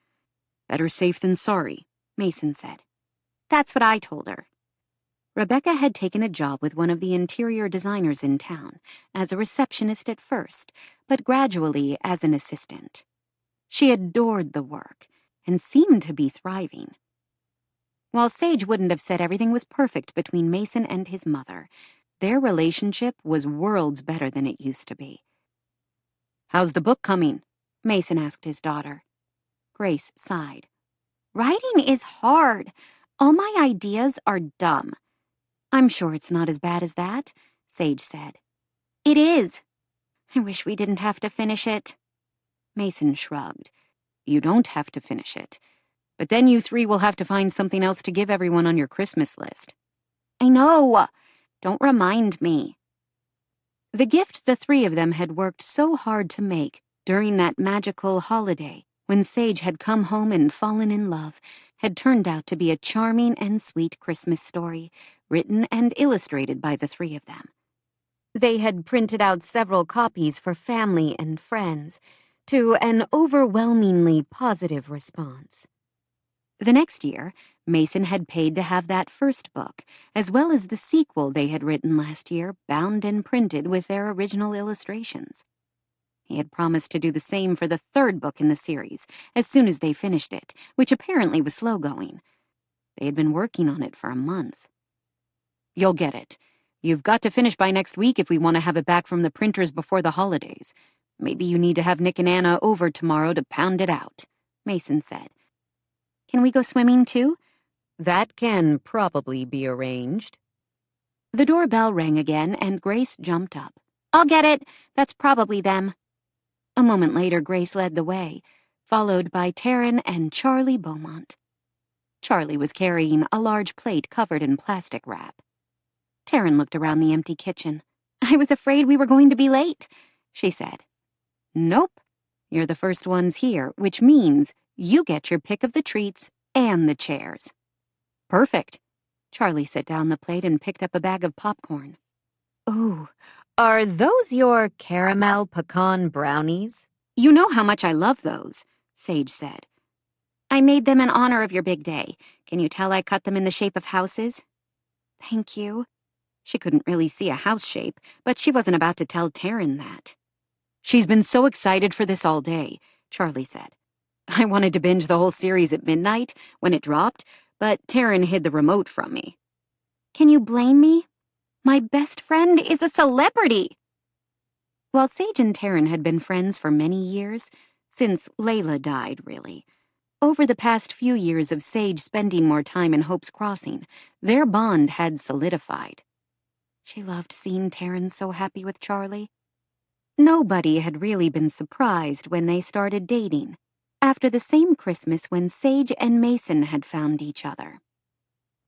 "Better safe than sorry," Mason said. "That's what I told her." Rebecca had taken a job with one of the interior designers in town, as a receptionist at first, but gradually as an assistant. She adored the work and seemed to be thriving. While Sage wouldn't have said everything was perfect between Mason and his mother, their relationship was worlds better than it used to be. "How's the book coming?" Mason asked his daughter. Grace sighed. "Writing is hard. All my ideas are dumb." "I'm sure it's not as bad as that," Sage said. "It is. I wish we didn't have to finish it." Mason shrugged. "You don't have to finish it. But then you three will have to find something else to give everyone on your Christmas list." "I know. Don't remind me." The gift the three of them had worked so hard to make during that magical holiday when Sage had come home and fallen in love had turned out to be a charming and sweet Christmas story, written and illustrated by the three of them. They had printed out several copies for family and friends, to an overwhelmingly positive response. The next year, Mason had paid to have that first book, as well as the sequel they had written last year, bound and printed with their original illustrations. He had promised to do the same for the third book in the series, as soon as they finished it, which apparently was slow going. They had been working on it for a month. "You'll get it. You've got to finish by next week if we want to have it back from the printers before the holidays. Maybe you need to have Nick and Anna over tomorrow to pound it out," Mason said. "Can we go swimming too?" "That can probably be arranged." The doorbell rang again, and Grace jumped up. "I'll get it. That's probably them." A moment later, Grace led the way, followed by Taryn and Charlie Beaumont. Charlie was carrying a large plate covered in plastic wrap. Taryn looked around the empty kitchen. "I was afraid we were going to be late," she said. "Nope. You're the first ones here, which means you get your pick of the treats and the chairs." "Perfect." Charlie set down the plate and picked up a bag of popcorn. "Ooh, are those your caramel pecan brownies?" "You know how much I love those," Sage said. "I made them in honor of your big day. Can you tell I cut them in the shape of houses?" "Thank you." She couldn't really see a house shape, but she wasn't about to tell Taryn that. "She's been so excited for this all day," Charlie said. "I wanted to binge the whole series at midnight when it dropped, but Taryn hid the remote from me." "Can you blame me? My best friend is a celebrity!" While Sage and Taryn had been friends for many years, since Layla died, really, over the past few years of Sage spending more time in Hope's Crossing, their bond had solidified. She loved seeing Taryn so happy with Charlie. Nobody had really been surprised when they started dating, after the same Christmas when Sage and Mason had found each other.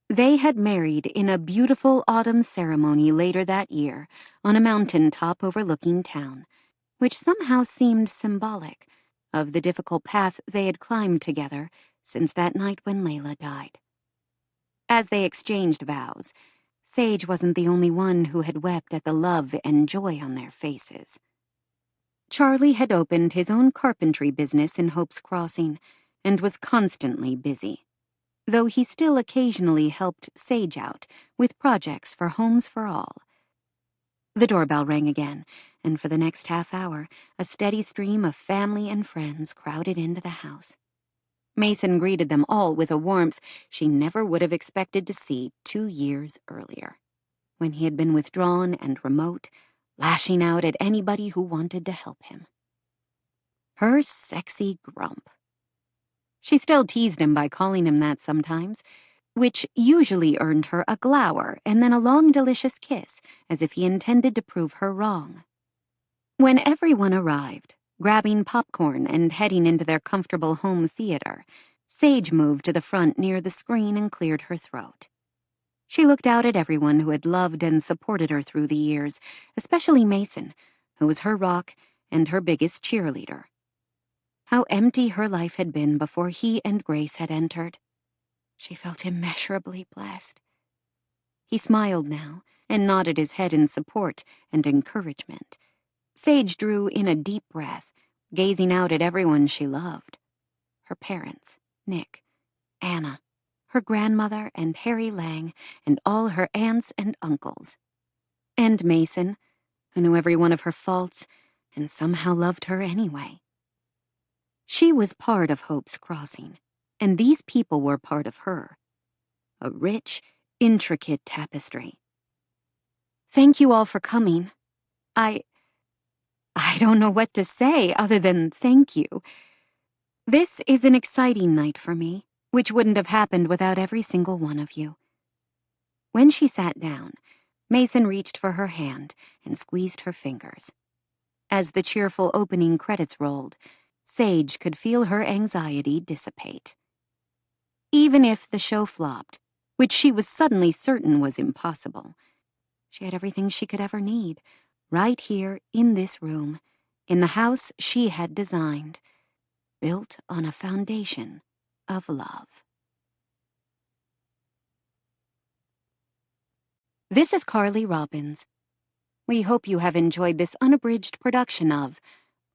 They had married in a beautiful autumn ceremony later that year on a mountain top overlooking town, which somehow seemed symbolic of the difficult path they had climbed together since that night when Layla died. As they exchanged vows, Sage wasn't the only one who had wept at the love and joy on their faces. Charlie had opened his own carpentry business in Hope's Crossing and was constantly busy, though he still occasionally helped Sage out with projects for Homes for All. The doorbell rang again, and for the next half hour, a steady stream of family and friends crowded into the house. Mason greeted them all with a warmth she never would have expected to see 2 years earlier, when he had been withdrawn and remote, lashing out at anybody who wanted to help him. Her sexy grump. She still teased him by calling him that sometimes, which usually earned her a glower and then a long, delicious kiss, as if he intended to prove her wrong. When everyone arrived, grabbing popcorn and heading into their comfortable home theater, Sage moved to the front near the screen and cleared her throat. She looked out at everyone who had loved and supported her through the years, especially Mason, who was her rock and her biggest cheerleader. How empty her life had been before he and Grace had entered. She felt immeasurably blessed. He smiled now and nodded his head in support and encouragement. Sage drew in a deep breath, gazing out at everyone she loved. Her parents, Nick, Anna, her grandmother and Harry Lang, and all her aunts and uncles. And Mason, who knew every one of her faults and somehow loved her anyway. She was part of Hope's Crossing, and these people were part of her. A rich, intricate tapestry. "Thank you all for coming. I don't know what to say other than thank you. This is an exciting night for me, which wouldn't have happened without every single one of you." When she sat down, Mason reached for her hand and squeezed her fingers. As the cheerful opening credits rolled, Sage could feel her anxiety dissipate. Even if the show flopped, which she was suddenly certain was impossible, she had everything she could ever need, right here in this room, in the house she had designed, built on a foundation of love. This is Carly Robbins. We hope you have enjoyed this unabridged production of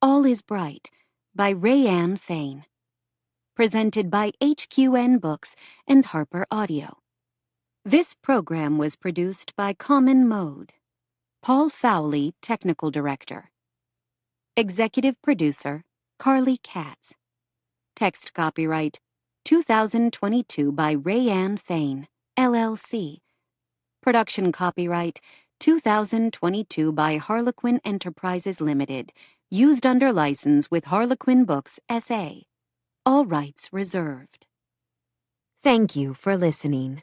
All is Bright by RaeAnne Thayne, presented by HQN Books and Harper Audio. This program was produced by Common Mode. Paul Fowley, Technical Director. Executive Producer, Carly Katz. Text copyright 2022 by RaeAnne Thayne, LLC. Production copyright 2022 by Harlequin Enterprises Limited, used under license with Harlequin Books, S.A. All rights reserved. Thank you for listening.